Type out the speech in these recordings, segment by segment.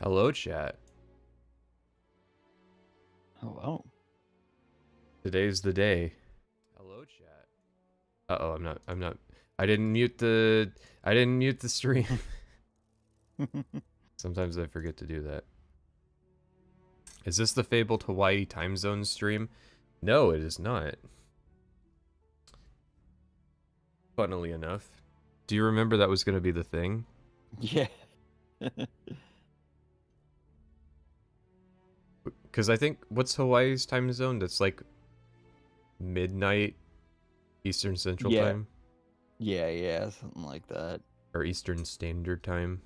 Hello, chat. Hello. Today's the day. Hello, chat. Uh-oh, I'm not. I didn't mute the. I didn't mute the stream. Sometimes I forget to do that. Is this the fabled Hawaii time zone stream? No, it is not. Funnily enough. Do you remember that was going to be the thing? Yeah. Because I think, what's Hawaii's time zone? That's like midnight Eastern Central Yeah. Time? Yeah, something like that. Or Eastern Standard Time?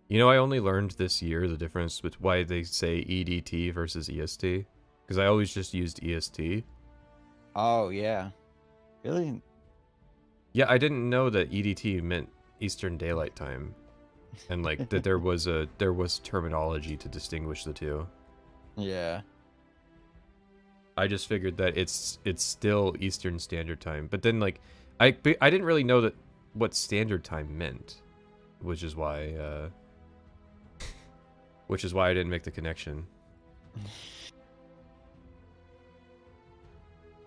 You know, I only learned this year the difference with why they say EDT versus EST. Because I always just used EST. Oh, yeah. Really? Yeah, I didn't know that EDT meant Eastern Daylight Time. And like that there was terminology to distinguish the two. Yeah. I just figured that it's still Eastern Standard Time. But then like I didn't really know that what standard time meant, which is why I didn't make the connection.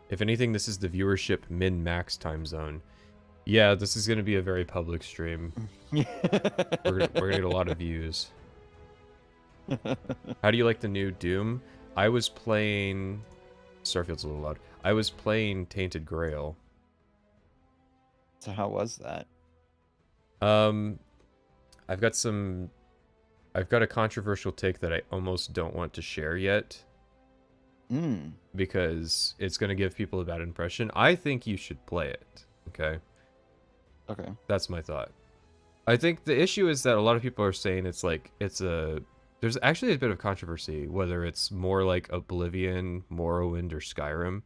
If anything, this is the viewership min-max time zone. Yeah, this is gonna be a very public stream. We're gonna get a lot of views. How do you like the new Doom? I was playing... Starfield's a little loud. I was playing Tainted Grail. So how was that? I've got a controversial take that I almost don't want to share yet. Because it's going to give people a bad impression. I think you should play it, okay? Okay. That's my thought. I think the issue is that a lot of people are saying there's actually a bit of controversy whether it's more like Oblivion, Morrowind, or Skyrim.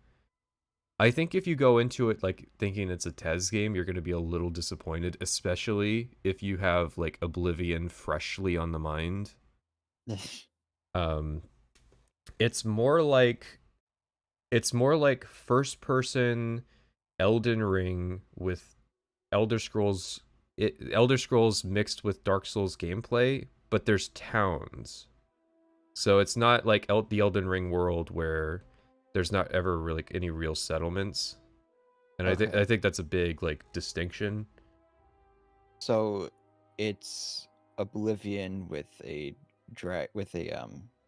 I think if you go into it like thinking it's a TES game, you're going to be a little disappointed, especially if you have like Oblivion freshly on the mind. Um, it's more like first person Elden Ring with Elder Scrolls mixed with Dark Souls gameplay, but there's towns. So it's not like the Elden Ring world where there's not ever really any real settlements. And Okay. I think that's a big like distinction. So it's Oblivion with a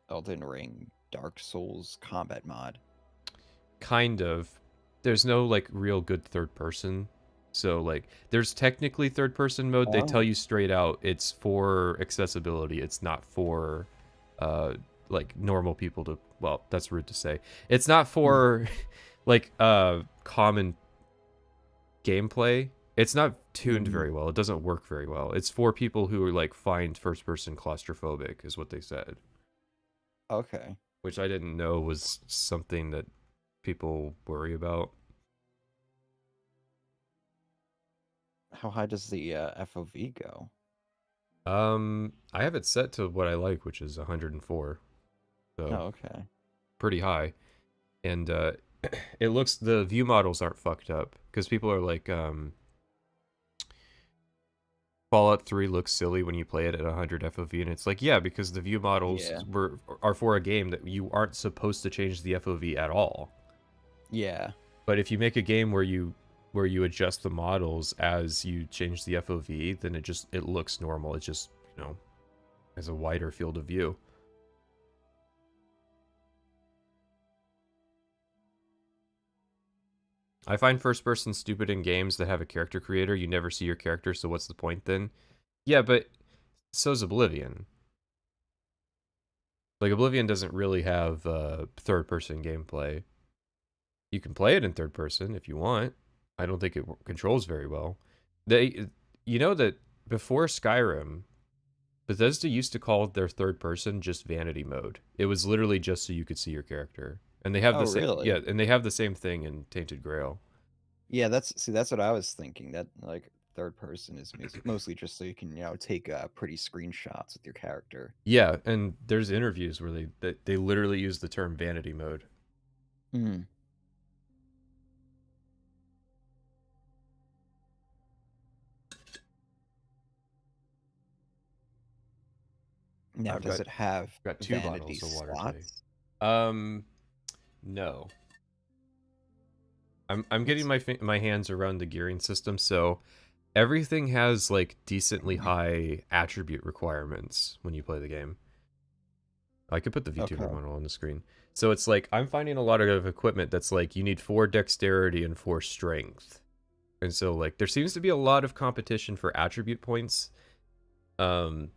Elden Ring Dark Souls combat mod. Kind of. There's no like real good third person. So like there's technically third person mode. They tell Oh. you straight out it's for accessibility. It's not for like normal people to, well, that's rude to say. It's not for like common gameplay. It's not tuned very well. It doesn't work very well. It's for people who are like find first person claustrophobic is what they said. Okay. Which I didn't know was something that people worry about. How high does the FOV go? I have it set to what I like, which is 104. Oh, So okay. pretty high. And it looks, the view models aren't fucked up because people are like Fallout 3 looks silly when you play it at 100 FOV, and it's like, yeah, because the view models Yeah. are for a game that you aren't supposed to change the FOV at all. Yeah. But if you make a game where you adjust the models as you change the FOV, then it looks normal. It just, has a wider field of view. I find first person stupid in games that have a character creator. You never see your character, so what's the point then? Yeah, but so's Oblivion. Like, Oblivion doesn't really have third person gameplay. You can play it in third person if you want. I don't think it controls very well. You know that before Skyrim, Bethesda used to call their third person just vanity mode. It was literally just so you could see your character. And they have Oh, the same, really? yeah, and they have the same thing in Tainted Grail. Yeah, that's what I was thinking. That like third person is mostly just so you can take pretty screenshots with your character. Yeah, and there's interviews where they literally use the term vanity mode. Hmm. Now, I've does got it have got 2 vanity bottles of water today. slots? No. I'm getting It's my hands around the gearing system, so everything has like decently high attribute requirements when you play the game. I could put the VTuber okay. model on the screen. So it's like I'm finding a lot of equipment that's like you need 4 dexterity and 4 strength. And so like there seems to be a lot of competition for attribute points. Um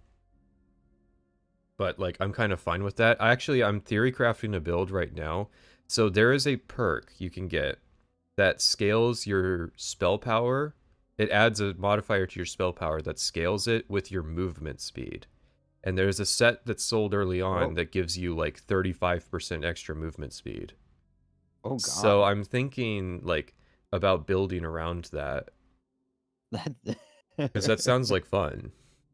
but like I'm kind of fine with that. I'm theory crafting a build right now. So there is a perk you can get that scales your spell power. It adds a modifier to your spell power that scales it with your movement speed. And there's a set that's sold early on Oh, that gives you like 35% extra movement speed. oh So God. I'm thinking like about building around that That because that sounds like fun.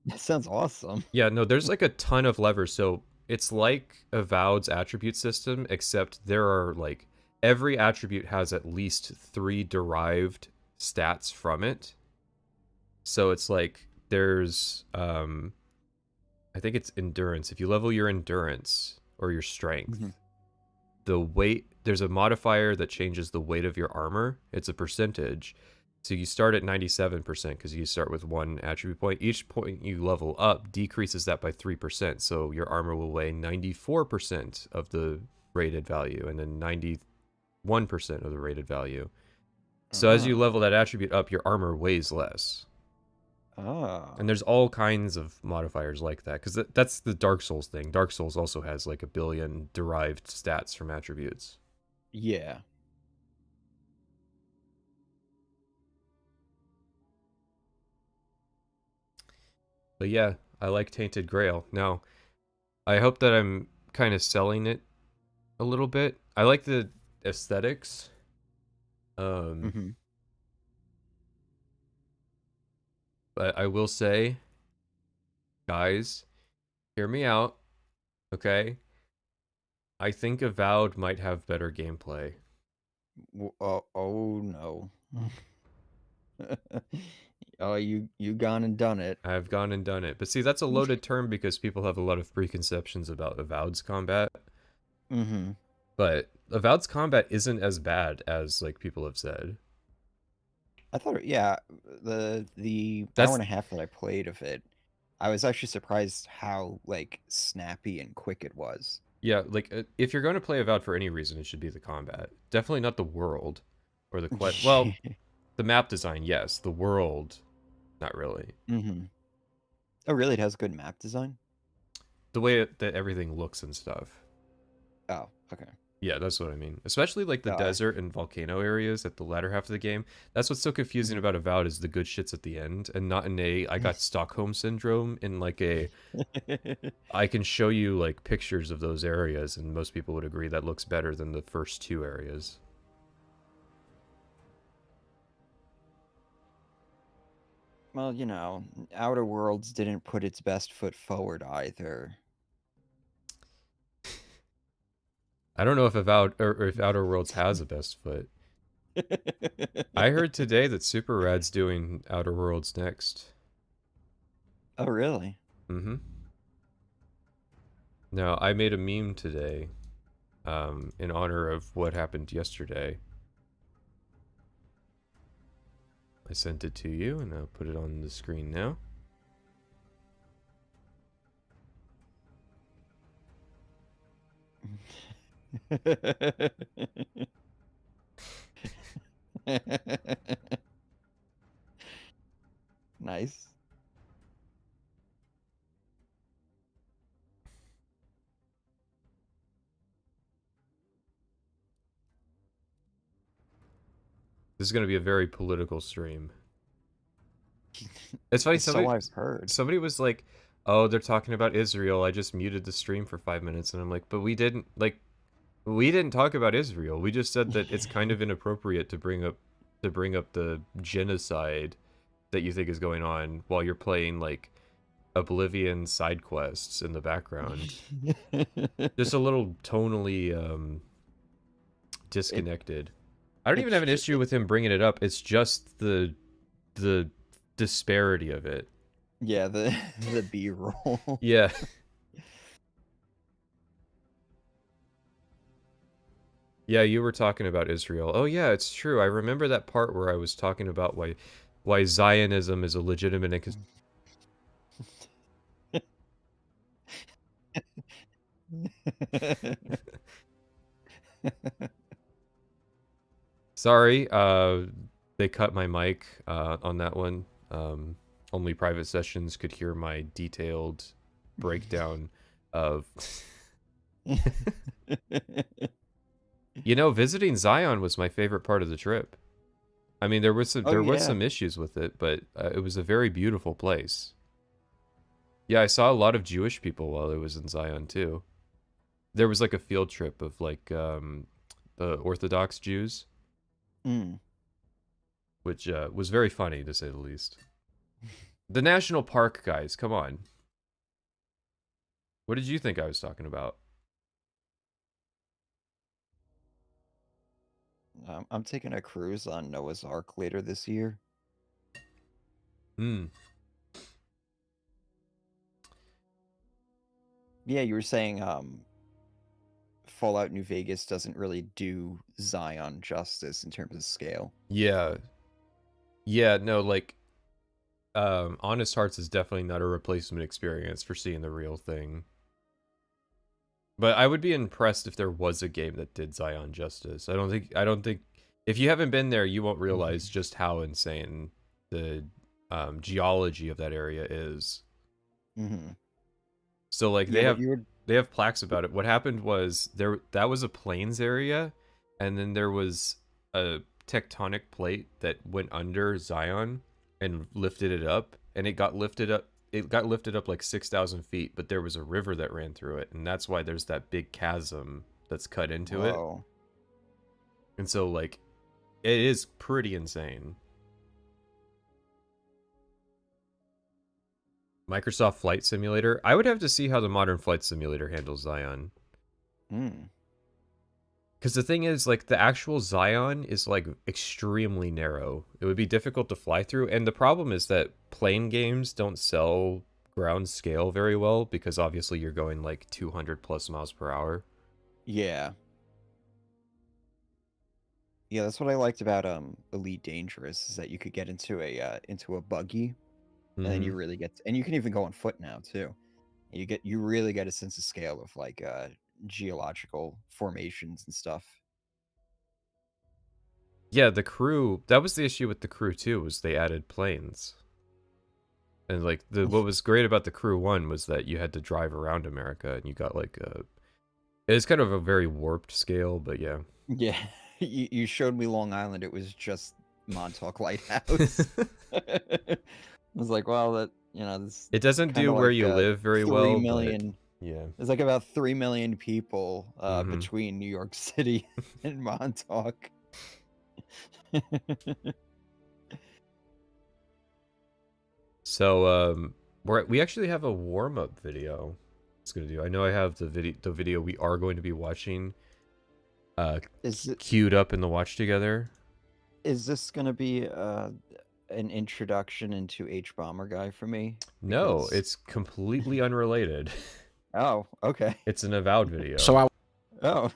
that sounds awesome. Yeah, no, there's like a ton of levers. So it's like Avowed's attribute system, except there are like every attribute has at least 3 derived stats from it. So it's like there's I think it's endurance. If you level your endurance or your strength, Mhm. the weight, there's a modifier that changes the weight of your armor. It's a percentage. So you start at 97% because you start with 1 attribute point. Each point you level up decreases that by 3%. So your armor will weigh 94% of the rated value and then 91% of the rated value. So as you level Oh. that attribute up, your armor weighs less. And Oh. there's all kinds of modifiers like that because that's the Dark Souls thing. Dark Souls also has like a billion derived stats from attributes. Yeah. But yeah, I like Tainted Grail. Now, I hope that I'm kind of selling it a little bit. I like the aesthetics. Um, Hmm. but I will say, guys, hear me out, okay? I think Avowed might have better gameplay. Oh, oh no. Oh, you gone and done it. I've gone and done it. But see, that's a loaded term because people have a lot of preconceptions about Avowed's combat. Hmm. But Avowed's combat isn't as bad as like people have said. I thought, yeah, the hour That's and a half that I played of it, I was actually surprised how like snappy and quick it was. yeah, like if you're going to play Avowed for any reason, it should be the combat. Definitely not the world or the quest. Well, the map design, yes. The world, not really. Hmm. Oh, really? It has good map design? The way that everything looks and stuff. Oh, okay. Yeah, that's what I mean. Especially like the No, I. desert and volcano areas at the latter half of the game. That's what's so confusing Mhm. about Avowed is the good shits at the end and not in a I got Stockholm syndrome in like a I can show you like pictures of those areas and most people would agree that looks better than the first 2 areas. Well, Outer Worlds didn't put its best foot forward either. I don't know if Avowed or if Outer Worlds has a best foot. I heard today that Super Rad's doing Outer Worlds next. Oh, really? Mm-hmm. Now, I made a meme today, in honor of what happened yesterday. I sent it to you, and I'll put it on the screen now. Nice. This is going to be a very political stream. It's funny, So I've heard. somebody was like, "Oh, they're talking about Israel. I just muted the stream for 5 minutes," and I'm like, "But we didn't talk about Israel. We just said that it's kind of inappropriate to bring up the genocide that you think is going on while you're playing like Oblivion side quests in the background. Just a little tonally it disconnected. I don't even it's have an ju- issue with him bringing it up. It's just the disparity of it. yeah, the the B-roll. Yeah. Yeah, you were talking about Israel. Oh yeah, it's true. I remember that part where I was talking about why Zionism is a legitimate Sorry, they cut my mic on that one. Only private sessions could hear my detailed breakdown of You know, visiting Zion was my favorite part of the trip. I mean, Oh there was yeah. some issues with it, but it was a very beautiful place. Yeah, I saw a lot of Jewish people while I was in Zion too. There was like a field trip of like the Orthodox Jews, Mm. which was very funny to say the least. The national park guys, come on. What did you think I was talking about? I'm taking a cruise on Noah's Ark later this year. Hmm. Yeah, you were saying Fallout New Vegas doesn't really do Zion justice in terms of scale. Yeah. Yeah, no, like Honest Hearts is definitely not a replacement experience for seeing the real thing. But I would be impressed if there was a game that did Zion justice. I don't think if you haven't been there, you won't realize just how insane the geology of that area is. Mm-hmm. So like Yeah, what you were. they have plaques about it. What happened was that was a plains area, and then there was a tectonic plate that went under Zion and lifted it up, and it got lifted up. It got lifted up like 6,000 feet, but there was a river that ran through it, and that's why there's that big chasm that's cut into it. Whoa. And so like it is pretty insane. Microsoft Flight Simulator. I would have to see how the modern Flight Simulator handles Zion. Mm. Because the thing is, like, the actual Zion is, like, extremely narrow. It would be difficult to fly through. And the problem is that plane games don't sell ground scale very well because obviously you're going, like, 200 plus miles per hour. Yeah. Yeah, that's what I liked about Elite Dangerous is that you could get into a buggy and then Mm-hmm. you really get and you can even go on foot now too. You really get a sense of scale of like geological formations and stuff. Yeah, the crew, that was the issue with the crew, too, was they added planes. And, like, what was great about the crew one was that you had to drive around America and you got, like, it's kind of a very warped scale, but yeah. Yeah. You showed me Long Island, it was just Montauk Lighthouse. I was like, well, that this It doesn't kind do of where like you live very three well, but million. yeah. There's like about 3 million people Mm-hmm. between New York City and Montauk. So we actually have a warm up video. It's gonna do. I know I have the video we are going to be watching Is it queued up in the watch together. is this gonna be an introduction into Hbomberguy for me? No, Because it's completely unrelated. oh, okay. It's an avowed video. So I Oh.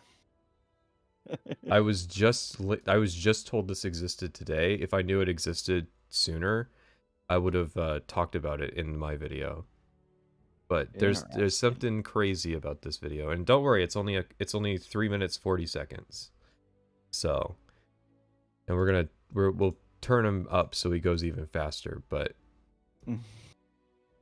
I was just told this existed today. If I knew it existed sooner, I would have talked about it in my video. But there's Interesting. something crazy about this video, and don't worry, it's only 3 minutes 40 seconds. So, and we'll turn him up so he goes even faster. But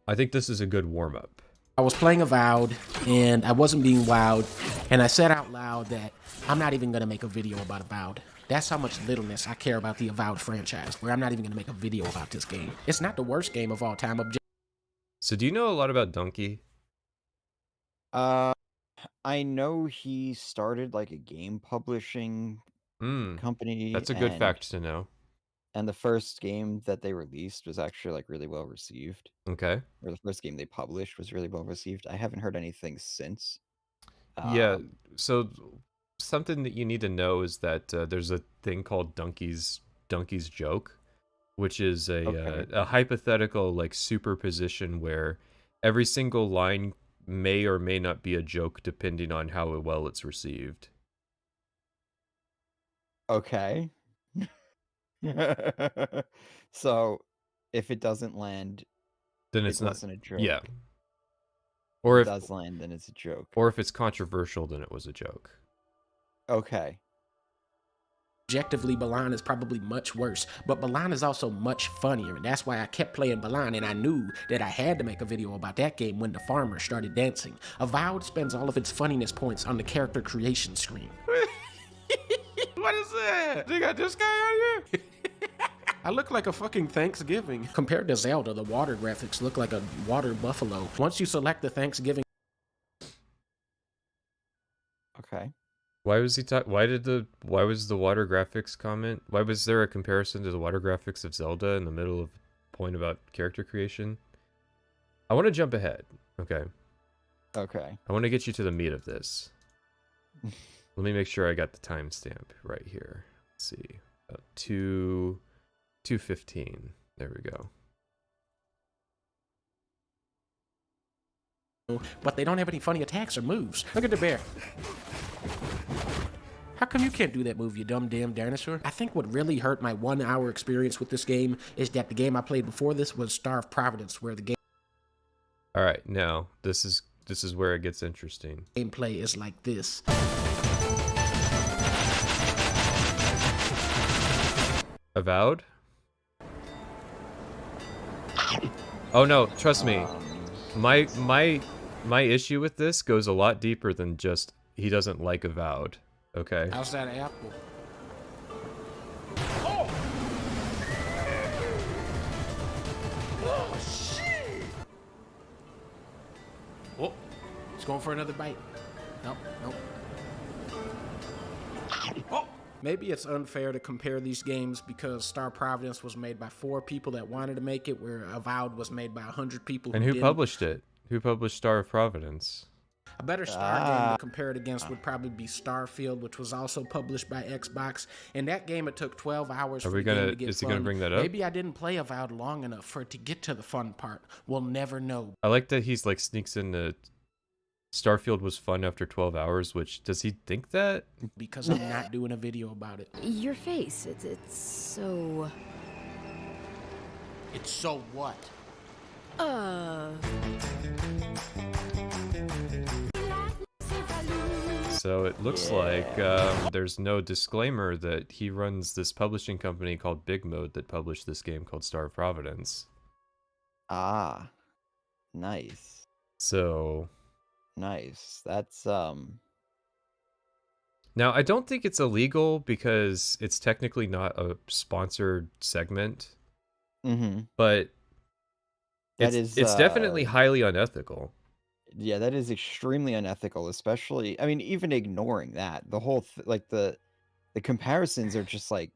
I think this is a good warm up. was playing Avowed, and I wasn't being wowed, and I said out loud that I'm not even gonna make a video about Avowed. That's how much littleness I care about the Avowed franchise, where I'm not even gonna make a video about this game. It's not the worst game of all time. So, do you know a lot about Dunkey? I know he started like a game publishing company, That's a good fact to know. and the first game that they released was actually like really well received. Okay. Or the first game they published was really well received. I haven't heard anything since. Yeah. So, something that you need to know is that there's a thing called Dunkey's joke, which is a hypothetical like superposition where every single line may or may not be a joke depending on how well it's received. Okay. So, if it doesn't land, Then it it's not. wasn't a joke. Yeah. If Or it if does land, then it's a joke. it's controversial, then it was a joke. Okay. Objectively, Balan is probably much worse, but Balan is also much funnier, and that's why I kept playing Balan, and I knew that I had to make a video about that game when the farmer started dancing. Avowed spends all of its funniness points on the character creation screen. What is that? They got this guy out here? I look like a fucking Thanksgiving. Compared to Zelda, the water graphics look like a water buffalo. Once you select the Thanksgiving... Okay. Why was he why was the water graphics comment? Why was there a comparison to the water graphics of Zelda in the middle of a point about character creation? I want to jump ahead. Okay. Okay. I want to get you to the meat of this. Let me make sure I got the timestamp right here. Let's see. 2:15. There we go. But they don't have any funny attacks or moves. Look at the bear. How come you can't do that move, you dumb damn dinosaur? I think what really hurt my 1 hour experience with this game is that the game I played before this was Star of Providence, where the All right, now this is where it gets interesting. gameplay is like this. Avowed? Oh no, trust me. My issue with this goes a lot deeper than just he doesn't like Avowed. Okay. How's that apple? Oh shit! Oh, he's going for another bite. Nope, nope. Oh! Maybe it's unfair to compare these games because Star Providence was made by 4 people that wanted to make it, where Avowed was made by 100 people And who didn't. published it? Who published Star of Providence? A better Star game to compare it against would probably be Starfield, which was also published by Xbox. In that game, it took 12 hours for the game to get is he fun. gonna bring that up? Maybe I didn't play Avowed long enough for it to get to the fun part. We'll never know. I like that he's like sneaks in the Starfield was fun after 12 hours, which does he think that? Because I'm not doing a video about it. Your face, it's so... It's so what? So it looks like there's no disclaimer that he runs this publishing company called Big Mode that published this game called Star of Providence. Ah. Nice. So Nice. That's now I don't think it's illegal because it's technically not a sponsored segment, but it's definitely highly unethical. Yeah, that is extremely unethical, especially, I mean, even ignoring that, the whole like the comparisons are just like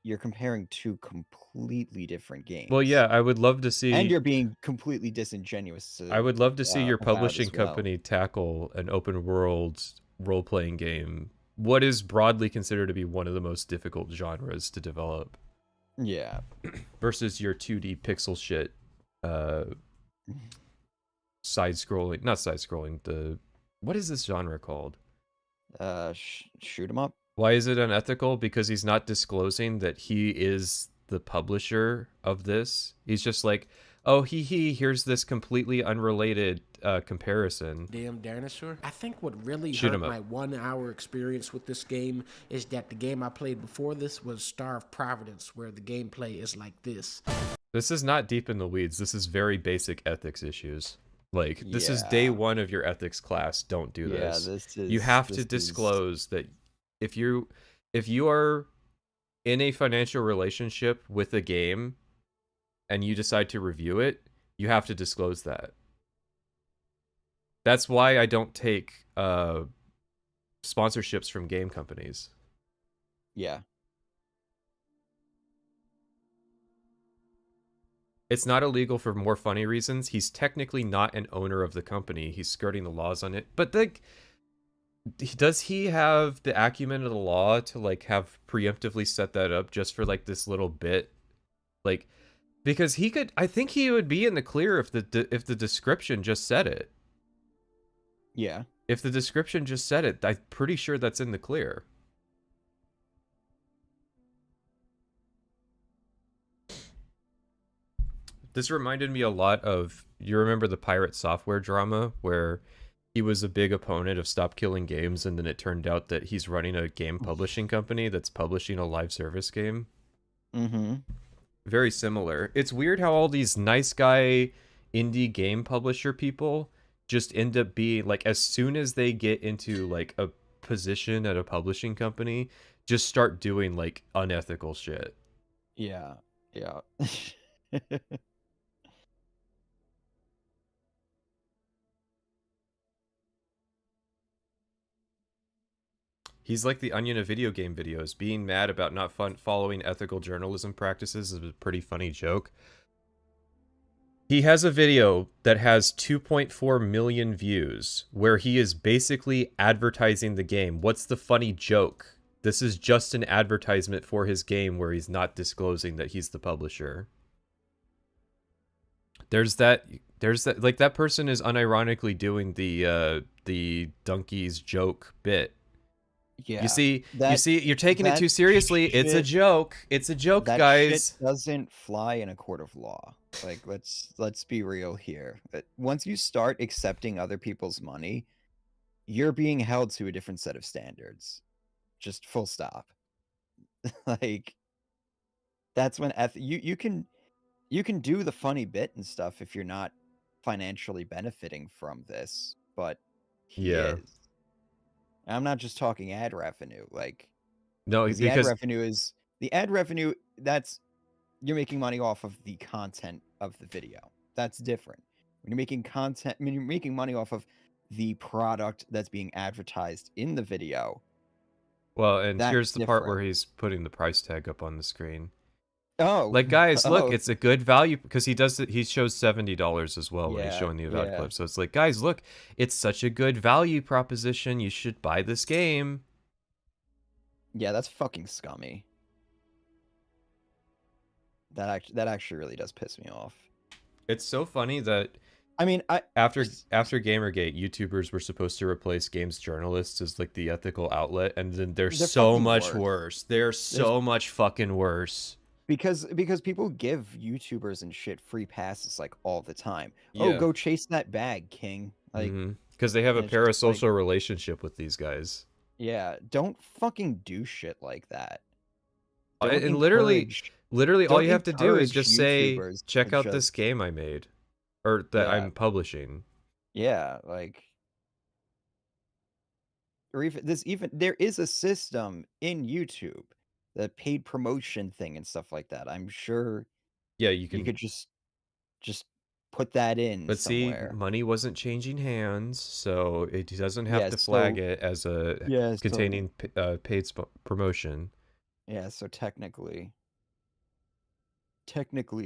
you're comparing 2 completely different games. Well, yeah, I would love to see, and you're being completely disingenuous. I would love to see your Avowed publishing as well. company tackle an open world role-playing game, what is broadly considered to be one of the most difficult genres to develop, Yeah. versus your 2D pixel shit side-scrolling, not side-scrolling, what is this genre called? Shoot 'em up. Why is it unethical? Because he's not disclosing that he is the publisher of this. He's just like, oh, here's this completely unrelated comparison. Damn dinosaur. I think what really Shoot hurt 'em up. my 1 hour experience with this game is that the game I played before this was Star of Providence, where the gameplay is like this. This is not deep in the weeds. This is very basic ethics issues. Like, this is Yeah. day 1 of your ethics class. Don't do Yeah, this. this is. You have to this is- disclose that if you are in a financial relationship with a game and you decide to review it, you have to disclose that. That's why I don't take sponsorships from game companies. Yeah. It's not illegal for more funny reasons. He's technically not an owner of the company. He's skirting the laws on it. But does he have the acumen of the law to like have preemptively set that up just for like this little bit? Like, because he could, I think he would be in the clear if the description just said it. Yeah. If the description just said it, I'm pretty sure that's in the clear. This reminded me a lot of, you remember the Pirate Software drama where he was a big opponent of Stop Killing Games, and then it turned out that he's running a game publishing company that's publishing a live service game. Mm-hmm. Very similar. It's weird how all these nice guy indie game publisher people just end up being like, as soon as they get into like a position at a publishing company, just start doing like unethical shit. Yeah. Yeah. He's like the Onion of video game videos. Being mad about not following ethical journalism practices is a pretty funny joke. He has a video that has 2.4 million views where he is basically advertising the game. What's the funny joke? This is just an advertisement for his game where he's not disclosing that he's the publisher. There's that like, that person is unironically doing the Dunkey's joke bit. Yeah. You see, you're taking it too seriously. It's a joke. It's a joke, that guys. Shit doesn't fly in a court of law. Like, let's be real here. Once you start accepting other people's money, you're being held to a different set of standards. Just full stop. Like, that's when you can do the funny bit and stuff if you're not financially benefiting from this, but he Yeah. is. And I'm not just talking ad revenue, like, No, the ad because revenue, that's, you're making money off of the content of the video. That's different. When you're making content, when you're making money off of the product that's being advertised in the video. well, and that's here's the part different. where he's putting the price tag up on the screen. Oh, Like, guys, look, oh, it's a good value, because he does it. He shows $70 as well when he's Yeah, showing the about yeah. clip. So it's like, guys, look, it's such a good value proposition. You should buy this game. yeah, that's fucking scummy. That actually really does piss me off. It's so funny that I mean, after Gamergate, YouTubers were supposed to replace games journalists as like the ethical outlet, and then they're so fucking much worse. worse. They're so much fucking worse. Because people give YouTubers and shit free passes like all the time. Yeah. Oh, go chase that bag, king. Like, because they have a and it's just like, parasocial relationship with these guys. yeah, don't fucking do shit like that. Don't And literally encourage- all don't you have to do is encourage just say, YouTubers check to out this just- game I made, or that Yeah. I'm publishing. Yeah, like, or even there is a system in YouTube, the paid promotion thing and stuff like that. I'm sure Yeah, you can. you could just put that in But somewhere. see, money wasn't changing hands, so it doesn't have Yeah, to flag so- it as a Yeah, so- containing paid promotion. Yeah, so technically,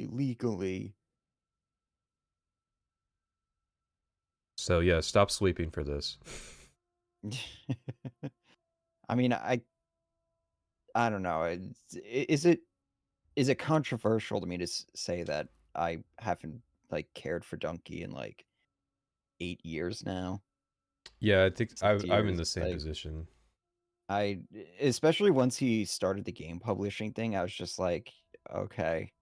legally. So yeah, stop sleeping for this. I mean, I don't know. Is it controversial to me to say that I haven't like cared for Dunkey in like 8 years now? Yeah, I think 6 I'm in years, the same like, position. Especially once he started the game publishing thing, I was just like, okay.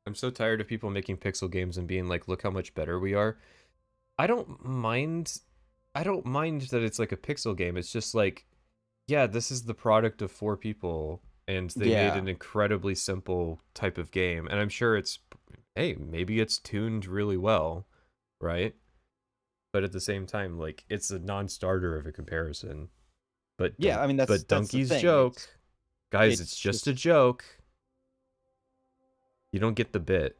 I'm so tired of people making pixel games and being like, look how much better we are. I don't mind that it's like a pixel game. It's just like, yeah, this is the product of 4 people, and they made an incredibly simple type of game. And I'm sure hey, maybe it's tuned really well, right? But at the same time, like, it's a non-starter of a comparison. But Yeah, I mean, that's the Dunkey's thing. joke, guys, it's it's just just- a joke. You don't get the bit.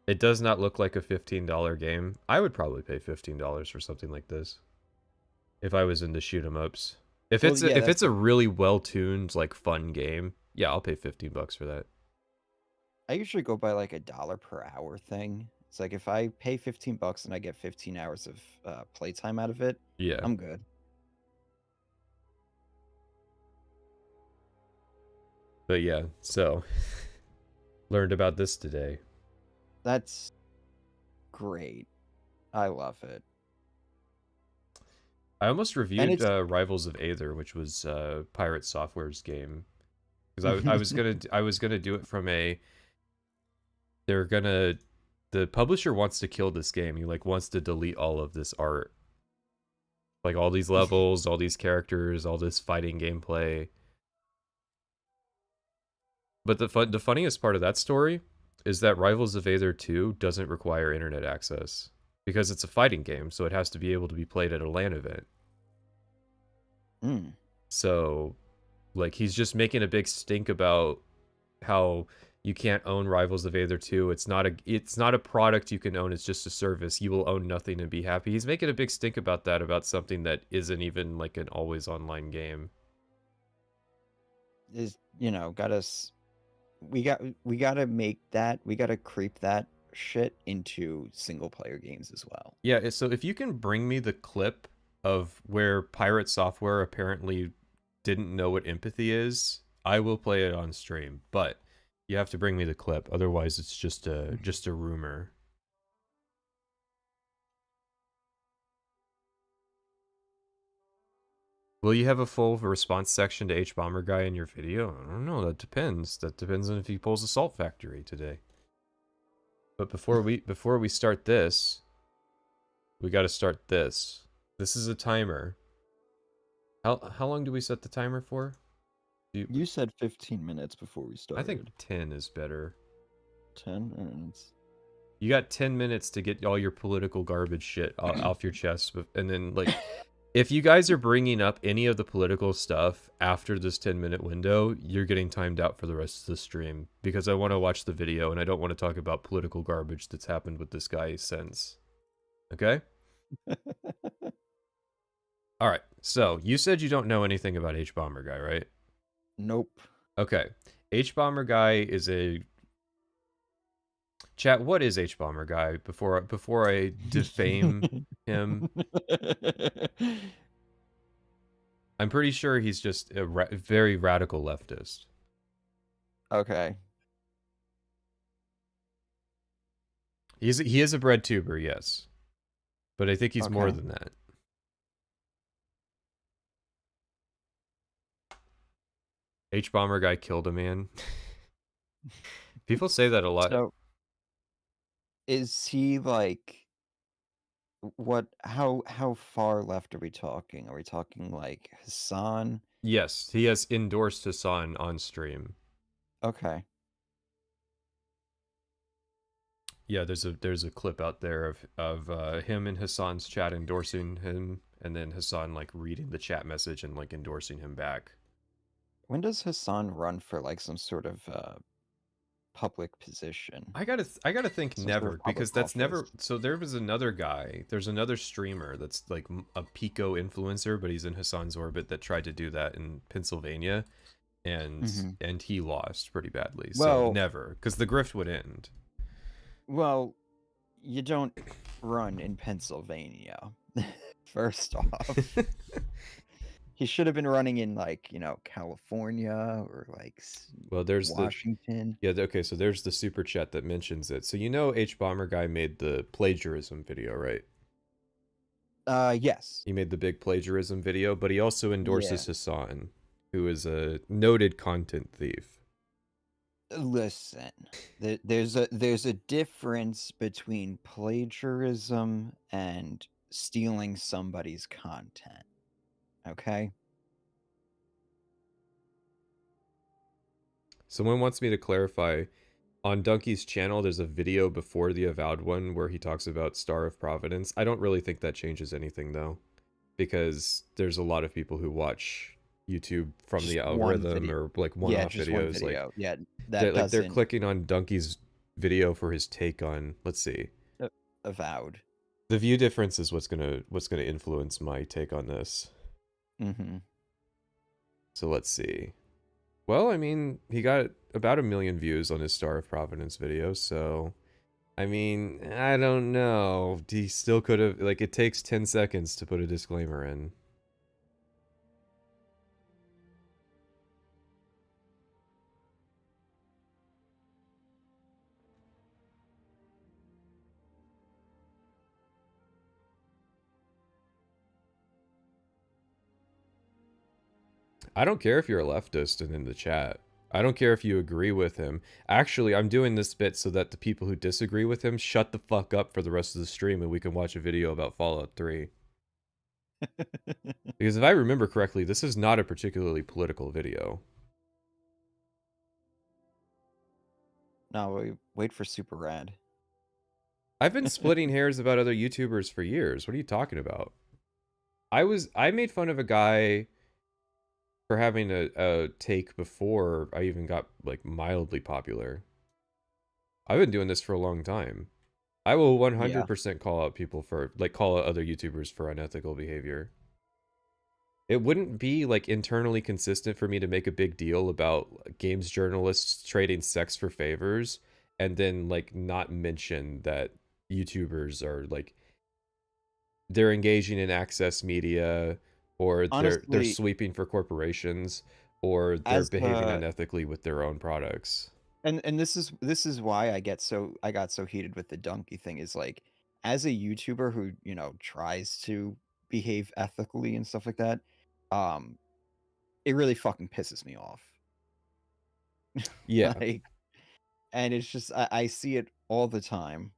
It does not look like a $15 game. I would probably pay $15 for something like this if I was into shoot 'em ups. If Well, it's yeah, if it's a really well tuned, like, fun game, yeah, I'll pay $15 for that. I usually go by like $1 per hour thing. It's like if I pay $15 and I get 15 hours of playtime out of it, Yeah. I'm good. But yeah, so learned about this today. That's great. I love it. I almost reviewed it's- Rivals of Aether, which was Pirate Software's game. because I was gonna do it from a. The publisher wants to kill this game. He like wants to delete all of this art, like all these levels, all these characters, all this fighting gameplay. But the funniest part of that story is that Rivals of Aether 2 doesn't require internet access because it's a fighting game, so it has to be able to be played at a LAN event. So, like, he's just making a big stink about how you can't own Rivals of Aether 2. It's not a product you can own. It's just a service. You will own nothing and be happy. He's making a big stink about that, about something that isn't even like an always online game. Is we gotta make that, we gotta creep that shit into single player games as well. Yeah, so if you can bring me the clip of where Pirate Software apparently didn't know what empathy is, I will play it on stream. But you have to bring me the clip, otherwise it's just a rumor. Will you have a full response section to Hbomberguy in your video? I don't know. That depends. That depends on if he pulls a Salt Factory today. But before we start this, we got to start this. This is a timer. How long do we set the timer for? You said 15 minutes before we started. I think 10 is better. 10 minutes. You got 10 minutes to get all your political garbage shit off your chest, and then like. If you guys are bringing up any of the political stuff after this 10-minute window, you're getting timed out for the rest of the stream, because I want to watch the video and I don't want to talk about political garbage that's happened with this guy since. Okay? All right. So, you said you don't know anything about Hbomberguy, right? Nope. Okay. Hbomberguy is a... Chat, what is Hbomberguy before I defame him? I'm pretty sure he's just a very radical leftist. Okay. He is a bread tuber, yes. But I think he's more than that. Hbomberguy killed a man. People say that a lot. So, is he like... how far left are we talking? Are we talking like Hassan? Yes, he has endorsed Hassan on stream. Okay. Yeah, there's a clip out there of him and Hassan's chat endorsing him, and then Hassan like reading the chat message and like endorsing him back. When does Hassan run for like some sort of public position? I gotta think never, because that's never. So there was another guy. There's another streamer that's like a Pico influencer, but he's in Hassan's orbit, that tried to do that in Pennsylvania, and he lost pretty badly. So never, because the grift would end. Well, you don't run in Pennsylvania. First off. He should have been running in, like, California or, like, there's Washington. Okay, so there's the super chat that mentions it. So Hbomberguy made the plagiarism video, right? Yes. He made the big plagiarism video, but he also endorses Hassan, who is a noted content thief. Listen, there's a difference between plagiarism and stealing somebody's content. Okay. Someone wants me to clarify, on Dunkey's channel, there's a video before the Avowed one where he talks about Star of Providence. I don't really think that changes anything, though, because there's a lot of people who watch YouTube from Just the algorithm, or like one-off videos. Video. Like, that they're clicking on Dunkey's video for his take on, let's see, Avowed. The view difference is what's gonna influence my take on this. So let's see. Well, I mean, he got about 1 million views on his Star of Providence video, so I mean, I don't know. He still could have, like, it takes 10 seconds to put a disclaimer in. I don't care if you're a leftist and in the chat. I don't care if you agree with him. Actually, I'm doing this bit so that the people who disagree with him shut the fuck up for the rest of the stream and we can watch a video about Fallout 3. Because if I remember correctly, this is not a particularly political video. No, wait for Super Rad. I've been splitting hairs about other YouTubers for years. What are you talking about? I made fun of a guy for having a take before I even got, like, mildly popular. I've been doing this for a long time. I will 100% call out people for, like, call out other YouTubers for unethical behavior. It wouldn't be, like, internally consistent for me to make a big deal about games journalists trading sex for favors and then, like, not mention that YouTubers are, like, they're engaging in access media, or they're Honestly, sweeping for corporations, or they're as behaving unethically with their own products. and this is why I got so heated with the Dunkey thing, is like, as a YouTuber who, tries to behave ethically and stuff like that, it really fucking pisses me off. Yeah. Like, and it's just I see it all the time.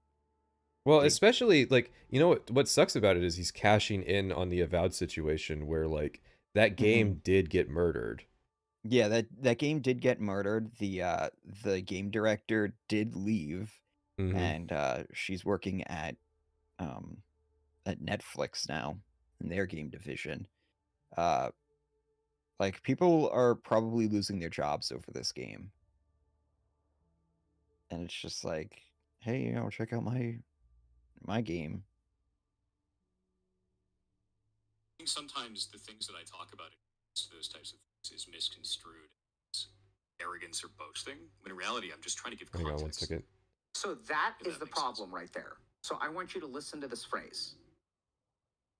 Well, Like, especially, like, you know what sucks about it is he's cashing in on the Avowed situation where, like, that game did get murdered. yeah, that game did get murdered. The game director did leave, and she's working at Netflix now in their game division. Like, people are probably losing their jobs over this game. And it's just like, hey, check out my game. I think sometimes the things that I talk about those types of things is misconstrued as arrogance or boasting. When in reality, I'm just trying to give context. Hang on 1 second. So that is the problem right there. So I want you to listen to this phrase.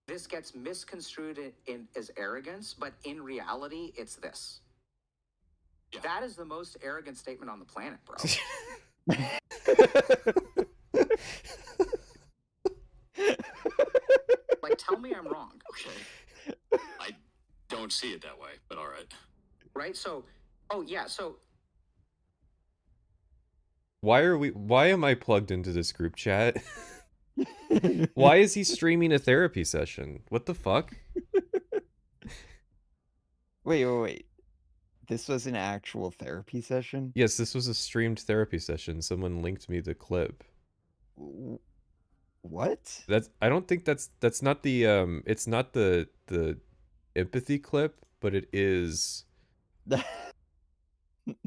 This gets misconstrued as arrogance, but in reality, it's this. Yeah. That is the most arrogant statement on the planet, bro. Like, tell me I'm wrong. Okay. I don't see it that way, but all right. Right? So, oh yeah, so why am I plugged into this group chat? Why is he streaming a therapy session? What the fuck? Wait. This was an actual therapy session? Yes, this was a streamed therapy session. Someone linked me the clip. What? I don't think that's not the it's not the empathy clip, but it is.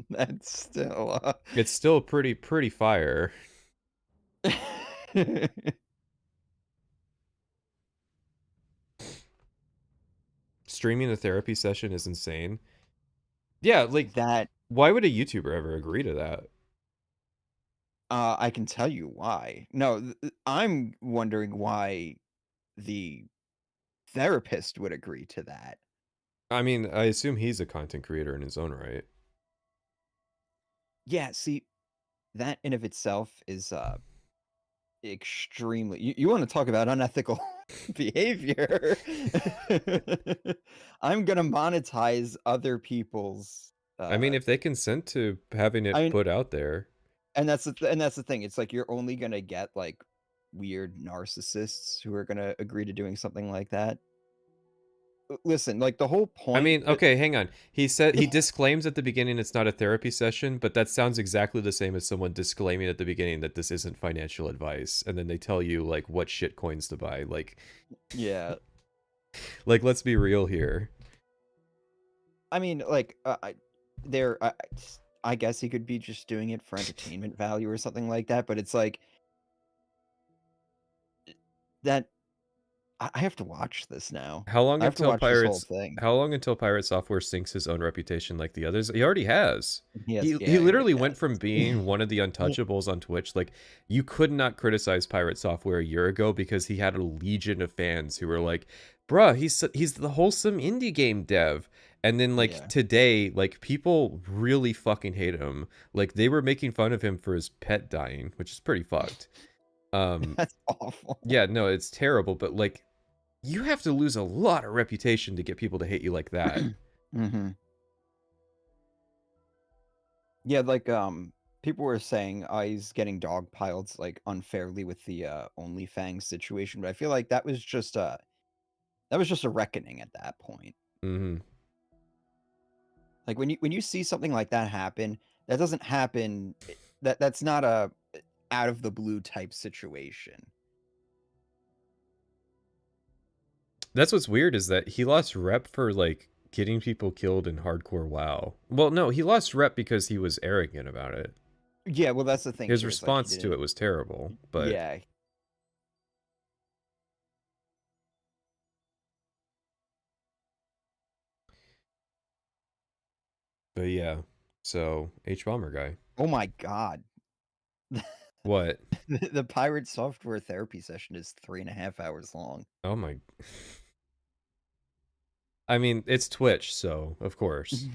That's still it's still pretty fire. Streaming a therapy session is insane. Yeah, like that. Why would a YouTuber ever agree to that? I can tell you why. No, I'm wondering why the therapist would agree to that. I mean, I assume he's a content creator in his own right. Yeah, see, that in of itself is extremely. You want to talk about unethical behavior? I'm gonna monetize other people's. I mean, if they consent to having it put out there, and that's the thing. It's like you're only gonna get like weird narcissists who are gonna agree to doing something like that. Listen, like the whole point. I mean, okay, hang on. He said he disclaims at the beginning it's not a therapy session, but that sounds exactly the same as someone disclaiming at the beginning that this isn't financial advice, and then they tell you like what shit coins to buy. Like, yeah, like let's be real here. I mean, like, I guess he could be just doing it for entertainment value or something like that, but it's like that. I have to watch this now. How long until Pirates? Thing. How long until Pirate Software sinks his own reputation like the others? He already has. He literally went from being one of the untouchables on Twitch. Like, you could not criticize Pirate Software a year ago because he had a legion of fans who were like, "Bruh, he's the wholesome indie game dev." And then like today, like people really fucking hate him. Like they were making fun of him for his pet dying, which is pretty fucked. That's awful. Yeah, no, it's terrible. But like, you have to lose a lot of reputation to get people to hate you like that. Yeah, like people were saying he's getting dogpiled like unfairly with the OnlyFans situation, but I feel like that was just a reckoning at that point. Mm-hmm. Like when you see something like that happen, that doesn't happen. That's not a out of the blue type situation. That's what's weird is that he lost rep for like getting people killed in hardcore WoW. Well, no, he lost rep because he was arrogant about it. Yeah, well, that's the thing. His Too, is, like, he response to it was terrible, but yeah. but yeah. So Hbomberguy. Oh my god. What? The pirate software therapy session is 3.5 hours long. Oh my. I mean, it's Twitch, so of course.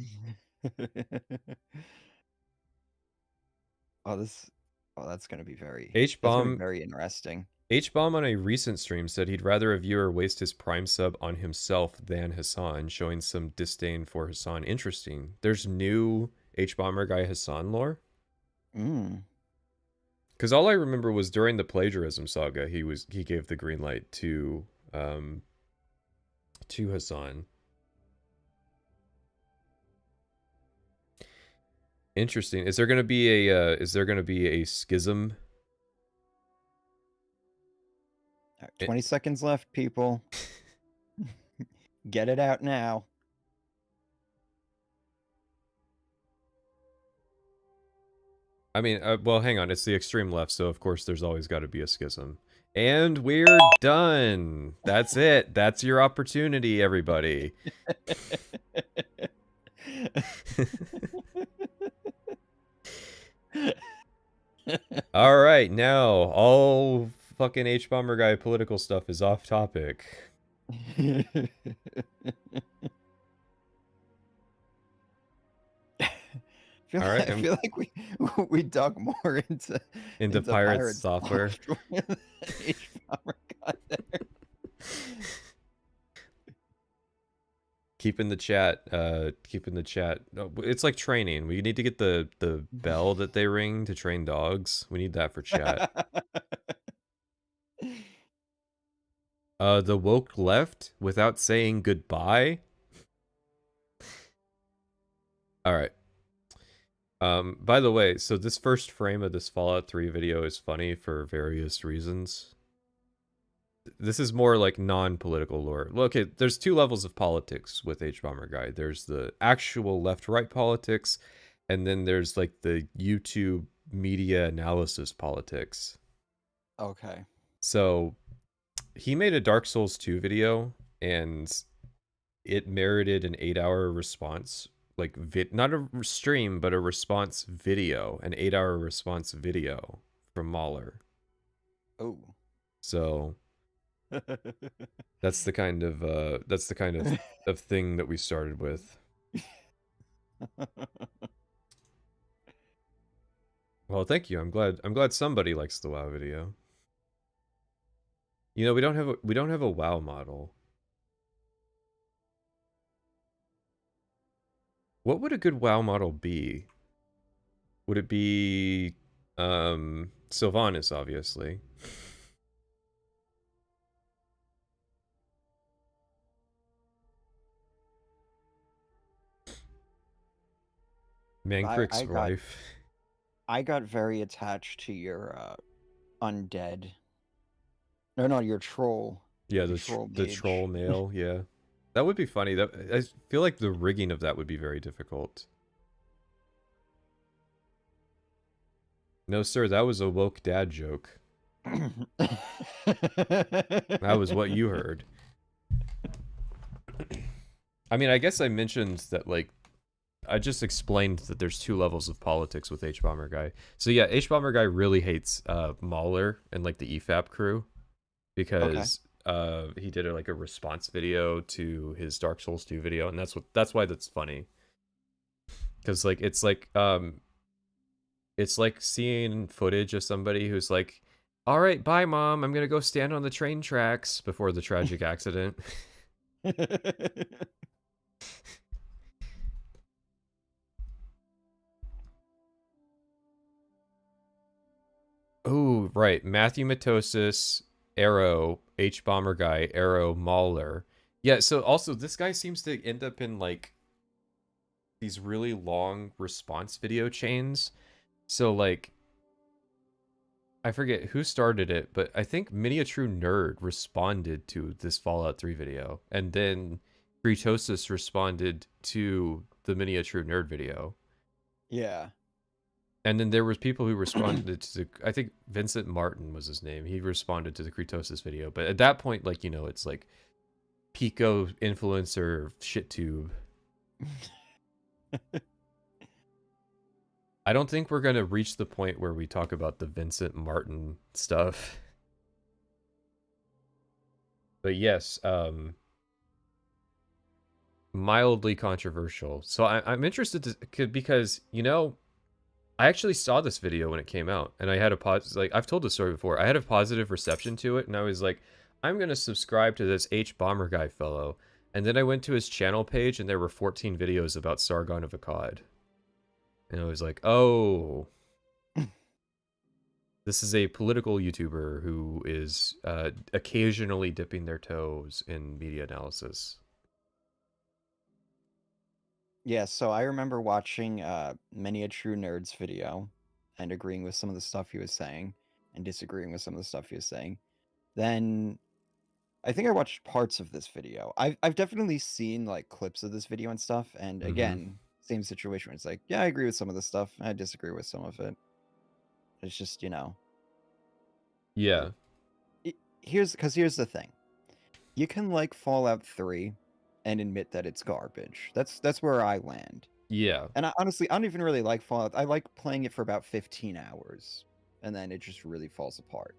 That's gonna be very H-Bomb very interesting. H-Bomb on a recent stream said he'd rather a viewer waste his Prime sub on himself than Hassan, showing some disdain for Hassan. Interesting. There's new Hbomberguy Hassan lore? Because all I remember was during the plagiarism saga, he gave the green light to Hassan. Interesting. Is there gonna be a schism? 20 seconds left, people. Get it out now. I mean, well, hang on. It's the extreme left, so of course there's always got to be a schism. And we're done. That's it. That's your opportunity, everybody. All right, now all fucking Hbomberguy political stuff is off topic. All right, I feel like we dug more into pirate software. Keeping the chat. No, it's like training. We need to get the bell that they ring to train dogs. We need that for chat. The woke left without saying goodbye. All right. By the way, so this first frame of this Fallout 3 video is funny for various reasons. This is more like non-political lore. Okay, there's two levels of politics with Hbomberguy. There's the actual left-right politics, and then there's like the YouTube media analysis politics. Okay. So he made a Dark Souls 2 video, and it merited an 8-hour response. Like, not a stream, but a response video. An 8-hour response video from Mahler. Oh. So that's the kind of of thing that we started with. Well, thank you. I'm glad somebody likes the WoW video. You know, we don't have a WoW model. What would a good WoW model be? Would it be Sylvanas, obviously. Mancrick's wife. I got very attached to your undead. No, your troll. Yeah, the troll male, yeah. That would be funny. I feel like the rigging of that would be very difficult. No, sir, that was a woke dad joke. That was what you heard. I mean, I guess I mentioned that, like, I just explained that there's two levels of politics with Hbomberguy. So yeah, Hbomberguy really hates Mahler and like the EFAP crew because he did like a response video to his Dark Souls 2 video, and that's why that's funny. Because like it's like seeing footage of somebody who's like, "All right, bye, mom. I'm gonna go stand on the train tracks" before the tragic accident. Oh, right. Matthew Matosis, Arrow, Hbomberguy, Arrow, Mauler. Yeah, so also this guy seems to end up in like these really long response video chains. So like I forget who started it, but I think Mini a True Nerd responded to this Fallout 3 video, and then Fritosis responded to the Mini a True Nerd video. Yeah. And then there was people who responded to the, I think Vincent Martin was his name. He responded to the Fritosis video, but at that point, like, you know, it's like Pico influencer shit tube. I don't think we're gonna reach the point where we talk about the Vincent Martin stuff. But yes, mildly controversial. So I'm interested to, because, you know, I actually saw this video when it came out, and I had a like I've told this story before. I had a positive reception to it, and I was like, I'm gonna subscribe to this Hbomberguy fellow. And then I went to his channel page, and there were 14 videos about Sargon of Akkad. And I was like, oh, this is a political YouTuber who is occasionally dipping their toes in media analysis. Yeah, so I remember watching Many a True Nerd's video and agreeing with some of the stuff he was saying and disagreeing with some of the stuff he was saying. Then I think I watched parts of this video. I've definitely seen like clips of this video and stuff, and again, same situation. It's like, yeah, I agree with some of the stuff. I disagree with some of it. It's just, you know. Yeah. Here's the thing. You can like Fallout 3 and admit that it's garbage. That's where I land. Yeah. And honestly, I don't even really like Fallout. I like playing it for about 15 hours, and then it just really falls apart.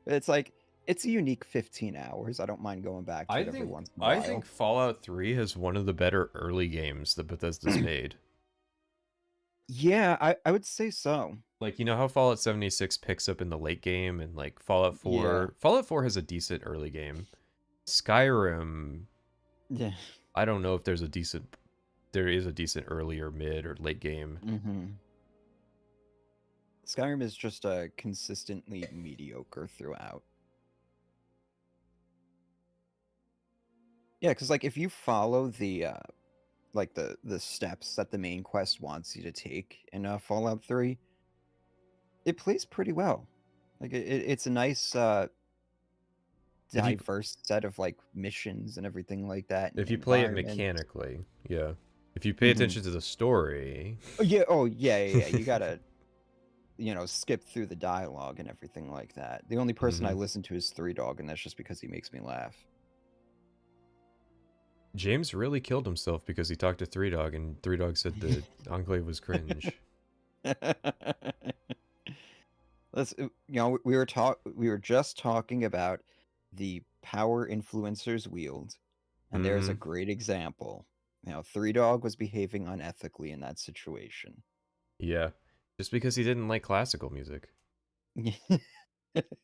But it's like, it's a unique 15 hours. I don't mind going back to it every once in a while. I think Fallout 3 has one of the better early games that Bethesda's made. Yeah, I would say so. Like, you know how Fallout 76 picks up in the late game, and like Fallout 4... Fallout 4 has a decent early game. Skyrim... Yeah. I don't know if there's a decent... There is a decent early or mid or late game. Mm-hmm. Skyrim is just consistently mediocre throughout. Yeah, because like if you follow the like the steps that the main quest wants you to take in Fallout 3, it plays pretty well. Like it's a nice diverse set of like missions and everything like that. If you play it mechanically, yeah. If you pay attention to the story. Oh yeah. You gotta, you know, skip through the dialogue and everything like that. The only person I listen to is Three Dog, and that's just because he makes me laugh. James really killed himself because he talked to Three Dog, and Three Dog said the Enclave was cringe. Let's, you know, we were just talking about the power influencers wield, and there's a great example. You know, Three Dog was behaving unethically in that situation. Yeah, just because he didn't like classical music.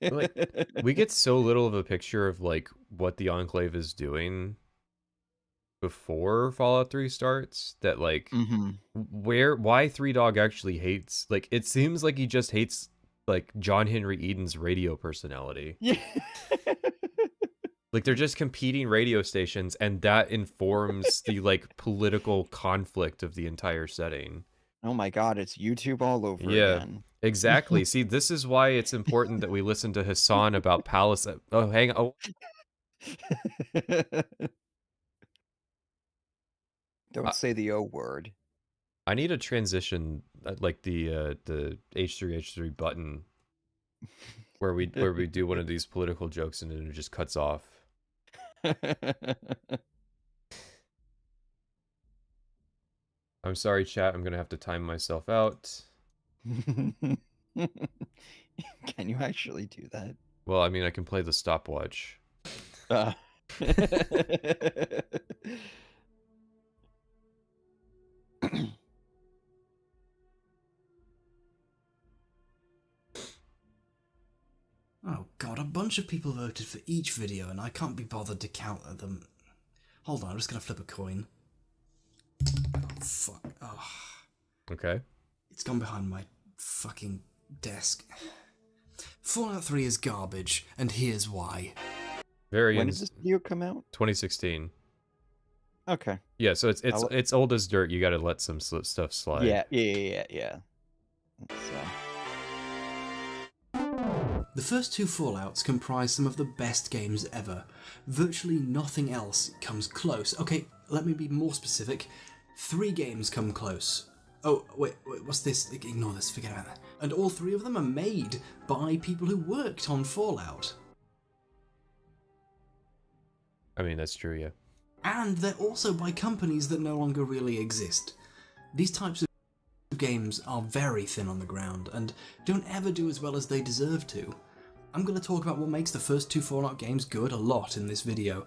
Like, we get so little of a picture of like what the Enclave is doing before Fallout 3 starts, that like why Three Dog actually hates, like, it seems like he just hates like John Henry Eden's radio personality. Yeah. Like, they're just competing radio stations, and that informs the like political conflict of the entire setting. Oh my god, it's YouTube all over again. Exactly. See, this is why it's important that we listen to Hassan about Palace. Oh, hang on. Don't say the O word. I need a transition, like the H3 button, where we do one of these political jokes and then it just cuts off. I'm sorry, chat. I'm gonna have to time myself out. Can you actually do that? Well, I mean, I can play the stopwatch. Oh god, a bunch of people voted for each video and I can't be bothered to count them. Hold on, I'm just gonna flip a coin. Oh, fuck. Oh. Okay. It's gone behind my fucking desk. Fallout 3 is garbage, and here's why. Very When did this video come out? 2016. Okay. Yeah, so it's old as dirt. You got to let some stuff slide. Yeah. So, The first two Fallouts comprise some of the best games ever. Virtually nothing else comes close. Okay, let me be more specific. 3 games come close. Oh, wait, what's this? Ignore this, forget about that. And all 3 of them are made by people who worked on Fallout. I mean, that's true, yeah. And they're also by companies that no longer really exist. These types of games are very thin on the ground and don't ever do as well as they deserve to. I'm going to talk about what makes the first 2 Fallout games good a lot in this video.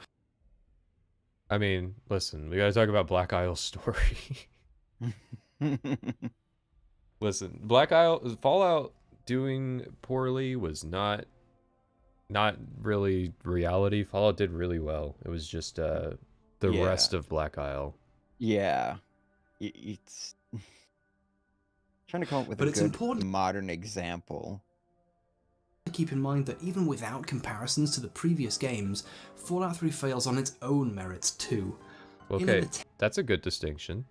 I mean, listen, we gotta talk about Black Isle's story. Listen, Fallout doing poorly was not really reality. Fallout did really well. It was just the rest of Black Isle. yeah. It's trying to come up with But a it's good important modern example. to keep in mind that even without comparisons to the previous games, Fallout 3 fails on its own merits too. Okay, that's a good distinction.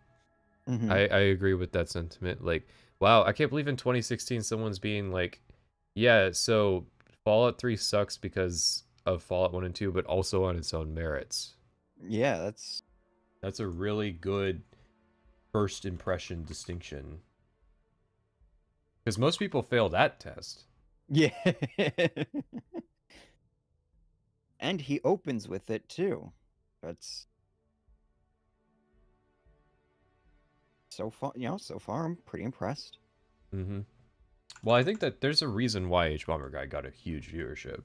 Mhm. I agree with that sentiment. Like, wow, I can't believe in 2016 someone's being like, yeah, so Fallout 3 sucks because of Fallout 1 and 2, but also on its own merits. Yeah, That's a really good first impression distinction. Because most people fail that test. yeah. And he opens with it too. That's so far, so far I'm pretty impressed. Mm-hmm. Well, I think that there's a reason why Hbomberguy got a huge viewership.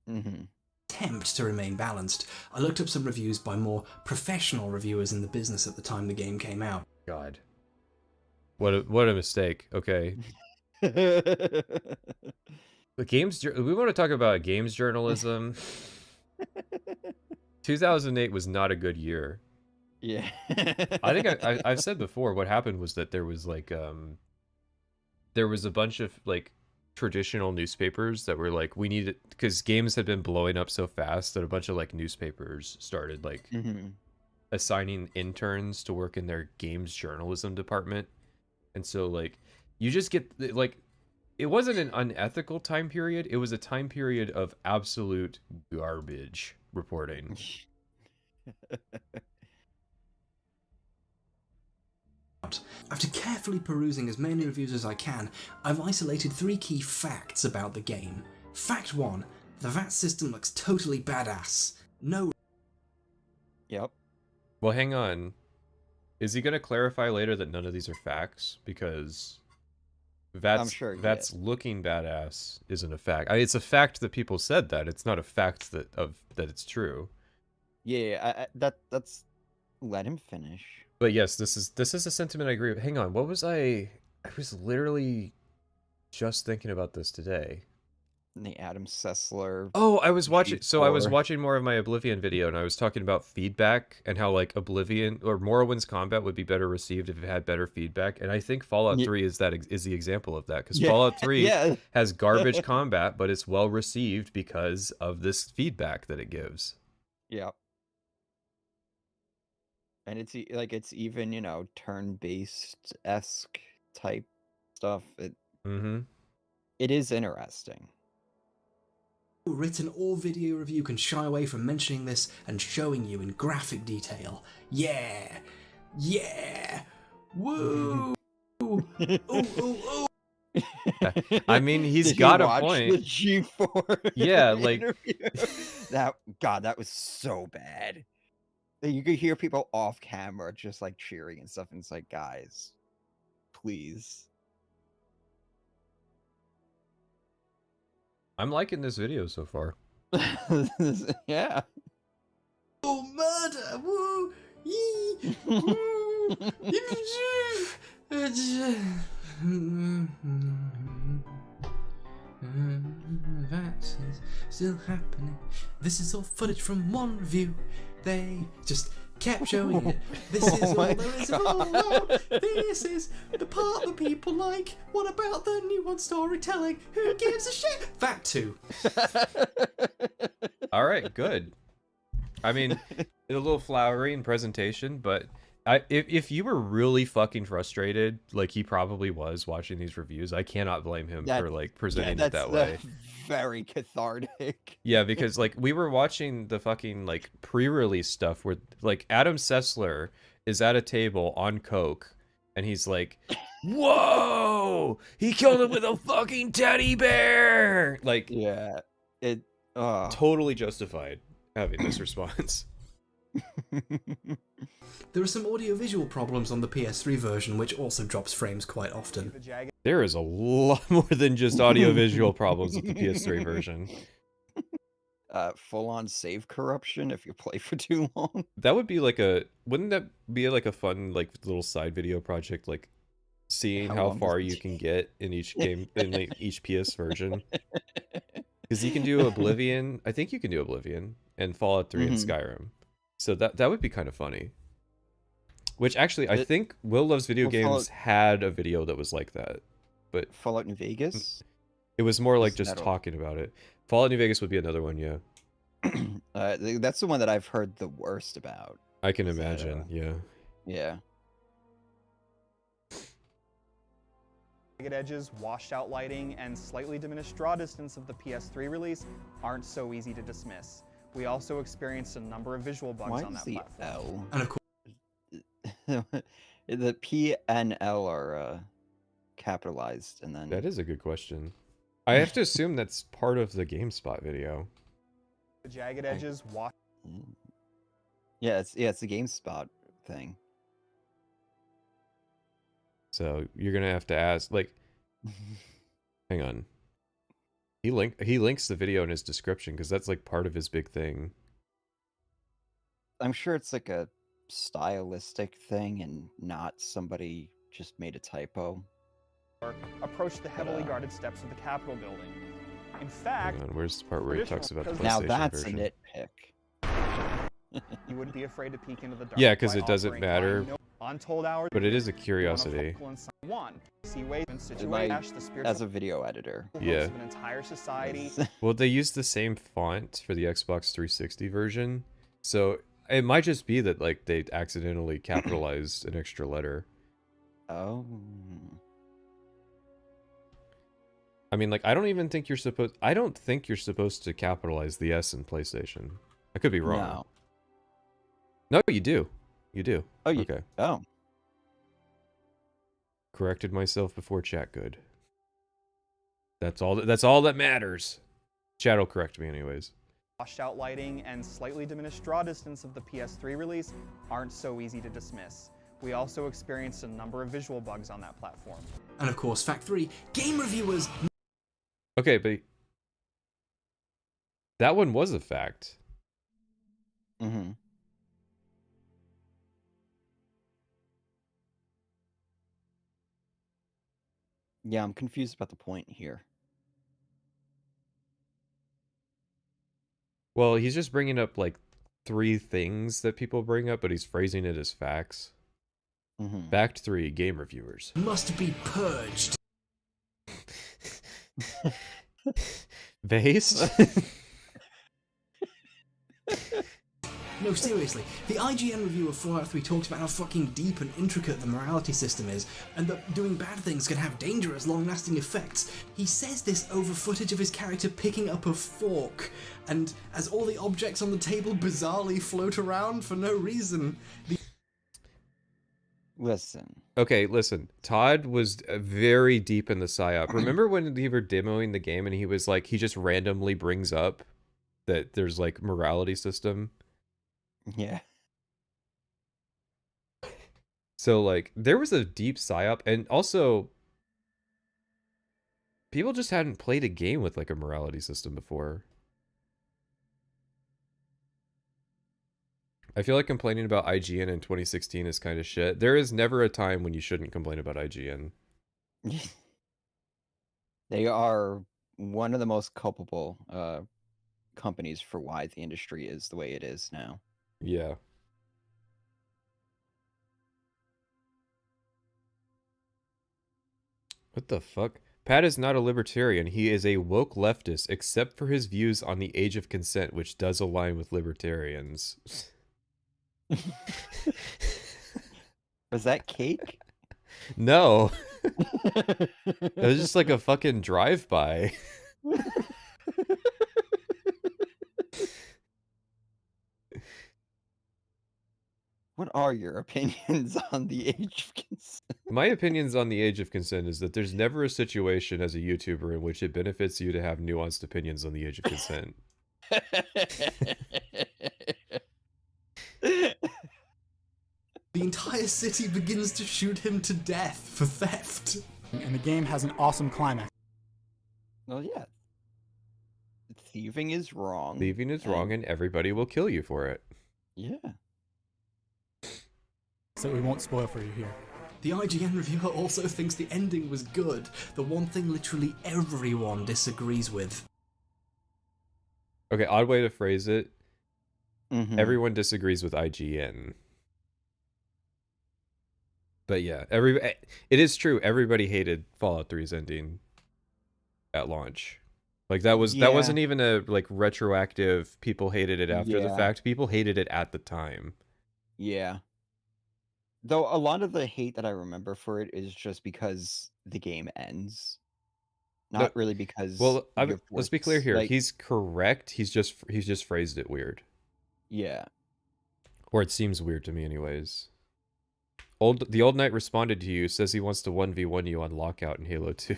Mm-hmm. Attempt to remain balanced. I looked up some reviews by more professional reviewers in the business at the time the game came out. God. What a mistake. Okay. The games, we want to talk about games journalism. 2008 was not a good year. Yeah. I think I've said before, what happened was that there was like there was a bunch of like traditional newspapers that were like, we need it because games had been blowing up so fast that a bunch of like newspapers started like assigning interns to work in their games journalism department. And so like you just get like, it wasn't an unethical time period, it was a time period of absolute garbage reporting. After carefully perusing as many reviews as I can, I've isolated 3 key facts about the game. Fact 1, the VAT system looks totally badass. No. Yep. Well, hang on. Is he going to clarify later that none of these are facts? Because I'm sure that's looking badass isn't a fact. I mean, it's a fact that people said that. It's not a fact that it's true. Yeah, that's let him finish. But yes, this is a sentiment I agree with. Hang on, what was I was literally just thinking about this today. The Adam Sessler. Oh, I was watching. So I was G4. watching more of my Oblivion video, and I was talking about feedback and how like Oblivion or Morrowind's combat would be better received if it had better feedback. And I think Fallout 3 is the example of that, because Fallout 3 has garbage combat, but it's well received because of this feedback that it gives. Yep. And it's it's even turn-based esque type stuff. It is interesting. Written or video review can shy away from mentioning this and showing you in graphic detail. Yeah! Yeah! Woo! Ooh, ooh, ooh. I mean, he's Did got you a watch point. The G4 Yeah, like interview? that was so bad. You could hear people off camera just like cheering and stuff, and it's like, guys, please. I'm liking this video so far. Yeah. Oh, murder! Woo! Yee! That's still happening. This is all footage from one review. They just kept showing it. This Oh is all my there is of Fallout. This is the part that people like. What about the new one storytelling? Who gives a shit? Fact 2. All right, good. I mean, a little flowery in presentation, but if you were really fucking frustrated, like he probably was watching these reviews, I cannot blame him for like presenting it that way. Very cathartic. Yeah, because like we were watching the fucking like pre-release stuff where like Adam Sessler is at a table on coke, and he's like, "Whoa! He killed him with a fucking teddy bear!" Like, Yeah, it totally justified having this response. There are some audio-visual problems on the PS3 version, which also drops frames quite often. There is a lot more than just audio-visual problems with the PS3 version. Full-on save corruption if you play for too long. That would be like wouldn't that be like a fun like little side video project, like seeing how far you can get in each game in like each PS version? Because you can do Oblivion, I think you can do Oblivion and Fallout 3 and Skyrim. So that would be kind of funny. Which actually, I think Will Loves Video Games had a video that was like that, but Fallout New Vegas. It was more like just talking about it. Fallout New Vegas would be another one, yeah. That's the one that I've heard the worst about. I can imagine, yeah. Yeah. Jagged edges, washed out lighting, and slightly diminished draw distance of the PS3 release aren't so easy to dismiss. We also experienced a number of visual bugs on that platform. And of course, the P and L are capitalized, and then that is a good question. I have to assume that's part of the GameSpot video. The jagged edges, yeah, it's the GameSpot thing. So you're gonna have to ask, like, hang on. He links the video in his description because that's like part of his big thing. I'm sure it's like a stylistic thing and not somebody just made a typo. Approach the heavily guarded steps of the Capitol building. In fact, hang on, where's the part where he talks about the PlayStation now that's version? a nitpick. You wouldn't be afraid to peek into the dark. Yeah, because it doesn't matter. Untold hours, but it is a curiosity. See ways and situations, As a video editor. Yeah. Of an entire society. Well, they use the same font for the Xbox 360 version, so it might just be that like they accidentally capitalized an extra letter. Oh. I mean, like, I don't think you're supposed to capitalize the S in PlayStation. I could be wrong. No, you do. You do. Oh, you... Okay. Oh. Corrected myself before chat could. That's all that matters. Chat will correct me anyways. Washed out lighting and slightly diminished draw distance of the PS3 release aren't so easy to dismiss. We also experienced a number of visual bugs on that platform. And of course, fact 3, game reviewers... Okay, but that one was a fact. Mm-hmm. Yeah, I'm confused about the point here. Well, he's just bringing up like 3 things that people bring up, but he's phrasing it as facts. Mm-hmm. Fact 3, game reviewers must be purged. Based? No, seriously, the IGN review of Fallout 3 talks about how fucking deep and intricate the morality system is, and that doing bad things can have dangerous, long-lasting effects. He says this over footage of his character picking up a fork, and as all the objects on the table bizarrely float around for no reason. Listen. Okay, listen. Todd was very deep in the psyop. Remember when we were demoing the game and he was like, he just randomly brings up that there's like morality system? Yeah. So like there was a deep psyop, and also people just hadn't played a game with like a morality system before. I feel like complaining about IGN in 2016 is kind of shit. There is never a time when you shouldn't complain about IGN. They are one of the most culpable companies for why the industry is the way it is now. Yeah. What the fuck? Pat is not a libertarian. He is a woke leftist, except for his views on the age of consent, which does align with libertarians. Was that cake? No. It was just like a fucking drive-by. What are your opinions on the age of consent? My opinions on the age of consent is that there's never a situation as a YouTuber in which it benefits you to have nuanced opinions on the age of consent. The entire city begins to shoot him to death for theft. And the game has an awesome climax. Well, yeah. Thieving is wrong. Thieving is wrong, and everybody will kill you for it. Yeah. So we won't spoil for you here. The IGN reviewer also thinks the ending was good, the one thing literally everyone disagrees with. Okay, odd way to phrase it. Mhm. Everyone disagrees with IGN. But yeah, it is true. Everybody hated Fallout 3's ending at launch. Like that wasn't even a like retroactive. People hated it after the fact. People hated it at the time. Yeah. Though a lot of the hate that I remember for it is just because the game ends. Not really because. Well, you're let's be clear forced. here. Like, He's correct. He's just phrased it weird. yeah. Or it seems weird to me, anyways. The old knight responded to you. Says he wants to 1v1 you on Lockout in Halo 2.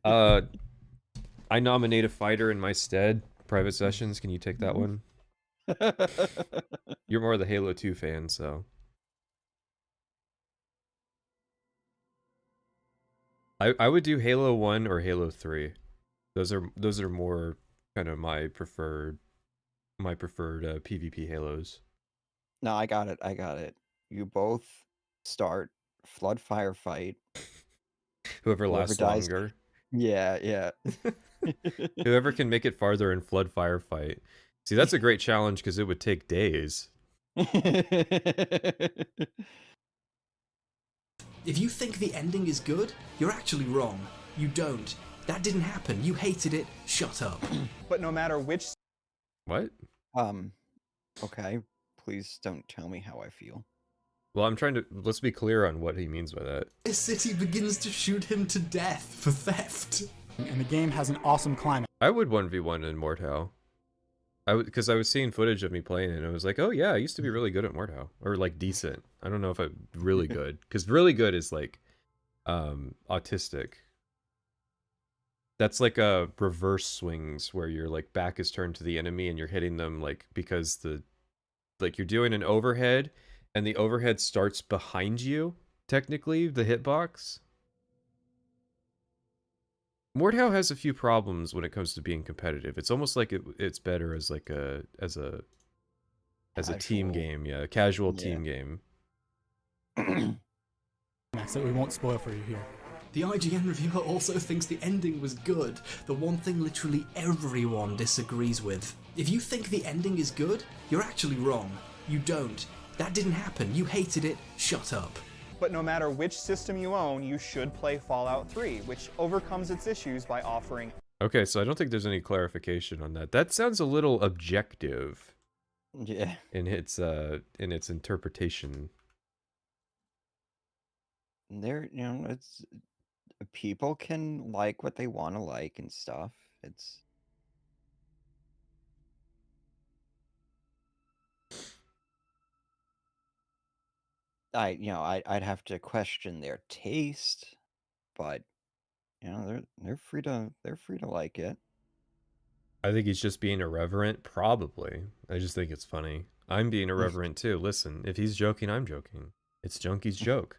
I nominate a fighter in my stead. Private Sessions, can you take that one? You're more the Halo 2 fan, so. I would do Halo 1 or Halo 3. Those are more kind of my preferred PvP Halos. No, I got it. You both start flood firefight. Whoever lasts dies. longer. Yeah. Whoever can make it farther in flood firefight. See, that's a great challenge because it would take days. If you think the ending is good, you're actually wrong. You don't. That didn't happen. You hated it. Shut up. But no matter which... What? Okay. Please don't tell me how I feel. Well, let's be clear on what he means by that. The city begins to shoot him to death for theft. And the game has an awesome climax. I would 1v1 in Mordhau. Because I was seeing footage of me playing it, and I was like, oh yeah, I used to be really good at Mordhau. Or like decent. I don't know if I'm really good. Because really good is like autistic. That's like a reverse swings where your like back is turned to the enemy and you're hitting them like because you're doing an overhead and the overhead starts behind you, technically, the hitbox. Mordhau has a few problems when it comes to being competitive. It's almost like it's better as like a team game, a casual team game. So we won't spoil for you here. The IGN reviewer also thinks the ending was good, the one thing literally everyone disagrees with. If you think the ending is good, you're actually wrong. You don't. That didn't happen. You hated it. Shut up. But no matter which system you own, you should play Fallout 3, which overcomes its issues by offering... Okay, so I don't think there's any clarification on that. That sounds a little objective. Yeah. In its interpretation. It's... People can like what they want to like and stuff. It's... I'd have to question their taste, but they're free to like it. I think he's just being irreverent, probably. I just think it's funny. I'm being irreverent too. Listen, if he's joking, I'm joking. It's Junkie's joke.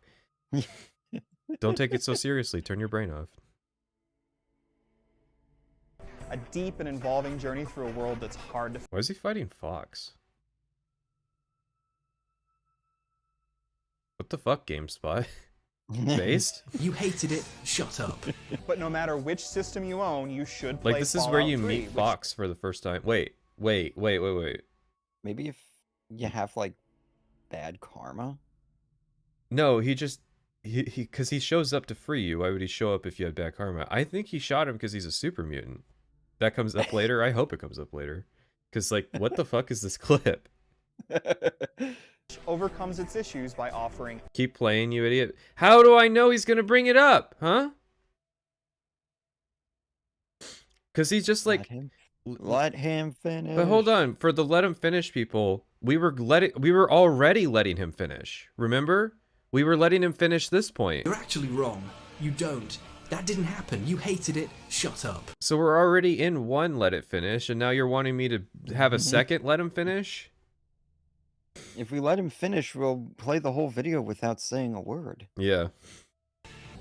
Don't take it so seriously. Turn your brain off. A deep and involving journey through a world that's hard to... Why is he fighting Fox? What the fuck, GameSpot? Based? You hated it. Shut up. But no matter which system you own, you should play Like, this Fallout is where you 3, meet Fox for the first time. Wait. Maybe if you have, like, bad karma? No, because he shows up to free you. Why would he show up if you had bad karma? I think he shot him because he's a super mutant. That comes up later. I hope it comes up later. Because, like, what the fuck is this clip? Overcomes its issues by offering... Keep playing, you idiot. How do I know he's gonna bring it up, huh? Because he's just like... Let him finish. But hold on, for the let him finish people, we were already letting him finish. Remember? We were letting him finish this point. You're actually wrong. You don't. That didn't happen. You hated it. Shut up. So we're already in one let it finish, and now you're wanting me to have a second let him finish? If we let him finish, we'll play the whole video without saying a word. Yeah.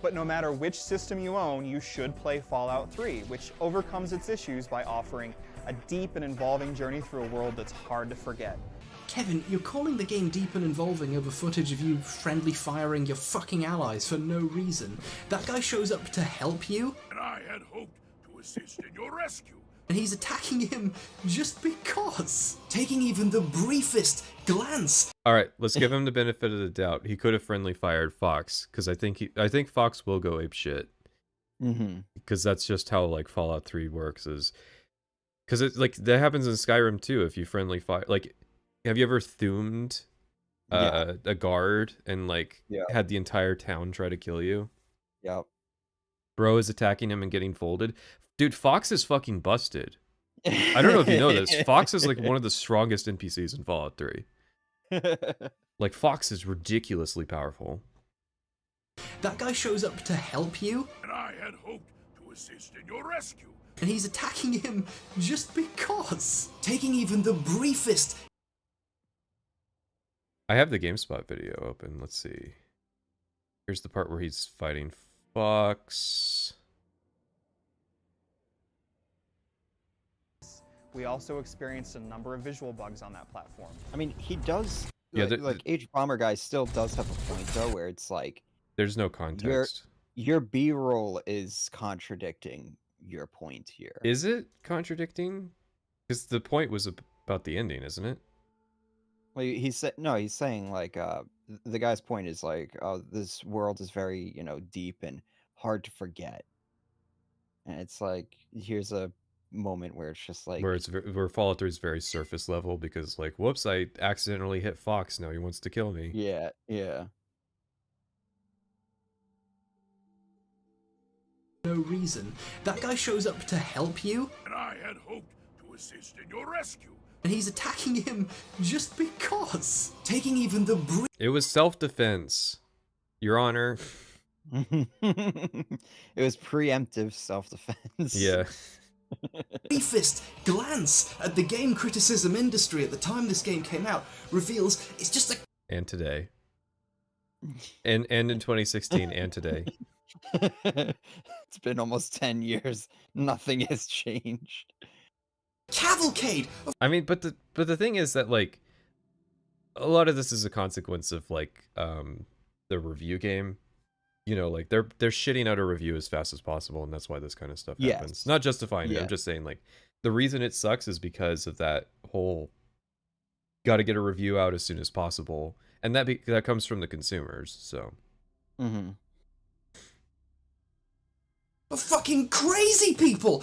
But no matter which system you own, you should play Fallout 3, which overcomes its issues by offering a deep and involving journey through a world that's hard to forget. Kevin, you're calling the game deep and involving over footage of you friendly firing your fucking allies for no reason. That guy shows up to help you, And I had hoped to assist in your rescue. and he's attacking him just because. Taking even the briefest glance. All right, let's give him the benefit of the doubt. He could have friendly fired Fox, because I think Fox will go ape shit. Because that's just how like Fallout 3 works. Is because it's like that happens in Skyrim too. If you friendly fire, like, have you ever thumed a guard and like had the entire town try to kill you? Yep. Bro is attacking him and getting folded. Dude, Fox is fucking busted. I don't know if you know this. Fox is like one of the strongest NPCs in Fallout 3. Like, Fox is ridiculously powerful. That guy shows up to help you, And I had hoped to assist in your rescue. and he's attacking him just because. Taking even the briefest. I have the GameSpot video open. Let's see. Here's the part where he's fighting Fox. We also experienced a number of visual bugs on that platform. I mean, he does. Yeah, like Hbomberguy still does have a point though, where it's like there's no context. Your B-roll is contradicting your point here. Is it contradicting? Because the point was about the ending, isn't it? Well, he's saying like the guy's point is like, oh, this world is very, deep and hard to forget. And it's like, here's a moment where it's just like where Fallout 3 is very surface level because like, whoops, I accidentally hit Fox, now he wants to kill me. Yeah. No reason. That guy shows up to help you, And I had hoped to assist in your rescue. and he's attacking him just because. Taking even the It was self-defense, Your Honor. It was preemptive self-defense. Yeah. briefest glance at the game criticism industry at the time this game came out reveals it's just a... And today. And in 2016 and today. It's been almost 10 years. Nothing has changed. cavalcade. I mean, but the thing is that like a lot of this is a consequence of like the review game. Like they're shitting out a review as fast as possible, and that's why this kind of stuff happens. Not justifying it. I'm just saying like the reason it sucks is because of that whole got to get a review out as soon as possible, and that comes from the consumers. So. But fucking crazy people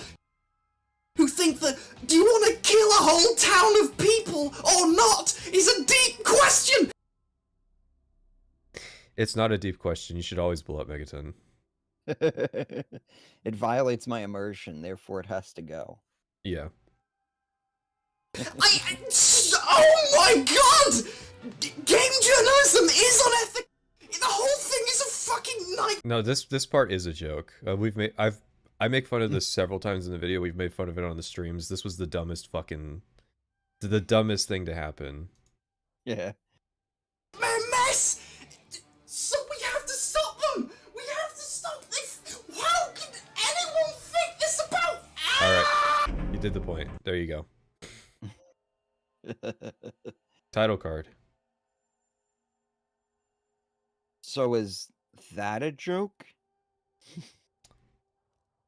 who think that do you want to kill a whole town of people or not is a deep question. It's not a deep question. You should always blow up Megaton. It violates my immersion, therefore it has to go. Yeah. Oh my god! Game journalism is unethical. The whole thing is a fucking night. No, this part is a joke. I make fun of this several times in the video. We've made fun of it on the streams. This was the dumbest thing to happen. Yeah. Mess. So we have to stop them! We have to stop this! How can anyone think this about... Alright. You did the point. There you go. Title card. So is that a joke?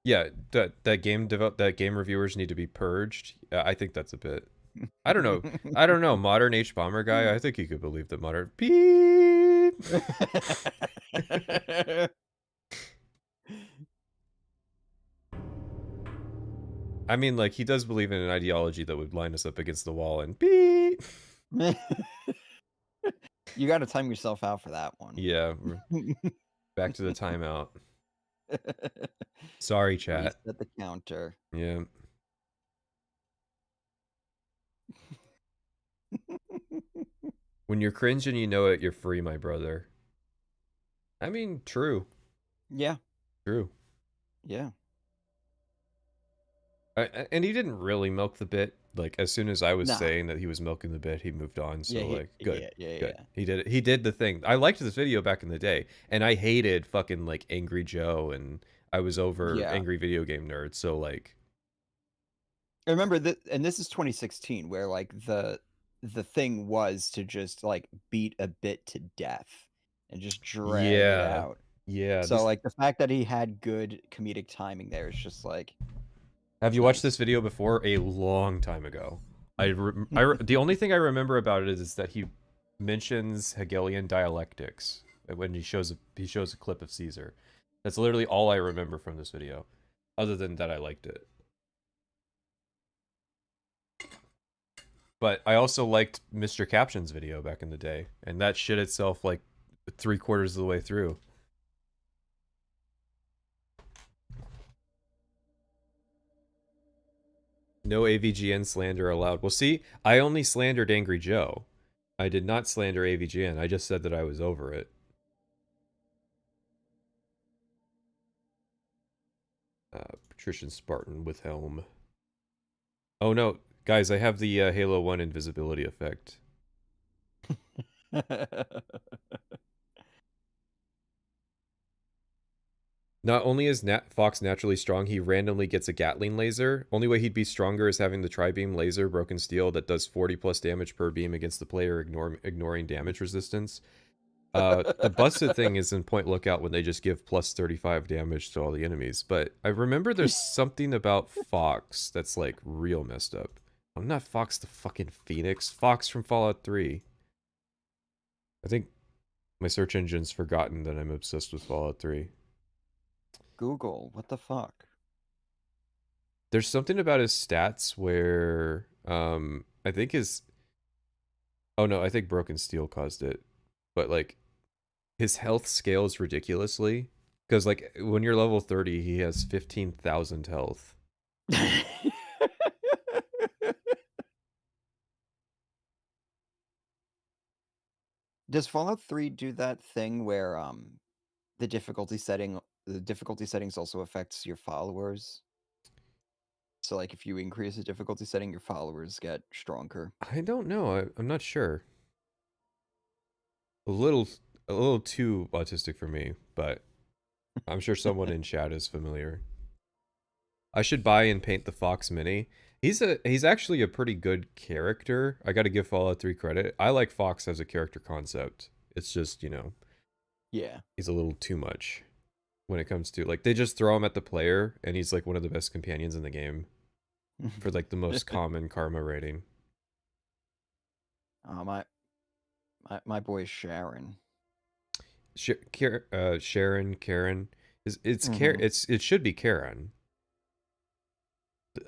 Yeah, that game reviewers need to be purged. I think that's a bit... I don't know. Modern Hbomberguy, I think he could believe that modern... Beep! I mean, like, he does believe in an ideology that would line us up against the wall and beep. You got to time yourself out for that one. Yeah. Back to the timeout. Sorry, chat. Reset the counter. Yeah. When you're cringe and you know it, you're free, my brother. I mean, true. Yeah. True. Yeah. And he didn't really milk the bit. Like, as soon as I was Nah. saying that he was milking the bit, he moved on. So, Yeah, like, good. Yeah. Good. He did it. He did the thing. I liked this video back in the day, and I hated fucking, like, Angry Joe, and I was over Angry Video Game Nerd. So, like, I remember that, and this is 2016, where like the thing was to just like beat a bit to death and just drag it out. Yeah. So like the fact that he had good comedic timing there is just like. Have you watched this video before? A long time ago. The only thing I remember about it is that he mentions Hegelian dialectics when he shows a clip of Caesar. That's literally all I remember from this video. Other than that, I liked it. But I also liked Mr. Caption's video back in the day, and that shit itself like 3/4 of the way through. No AVGN slander allowed. Well, see, I only slandered Angry Joe. I did not slander AVGN. I just said that I was over it. Patrician Spartan with helm. Oh no, guys, I have the Halo 1 invisibility effect. Not only is Fox naturally strong, he randomly gets a Gatling laser. Only way he'd be stronger is having the tri-beam laser broken steel that does 40 plus damage per beam against the player, ignoring damage resistance. The busted thing is in Point Lookout when they just give plus 35 damage to all the enemies. But I remember there's something about Fox that's like real messed up. I'm not Fox the fucking Phoenix. Fox from Fallout 3. I think my search engine's forgotten that I'm obsessed with Fallout 3. Google, what the fuck? There's something about his stats where I think his oh no, I think broken steel caused it. But like his health scales ridiculously because like when you're level 30, he has 15,000 health. Does Fallout 3 do that thing where the difficulty settings also affects your followers? So like if you increase the difficulty setting, your followers get stronger. I don't know. I'm not sure. A little too autistic for me, but I'm sure someone in chat is familiar. I should buy and paint the Fox Mini. He's actually a pretty good character. I got to give Fallout 3 credit. I like Fox as a character concept. It's just, you know, yeah, he's a little too much when it comes to like they just throw him at the player and he's like one of the best companions in the game for like the most common karma rating. My boy Sharon. Sharon, Karen. It should be Karen.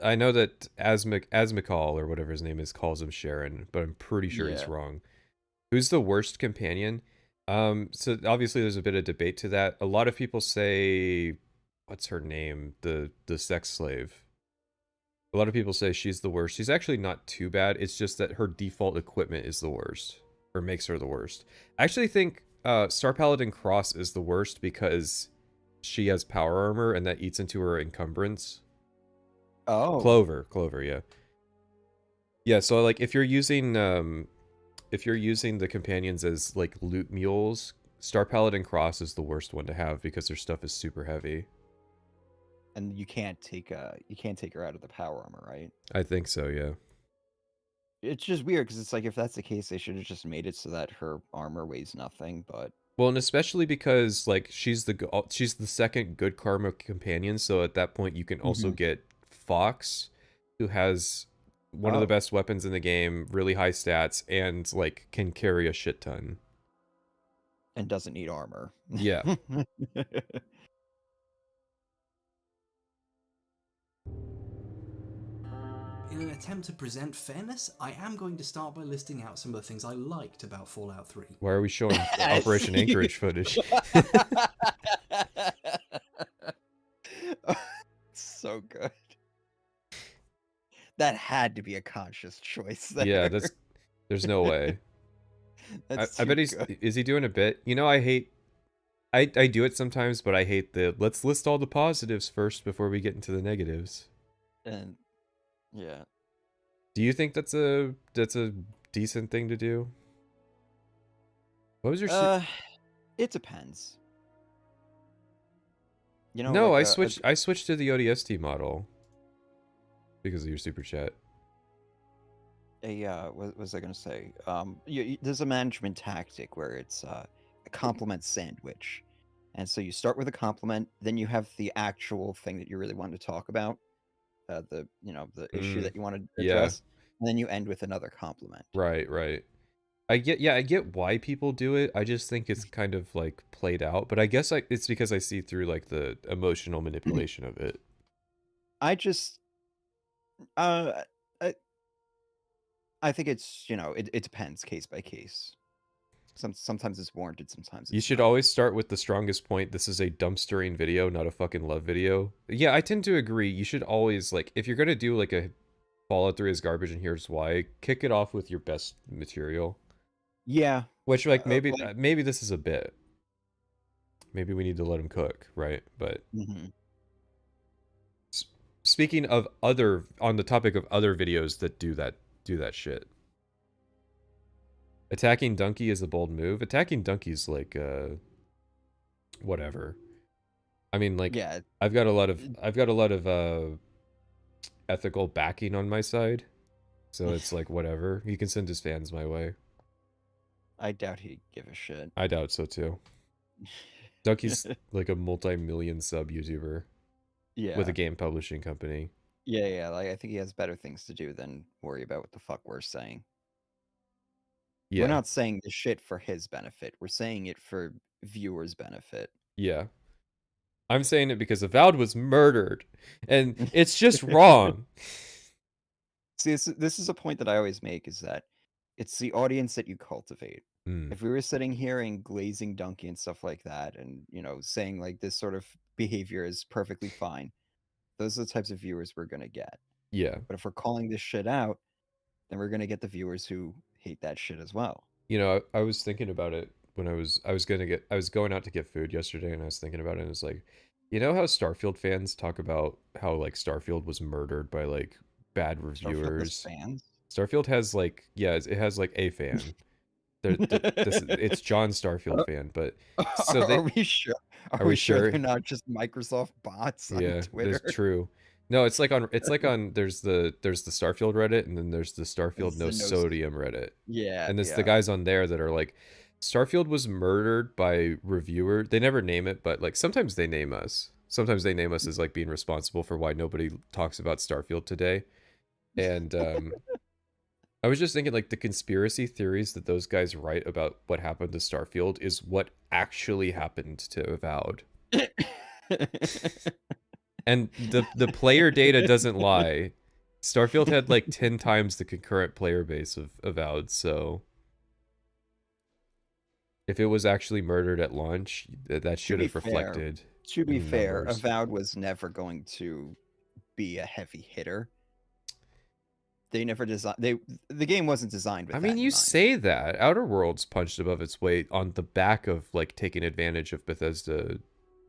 I know that Asmikal or whatever his name is calls him Sharon, but I'm pretty sure he's wrong. Who's the worst companion? So obviously there's a bit of debate to that. A lot of people say, what's her name? The sex slave. A lot of people say she's the worst. She's actually not too bad. It's just that her default equipment is the worst, or makes her the worst. I actually think Star Paladin Cross is the worst because she has power armor and that eats into her encumbrance. Oh. Clover, yeah. Yeah, so like if you're using the companions as like loot mules, Star Paladin Cross is the worst one to have because their stuff is super heavy. And you can't take her out of the power armor, right? I think so, yeah. It's just weird because it's like if that's the case, they should have just made it so that her armor weighs nothing. But well, and especially because like she's the second good karma companion, so at that point you can also get Fox, who has one of the best weapons in the game, really high stats, and like can carry a shit ton. and doesn't need armor. Yeah. In an attempt to present fairness, I am going to start by listing out some of the things I liked about Fallout 3. Why are we showing Operation Anchorage footage? So good. That had to be a conscious choice there. Yeah, there's no way. I bet is he doing a bit? You know, I do it sometimes, but I hate let's list all the positives first before we get into the negatives. And yeah. Do you think that's a decent thing to do? What was your it depends. You know, no, like I switched to the ODST model because of your super chat. What was I gonna say? There's a management tactic where it's a compliment sandwich, and so you start with a compliment, then you have the actual thing that you really want to talk about, the issue that you want to address, and then you end with another compliment. Right. I get why people do it. I just think it's kind of like played out, but I guess it's because I see through like the emotional manipulation of it. I just I think it's, it depends case by case. Sometimes it's warranted, sometimes it's You should not. always start with the strongest point. This is a dumpstering video, not a fucking love video. Yeah, I tend to agree. You should always, like, if you're gonna do like a Fallout 3 is garbage and here's why, kick it off with your best material. Yeah. Which, like, maybe this is a bit. Maybe we need to let him cook, right? But speaking of on the topic of other videos that do that shit. Attacking Dunkey is a bold move. Attacking Dunkey's like whatever. I mean, like, yeah. I've got a lot of ethical backing on my side. So it's like whatever. He can send his fans my way. I doubt he'd give a shit. I doubt so too. Dunkey's like a multi-million sub YouTuber. Yeah. With a game publishing company. Yeah, like I think he has better things to do than worry about what the fuck we're saying. Yeah. We're not saying this shit for his benefit. We're saying it for viewers' benefit. Yeah. I'm saying it because Avowed was murdered. And it's just wrong. See, this is a point that I always make, is that it's the audience that you cultivate. If we were sitting here and glazing Dunkey and stuff like that, and, saying like this sort of behavior is perfectly fine, those are the types of viewers we're going to get. Yeah. But if we're calling this shit out, then we're going to get the viewers who hate that shit as well. I was thinking about it when I was going out to get food yesterday, and I was thinking about it, and it's like, you know how Starfield fans talk about how like Starfield was murdered by like bad reviewers? Starfield has like, it has like a fan. It's John Starfield fan, but so are we sure? Are we sure they're not just Microsoft bots on Twitter? That's true. No, it's like on there's the Starfield Reddit, and then there's the Starfield No Sodium Reddit. Yeah. And it's the guys on there that are like, Starfield was murdered by reviewer. They never name it, but like sometimes they name us. Sometimes they name us as like being responsible for why nobody talks about Starfield today. And I was just thinking, like, the conspiracy theories that those guys write about what happened to Starfield is what actually happened to Avowed. And the player data doesn't lie. Starfield had like 10 times the concurrent player base of Avowed, so if it was actually murdered at launch, that should have reflected. To be fair, Avowed was never going to be a heavy hitter. They never designed. The game wasn't designed with. I mean, you say that Outer Worlds punched above its weight on the back of like taking advantage of Bethesda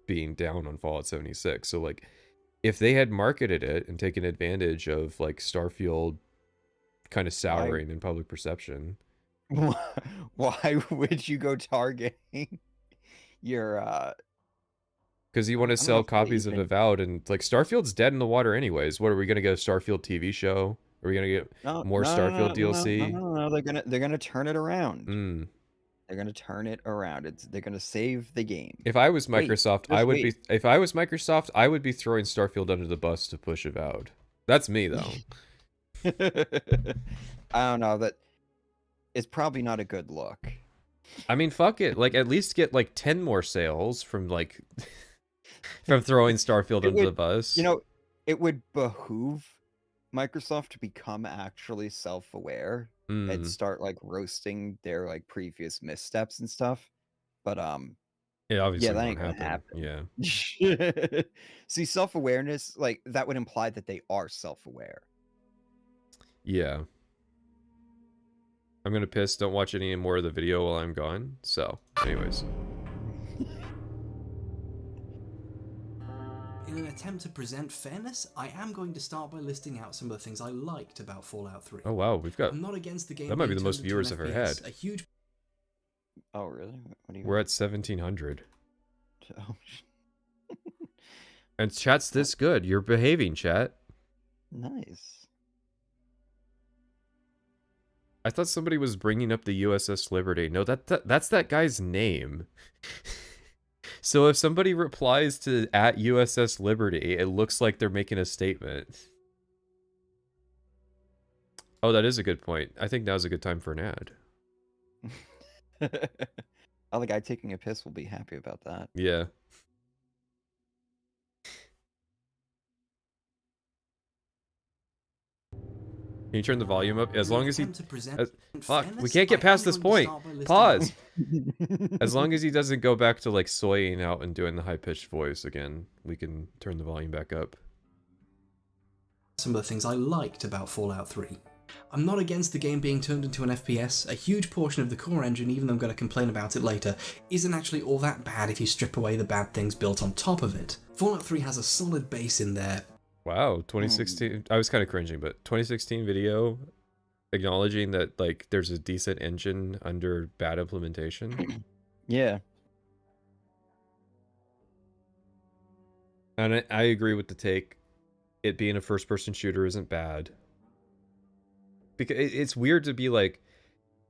being down on Fallout 76. So like, if they had marketed it and taken advantage of like Starfield kind of souring in public perception, why would you go targeting your? Because you want to sell copies of Avowed, and like Starfield's dead in the water anyways. What are we gonna get, a Starfield TV show? Are we gonna get more Starfield DLC? No, they're gonna turn it around. They're gonna turn it around. They're gonna save the game. If I was Microsoft, If I was Microsoft, I would be throwing Starfield under the bus to push Avowed. That's me though. I don't know, that it's probably not a good look. I mean, fuck it. Like, at least get like 10 more sales from like from throwing Starfield under the bus. You know, it would behoove Microsoft to become actually self-aware and start like roasting their like previous missteps and stuff. But it obviously yeah, that won't ain't gonna happen. Yeah. See, self-awareness, like that would imply that they are self-aware. Yeah. I'm gonna piss. Don't watch any more of the video while I'm gone. So, anyways. In an attempt to present fairness, I am going to start by listing out some of the things I liked about Fallout 3. Oh wow, we've got. I'm not against the game. That might be the being most turned into viewers an I've ever FPS, had. A huge. Oh really? What do you? We're at 1,700. Oh. And chat's this good. You're behaving, chat. Nice. I thought somebody was bringing up the USS Liberty. No, that's that guy's name. So if somebody replies to at USS Liberty, it looks like they're making a statement. Oh, that is a good point. I think now's a good time for an ad. Oh, the guy taking a piss will be happy about that. Yeah. Can you turn the volume up? As long as he... fuck, we can't get past this point. Pause. As long as he doesn't go back to, like, soying out and doing the high-pitched voice again, we can turn the volume back up. Some of the things I liked about Fallout 3. I'm not against the game being turned into an FPS. A huge portion of the core engine, even though I'm going to complain about it later, isn't actually all that bad if you strip away the bad things built on top of it. Fallout 3 has a solid base in there. Wow, 2016. I was kind of cringing, but 2016 video acknowledging that like there's a decent engine under bad implementation. Yeah. And I agree with the take. It being a first-person shooter isn't bad. Because it's weird to be like,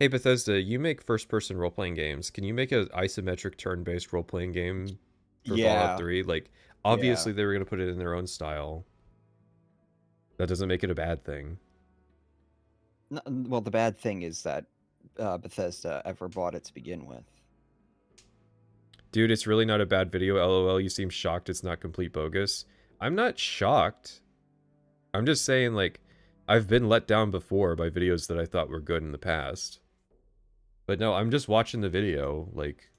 hey Bethesda, you make first-person role-playing games. Can you make an isometric turn-based role-playing game for Fallout 3? Like, obviously they were going to put it in their own style. That doesn't make it a bad thing. No, well, the bad thing is that Bethesda ever bought it to begin with. Dude, it's really not a bad video. LOL, you seem shocked it's not complete bogus. I'm not shocked. I'm just saying, like, I've been let down before by videos that I thought were good in the past. But no, I'm just watching the video, like...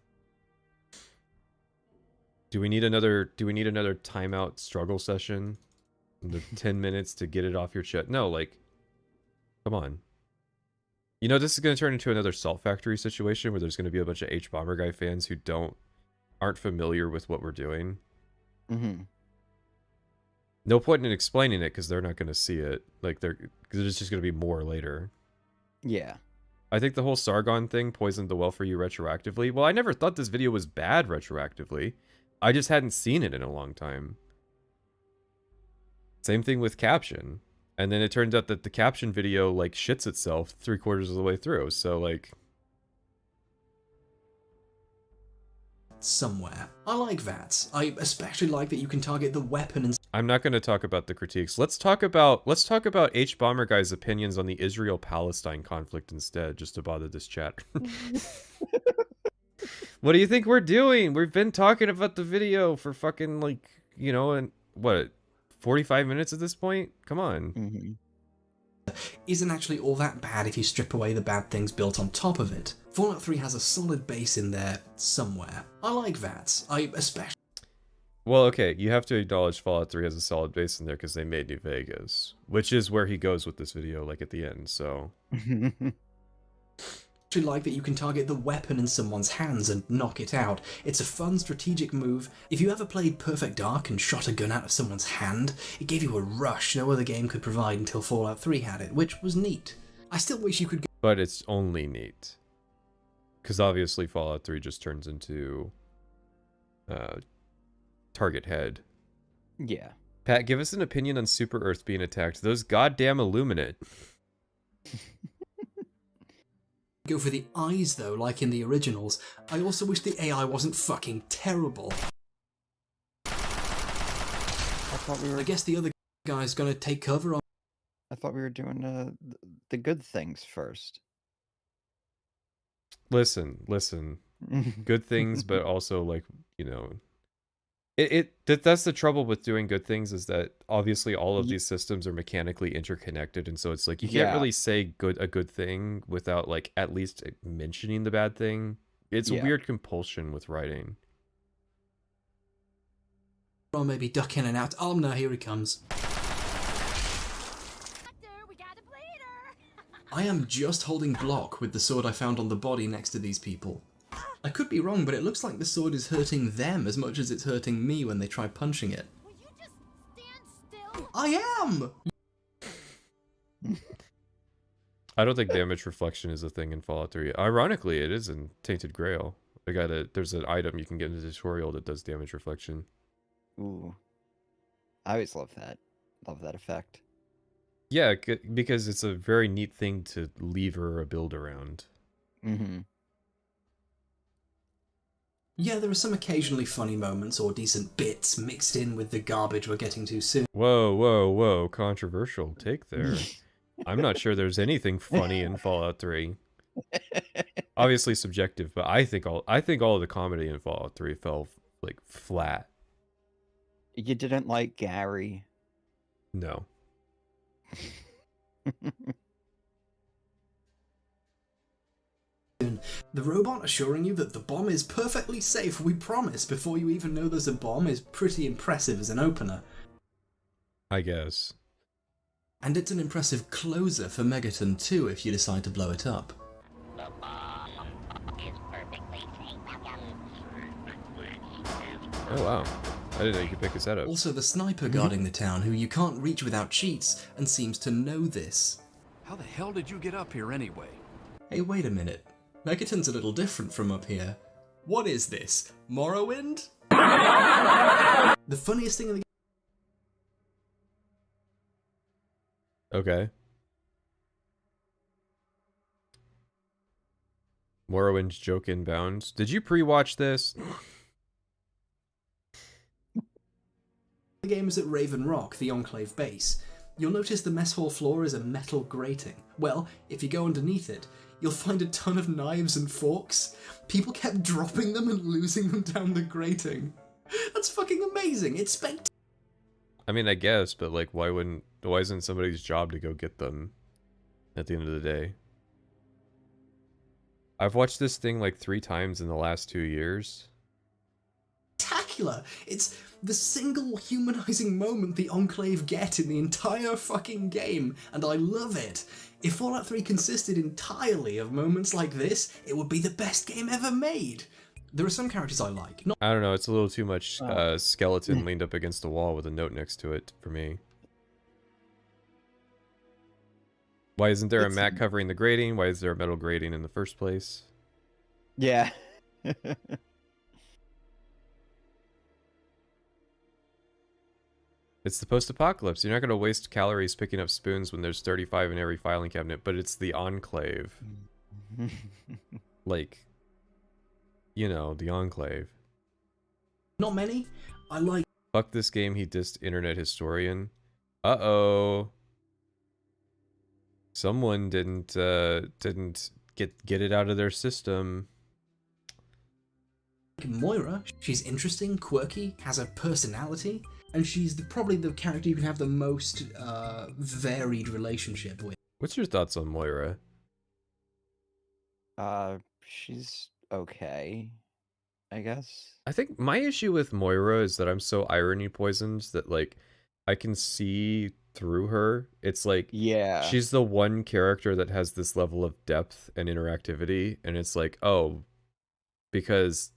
Do we need another timeout struggle session? The 10 minutes to get it off your chest? No, like... Come on. You know, this is going to turn into another Salt Factory situation where there's going to be a bunch of Hbomberguy fans who aren't familiar with what we're doing. Mm-hmm. No point in explaining it because they're not going to see it. Like, there's just going to be more later. Yeah. I think the whole Sargon thing poisoned the well for you retroactively. Well, I never thought this video was bad retroactively. I just hadn't seen it in a long time. Same thing with caption. And then it turns out that the caption video, like, shits itself 3/4 of the way through. So, like... Somewhere. I like that. I especially like that you can target the weapon and... I'm not going to talk about the critiques. Let's talk about Hbomberguy's opinions on the Israel-Palestine conflict instead, just to bother this chat. What do you think we're doing? We've been talking about the video for fucking, like, you know, and what, 45 minutes at this point? Come on. Mm-hmm. Isn't actually all that bad if you strip away the bad things built on top of it. Fallout 3 has a solid base in there somewhere. I like that. I especially... Well, okay, you have to acknowledge Fallout 3 has a solid base in there because they made New Vegas, which is where he goes with this video, like, at the end, so... like that you can target the weapon in someone's hands and knock it out. It's a fun strategic move. If you ever played Perfect Dark and shot a gun out of someone's hand, it gave you a rush no other game could provide until Fallout 3 had it, which was neat. I still wish you could go... But it's only neat. Because obviously Fallout 3 just turns into... Target Head. Yeah. Pat, give us an opinion on Super Earth being attacked. Those goddamn Illuminate. Go for the eyes though, like in the originals. I also wish the AI wasn't fucking terrible. I guess the other guy's gonna take cover on... I thought we were doing the good things first. Listen. Good things, but also like, you know, that's the trouble with doing good things, is that obviously all of these systems are mechanically interconnected, and so it's like you can't really say a good thing without like at least mentioning the bad thing. It's a weird compulsion with writing. Or maybe duck in and out. Oh no, here he comes. I am just holding block with the sword I found on the body next to these people. I could be wrong, but it looks like the sword is hurting them as much as it's hurting me when they try punching it. Will you just stand still? I am! I don't think damage reflection is a thing in Fallout 3. Ironically, it is in Tainted Grail. There's an item you can get in the tutorial that does damage reflection. Ooh. I always love that. Love that effect. Yeah, because it's a very neat thing to lever a build around. Mm-hmm. Yeah, there are some occasionally funny moments or decent bits mixed in with the garbage we're getting to soon. Whoa. Controversial take there. I'm not sure there's anything funny in Fallout 3. Obviously subjective, but I think all of the comedy in Fallout 3 fell like flat. You didn't like Gary? No. The robot assuring you that the bomb is perfectly safe, we promise, before you even know there's a bomb is pretty impressive as an opener. I guess. And it's an impressive closer for Megaton too if you decide to blow it up. The bomb is perfectly safe, Oh wow. I didn't know you could pick his head up. Also the sniper guarding the town, who you can't reach without cheats, and seems to know this. How the hell did you get up here anyway? Hey, wait a minute. Megaton's a little different from up here. What is this? Morrowind? The funniest thing in the Okay. Morrowind's joke inbound. Did you pre-watch this? The game is at Raven Rock, the Enclave base. You'll notice the mess hall floor is a metal grating. Well, if you go underneath it, you'll find a ton of knives and forks. People kept dropping them and losing them down the grating. That's fucking amazing. It's spectacular. I mean, I guess, but like, why isn't somebody's job to go get them at the end of the day? I've watched this thing like 3 times in the last 2 years. Spectacular. It's the single humanizing moment the Enclave get in the entire fucking game, and I love it. If Fallout 3 consisted entirely of moments like this, it would be the best game ever made. There are some characters I like. I don't know, it's a little too much skeleton leaned up against the wall with a note next to it for me. Why isn't there a mat covering the grating? Why is there a metal grating in the first place? Yeah. It's the post-apocalypse. You're not going to waste calories picking up spoons when there's 35 in every filing cabinet, but it's the Enclave. Like, you know, the Enclave. Not many. I like... Fuck this game, he dissed Internet Historian. Uh-oh. Someone didn't get it out of their system. Moira, she's interesting, quirky, has a personality, and she's probably the character you can have the most varied relationship with. What's your thoughts on Moira? She's okay, I guess. I think my issue with Moira is that I'm so irony poisoned that like I can see through her. It's like, yeah, she's the one character that has this level of depth and interactivity, and it's like, oh, because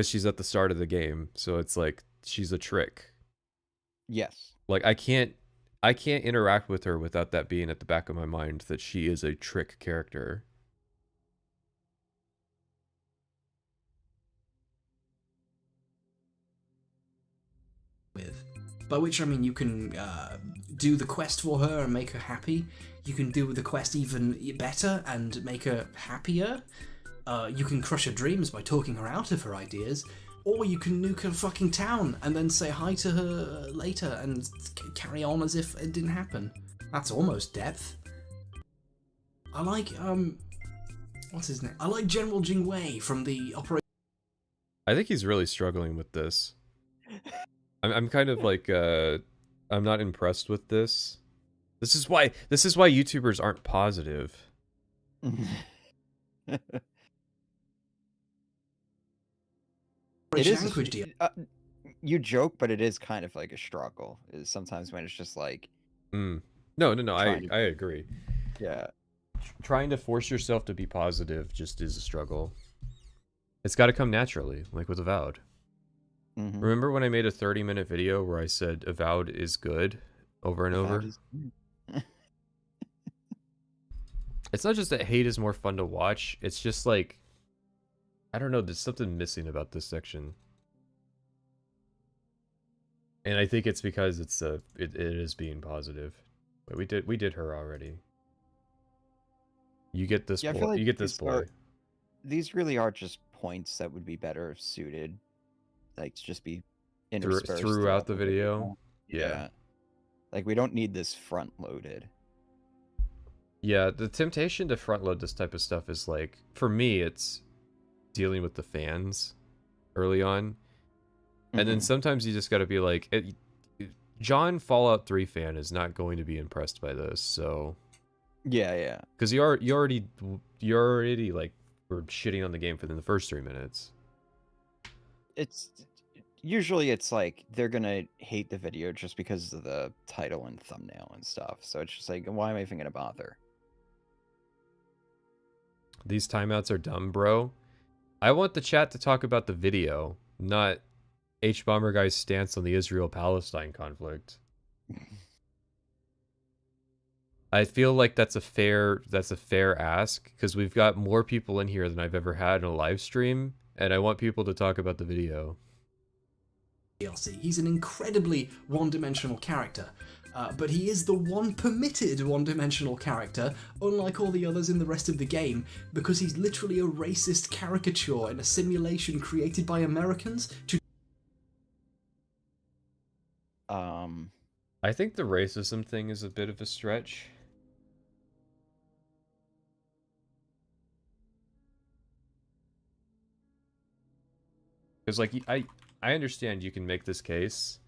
she's at the start of the game, so it's like she's a trick. Yes. Like I can't interact with her without that being at the back of my mind that she is a trick character. By which I mean you can do the quest for her and make her happy. You can do the quest even better and make her happier. You can crush her dreams by talking her out of her ideas. Or you can nuke her fucking town and then say hi to her later and carry on as if it didn't happen. That's almost depth. I like, what's his name? I like General Jingwei from the Operation. I think he's really struggling with this. I'm kind of like I'm not impressed with this. This is why YouTubers aren't positive. It is. You joke, but it is kind of like a struggle. Is sometimes when it's just like. No. I agree. Yeah. Trying to force yourself to be positive just is a struggle. It's got to come naturally, like with Avowed. Mm-hmm. Remember when I made a 30-minute video where I said Avowed is good over and over? It's not just that hate is more fun to watch. It's just like, I don't know, there's something missing about this section. And I think it's because it is being positive. But we did her already. You get this boy. Like you get this boy. These really are just points that would be better suited, like to just be interspersed throughout the video. Yeah. Like we don't need this front loaded. Yeah, the temptation to front load this type of stuff is like, for me, it's dealing with the fans early on. And then sometimes you just got to be like, John Fallout 3 fan is not going to be impressed by this, so yeah, because you already like were shitting on the game for the first 3 minutes. It's usually like they're gonna hate the video just because of the title and thumbnail and stuff. So it's just like, why am I even gonna bother? These timeouts are dumb, bro. I want the chat to talk about the video, not Hbomberguy's stance on the Israel-Palestine conflict. I feel like that's a fair ask, because we've got more people in here than I've ever had in a live stream, and I want people to talk about the video. DLC. He's an incredibly one-dimensional character, but he is the one permitted one-dimensional character, unlike all the others in the rest of the game, because he's literally a racist caricature in a simulation created by Americans to... I think the racism thing is a bit of a stretch. Because like I understand you can make this case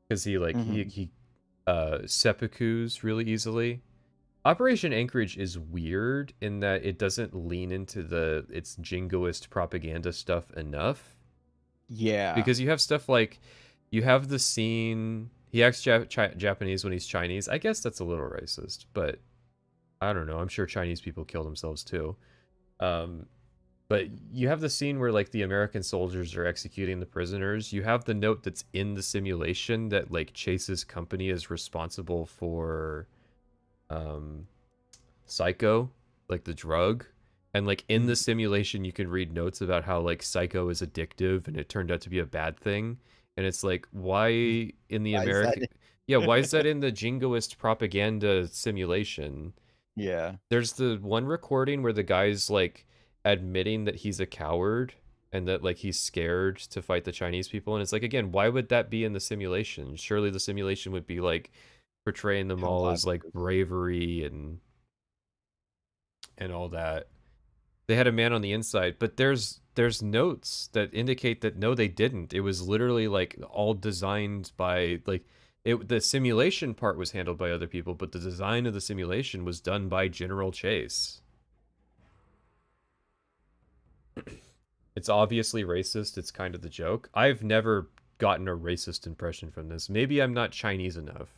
because he like he seppukus really easily. Operation Anchorage is weird in that it doesn't lean into its jingoist propaganda stuff enough. Yeah. Because you have stuff like, you have the scene, he acts Japanese when he's Chinese. I guess that's a little racist, but I don't know. I'm sure Chinese people kill themselves too. But you have the scene where like the American soldiers are executing the prisoners. You have the note that's in the simulation that like Chase's company is responsible for Psycho, like the drug. And like in the simulation you can read notes about how like Psycho is addictive and it turned out to be a bad thing. And it's like, why in the American... Yeah, why is that in the jingoist propaganda simulation? Yeah. There's the one recording where the guy's like admitting that he's a coward and that like he's scared to fight the Chinese people. And it's like, again, why would that be in the simulation? Surely the simulation would be like portraying them all as like bravery and all that. They had a man on the inside, but there's notes that indicate that no, they didn't. It was literally like all designed by like the simulation part was handled by other people, but the design of the simulation was done by General Chase. It's obviously racist. It's kind of the joke. I've never gotten a racist impression from this. Maybe I'm not Chinese enough.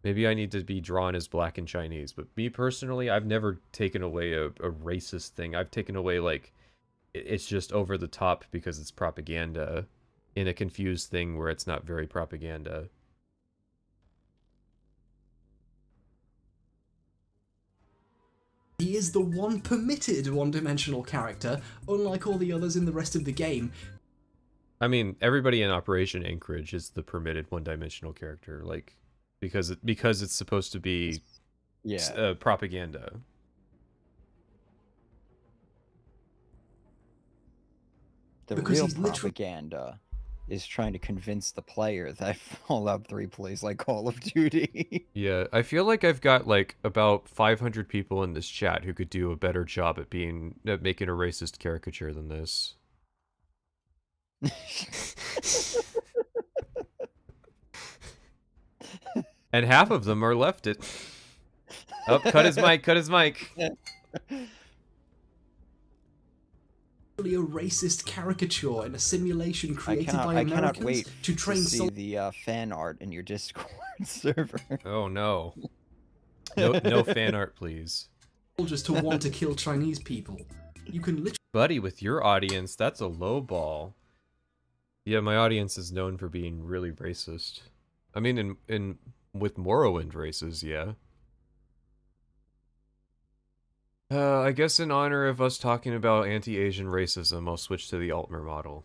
Maybe I need to be drawn as black and Chinese. But me personally, I've never taken away a racist thing. I've taken away like it's just over the top because it's propaganda in a confused thing where it's not very propaganda. He is the one permitted one-dimensional character, unlike all the others in the rest of the game. I mean, everybody in Operation Anchorage is the permitted one-dimensional character, like because it's supposed to be propaganda. The real propaganda is trying to convince the player that Fallout 3 plays like Call of Duty. Yeah, I feel like I've got like about 500 people in this chat who could do a better job at making a racist caricature than this. And half of them are left it. Oh, cut his mic, cut his mic. A racist caricature in a simulation created by I Americans cannot wait to train to see the fan art in your Discord server. Oh no. No fan art, please. soldiers to want to kill Chinese people. You can literally... Buddy, with your audience, that's a low ball. Yeah, my audience is known for being really racist. I mean, with Morrowind races, yeah. I guess in honor of us talking about anti-Asian racism, I'll switch to the Altmer model.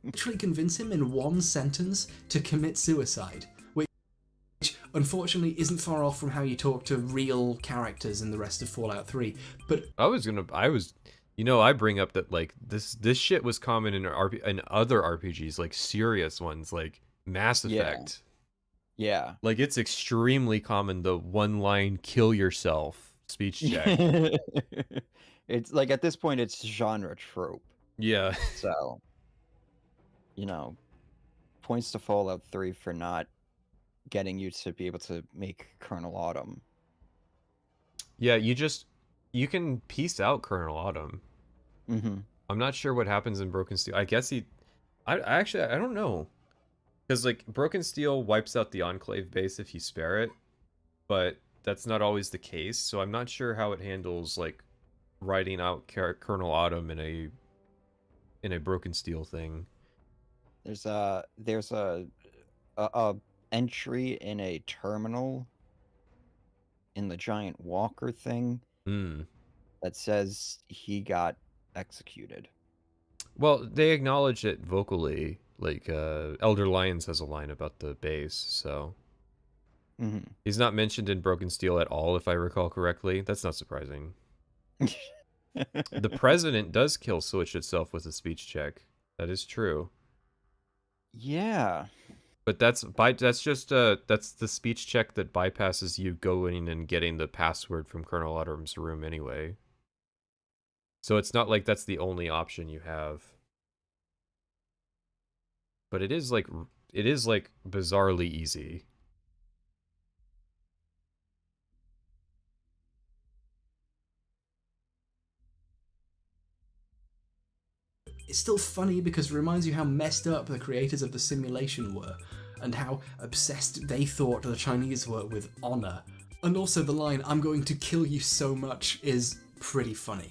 literally convince him in one sentence to commit suicide, which unfortunately isn't far off from how you talk to real characters in the rest of Fallout 3. But I bring up that like this shit was common in other RPGs, like serious ones, like Mass Effect. Yeah. Like it's extremely common, the one-line kill yourself speech check. It's like at this point it's genre trope. Yeah. So, you know, points to Fallout 3 for not getting you to be able to make Colonel Autumn. Yeah, you can piece out Colonel Autumn. Mm-hmm. I'm not sure what happens in Broken Steel. I guess I don't know. Because, like, Broken Steel wipes out the Enclave base if you spare it, but that's not always the case, so I'm not sure how it handles, like, writing out Colonel Autumn in a Broken Steel thing. There's a entry in a terminal in the giant walker thing that says he got executed. Well, they acknowledge it vocally. Like, Elder Lyons has a line about the base, so... Mm-hmm. He's not mentioned in Broken Steel at all, if I recall correctly. That's not surprising. The president does kill Switch itself with a speech check. That is true. Yeah. But that's the speech check that bypasses you going and getting the password from Colonel Autumn's room anyway. So it's not like that's the only option you have. But it is like bizarrely easy. it's still funny because it reminds you how messed up the creators of the simulation were, and how obsessed they thought the Chinese were with honor. And also the line, "I'm going to kill you so much," is pretty funny.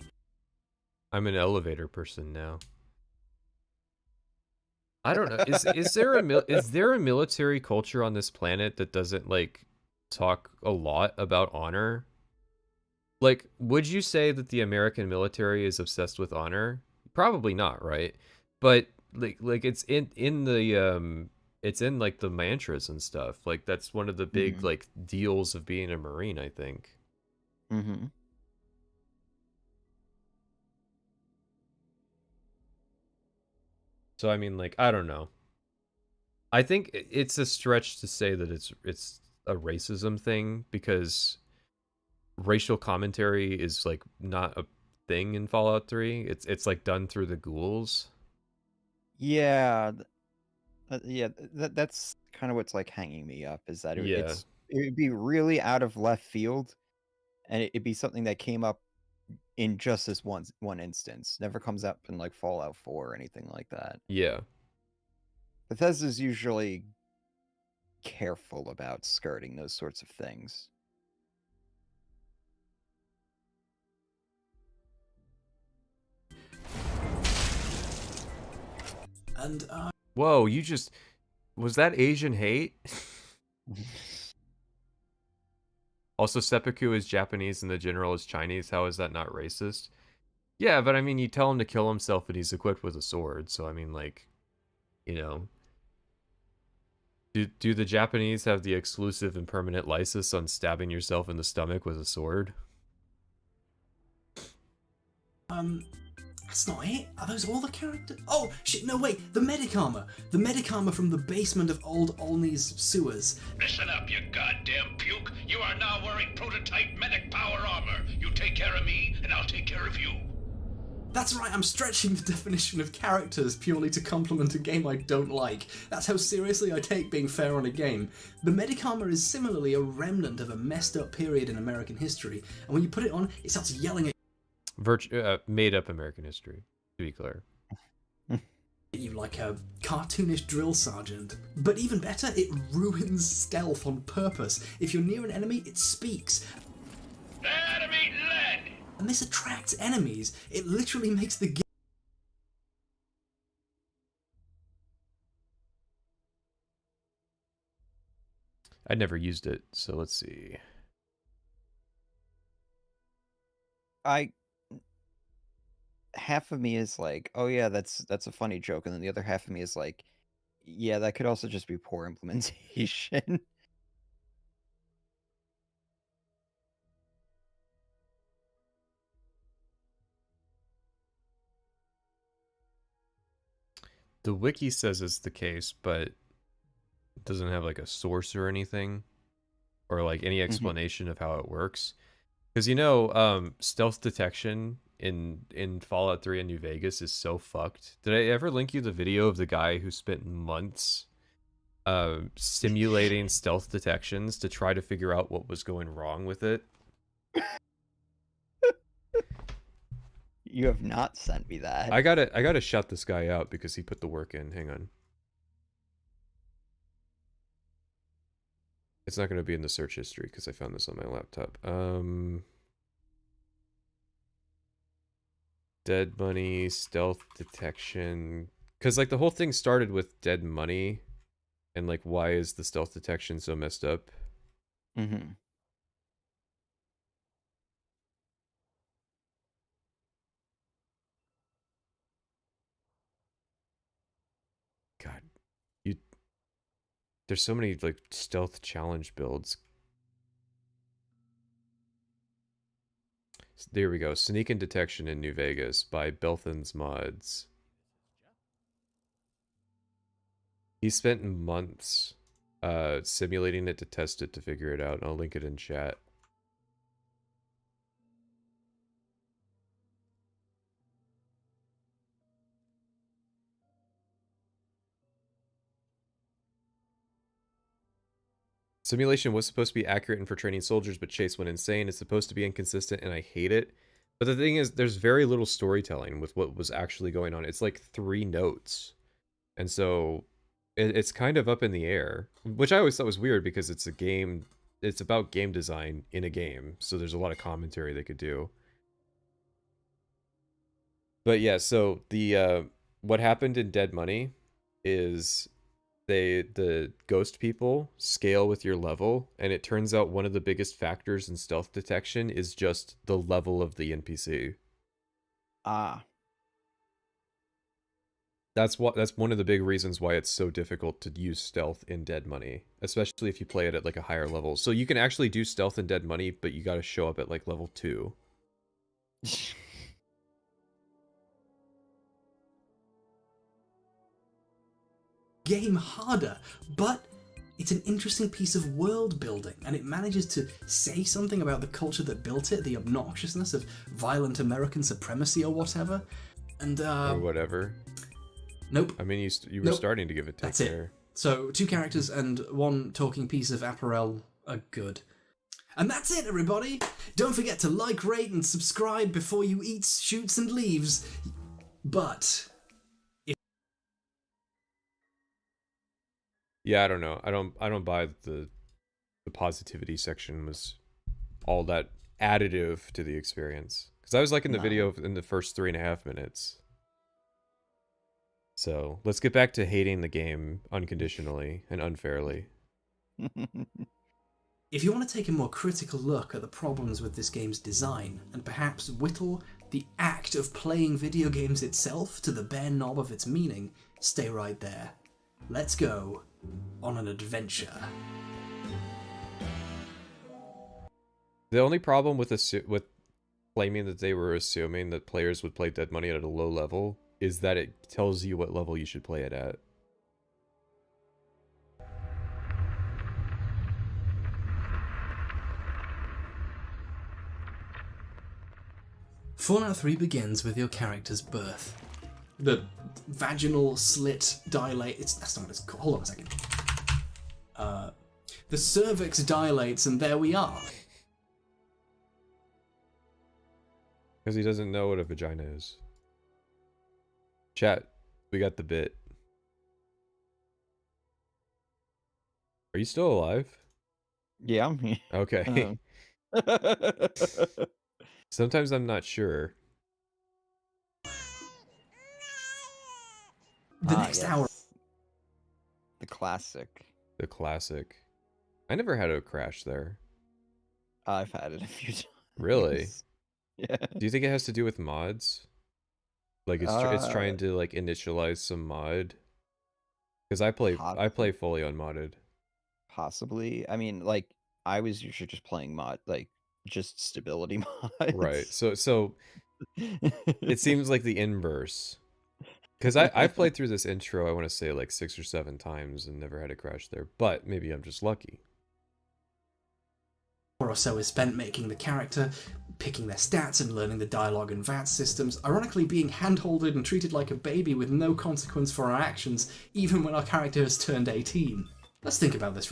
I'm an elevator person now. I don't know. Is there a military culture on this planet that doesn't like talk a lot about honor? Like, would you say that the American military is obsessed with honor? Probably not, right? But like it's in the it's in like the mantras and stuff. Like that's one of the big like deals of being a Marine, I think. Mm-hmm. So I mean, like, I don't know. I think it's a stretch to say that it's a racism thing, because racial commentary is like not a thing in Fallout 3. It's like done through the ghouls. Yeah. That's kind of what's like hanging me up, is that it would be really out of left field, and it'd be something that came up in just this one instance. Never comes up in like Fallout 4 or anything like that. Yeah. Bethesda's usually careful about skirting those sorts of things. And whoa, was that Asian hate? Also, Seppuku is Japanese and the general is Chinese. How is that not racist? Yeah, but I mean, you tell him to kill himself and he's equipped with a sword. So, I mean, like, you know. Do the Japanese have the exclusive and permanent license on stabbing yourself in the stomach with a sword? That's not it. Are those all the characters? Oh, shit, no, wait. The medic armor. The medic armor from the basement of old Olney's sewers. Listen up, you goddamn puke. You are now wearing prototype medic power armor. You take care of me, and I'll take care of you. That's right, I'm stretching the definition of characters purely to compliment a game I don't like. That's how seriously I take being fair on a game. The medic armor is similarly a remnant of a messed up period in American history, and when you put it on, it starts yelling at made up American history, to be clear. you like a cartoonish drill sergeant. But even better, it ruins stealth on purpose. If you're near an enemy, it speaks. Enemy lead! And this attracts enemies. It literally makes the game. I never used it, so let's see. Half of me is like, oh yeah, that's a funny joke, and then the other half of me is like, yeah, that could also just be poor implementation. The wiki says it's the case, but it doesn't have like a source or anything, or like any explanation of how it works. Because stealth detection in Fallout 3 and New Vegas is so fucked. Did I ever link you the video of the guy who spent months simulating stealth detections to try to figure out what was going wrong with it? You have not sent me that. I gotta shut this guy out because he put the work in. Hang on. It's not gonna be in the search history because I found this on my laptop. Dead money, stealth detection. Because like the whole thing started with dead money, and like why is the stealth detection so messed up? Mm-hmm. God, there's so many like stealth challenge builds. There we go. Sneak and Detection in New Vegas by Belthan's Mods. He spent months simulating it to test it to figure it out. I'll link it in chat. Simulation was supposed to be accurate and for training soldiers, but Chase went insane. It's supposed to be inconsistent, and I hate it. But the thing is, there's very little storytelling with what was actually going on. It's like 3 notes. And so it's kind of up in the air, which I always thought was weird because it's a game. It's about game design in a game. So there's a lot of commentary they could do. But yeah, so the what happened in Dead Money is the ghost people scale with your level, and it turns out one of the biggest factors in stealth detection is just the level of the NPC. That's one of the big reasons why it's so difficult to use stealth in Dead Money, especially if you play it at like a higher level. So you can actually do stealth in Dead Money, but you got to show up at like level 2. Game harder, but it's an interesting piece of world building, and it manages to say something about the culture that built it, the obnoxiousness of violent American supremacy or whatever. And or whatever. Nope. I mean, you were starting to give it That's there. it. So 2 characters and 1 talking piece of apparel are good. And that's it, everybody. Don't forget to like, rate, and subscribe before you eat, shoots, and leaves. But yeah, I don't know. I don't buy the positivity section was all that additive to the experience. Because I was liking the video in the first 3.5 minutes. So let's get back to hating the game unconditionally and unfairly. if you want to take a more critical look at the problems with this game's design, and perhaps whittle the act of playing video games itself to the bare knob of its meaning, stay right there. Let's go on an adventure. The only problem with claiming that they were assuming that players would play Dead Money at a low level is that it tells you what level you should play it at. Fallout 3 begins with your character's birth. The vaginal slit dilate. That's not what it's called. Hold on a second. The cervix dilates, and there we are. Because he doesn't know what a vagina is. Chat, we got the bit. Are you still alive? Yeah, I'm here. Okay. Sometimes I'm not sure. The next hour. The classic. The classic. I never had a crash there. I've had it a few times. Really? Yeah. Do you think it has to do with mods? Like it's trying to like initialize some mod? Because I play fully unmodded. Possibly. I mean, like I was usually just playing just stability mods. Right. So it seems like the inverse. Because I've played through this intro, I want to say like 6 or 7 times and never had a crash there. But maybe I'm just lucky. Or so is spent making the character, picking their stats and learning the dialogue and VAT systems, ironically being handholded and treated like a baby with no consequence for our actions, even when our character has turned 18. Let's think about this.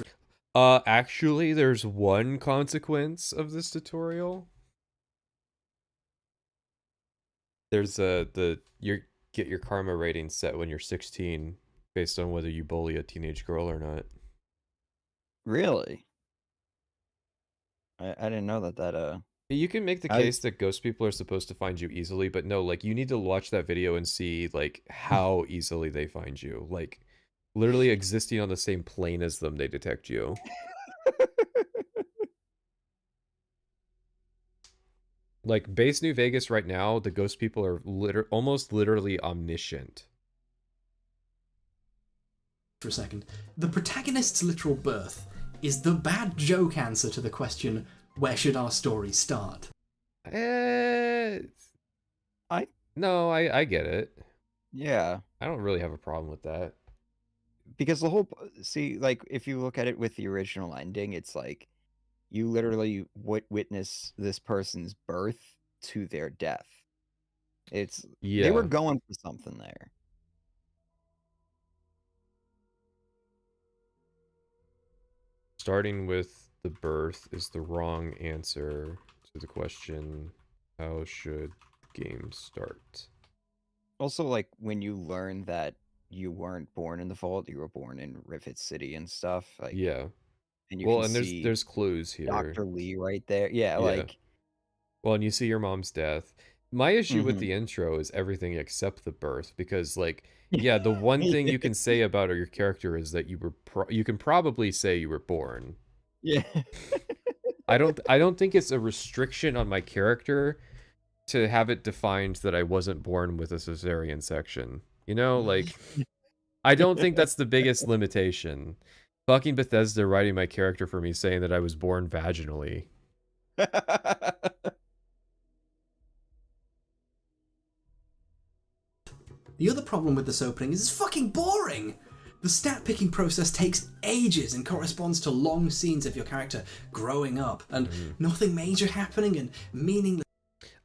Actually, there's one consequence of this tutorial. There's you get your karma rating set when you're 16 based on whether you bully a teenage girl or not. Really? I didn't know that You can make the case that ghost people are supposed to find you easily, but no, like you need to watch that video and see like how easily they find you. Like literally existing on the same plane as them, they detect you. Like base New Vegas right now, the ghost people are almost literally omniscient. For a second, the protagonist's literal birth is the bad joke answer to the question, where should our story start? I get it. Yeah. I don't really have a problem with that. Because the whole like if you look at it with the original ending, it's like you literally witness this person's birth to their death. They were going for something there. Starting with the birth is the wrong answer to the question, how should games start? Also, like, when you learn that you weren't born in the vault, you were born in Rivet City and stuff. Like, yeah. And you well, can and see there's clues here. Dr. Lee right there. Yeah, like... Well, and you see your mom's death. My issue with the intro is everything except the birth, because, like, yeah, the one thing you can say about your character is that you can probably say you were born. Yeah. I don't think it's a restriction on my character to have it defined that I wasn't born with a cesarean section. You know, like, I don't think that's the biggest limitation. Fucking Bethesda writing my character for me saying that I was born vaginally. The other problem with this opening is it's fucking boring! The stat picking process takes ages and corresponds to long scenes of your character growing up and nothing major happening and meaningless.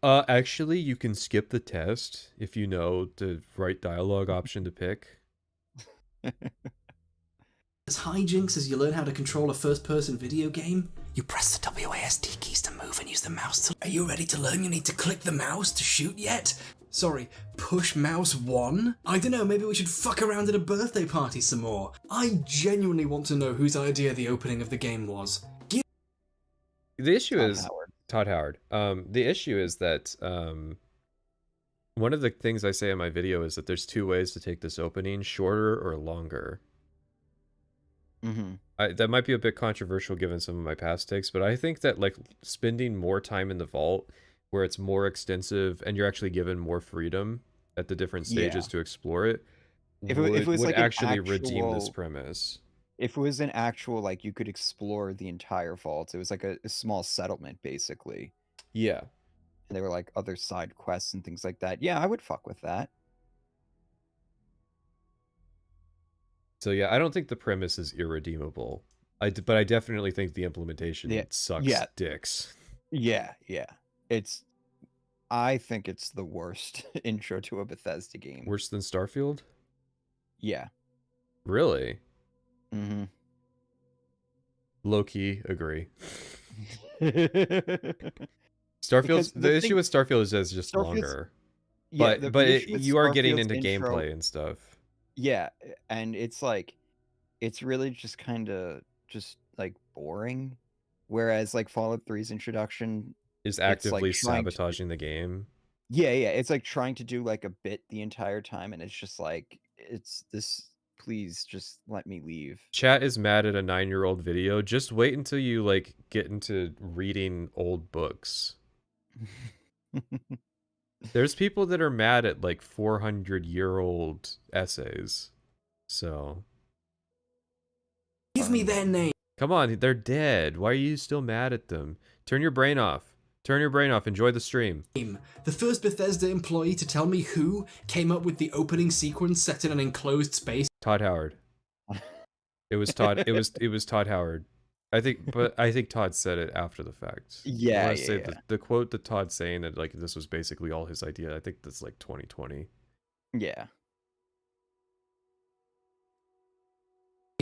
Actually, you can skip the test if you know the right dialogue option to pick. As hijinks as you learn how to control a first-person video game. You press the WASD keys to move and use the mouse to... Are you ready to learn you need to click the mouse to shoot yet? Sorry, push mouse 1? I don't know, maybe we should fuck around at a birthday party some more. I genuinely want to know whose idea the opening of the game was. The issue is... Todd Howard. The issue is that one of the things I say in my video is that there's 2 ways to take this opening, shorter or longer. That might be a bit controversial given some of my past takes, but I think that like spending more time in the vault where it's more extensive and you're actually given more freedom at the different stages to explore it, would like actually redeem this premise. If it was an actual, like, you could explore the entire vault, it was like a small settlement, basically. Yeah. and there were like other side quests and things like that, yeah, I would fuck with that. So yeah, I don't think the premise is irredeemable. But I definitely think the implementation sucks dicks. Yeah. I think it's the worst intro to a Bethesda game. Worse than Starfield? Yeah. Really? Mm-hmm. Low-key, agree. Starfield's the issue with Starfield is that it's just longer. Yeah, but you are getting Starfield's into intro, gameplay and stuff. Yeah, and it's like, it's really just kind of just like boring. Whereas like Fallout 3's introduction is actively like sabotaging the game. Yeah, it's like trying to do like a bit the entire time, and it's just like, it's this. Please just let me leave. Chat is mad at a 9-year-old video. Just wait until you like get into reading old books. There's people that are mad at like 400-year-old essays. So give me their name. Come on, they're dead. Why are you still mad at them? Turn your brain off. Turn your brain off. Enjoy the stream. The first Bethesda employee to tell me who came up with the opening sequence set in an enclosed space. Todd Howard. It was Todd. It was Todd Howard. I think Todd said it after the fact. Yeah, I want to say the quote that Todd's saying that like this was basically all his idea. I think that's like 2020. Yeah.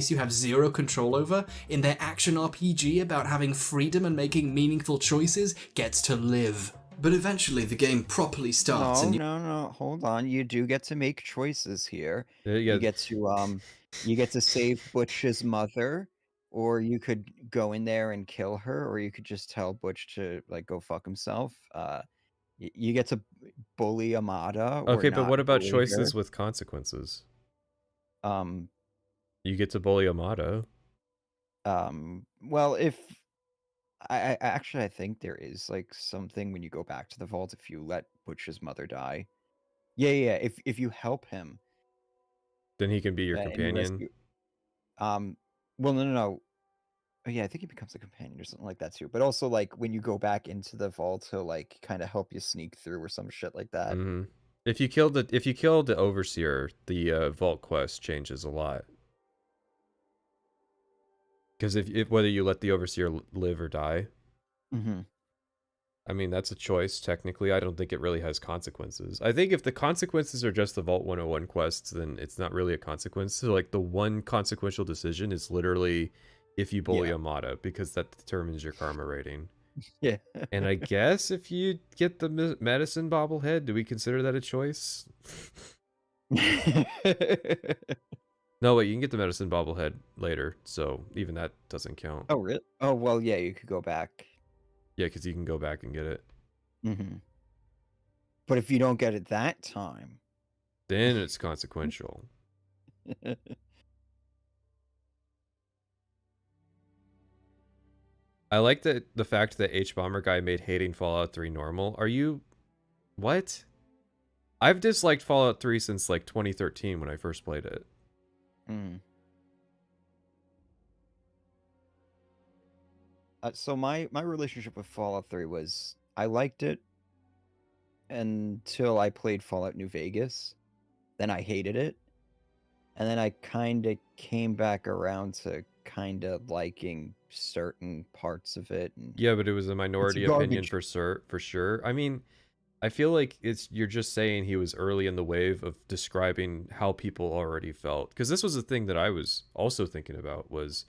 You have zero control over in their action RPG about having freedom and making meaningful choices gets to live. But eventually the game properly starts. No, hold on. You do get to make choices here. Yeah. You get to save Butch's mother, or you could go in there and kill her, or you could just tell Butch to like go fuck himself. You get to bully Amada. Okay, but what about choices with consequences? You get to bully Amada. Well, if I actually, I think there is like something when you go back to the vault if you let Butch's mother die. Yeah. If you help him, then he can be your companion. Well, no. Oh, yeah, I think he becomes a companion or something like that too. But also, like when you go back into the vault, he'll like kind of help you sneak through or some shit like that. Mm-hmm. If you kill the overseer, the vault quest changes a lot. Because if whether you let the overseer live or die, I mean that's a choice. Technically, I don't think it really has consequences. I think if the consequences are just the Vault 101 quests, then it's not really a consequence. So like the one consequential decision is literally if you bully Amada, because that determines your karma rating. Yeah. And I guess if you get the medicine bobblehead, do we consider that a choice? No, wait, you can get the medicine bobblehead later, so even that doesn't count. Oh, really? Oh, well, yeah, you could go back. Yeah, because you can go back and get it. But if you don't get it that time, then it's consequential. I like the fact that Hbomberguy made hating Fallout 3 normal. Are you... What? I've disliked Fallout 3 since like 2013 when I first played it. So my relationship with Fallout 3 was I liked it until I played Fallout New Vegas. Then I hated it. And then I kind of came back around to kind of liking certain parts of it. And yeah, but it was a minority opinion for sure. I mean, I feel like you're just saying he was early in the wave of describing how people already felt. Because this was the thing that I was also thinking about was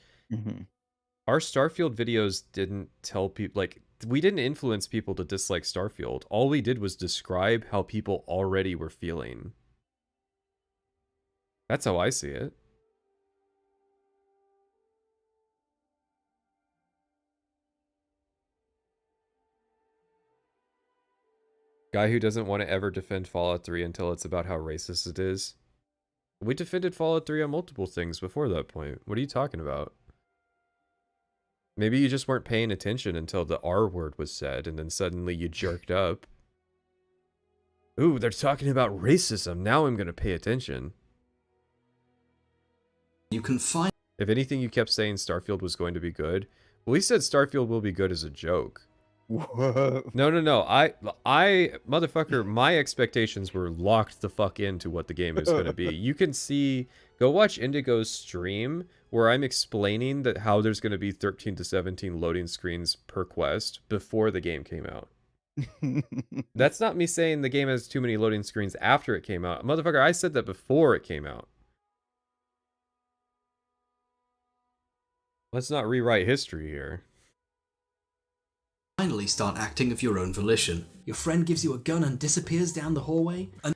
our Starfield videos didn't tell people, like, we didn't influence people to dislike Starfield. All we did was describe how people already were feeling. That's how I see it. Guy who doesn't want to ever defend Fallout 3 until it's about how racist it is. We defended Fallout 3 on multiple things before that point. What are you talking about? Maybe you just weren't paying attention until the R word was said, and then suddenly you jerked up. Ooh, they're talking about racism. Now I'm going to pay attention. You can find... If anything, you kept saying Starfield was going to be good. Well, he said Starfield will be good as a joke. Whoa. No. I motherfucker, my expectations were locked the fuck into what the game is going to be. You can see, go watch Indigo's stream where I'm explaining that how there's going to be 13 to 17 loading screens per quest before the game came out. That's not me saying the game has too many loading screens after it came out. Motherfucker, I said that before it came out. Let's not rewrite history here. Finally start acting of your own volition. Your friend gives you a gun and disappears down the hallway. And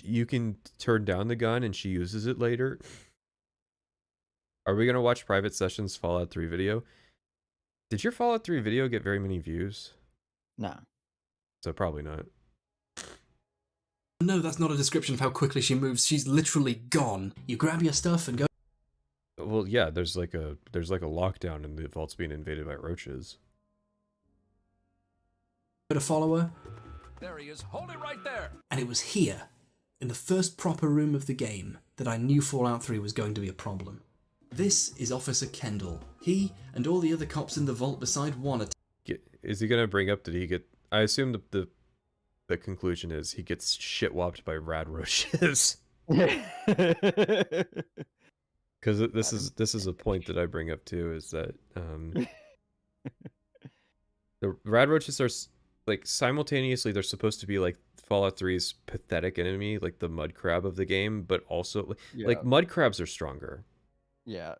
you can turn down the gun and she uses it later. Are we gonna watch Private Sessions Fallout 3 video? Did your Fallout 3 video get very many views? Nah. So probably not. No, that's not a description of how quickly she moves. She's literally gone. You grab your stuff and go. Well, yeah, there's like a lockdown and the vault's being invaded by roaches. To follow her. There he is. Hold it right there. And it was here, in the first proper room of the game, that I knew Fallout 3 was going to be a problem. This is Officer Kendall. He and all the other cops in the vault beside one. Is he gonna bring up that he get? I assume the conclusion is he gets shit whopped by rad roaches. Because this is a point that I bring up too, is that the rad roaches are like simultaneously they're supposed to be like Fallout 3's pathetic enemy, like the mud crab of the game, but also like mud crabs are stronger. Yeah.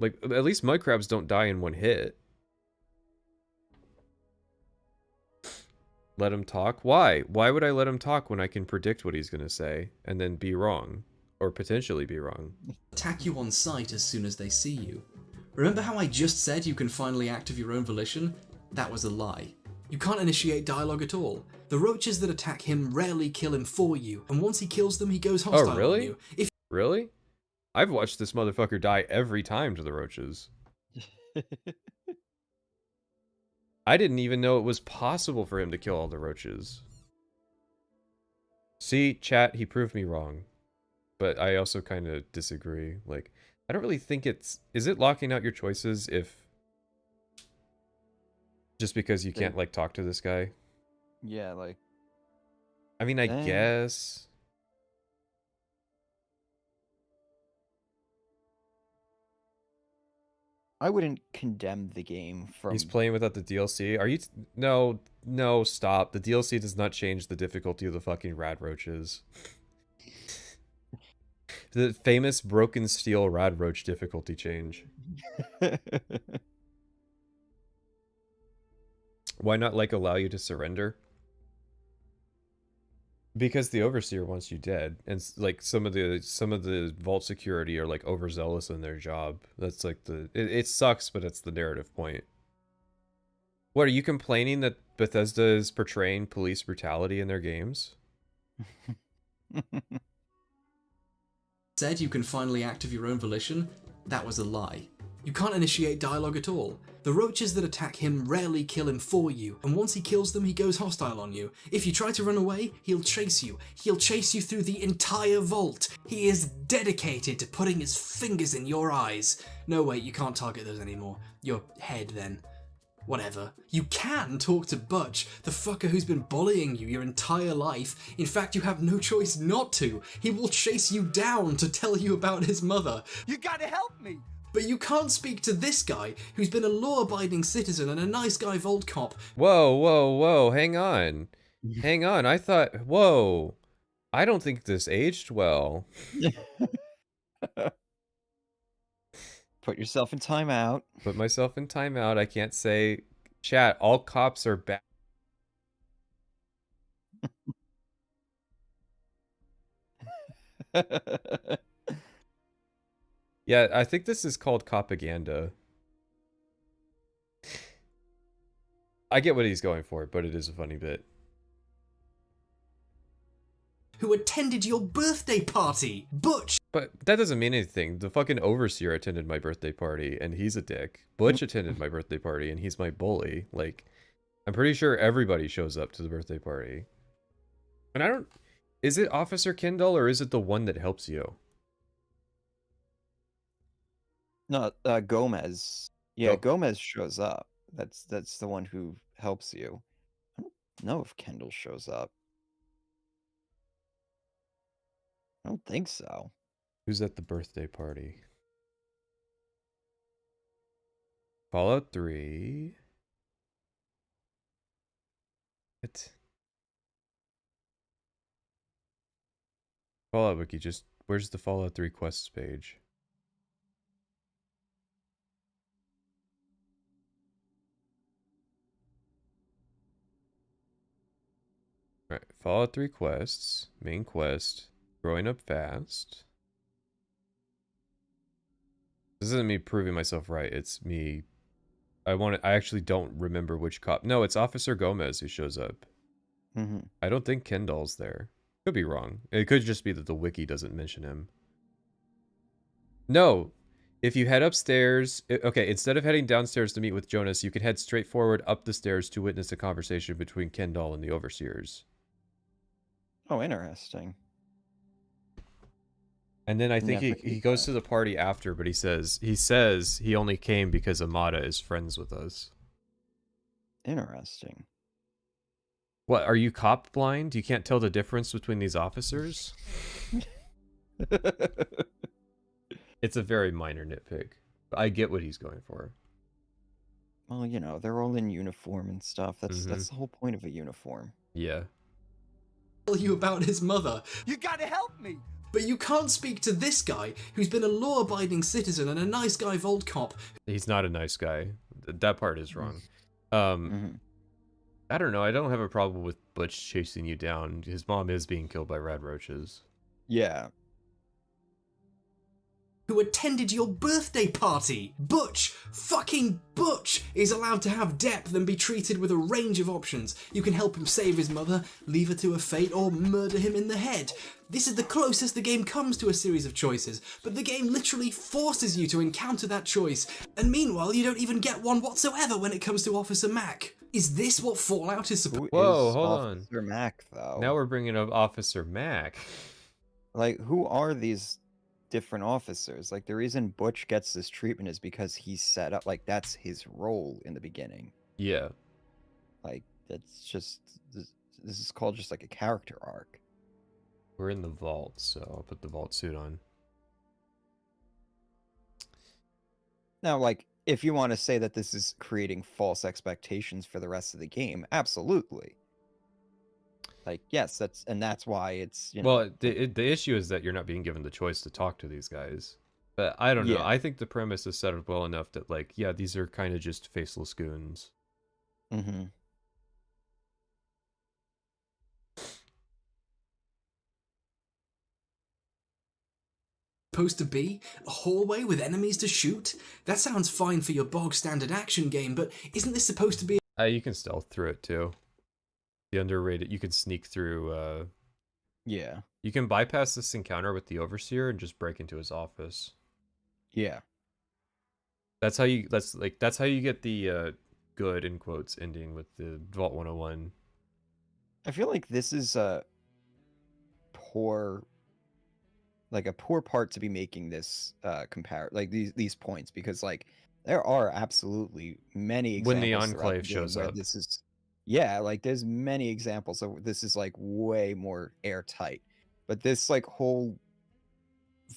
Like at least mud crabs don't die in one hit. Let him talk? Why? Why would I let him talk when I can predict what he's gonna say and then be wrong? Or potentially be wrong. Attack you on sight as soon as they see you. Remember how I just said you can finally act of your own volition? That was a lie. You can't initiate dialogue at all. The roaches that attack him rarely kill him for you, and once he kills them, he goes hostile Oh, really? on you. Really? I've watched this motherfucker die every time to the roaches. I didn't even know it was possible for him to kill all the roaches. See, chat, he proved me wrong. But I also kind of disagree. Like, I don't really think it's... Is it locking out your choices if... Just because you can't, like, talk to this guy? Yeah, like... I mean, I guess... I wouldn't condemn the game from... He's playing without the DLC? Are you... No, stop. The DLC does not change the difficulty of the fucking rad roaches. The famous broken steel rad roach difficulty change. Why not, like, allow you to surrender? Because the overseer wants you dead, and like some of the vault security are like overzealous in their job. That's like it sucks, but it's the narrative point. What, are you complaining that Bethesda is portraying police brutality in their games? Said you can finally act of your own volition? That was a lie. You can't initiate dialogue at all. The roaches that attack him rarely kill him for you, and once he kills them, he goes hostile on you. If you try to run away, he'll chase you. He'll chase you through the entire vault. He is dedicated to putting his fingers in your eyes. No, wait, you can't target those anymore. Your head, then. Whatever. You can talk to Butch, the fucker who's been bullying you your entire life. In fact, you have no choice not to. He will chase you down to tell you about his mother. You gotta help me! But you can't speak to this guy, who's been a law-abiding citizen and a nice guy vault cop. Whoa, hang on. Hang on, I thought, whoa. I don't think this aged well. Put yourself in timeout. Put myself in timeout. I can't say, chat, all cops are bad. Yeah, I think this is called propaganda. I get what he's going for, but it is a funny bit. Who attended your birthday party, Butch! But that doesn't mean anything. The fucking overseer attended my birthday party, and he's a dick. Butch attended my birthday party, and he's my bully. Like, I'm pretty sure everybody shows up to the birthday party. And I don't... Is it Officer Kendall, or is it the one that helps you? No, Gomez. Yeah, Gomez shows up. That's the one who helps you. I don't know if Kendall shows up. I don't think so. Who's at the birthday party? Fallout 3. What? Fallout Wiki, just where's the Fallout 3 quests page? Alright, Fallout 3 quests, main quest, growing up fast. This isn't me proving myself right, it's me. I actually don't remember which cop. No, it's Officer Gomez who shows up. I don't think Kendall's there. Could be wrong. It could just be that the wiki doesn't mention him. No! If you head upstairs... Okay, instead of heading downstairs to meet with Jonas, you can head straight forward up the stairs to witness a conversation between Kendall and the Overseers. Oh, interesting. And then I think he goes to the party after, but he says he only came because Amada is friends with us. Interesting. What, are you cop blind? You can't tell the difference between these officers? It's a very minor nitpick. But I get what he's going for. Well, you know, they're all in uniform and stuff. That's the whole point of a uniform. Yeah. Tell you about his mother. You gotta help me! But you can't speak to this guy, who's been a law-abiding citizen and a nice guy vault cop. He's not a nice guy. That part is wrong. I don't know. I don't have a problem with Butch chasing you down. His mom is being killed by rad roaches. Yeah. Who attended your birthday party. Butch, fucking Butch, is allowed to have depth and be treated with a range of options. You can help him save his mother, leave her to her fate, or murder him in the head. This is the closest the game comes to a series of choices, but the game literally forces you to encounter that choice, and meanwhile you don't even get one whatsoever when it comes to Officer Mac. Is this what Fallout is supposed to be? Whoa, hold on. Officer Mac, though. Now we're bringing up Officer Mac. Like, who are these different officers? Like, the reason Butch gets this treatment is because he's set up, like, that's his role in the beginning. Yeah. Like, that's just, this is called just like a character arc. We're in the vault, so I'll put the vault suit on. Now, like, if you want to say that this is creating false expectations for the rest of the game, absolutely. Like, yes, that's why it's, you know. Well, the issue is that you're not being given the choice to talk to these guys. But I don't know. Yeah. I think the premise is set up well enough that, like, yeah, these are kind of just faceless goons. Supposed to be? A hallway with enemies to shoot? That sounds fine for your bog standard action game, but isn't this supposed to be... You can stealth through it, too. The underrated, you can sneak through, Yeah. You can bypass this encounter with the Overseer and just break into his office. Yeah. That's how you get the, good, in quotes, ending with the Vault 101. I feel like this is a poor part to be making this like these points, because like there are absolutely many examples When the throughout Enclave the game shows where up. this is, yeah, like there's many examples of this is like way more airtight, but this like whole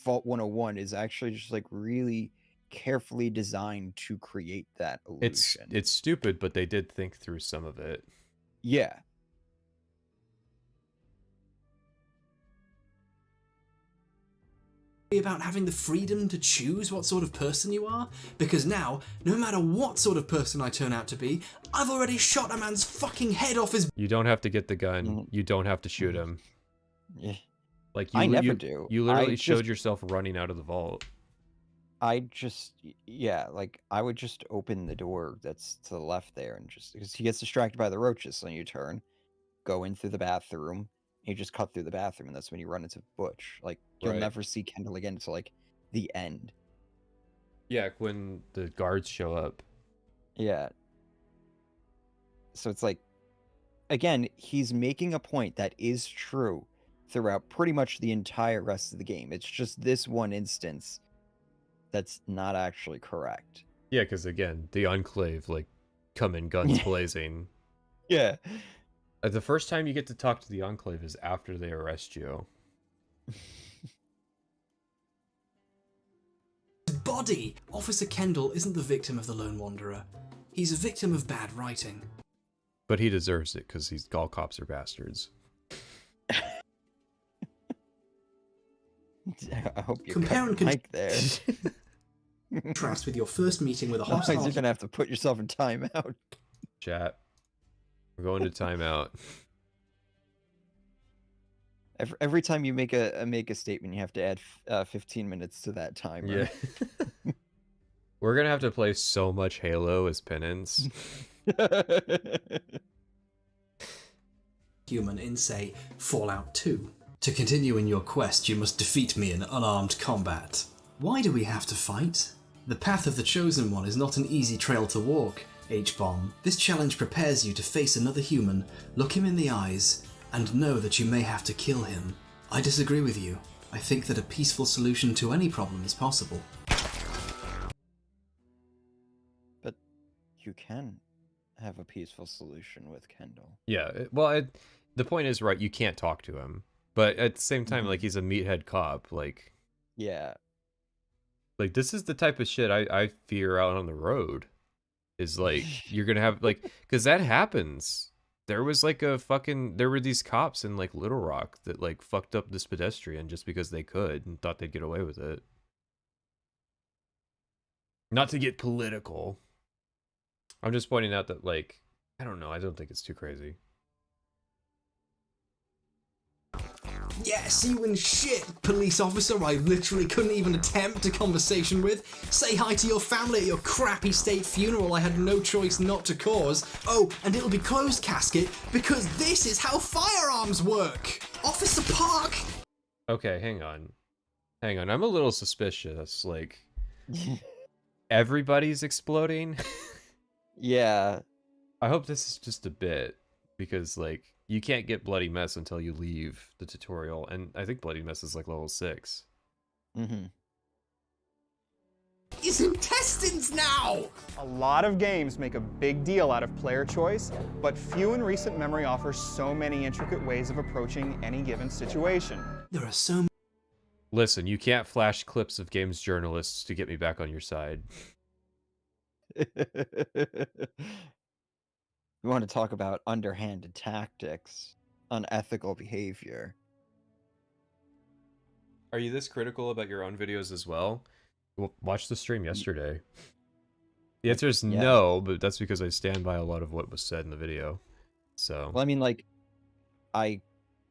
Vault 101 is actually just like really carefully designed to create that illusion. It's stupid, but they did think through some of it. Yeah. about having the freedom to choose what sort of person you are? Because now, no matter what sort of person I turn out to be, I've already shot a man's fucking head off his... You don't have to get the gun. You don't have to shoot him. Yeah. Like, I never do. You literally showed just, yourself running out of the vault. Yeah, like, I would just open the door that's to the left there and just... Because he gets distracted by the roaches, so you turn, go in through the bathroom, you just cut through the bathroom, and that's when you run into Butch. Like, you'll never see Kendall again until, like, the end. Yeah, when the guards show up. Yeah. So it's like, again, he's making a point that is true throughout pretty much the entire rest of the game. It's just this one instance that's not actually correct. Yeah, because again, the Enclave, like, come in guns blazing. Yeah. The first time you get to talk to the Enclave is after they arrest you. Body! Officer Kendall isn't the victim of the Lone Wanderer. He's a victim of bad writing. But he deserves it, because all cops are bastards. I hope you Compare cut and the mic there. Contrast with your first meeting with a Otherwise, hostile... you're gonna have to put yourself in timeout. Chat. We're going to timeout. Every time you make a statement, you have to add 15 minutes to that timer. Yeah. We're gonna have to play so much Halo as penance. Human in, say, Fallout 2. To continue in your quest, you must defeat me in unarmed combat. Why do we have to fight? The path of the Chosen One is not an easy trail to walk, H-Bomb. This challenge prepares you to face another human, look him in the eyes, and know that you may have to kill him. I disagree with you. I think that a peaceful solution to any problem is possible. But you can have a peaceful solution with Kendall. Yeah, the point is, right, you can't talk to him. But at the same time, like, he's a meathead cop, like... Yeah. Like, this is the type of shit I fear out on the road. Is, like, you're gonna have, like... Because that happens. There was, like, there were these cops in, like, Little Rock that, like, fucked up this pedestrian just because they could and thought they'd get away with it. Not to get political. I'm just pointing out that, like, I don't know, I don't think it's too crazy. Yeah, see you in shit, police officer I literally couldn't even attempt a conversation with. Say hi to your family at your crappy state funeral I had no choice not to cause. Oh, and it'll be closed casket because this is how firearms work! Officer Park! Okay, hang on. Hang on, I'm a little suspicious, like... Everybody's exploding? Yeah. I hope this is just a bit, because, like, you can't get Bloody Mess until you leave the tutorial, and I think Bloody Mess is, like, level 6. Mm-hmm. His intestines now! A lot of games make a big deal out of player choice, but few in recent memory offer so many intricate ways of approaching any given situation. There are so many... Listen, you can't flash clips of games journalists to get me back on your side. We want to talk about underhanded tactics, unethical behavior. Are you this critical about your own videos as well? Watch the stream yesterday. The answer is no, but that's because I stand by a lot of what was said in the video. So. Well, I mean, like, I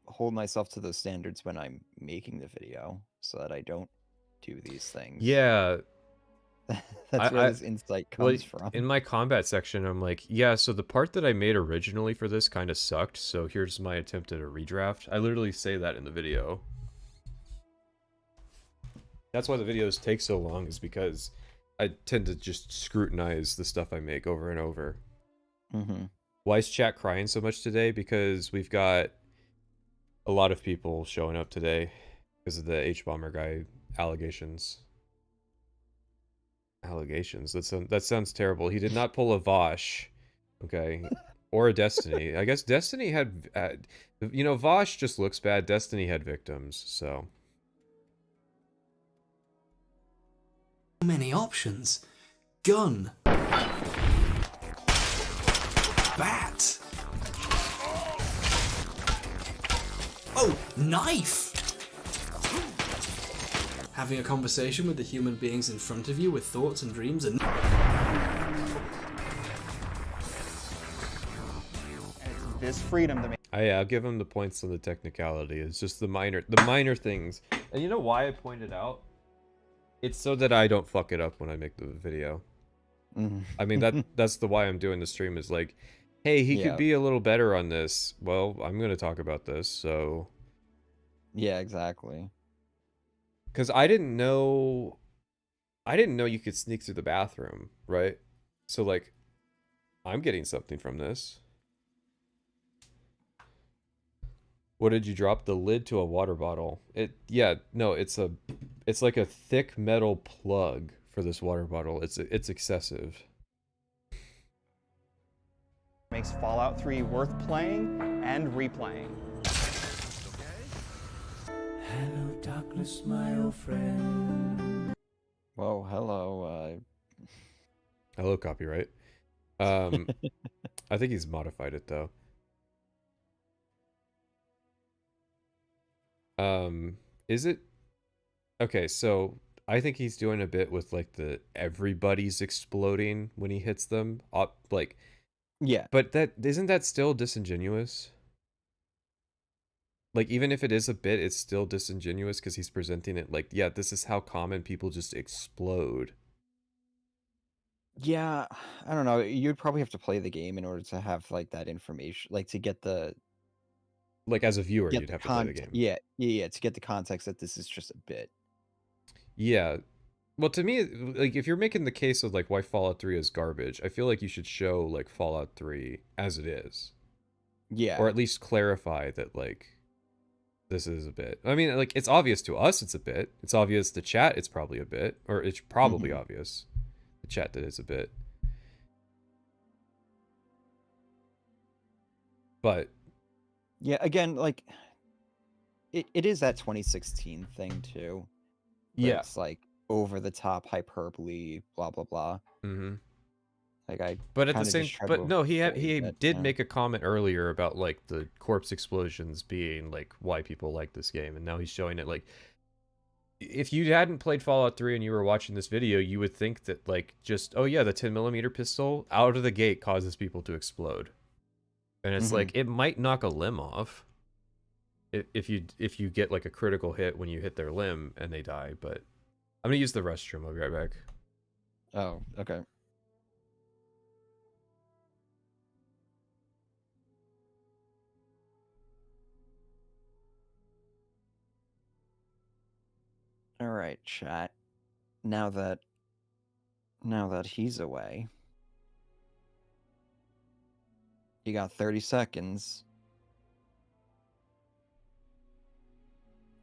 hold myself to those standards when I'm making the video, so that I don't do these things. Yeah. That's where this insight comes from. In my combat section, I'm like, yeah, so the part that I made originally for this kind of sucked, so here's my attempt at a redraft. I literally say that in the video. That's why the videos take so long, is because I tend to just scrutinize the stuff I make over and over. Mm-hmm. Why is chat crying so much today? Because we've got a lot of people showing up today because of the Hbomberguy allegations. Allegations? That sounds terrible. He did not pull a Vosh, okay, or a Destiny. I guess Destiny had, you know, Vosh just looks bad. Destiny had victims, so. Many options. Gun. Bat. Oh, knife! Having a conversation with the human beings in front of you with thoughts and dreams and... It's this freedom that makes... I'll give him the points on the technicality. It's just the minor things. And you know why I pointed out? It's so that I don't fuck it up when I make the video. Mm-hmm. I mean, that's the why I'm doing the stream, is like, hey, he could be a little better on this. Well, I'm going to talk about this, so... Yeah, exactly. Because I didn't know you could sneak through the bathroom, right? So, like, I'm getting something from this. What did you drop? The lid to a water bottle. It's like a thick metal plug for this water bottle. It's excessive. makes Fallout 3 worth playing and replaying. Hello, darkness, my old friend. Whoa, hello. Hello, copyright. I think he's modified it though. Is it okay? So I think he's doing a bit with like the everybody's exploding when he hits them up, like yeah. But that isn't that still disingenuous? Like even if it is a bit, it's still disingenuous because he's presenting it like, yeah, this is how common people just explode. Yeah, I don't know. You'd probably have to play the game in order to have like that information, like to get the like as a viewer, get you'd the have to play the game. Yeah, to get the context that this is just a bit. Yeah. Well, to me, like if you're making the case of like why Fallout 3 is garbage, I feel like you should show like Fallout 3 as it is. Yeah. Or at least clarify that like this is a bit. I mean, like it's obvious to us it's a bit. It's obvious to chat it's probably a bit, or it's probably obvious to chat that it's a bit. But yeah, again, like it is that 2016 thing too. Yeah. It's like over the top hyperbole, blah blah blah. Mm-hmm. Like but at the same, but no, he did make a comment earlier about like the corpse explosions being like why people like this game, and now he's showing it. Like if you hadn't played Fallout 3 and you were watching this video, you would think that like just, oh yeah, the 10mm pistol out of the gate causes people to explode, and it's like it might knock a limb off if you get like a critical hit when you hit their limb and they die. But I'm gonna use the restroom. I'll be right back. Oh, okay. All right, chat. Now that he's away, you got 30 seconds.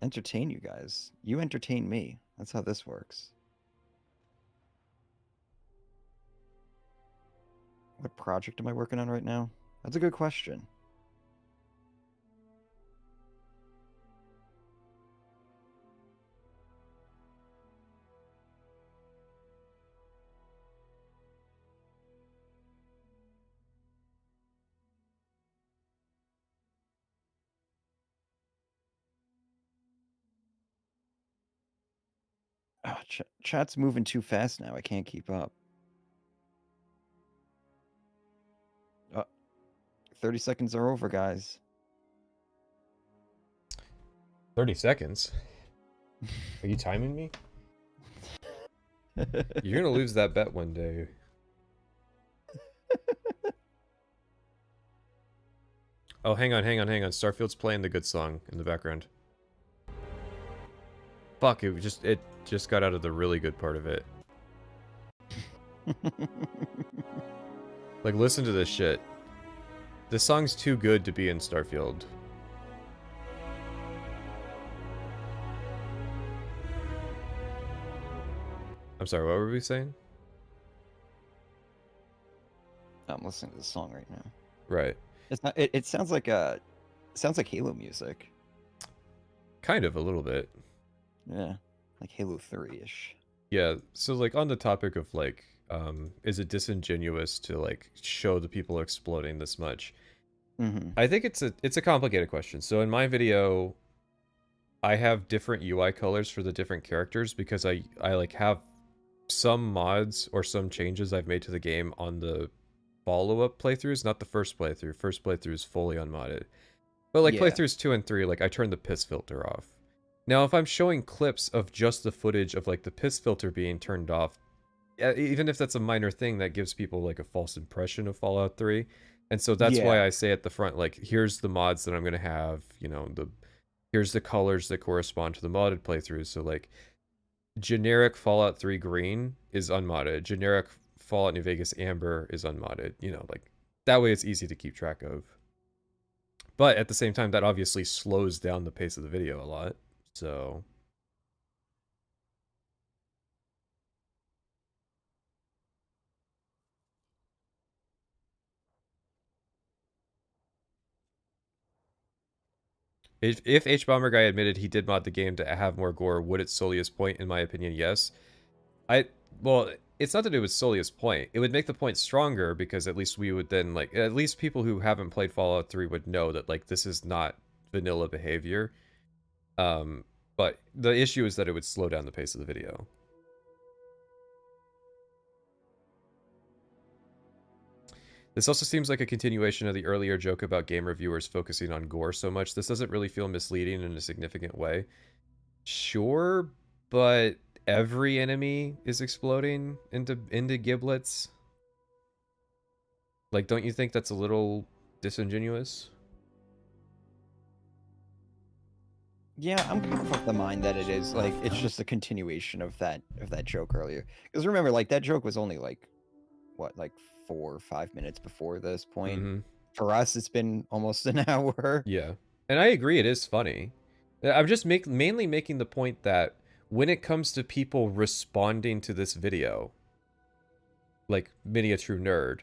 Entertain you guys. You entertain me. That's how this works. What project am I working on right now? That's a good question. Oh, chat's moving too fast now. I can't keep up. 30 seconds are over, guys. 30 seconds? Are you timing me? You're gonna lose that bet one day. Oh, hang on. Starfield's playing the good song in the background. Fuck, it just got out of the really good part of it. Like, listen to this shit. This song's too good to be in Starfield. I'm sorry, what were we saying? I'm listening to the song right now. Right. It's not. It sounds like Halo music. Kind of, a little bit. Yeah, like Halo 3-ish. Yeah. So like on the topic of like, is it disingenuous to like show the people exploding this much? I think it's a complicated question. So in my video, I have different UI colors for the different characters because I like have some mods or some changes I've made to the game on the follow-up playthroughs, not the first playthrough. First playthrough is fully unmodded. But like playthroughs 2 and 3, like I turn the piss filter off. Now if I'm showing clips of just the footage of like the piss filter being turned off, even if that's a minor thing, that gives people like a false impression of Fallout 3. And so that's why I say at the front, like, here's the mods that I'm going to have, you know, here's the colors that correspond to the modded playthroughs. So like generic Fallout 3 green is unmodded. Generic Fallout New Vegas amber is unmodded. You know, like that way it's easy to keep track of. But at the same time, that obviously slows down the pace of the video a lot. So If Hbomberguy admitted he did mod the game to have more gore, would it solely his point? In my opinion, yes. Well, it's not to do with solely his point. It would make the point stronger because at least we would then, like, at least people who haven't played Fallout 3 would know that, like, this is not vanilla behavior. But the issue is that it would slow down the pace of the video. This also seems like a continuation of the earlier joke about game reviewers focusing on gore so much. This doesn't really feel misleading in a significant way. Sure, but every enemy is exploding into giblets. Like, don't you think that's a little disingenuous? Yeah, I'm kind of of the mind that it is like it's just a continuation of that joke earlier. Because remember, like that joke was only like what, like 4 or 5 minutes before this point. For us, it's been almost an hour. Yeah, and I agree, it is funny. I'm just mainly making the point that when it comes to people responding to this video, like Mini a True Nerd,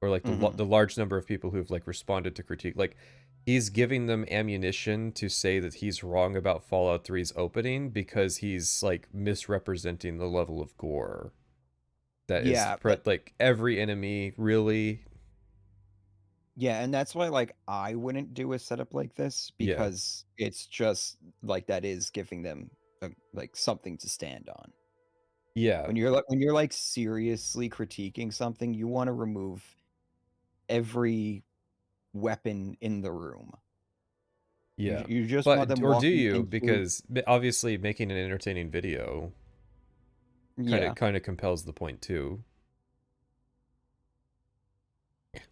or like the large number of people who've like responded to critique, like he's giving them ammunition to say that he's wrong about Fallout 3's opening because he's like misrepresenting the level of gore that is like every enemy really. Yeah, and that's why like I wouldn't do a setup like this because it's just like that is giving them like something to stand on. Yeah. When you're like seriously critiquing something, you want to remove every weapon in the room. Yeah. You just want them or do you? into... Because obviously making an entertaining video kind of compels the point too.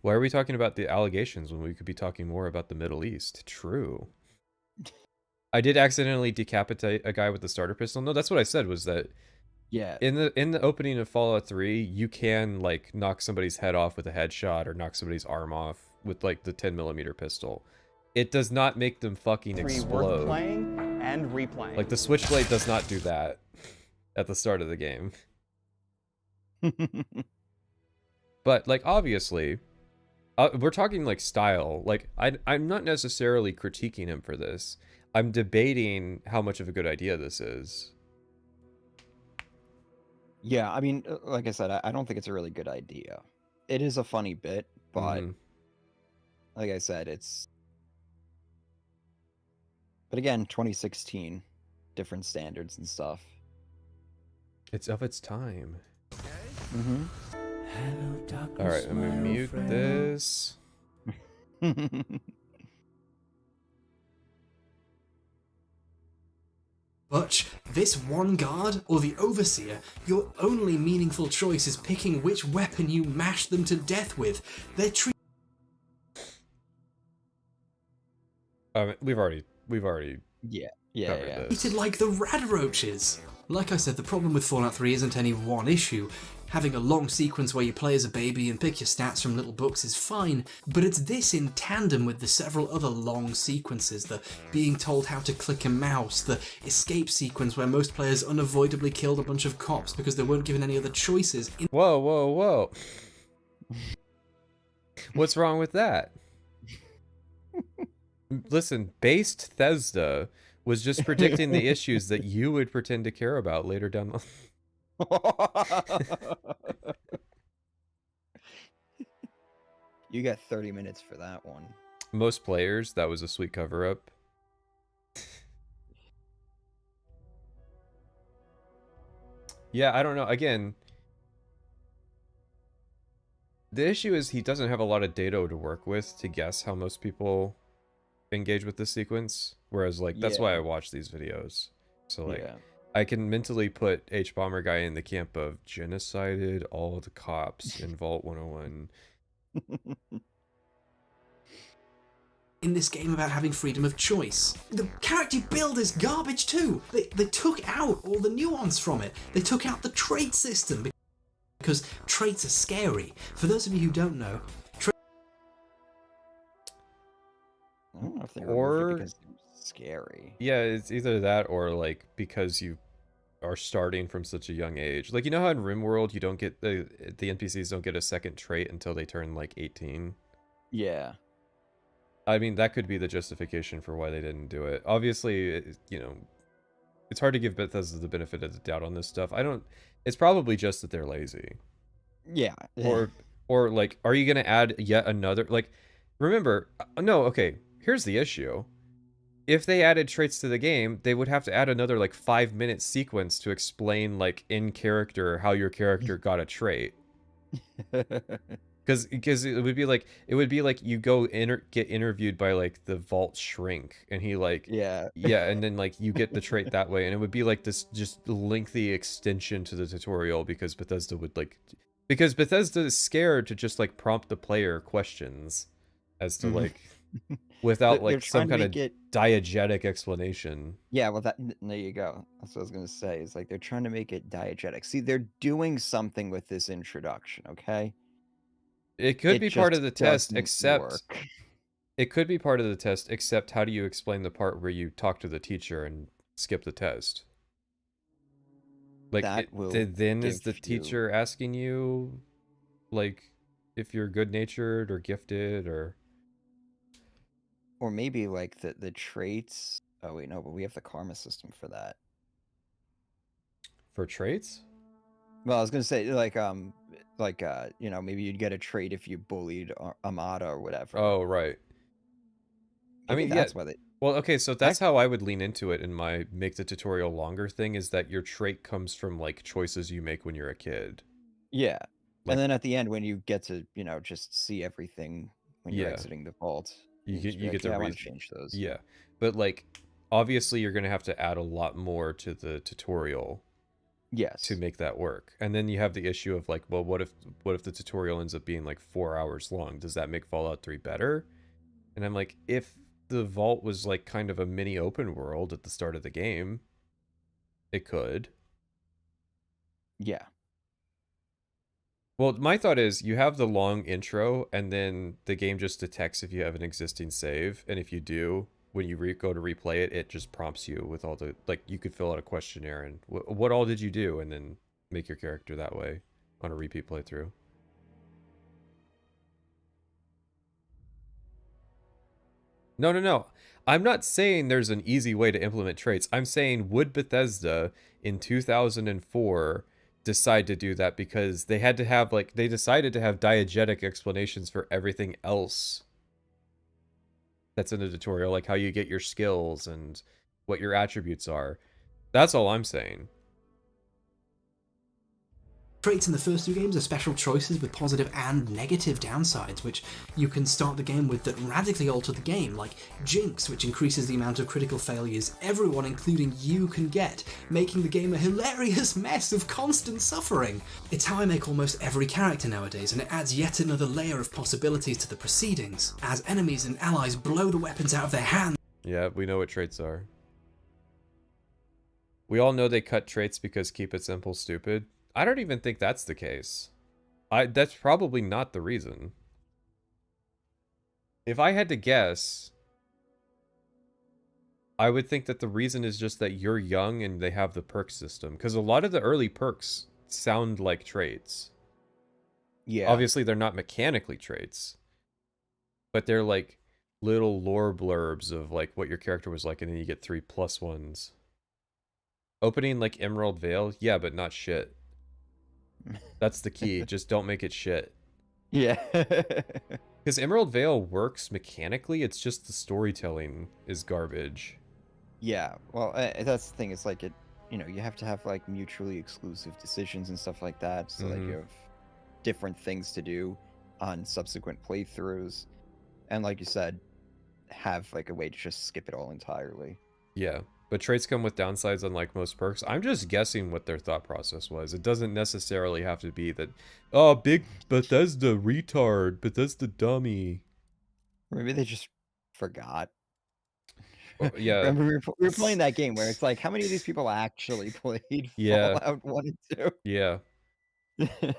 Why are we talking about the allegations when we could be talking more about the Middle East? True. I did accidentally decapitate a guy with the starter pistol. No, that's what I said, was that in the opening of Fallout 3, you can like knock somebody's head off with a headshot or knock somebody's arm off with like the 10mm pistol. It does not make them fucking explode. Worth playing and replaying. Like the Switchblade does not do that at the start of the game. But like obviously, we're talking like style. Like I'm not necessarily critiquing him for this. I'm debating how much of a good idea this is. Yeah, I mean, like I said, I don't think it's a really good idea. It is a funny bit, but like I said, it's... But again, 2016, different standards and stuff. It's of its time. Hello, darkness, all right, I'm gonna mute friend. this. Butch, this one guard or the overseer, your only meaningful choice is picking which weapon you mash them to death with. They're We've already treated like the rad roaches. Like I said, the problem with Fallout 3 isn't any one issue. Having a long sequence where you play as a baby and pick your stats from little books is fine, but it's this in tandem with the several other long sequences, the being told how to click a mouse, the escape sequence where most players unavoidably killed a bunch of cops because they weren't given any other choices. Whoa. What's wrong with that? Listen, based Bethesda was just predicting the issues that you would pretend to care about later down the... You got 30 minutes for that one. Most players, that was a sweet cover-up. Yeah, I don't know. Again, the issue is he doesn't have a lot of data to work with to guess how most people engage with this sequence. Whereas, like, that's why I watch these videos. So, like, I can mentally put Hbomberguy in the camp of genocided all the cops in Vault 101. In this game about having freedom of choice. The character build is garbage too. They took out all the nuance from it. They took out the trait system because traits are scary. For those of you who don't know, I don't know if they removed it because they're scary. Yeah, it's either that or like because you are starting from such a young age. Like, you know how in RimWorld you don't get the NPCs don't get a second trait until they turn like 18? Yeah. I mean, that could be the justification for why they didn't do it. Obviously, you know, it's hard to give Bethesda the benefit of the doubt on this stuff. It's probably just that they're lazy. Yeah. Or like, are you going to add yet another, like, remember, no, okay, here's the issue. If they added traits to the game, they would have to add another like 5-minute sequence to explain like in character how your character got a trait. Because it would be like you go get interviewed by like the vault shrink, and he like yeah, and then like you get the trait that way, and it would be like this just lengthy extension to the tutorial because Bethesda is scared to just like prompt the player questions as to like without like some kind of diegetic explanation. Yeah, well, there you go. That's what I was gonna say. Is like they're trying to make it diegetic. See, they're doing something with this introduction. Okay. It could be part of the test, except it could be part of the test, except how do you explain the part where you talk to the teacher and skip the test? Like, then is the teacher asking you, like, if you're good-natured or gifted or maybe like the traits. Oh wait, no, but we have the karma system for that. For traits? Well, I was gonna say you know, maybe you'd get a trait if you bullied Amada or whatever. Oh, right. I mean, that's why they. Well, okay, so that's how I would lean into it in my make the tutorial longer thing, is that your trait comes from like choices you make when you're a kid. Yeah, and then at the end when you get to, you know, just see everything when you're exiting the vault, you get to I want to change those. Yeah, but like obviously you're gonna have to add a lot more to the tutorial. Yes. To make that work. And then you have the issue of like, well, what if the tutorial ends up being like 4 hours long? Does that make Fallout 3 better? And I'm like, if the vault was like kind of a mini open world at the start of the game, it could. Yeah. Well, my thought is you have the long intro and then the game just detects if you have an existing save, and if you do, when you go to replay it, it just prompts you with all the, like, you could fill out a questionnaire and what all did you do, and then make your character that way on a repeat playthrough. No. I'm not saying there's an easy way to implement traits. I'm saying, would Bethesda in 2004 decide to do that because they had to have, like, they decided to have diegetic explanations for everything else that's in the tutorial, like how you get your skills and what your attributes are. That's all I'm saying. Traits in the first two games are special choices with positive and negative downsides, which you can start the game with that radically alter the game, like Jinx, which increases the amount of critical failures everyone, including you, can get, making the game a hilarious mess of constant suffering. It's how I make almost every character nowadays, and it adds yet another layer of possibilities to the proceedings, as enemies and allies blow the weapons out of their hands. Yeah, we know what traits are. We all know they cut traits because keep it simple, stupid. I don't even think that's the case. That's probably not the reason. If I had to guess, I would think that the reason is just that you're young and they have the perk system. Because a lot of the early perks sound like traits. Yeah. Obviously, they're not mechanically traits. But they're like little lore blurbs of like what your character was like, and then you get 3 plus ones. Opening like Emerald Vale, yeah, but not shit. That's the key. Just don't make it shit. Yeah. Because Emerald Vale works mechanically, it's just the storytelling is garbage. Yeah, well, that's the thing. It's like you know, you have to have like mutually exclusive decisions and stuff like that, so that you have different things to do on subsequent playthroughs, and like you said, have like a way to just skip it all entirely. Yeah. But traits come with downsides unlike most perks. I'm just guessing what their thought process was. It doesn't necessarily have to be that, oh, big Bethesda retard, Bethesda dummy. Maybe they just forgot. Well, yeah. Remember we were playing that game where it's like, how many of these people actually played Fallout 1 and 2? Yeah.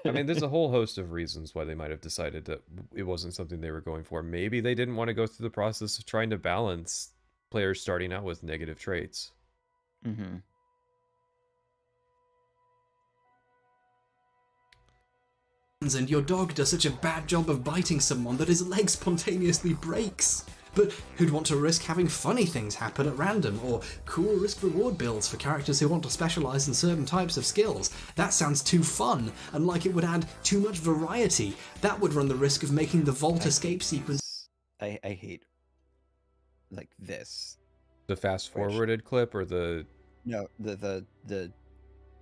I mean, there's a whole host of reasons why they might have decided that it wasn't something they were going for. Maybe they didn't want to go through the process of trying to balance players starting out with negative traits. Mm-hmm. And your dog does such a bad job of biting someone that his leg spontaneously breaks. But who'd want to risk having funny things happen at random, or cool risk-reward builds for characters who want to specialise in certain types of skills? That sounds too fun, and like it would add too much variety. That would run the risk of making the Vault escape sequence... I hate, like, this. The fast-forwarded clip, or the... No, the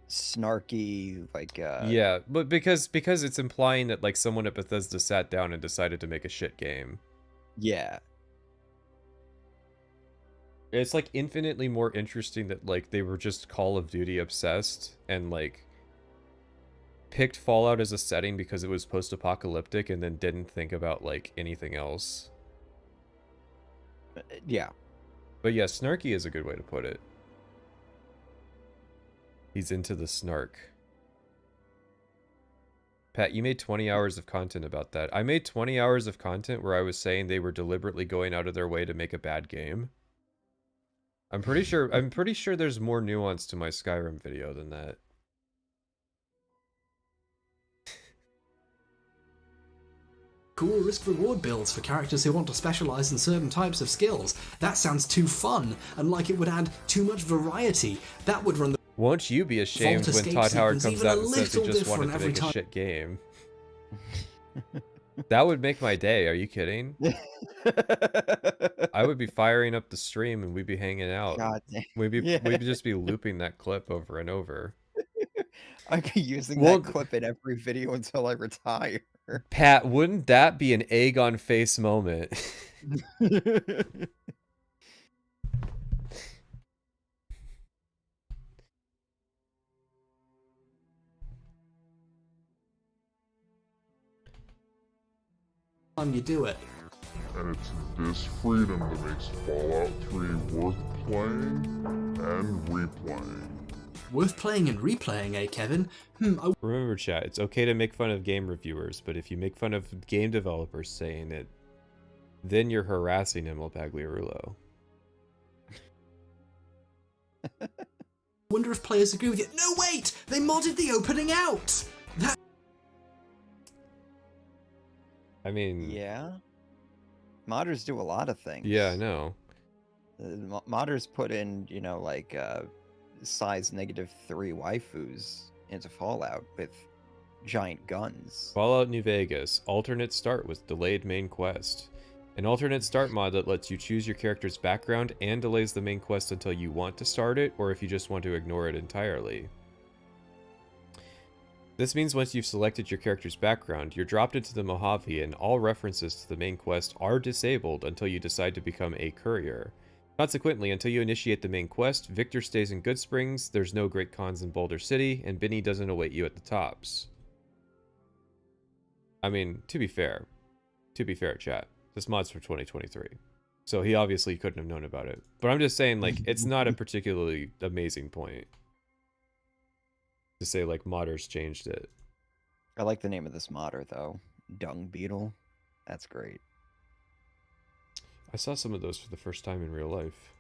snarky, like, Yeah, but because it's implying that, like, someone at Bethesda sat down and decided to make a shit game. Yeah. It's, like, infinitely more interesting that, like, they were just Call of Duty obsessed and, like, picked Fallout as a setting because it was post-apocalyptic and then didn't think about, like, anything else. Yeah. But yeah, snarky is a good way to put it. He's into the snark. Pat, you made 20 hours of content about that. I made 20 hours of content where I was saying they were deliberately going out of their way to make a bad game. I'm pretty sure there's more nuance to my Skyrim video than that. Cool risk-reward builds for characters who want to specialise in certain types of skills. That sounds too fun, and like it would add too much variety. That would run the... Won't you be ashamed when Todd Howard comes out and says he just wanted to make a shit game? That would make my day, are you kidding? I would be firing up the stream and we'd be hanging out. God damn. We'd just be looping that clip over and over. I'd be using that clip in every video until I retire. Pat, wouldn't that be an egg on face moment? Time you do it. And it's this freedom that makes Fallout 3 worth playing and replaying. Worth playing and replaying, eh, Kevin? Remember, chat, it's okay to make fun of game reviewers, but if you make fun of game developers saying it, then you're harassing Hbomberguy. Wonder if players agree with you. No, wait! They modded the opening out! That... I mean... Yeah? Modders do a lot of things. Yeah, I know. Modders put in, you know, like, size -3 waifus into Fallout with giant guns. Fallout New Vegas, alternate start with delayed main quest. An alternate start mod that lets you choose your character's background and delays the main quest until you want to start it, or if you just want to ignore it entirely. This means once you've selected your character's background, you're dropped into the Mojave and all references to the main quest are disabled until you decide to become a courier. Consequently, until you initiate the main quest, Victor stays in Good Springs, there's no Great Cons in Boulder City, and Benny doesn't await you at the tops. I mean, to be fair, chat, this mod's for 2023. So he obviously couldn't have known about it. But I'm just saying, like, it's not a particularly amazing point to say, like, modders changed it. I like the name of this modder, though. Dung Beetle. That's great. I saw some of those for the first time in real life.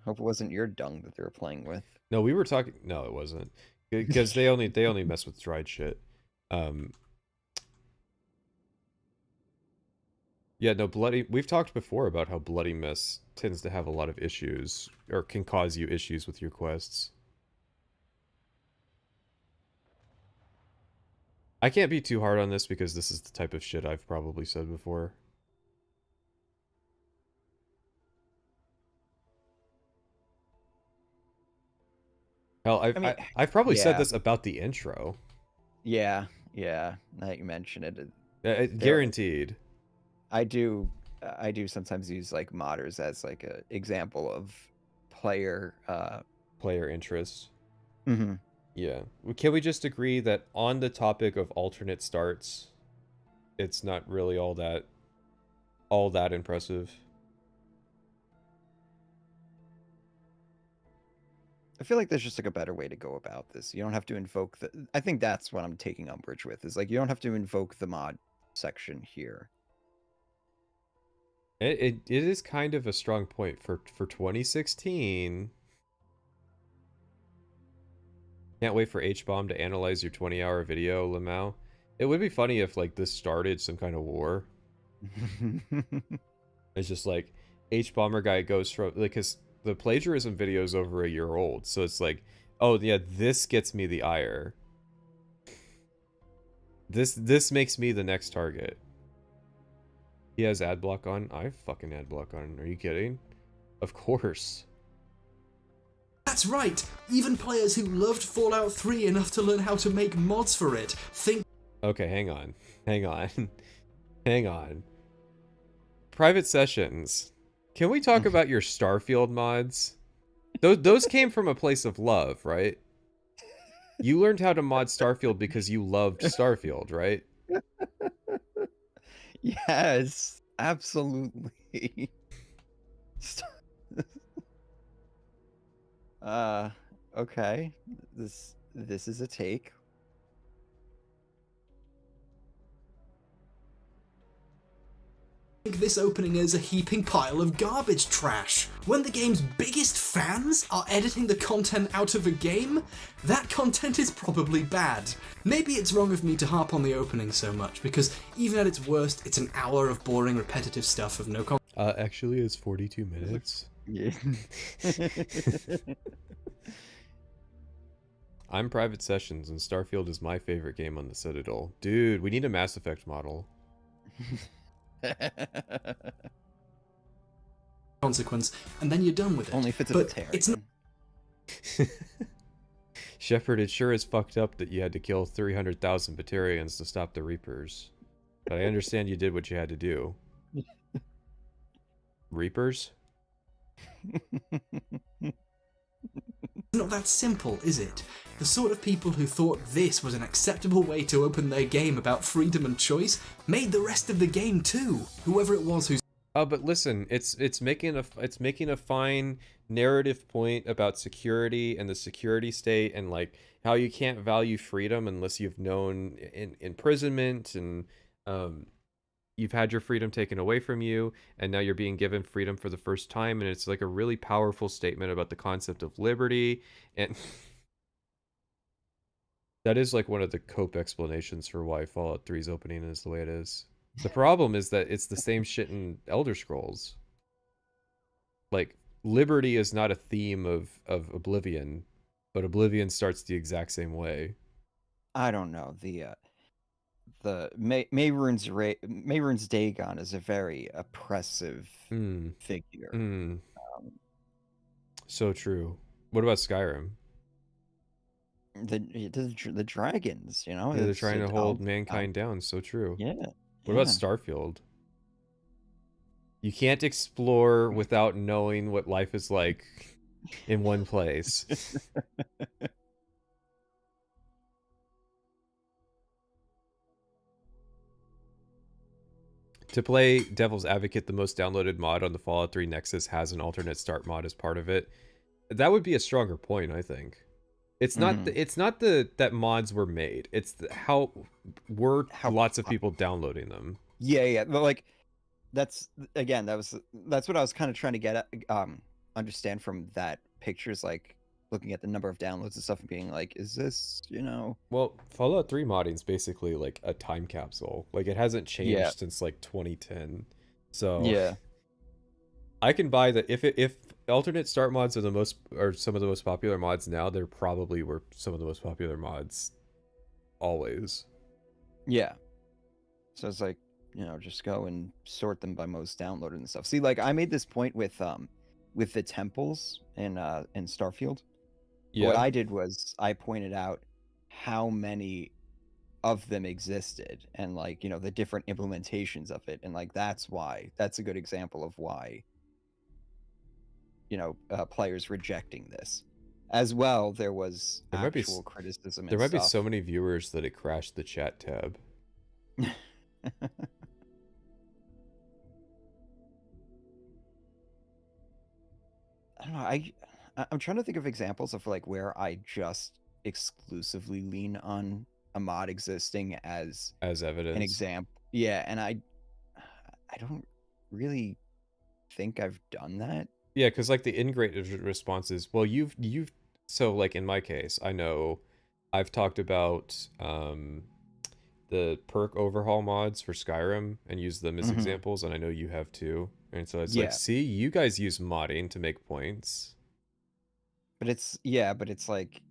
Hope it wasn't your dung that they were playing with. No, we were talking... No, it wasn't. Because they only mess with dried shit. Yeah, no, Bloody... We've talked before about how Bloody Mess tends to have a lot of issues, or can cause you issues with your quests. I can't be too hard on this because this is the type of shit I've probably said before. Hell, I've probably said this about the intro. Yeah, now that you mention it. Guaranteed. I do sometimes use, like, modders as, like, a example of player interest. Mm-hmm. Yeah. Can we just agree that on the topic of alternate starts, it's not really all that impressive? I feel like there's just, like, a better way to go about this. You don't have to invoke the... I think that's what I'm taking umbrage with, is, like, you don't have to invoke the mod section here. It is kind of a strong point for 2016. Can't wait for Hbomb to analyze your 20-hour video, Lamau. It would be funny if like this started some kind of war. It's just like Hbomberguy goes from like, cause the plagiarism video is over a year old, so it's like, oh yeah, this gets me the ire. This makes me the next target. He has ad block on. I have fucking ad block on. Are you kidding? Of course. That's right! Even players who loved Fallout 3 enough to learn how to make mods for it think... Okay, hang on. Hang on. Hang on. Private sessions. Can we talk about your Starfield mods? Those came from a place of love, right? You learned how to mod Starfield because you loved Starfield, right? Yes, absolutely. Okay. This is a take. This opening is a heaping pile of garbage trash. When the game's biggest fans are editing the content out of a game, that content is probably bad. Maybe it's wrong of me to harp on the opening so much, because even at its worst, it's an hour of boring, repetitive stuff of no Actually, it's 42 minutes. Yeah. I'm Private Sessions, and Starfield is my favorite game on the Citadel. Dude, we need a Mass Effect model. consequence, and then you're done with it. Only if it's a but Batarian. it's not. Shepard, it sure is fucked up that you had to kill 300,000 Batarians to stop the Reapers. But I understand you did what you had to do. Reapers? Not that simple, is it? The sort of people who thought this was an acceptable way to open their game about freedom and choice made the rest of the game too. Whoever it was who's... Oh, but listen, it's making a fine narrative point about security and the security state, and like how you can't value freedom unless you've known imprisonment, and you've had your freedom taken away from you, and now you're being given freedom for the first time, and it's like a really powerful statement about the concept of liberty, and that is like one of the cope explanations for why Fallout 3's opening is the way it is. The problem is that it's the same shit in Elder Scrolls. Like, liberty is not a theme of Oblivion, but Oblivion starts the exact same way. I don't know. Mayrune's Dagon is a very oppressive figure. So true. What about Skyrim? The dragons, you know? Yeah, they're trying to hold mankind down. So true. Yeah. What about Starfield? You can't explore without knowing what life is like in one place. To play Devil's Advocate, the most downloaded mod on the Fallout 3 Nexus has an alternate start mod as part of it. That would be a stronger point, I think. It's not that mods were made. It's how lots of people downloading them. Yeah, but like that's what I was kind of trying to get at, understand from that pictures, like looking at the number of downloads and stuff and being like, is this, you know? Well, Fallout 3 modding is basically like a time capsule. Like, it hasn't changed since like 2010. So yeah, I can buy that. If alternate start mods are some of the most popular mods now, there probably were some of the most popular mods always. Yeah. So it's like, you know, just go and sort them by most downloaded and stuff. See, like I made this point with the temples in Starfield. Yeah. What I did was I pointed out how many of them existed, and like, you know, the different implementations of it, and like that's a good example of why, you know, players rejecting this. As well, there was actual criticism. There might be so many viewers that it crashed the chat tab. I don't know. I'm trying to think of examples of like where I just exclusively lean on a mod existing as evidence, an example. Yeah, and I don't really think I've done that. Yeah, because like the in-great response is, well, you've so like in my case, I know I've talked about the perk overhaul mods for Skyrim and used them as Mhm. examples, and I know you have too. And so it's Yeah. like, see, you guys use modding to make points. But it's like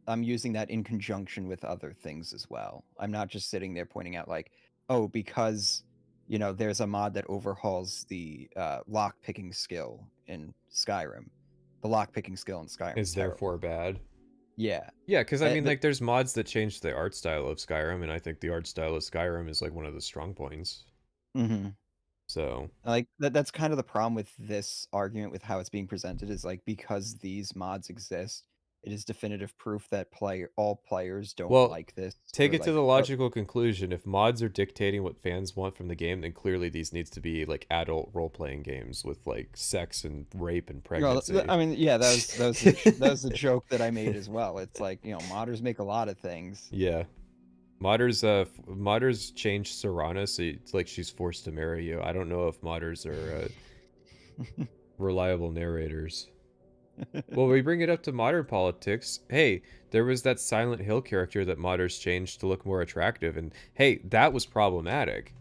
I'm using that in conjunction with other things as well. I'm not just sitting there pointing out like, oh, because there's a mod that overhauls the lock picking skill in Skyrim. The lock picking skill in Skyrim Is therefore bad. Yeah. Yeah, because I mean, the- like, there's mods that change the art style of Skyrim, and I think the art style of Skyrim is like one of the strong points. Mhm. So Like that's kind of the problem with this argument with how it's being presented is like because these mods exist, it is definitive proof that all players don't well, like this. take or it to like, the logical conclusion. If mods are dictating what fans want from the game, then clearly these needs to be like adult role-playing games with like sex and rape and pregnancy. I mean, yeah, that was the joke that I made as well. It's like, modders make a lot of things. Yeah. Modders change Serana, so it's like she's forced to marry you. I don't know if modders are reliable narrators. Well, we bring it up to modern politics. Hey, there was that Silent Hill character that modders changed to look more attractive, and hey, that was problematic.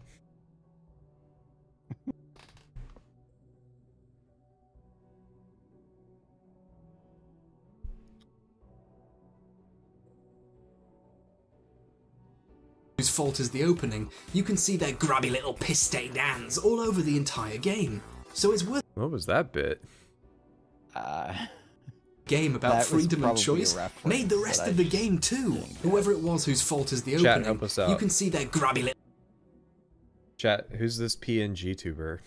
Whose fault is the opening, you can see their grubby little piss-stained hands all over the entire game. So it's worth... What was that bit? Game about freedom and choice made the that rest I of the game too. Whoever it was whose fault is the Chat, opening, help us out. you can see their grubby little... Chat, who's this PNG tuber?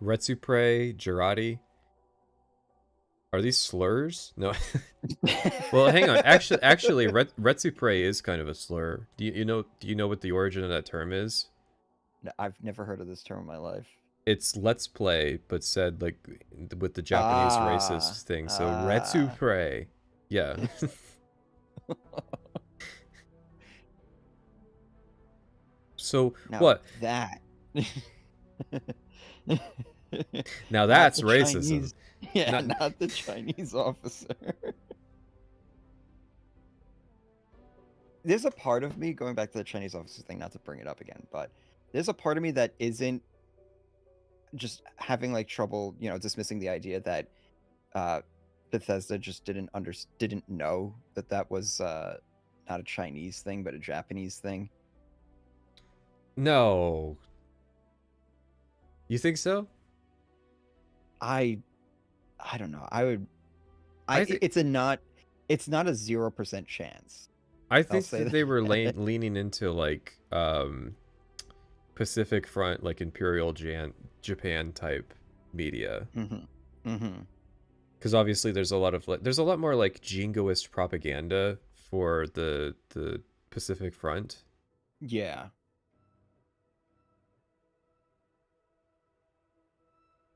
Retsupre, Girardi. Are these slurs? No. Well, hang on. Actually, Retsupre is kind of a slur. Do you know what the origin of that term is? No, I've never heard of this term in my life. It's let's play, but said like with the Japanese racist thing. So Retsupre. Yeah. So Now what? That. Now Not that's the racism. Chinese- Yeah, not the Chinese officer. There's a part of me, going back to the Chinese officer thing, not to bring it up again, but there's a part of me that isn't just having like trouble, dismissing the idea that Bethesda just didn't know that was not a Chinese thing, but a Japanese thing. No. You think so? I don't know. It's not a 0% chance. I think that they were leaning into like Pacific Front, like Imperial Japan type media. Because obviously there's a lot more like jingoist propaganda for the Pacific Front. Yeah.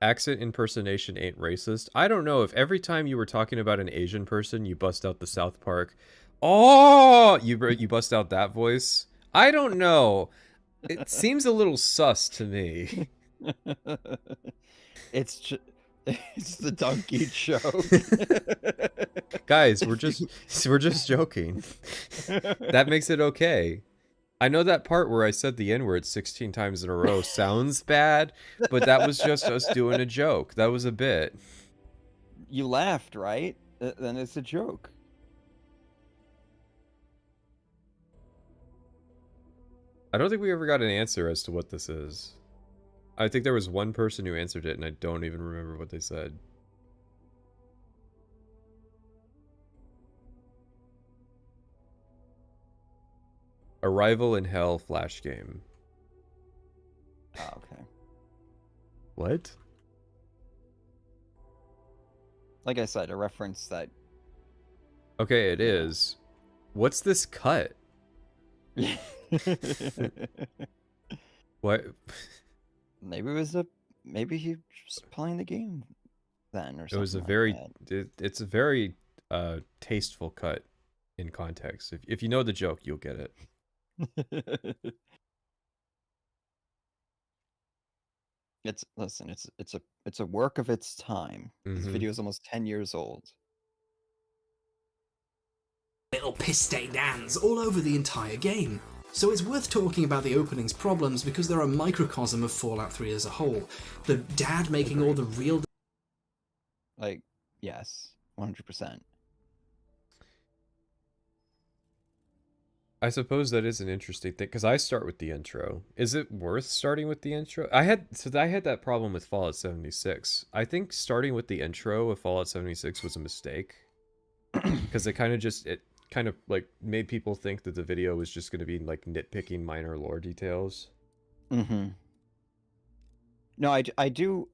Accent impersonation ain't racist. I don't know if every time you were talking about an Asian person, you bust out the South Park. Oh, you bust out that voice. I don't know. It seems a little sus to me. It's the donkey joke. Guys, we're just joking. That makes it okay. I know that part where I said the N-word 16 times in a row sounds bad, but that was just us doing a joke. That was a bit. You laughed, right? Then it's a joke. I don't think we ever got an answer as to what this is. I think there was one person who answered it, and I don't even remember what they said. Arrival in Hell Flash game. Oh, okay. What? Like I said, a reference that... Okay, it is. What's this cut? What? Maybe he was playing the game then, or something. It was it's a very tasteful cut in context. If you know the joke, you'll get it. Listen, it's a work of its time. This Mhm. video is almost 10 years old. Little piss-stained hands all over the entire game. So it's worth talking about the opening's problems because they're a microcosm of Fallout 3 as a whole. The dad making all the real... Like, yes, 100%. I suppose that is an interesting thing because I start with the intro. Is it worth starting with the intro? I had that problem with Fallout 76. I think starting with the intro of Fallout 76 was a mistake because it kind of like made people think that the video was just going to be like nitpicking minor lore details. Mm-hmm. No, I do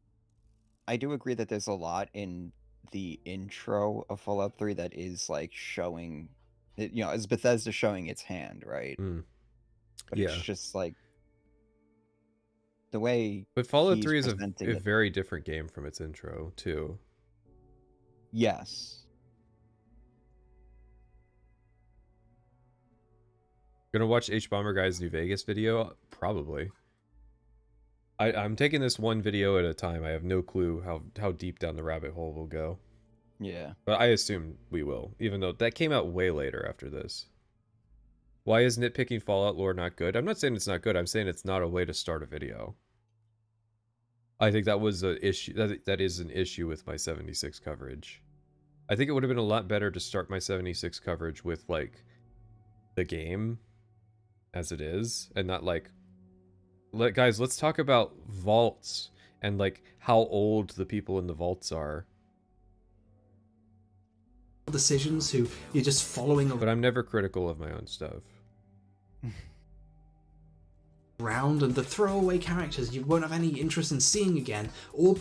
agree that there's a lot in the intro of Fallout 3 that is like showing, you know, as Bethesda showing its hand, right? But Yeah. it's just like the way. But Fallout he's 3 is a presenting it. very different game from its intro too. Yes. Gonna watch Hbomberguy's New Vegas video? Probably. I'm taking this one video at a time. I have no clue how deep down the rabbit hole we'll go. Yeah. But I assume we will, even though that came out way later after this. Why is nitpicking Fallout lore not good? I'm not saying it's not good. I'm saying it's not a way to start a video. I think that was an issue. That is an issue with my 76 coverage. I think it would have been a lot better to start my 76 coverage with like the game as it is, and not like, guys, let's talk about vaults and like how old the people in the vaults are. Decisions who you're just following But I'm never critical of my own stuff. around, and the throwaway characters you won't have any interest in seeing again, or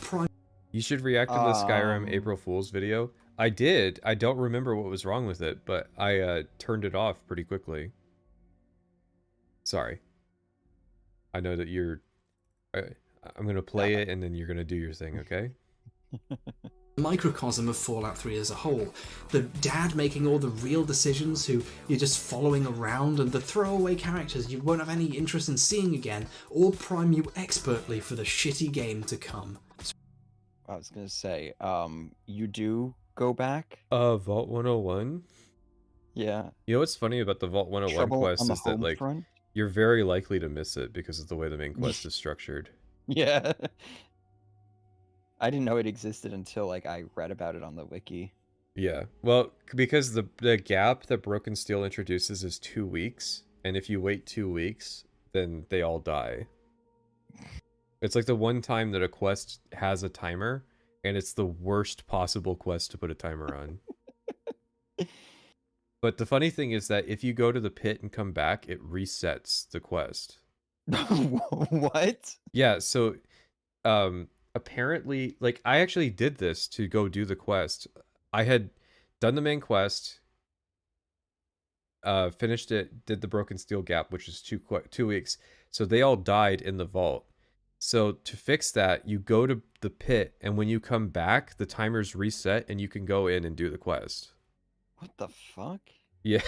You should react to the Skyrim April Fool's video. I did. I don't remember what was wrong with it, but I turned it off pretty quickly. Sorry. I know that you're... I'm going to play it, and then you're going to do your thing, okay? microcosm of Fallout 3 as a whole. The dad making all the real decisions who you're just following around, and the throwaway characters you won't have any interest in seeing again, all prime you expertly for the shitty game to come. I was gonna say, you do go back? Vault 101? Yeah. You know what's funny about the Vault 101 Trouble quest on the is that, home like, front? you're very likely to miss it because of the way the main quest is structured. Yeah. I didn't know it existed until like I read about it on the wiki. Yeah, well, because the gap that Broken Steel introduces is 2 weeks, and if you wait 2 weeks, then they all die. It's like the one time that a quest has a timer, and it's the worst possible quest to put a timer on. But the funny thing is that if you go to the pit and come back, it resets the quest. What? Yeah, so apparently, like, I actually did this to go do the quest. I had done the main quest, finished it, did the Broken Steel gap, which is 2 weeks. So they all died in the vault. So to fix that, you go to the pit, and when you come back, the timer's reset, and you can go in and do the quest. What the fuck? Yeah.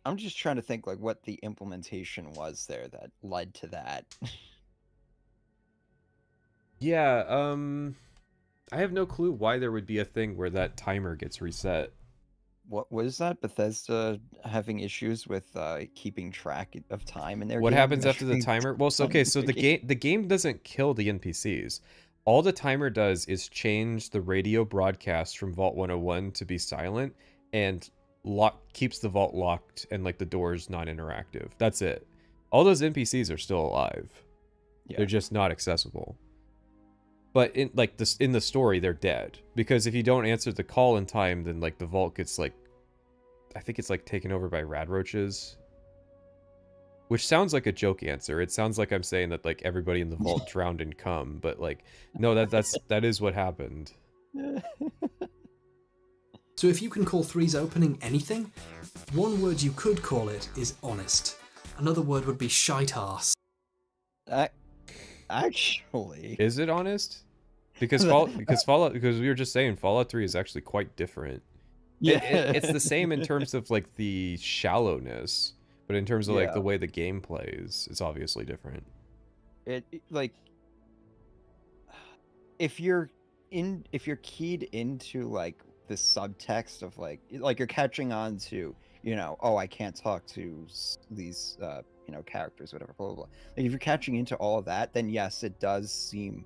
I'm just trying to think like what the implementation was there that led to that. Yeah, I have no clue why there would be a thing where that timer gets reset. What was that? Bethesda having issues with keeping track of time in their What game? happens after the timer? Well, so, okay, so the game doesn't kill the NPCs. All the timer does is change the radio broadcast from Vault 101 to be silent, and keeps the vault locked and like the doors non-interactive. That's it. All those NPCs are still alive. Yeah. They're just not accessible. But in like this in the story, they're dead, because if you don't answer the call in time, then like the vault gets like, I think it's like taken over by radroaches. Which sounds like a joke answer. It sounds like I'm saying that like everybody in the vault drowned in cum, but like no, that is what happened. So if you can call 3's opening anything, one word you could call it is honest. Another word would be shite arse. Actually, is it honest? Because because we were just saying Fallout 3 is actually quite different. Yeah, it's the same in terms of like the shallowness, but in terms of like the way the game plays, it's obviously different. like if you're keyed into like the subtext of like you're catching on to, you know, oh, I can't talk to these you know, characters, whatever, blah blah blah. Like, if you're catching into all of that, then yes, it does seem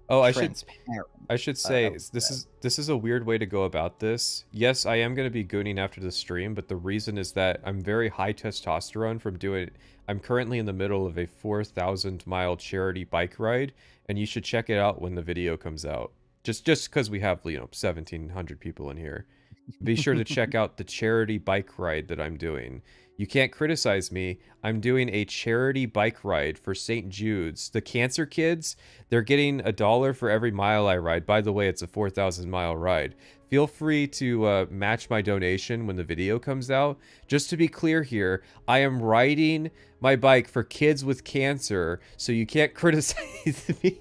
transparent. I should say this is a weird way to go about this. Yes, I am going to be gooning after the stream, but the reason is that I'm very high testosterone from doing. I'm currently in the middle of a 4,000-mile charity bike ride, and you should check it out when the video comes out. Just because we have, you know, 1,700 people in here, be sure to check out the charity bike ride that I'm doing. You can't criticize me. I'm doing a charity bike ride for St. Jude's. The cancer kids, they're getting $1 for every mile I ride. By the way, it's a 4,000-mile ride. Feel free to match my donation when the video comes out. Just to be clear here, I am riding my bike for kids with cancer, so you can't criticize me.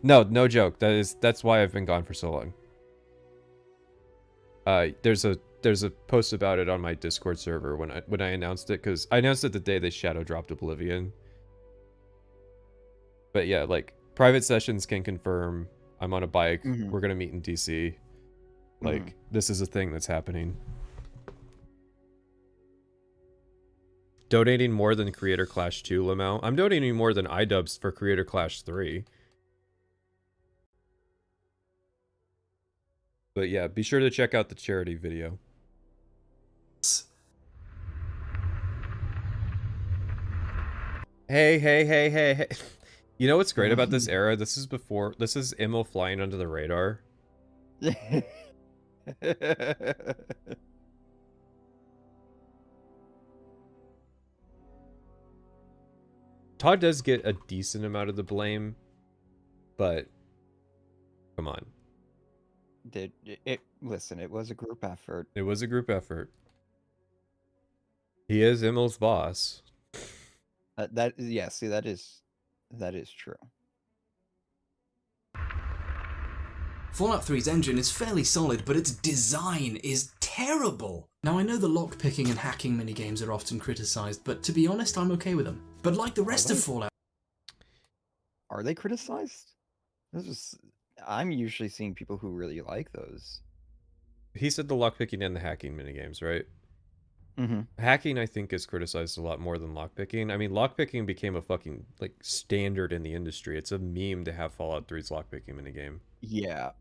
No joke. That's why I've been gone for so long. There's a post about it on my Discord server when I announced it, because I announced it the day they shadow dropped Oblivion. But yeah, like, private sessions can confirm I'm on a bike. We're gonna meet in DC. Like, this is a thing that's happening. Donating more than Creator Clash 2, Lamau. I'm donating more than iDubbbz for Creator Clash 3. But yeah, be sure to check out the charity video. Hey. You know what's great about this era? This is Immel flying under the radar. Todd does get a decent amount of the blame, but come on. Listen, it was a group effort. It was a group effort. He is Immel's boss. That is true. Fallout 3's engine is fairly solid, but its design is terrible. Now, I know the lockpicking and hacking minigames are often criticized, but to be honest, I'm okay with them. But like the rest of Fallout... Are they criticized? I'm usually seeing people who really like those. He said the lockpicking and the hacking minigames, right? Hacking, I think, is criticized a lot more than lockpicking. I mean, lockpicking became a fucking, like, standard in the industry. It's a meme to have Fallout 3's lockpicking minigame. Yeah.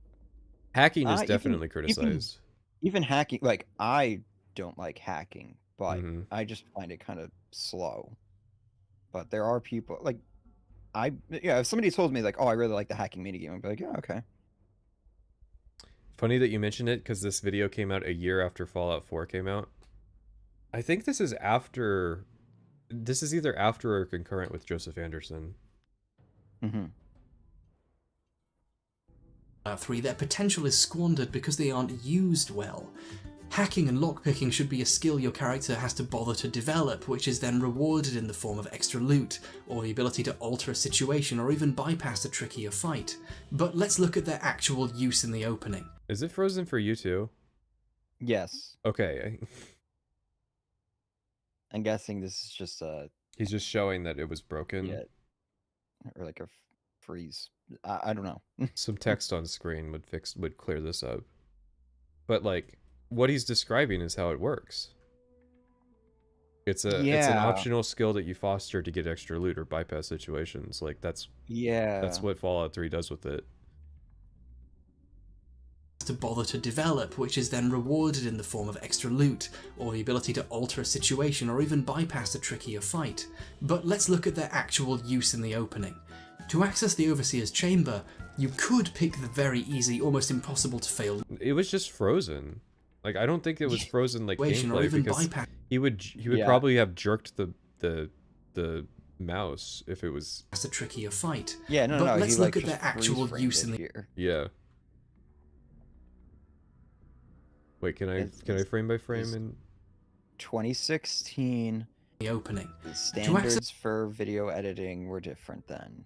Hacking is definitely criticized. Even hacking, like, I don't like hacking, but I just find it kind of slow. But there are people, like, if somebody told me, like, oh, I really like the hacking minigame, I'd be like, yeah, okay. Funny that you mentioned it, because this video came out a year after Fallout 4 came out. I think this is after... This is either after or concurrent with Joseph Anderson. 3, their potential is squandered because they aren't used well. Hacking and lockpicking should be a skill your character has to bother to develop, which is then rewarded in the form of extra loot, or the ability to alter a situation, or even bypass a trickier fight. But let's look at their actual use in the opening. Is it frozen for you too? Yes. Okay. I'm guessing this is just He's just showing that it was broken. Yeah. Or like a freeze. I don't know. Some text on screen would clear this up. But like, what he's describing is how it works. It's an optional skill that you foster to get extra loot or bypass situations. Like that's what Fallout 3 does with it. To bother to develop, which is then rewarded in the form of extra loot, or the ability to alter a situation, or even bypass a trickier fight. But let's look at their actual use in the opening. To access the Overseer's Chamber, you could pick the very easy, almost impossible to fail. It was just frozen. Like, I don't think it was frozen like gameplay, because he would probably have jerked the mouse if it was... That's a trickier fight. Yeah, no. Let's look at their actual use in the... Here. Yeah. Wait, can I frame by frame in 2016? The opening. The standards for video editing were different then.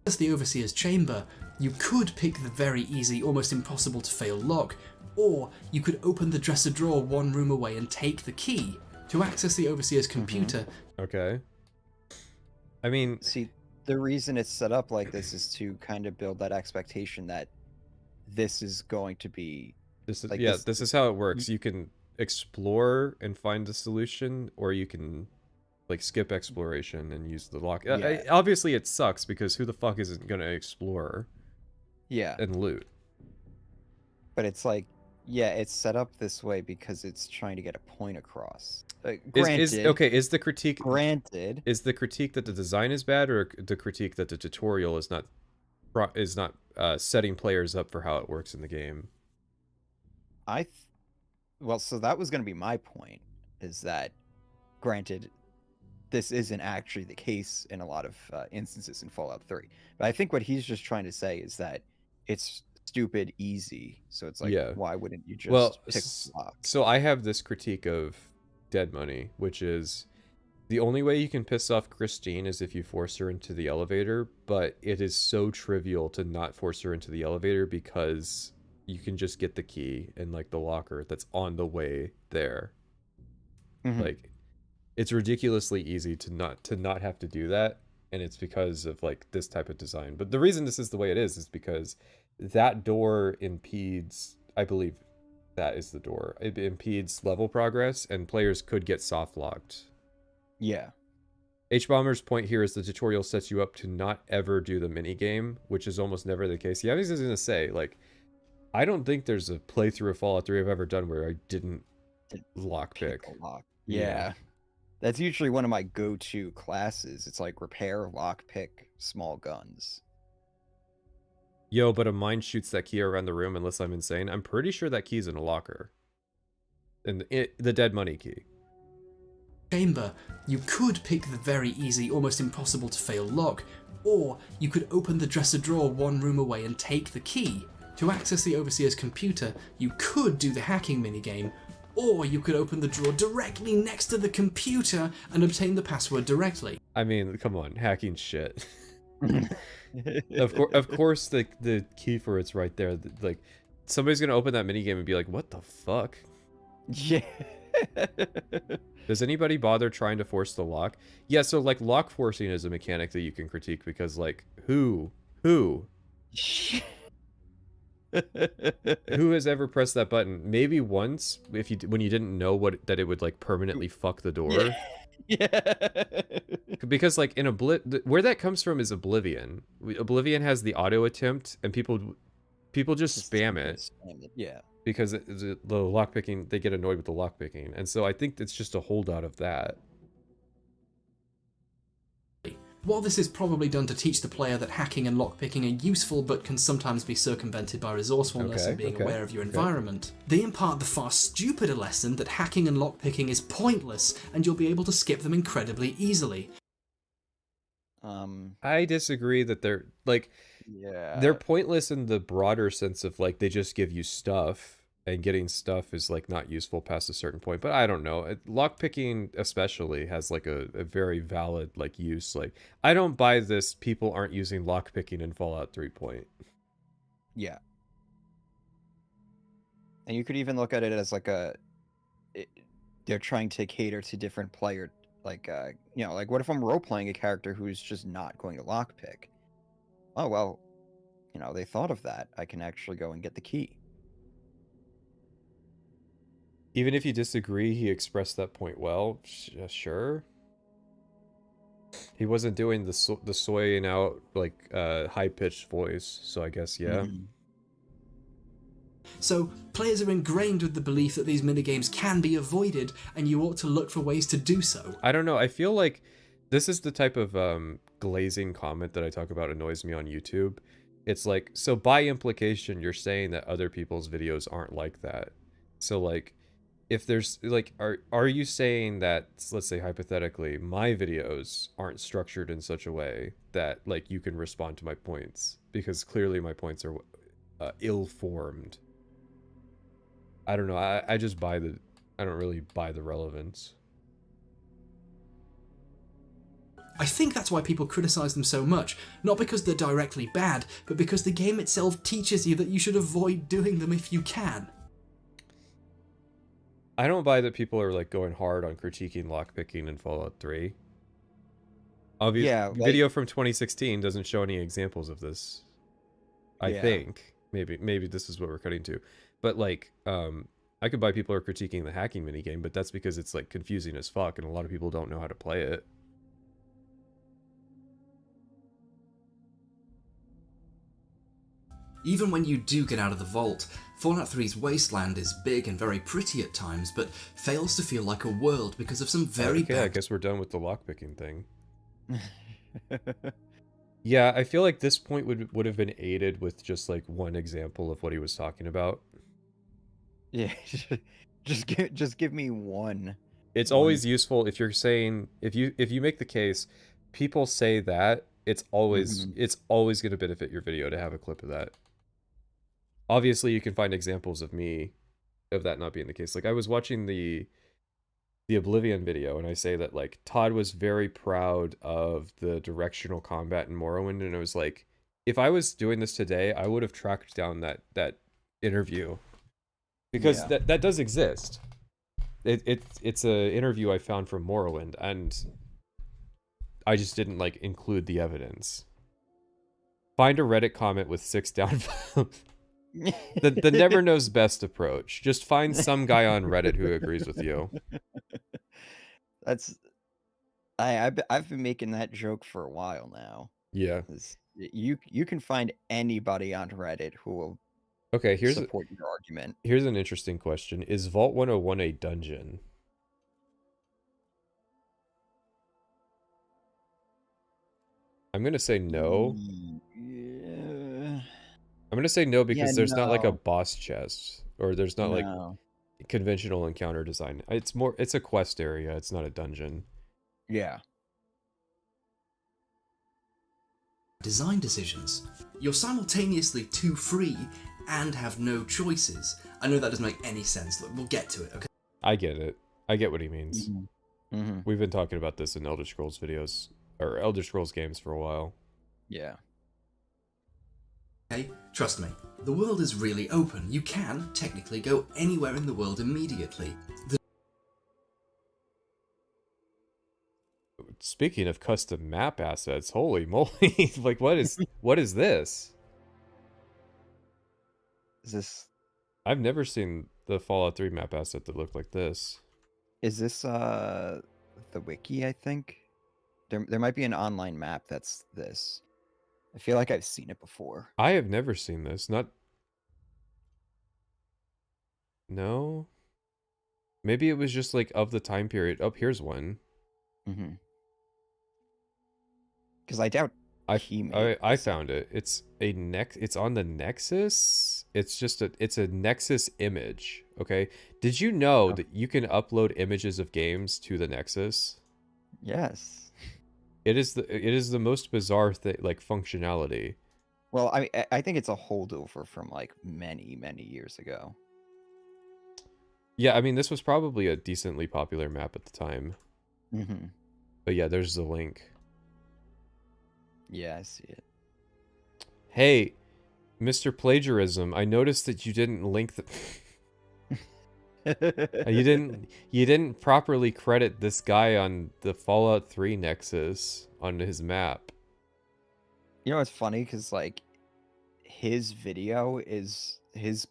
As the Overseer's Chamber, you could pick the very easy, almost impossible to fail lock, or you could open the dresser drawer one room away and take the key. To access the Overseer's computer... Okay. I mean... See, the reason it's set up like this is to kind of build that expectation that this is going to be... This is, like, this is how it works. You can explore and find a solution, or you can like skip exploration and use the lock. Yeah. Obviously it sucks because who the fuck isn't gonna explore and loot? But it's like, yeah, it's set up this way because it's trying to get a point across. Is the critique granted is the critique that the design is bad, or the critique that the tutorial is not setting players up for how it works in the game? Well, so that was going to be my point, is that granted this isn't actually the case in a lot of instances in Fallout 3, but I think what he's just trying to say is that it's stupid easy, so it's like, why wouldn't you just pick lock? So I have this critique of Dead Money, which is the only way you can piss off Christine is if you force her into the elevator, but it is so trivial to not force her into the elevator because you can just get the key in like the locker that's on the way there. Like, it's ridiculously easy to not have to do that, and it's because of like this type of design. But the reason this is the way it is because that door impedes, I believe that is the door, it impedes level progress, and players could get soft locked. Yeah. Hbomber's point here is the tutorial sets you up to not ever do the mini game, which is almost never the case. Yeah, I was just gonna say, like, I don't think there's a playthrough of Fallout 3 I've ever done where I didn't lockpick. Yeah. That's usually one of my go-to classes. It's like repair, lockpick, small guns. Yo, but a mine shoots that key around the room unless I'm insane. I'm pretty sure that key's in a locker. And the Dead Money key. Chamber, you could pick the very easy, almost impossible to fail lock, or you could open the dresser drawer one room away and take the key. To access the Overseer's computer, you could do the hacking minigame, or you could open the drawer directly next to the computer and obtain the password directly. I mean, come on, hacking shit. Of course, the key for it's right there. Like, somebody's gonna open that minigame and be like, "What the fuck?" Yeah. Does anybody bother trying to force the lock? Yeah, so like lock forcing is a mechanic that you can critique because like who has ever pressed that button? Maybe once, when you didn't know that it would like permanently fuck the door. Yeah. Because like in where that comes from is Oblivion. Oblivion has the auto attempt, and people just spam it. Yeah. Because the lockpicking, they get annoyed with the lockpicking, and so I think it's just a holdout of that. While this is probably done to teach the player that hacking and lockpicking are useful but can sometimes be circumvented by resourcefulness and being aware of your environment, they impart the far stupider lesson that hacking and lockpicking is pointless and you'll be able to skip them incredibly easily. I disagree that they're like, they're pointless in the broader sense of like they just give you stuff, and getting stuff is like not useful past a certain point. But I don't know, lockpicking especially has like a very valid like use. Like, I don't buy this people aren't using lockpicking in Fallout 3 point. Yeah. And you could even look at it as like they're trying to cater to different player, like like what if I'm role playing a character who's just not going to lockpick? Oh well, they thought of that. I can actually go and get the key. Even if you disagree, he expressed that point well. Sure. He wasn't doing the soying out like high-pitched voice, so I guess yeah. So players are ingrained with the belief that these minigames can be avoided, and you ought to look for ways to do so. I don't know. I feel like this is the type of glazing comment that I talk about annoys me on YouTube. It's like, so by implication, you're saying that other people's videos aren't like that. So like, if there's like, are you saying that, let's say hypothetically, my videos aren't structured in such a way that like you can respond to my points? Because clearly my points are ill-formed. I don't know. I just I don't really buy the relevance. I think that's why people criticize them so much, not because they're directly bad, but because the game itself teaches you that you should avoid doing them if you can. I don't buy that people are like going hard on critiquing lockpicking in Fallout 3. Obviously, Yeah, like, video from 2016 doesn't show any examples of this. I think maybe this is what we're cutting to, but like, I could buy people are critiquing the hacking minigame, but that's because it's like confusing as fuck, and a lot of people don't know how to play it. Even when you do get out of the vault, Fallout 3's wasteland is big and very pretty at times, but fails to feel like a world because of some very okay, bad... I guess we're done with the lockpicking thing. Yeah, I feel like this point would have been aided with just like one example of what he was talking about. Yeah, just give me one. It's always useful if you're saying, if you make the case, people say that, it's always going to benefit your video to have a clip of that. Obviously, you can find examples of that not being the case. Like, I was watching the Oblivion video, and I say that, like, Todd was very proud of the directional combat in Morrowind, and I was like, if I was doing this today, I would have tracked down that interview. Because that does exist. It's a interview I found from Morrowind, and I just didn't, like, include the evidence. Find a Reddit comment with 6 downvotes. The never knows best approach. Just find some guy on Reddit who agrees with you. I've been making that joke for a while now. Yeah. You can find anybody on Reddit who will support your argument. Here's an interesting question. Is Vault 101 a dungeon? I'm going to say no. I'm going to say no because there's not like a boss chest, or there's not like conventional encounter design. It's a quest area. It's not a dungeon. Yeah. Design decisions. You're simultaneously too free and have no choices. I know that doesn't make any sense. Look, we'll get to it, okay? I get it. I get what he means. We've been talking about this in Elder Scrolls videos, or Elder Scrolls games for a while. Yeah. Okay, trust me. The world is really open. You can, technically, go anywhere in the world immediately. Speaking of custom map assets, holy moly. Like, what is this? Is this... I've never seen the Fallout 3 map asset that looked like this. Is this, the wiki, I think? There might be an online map that's this. I feel like I've seen it before. I have never seen this. No? Maybe it was just, like, of the time period. Oh, here's one. Because I doubt I found it. It's on the Nexus. It's a Nexus image. Okay. Did you know that you can upload images of games to the Nexus? Yes. It is the most bizarre thing, like, functionality. Well, I think it's a holdover from like many years ago. Yeah, I mean, this was probably a decently popular map at the time. But yeah, there's the link. Yeah, I see it. Hey, Mr. Plagiarism, I noticed that you didn't link the... you didn't properly credit this guy on the Fallout 3 Nexus on his map. You know what's funny? Because, like, his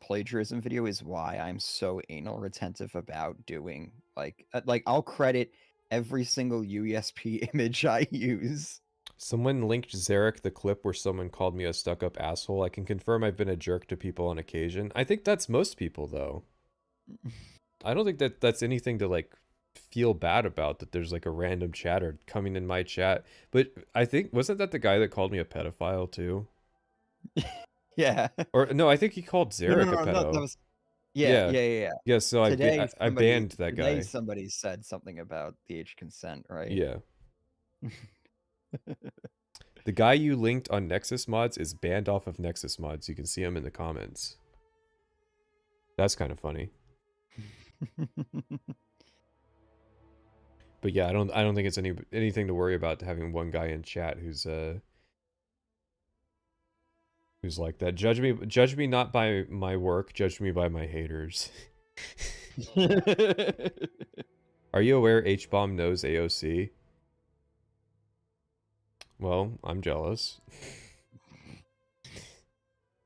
plagiarism video is why I'm so anal retentive about doing, like I'll credit every single UESP image I use. Someone linked Zarek the clip where someone called me a stuck-up asshole. I can confirm I've been a jerk to people on occasion. I think that's most people, though. I don't think that's anything to, like, feel bad about, that there's, like, a random chatter coming in my chat. But I think, wasn't that the guy that called me a pedophile, too? Yeah. Or, no, I think he called Zarek a pedo. That was... Yeah. Yeah, so I banned that guy. Today somebody said something about the age consent, right? Yeah. The guy you linked on Nexus Mods is banned off of Nexus Mods. You can see him in the comments. That's kind of funny. But yeah, I don't think it's anything to worry about having one guy in chat who's like that. Judge me not by my work, judge me by my haters. Are you aware Hbomb knows AOC? Well, I'm jealous.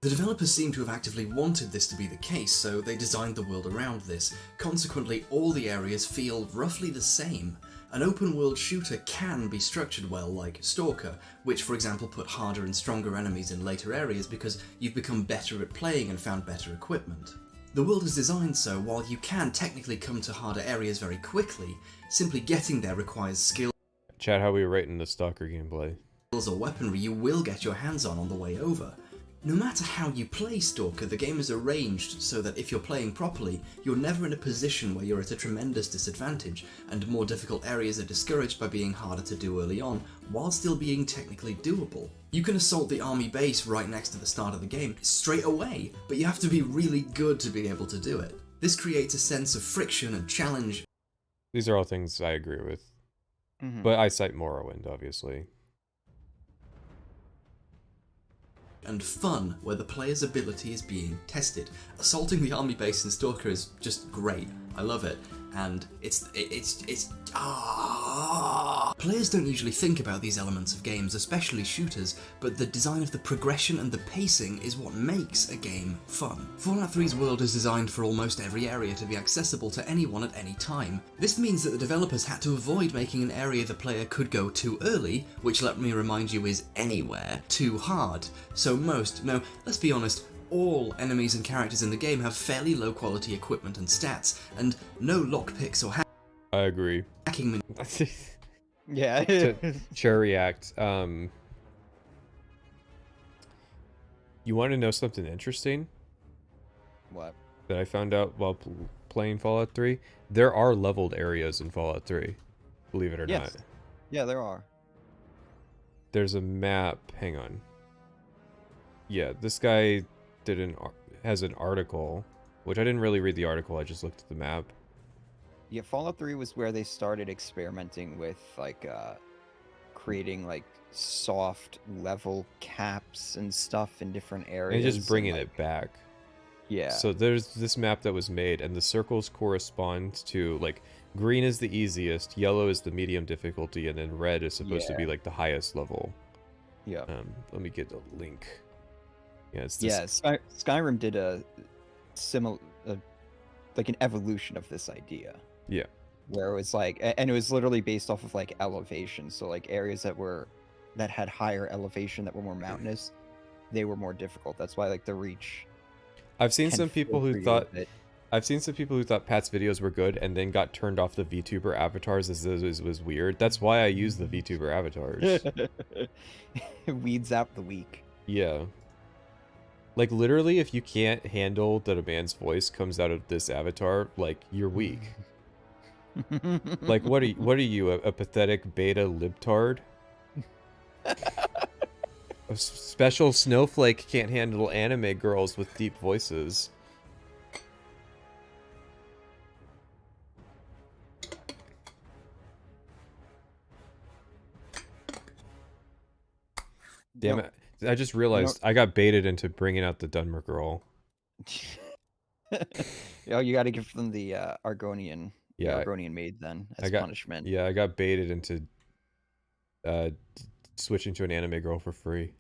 The developers seem to have actively wanted this to be the case, so they designed the world around this. Consequently, all the areas feel roughly the same. An open world shooter can be structured well, like Stalker, which for example put harder and stronger enemies in later areas because you've become better at playing and found better equipment. The world is designed so while you can technically come to harder areas very quickly, simply getting there requires skill. Chat, how we rating the Stalker gameplay? Or weaponry you will get your hands on the way over. No matter how you play Stalker, the game is arranged so that if you're playing properly, you're never in a position where you're at a tremendous disadvantage, and more difficult areas are discouraged by being harder to do early on, while still being technically doable. You can assault the army base right next to the start of the game straight away, but you have to be really good to be able to do it. This creates a sense of friction and challenge. These are all things I agree with. But I cite Morrowind, obviously. And fun, where the player's ability is being tested. Assaulting the army base in Stalker is just great. I love it. And Players don't usually think about these elements of games, especially shooters, but the design of the progression and the pacing is what makes a game fun. Fallout 3's world is designed for almost every area to be accessible to anyone at any time. This means that the developers had to avoid making an area the player could go too early, which let me remind you is anywhere, too hard. So no, let's be honest, all enemies and characters in the game have fairly low quality equipment and stats, and no lockpicks or I agree. hacking. Yeah. to react, you want to know something interesting? What? That I found out while playing Fallout 3? There are leveled areas in Fallout 3, believe it or not. Yeah, there are. There's a map, hang on. Yeah, this guy has an article, which I didn't really read the article, I just looked at the map. Yeah, Fallout 3 was where they started experimenting with, like, creating, like, soft level caps and stuff in different areas. And just bringing it back. Yeah. So there's this map that was made, and the circles correspond to, like, green is the easiest, yellow is the medium difficulty, and then red is supposed to be, like, the highest level. Yeah. Let me get the link. Yeah, it's this. Yeah, Skyrim did a similar, like an evolution of this idea. Yeah. Where it was like, and it was literally based off of like elevation. So like areas that had higher elevation, that were more mountainous, they were more difficult. That's why like the reach. I've seen some people who thought Pat's videos were good and then got turned off the VTuber avatars as this was weird. That's why I use the VTuber avatars. It weeds out the weak. Yeah. Like literally, if you can't handle that a man's voice comes out of this avatar, like you're weak. Like what are you, a pathetic beta libtard? A special snowflake can't handle anime girls with deep voices. Damn it. I just realized I got baited into bringing out the Dunmer girl. Oh, you got to give them the Argonian, yeah, Argonian maid then as punishment. Yeah, I got baited into switching to an anime girl for free.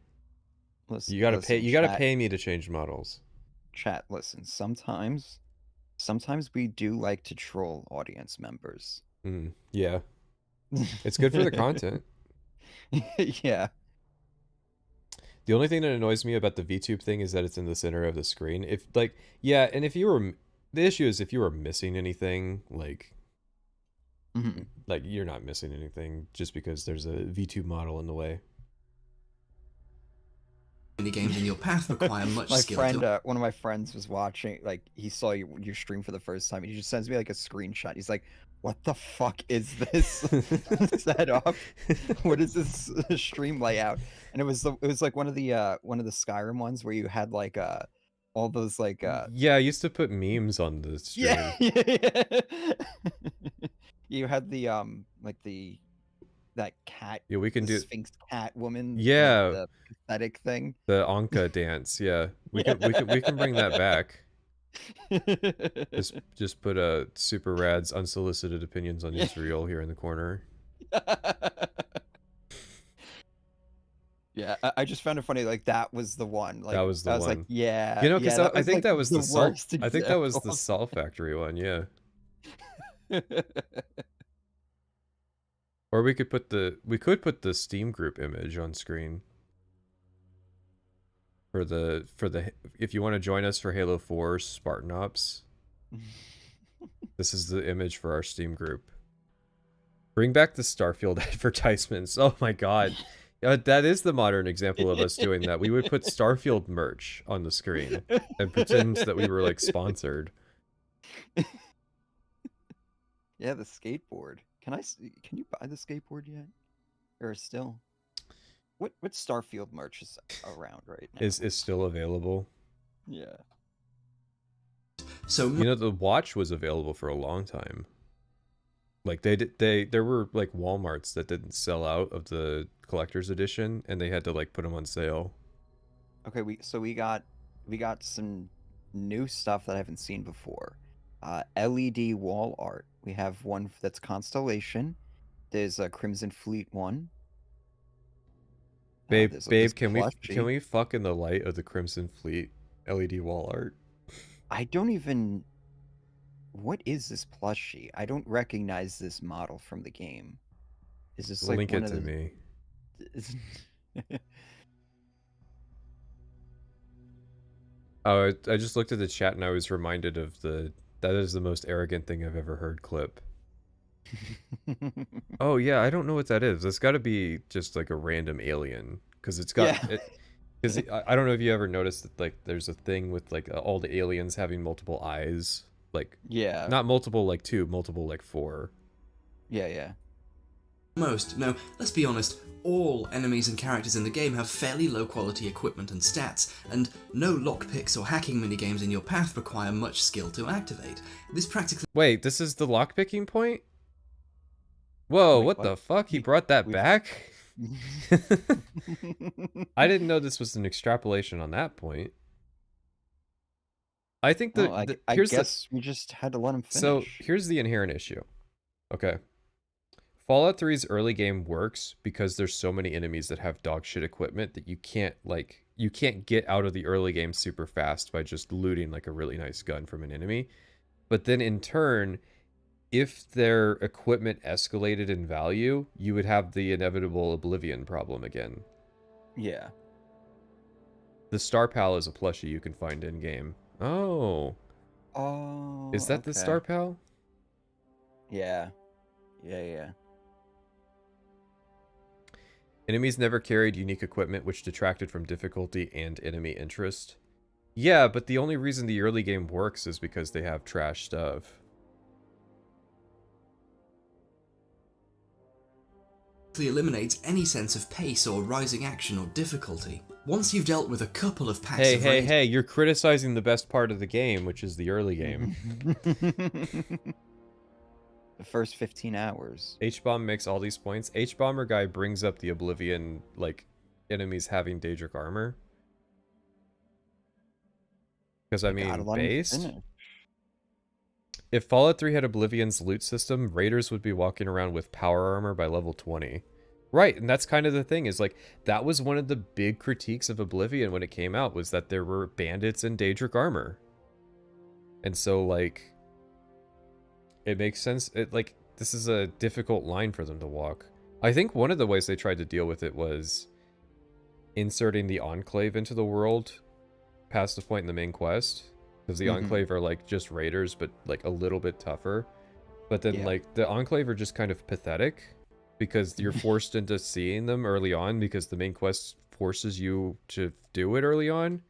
Listen, you gotta pay. You gotta pay me to change models. Chat, listen. Sometimes we do like to troll audience members. Yeah, it's good for the content. Yeah. The only thing that annoys me about the VTube thing is that it's in the center of the screen. If like, yeah, and if you were, the issue is if you were missing anything, like, like you're not missing anything just because there's a VTube model in the way. Many games in your path require much skill. One of my friends was watching, like he saw your stream for the first time, and he just sends me like a screenshot. He's like, "What the fuck is this setup? What is this stream layout?" And it was like one of the Skyrim ones where you had like all those like yeah, I used to put memes on the stream. Yeah. You had the like that cat. Yeah, we can do Sphinx cat woman. Yeah, like the pathetic thing. The Anka dance. Yeah, we can bring that back. Just put Super Rad's unsolicited opinions on Israel here in the corner. Yeah, I just found it funny. Like that was the one. Like That was the I was one. like, yeah, You know, because yeah, I think like that was the salt. worst I think that was the example. Salt Factory one. Yeah. Or we could put the Steam group image on screen. For the if you want to join us for Halo 4 Spartan Ops. This is the image for our Steam group. Bring back the Starfield advertisements. Oh my god. That is the modern example of us doing that. We would put Starfield merch on the screen and pretend that we were like sponsored. Yeah, the skateboard. Can you buy the skateboard yet? Or still? What Starfield merch is around right now? Is still available. Yeah. So you know, the watch was available for a long time. Like there were like Walmarts that didn't sell out of the collector's edition, and they had to like put them on sale. Okay, we got some new stuff that I haven't seen before. LED wall art. We have one that's Constellation. There's a Crimson Fleet one. Babe, can plushie. we fuck in the light of the Crimson Fleet LED wall art? I don't even. What is this plushie? I don't recognize this model from the game. Is this like link one it of to me? Oh, I just looked at the chat and I was reminded of that is the most arrogant thing I've ever heard clip. Oh yeah, I don't know what that is. It's got to be just like a random alien, because it's got because I don't know if you ever noticed that like there's a thing with like all the aliens having multiple eyes, like not multiple like 2, multiple like 4. Yeah. No, let's be honest, all enemies and characters in the game have fairly low quality equipment and stats, and no lockpicks or hacking minigames in your path require much skill to activate. This practically— Wait, this is the lockpicking point? Whoa, what the fuck? He brought that back? I didn't know this was an extrapolation on that point. I think that I guess we just had to let him finish. So here's the inherent issue. Okay. Fallout 3's early game works because there's so many enemies that have dog shit equipment that you can't get out of the early game super fast by just looting like a really nice gun from an enemy. But then in turn, if their equipment escalated in value, you would have the inevitable Oblivion problem again. Yeah. The Star Pal is a plushie you can find in game. Oh. Oh. Is that the Star Pal? Yeah. Enemies never carried unique equipment, which detracted from difficulty and enemy interest. Yeah, but the only reason the early game works is because they have trash stuff. eliminates any sense of pace or rising action or difficulty. Once you've dealt with a couple of packs Hey, you're criticizing the best part of the game, which is the early game. The first 15 hours. Hbomb makes all these points. Hbomberguy brings up the Oblivion, like, enemies having Daedric armor. Because, I mean, based... If Fallout 3 had Oblivion's loot system, raiders would be walking around with power armor by level 20. Right, and that's kind of the thing, is like, that was one of the big critiques of Oblivion when it came out, was that there were bandits in Daedric armor. And so, like, it makes sense. This is a difficult line for them to walk. I think one of the ways they tried to deal with it was inserting the Enclave into the world past the point in the main quest. Because the Enclave are, like, just raiders, but, like, a little bit tougher. But then, like, the Enclave are just kind of pathetic. Because you're forced into seeing them early on, because the main quest forces you to do it early on.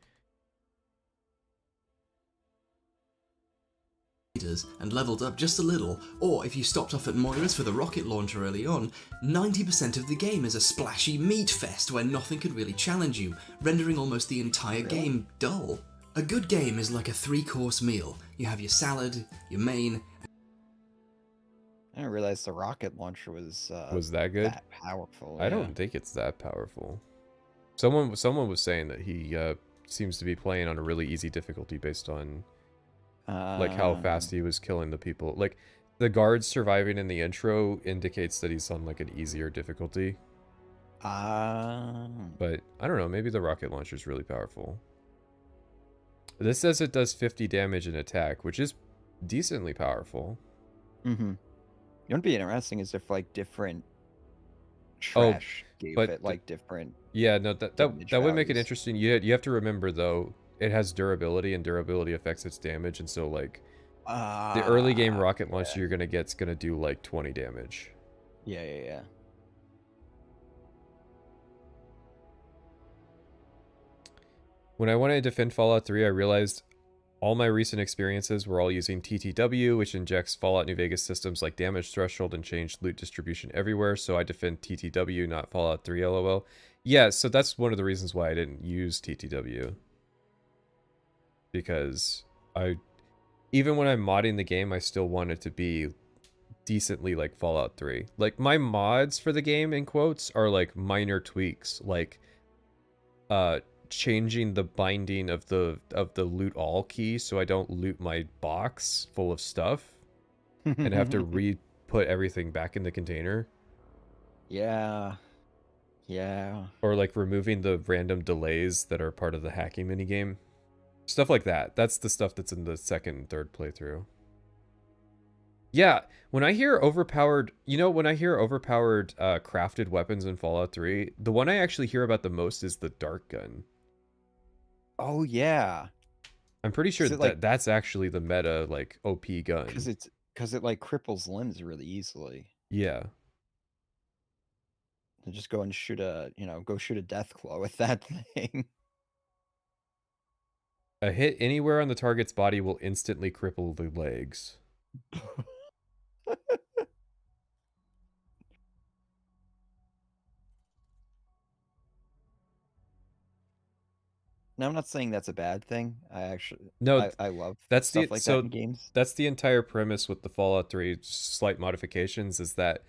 And leveled up just a little, or if you stopped off at Moira's for the rocket launcher early on, 90% of the game is a splashy meat fest where nothing could really challenge you, rendering almost the entire game dull. A good game is like a 3-course meal. You have your salad, your main... I didn't realize the rocket launcher was that good? That powerful. I don't think it's that powerful. Someone was saying that he seems to be playing on a really easy difficulty based on Like how fast he was killing the people. Like the guards surviving in the intro indicates that he's on like an easier difficulty. But I don't know, maybe the rocket launcher is really powerful. This says it does 50 damage in attack, which is decently powerful. Mm-hmm. You know what'd be interesting is if like different trash gave it like different. Yeah, no, that would make it values. interesting. You have to remember though, it has durability, and durability affects its damage, and so like the early game rocket launcher you're gonna get's gonna do like 20 damage. Yeah. When I wanted to defend Fallout 3, I realized all my recent experiences were all using TTW, which injects Fallout New Vegas systems like damage threshold and changed loot distribution everywhere, so I defend TTW, not Fallout 3, lol. Yeah, so that's one of the reasons why I didn't use TTW. Because even when I'm modding the game, I still want it to be decently like Fallout 3. Like, my mods for the game, in quotes, are like minor tweaks, like changing the binding of the loot all key so I don't loot my box full of stuff and have to re-put everything back in the container. Yeah. Or like removing the random delays that are part of the hacking minigame. Stuff like that. That's the stuff that's in the second and third playthrough. Yeah, when I hear overpowered, crafted weapons in Fallout 3, the one I actually hear about the most is the dart gun. Oh yeah. I'm pretty sure that's actually the meta like OP gun. Because it like cripples limbs really easily. Yeah. And just go and shoot a death claw with that thing. A hit anywhere on the target's body will instantly cripple the legs. Now, I'm not saying that's a bad thing. I love that's stuff like that in games. That's the entire premise with the Fallout 3 slight modifications, is that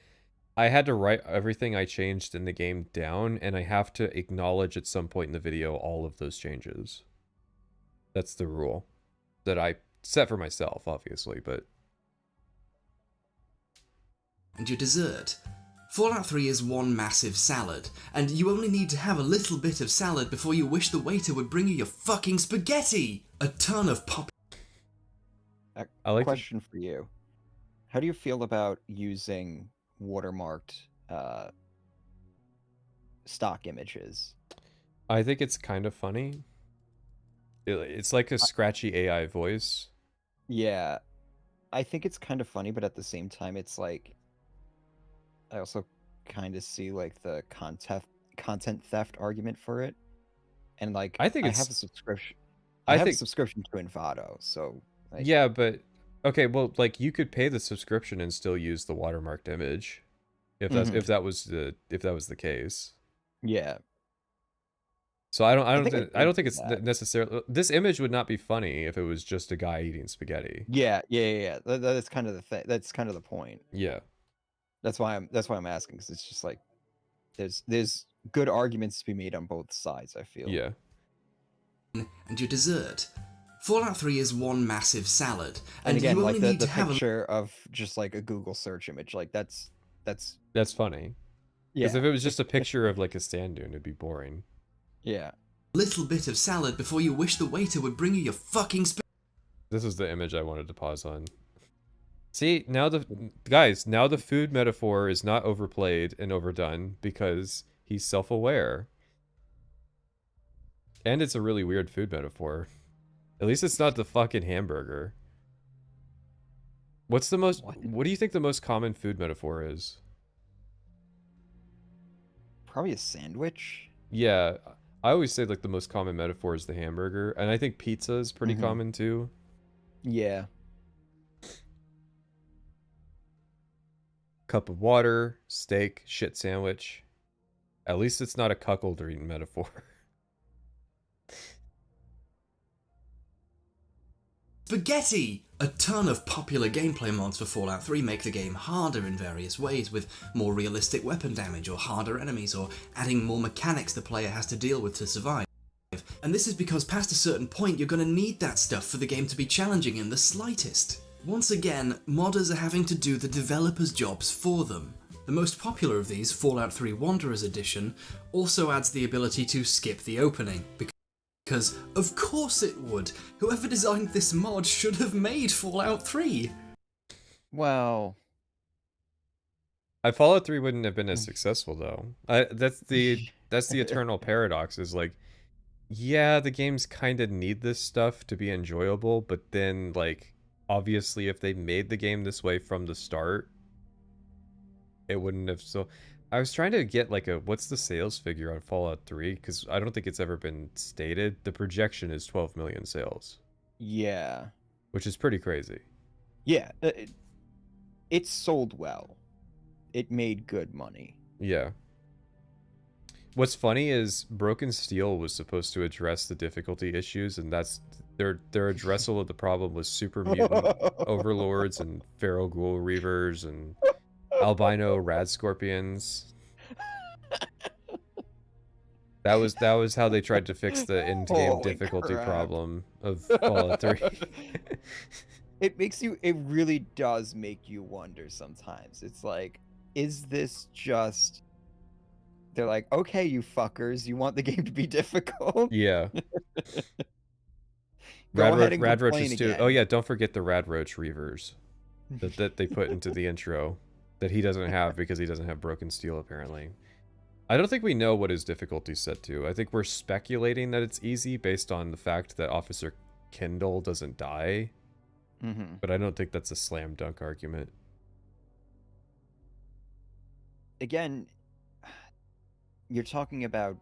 I had to write everything I changed in the game down, and I have to acknowledge at some point in the video all of those changes. That's the rule that I set for myself, obviously, but... And your dessert. Fallout 3 is one massive salad, and you only need to have a little bit of salad before you wish the waiter would bring you your fucking spaghetti! A ton of pop... Question for you. How do you feel about using watermarked stock images? I think it's kind of funny. It's like a scratchy AI voice. Yeah. I think it's kind of funny, but at the same time, it's like... I also kind of see like the content theft argument for it, and like I have a subscription. I have a subscription to Envato, so like, yeah, but okay, well, like you could pay the subscription and still use the watermarked image, if that's if that was the case. Yeah. So I don't think it's necessarily, this image would not be funny if it was just a guy eating spaghetti. Yeah. That's kind of the thing. That's kind of the point. Yeah. That's why I'm asking, because it's just like there's good arguments to be made on both sides, I feel. Yeah. And your dessert. Fallout 3 is one massive salad, and again, you like only need the to have picture of just like a Google search image, like that's funny. Because if it was just a picture of like a sand dune, it'd be boring. Yeah. Little bit of salad before you wish the waiter would bring you your fucking This is the image I wanted to pause on. See, now the food metaphor is not overplayed and overdone because he's self-aware. And it's a really weird food metaphor. At least it's not the fucking hamburger. What do you think the most common food metaphor is? Probably a sandwich. Yeah, I always say like the most common metaphor is the hamburger, and I think pizza is pretty common too. Yeah. Cup of water, steak, shit sandwich. At least it's not a cuckoldry metaphor. Spaghetti! A ton of popular gameplay mods for Fallout 3 make the game harder in various ways, with more realistic weapon damage or harder enemies, or adding more mechanics the player has to deal with to survive. And this is because past a certain point, you're going to need that stuff for the game to be challenging in the slightest. Once again, modders are having to do the developers' jobs for them. The most popular of these, Fallout 3 Wanderers Edition, also adds the ability to skip the opening. Because, of course it would! Whoever designed this mod should have made Fallout 3! Well... Fallout 3 wouldn't have been as successful, though. That's the eternal paradox, is like, yeah, the games kind of need this stuff to be enjoyable, but then, like, obviously if they made the game this way from the start, it wouldn't have. So I was trying to get like what's the sales figure on Fallout 3, because I don't think it's ever been stated. The projection is 12 million sales. Yeah. Which is pretty crazy. Yeah. It sold well. It made good money. Yeah. What's funny is Broken Steel was supposed to address the difficulty issues, and that's their addressal of the problem was super mutant overlords and feral ghoul reavers and albino rad scorpions. That was how they tried to fix the end-game difficulty problem of Fallout 3. It really does make you wonder sometimes. It's like, is this just... They're like, okay, you fuckers, you want the game to be difficult? Yeah. Go ahead and Rad complain Roaches too. again. Oh yeah, don't forget the Rad Roach Reavers that they put into the intro that he doesn't have because he doesn't have Broken Steel apparently. I don't think we know what his difficulty is set to. I think we're speculating that it's easy based on the fact that Officer Kendall doesn't die. Mm-hmm. But I don't think that's a slam dunk argument. Again, you're talking about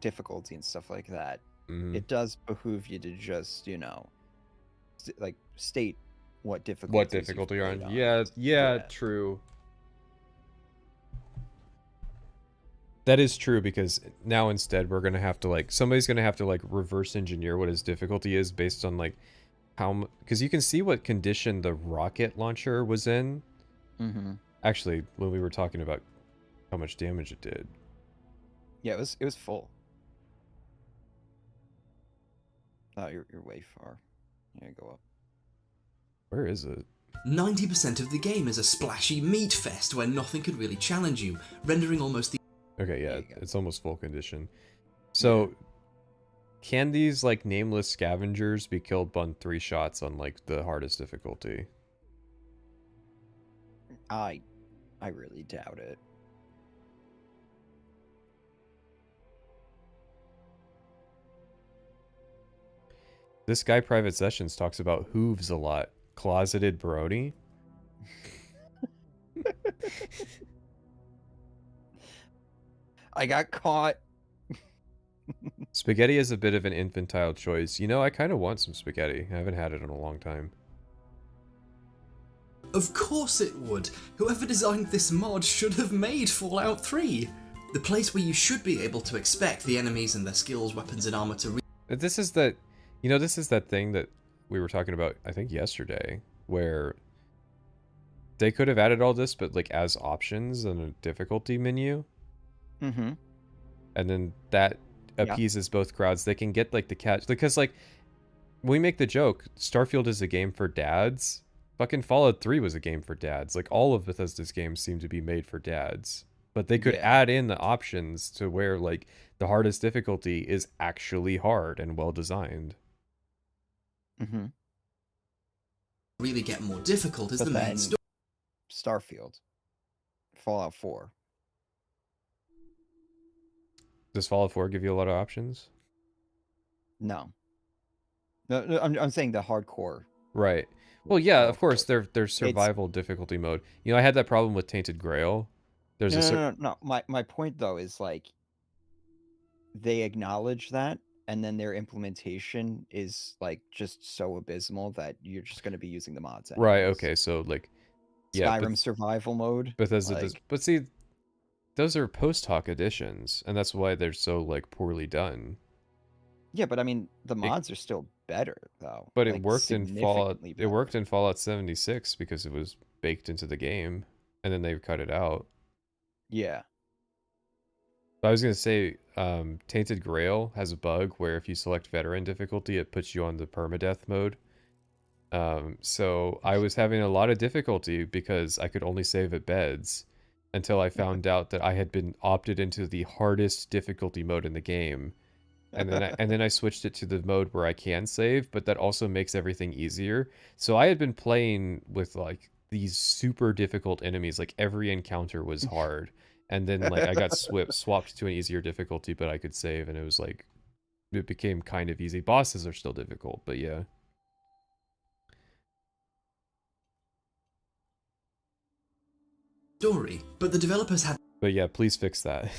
difficulty and stuff like that. Mm-hmm. It does behoove you to just, you know, like state what difficulty you're on. Yeah, true. That is true, because now instead we're gonna have to like somebody's gonna have to like reverse engineer what his difficulty is based on like how, because you can see what condition the rocket launcher was in. Mm-hmm. Actually, when we were talking about how much damage it did. Yeah, it was full. Oh, you're way far. Yeah, go up. Where is it? 90% of the game is a splashy meat fest where nothing could really challenge you, rendering almost the... Okay, yeah, it's almost full condition. So, can these, like, nameless scavengers be killed on 3 shots on, like, the hardest difficulty? I really doubt it. This guy, Private Sessions, talks about hooves a lot. Closeted Brody? I got caught. Spaghetti is a bit of an infantile choice. You know, I kind of want some spaghetti. I haven't had it in a long time. Of course it would! Whoever designed this mod should have made Fallout 3! The place where you should be able to expect the enemies and their skills, weapons, and armor to... This is that... You know, this is that thing that we were talking about, I think, yesterday, where they could have added all this, but, like, as options in a difficulty menu. Mm-hmm. And then that appeases both crowds. They can get, like, the catch... Because, like, we make the joke, Starfield is a game for dads. Fucking Fallout 3 was a game for dads. Like, all of Bethesda's games seem to be made for dads. But they could add in the options to where, like, the hardest difficulty is actually hard and well-designed. Mm-hmm. Really get more difficult is the main story. Starfield. Fallout 4. Does Fallout 4 give you a lot of options? No. No, I'm saying the hardcore. Right. Well, yeah, of course, there's survival difficulty mode. You know, I had that problem with Tainted Grail. There's no. My point, though, is, like, they acknowledge that, and then their implementation is, like, just so abysmal that you're just going to be using the mods. Anyways. Right, okay, so, like... Yeah, Skyrim survival mode. Bethesda like... does... But see, those are post-hoc additions, and that's why they're so, like, poorly done. Yeah, but I mean, the mods are still better, though. But like, it worked in Fallout... better. It worked in Fallout 76 because it was baked into the game, and then they cut it out. Yeah. I was gonna say, Tainted Grail has a bug where if you select veteran difficulty, it puts you on the permadeath mode. So I was having a lot of difficulty because I could only save at beds until I found out that I had been opted into the hardest difficulty mode in the game. And then I switched it to the mode where I can save, but that also makes everything easier. So I had been playing with like these super difficult enemies, like every encounter was hard. And then like I got swapped to an easier difficulty, but I could save, and it was like it became kind of easy. Bosses are still difficult, but yeah. Story, but the developers had But yeah, please fix that.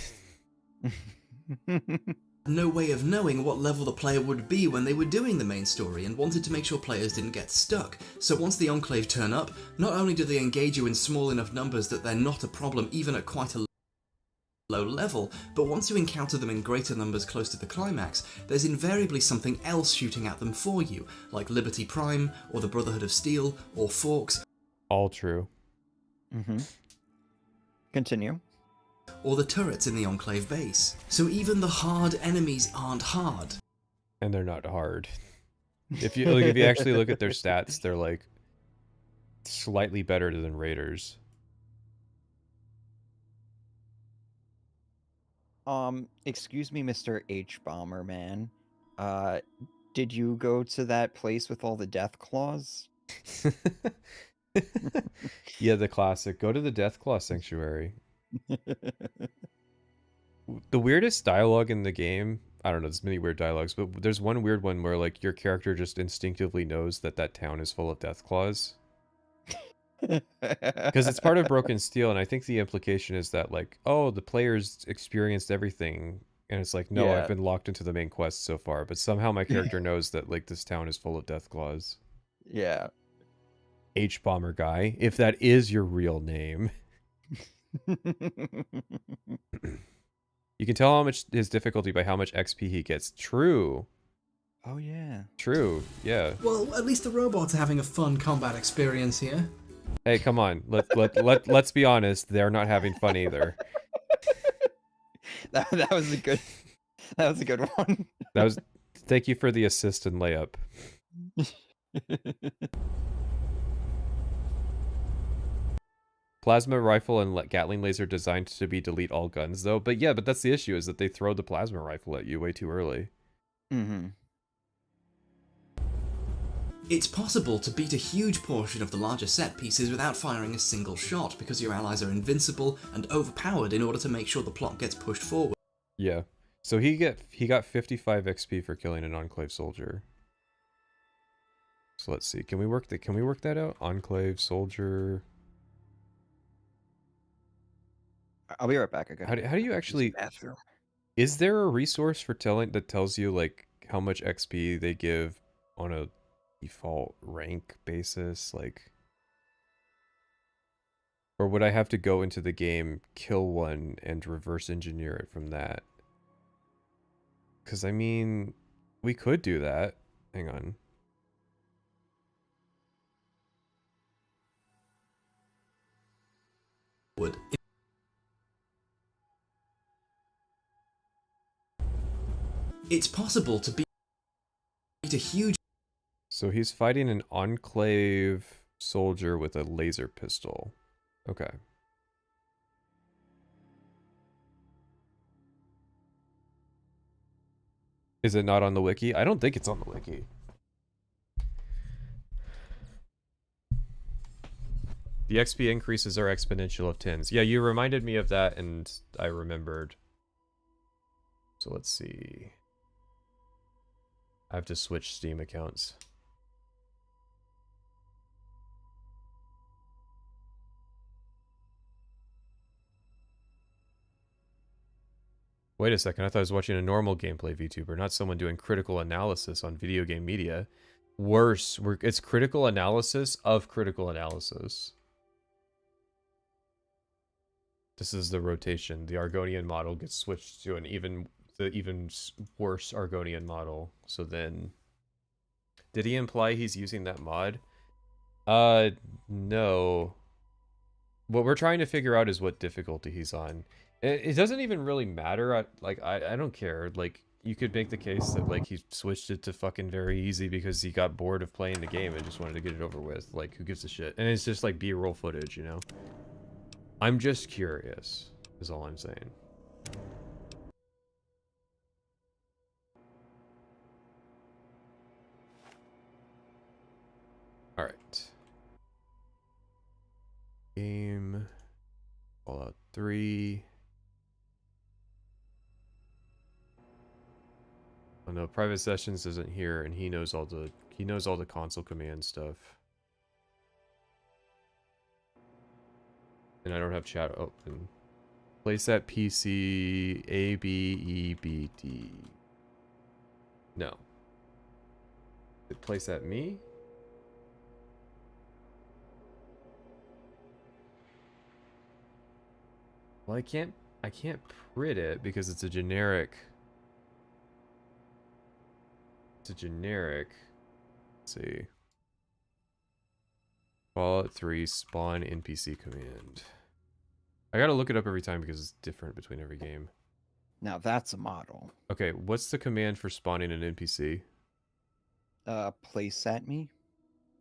no way of knowing what level the player would be when they were doing the main story and wanted to make sure players didn't get stuck. So once the Enclave turn up, not only do they engage you in small enough numbers that they're not a problem even at quite a low level, but once you encounter them in greater numbers close to the climax, there's invariably something else shooting at them for you, like Liberty Prime, or the Brotherhood of Steel, or Forks. All true. Mm-hmm. Continue. Or the turrets in the Enclave base. So even the hard enemies aren't hard. And they're not hard. If you actually look at their stats, they're like slightly better than Raiders. Excuse me, Mr. Hbomberman. Did you go to that place with all the death claws? Yeah, the classic. Go to the Deathclaw Sanctuary. The weirdest dialogue in the game, I don't know, there's many weird dialogues, but there's one weird one where like your character just instinctively knows that that town is full of Deathclaws. Because it's part of Broken Steel, and I think the implication is that like, oh, the players experienced everything, and it's like, no, Yeah. I've been locked into the main quest so far, but somehow my character knows that like this town is full of Deathclaws. Yeah. Hbomberguy, if that is your real name. You can tell how much his difficulty by how much XP he gets. True. Oh yeah. True. Yeah. Well, at least the robots are having a fun combat experience here. Hey, come on. Let's be honest. They're not having fun either. That was a good. That was a good one. That was. Thank you for the assist and layup. Plasma rifle and Gatling laser designed to be delete all guns, though. But yeah, but that's the issue, is that they throw the plasma rifle at you way too early. Mm-hmm. It's possible to beat a huge portion of the larger set pieces without firing a single shot, because your allies are invincible and overpowered in order to make sure the plot gets pushed forward. Yeah. So he got 55 XP for killing an Enclave soldier. So let's see. Can we work that out? Enclave soldier. I'll be right back. Okay. How do you actually? Is there a resource for that tells you like how much XP they give on a default rank basis, like, or would I have to go into the game, kill one, and reverse engineer it from that? Because I mean, we could do that. Hang on. It's possible to beat a huge... So he's fighting an Enclave soldier with a laser pistol. Okay. Is it not on the wiki? I don't think it's on the wiki. The XP increases are exponential of 10s. Yeah, you reminded me of that, and I remembered. So let's see. I have to switch Steam accounts. Wait a second, I thought I was watching a normal gameplay VTuber, not someone doing critical analysis on video game media. Worse, it's critical analysis of critical analysis. This is the rotation. The Argonian model gets switched to an even worse Argonian model. So then, did he imply he's using that mod? No. What we're trying to figure out is what difficulty he's on. It doesn't even really matter. I don't care. Like, you could make the case that, like, he switched it to fucking very easy because he got bored of playing the game and just wanted to get it over with. Like, who gives a shit? And it's just, like, B-roll footage, you know? I'm just curious, is all I'm saying. Alright. Game. Fallout 3. Oh no, Private Sessions isn't here, and he knows all the console command stuff. And I don't have chat open. Place that PC A B E B D. No. Place that me? Well, I can't print it because it's a generic. It's a generic. Let's see. Fallout 3 spawn NPC command. I gotta look it up every time because it's different between every game. Now that's a model. Okay, what's the command for spawning an NPC? Place at me.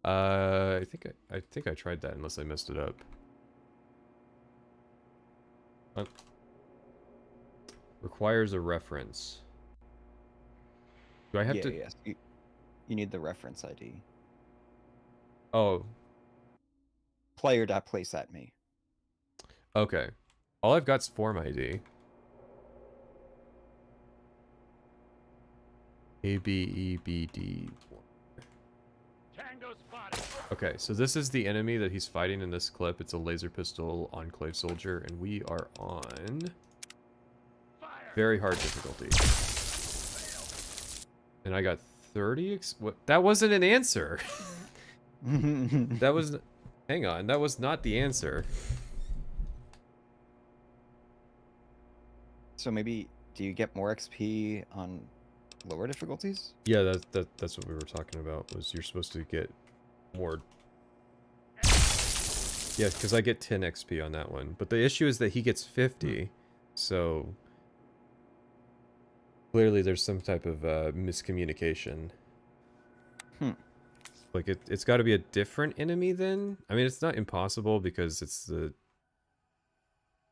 I think I tried that unless I messed it up. Requires a reference. Do I have to? Yes. You need the reference ID. Oh. Player.place at me. Okay. All I've got's form ID. ABEBD. Okay, so this is the enemy that he's fighting in this clip. It's a laser pistol enclave soldier, and we are on very hard difficulty. And I got 30 what? That wasn't an answer. That was... Hang on, that was not the answer. So maybe, do you get more XP on lower difficulties? Yeah, that's what we were talking about, was you're supposed to get more... Yeah, because I get 10 XP on that one. But the issue is that he gets 50, so... Clearly there's some type of miscommunication. Like, it's got to be a different enemy then? I mean, it's not impossible because it's the...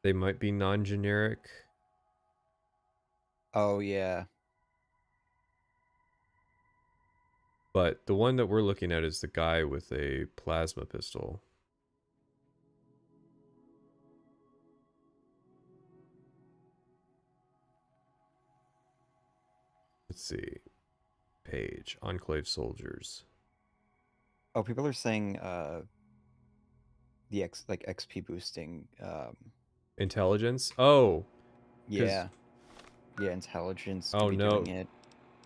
They might be non-generic. Oh, yeah. But the one that we're looking at is the guy with a plasma pistol. Let's see. Page. Enclave soldiers. Oh, people are saying the XP boosting. Intelligence? Oh. Yeah. Yeah, intelligence. Oh no. It.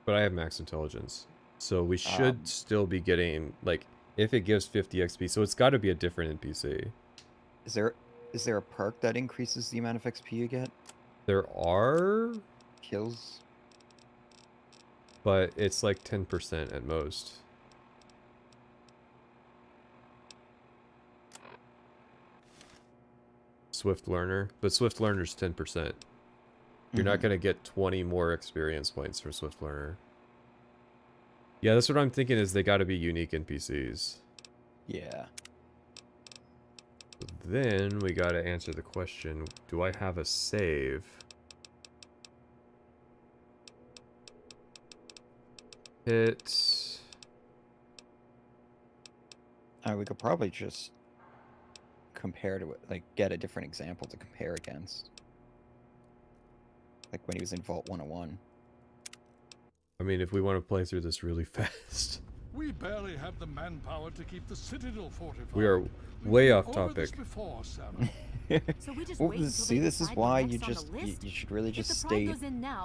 But I have max intelligence. So we should still be getting, like, if it gives 50 XP, so it's got to be a different NPC. Is there a perk that increases the amount of XP you get? There are kills, but it's like 10% at most. Swift Learner, but Swift Learner's 10%. You're not going to get 20 more experience points for Swift Learner. Yeah, that's what I'm thinking, is they got to be unique NPCs. Yeah. Then we got to answer the question, do I have a save? Hit. We could probably just compare to it, like get a different example to compare against. Like when he was in Vault 101. I mean, if we want to play through this really fast. We barely have the manpower to keep the citadel fortified. We are way off topic. Before, Sarah. So we just well, see, this is why you just you should really just stay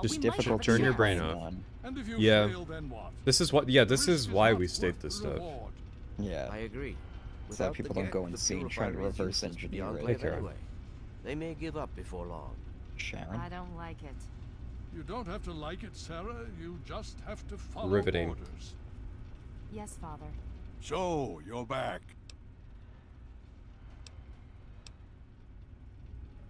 just difficult. Turn your brain off. Yeah. This is what. Yeah, this is why we state this stuff. Yeah. I agree. So that people don't go insane trying to reverse engineer it. Anyway. They may give up before long. Sharon. I don't like it. You don't have to like it, Sarah. You just have to follow Riveting. orders. Yes, Father. So, you're back.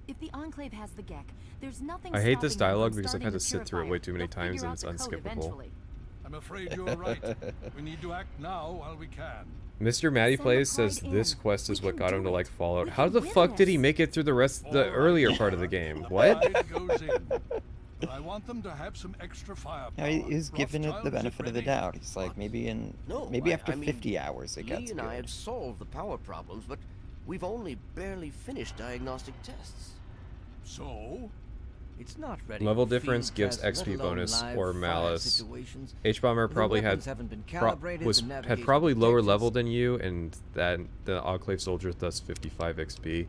If The Enclave has the Gek. There's nothing I hate this stopping them dialogue from because I've starting had to the sit through it purifier. way too many They'll times figure and out it's the code unskippable. eventually. I'm afraid you're right. We need to act now while we can. Mr. Matty Send Plays the says pride this in. quest is We what can got him do to like it. Fallout. We How can the win fuck did he this. make it through the earlier part of the game? The What? pride goes in. But I want them to have some extra firepower. Yeah, he's giving it the Rothschilds, benefit of the ready? doubt. He's like, maybe after I mean, 50 hours it Lee gets and I good. have solved the power problems, but we've only barely finished diagnostic tests. So? It's not ready. Level for difference field gives tests, let XP alone bonus live or fire malice. situations. H-Bomber The probably weapons had haven't been calibrated, the had navigation probably lower detectors- level than you, and that the Enclave Soldier thus 55 XP.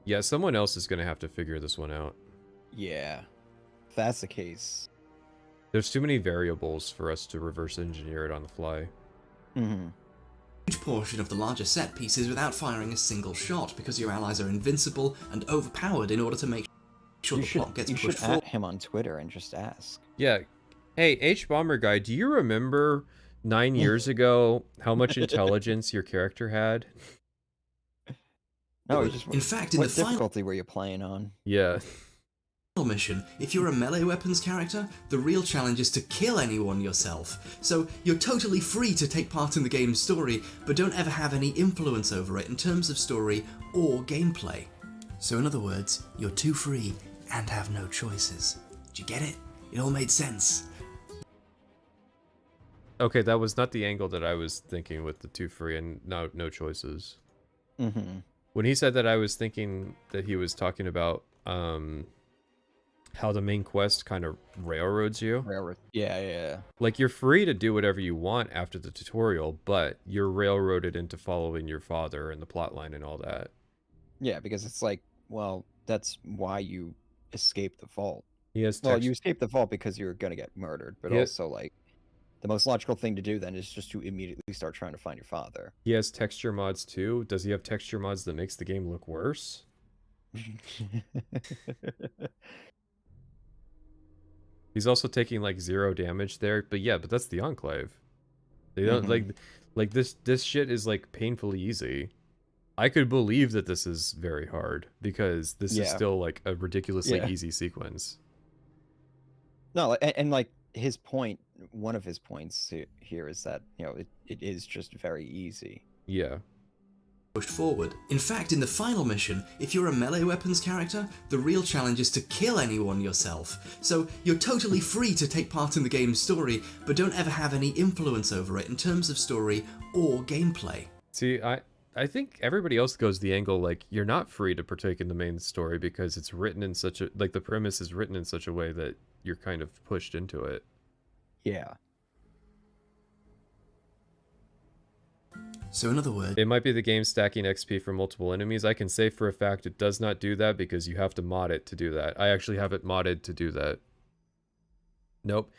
Yeah, someone else is gonna have to figure this one out. Yeah, if that's the case. There's too many variables for us to reverse engineer it on the fly. Mm-hmm. Huge portion of the larger set pieces without firing a single shot because your allies are invincible and overpowered in order to make sure the plot gets You pushed should forward. at him on Twitter and just ask. Yeah. Hey, Hbomberguy, do you remember 9 years ago how much intelligence your character had? No, just In fact, in what the final difficulty were you playing on? Yeah. mission, if you're a melee weapons character, the real challenge is to kill anyone yourself. So you're totally free to take part in the game's story, but don't ever have any influence over it in terms of story or gameplay. So in other words, you're too free and have no choices. Did you get it? It all made sense. Okay, that was not the angle that I was thinking with the two free and no choices. Mm-hmm. When he said that, I was thinking that he was talking about how the main quest kind of railroads you. Yeah. Like, you're free to do whatever you want after the tutorial, but you're railroaded into following your father and the plotline and all that. Yeah, because it's like, well, that's why you escape the vault. He has Well, you escape the vault because you're gonna get murdered, but He ha- also like the most logical thing to do then is just to immediately start trying to find your father. He has texture mods too. Does he have texture mods that makes the game look worse? He's also taking like 0 damage there, but yeah, but that's the Enclave. They don't like this shit is like painfully easy. I could believe that this is very hard because this is still like a ridiculously easy sequence. No, and like his point, one of his points here is that, you know, it is just very easy. Yeah. Pushed forward. In fact, in the final mission, if you're a melee weapons character, the real challenge is to kill anyone yourself. So you're totally free to take part in the game's story, but don't ever have any influence over it in terms of story or gameplay. See, I think everybody else goes the angle like you're not free to partake in the main story because it's written in such a like the premise is written in such a way that you're kind of pushed into it. Yeah. So in other words, it might be the game stacking XP for multiple enemies. I can say for a fact it does not do that because you have to mod it to do that. I actually have it modded to do that. Nope.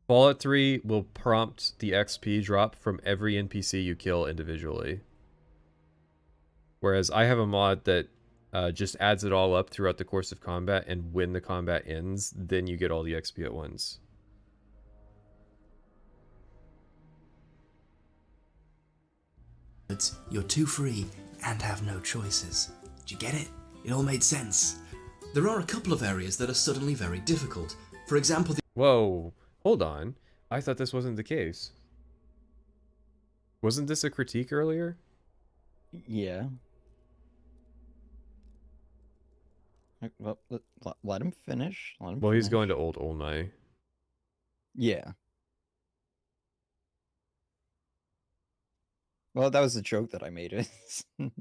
Fallout 3 will prompt the XP drop from every NPC you kill individually. Whereas I have a mod that just adds it all up throughout the course of combat, and when the combat ends, then you get all the XP at once. you're too free and have no choices. Did you get it? It all made sense. There are a couple of areas that are suddenly very difficult. For example, Whoa, hold on. I thought this wasn't the case. Wasn't this a critique earlier? Yeah. Well, let him finish. Well, he's going to Old Olney. Yeah. Well, that was a joke that I made. It.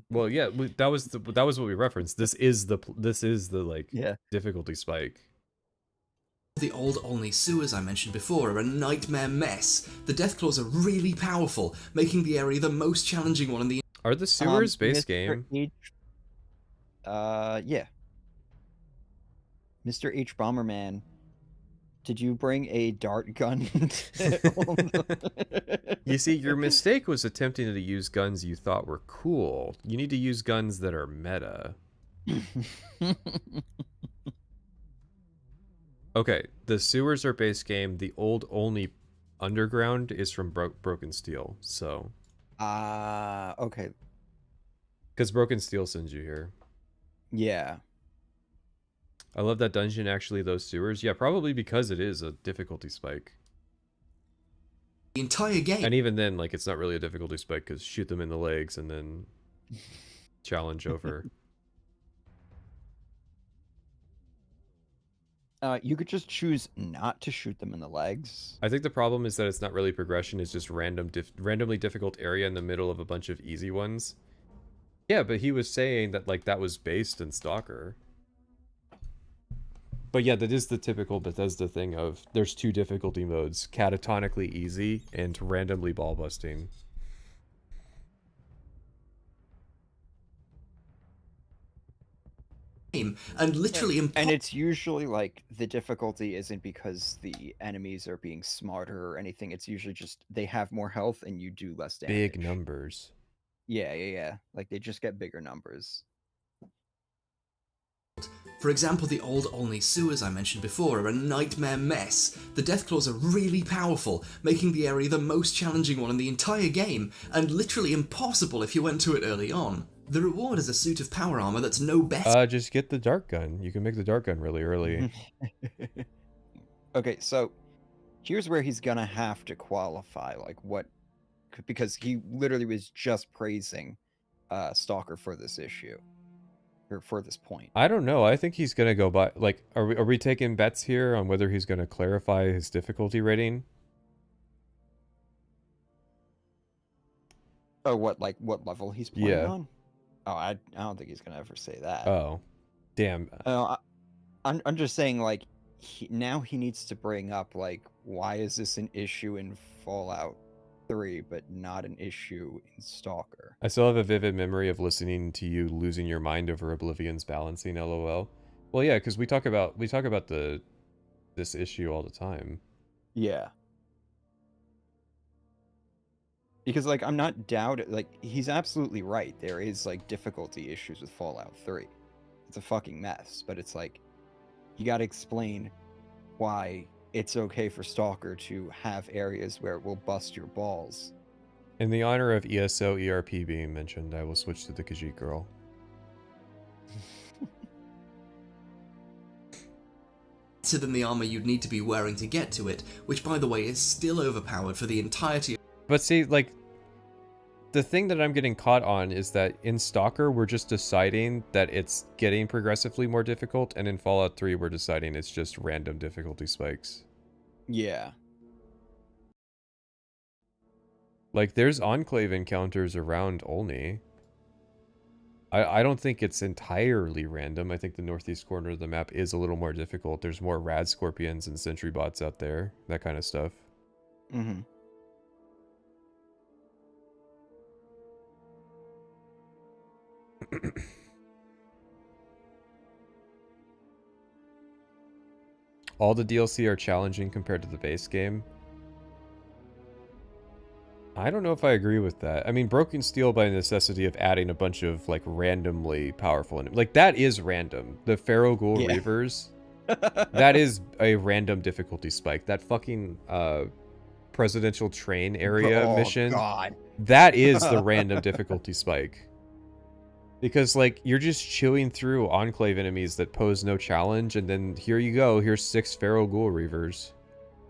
Well, yeah, that was what we referenced. This is the like difficulty spike. The Old Olney sewers I mentioned before are a nightmare mess. The Deathclaws are really powerful, making the area the most challenging one in the. Are the sewers base Mr. game? Yeah. Mr. H. Bomberman, did you bring a dart gun? You see, your mistake was attempting to use guns you thought were cool. You need to use guns that are meta. Okay, the sewers are base game. The Old Olney underground is from Broken Steel, so. Okay. Because Broken Steel sends you here. Yeah. I love that dungeon, actually, those sewers. Yeah, probably because it is a difficulty spike. The entire game. And even then, like, it's not really a difficulty spike, because shoot them in the legs and then challenge over. You could just choose not to shoot them in the legs. I think the problem is that it's not really progression, it's just randomly difficult area in the middle of a bunch of easy ones. Yeah, but he was saying that, like, that was based in Stalker. But yeah, that is the typical Bethesda thing of, there's 2 difficulty modes, catatonically easy and randomly ball busting. And literally and it's usually like the difficulty isn't because the enemies are being smarter or anything, it's usually just they have more health and you do less damage. Big numbers. Yeah. Like they just get bigger numbers. For example, the old Olney sewers I mentioned before are a nightmare mess. The Deathclaws are really powerful, making the area the most challenging one in the entire game, and literally impossible if you went to it early on. The reward is a suit of power armor that's no better. Just get the dart gun. You can make the dart gun really early. Okay, so here's where he's gonna have to qualify, like what, because he literally was just praising Stalker for this issue, or for this point. I don't know. I think he's gonna go by, like, are we taking bets here on whether he's gonna clarify his difficulty rating? Oh, what level he's playing on? Oh, I don't think he's gonna ever say that. Oh, damn. I'm just saying, like, now he needs to bring up, like, why is this an issue in Fallout 3, but not an issue in Stalker? I still have a vivid memory of listening to you losing your mind over Oblivion's balancing, LOL. Well, yeah, because we talk about this issue all the time. Yeah. Because, like, I'm not doubting, like, he's absolutely right. There is, like, difficulty issues with Fallout 3. It's a fucking mess, but it's like, you gotta explain why it's okay for Stalker to have areas where it will bust your balls. In the honor of ESO ERP being mentioned, I will switch to the Khajiit girl. Than the armor you'd need to be wearing to get to it, which by the way is still overpowered for the entirety. But see, like, the thing that I'm getting caught on is that in Stalker, we're just deciding that it's getting progressively more difficult, and in Fallout 3, we're deciding it's just random difficulty spikes. Yeah. Like, there's Enclave encounters around Olney. I don't think it's entirely random. I think the northeast corner of the map is a little more difficult. There's more rad scorpions and sentry bots out there. That kind of stuff. Mm-hmm. All the DLC are challenging compared to the base game. I don't know if I agree with that. I mean, Broken Steel by necessity of adding a bunch of, like, randomly powerful enemies. Like, that is random. The Pharaoh Ghoul Reavers, that is a random difficulty spike. That fucking presidential train area mission. God. That is the random difficulty spike. Because, like, you're just chewing through Enclave enemies that pose no challenge, and then here you go, here's 6 Pharaoh Ghoul Reavers.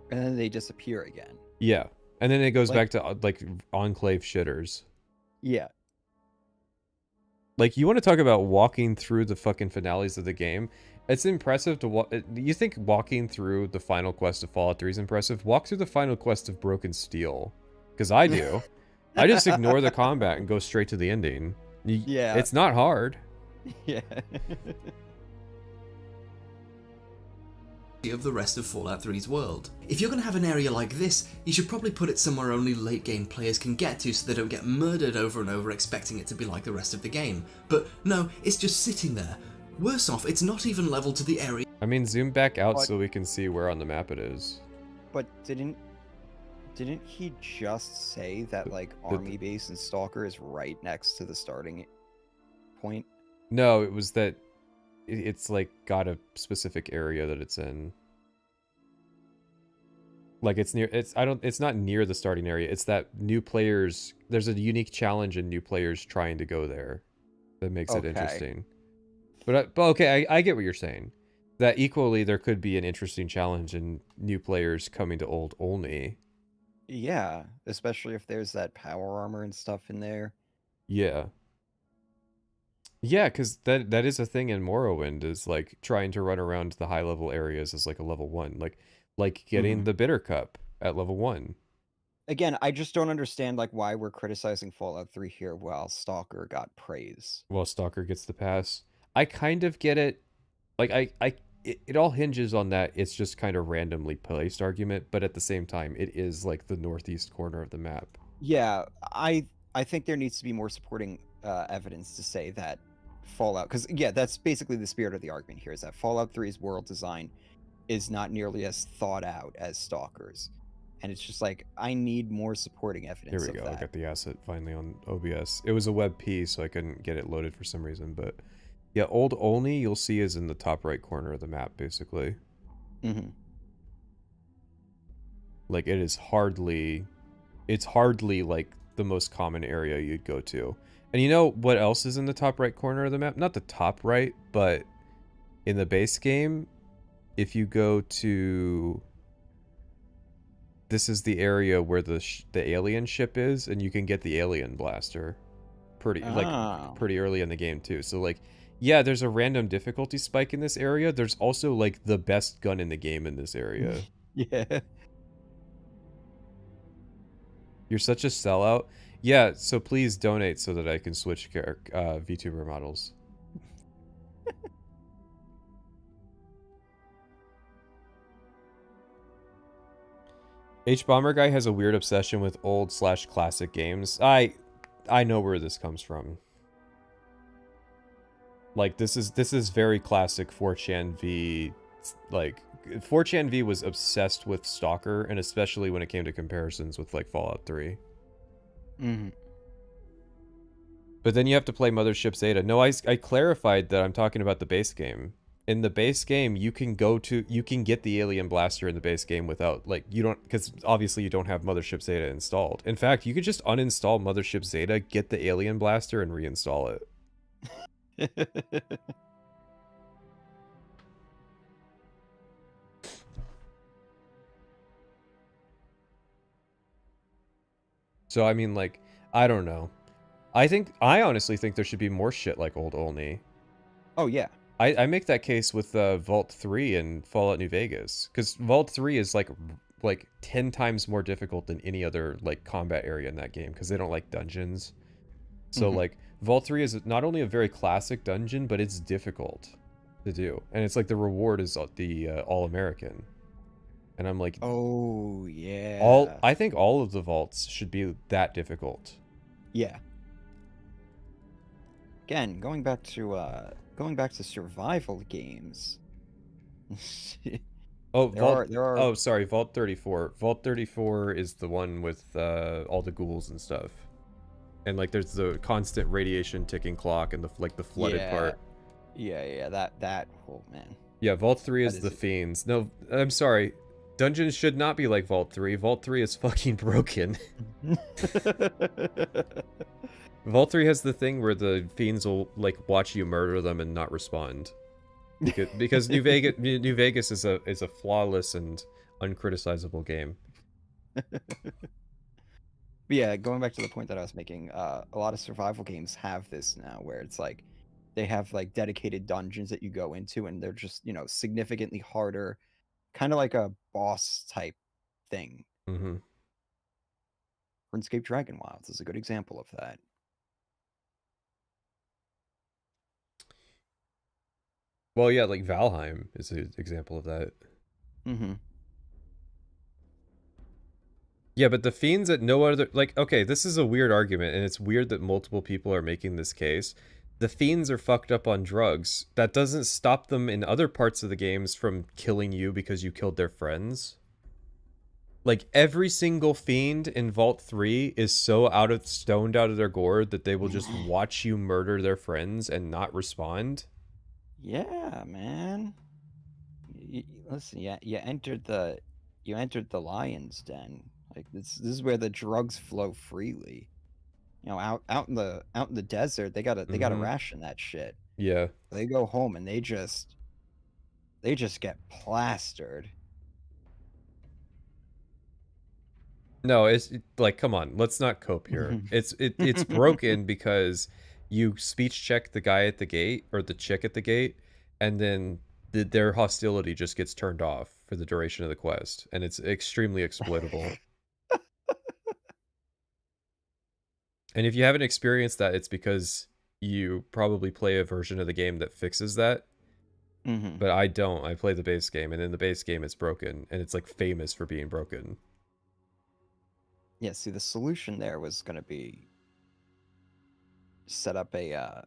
And then they disappear again. Yeah. And then it goes back to, like, Enclave shitters. Yeah. Like, you want to talk about walking through the fucking finales of the game? It's impressive to you think walking through the final quest of Fallout 3 is impressive? Walk through the final quest of Broken Steel. Because I do. I just ignore the combat and go straight to the ending. Yeah. It's not hard. Yeah. Of the rest of Fallout 3's world. If you're going to have an area like this, you should probably put it somewhere only late game players can get to so they don't get murdered over and over expecting it to be like the rest of the game. But no, it's just sitting there. Worse off, it's not even leveled to the area. I mean, zoom back out so we can see where on the map it is. But didn't he just say that, like, Army Base and Stalker is right next to the starting point? No, it was that it's, like, got a specific area that it's in. Like, it's near, it's not near the starting area. It's that new players, there's a unique challenge in new players trying to go there that makes it interesting. But okay, I get what you're saying. that equally there could be an interesting challenge in new players coming to old only. Yeah, especially if there's that power armor and stuff in there. Yeah. Yeah, because that is a thing in Morrowind, is like trying to run around the high level areas as like a level 1, like getting the bitter cup at level 1. Again, I just don't understand like why we're criticizing Fallout 3 here while Stalker got praise. Well, Stalker gets the pass. I kind of get it. Like it all hinges on that it's just kind of randomly placed argument, but at the same time it is like the northeast corner of the map. Yeah, I think there needs to be more supporting evidence to say that Fallout, because yeah, that's basically the spirit of the argument here, is that Fallout 3's world design is not nearly as thought out as Stalker's. And it's just like, I need more supporting evidence. Here we go. That. I got the asset finally on OBS. It was a WebP, so I couldn't get it loaded for some reason, but yeah, old only you'll see is in the top right corner of the map, basically. Mm-hmm. Like it's hardly like the most common area you'd go to. And you know what else is in the top right corner of the map? Not the top right, but in the base game, if you go to, this is the area where the alien ship is, and you can get the alien blaster pretty early in the game too. So like, yeah, there's a random difficulty spike in this area. There's also like the best gun in the game in this area. Yeah. You're such a sellout. Yeah, so please donate so that I can switch VTuber models. Hbomberguy has a weird obsession with old/classic games. I know where this comes from. Like this is very classic 4chan V. Like 4chan V was obsessed with Stalker, and especially when it came to comparisons with like Fallout 3. Mm-hmm. But then you have to play Mothership Zeta. No, I clarified that I'm talking about the base game. In the base game, you can get the alien blaster in the base game without, like, you don't, because obviously you don't have Mothership Zeta installed. In fact, you could just uninstall Mothership Zeta, get the alien blaster, and reinstall it. So, I mean, like, I don't know. I honestly think there should be more shit like old only. Oh, yeah. I make that case with Vault 3 and Fallout New Vegas, because Vault 3 is like 10 times more difficult than any other like combat area in that game, because they don't like dungeons. So like Vault 3 is not only a very classic dungeon, but it's difficult to do, and it's like the reward is the All-American, and I'm like, oh yeah, I think all of the vaults should be that difficult. Yeah. Again, going back to survival games. Oh, sorry, Vault 34. Vault 34 is the one with all the ghouls and stuff. And like there's the constant radiation ticking clock and the flooded part. Yeah, that oh man. Yeah, Vault 3 is the fiends. No, I'm sorry. Dungeons should not be like Vault 3. Vault 3 is fucking broken. Vault 3 has the thing where the fiends will like watch you murder them and not respond, because New Vegas is a flawless and uncriticizable game. But yeah, going back to the point that I was making, a lot of survival games have this now, where it's like they have like dedicated dungeons that you go into, and they're just, you know, significantly harder, kind of like a boss type thing. Mm-hmm. RuneScape Dragon Wilds is a good example of that. Well, yeah, like Valheim is an example of that. Mm-hmm. Yeah, but the fiends at no other... Like, okay, this is a weird argument, and it's weird that multiple people are making this case. The fiends are fucked up on drugs. That doesn't stop them in other parts of the games from killing you because you killed their friends. Like, every single fiend in Vault 3 is so stoned out of their gourd that they will just watch you murder their friends and not respond. Yeah, man. Listen, yeah, you entered the lion's den. Like this is where the drugs flow freely. You know, out in the desert, they gotta ration that shit. Yeah. They go home and they they just get plastered. No, it's like, come on, let's not cope here. It's broken because you speech check the guy at the gate or the chick at the gate, and then their hostility just gets turned off for the duration of the quest, and it's extremely exploitable. And if you haven't experienced that, it's because you probably play a version of the game that fixes that. But I don't. I play the base game, and in the base game, it's broken, and it's like famous for being broken. Yeah, see, the solution there was going to be set up a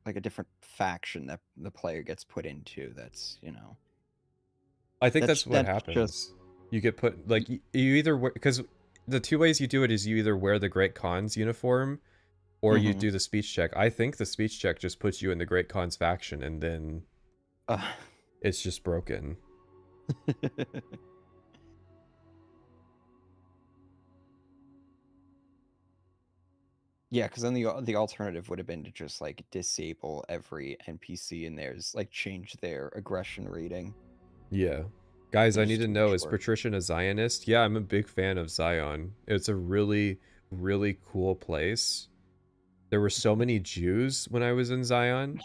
like a different faction that the player gets put into. That's, you know. I think that's what happens. You get put, like, you either, because the two ways you do it is you either wear the Great Khan's uniform or you do the speech check. I think the speech check just puts you in the Great Khan's faction, and then it's just broken. Yeah, because then the alternative would have been to just like disable every NPC in theirs, like change their aggression rating. Yeah. Guys, I need to know, is Patrician a Zionist? Yeah, I'm a big fan of Zion. It's a really, really cool place. There were so many Jews when I was in Zion.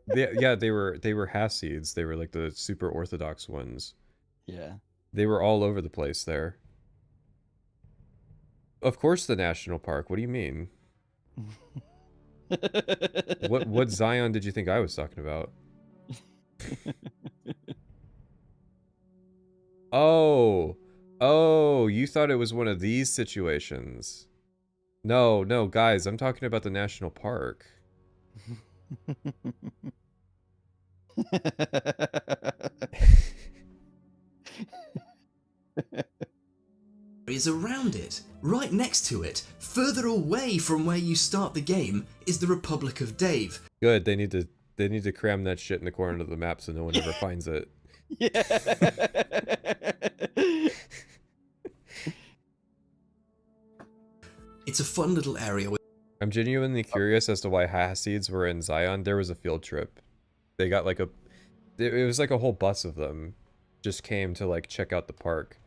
They were Hasids. They were like the super Orthodox ones. Yeah. They were all over the place there. Of course the national park. What do you mean? What Zion did you think I was talking about? Oh, you thought it was one of these situations. No, guys, I'm talking about the national park. Is around it. Right next to it, further away from where you start the game, is the Republic of Dave. Good, they need to cram that shit in the corner of the map so no one ever finds it. Yeah. It's a fun little area. I'm genuinely curious as to why Hasids were in Zion. There was a field trip. They got like it was like a whole bus of them just came to like check out the park.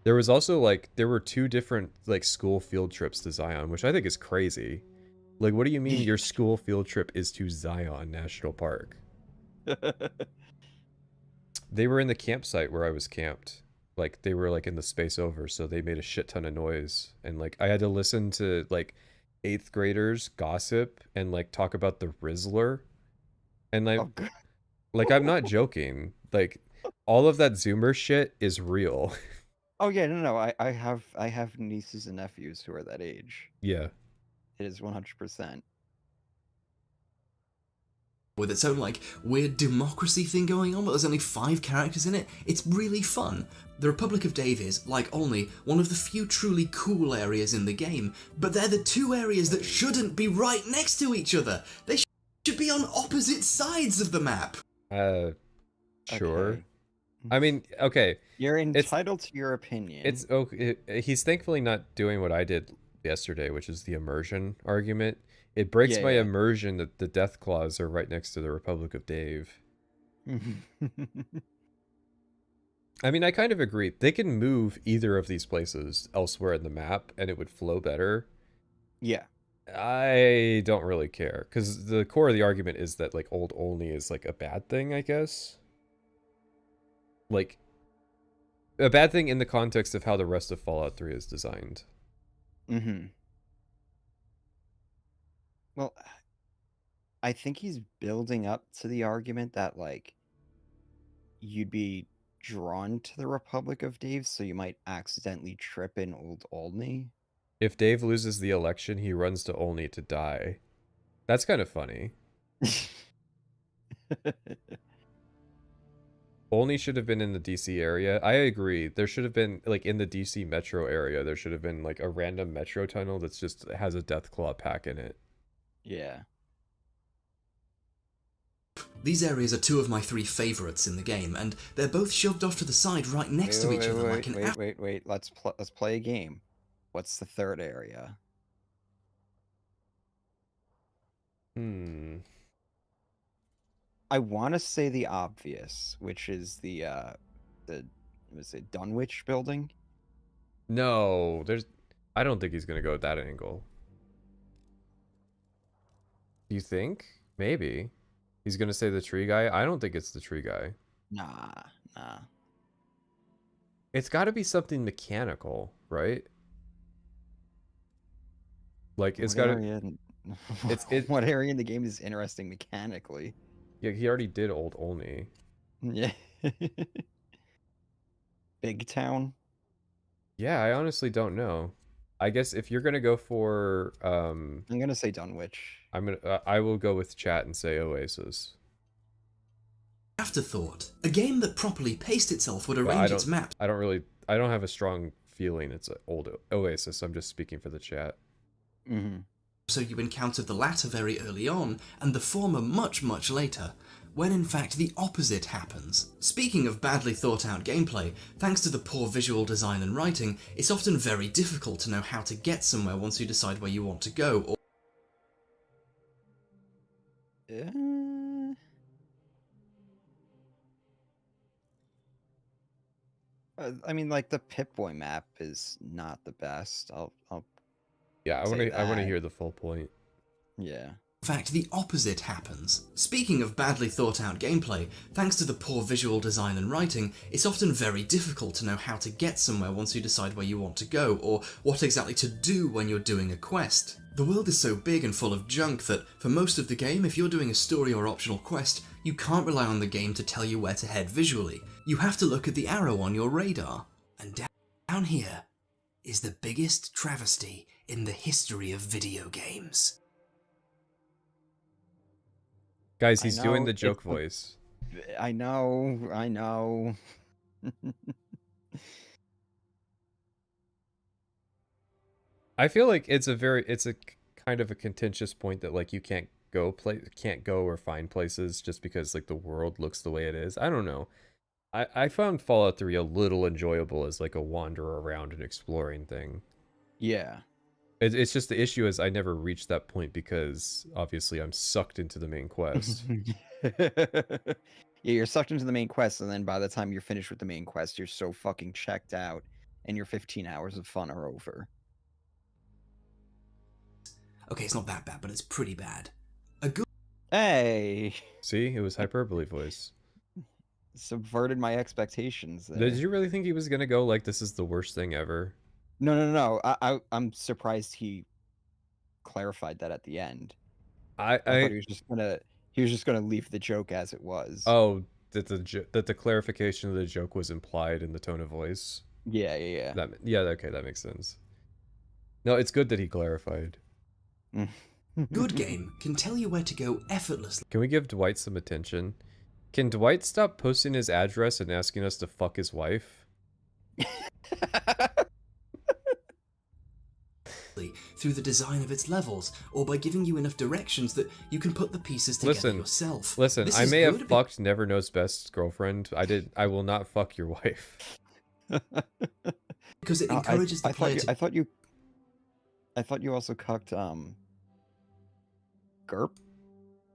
There was also like, there were 2 different like school field trips to Zion, which I think is crazy. Like, what do you mean your school field trip is to Zion National Park? They were in the campsite where I was camped. Like, they were like in the space over, so they made a shit ton of noise. And like, I had to listen to like 8th graders gossip and like talk about the Rizzler. And like, I'm not joking. Like, all of that Zoomer shit is real. Oh yeah, no, I have nieces and nephews who are that age. Yeah. It is 100%. With its own like weird democracy thing going on, but there's only 5 characters in it. It's really fun. The Republic of Dave is, like Olney, one of the few truly cool areas in the game, but they're the 2 areas that shouldn't be right next to each other. They should be on opposite sides of the map. Sure. Okay. I mean, okay. You're entitled to your opinion. It's okay. He's thankfully not doing what I did yesterday, which is the immersion argument. It breaks my immersion that the death claws are right next to the Republic of Dave. I mean, I kind of agree. They can move either of these places elsewhere in the map, and it would flow better. Yeah. I don't really care, because the core of the argument is that, like, old only is, like, a bad thing, I guess. Like, a bad thing in the context of how the rest of Fallout 3 is designed. Well, I think he's building up to the argument that, like, you'd be drawn to the Republic of Dave, so you might accidentally trip in Old Olney. If Dave loses the election, he runs to Olney to die. That's kind of funny. Olney should have been in the DC area. I agree. There should have been, like, in the DC metro area, there should have been, like, a random metro tunnel that's just has a Deathclaw pack in it. Yeah. These areas are 2 of my 3 favorites in the game, and they're both shoved off to the side right next to each other like an Wait. Let's play a game. What's the 3rd area? I want to say the obvious, which is the was it Dunwich building? No, I don't think he's gonna go at that angle. You think? Maybe. He's gonna say the tree guy? I don't think it's the tree guy. Nah. It's gotta be something mechanical, right? Like, it's gotta... What area in the game is interesting mechanically? Yeah, he already did Old Olney. Yeah. Big Town? Yeah, I honestly don't know. I guess if you're gonna go for... I'm gonna say Dunwich. I will go with chat and say Oasis. Afterthought. A game that properly paced itself would arrange its map. I don't have a strong feeling it's an old Oasis. I'm just speaking for the chat. Mm-hmm. So you encountered the latter very early on, and the former much, much later, when in fact the opposite happens. Speaking of badly thought out gameplay, thanks to the poor visual design and writing, it's often very difficult to know how to get somewhere once you decide where you want to go, or I mean, like, the Pip-Boy map is not the best. I'll Yeah, I want to hear the full point. Yeah. in fact, the opposite happens. Speaking of badly thought out gameplay, thanks to the poor visual design and writing, it's often very difficult to know how to get somewhere once you decide where you want to go, or what exactly to do when you're doing a quest. The world is so big and full of junk that, for most of the game, if you're doing a story or optional quest, you can't rely on the game to tell you where to head visually. You have to look at the arrow on your radar. And down here is the biggest travesty in the history of video games. Guys, he's doing the joke voice. I know. I feel like it's a kind of a contentious point that like you can't go or find places just because like the world looks the way it is. I don't know. I found Fallout 3 a little enjoyable as like a wander around and exploring thing. Yeah. It's just the issue is I never reached that point because obviously I'm sucked into the main quest. Yeah, you're sucked into the main quest, and then by the time you're finished with the main quest, you're so fucking checked out, and your 15 hours of fun are over. Okay, it's not that bad, but it's pretty bad. Hey! See, it was hyperbole voice. Subverted my expectations there. Did you really think he was gonna go like this is the worst thing ever? No. I'm surprised he clarified that at the end. I thought he was just gonna leave the joke as it was. Oh, that the clarification of the joke was implied in the tone of voice. Yeah. Okay, that makes sense. No, it's good that he clarified. Good Game can tell you where to go effortlessly. Can we give Dwight some attention? Can Dwight stop posting his address and asking us to fuck his wife? Through the design of its levels, or by giving you enough directions that you can put the pieces together yourself. Listen, I may have fucked Never Knows Best's girlfriend. I will not fuck your wife. Because it encourages the player to... I thought you also cucked Gerp?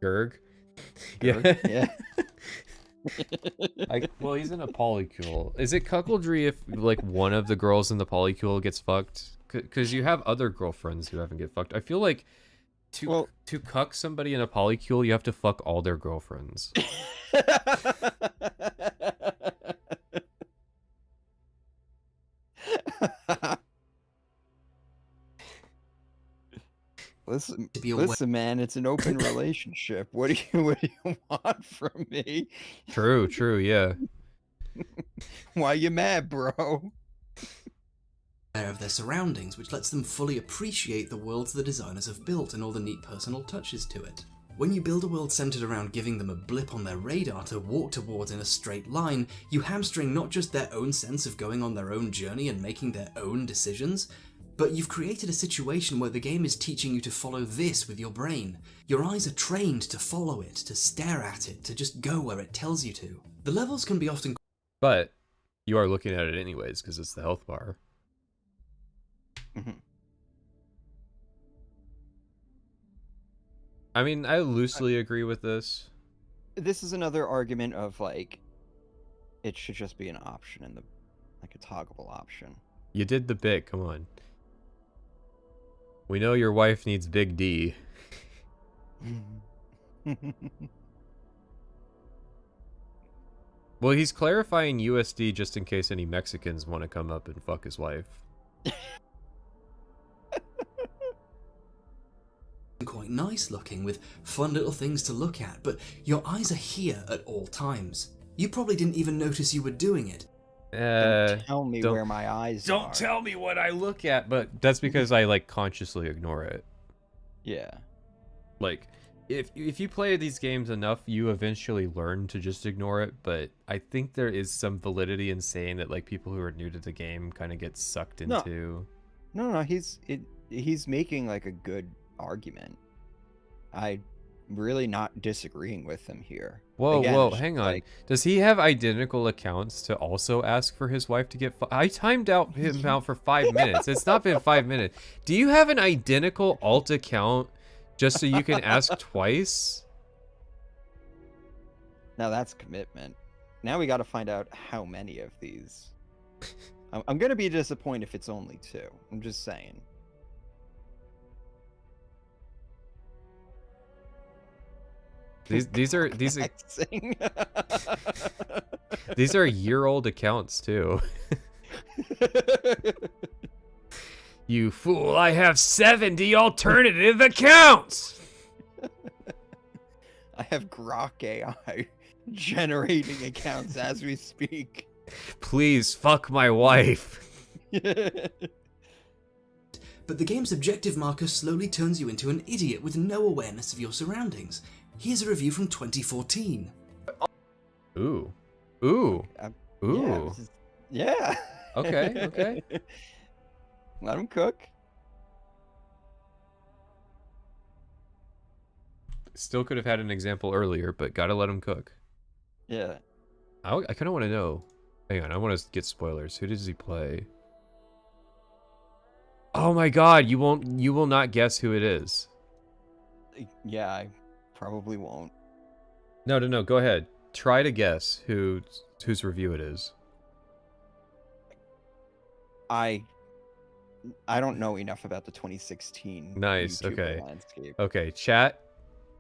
Gerg? Yeah. Well, he's in a polycule. Is it cuckoldry if like one of the girls in the polycule gets fucked? Because you have other girlfriends who haven't get fucked. I feel like to cuck somebody in a polycule, you have to fuck all their girlfriends. Listen, man, it's an open relationship. What do you want from me? True, yeah. Why you mad, bro? Of their surroundings, which lets them fully appreciate the worlds the designers have built and all the neat personal touches to it. When you build a world centered around giving them a blip on their radar to walk towards in a straight line, you hamstring not just their own sense of going on their own journey and making their own decisions, but you've created a situation where the game is teaching you to follow this with your brain. Your eyes are trained to follow it, to stare at it, to just go where it tells you to. The levels can be often... But you are looking at it anyways, because it's the health bar. Mm-hmm. I mean, I loosely agree with this. this is another argument of like, it should just be an option in the, like a toggleable option. You did the bit. Come on. We know your wife needs Big D. Well, he's clarifying USD just in case any Mexicans want to come up and fuck his wife. Quite nice looking with fun little things to look at, but your eyes are here at all times. You probably didn't even notice you were doing it. Don't tell me where my eyes are. Don't tell me what I look at, but that's because I like consciously ignore it. Yeah. Like, if you play these games enough, you eventually learn to just ignore it, but I think there is some validity in saying that like people who are new to the game kind of get sucked into. No, he's making like a good argument. I'm really not disagreeing with him here. Whoa, Again, whoa, it's hang on. like, Does he have identical accounts to also ask for his wife to get... I timed out him out for 5 minutes. It's not been 5 minutes. Do you have an identical alt account just so you can ask twice? now that's commitment. Now we got to find out how many of these. I'm gonna be disappointed if it's only 2. I'm just saying. These are these are year-old accounts too. You fool! I have 70 alternative accounts. I have Grok AI generating accounts as we speak. Please fuck my wife. But the game's objective marker slowly turns you into an idiot with no awareness of your surroundings. Here's a review from 2014. Ooh. Ooh. Ooh. Yeah. Okay, okay. Let him cook. Still could have had an example earlier, but gotta let him cook. Yeah. I kind of want to know. Hang on, I want to get spoilers. Who does he play? Oh my god, you will not guess who it is. Yeah, I probably won't. No, go ahead. Try to guess whose review it is. I don't know enough about the 2016 Nice, YouTuber okay. landscape. Okay, chat.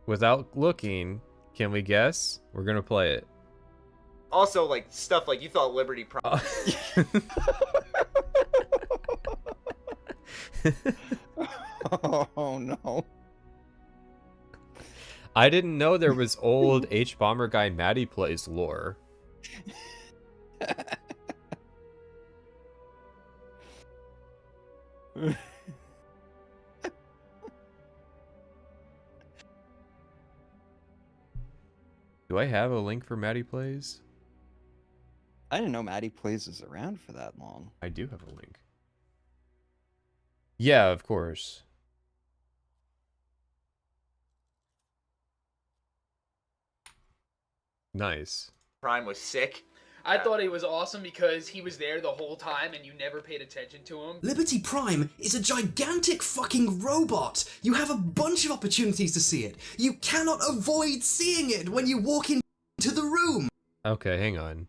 Without looking, can we guess? We're gonna play it. Also, like, stuff like you thought Liberty Prime. Oh no. I didn't know there was old Hbomberguy Maddie Plays lore. Do I have a link for Maddie Plays? I didn't know Maddie Plays was around for that long. I do have a link. Yeah, of course. Nice. Prime was sick. I thought he was awesome because he was there the whole time and you never paid attention to him. Liberty Prime is a gigantic fucking robot. You have a bunch of opportunities to see it. You cannot avoid seeing it when you walk into the room. Okay, hang on.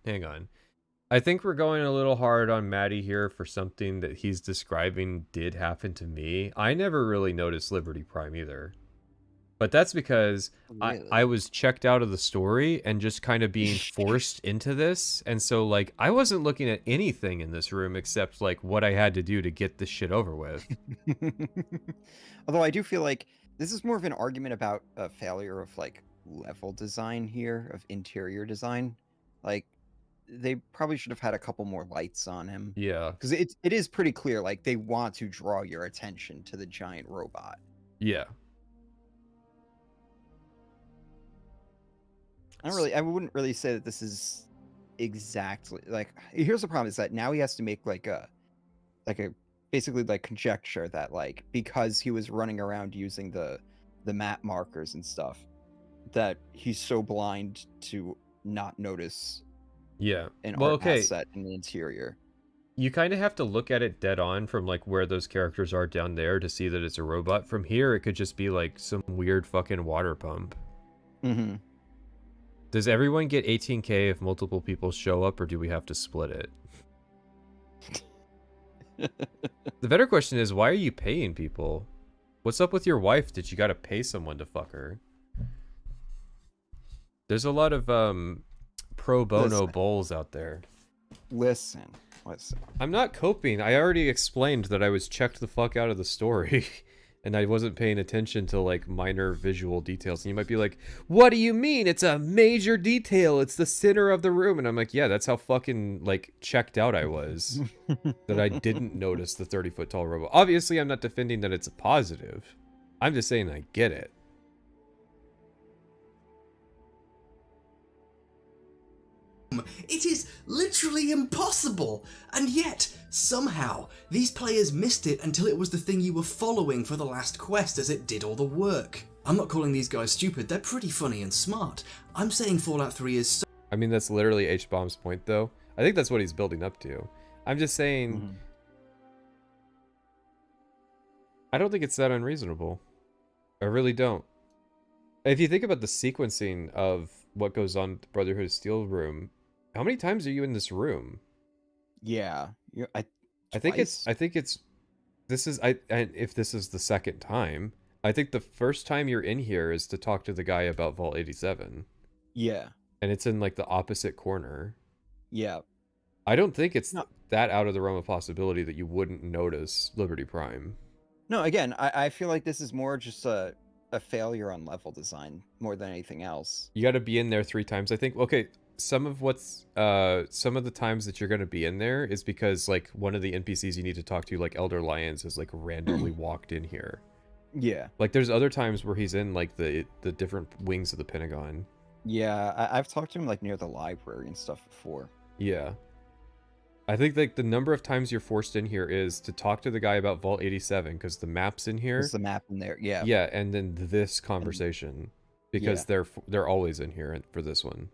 I think we're going a little hard on Maddie here for something that he's describing did happen to me. I never really noticed Liberty Prime either. But that's because Really? I was checked out of the story and just kind of being forced into this. And so, like, I wasn't looking at anything in this room except, like, what I had to do to get this shit over with. Although I do feel like this is more of an argument about a failure of, like, level design here, of interior design. Like, they probably should have had a couple more lights on him. Yeah. Because it is pretty clear, like, they want to draw your attention to the giant robot. Yeah. I wouldn't really say that this is exactly like. Here's the problem: is that now he has to make like a basically like conjecture that like because he was running around using the map markers and stuff, that he's so blind to not notice. Yeah. An Well, art okay. asset in the interior. You kind of have to look at it dead on from like where those characters are down there to see that it's a robot. From here, it could just be like some weird fucking water pump. Mm-hmm. Does everyone get 18K if multiple people show up, or do we have to split it? The better question is, why are you paying people? What's up with your wife that you gotta pay someone to fuck her? There's a lot of pro bono bowls out there. Listen. I'm not coping. I already explained that I was checked the fuck out of the story. And I wasn't paying attention to, like, minor visual details. And you might be like, what do you mean? It's a major detail. It's the center of the room. And I'm like, yeah, that's how fucking, like, checked out I was. That I didn't notice the 30-foot tall robot. Obviously, I'm not defending that it's a positive. I'm just saying I get it. It is literally impossible, and yet, somehow, these players missed it until it was the thing you were following for the last quest as it did all the work. I'm not calling these guys stupid, they're pretty funny and smart. I'm saying Fallout 3 is so— I mean, that's literally Hbomb's point, though. I think that's what he's building up to. I'm just saying... I don't think it's that unreasonable. I really don't. If you think about the sequencing of what goes on at the Brotherhood of Steel room, how many times are you in this room? Yeah, I think it's if this is the second time, I think the first time you're in here is to talk to the guy about Vault 87. Yeah. And it's in, like, the opposite corner. Yeah. I don't think it's that out of the realm of possibility that you wouldn't notice Liberty Prime. No, again, I feel like this is more just a failure on level design more than anything else. You got to be in there 3 times. I think, okay, some of the times that you're going to be in there is because, like, one of the NPCs you need to talk to, like Elder Lyons, has, like, randomly walked in here. Yeah. Like, there's other times where he's in, like, the different wings of the Pentagon. Yeah, I've talked to him, like, near the library and stuff before. Yeah. I think, like, the number of times you're forced in here is to talk to the guy about Vault 87, because the map's in here. There's the map in there, yeah. Yeah, and then this conversation, because they're always in here for this one.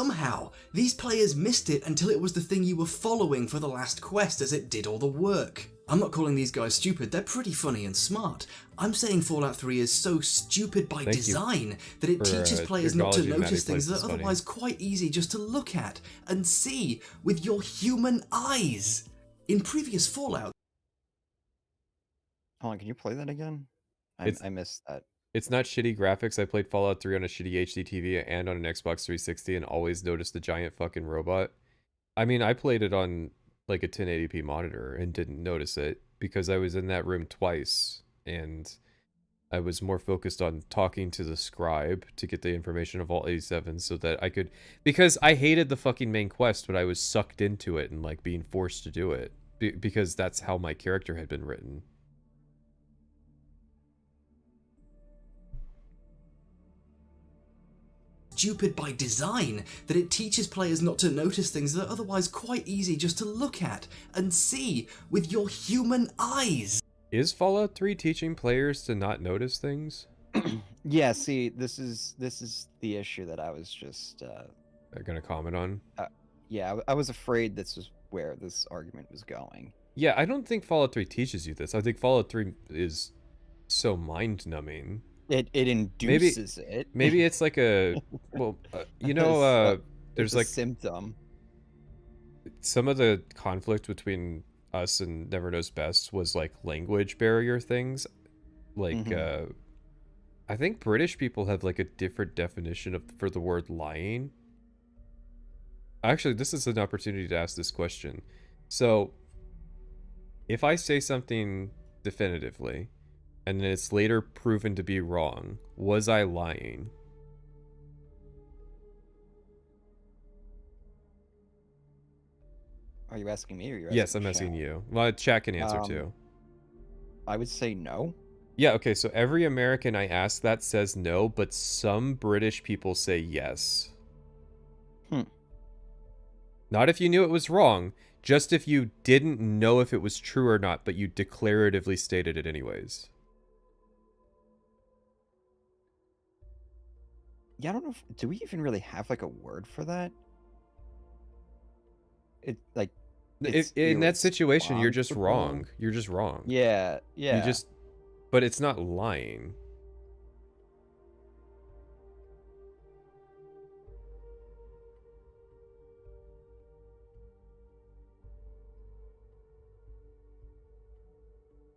Somehow, these players missed it until it was the thing you were following for the last quest as it did all the work. I'm not calling these guys stupid, they're pretty funny and smart. I'm saying Fallout 3 is so stupid by design that it teaches players not to notice things that are otherwise quite easy just to look at and see with your human eyes. In previous Fallout... Hold on, can you play that again? I missed that. It's not shitty graphics. I played Fallout 3 on a shitty HD TV and on an Xbox 360 and always noticed the giant fucking robot. I mean, I played it on, like, a 1080p monitor and didn't notice it because I was in that room twice and I was more focused on talking to the scribe to get the information of Vault 87 so that I could... Because I hated the fucking main quest, but I was sucked into it and, like, being forced to do it because that's how my character had been written. Stupid by design that it teaches players not to notice things that are otherwise quite easy just to look at and see with your human eyes. Is Fallout 3 teaching players to not notice things? Yeah, see, this is the issue that I was just gonna comment on. Yeah, I was afraid this was where this argument was going. Yeah, I don't think Fallout 3 teaches you this. I think Fallout 3 is so mind-numbing. It induces it. Maybe it's like a... Well, you know, there's like... symptom. Some of the conflict between us and Never Knows Best was like language barrier things. Like, I think British people have like a different definition for the word lying. Actually, this is an opportunity to ask this question. So, if I say something definitively, and then it's later proven to be wrong, was I lying? Are you asking me or you're asking Yes, I'm asking you. Well, chat can answer too. I would say no. Yeah, okay, so every American I ask that says no, but some British people say yes. Not if you knew it was wrong, just if you didn't know if it was true or not, but you declaratively stated it anyways. Yeah, I don't know do we even really have like a word for that? In that situation, you're just wrong. You're just wrong. Yeah, yeah. You just... But it's not lying.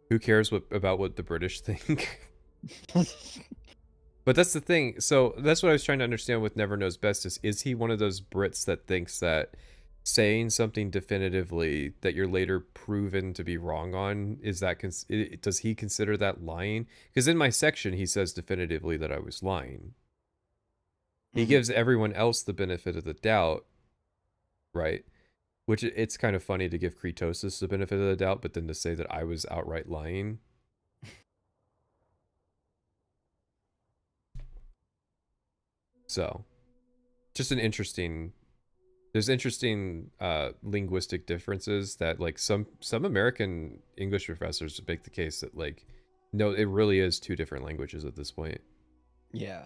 Who cares about what the British think? But that's the thing. So that's what I was trying to understand with Never Knows Best is he one of those Brits that thinks that saying something definitively that you're later proven to be wrong on, is that does he consider that lying? Because in my section he says definitively that I was lying. He gives everyone else the benefit of the doubt, right? Which it's kind of funny to give Kretosis the benefit of the doubt, but then to say that I was outright lying. So, just an interesting. There's interesting linguistic differences that, like, some American English professors make the case that, like, no, it really is two different languages at this point. Yeah.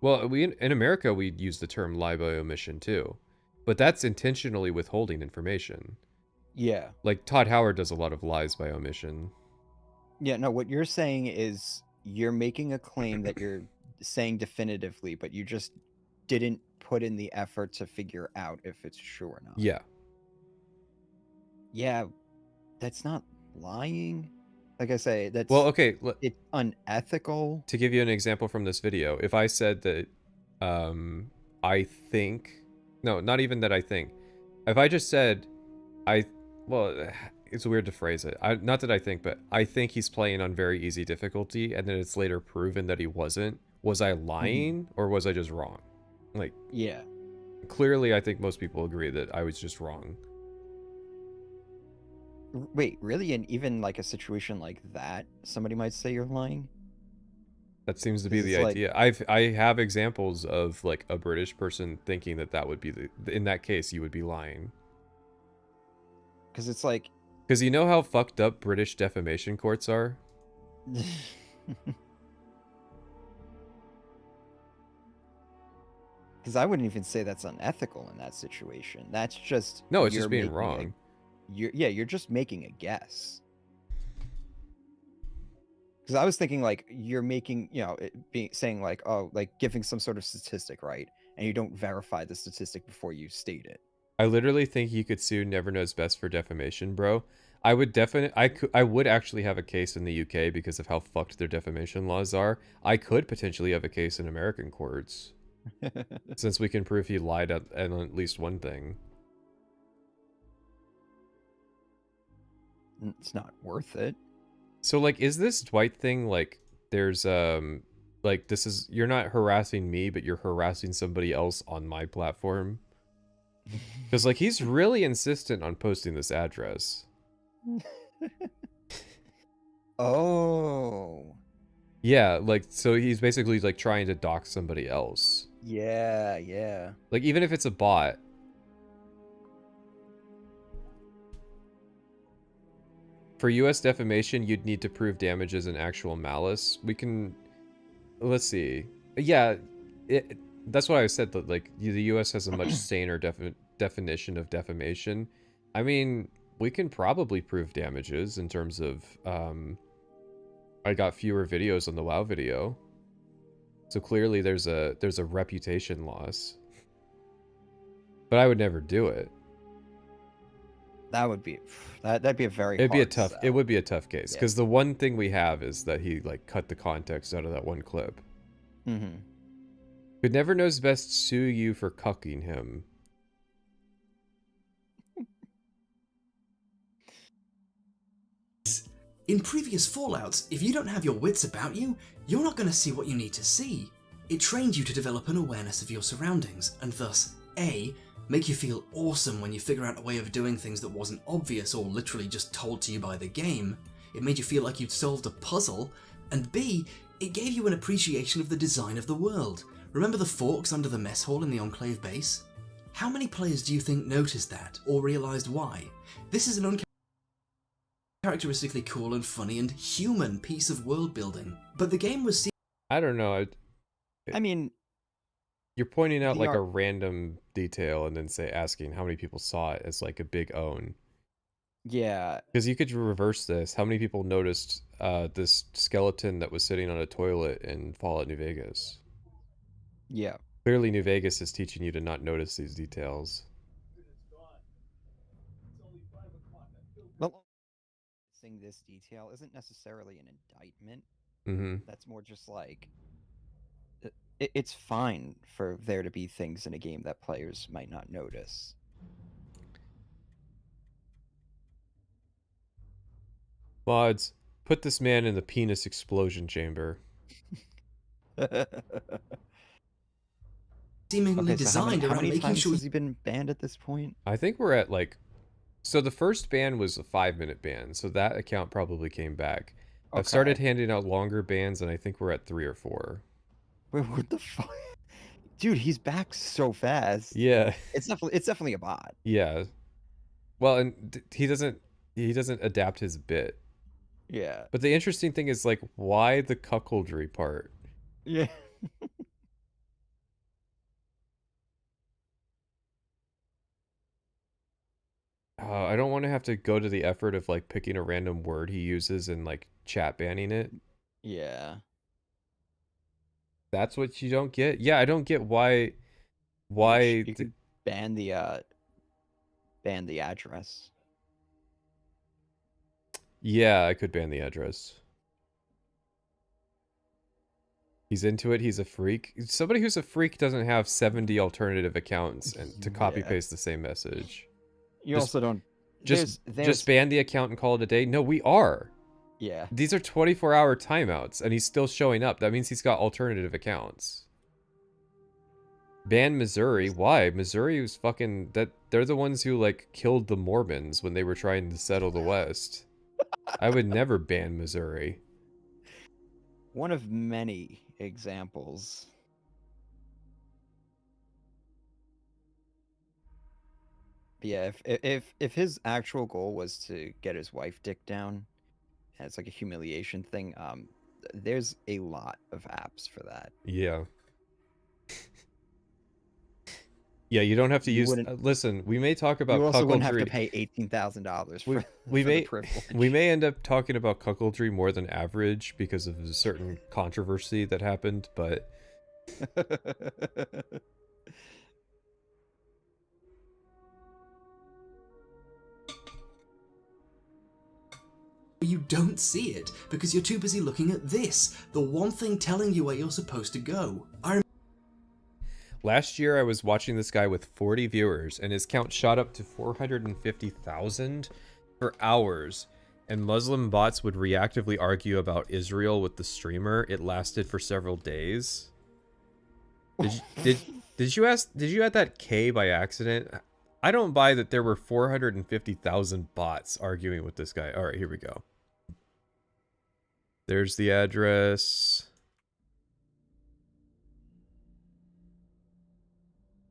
Well, in America we use the term lie by omission too, but that's intentionally withholding information. Yeah. Like Todd Howard does a lot of lies by omission. Yeah, no, what you're saying is you're making a claim that you're saying definitively, but you just didn't put in the effort to figure out if it's true or not. Yeah. Yeah, that's not lying. Like I say, that's, well, okay, it's unethical. To give you an example from this video, if I said that I think, no, not even that I think. If I just said well, it's weird to phrase it. Not that I think, but I think he's playing on very easy difficulty, and then it's later proven that he wasn't. Was I lying or was I just wrong? Like, yeah. Clearly, I think most people agree that I was just wrong. Wait, really? And even like a situation like that, somebody might say you're lying? That seems to be the idea. I have examples of like a British person thinking that would be in that case you would be lying. Because it's like, because you know how fucked up British defamation courts are? Because I wouldn't even say that's unethical in that situation. That's just, no, it's just being wrong. You're just making a guess. Because I was thinking like you're making, you know, saying like, oh, like giving some sort of statistic, right? And you don't verify the statistic before you state it. I literally think you could sue Never Knows Best for defamation, bro. I would I would actually have a case in the UK because of how fucked their defamation laws are. I could potentially have a case in American courts. Since we can prove he lied on at least one thing. It's not worth it. So like, is this Dwight thing like there's like this is, you're not harassing me, but you're harassing somebody else on my platform? Because like he's really insistent on posting this address. Oh. Yeah, like so he's basically like trying to dox somebody else. Yeah, yeah. Like even if it's a bot. For US defamation, you'd need to prove damages and actual malice. We can, let's see. Yeah, that's why I said that like the US has a much saner definition of defamation. I mean, we can probably prove damages in terms of I got fewer videos on the WoW video. So clearly there's a reputation loss. But I would never do it. That would be that'd be a very It'd hard be a tough sell. It would be a tough case because the one thing we have is that he like cut the context out of that one clip. Mm-hmm. Could Never Knows Best sue you for cucking him? In previous Fallouts, if you don't have your wits about you, you're not going to see what you need to see. It trained you to develop an awareness of your surroundings, and thus, A, make you feel awesome when you figure out a way of doing things that wasn't obvious or literally just told to you by the game. It made you feel like you'd solved a puzzle, and B, it gave you an appreciation of the design of the world. Remember the forks under the mess hall in the Enclave base? How many players do you think noticed that, or realised why? This is an uncharacteristically cool and funny and human piece of world building, but the game was I don't know. I mean, you're pointing out like a random detail and then asking how many people saw it as like a big own. Yeah. Because you could reverse this. How many people noticed this skeleton that was sitting on a toilet in Fallout New Vegas? Yeah. Clearly, New Vegas is teaching you to not notice these details. Well, seeing this detail isn't necessarily an indictment. Mm-hmm. That's more just like it's fine for there to be things in a game that players might not notice. Mods, put this man in the penis explosion chamber. Seemingly Okay, so designed how around many making times sure has he been banned at this point? I think we're at like... So the first ban was a 5-minute ban, so that account probably came back. Okay. I've started handing out longer bans, and I think we're at 3 or 4. Wait, what the fuck? Dude, he's back so fast. Yeah. It's definitely a bot. Yeah. Well, and he doesn't adapt his bit. Yeah. But the interesting thing is, like, why the cuckoldry part? Yeah. I don't want to have to go to the effort of, like, picking a random word he uses and, like, chat banning it. Yeah. That's what you don't get? Yeah, I don't get why... You could ban the address. Yeah, I could ban the address. He's into it, he's a freak. Somebody who's a freak doesn't have 70 alternative accounts and to copy-paste the same message. You also don't... Just ban the account and call it a day? No, we are. Yeah. These are 24-hour timeouts, and he's still showing up. That means he's got alternative accounts. Ban Missouri? Why? Missouri was fucking... They're the ones who, like, killed the Mormons when they were trying to settle the West. I would never ban Missouri. One of many examples. But yeah, if his actual goal was to get his wife dick down, and it's like a humiliation thing, there's a lot of apps for that. Yeah. Yeah, you don't have to use... listen, we may talk about cuckoldry... You also wouldn't have to pay $18,000 for the privilege. We may end up talking about cuckoldry more than average because of a certain controversy that happened, but... You don't see it because you're too busy looking at this, the one thing telling you where you're supposed to go. Last year, I was watching this guy with 40 viewers, and his count shot up to 450,000 for hours. And Muslim bots would reactively argue about Israel with the streamer. It lasted for several days. Did you add that K by accident? I don't buy that there were 450,000 bots arguing with this guy. All right, here we go. There's the address.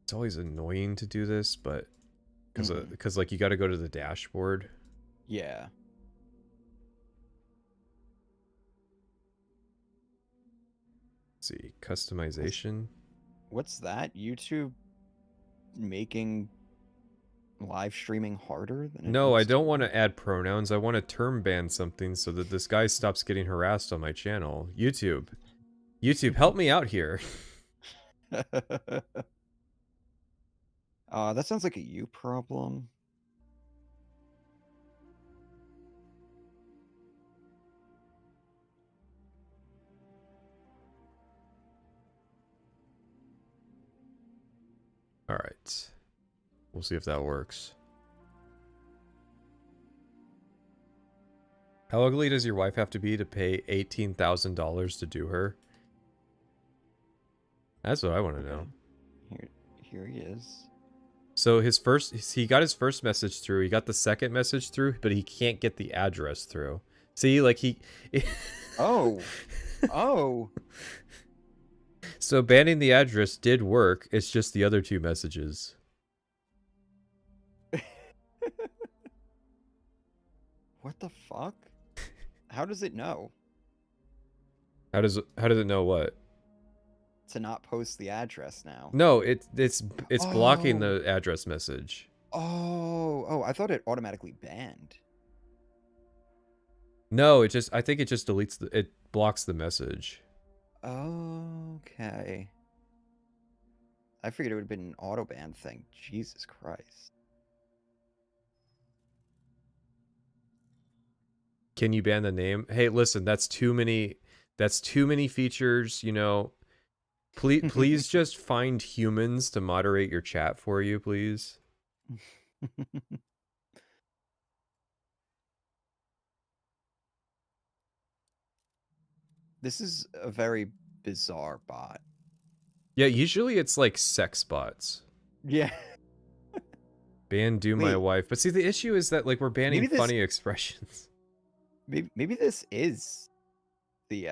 It's always annoying to do this, but because like you got to go to the dashboard. Yeah. Let's see, customization. What's that? YouTube making live streaming harder than it No, I used to? don't want to add pronouns. I want to term ban something so that this guy stops getting harassed on my channel. YouTube, help me out here. That sounds like a you problem. All right. We'll see if that works. How ugly does your wife have to be to pay $18,000 to do her? That's what I want to know. Here he is. So he got his first message through. He got the second message through, but he can't get the address through. See, like Oh. So banning the address did work. It's just the other two messages. What the fuck? How does it know? How does it know what? To not post the address now. No, it's blocking the address message. Oh, I thought it automatically banned. No, I think it just deletes it blocks the message. Okay. I figured it would have been an auto ban thing. Jesus Christ. Can you ban the name? Hey, listen, that's too many features, you know. Please just find humans to moderate your chat for you, please. This is a very bizarre bot. Yeah, usually it's like sex bots. Yeah. Ban do my wife. But see, the issue is that like we're banning Maybe funny expressions. Maybe this is the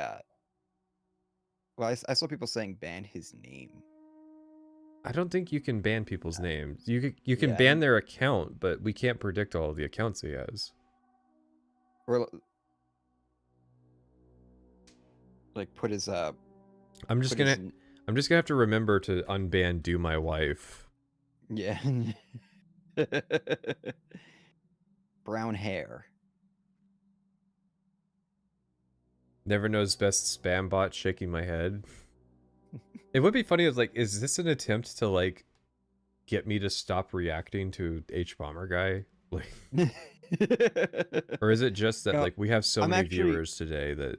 well, I saw people saying ban his name. I don't think you can ban people's names. You can Yeah. ban their account, but we can't predict all of the accounts he has. Or like put his I'm just gonna have to remember to unban do my wife. Yeah. Brown hair. Never knows best spam bot, shaking my head. It would be funny if like, is this an attempt to like get me to stop reacting to Hbomberguy? Like, or is it just that No, like we have so I'm many actually- viewers today that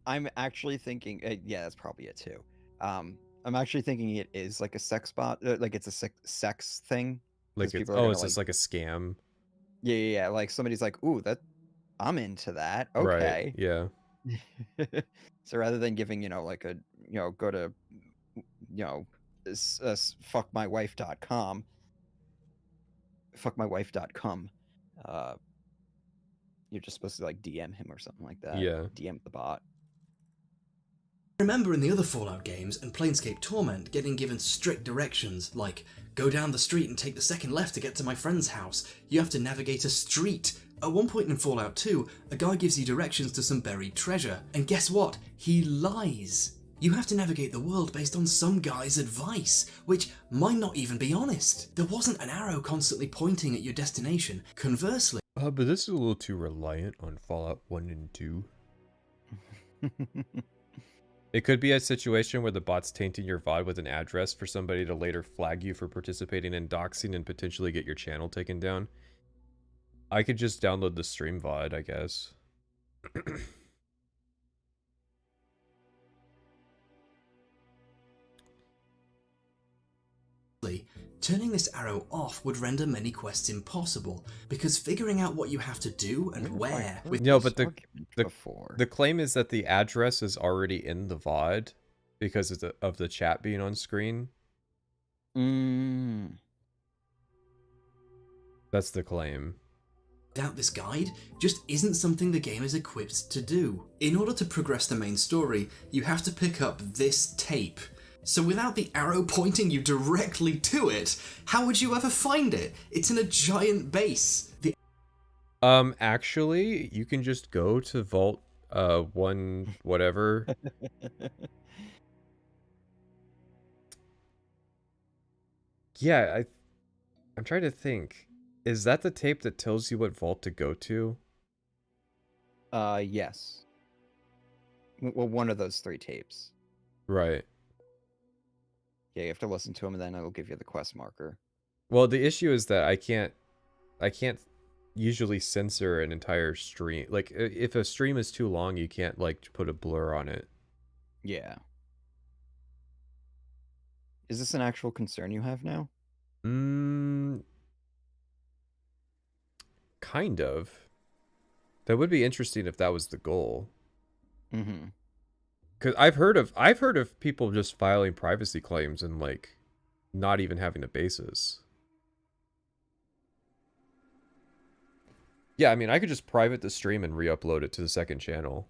I'm actually thinking, yeah, that's probably it too. I'm actually thinking it is like a sex bot, like it's a sex thing. 'cause like it's people are gonna, it's just like a scam. Yeah. Like somebody's like, ooh, I'm into that. Right. Okay. Yeah. So rather than giving, like a, go to, fuckmywife.com, you're just supposed to like DM him or something like that. Yeah. DM the bot. Remember in the other Fallout games and Planescape Torment getting given strict directions like, go down the street and take the second left to get to my friend's house. You have to navigate a street. At one point in Fallout 2, a guy gives you directions to some buried treasure, and guess what? He lies. You have to navigate the world based on some guy's advice, which might not even be honest. There wasn't an arrow constantly pointing at your destination. Conversely, But this is a little too reliant on Fallout 1 and 2. It could be a situation where the bot's tainting your VOD with an address for somebody to later flag you for participating in doxing and potentially get your channel taken down. I could just download the stream VOD, I guess. turning this arrow off would render many quests impossible, because figuring out what you have to do and where... No, but the claim is that the address is already in the VOD because of the chat being on screen. That's the claim. Without this guide just isn't something the game is equipped to do. In order to progress the main story, you have to pick up this tape. So without the arrow pointing you directly to it, how would you ever find it? It's in a giant base. Actually, you can just go to Vault 1 whatever. Yeah, I'm trying to think. Is that the tape that tells you what vault to go to? Yes. Well, one of those 3 tapes. Right. Yeah, you have to listen to them, and then it'll give you the quest marker. Well, the issue is that I can't usually censor an entire stream. Like, if a stream is too long, you can't, like, put a blur on it. Yeah. Is this an actual concern you have now? Kind of. That would be interesting if that was the goal. Mm-hmm. Because I've heard of people just filing privacy claims and like not even having a basis. Yeah, I mean, I could just private the stream and re-upload it to the second channel,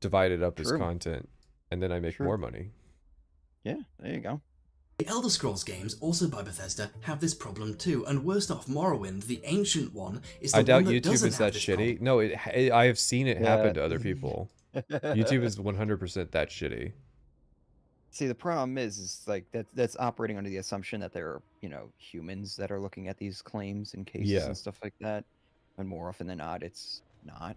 divide it up as content, and then I make more money. Yeah, there you go. The Elder Scrolls games, also by Bethesda, have this problem too, and worst off, Morrowind, the ancient one, is the I doubt one that YouTube doesn't is have that this shitty. problem. No, I have seen it happen to other people. YouTube is 100% that shitty. See, the problem is like that's operating under the assumption that there are, humans that are looking at these claims and cases Yeah. and stuff like that. And more often than not, it's not.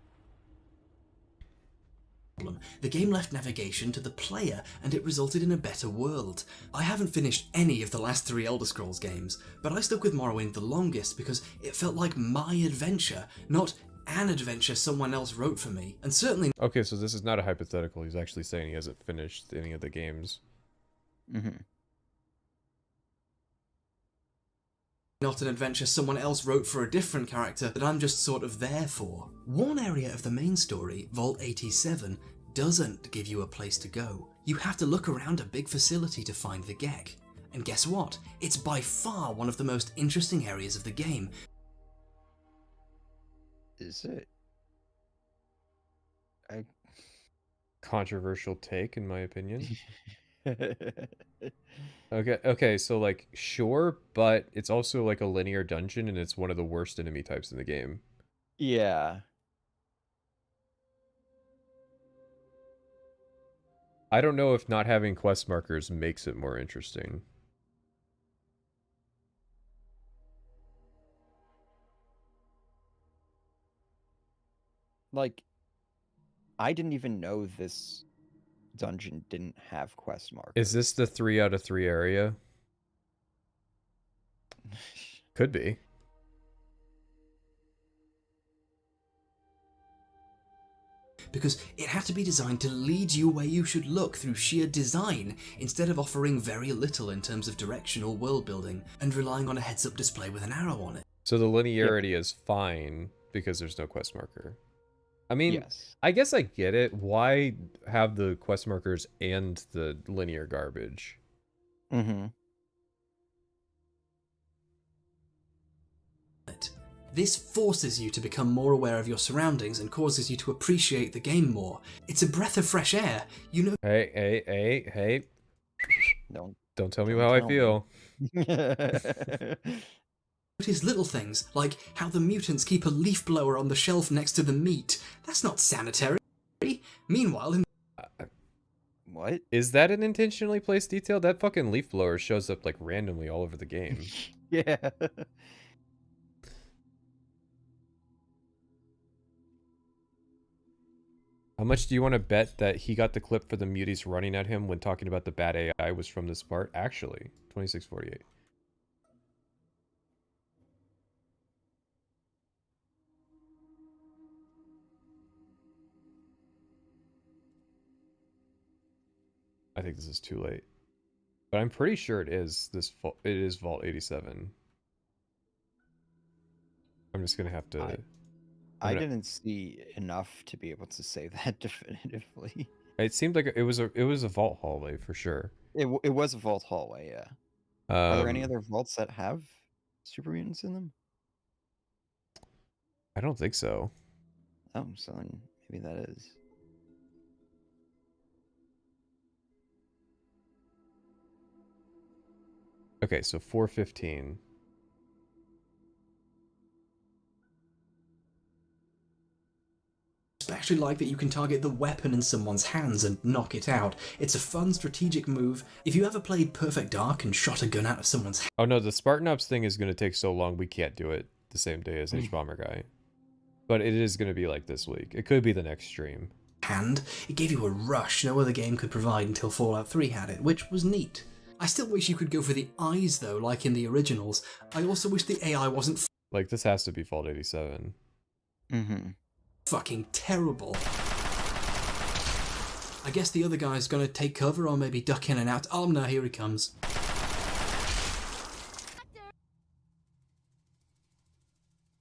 The game left navigation to the player, and it resulted in a better world. I haven't finished any of the last 3 Elder Scrolls games, but I stuck with Morrowind the longest because it felt like my adventure, not an adventure someone else wrote for me, and certainly... Okay, so this is not a hypothetical. He's actually saying he hasn't finished any of the games. Not an adventure someone else wrote for a different character that I'm just sort of there for. One area of the main story, Vault 87, doesn't give you a place to go. You have to look around a big facility to find the Gek. And guess what? It's by far one of the most interesting areas of the game. Is it? Controversial take, in my opinion. Okay, so like, sure, but it's also like a linear dungeon, and it's one of the worst enemy types in the game. Yeah. I don't know if not having quest markers makes it more interesting. Like, I didn't even know this dungeon didn't have quest markers. Is this the 3 out of 3 area? Could be. Because it had to be designed to lead you where you should look through sheer design, instead of offering very little in terms of direction or world building, and relying on a heads-up display with an arrow on it. So the linearity is fine because there's no quest marker. I mean, yes. I guess I get it. Why have the quest markers and the linear garbage? This forces you to become more aware of your surroundings and causes you to appreciate the game more. It's a breath of fresh air, you know. Hey. Don't tell me don't how I tell feel. Notice little things, like how the mutants keep a leaf blower on the shelf next to the meat. That's not sanitary. Meanwhile, in... What? Is that an intentionally placed detail? That fucking leaf blower shows up like randomly all over the game. Yeah. How much do you want to bet that he got the clip for the muties running at him when talking about the bad AI was from this part? Actually, 2648. I think this is too late. But I'm pretty sure it is it is Vault 87. I'm just going to have to... I didn't see enough to be able to say that definitively. It seemed like it was a vault hallway for sure. It was a vault hallway, yeah. Are there any other vaults that have super mutants in them? I don't think so. Oh, so then maybe that is. Okay, so 415. Especially like that you can target the weapon in someone's hands and knock it out. It's a fun strategic move. If you ever played Perfect Dark and shot a gun out of someone's Oh no, the Spartan Ops thing is going to take so long we can't do it the same day as Hbomberguy. But it is going to be like this week. It could be the next stream. Hand, it gave you a rush no other game could provide until Fallout 3 had it, which was neat. I still wish you could go for the eyes though, like in the originals. I also wish the AI wasn't like this has to be Vault 87. Fucking terrible. I guess the other guy's gonna take cover or maybe duck in and out. Oh no, here he comes.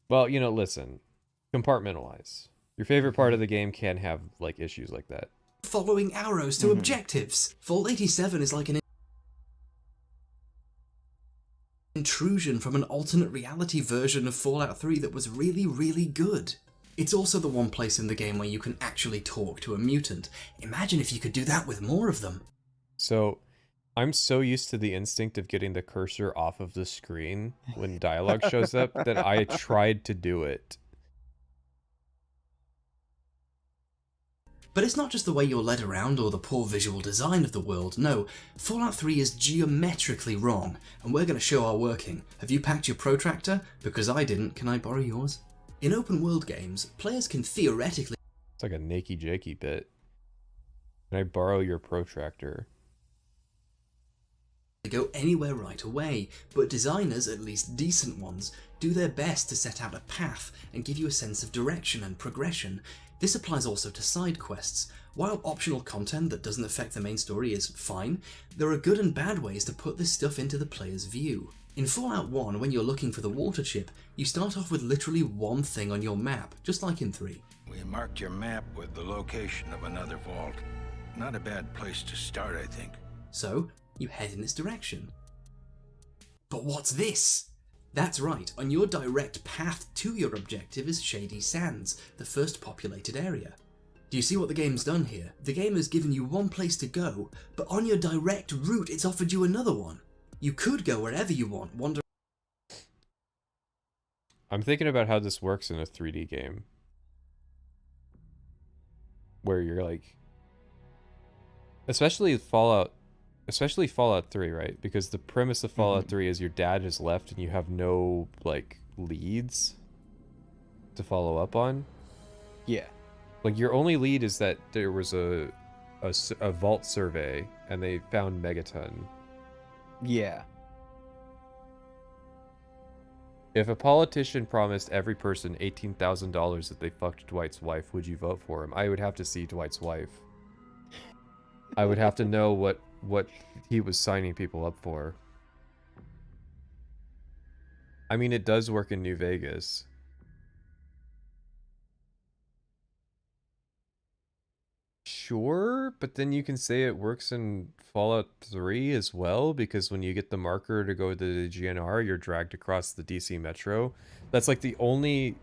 Well, you know, listen. Compartmentalize. Your favorite part of the game can have, like, issues like that. Following arrows to objectives. Vault 87 is like an intrusion from an alternate reality version of Fallout 3 that was really, really good. It's also the one place in the game where you can actually talk to a mutant. Imagine if you could do that with more of them. So, I'm so used to the instinct of getting the cursor off of the screen when dialogue shows up that I tried to do it. But it's not just the way you're led around or the poor visual design of the world, no, Fallout 3 is geometrically wrong, and we're going to show our working. Have you packed your protractor? Because I didn't, can I borrow yours? In open world games, players can theoretically... It's like a Nakey Jakey bit. Can I borrow your protractor? Go anywhere right away, but designers, at least decent ones, do their best to set out a path and give you a sense of direction and progression. This applies also to side quests. While optional content that doesn't affect the main story is fine, there are good and bad ways to put this stuff into the player's view. In Fallout 1, when you're looking for the water chip, you start off with literally one thing on your map, just like in 3. We marked your map with the location of another vault. Not a bad place to start, I think. So, you head in this direction. But what's this? That's right, on your direct path to your objective is Shady Sands, the first populated area. Do you see what the game's done here? The game has given you one place to go, but on your direct route it's offered you another one. You could go wherever you want, wander... I'm thinking about how this works in a 3D game. Where you're like... Especially Fallout 3, right? Because the premise of Fallout 3 is your dad has left and you have no, like, leads to follow up on. Yeah. Like, your only lead is that there was a vault survey and they found Megaton. Yeah. If a politician promised every person $18,000 that they fucked Dwight's wife, would you vote for him? I would have to see Dwight's wife. I would have to know what he was signing people up for. I mean, it does work in New Vegas. Sure, but then you can say it works in Fallout 3 as well, because when you get the marker to go to the GNR, you're dragged across the DC Metro. That's like the only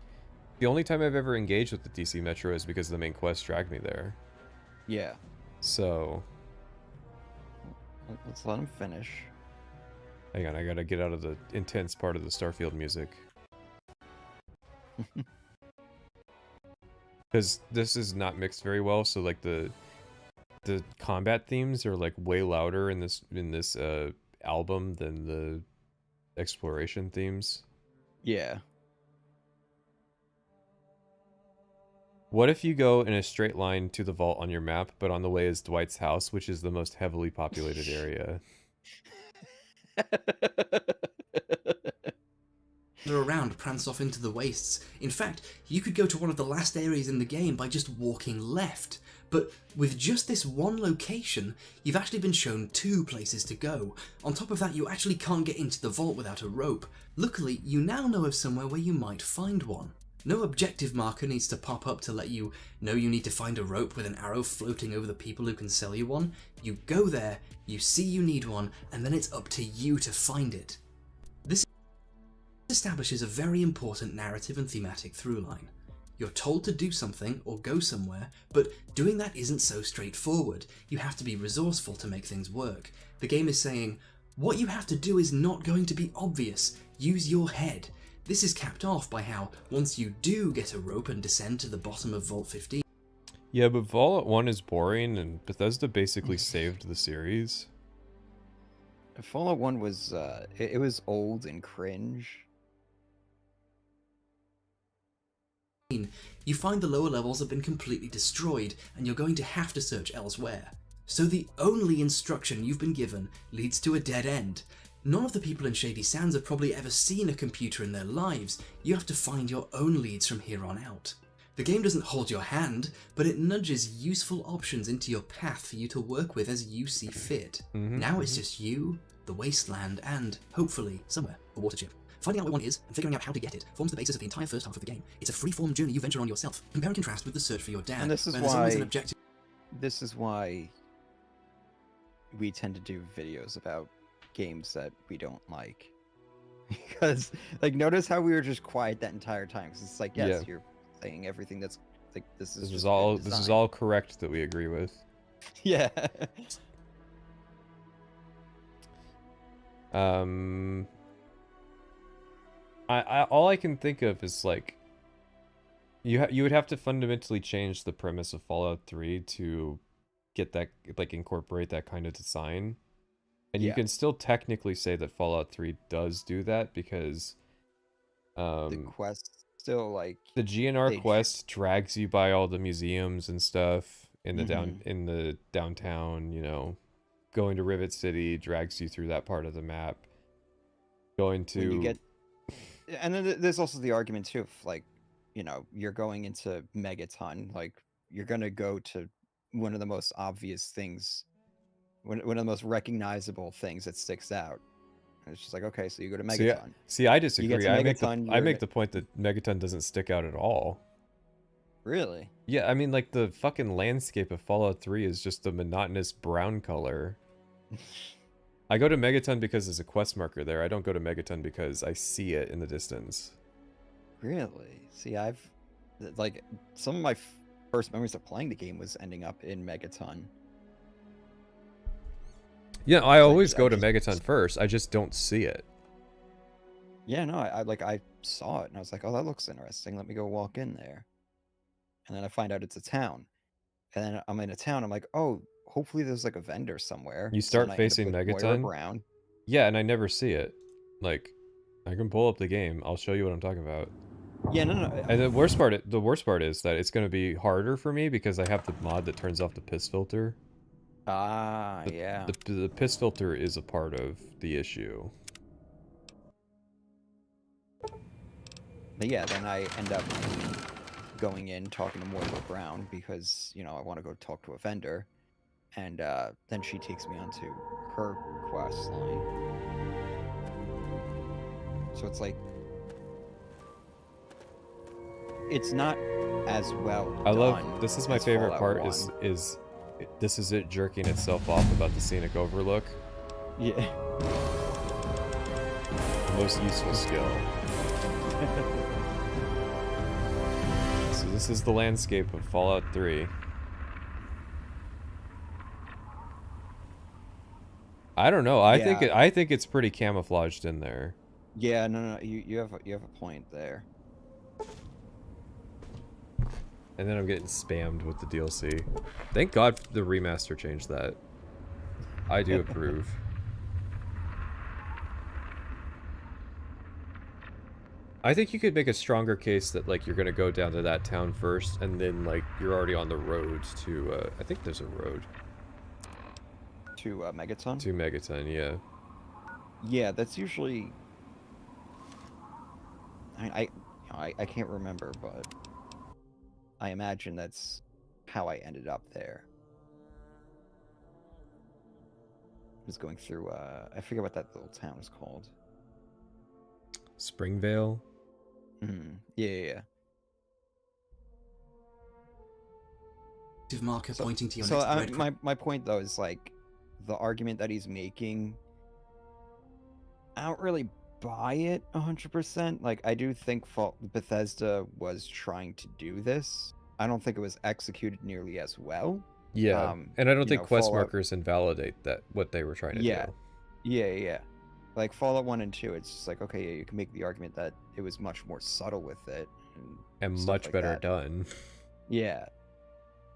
time I've ever engaged with the DC Metro is because the main quest dragged me there. Yeah. So... let's let him finish. Hang on, I gotta get out of the intense part of the Starfield music. Because this is not mixed very well, so like the combat themes are like way louder in this album than the exploration themes. Yeah. What if you go in a straight line to the vault on your map, but on the way is Dwight's house, which is the most heavily populated area? around prance off into the wastes. In fact, you could go to one of the last areas in the game by just walking left. But with just this one location, you've actually been shown 2 places to go. On top of that, you actually can't get into the vault without a rope. Luckily, you now know of somewhere where you might find one. No objective marker needs to pop up to let you know you need to find a rope with an arrow floating over the people who can sell you one. You go there, you see you need one, and then it's up to you to find it. This establishes a very important narrative and thematic through line. You're told to do something or go somewhere, but doing that isn't so straightforward. You have to be resourceful to make things work. The game is saying, what you have to do is not going to be obvious. Use your head. This is capped off by how, once you do get a rope and descend to the bottom of Vault 15... Yeah, but Fallout 1 is boring, and Bethesda basically saved the series. Fallout 1 was, it was old and cringe. You find the lower levels have been completely destroyed, and you're going to have to search elsewhere. So the only instruction you've been given leads to a dead end. None of the people in Shady Sands have probably ever seen a computer in their lives. You have to find your own leads from here on out. The game doesn't hold your hand, but it nudges useful options into your path for you to work with as you see fit. Now it's just you, the wasteland, and, hopefully, somewhere, a water chip. Finding out what one is, and figuring out how to get it, forms the basis of the entire first half of the game. It's a free-form journey you venture on yourself. Compare and contrast with the search for your dad. And this is why we tend to do videos about games that we don't like. Because, like, notice how we were just quiet that entire time. Because it's like, yes, you're saying everything that's, like, this is all correct that we agree with. Yeah. All I can think of is, like, You would have to fundamentally change the premise of Fallout 3 to get that, like, incorporate that kind of design. And you can still technically say that Fallout 3 does do that because the quest still, like, the GNR quest drags you by all the museums and stuff in the downtown, you know. Going to Rivet City drags you through that part of the map. Going to and then there's also the argument too of, like, you know, you're going into Megaton, like, you're gonna go to one of the most obvious things, one of the most recognizable things that sticks out. And it's just like, okay, so you go to Megaton. See, I disagree. I make Megaton, the point that Megaton doesn't stick out at all. Really? Yeah, I mean, like, the fucking landscape of Fallout 3 is just a monotonous brown color. I go to Megaton because there's a quest marker there. I don't go to Megaton because I see it in the distance. Really? See, I've, like, some of my first memories of playing the game was ending up in Megaton. Yeah, I always go to Megaton first. I just don't see it. Yeah, no, I saw it and I was like, oh, that looks interesting. Let me go walk in there. And then I find out it's a town. And then I'm in a town. I'm like, oh, hopefully there's like a vendor somewhere. You start facing Megaton. Brown. Yeah, and I never see it. Like, I can pull up the game. I'll show you what I'm talking about. Yeah, no. And the worst part is that it's going to be harder for me because I have the mod that turns off the piss filter. Ah, yeah. The piss filter is a part of the issue. But yeah, then I end up going in, talking to Moira Brown because, you know, I want to go talk to a vendor. And then she takes me onto her quest line. So it's like, it's not as well I love, done this is my as favorite Fallout part 1. is this is it jerking itself off about the scenic overlook. Yeah. The most useful skill. So this is the landscape of Fallout 3. I don't know. I think it's pretty camouflaged in there. Yeah, no, you have a point there. And then I'm getting spammed with the DLC. Thank God the remaster changed that. I do approve. I think you could make a stronger case that, like, you're gonna go down to that town first, and then, like, you're already on the road to, I think there's a road. To Megaton? To Megaton, yeah. Yeah, that's usually... I can't remember, but... I imagine that's how I ended up there. I was going through, I forget what that little town is called. Springvale? Yeah. Marker pointing to your so next my point, though, is, like, the argument that he's making, I don't really buy it 100%. Like, I do think Bethesda was trying to do this. I don't think it was executed nearly as well. Yeah, and I don't think quest Fallout... markers invalidate that what they were trying to do. Yeah. Like, Fallout 1 and 2, it's just like, okay, yeah, you can make the argument that it was much more subtle with it. And much like better done. Yeah.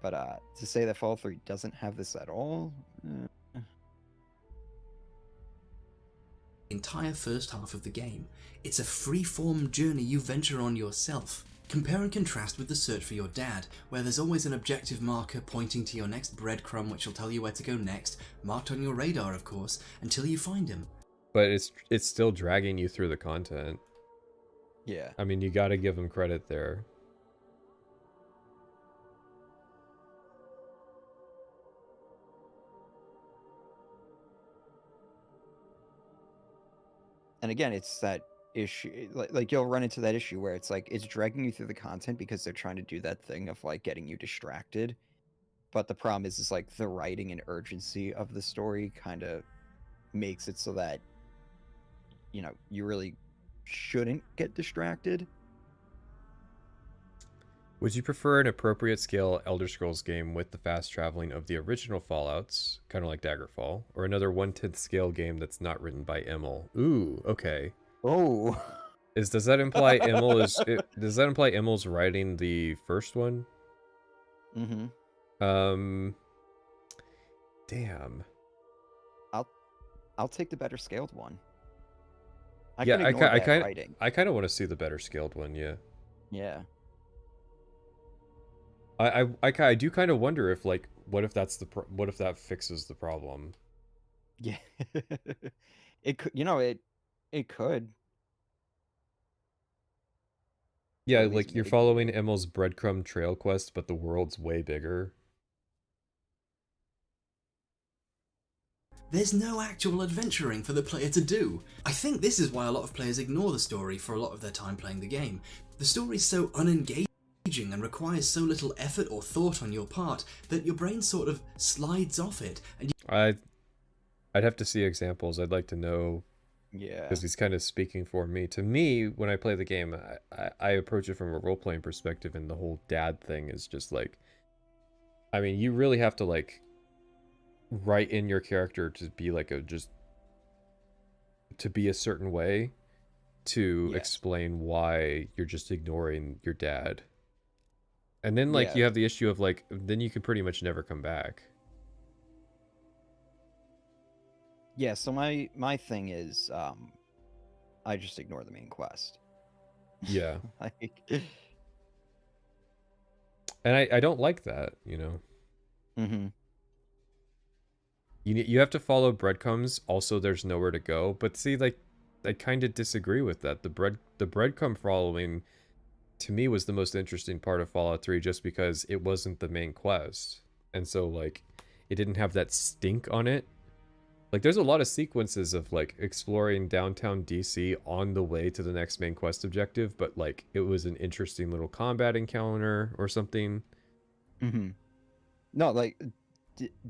But to say that Fallout 3 doesn't have this at all... Entire first half of the game. It's a free-form journey you venture on yourself. Compare and contrast with the search for your dad, where there's always an objective marker pointing to your next breadcrumb which will tell you where to go next, marked on your radar of course, until you find him. But it's still dragging you through the content. Yeah. I mean, you gotta give them credit there. And again, it's that issue, like you'll run into that issue where it's like, it's dragging you through the content because they're trying to do that thing of, like, getting you distracted. But the problem is like, the writing and urgency of the story kind of makes it so that, you know, you really shouldn't get distracted. Would you prefer an appropriate scale Elder Scrolls game with the fast traveling of the original Fallouts, kind of like Daggerfall, or another 1/10 scale game that's not written by Emil? Ooh, okay. Oh. does that imply Immel does that imply Immel's writing the first one? Mm-hmm. Damn. I'll take the better scaled one. I can ignore that kind writing. I kind of want to see the better scaled one. Yeah. Yeah. I do kind of wonder if like what if that fixes the problem. Yeah. It could, it could. Yeah, At least like you're mitigate following Immel's breadcrumb trail quest, but the world's way bigger. There's no actual adventuring for the player to do. I think this is why a lot of players ignore the story for a lot of their time playing the game. The story's so unengaging and requires so little effort or thought on your part that your brain sort of slides off it. And I'd have to see examples. I'd like to know. Yeah. Because he's kind of speaking for me. To me, when I play the game, I approach it from a role-playing perspective, and the whole dad thing is just like... I mean, you really have to, like, write in your character to be, like, to be a certain way to explain why you're just ignoring your dad. And then, like, you have the issue of, like, then you can pretty much never come back. Yeah, so my thing is, I just ignore the main quest. Yeah. Like... And I don't like that, you know? Mm-hmm. You have to follow breadcrumbs, also there's nowhere to go. But see, like, I kind of disagree with that. The breadcrumb following, to me, was the most interesting part of Fallout 3 just because it wasn't the main quest. And so, like, it didn't have that stink on it. Like, there's a lot of sequences of, like, exploring downtown DC on the way to the next main quest objective, but, like, it was an interesting little combat encounter or something. Mm-hmm. No, like,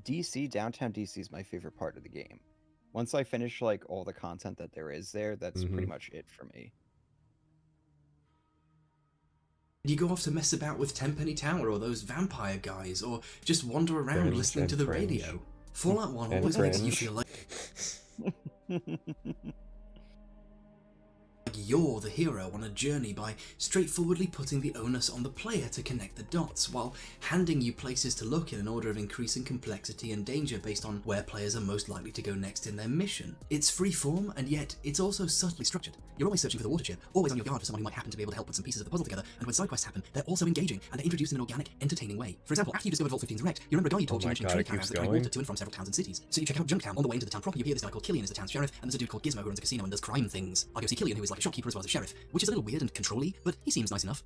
DC, downtown DC is my favorite part of the game. Once I finish, like, all the content that there is there, that's pretty much it for me. You go off to mess about with Tenpenny Tower or those vampire guys, or just wander around listening to the radio. Fallout 1 always makes you feel like you're the hero on a journey by straightforwardly putting the onus on the player to connect the dots, while handing you places to look in order of increasing complexity and danger based on where players are most likely to go next in their mission. It's freeform, and yet it's also subtly structured. You're always searching for the water chip, always on your guard for someone who might happen to be able to help put some pieces of the puzzle together, and when side quests happen, they're also engaging, and they're introduced in an organic, entertaining way. For example, after you discovered Vault 15's wrecked, you remember a guy you talked to mentioning trade carriers that carry water to and from several towns and cities. So you check out Junktown. On the way into the town proper, you hear this guy called Killian is the town's sheriff, and there's a dude called Gizmo who runs a casino and does crime things. I'll go see Killian, who is like a shopkeeper as well as a sheriff, which is a little weird and control-y, but he seems nice enough.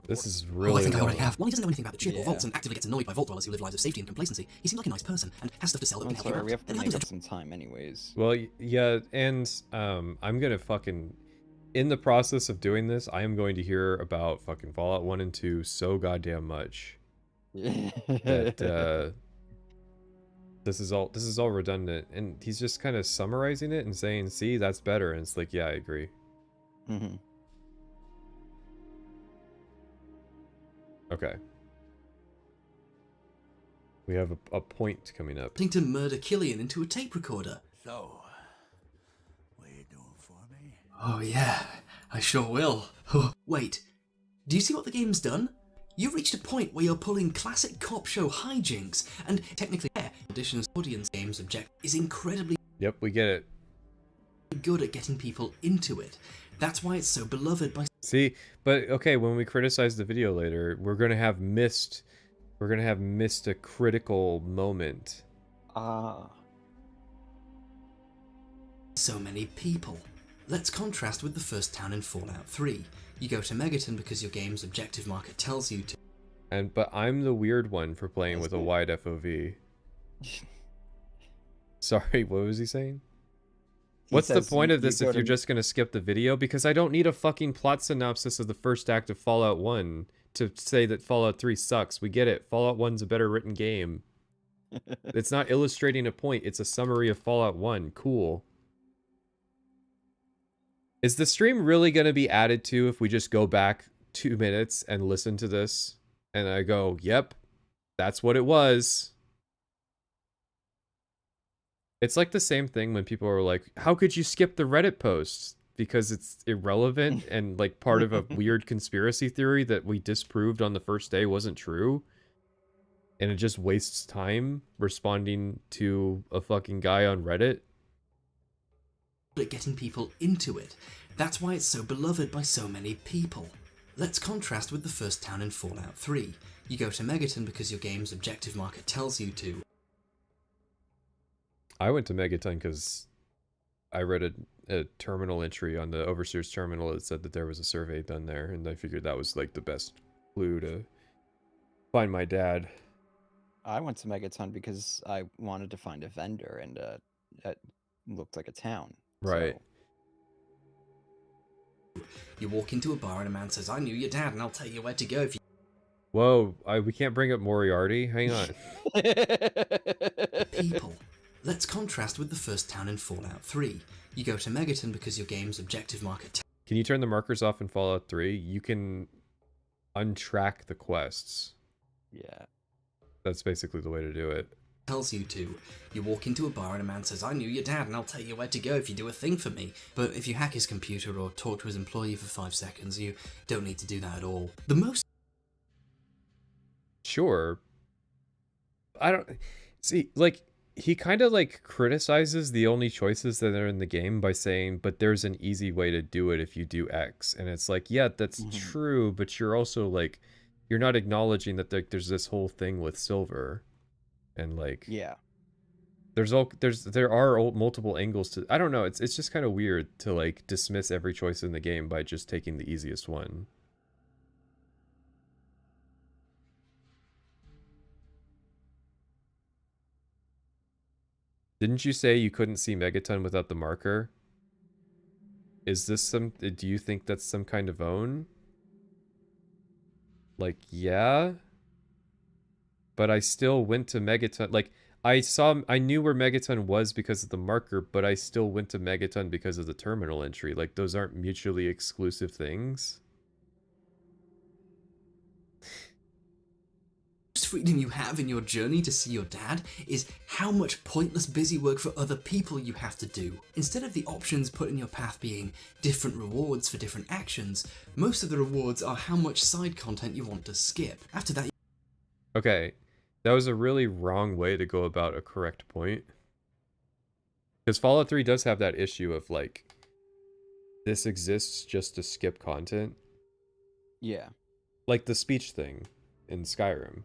This is really... I think I already have. While he doesn't know anything about the chip or vaults and actively gets annoyed by vault dwellers who live lives of safety and complacency, he seems like a nice person and has stuff to sell that can help you out. We have to make up some time anyways. Well, yeah, and I'm gonna fucking... In the process of doing this, I am going to hear about fucking Fallout 1 and 2 so goddamn much. That, this is all redundant. And he's just kind of summarizing it and saying, see, that's better. And it's like, yeah, I agree. Mm-hmm. Okay. We have a point coming up. To murder Killian into a tape recorder. So, what are you doing for me? Oh yeah, I sure will. Wait, do you see what the game's done? You've reached a point where you're pulling classic cop show hijinks, and technically, Audition's audience game's objective is incredibly Yep, we get it. good at getting people into it. That's why it's so beloved by... See, but okay, when we criticize the video later, we're gonna have missed a critical moment. So many people. Let's contrast with the first town in Fallout 3. You go to Megaton because your game's objective marker tells you to. But I'm the weird one for playing with a wide FOV. Sorry, what was he saying? What's the point of this if you're just going to skip the video? Because I don't need a fucking plot synopsis of the first act of Fallout 1 to say that Fallout 3 sucks. We get it. Fallout 1's a better written game. It's not illustrating a point. It's a summary of Fallout 1. Cool. Is the stream really going to be added to if we just go back 2 minutes and listen to this? And I go, yep, that's what it was. It's like the same thing when people are like, how could you skip the Reddit posts? because it's irrelevant and like part of a weird conspiracy theory that we disproved on the first day wasn't true. And it just wastes time responding to a fucking guy on Reddit. But getting people into it. That's why it's so beloved by so many people. Let's contrast with the first town in Fallout 3. You go to Megaton because your game's objective marker tells you to. I went to Megaton because I read a terminal entry on the Overseer's terminal that said that there was a survey done there, and I figured that was like the best clue to find my dad. I went to Megaton because I wanted to find a vendor, and it looked like a town. Right. So. You walk into a bar and a man says, "I knew your dad, and I'll tell you where to go if you..." Whoa, we can't bring up Moriarty? Hang on. People. Let's contrast with the first town in Fallout 3. You go to Megaton because your game's objective marker... Can you turn the markers off in Fallout 3? You can untrack the quests. Yeah. That's basically the way to do it. Tells you to. You walk into a bar and a man says, "I knew your dad and I'll tell you where to go if you do a thing for me." But if you hack his computer or talk to his employee for 5 seconds, you don't need to do that at all. The most... Sure. I don't... See, like, he kind of, like, criticizes the only choices that are in the game by saying, but there's an easy way to do it if you do X. And it's like, yeah, that's true, but you're also, like, you're not acknowledging that there's this whole thing with silver. And, like... Yeah. There are multiple angles to... I don't know, it's just kind of weird to, like, dismiss every choice in the game by just taking the easiest one. Didn't you say you couldn't see Megaton without the marker? Is this some... Do you think that's some kind of own? Like, yeah? But I still went to Megaton. Like, I knew where Megaton was because of the marker, but I still went to Megaton because of the terminal entry. Like, those aren't mutually exclusive things. freedom you have in your journey to see your dad is how much pointless busy work for other people you have to do. Instead of the options put in your path being different rewards for different actions, most of the rewards are how much side content you want to skip. After that... Okay, that was a really wrong way to go about a correct point. Because Fallout 3 does have that issue of, like, this exists just to skip content. Yeah. Like the speech thing in Skyrim.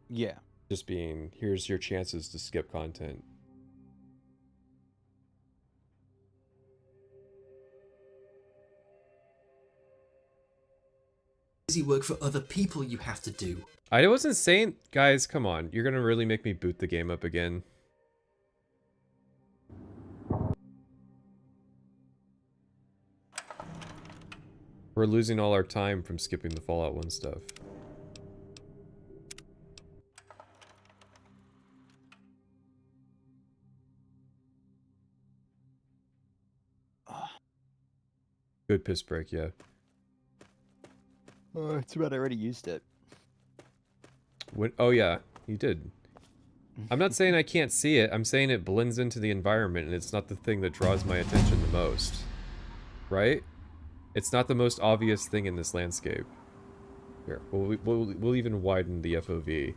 Yeah. Just being, here's your chances to skip content. Busy work for other people you have to do. I wasn't saying, guys, come on. You're gonna really make me boot the game up again. We're losing all our time from skipping the Fallout 1 stuff. Good piss break, yeah. Oh, it's bad I already used it. Oh yeah, you did. I'm not saying I can't see it, I'm saying it blends into the environment and it's not the thing that draws my attention the most. Right? It's not the most obvious thing in this landscape. Here, we'll even widen the FOV.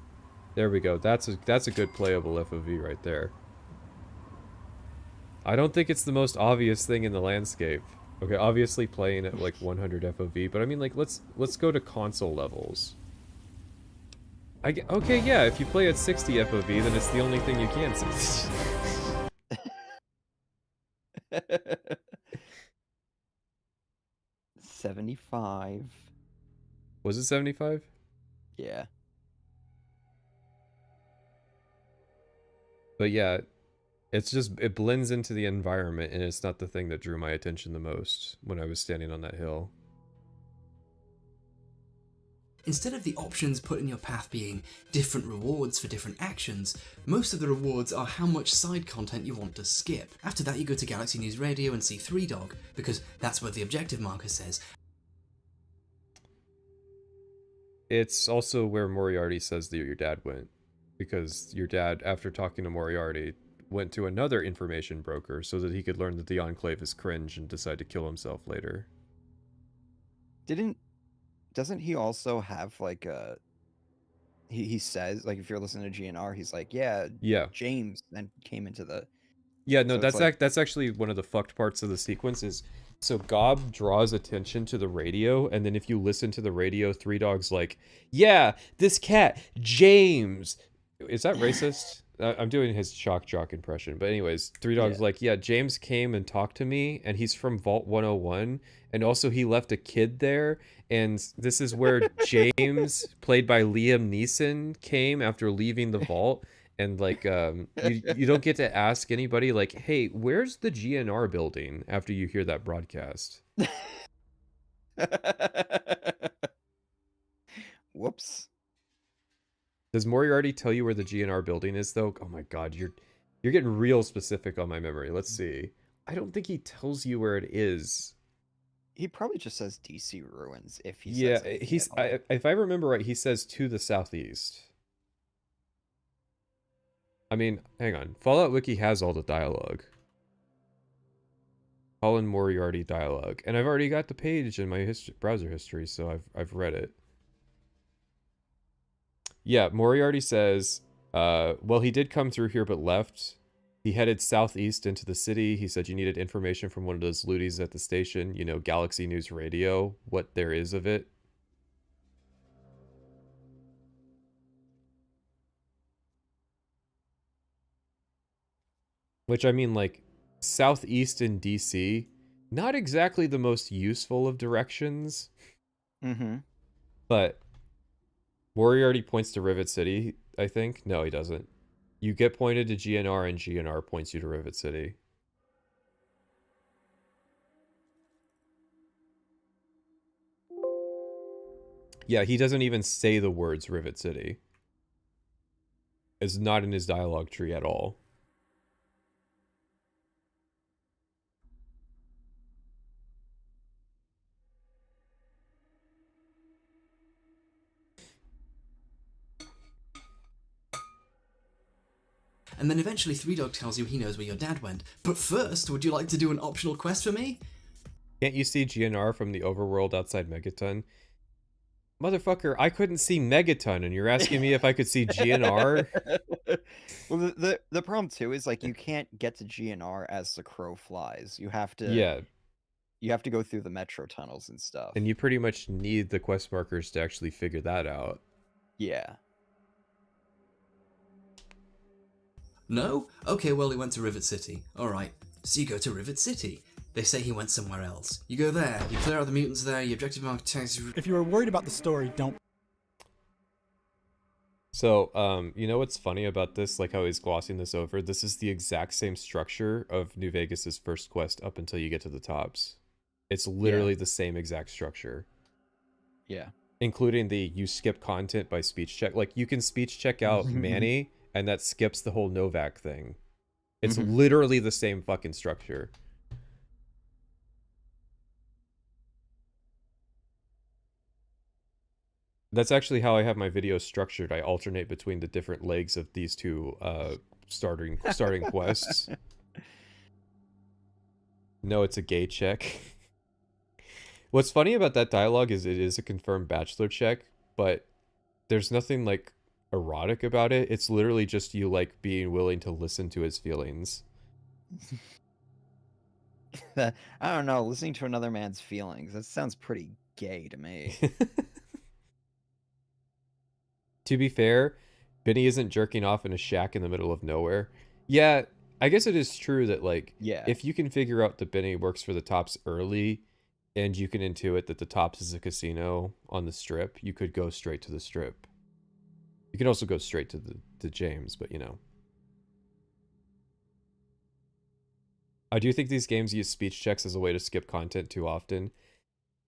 There we go. That's a good playable FOV right there. I don't think it's the most obvious thing in the landscape. Okay, obviously playing at like 100 FOV, but I mean, like, let's go to console levels. Okay, yeah, if you play at 60 FOV, then it's the only thing you can see. 75. Was it 75? Yeah. But yeah, it's just, it blends into the environment and it's not the thing that drew my attention the most when I was standing on that hill. Instead of the options put in your path being different rewards for different actions, most of the rewards are how much side content you want to skip. After that you go to Galaxy News Radio and see 3Dog, because that's what the objective marker says. It's also where Moriarty says that your dad went, because your dad, after talking to Moriarty, went to another information broker so that he could learn that the Enclave is cringe and decide to kill himself later. Doesn't he also have like a... He says, like, if you're listening to GNR, he's like, yeah, James then came into the... Yeah, no, So it's that's like... that's actually one of the fucked parts of the sequence is, so Gob draws attention to the radio, and then if you listen to the radio, Three Dog's like, yeah, this cat, James. Is that racist? I'm doing his shock jock impression, but anyways, Three Dog's like, yeah, James came and talked to me, and he's from Vault 101, and also he left a kid there, and this is where James, played by Liam Neeson, came after leaving the vault. And like, you don't get to ask anybody like, hey, where's the GNR building after you hear that broadcast? Whoops. Does Moriarty tell you where the GNR building is though? Oh my god, you're getting real specific on my memory. Let's see. I don't think he tells you where it is. He probably just says DC ruins if he says it. If I remember right, he says to the southeast. I mean, hang on. Fallout Wiki has all the dialogue. Colin Moriarty dialogue. And I've already got the page in my browser history, so I've read it. Yeah, Moriarty says, well, he did come through here but left. He headed southeast into the city. He said you needed information from one of those loonies at the station. You know, Galaxy News Radio, what there is of it. Which, I mean, like, southeast in DC, not exactly the most useful of directions. Mm-hmm. But Moriarty points to Rivet City, I think. No, he doesn't. You get pointed to GNR, and GNR points you to Rivet City. Yeah, he doesn't even say the words Rivet City. It's not in his dialogue tree at all. And then eventually Three Dog tells you he knows where your dad went. But first, would you like to do an optional quest for me? Can't you see GNR from the overworld outside Megaton? Motherfucker, I couldn't see Megaton, and you're asking me if I could see GNR? Well, the problem, too, is, like, you can't get to GNR as the crow flies. You have to... Yeah. You have to go through the metro tunnels and stuff. And you pretty much need the quest markers to actually figure that out. Yeah. No? Okay, well, he went to Rivet City. Alright, so you go to Rivet City. They say he went somewhere else. You go there, you clear out the mutants there, you objective mark tanks... If you were worried about the story, don't... So, you know what's funny about this, like how he's glossing this over? This is the exact same structure of New Vegas's first quest up until you get to the tops. It's literally the same exact structure. Yeah. Including the you skip content by speech check. Like, you can speech check out Manny, and that skips the whole Novak thing. It's literally the same fucking structure. That's actually how I have my videos structured. I alternate between the different legs of these two starting quests. No, it's a gay check. What's funny about that dialogue is it is a confirmed bachelor check, but there's nothing like erotic about it. It's literally just you like being willing to listen to his feelings. I don't know, listening to another man's feelings, that sounds pretty gay to me. To be fair, Benny isn't jerking off in a shack in the middle of nowhere. Yeah, I guess it is true that, like, if you can figure out that Benny works for the Tops early, and you can intuit that the Tops is a casino on the Strip, you could go straight to the Strip. You can also go straight to James, but you know. I do think these games use speech checks as a way to skip content too often.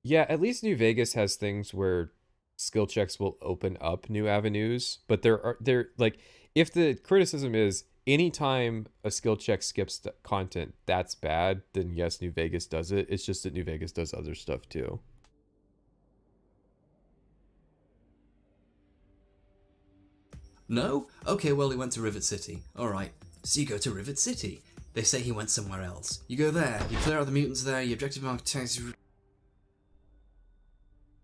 Yeah, at least New Vegas has things where skill checks will open up new avenues, but they're like, if the criticism is anytime a skill check skips content, that's bad, then yes, New Vegas does it. It's just that New Vegas does other stuff too. No? Okay, well, he went to Rivet City. Alright, So you go to Rivet City. They say he went somewhere else. You go there, you clear out the mutants there, you objective architects.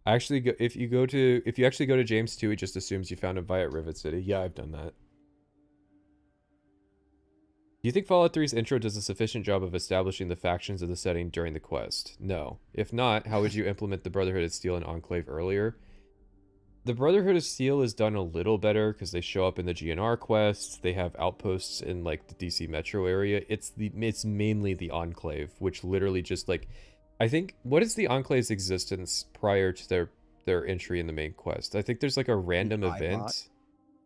Actually, if you actually go to James 2, he just assumes you found him via Rivet City. Yeah, I've done that. Do you think Fallout 3's intro does a sufficient job of establishing the factions of the setting during the quest? No. If not, how would you implement the Brotherhood of Steel and Enclave earlier? The Brotherhood of Steel is done a little better because they show up in the GNR quests. They have outposts in like the DC Metro area. It's mainly the Enclave, which literally just like, I think, what is the Enclave's existence prior to their entry in the main quest? I think there's like a random event.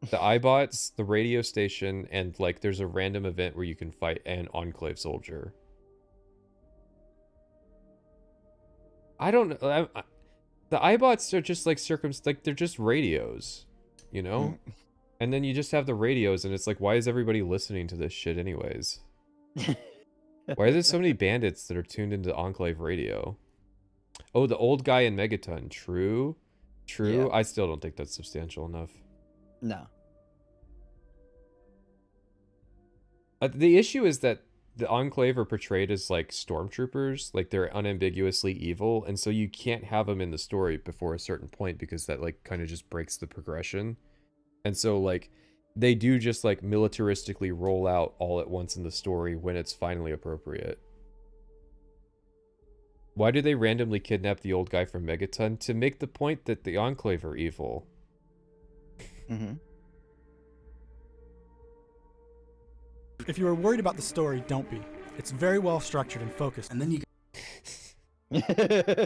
The iBots, the radio station, and like there's a random event where you can fight an Enclave soldier. I don't know. The iBots are just like they're just radios, you know? And then you just have the radios and it's like, why is everybody listening to this shit anyways? Why are there so many bandits that are tuned into Enclave radio? Oh, the old guy in Megaton. True. True. Yeah. I still don't think that's substantial enough. No. The issue is that the Enclave are portrayed as like stormtroopers, like they're unambiguously evil, and so you can't have them in the story before a certain point because that like kind of just breaks the progression. And so like they do just like militaristically roll out all at once in the story when it's finally appropriate. Why do they randomly kidnap the old guy from Megaton? To make the point that the Enclave are evil. Mm-hmm. If you are worried about the story, don't be. It's very well structured and focused. And then you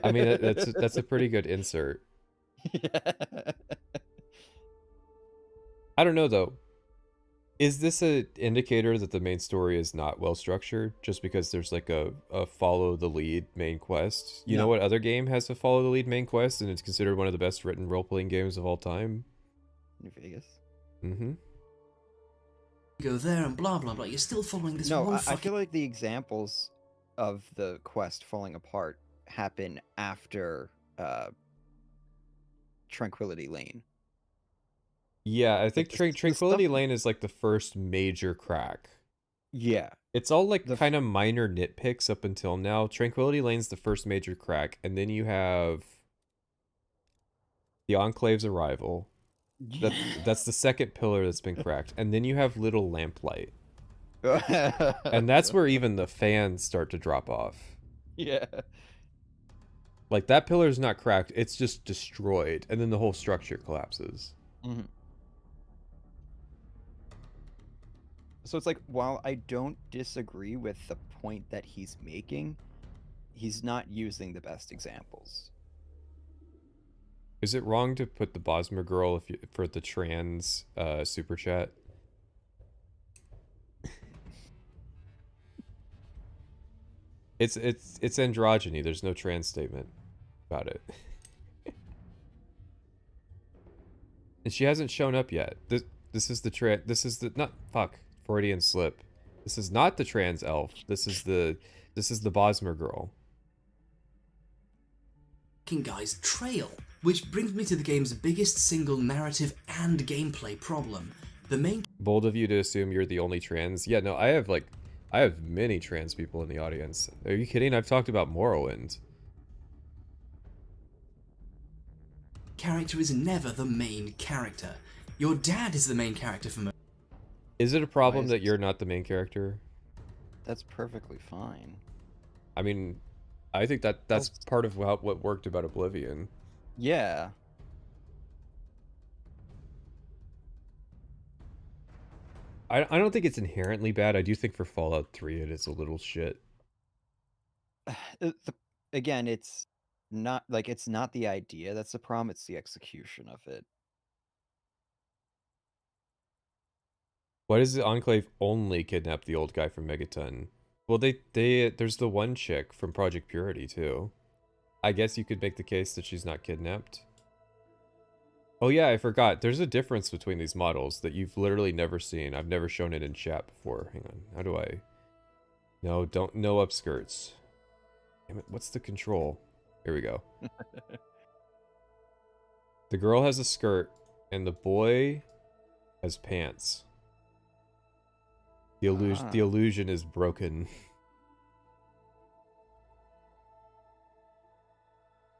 I mean, that's a pretty good insert. I don't know, though. Is this an indicator that the main story is not well structured just because there's like a follow the lead main quest? You know what other game has a follow the lead main quest and it's considered one of the best written role-playing games of all time? New Vegas. Mm-hmm. Go there and blah blah blah. You're still following this. No, I feel like the examples of the quest falling apart happen after Tranquility Lane. Yeah, I think Tranquility Lane is like the first major crack. Yeah. It's all like kind of minor nitpicks up until now. Tranquility Lane's the first major crack, and then you have the Enclave's arrival. That's the second pillar that's been cracked. And then you have Little Lamplight. And that's where even the fans start to drop off. Yeah. Like, that pillar's not cracked. It's just destroyed. And then the whole structure collapses. Mm-hmm. So it's like, while I don't disagree with the point that he's making, he's not using the best examples. Is it wrong to put the Bosmer girl for the trans super chat? It's androgyny. There's no trans statement about it. And she hasn't shown up yet. This is the not fuck Freudian slip. This is not the trans elf. This is the Bosmer girl. Guy's trail. Which brings me to the game's biggest single narrative and gameplay problem. The main... Bold of you to assume you're the only trans. Yeah, no, I have many trans people in the audience. Are you kidding? I've talked about Morrowind. Character is never the main character. Your dad is the main character for me. Is it a problem that you're not the main character? That's perfectly fine. I mean, I think that's part of what worked about Oblivion. Yeah. I don't think it's inherently bad. I do think for Fallout 3 it is a little shit. Again, it's not the idea that's the problem, it's the execution of it. Why does the Enclave only kidnap the old guy from Megaton? Well, there's the one chick from Project Purity too. I guess you could make the case that she's not kidnapped. Oh yeah, I forgot. There's a difference between these models that you've literally never seen. I've never shown it in chat before. Hang on. How do I... No, don't... No upskirts. Damn it, what's the control? Here we go. The girl has a skirt, and the boy has pants. The illusion is broken.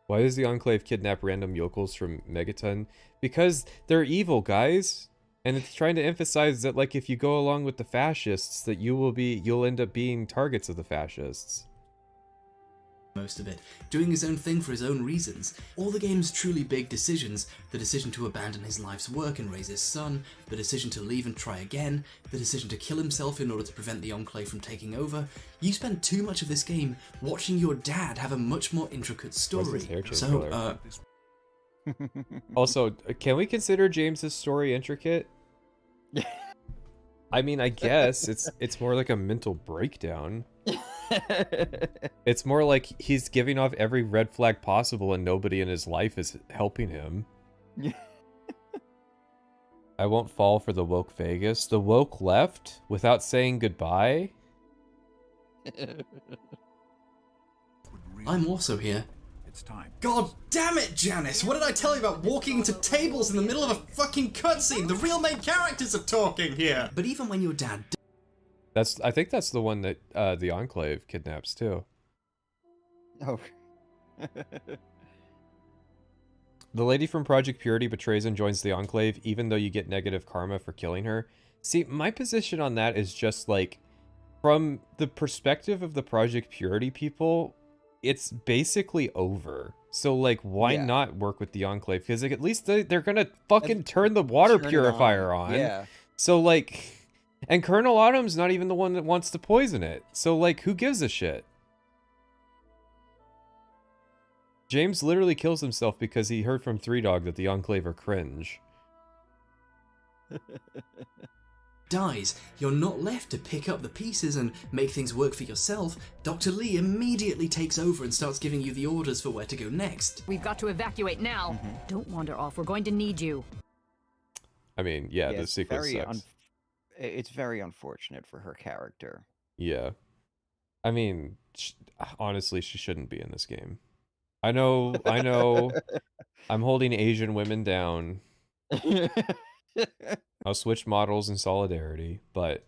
Why does the Enclave kidnap random yokels from Megaton? Because they're evil, guys. And it's trying to emphasize that, like, if you go along with the fascists, that you'll end up being targets of the fascists. Most of it, doing his own thing for his own reasons. All the game's truly big decisions, the decision to abandon his life's work and raise his son, the decision to leave and try again, the decision to kill himself in order to prevent the Enclave from taking over. You spend too much of this game watching your dad have a much more intricate story. Also, can we consider James's story intricate? I mean, I guess it's more like a mental breakdown. It's more like he's giving off every red flag possible and nobody in his life is helping him. I won't fall for the woke Vegas. The woke left without saying goodbye? I'm also here. It's time. God damn it, Janice! What did I tell you about walking into tables in the middle of a fucking cutscene? The real main characters are talking here! But even when your dad... I think that's the one that the Enclave kidnaps too. Oh. The lady from Project Purity betrays and joins the Enclave, even though you get negative karma for killing her. See, my position on that is just like, from the perspective of the Project Purity people, it's basically over. So, like, why not work with the Enclave? Because like, at least they're gonna fucking turn the water purifier on. Yeah. So, like... And Colonel Autumn's not even the one that wants to poison it. So, like, who gives a shit? James literally kills himself because he heard from Three Dog that the Enclave are cringe. dies, you're not left to pick up the pieces and make things work for yourself. Dr. Lee immediately takes over and starts giving you the orders for where to go next. We've got to evacuate now. Don't wander off. We're going to need you. I mean, yeah, the sequence sucks. It's very unfortunate for her character. Yeah. I mean, honestly, she shouldn't be in this game. I know, I'm holding Asian women down. I'll switch models in solidarity, but...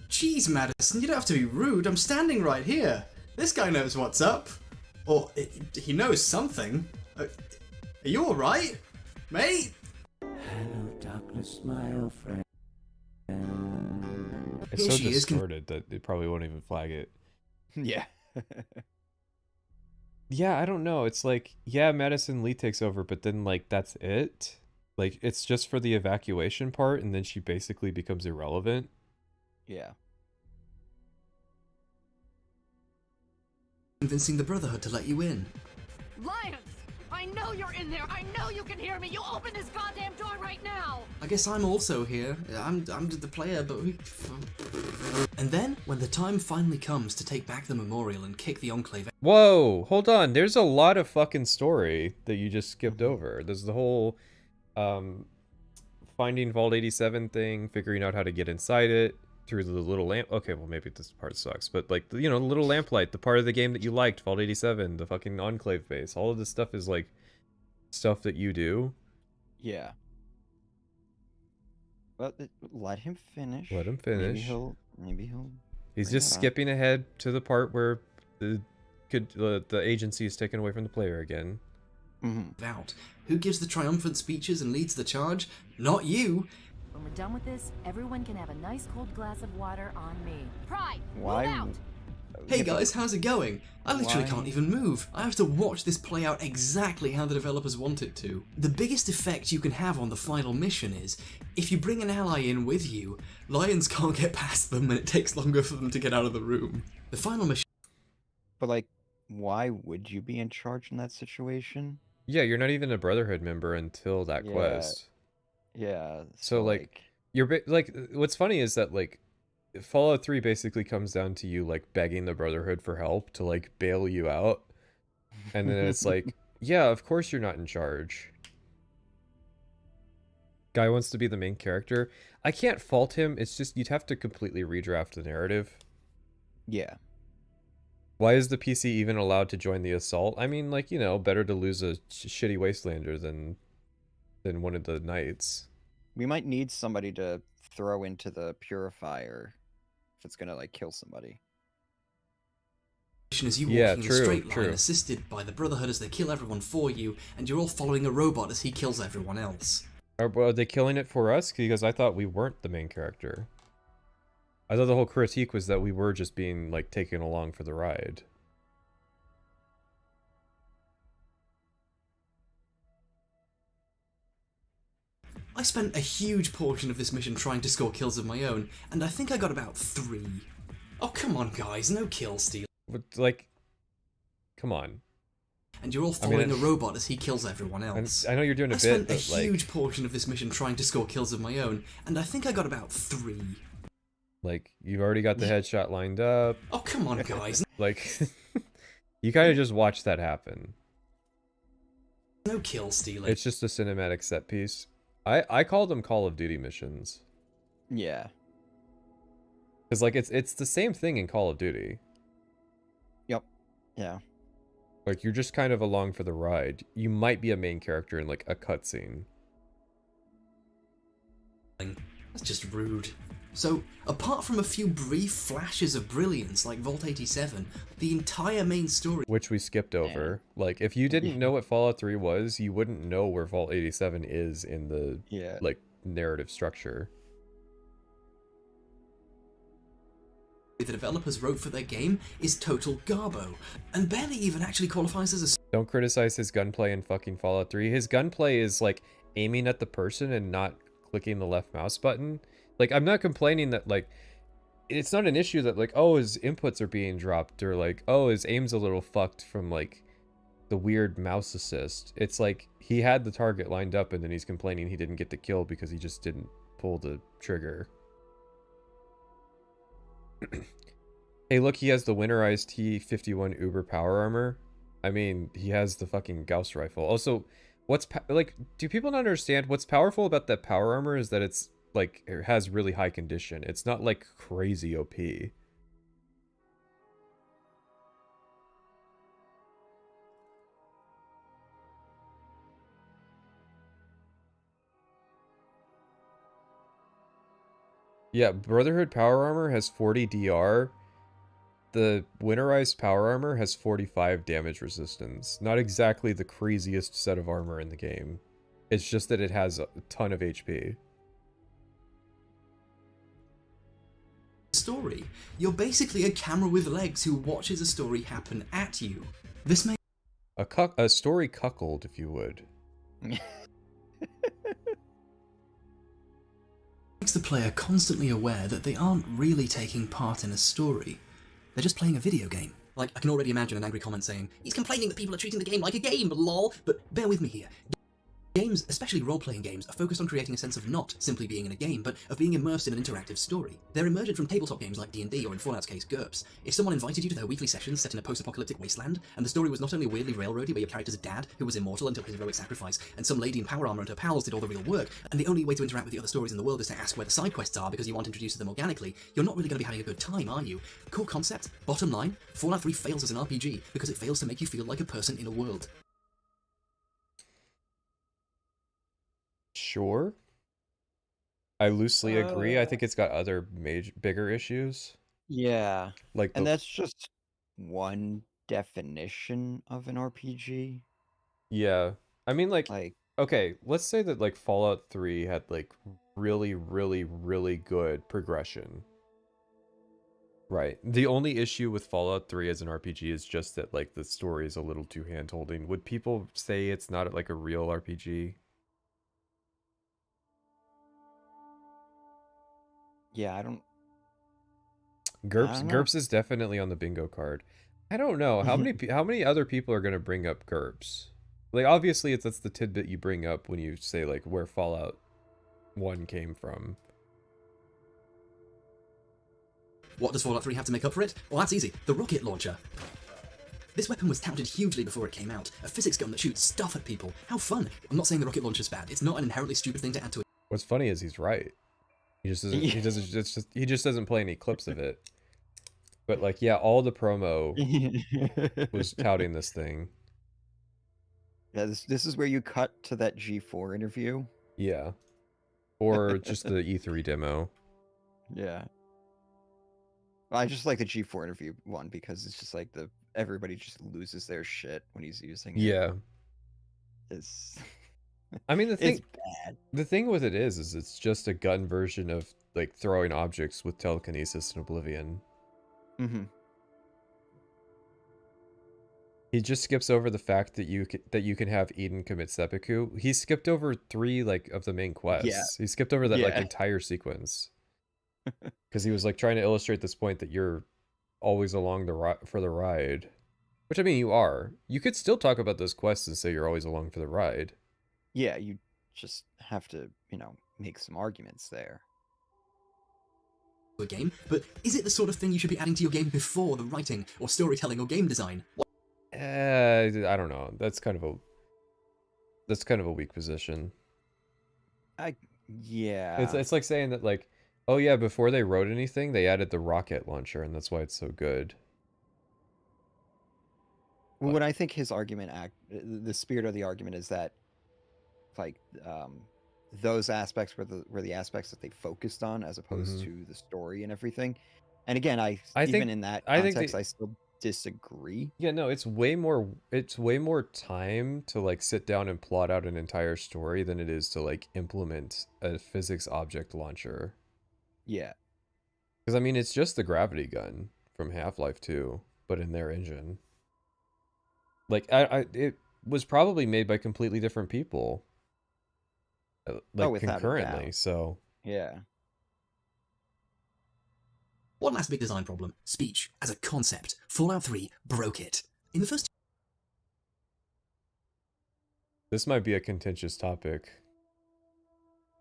Jeez, Madison, you don't have to be rude. I'm standing right here. This guy knows what's up. Or, he knows something. Are you alright, mate? Hello, darkness, my old friend. It's so distorted that it probably won't even flag it. Yeah. Yeah, I don't know. It's like, yeah, Madison Lee takes over, but then, like, that's it? Like, it's just for the evacuation part, and then she basically becomes irrelevant? Yeah. Convincing the Brotherhood to let you in. Lions! I know you're in there! I know you can hear me! You open this goddamn door right now! I guess I'm also here. I'm the player, but we... And then, when the time finally comes to take back the memorial and kick the Enclave... Whoa! Hold on. There's a lot of fucking story that you just skipped over. There's the whole, finding Vault 87 thing, figuring out how to get inside it, through the little lamp... Okay, well, maybe this part sucks, but, like, you know, the little lamplight, the part of the game that you liked, Vault 87, the fucking Enclave base, all of this stuff is, like, stuff that you do. Yeah. Well, let him finish. Let him finish. Maybe he'll... He's just skipping ahead to the part where the agency is taken away from the player again. Out. Who gives the triumphant speeches and leads the charge? Not you! When we're done with this, everyone can have a nice cold glass of water on me. Pride, Why? move out! Hey guys, how's it going? I literally can't even move. I have to watch this play out exactly how the developers want it to. The biggest effect you can have on the final mission is, if you bring an ally in with you, lions can't get past them and it takes longer for them to get out of the room. The final mission... But, like, why would you be in charge in that situation? Yeah, you're not even a Brotherhood member until that quest. Yeah. So, like, you're like, what's funny is that, like, Fallout 3 basically comes down to you, like, begging the Brotherhood for help to, like, bail you out. And then it's like, yeah, of course you're not in charge. Guy wants to be the main character. I can't fault him. It's just you'd have to completely redraft the narrative. Yeah. Why is the PC even allowed to join the assault? I mean, like, you know, better to lose a shitty Wastelander than one of the knights. We might need somebody to throw into the purifier if it's gonna like kill somebody. As you Yeah, walking in a true, straight line, true. assisted by the Brotherhood as they kill everyone for you, and you're all following a robot as he kills everyone else. Are they killing it for us? Because I thought we weren't the main character. I thought the whole critique was that we were just being, like, taken along for the ride. I spent a huge portion of this mission trying to score kills of my own, and I think I got about 3. Oh, come on, guys, no kill steal. But, like, come on. And you're all following a robot as he kills everyone else. I know you're doing a I bit, spent but, a like... huge portion of this mission trying to score kills of my own, and I think I got about 3. Like, you've already got the headshot lined up. Oh, come on, guys. Like, you kind of just watch that happen. No kill stealing. It's just a cinematic set piece. I call them Call of Duty missions. Yeah. Because, like, it's the same thing in Call of Duty. Yep. Yeah. Like, you're just kind of along for the ride. You might be a main character in, like, a cutscene. That's just rude. So, apart from a few brief flashes of brilliance like Vault 87, the entire main story... Which we skipped over. Like, if you didn't know what Fallout 3 was, you wouldn't know where Vault 87 is in the, like, narrative structure. The developers wrote for their game is total garbo, and barely even actually qualifies as a... Don't criticize his gunplay in fucking Fallout 3. His gunplay is, like, aiming at the person and not clicking the left mouse button. Like, I'm not complaining that, like, it's not an issue that, like, oh, his inputs are being dropped, or, like, oh, his aim's a little fucked from, like, the weird mouse assist. It's like, he had the target lined up, and then he's complaining he didn't get the kill because he just didn't pull the trigger. Hey, look, he has the winterized T-51 Uber power armor. I mean, he has the fucking Gauss rifle. Also, what's, like, do people not understand what's powerful about that power armor is that it's, like, it has really high condition. It's not, like, crazy OP. Yeah, Brotherhood power armor has 40 DR. The winterized power armor has 45 damage resistance. Not exactly the craziest set of armor in the game. It's just that it has a ton of HP. Story. You're basically a camera with legs who watches a story happen at you. This may... A story cuckold, if you would. Makes the player constantly aware that they aren't really taking part in a story. They're just playing a video game. Like, I can already imagine an angry comment saying, he's complaining that people are treating the game like a game, lol. But bear with me here. Games, especially role-playing games, are focused on creating a sense of not simply being in a game, but of being immersed in an interactive story. They're emergent from tabletop games like D&D or in Fallout's case, GURPS. If someone invited you to their weekly sessions set in a post-apocalyptic wasteland, and the story was not only weirdly railroady where your character's a dad who was immortal until his heroic sacrifice, and some lady in power armor and her pals did all the real work, and the only way to interact with the other stories in the world is to ask where the side quests are because you want introduced to them organically, you're not really going to be having a good time, are you? Core concept, bottom line, Fallout 3 fails as an RPG because it fails to make you feel like a person in a world. Sure. I loosely agree. I think it's got other bigger issues. Yeah. Like, and that's just one definition of an RPG. Yeah. I mean, like, okay, let's say that, like, Fallout 3 had, like, really, really, really good progression. Right. The only issue with Fallout 3 as an RPG is just that, like, the story is a little too hand-holding. Would people say it's not, like, a real RPG? Yeah, I don't... GURPS is definitely on the bingo card. I don't know. How many other people are going to bring up GURPS? Like, obviously, that's the tidbit you bring up when you say, like, where Fallout 1 came from. What does Fallout 3 have to make up for it? Well, that's easy. The rocket launcher. This weapon was touted hugely before it came out. A physics gun that shoots stuff at people. How fun! I'm not saying the rocket launcher's bad. It's not an inherently stupid thing to add to it. What's funny is he's right. He just doesn't. He just doesn't play any clips of it. But, like, yeah, all the promo was touting this thing. Yeah, this is where you cut to that G4 interview. Yeah. Or just the E3 demo. Yeah. I just like the G4 interview one because it's just like everybody just loses their shit when he's using it. Yeah. It's I mean, it's bad. The thing with it is it's just a gun version of like throwing objects with telekinesis in Oblivion. Mm-hmm. He just skips over the fact that you can have Eden commit seppuku. He skipped over 3 like of the main quests. Yeah. He skipped over that like Yeah. entire sequence because he was like trying to illustrate this point that you're always along for the ride. Which I mean, you are. You could still talk about those quests and say you're always along for the ride. Yeah, you just have to, make some arguments there. A game, but is it the sort of thing you should be adding to your game before the writing or storytelling or game design? I don't know. That's kind of a weak position. Yeah. It's like saying that like, oh yeah, before they wrote anything, they added the rocket launcher, and that's why it's so good. Well, when I think his argument, the spirit of the argument is that, like, those aspects were the aspects that they focused on, as opposed to the story and everything. And again, even in that context, I still disagree. Yeah, no, it's way more time to like sit down and plot out an entire story than it is to like implement a physics object launcher. Yeah. Because I mean, it's just the gravity gun from Half-Life 2, but in their engine. Like it was probably made by completely different people. Like concurrently, so yeah. One last big design problem: speech as a concept. Fallout 3 broke it. In the first, this might be a contentious topic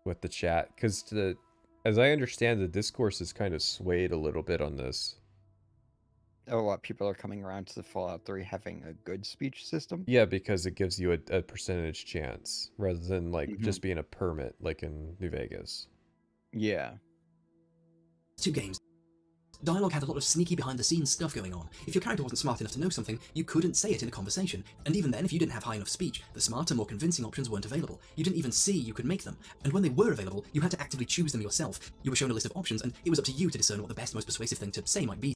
with the chat, because as I understand, the discourse is kind of swayed a little bit on this. Oh, what, people are coming around to the Fallout 3 having a good speech system? Yeah, because it gives you a percentage chance rather than like just being a permit like in New Vegas. Yeah. 2 games, dialogue had a lot of sneaky behind-the-scenes stuff going on. If your character wasn't smart enough to know something, you couldn't say it in a conversation. And even then, if you didn't have high enough speech, the smarter, more convincing options weren't available. You didn't even see you could make them. And when they were available, you had to actively choose them yourself. You were shown a list of options, and it was up to you to discern what the best, most persuasive thing to say might be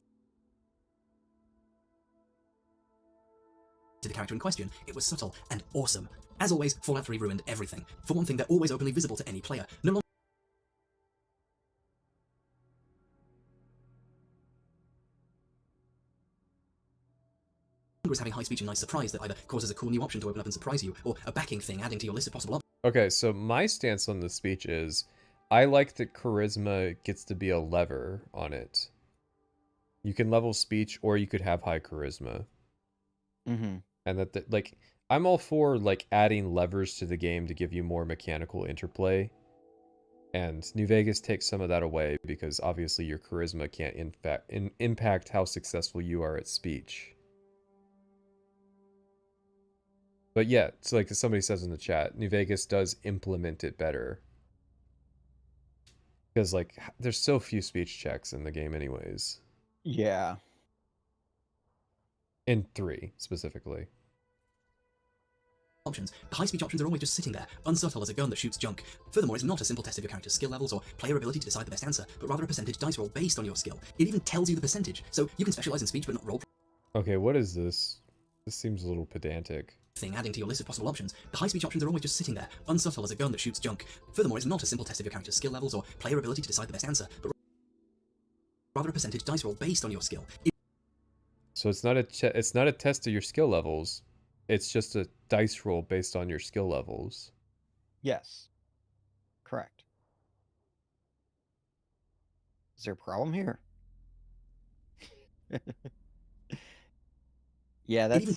to the character in question. It was subtle and awesome. As always, Fallout 3 ruined everything. For one thing, they're always openly visible to any player. No longer is having high speech a nice surprise that either causes a cool new option to open up and surprise you, or a backing thing adding to your list of possible options. Okay, so my stance on the speech is, I like that charisma gets to be a lever on it. You can level speech, or you could have high charisma. Mm-hmm. And that, like, I'm all for, like, adding levers to the game to give you more mechanical interplay. And New Vegas takes some of that away, because obviously your charisma can't impact how successful you are at speech. But yeah, it's like somebody says in the chat, New Vegas does implement it better. Because, like, there's so few speech checks in the game anyways. Yeah. In 3, specifically. Options. The high speech options are always just sitting there, unsubtle as a gun that shoots junk. Furthermore, it's not a simple test of your character's skill levels or player ability to decide the best answer, but rather a percentage dice roll based on your skill. It even tells you the percentage, so you can specialize in speech but not roll. Okay, what is this? This seems a little pedantic. Thing adding to your list of possible options. The high speech options are always just sitting there, unsubtle as a gun that shoots junk. Furthermore, it's not a simple test of your character's skill levels or player ability to decide the best answer, but rather a percentage dice roll based on your skill. So it's not a test of your skill levels. It's just a dice roll based on your skill levels. Yes. Correct. Is there a problem here? Yeah, that's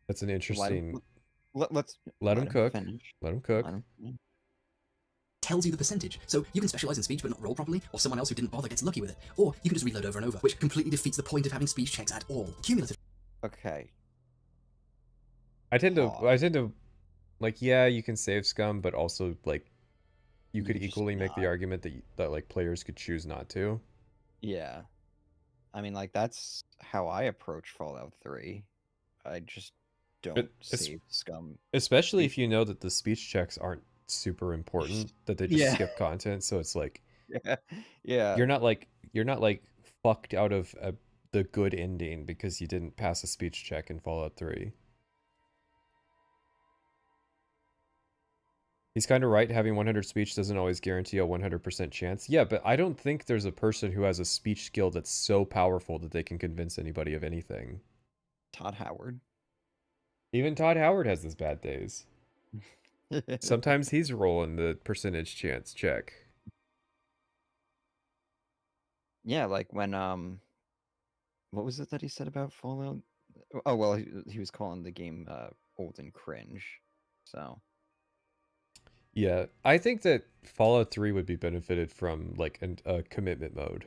That's an interesting. Let's let him cook. Finish. Let him cook. Tells you the percentage, so you can specialize in speech but not roll properly, or someone else who didn't bother gets lucky with it, or you can just reload over and over, which completely defeats the point of having speech checks at all. Cumulative. Okay. I tend to, like, yeah, you can save scum, but also like, you could equally make the argument that like players could choose not to. Yeah. I mean, like, that's how I approach Fallout 3. I just don't save scum. Especially if you know that the speech checks aren't super important that they just Yeah. skip content. So it's like, Yeah. you're not like fucked out of the good ending because you didn't pass a speech check in Fallout 3. He's kind of right. Having 100 speech doesn't always guarantee a 100% chance. Yeah, but I don't think there's a person who has a speech skill that's so powerful that they can convince anybody of anything. Todd Howard. Even Todd Howard has his bad days. Sometimes he's rolling the percentage chance check. Yeah, like when what was it that he said about Fallout? Oh well, he was calling the game old and cringe. So Yeah, I think that Fallout 3 would be benefited from like a commitment mode.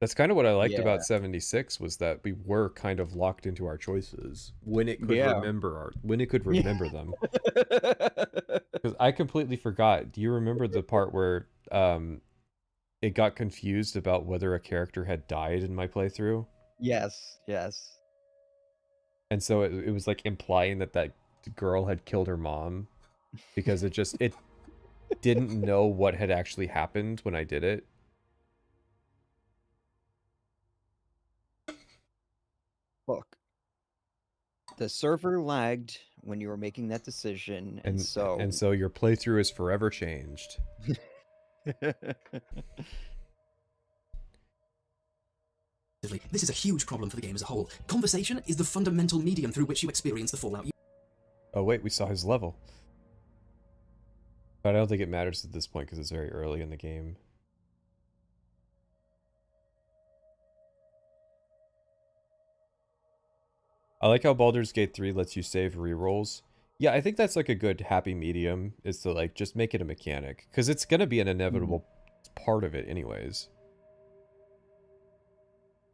That's kind of what I liked Yeah. about 76 was that we were kind of locked into our choices when it could Yeah. remember them. Because I completely forgot. Do you remember the part where it got confused about whether a character had died in my playthrough? Yes, yes. And so it was like implying that girl had killed her mom because it didn't know what had actually happened when I did it. Look, the server lagged when you were making that decision, and so your playthrough is forever changed. This is a huge problem for the game as a whole. Conversation is the fundamental medium through which you experience the Fallout. Oh wait, we saw his level. But I don't think it matters at this point because it's very early in the game. I like how Baldur's Gate 3 lets you save rerolls. Yeah, I think that's like a good happy medium, is to like just make it a mechanic. Because it's going to be an inevitable part of it anyways.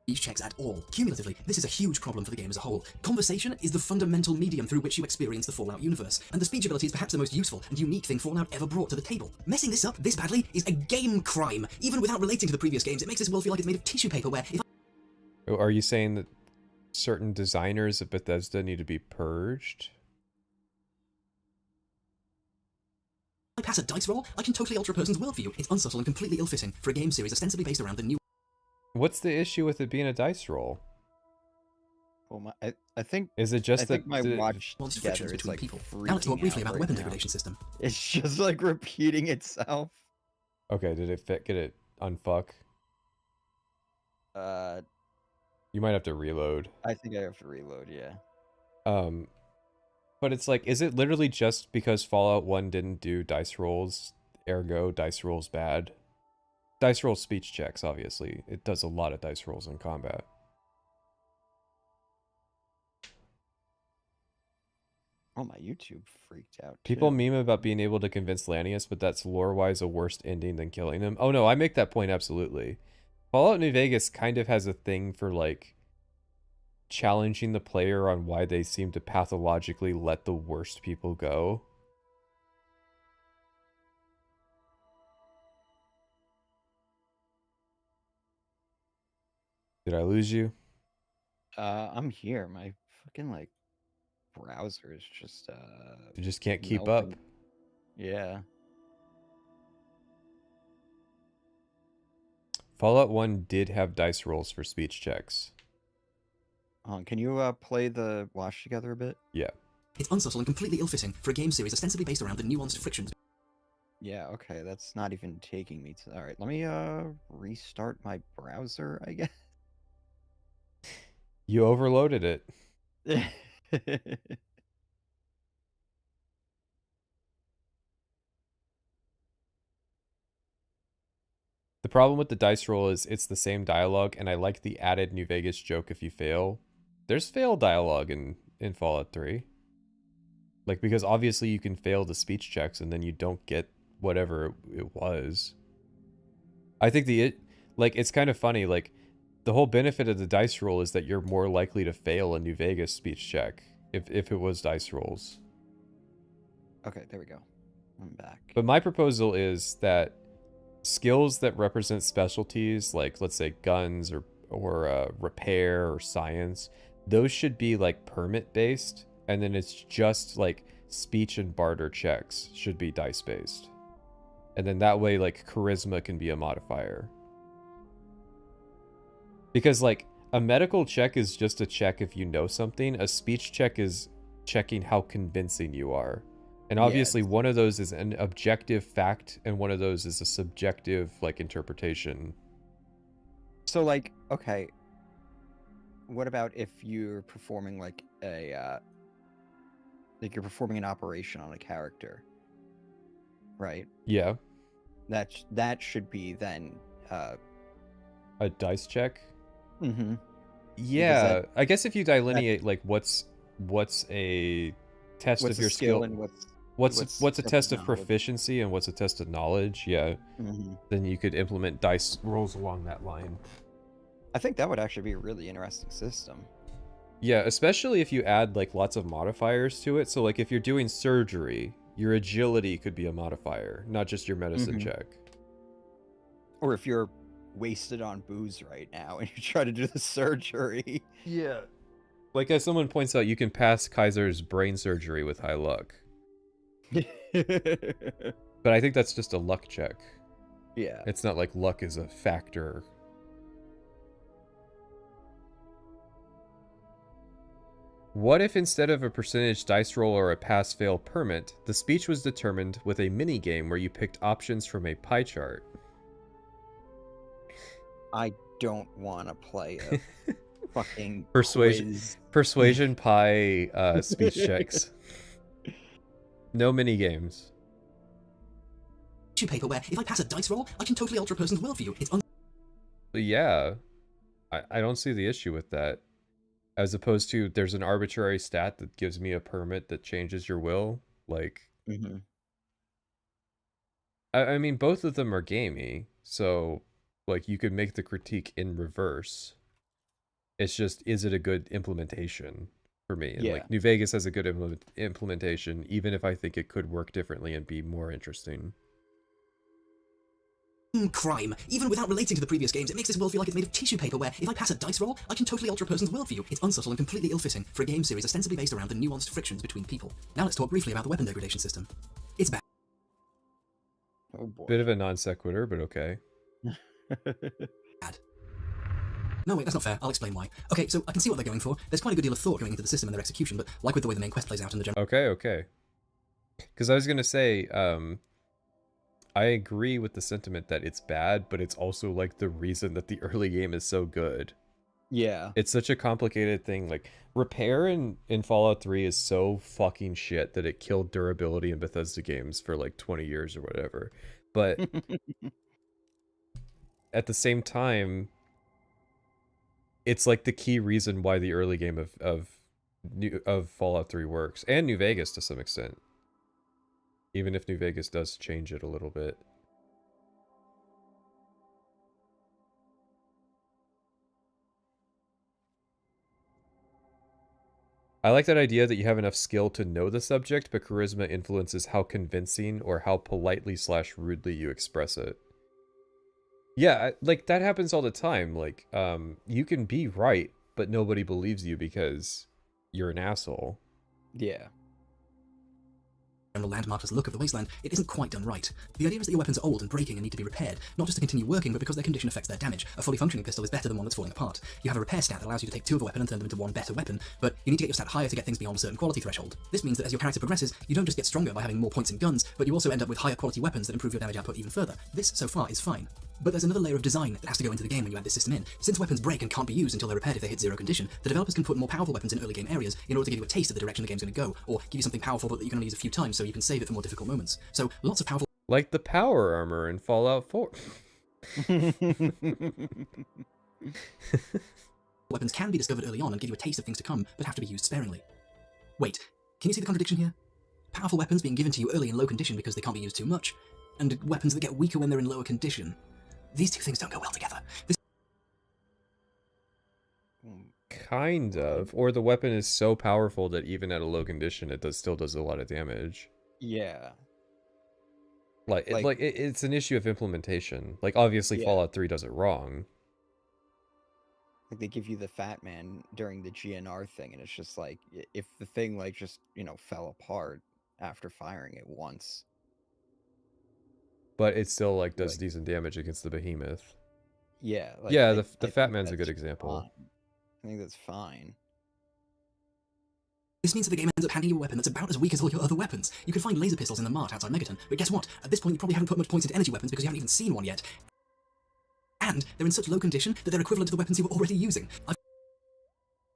Speech checks at all. Cumulatively, this is a huge problem for the game as a whole. Conversation is the fundamental medium through which you experience the Fallout universe, and the speech ability is perhaps the most useful and unique thing Fallout ever brought to the table. Messing this up this badly is a game crime. Even without relating to the previous games, it makes this world feel like it's made of tissue paper where if Are you saying that certain designers at Bethesda need to be purged? I pass a dice roll, I can totally alter a person's worldview. It's unsubtle and completely ill-fitting for a game series ostensibly based around the new... What's the issue with it being a dice roll? Well, I think is it just that my watch Monster together frictions is between like people. freaking Now let's talk briefly out about the right weapon now. degradation system. It's just like repeating itself. Okay, did it get it unfuck? You might have to reload. I think I have to reload, yeah. But it's like, is it literally just because Fallout 1 didn't do dice rolls, ergo dice rolls bad? Dice roll speech checks, obviously. It does a lot of dice rolls in combat. Oh, my YouTube freaked out. People too. meme about being able to convince Lanius, but that's lore-wise a worse ending than killing him. Oh no, I make that point absolutely. Fallout New Vegas kind of has a thing for like challenging the player on why they seem to pathologically let the worst people go. Did I lose you? I'm here. My fucking like browser is just You just can't keep up. melting. Yeah. Fallout 1 did have dice rolls for speech checks. Can you play the watch together a bit? Yeah. It's unsubtle and completely ill-fitting for a game series ostensibly based around the nuanced frictions. Yeah, okay, that's not even taking me to... Alright, let me restart my browser, I guess. You overloaded it. The problem with the dice roll is it's the same dialogue, and I like the added New Vegas joke if you fail. There's fail dialogue in Fallout 3. Like, because obviously you can fail the speech checks and then you don't get whatever it was. I think it's kind of funny, like, the whole benefit of the dice roll is that you're more likely to fail a New Vegas speech check if it was dice rolls. Okay, there we go. I'm back. But my proposal is that skills that represent specialties, like let's say guns or repair or science, those should be like permit based, and then it's just like speech and barter checks should be dice based. And then that way, like, charisma can be a modifier. Because, like, a medical check is just a check if you know something. A speech check is checking how convincing you are. And obviously one of those is an objective fact and one of those is a subjective, like, interpretation. So, like, okay, what about if you're performing, like, a, like, you're performing an operation on a character, right? Yeah. That should be then, a dice check? Mm-hmm. Yeah, I guess if you delineate, like, what's a test of your skill and what's a test of proficiency and what's a test of knowledge, yeah, then you could implement dice rolls along that line. I think that would actually be a really interesting system. Yeah, especially if you add, like, lots of modifiers to it. So, like, if you're doing surgery, your agility could be a modifier, not just your medicine check. Or if you're wasted on booze right now and you try to do the surgery. Yeah. Like, as someone points out, you can pass Kaiser's brain surgery with high luck. But I think that's just a luck check. Yeah. It's not like luck is a factor. What if instead of a percentage dice roll or a pass-fail permit, the speech was determined with a mini-game where you picked options from a pie chart? I don't want to play a fucking persuasion pie speech checks. No mini games. Paper where if I pass a dice roll, I can totally alter a person's worldview. It's yeah, I don't see the issue with that. As opposed to there's an arbitrary stat that gives me a permit that changes your will. Like, I mean, both of them are gamey, so like you could make the critique in reverse. It's just, is it a good implementation for me? And like New Vegas has a good implementation, even if I think it could work differently and be more interesting. Crime. Even without relating to the previous games, it makes this world feel like it's made of tissue paper where, if I pass a dice roll, I can totally alter a person's worldview. It's unsubtle and completely ill-fitting for a game series ostensibly based around the nuanced frictions between people. Now let's talk briefly about the weapon degradation system. It's bad. Oh boy. Bit of a non sequitur, but okay. Bad. No, wait, that's not fair. I'll explain why. Okay, so I can see what they're going for. There's quite a good deal of thought going into the system and their execution, but like with the way the main quest plays out in the general... Okay. Because I was going to say, I agree with the sentiment that it's bad, but it's also like the reason that the early game is so good. Yeah. It's such a complicated thing. Like, repair in Fallout 3 is so fucking shit that it killed durability in Bethesda games for like 20 years or whatever. But at the same time, it's like the key reason why the early game of Fallout 3 works, and New Vegas to some extent. Even if New Vegas does change it a little bit. I like that idea that you have enough skill to know the subject, but charisma influences how convincing or how politely/rudely you express it. Yeah, like, that happens all the time. Like, you can be right, but nobody believes you because you're an asshole. Yeah. General landmarks look of the wasteland, it isn't quite done right. The idea is that your weapons are old and breaking and need to be repaired, not just to continue working, but because their condition affects their damage. A fully functioning pistol is better than one that's falling apart. You have a repair stat that allows you to take 2 of a weapon and turn them into 1 better weapon, but you need to get your stat higher to get things beyond a certain quality threshold. This means that as your character progresses, you don't just get stronger by having more points in guns, but you also end up with higher quality weapons that improve your damage output even further. This, so far, is fine. But there's another layer of design that has to go into the game when you add this system in. Since weapons break and can't be used until they're repaired if they hit 0 condition, the developers can put more powerful weapons in early game areas in order to give you a taste of the direction the game's going to go, or give you something powerful but that you can only use a few times so you can save it for more difficult moments. So, lots of powerful... Like the power armor in Fallout 4. Weapons can be discovered early on and give you a taste of things to come, but have to be used sparingly. Wait, can you see the contradiction here? Powerful weapons being given to you early in low condition because they can't be used too much, and weapons that get weaker when they're in lower condition. These two things don't go well together. Kind of. Or the weapon is so powerful that even at a low condition, it still does a lot of damage. Yeah. It's an issue of implementation. Like, obviously, Fallout 3 does it wrong. Like, they give you the Fat Man during the GNR thing, and it's just like, if the thing, like, just, fell apart, after firing it once. But it still like does decent damage against the behemoth. Yeah, like, yeah, I the Fat think Man's a good that's example. fine. I think that's fine. This means that the game ends up handing you a weapon that's about as weak as all your other weapons. You can find laser pistols in the mart outside Megaton, but guess what? At this point, you probably haven't put much points into energy weapons because you haven't even seen one yet. And they're in such low condition that they're equivalent to the weapons you were already using.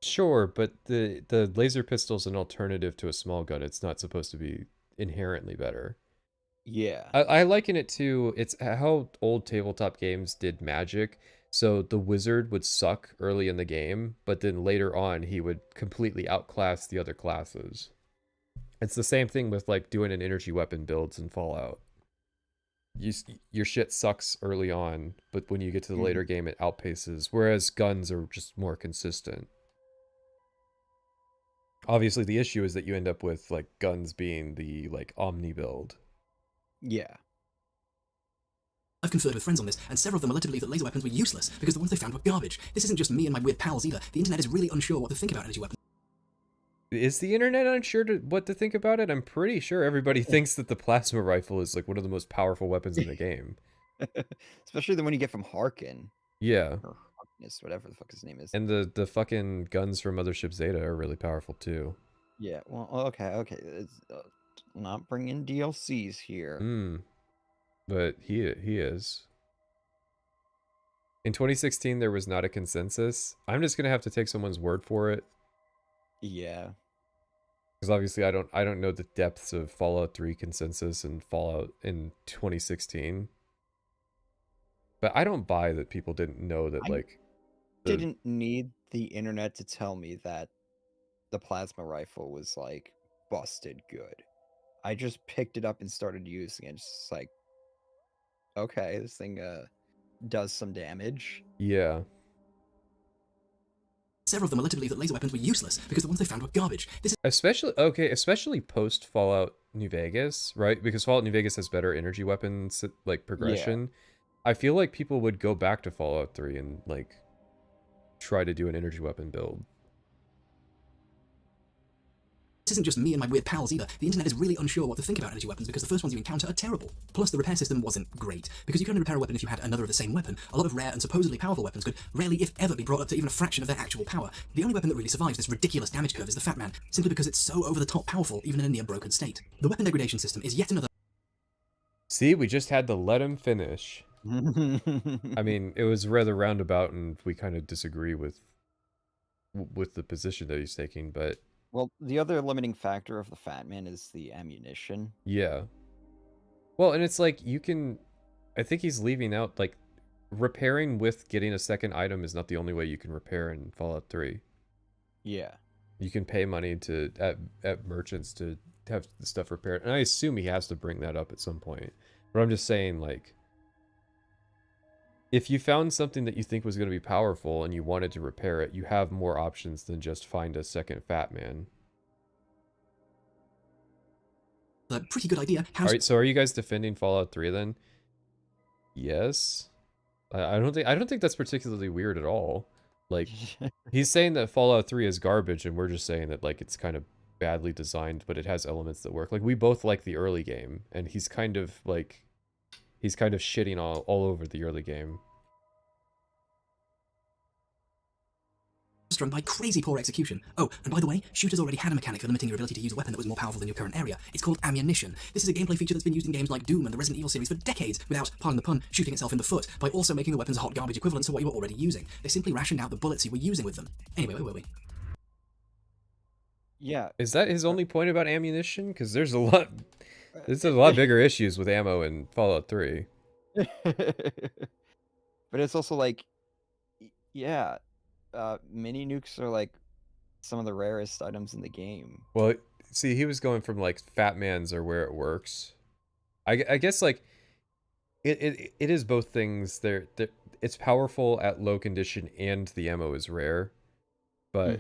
Sure, but the laser pistol's an alternative to a small gun. It's not supposed to be inherently better. Yeah. I liken it to, it's how old tabletop games did magic. So the wizard would suck early in the game, but then later on he would completely outclass the other classes. It's the same thing with like doing an energy weapon builds in Fallout. Your shit sucks early on, but when you get to the later game it outpaces, whereas guns are just more consistent. Obviously the issue is that you end up with like guns being the like omni build. Yeah. I've conferred with friends on this, and several of them are led to believe that laser weapons were useless because the ones they found were garbage. This isn't just me and my weird pals either. The internet is really unsure what to think about energy weapons. Is the internet unsure what to think about it? I'm pretty sure everybody thinks that the plasma rifle is like one of the most powerful weapons in the game. Especially the one you get from Harkin. Yeah. Or Harkness, whatever the fuck his name is. And the fucking guns from Mothership Zeta are really powerful too. Yeah, well, okay. It's, not bringing DLCs here. But he is. In 2016, there was not a consensus. I'm just gonna have to take someone's word for it. Yeah. Because obviously I don't know the depths of Fallout 3 consensus and Fallout in 2016. But I don't buy that people didn't know that didn't need the internet to tell me that the plasma rifle was like busted good. I just picked it up and started using it. It's just like, okay, this thing does some damage. Yeah. Several of them are led to believe that laser weapons were useless because the ones they found were garbage. This is especially post Fallout New Vegas, right? Because Fallout New Vegas has better energy weapons like progression. I feel like people would go back to Fallout 3 and like try to do an energy weapon build. This isn't just me and my weird pals either. The internet is really unsure what to think about energy weapons because the first ones you encounter are terrible. Plus, the repair system wasn't great, because you could only repair a weapon if you had another of the same weapon. A lot of rare and supposedly powerful weapons could rarely, if ever, be brought up to even a fraction of their actual power. The only weapon that really survives this ridiculous damage curve is the Fat Man, simply because it's so over-the-top powerful, even in a near-broken state. The weapon degradation system is yet another... See, we just had to let him finish. I mean, it was rather roundabout, and we kind of disagree with the position that he's taking, but... Well, the other limiting factor of the Fat Man is the ammunition. Yeah. Well, and it's like, you can... I think he's leaving out, like, repairing with getting a second item is not the only way you can repair in Fallout 3. Yeah. You can pay money to at merchants to have the stuff repaired. And I assume he has to bring that up at some point. But I'm just saying, like... If you found something that you think was going to be powerful and you wanted to repair it, you have more options than just find a second Fat Man. A pretty good idea. Alright, so are you guys defending Fallout 3 then? Yes. I don't think that's particularly weird at all. Like, he's saying that Fallout 3 is garbage, and we're just saying that like it's kind of badly designed, but it has elements that work. Like, we both like the early game, and he's kind of shitting all over the early game. Strung by crazy poor execution. Oh, and by the way, shooters already had a mechanic for limiting your ability to use a weapon that was more powerful than your current area. It's called ammunition. This is a gameplay feature that's been used in games like Doom and the Resident Evil series for decades without, pardon the pun, shooting itself in the foot, by also making the weapons hot garbage equivalent to what you were already using. They simply rationed out the bullets you were using with them. Anyway, where were we? Yeah. Is that his only point about ammunition? Because there's a lot bigger issues with ammo in Fallout 3. But it's also like, yeah, mini nukes are like some of the rarest items in the game. Well, see, he was going from like Fat Man's are where it works. I guess like it is both things. It's powerful at low condition and the ammo is rare. But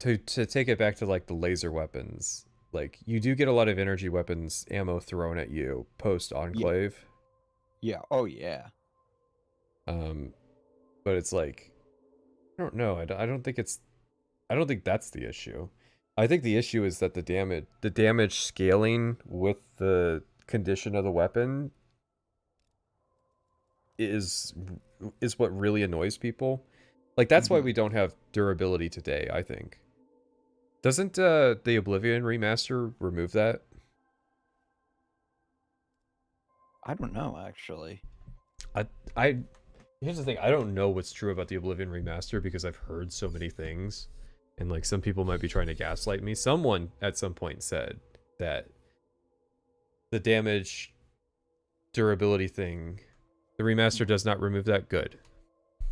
to take it back to like the laser weapons, like you do get a lot of energy weapons ammo thrown at you post Enclave. Yeah. Oh yeah. But it's like, I don't know. I don't think that's the issue. I think the issue is that the damage scaling with the condition of the weapon is what really annoys people. Like, that's why we don't have durability today, I think. Doesn't the Oblivion remaster remove that? I don't know, actually. Here's the thing, I don't know what's true about the Oblivion remaster because I've heard so many things, and like some people might be trying to gaslight me. Someone at some point said that the damage durability thing, the remaster does not remove that. Good.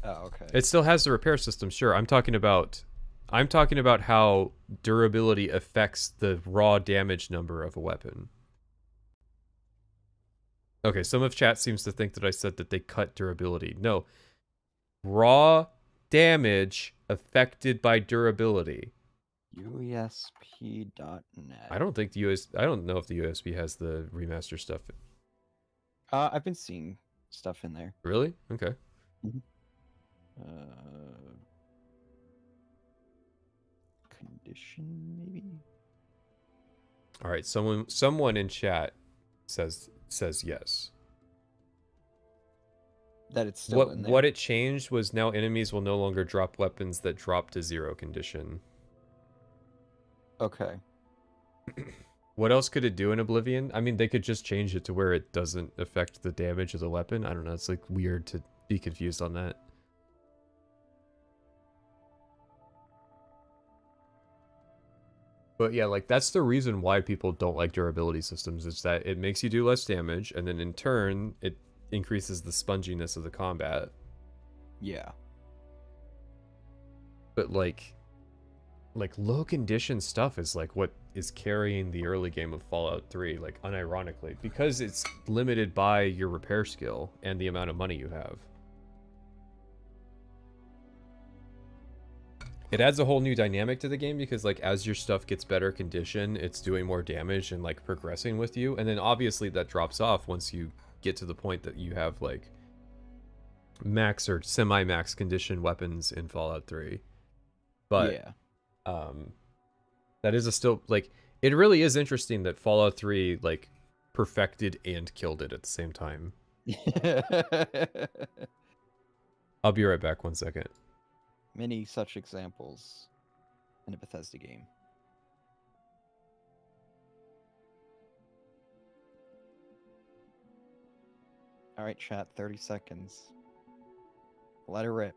Oh, okay. It still has the repair system, sure. I'm talking about how durability affects the raw damage number of a weapon. Okay, some of chat seems to think that I said that they cut durability. No. Raw damage affected by durability. USP.net. I don't know if the USB has the remaster stuff. I've been seeing stuff in there. Really? Okay. Condition, maybe? All right, someone in chat says yes. That it's still in there. What it changed was now enemies will no longer drop weapons that drop to 0 condition. Okay. What else could it do in Oblivion? I mean, they could just change it to where it doesn't affect the damage of the weapon. I don't know. It's like weird to be confused on that. But yeah, like that's the reason why people don't like durability systems, is that it makes you do less damage, and then in turn, it increases the sponginess of the combat. Yeah. But like low condition stuff is like what is carrying the early game of Fallout 3, like unironically, because it's limited by your repair skill and the amount of money you have. It adds a whole new dynamic to the game because like as your stuff gets better condition, it's doing more damage and like progressing with you, and then obviously that drops off once you get to the point that you have like max or semi-max condition weapons in Fallout 3. But yeah. That is still like, it really is interesting that Fallout 3 like perfected and killed it at the same time. I'll be right back 1 second. Many such examples in a Bethesda game. All right, chat, 30 seconds. Let her rip.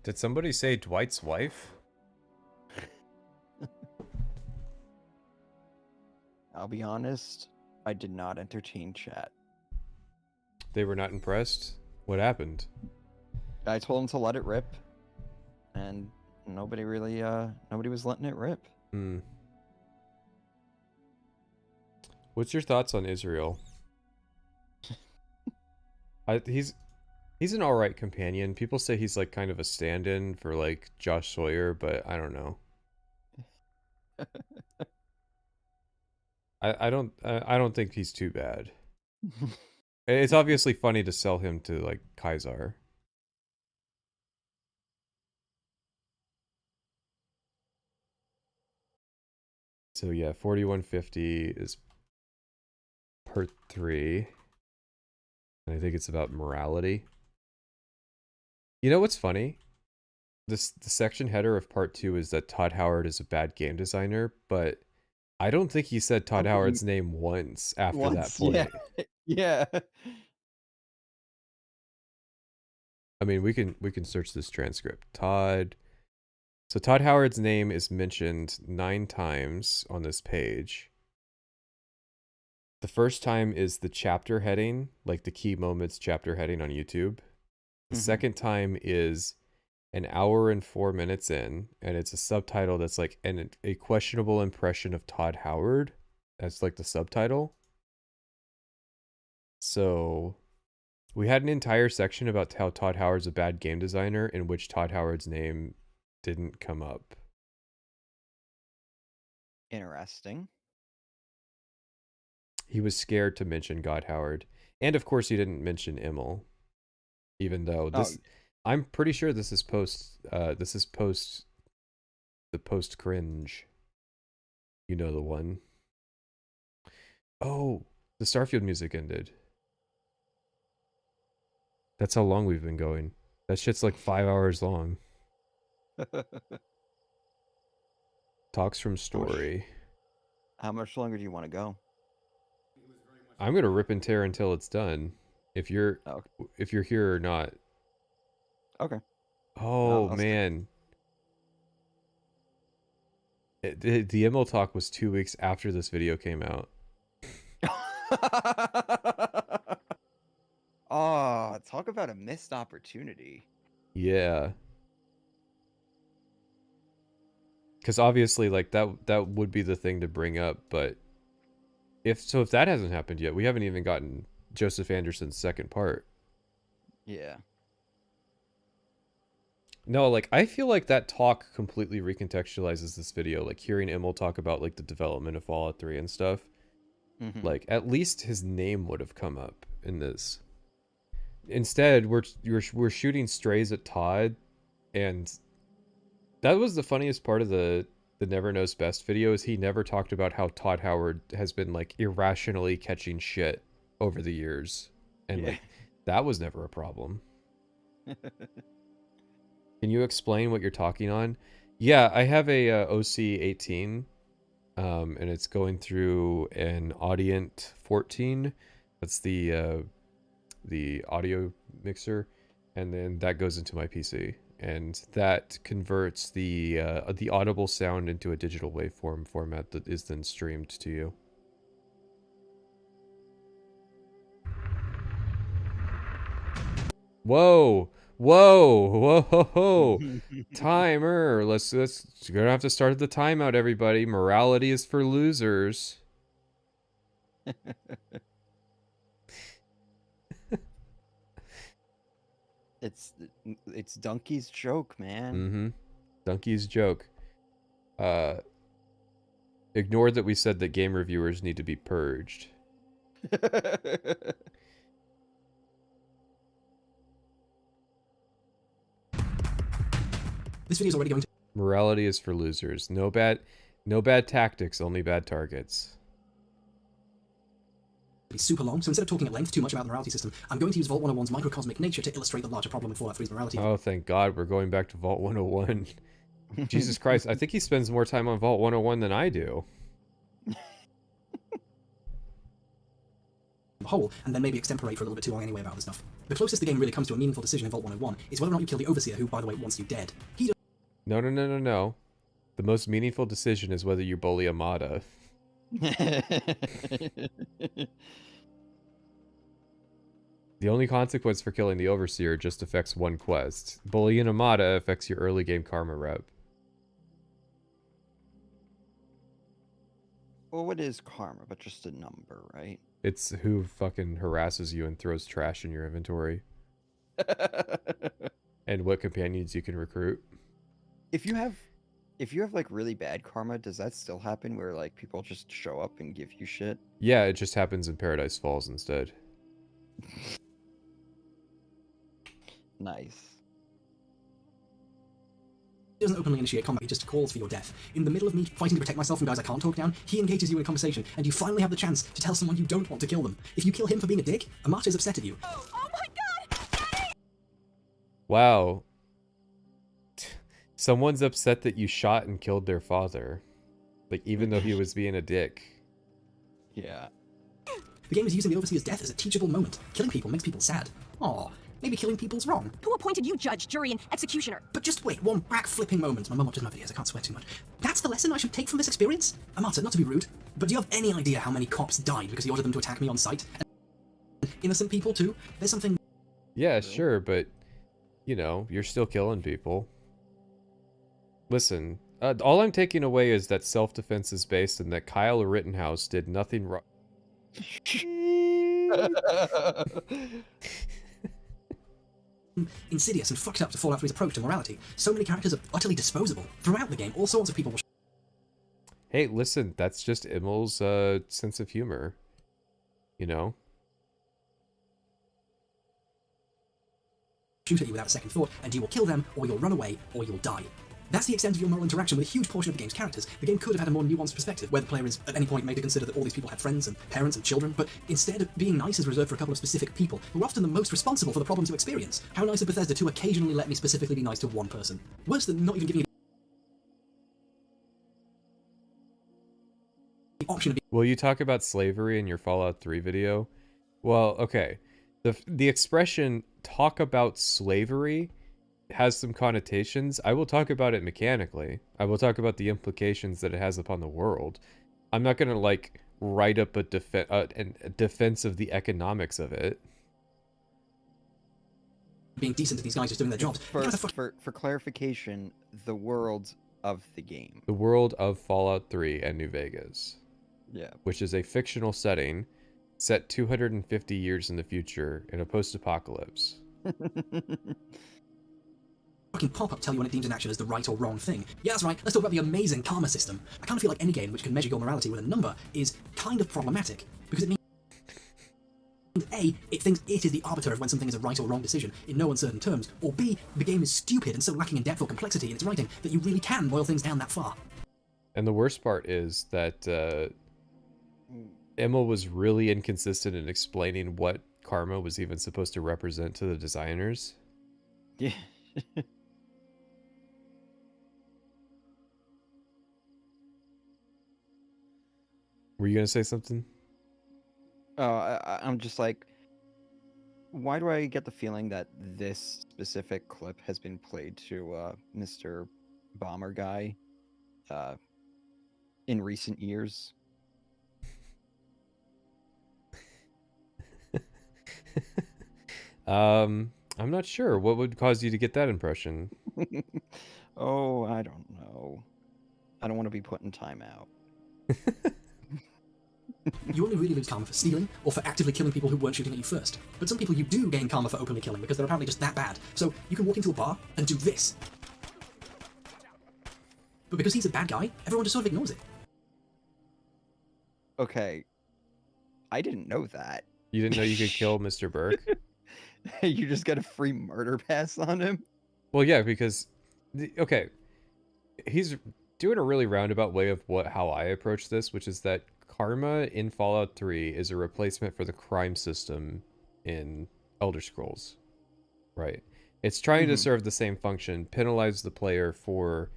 Did somebody say Dwight's wife? I'll be honest, I did not entertain chat. They were not impressed? What happened? I told them to let it rip, and nobody really, nobody was letting it rip. What's your thoughts on Israel? He's an alright companion. People say he's like kind of a stand-in for like Josh Sawyer, but I don't know. I don't think he's too bad. It's obviously funny to sell him to like Kaisar. So yeah, 4150 is part 3. And I think it's about morality. You know what's funny? The section header of part 2 is that Todd Howard is a bad game designer, but I don't think he said Todd Howard's name once after that point. Yeah. Yeah. I mean, we can search this transcript. So Todd Howard's name is mentioned 9 times on this page. The first time is the chapter heading, like the key moments chapter heading on YouTube. The second time is an hour and 4 minutes in, and it's a subtitle that's like a questionable impression of Todd Howard. That's like the subtitle. So we had an entire section about how Todd Howard's a bad game designer, in which Todd Howard's name didn't come up. Interesting. He was scared to mention God Howard. And of course he didn't mention Immel. Even though this I'm pretty sure this is post the post cringe. You know the one. Oh, the Starfield music ended. That's how long we've been going. That shit's like 5 hours long. Talks from story. How much longer do you want to go? I'm gonna rip and tear until it's done. If you're here or not. Okay. Oh man. The Immel talk was 2 weeks after this video came out. Oh, talk about a missed opportunity. Yeah. Because obviously, like that would be the thing to bring up, but if that hasn't happened yet, we haven't even gotten Joseph Anderson's second part. Yeah. No, like I feel like that talk completely recontextualizes this video. Like hearing Immel talk about like the development of Fallout 3 and stuff. Like at least his name would have come up in this. Instead, we're shooting strays at Todd, and that was the funniest part of the Never Knows Best video, is he never talked about how Todd Howard has been like irrationally catching shit over the years, and like that was never a problem. Can you explain what you're talking on? Yeah, I have a OC18, and it's going through an Audient 14. That's the audio mixer, and then that goes into my PC, and that converts the audible sound into a digital waveform format that is then streamed to you. Whoa! Whoa! Whoa! Timer! Let's you're gonna have to start the timeout, everybody. Morality is for losers. It's Dunkey's joke, man. Dunkey's joke. Ignore that we said that game reviewers need to be purged. This video is already going to... Morality is for losers. No bad tactics, only bad targets. Be super long, so instead of talking at length too much about the morality system, I'm going to use Vault 101's microcosmic nature to illustrate the larger problem with Fallout 3's morality. Oh, thank God, we're going back to Vault 101. Jesus Christ, I think he spends more time on Vault 101 than I do. The whole, and then maybe extemporate for a little bit too long anyway about this stuff. The closest the game really comes to a meaningful decision in Vault 101 is whether or not you kill the Overseer, who, by the way, wants you dead. No. The most meaningful decision is whether you bully Amada. The only consequence for killing the Overseer just affects one quest. Bullying Amada affects your early game karma rep. Well, what is karma but just a number, right? It's who fucking harasses you and throws trash in your inventory. And what companions you can recruit. If you have like really bad karma, does that still happen where like people just show up and give you shit? Yeah, it just happens in Paradise Falls instead. Nice. doesn't openly initiate combat, he just calls for your death. In the middle of me fighting to protect myself from guys I can't talk down, he engages you in a conversation, and you finally have the chance to tell someone you don't want to kill them. If you kill him for being a dick, Amata's upset at you. Oh my god! Wow. Someone's upset that you shot and killed their father. Like, even though he was being a dick. Yeah. The game is using the Overseer's death as a teachable moment. Killing people makes people sad. Aw, maybe killing people's wrong. Who appointed you judge, jury, and executioner? But just wait, one back-flipping moment. My mum watches my videos, I can't swear too much. That's the lesson I should take from this experience? Amata, not to be rude, but do you have any idea how many cops died because he ordered them to attack me on sight? And innocent people, too? There's something... Yeah, sure, but, you know, you're still killing people. Listen, all I'm taking away is that self-defense is based and that Kyle Rittenhouse did nothing wrong. Insidious and fucked up to Fallout 3's approach to morality. So many characters are utterly disposable. Throughout the game, all sorts of people will Hey, listen, that's just Immel's sense of humor. You know? shoot at you without a second thought, and you will kill them, or you'll run away, or you'll die. That's the extent of your moral interaction with a huge portion of the game's characters. The game could have had a more nuanced perspective, where the player is at any point made to consider that all these people had friends and parents and children, but instead of being nice is reserved for a couple of specific people, who are often the most responsible for the problems you experience. How nice of Bethesda to occasionally let me specifically be nice to one person. Worse than not even giving me the option of being... Will you talk about slavery in your Fallout 3 video? Well, okay. The expression, talk about slavery, has some connotations. I will talk about it mechanically. I will talk about the implications that it has upon the world. I'm not gonna like write up a defense of the economics of it. Being decent to these guys just doing their jobs. For clarification, the world of the game. The world of Fallout 3 and New Vegas. Yeah. Which is a fictional setting set 250 years in the future in a post-apocalypse. Fucking pop-up tell you when it deems an action as the right or wrong thing. Yeah, that's right. Let's talk about the amazing karma system. I kind of feel like any game which can measure your morality with a number is kind of problematic, because it means A, it thinks it is the arbiter of when something is a right or wrong decision in no uncertain terms, or B, the game is stupid and so lacking in depth or complexity in its writing that you really can boil things down that far. And the worst part is that Emma was really inconsistent in explaining what karma was even supposed to represent to the designers. Yeah. Were you gonna say something? I'm just like, why do I get the feeling that this specific clip has been played to Mr. Hbomberguy in recent years? I'm not sure. What would cause you to get that impression? Oh, I don't know. I don't want to be put in timeout. You only really lose karma for stealing, or for actively killing people who weren't shooting at you first. But some people you do gain karma for openly killing, because they're apparently just that bad. So you can walk into a bar and do this. But because he's a bad guy, everyone just sort of ignores it. Okay. I didn't know that. You didn't know you could kill Mr. Burke? You just got a free murder pass on him? Well, yeah, because... Okay. He's doing a really roundabout way of how I approach this, which is that karma in Fallout 3 is a replacement for the crime system in Elder Scrolls. Right? It's trying to serve the same function, penalize the player for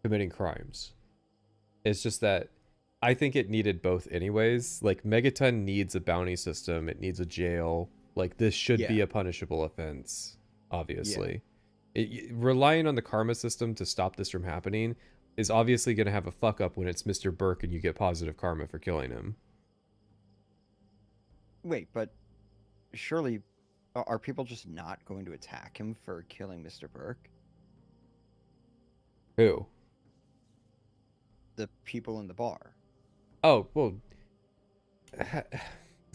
committing crimes. It's just that I think it needed both anyways. Like, Megaton needs a bounty system, it needs a jail. Like, this should be a punishable offense, obviously. Relying on the karma system to stop this from happening is obviously going to have a fuck up when it's Mr. Burke and you get positive karma for killing him. Wait, but surely are people just not going to attack him for killing Mr. Burke? Who? The people in the bar. Oh, well...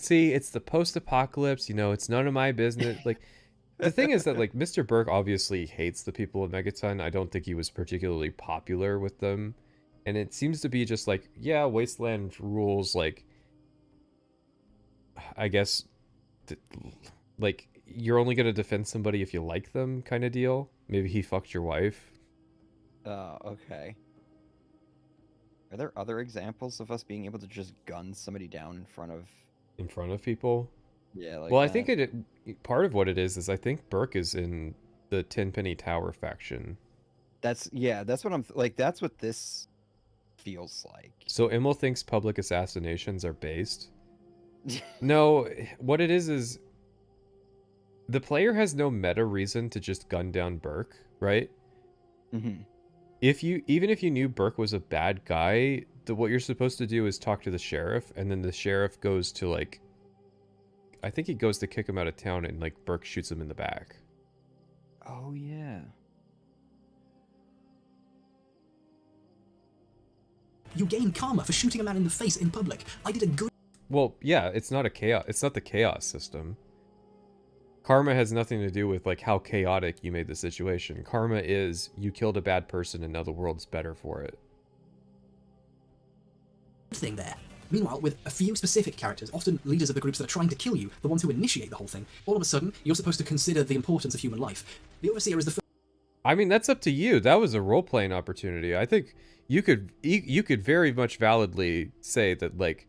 See, it's the post-apocalypse, you know, it's none of my business. Like, the thing is that, like, Mr. Burke obviously hates the people of Megaton. I don't think he was particularly popular with them. And it seems to be just like, yeah, Wasteland rules, like, I guess, like, you're only going to defend somebody if you like them kind of deal. Maybe he fucked your wife. Okay. Are there other examples of us being able to just gun somebody down in front of people? Yeah, like well, I that? think part of what it is I think Burke is in the Tenpenny Tower faction. That's what I'm that's what this feels like. So Immel thinks public assassinations are based. No, what it is the player has no meta reason to just gun down Burke, right? Mm-hmm. Even if you knew Burke was a bad guy, what you're supposed to do is talk to the sheriff, and then the sheriff goes to like, I think he goes to kick him out of town, and like Burke shoots him in the back. Oh yeah. You gain karma for shooting a man in the face in public. I did a good... Well, yeah, it's not the chaos system. Karma has nothing to do with like how chaotic you made the situation. Karma is you killed a bad person and now the world's better for it. thing there. Meanwhile, with a few specific characters, often leaders of the groups that are trying to kill you, the ones who initiate the whole thing, all of a sudden, you're supposed to consider the importance of human life. The Overseer is the... I mean, that's up to you. That was a role-playing opportunity. I think you could very much validly say that, like,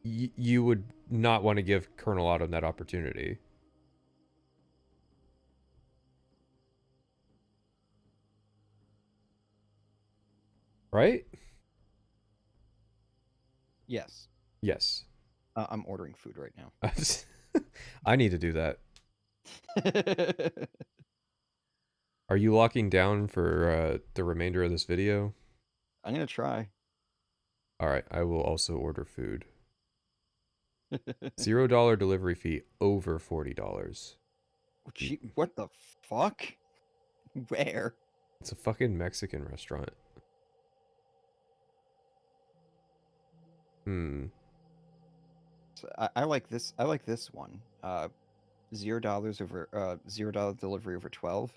you would not want to give Colonel Autumn that opportunity. Right? Yes. Yes. I'm ordering food right now. I need to do that. Are you locking down for the remainder of this video? I'm gonna try. Alright, I will also order food. $0 delivery fee over $40. Gee, what the fuck? Where? It's a fucking Mexican restaurant. So I like this. I like this one. $0 over $0 delivery over 12,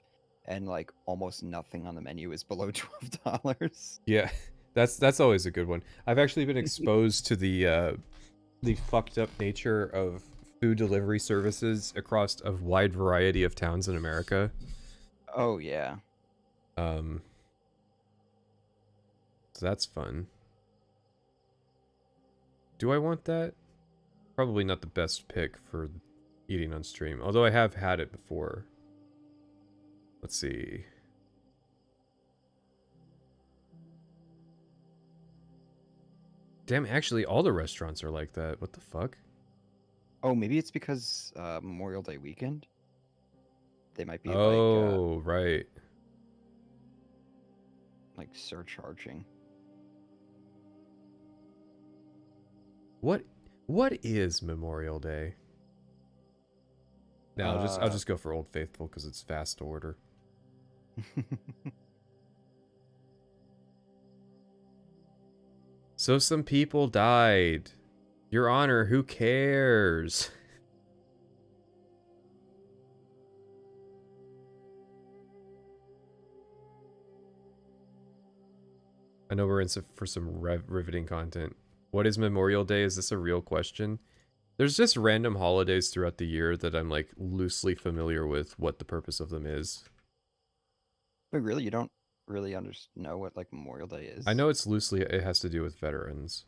and like almost nothing on the menu is below $12. Yeah, that's always a good one. I've actually been exposed to the fucked up nature of food delivery services across a wide variety of towns in America. Oh yeah. So that's fun. Do I want that? Probably not the best pick for eating on stream, although I have had it before. Let's see. Damn, actually all the restaurants are like that. What the fuck? Oh, maybe it's because Memorial Day weekend. They might be right. Like surcharging. What is Memorial Day? No, I'll just go for Old Faithful because it's fast to order. So some people died. Your Honor, who cares? I know we're in for some riveting content. What is Memorial Day? Is this a real question? There's just random holidays throughout the year that I'm like loosely familiar with what the purpose of them is. But really, you don't really know what like Memorial Day is? I know it has to do with veterans.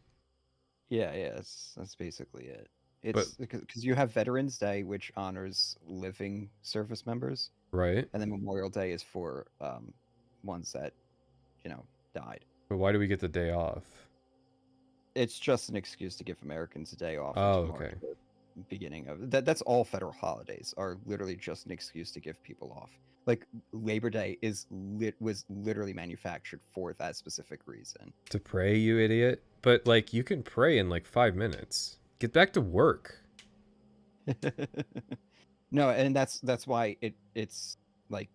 Yeah, that's basically it. It's because you have Veterans Day, which honors living service members, right? And then Memorial Day is for ones that, died. But why do we get the day off? It's just an excuse to give Americans a day off. Oh, okay. The beginning of that's all federal holidays are literally just an excuse to give people off. Like Labor Day was literally manufactured for that specific reason. To pray, you idiot. But like you can pray in like 5 minutes. Get back to work. No, and that's why it's like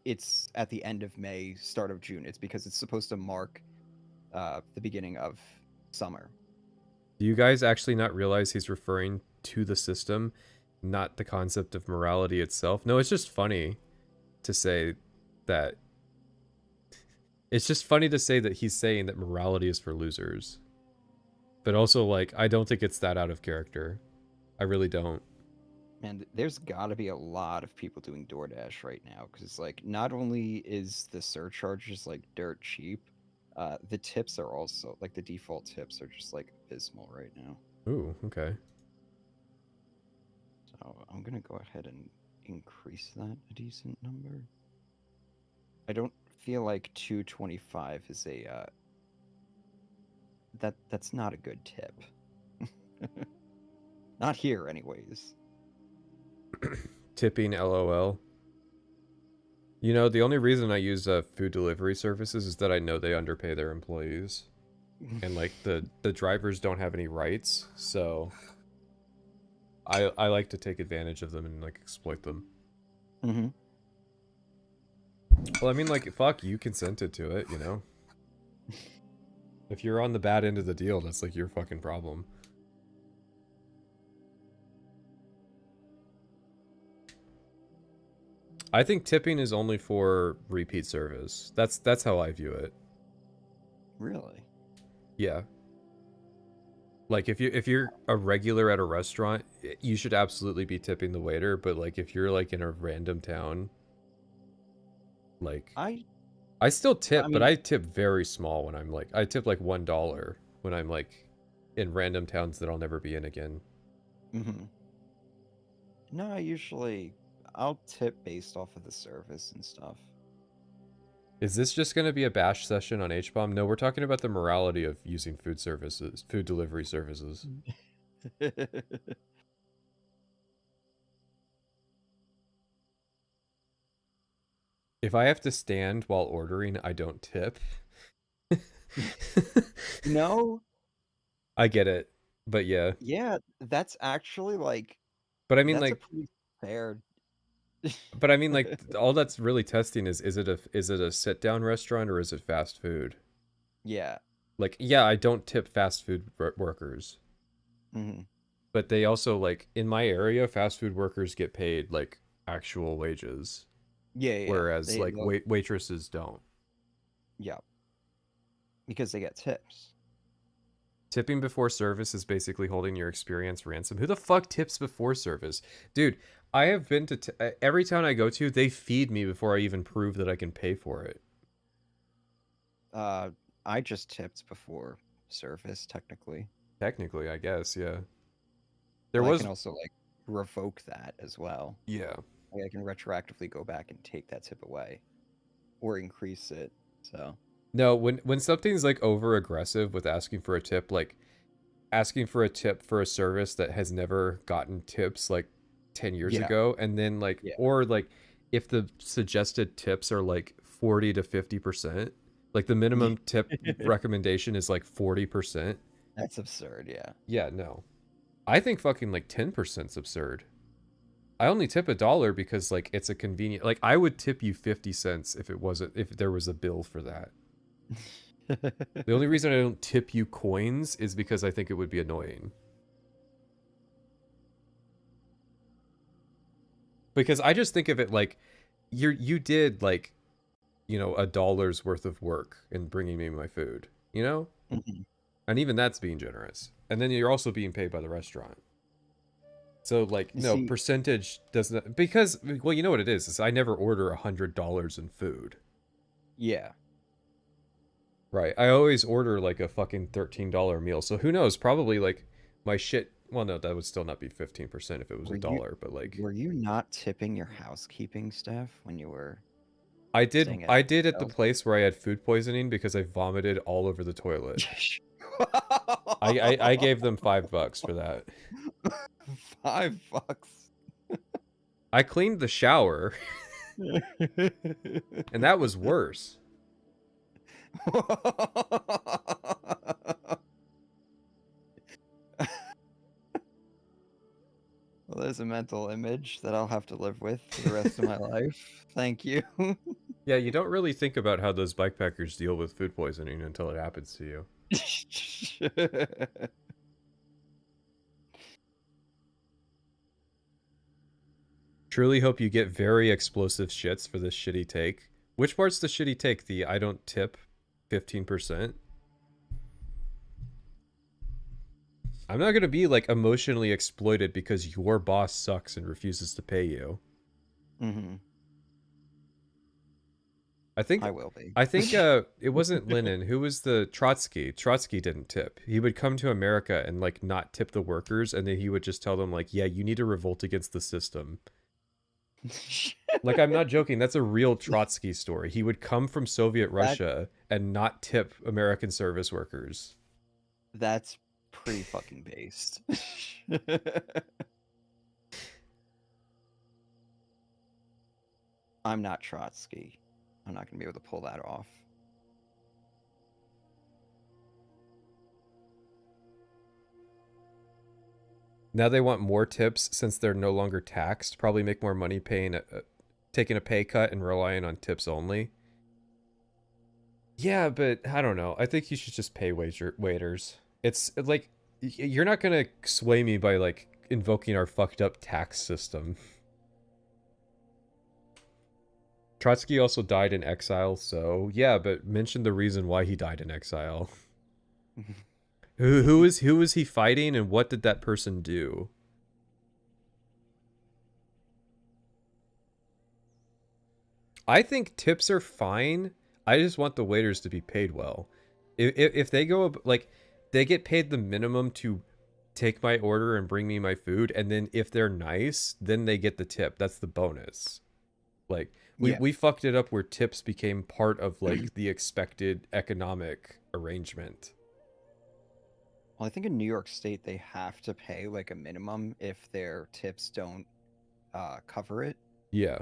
it's at the end of May, start of June. It's because it's supposed to mark the beginning of summer. Do you guys actually not realize he's referring to the system, not the concept of morality itself? No, it's just funny to say that. It's just funny to say that he's saying that morality is for losers. But also, like, I don't think it's that out of character. I really don't. Man, there's got to be a lot of people doing DoorDash right now because, like, not only is the surcharges like dirt cheap, the tips are also like the default tips are just like abysmal right now. Ooh, okay. So I'm gonna go ahead and increase that a decent number. I don't feel like 225 is a that's not a good tip. Not here, anyways. Tipping LOL. You know, the only reason I use food delivery services is that I know they underpay their employees. And, like, the drivers don't have any rights, so... I like to take advantage of them and, like, exploit them. Mm-hmm. Well, I mean, like, fuck, you consented to it, you know? If you're on the bad end of the deal, that's, like, your fucking problem. I think tipping is only for repeat service. That's how I view it. Really? Yeah. Like if you're a regular at a restaurant, you should absolutely be tipping the waiter, but like if you're like in a random town, like I still tip, but I tip very small when I'm like I tip like $1 when I'm like in random towns that I'll never be in again. Mm-hmm. No, I'll tip based off of the service and stuff. Is this just going to be a bash session on Hbomb? No, we're talking about the morality of using food delivery services. If I have to stand while ordering, I don't tip. No? I get it, but yeah. Yeah, that's actually like... But I mean, that's like... a pretty fair... But I mean, like, all that's really testing is it a sit-down restaurant or is it fast food? Yeah. Like, yeah, I don't tip fast food workers. Mm-hmm. But they also, like, in my area, fast food workers get paid, like, actual wages. Yeah. Whereas, like, waitresses don't. Yeah. Because they get tips. Tipping before service is basically holding your experience ransom. Who the fuck tips before service? Dude, I have been to... every town I go to, they feed me before I even prove that I can pay for it. I just tipped before service, technically. Technically, I guess, yeah. I can also, like, revoke that as well. Yeah. Like, I can retroactively go back and take that tip away. Or increase it, so... No, when something's, like, over-aggressive with asking for a tip, like, asking for a tip for a service that has never gotten tips, like, 10 years ago, and then, like, or, like, if the suggested tips are, like, 40 to 50%, like, the minimum tip recommendation is, like, 40%. That's absurd, yeah. Yeah, no. I think fucking, like, 10%'s absurd. I only tip $1 because, like, it's a convenient... Like, I would tip you 50 cents if there was a bill for that. The only reason I don't tip you coins is because I think it would be annoying. Because I just think of it like, you did, like, you know, $1's worth of work in bringing me my food, you know? Mm-hmm. And even that's being generous. And then you're also being paid by the restaurant. So, like, no, percentage doesn't... Because, well, you know what it is I never order $100 in food. Yeah. Right. I always order, like, a fucking $13 meal. So who knows? Probably, like, my shit... Well, no, that would still not be 15% if it was $1, but, like... Were you not tipping your housekeeping staff when you were... I did at the place where I had food poisoning because I vomited all over the toilet. I gave them $5 for that. $5? I cleaned the shower. And that was worse. Well, there's a mental image that I'll have to live with for the rest of my life. Thank you. Yeah, you don't really think about how those bikepackers deal with food poisoning until it happens to you. Truly hope you get very explosive shits for this shitty take. Which part's the shitty take? The I don't tip 15%? I'm not gonna be like emotionally exploited because your boss sucks and refuses to pay you. Mm-hmm. I will be. I think it wasn't Lenin. Who was the Trotsky? Trotsky didn't tip. He would come to America and like not tip the workers, and then he would just tell them like, "Yeah, you need to revolt against the system." Like, I'm not joking. That's a real Trotsky story. He would come from Soviet Russia and not tip American service workers. That's pretty fucking based. I'm not Trotsky. I'm not going to be able to pull that off. Now they want more tips since they're no longer taxed. Probably make more money paying taking a pay cut and relying on tips only. Yeah, but I don't know. I think you should just pay waiters. It's like, you're not gonna sway me by like invoking our fucked up tax system. Trotsky also died in exile, so yeah, but mention the reason why he died in exile. Who was he fighting, and what did that person do? I think tips are fine. I just want the waiters to be paid well. If they go like, they get paid the minimum to take my order and bring me my food, and then if they're nice, then they get the tip. That's the bonus. Like, we fucked it up where tips became part of like the expected economic arrangement. Well, I think in New York State they have to pay like a minimum if their tips don't cover it. Yeah.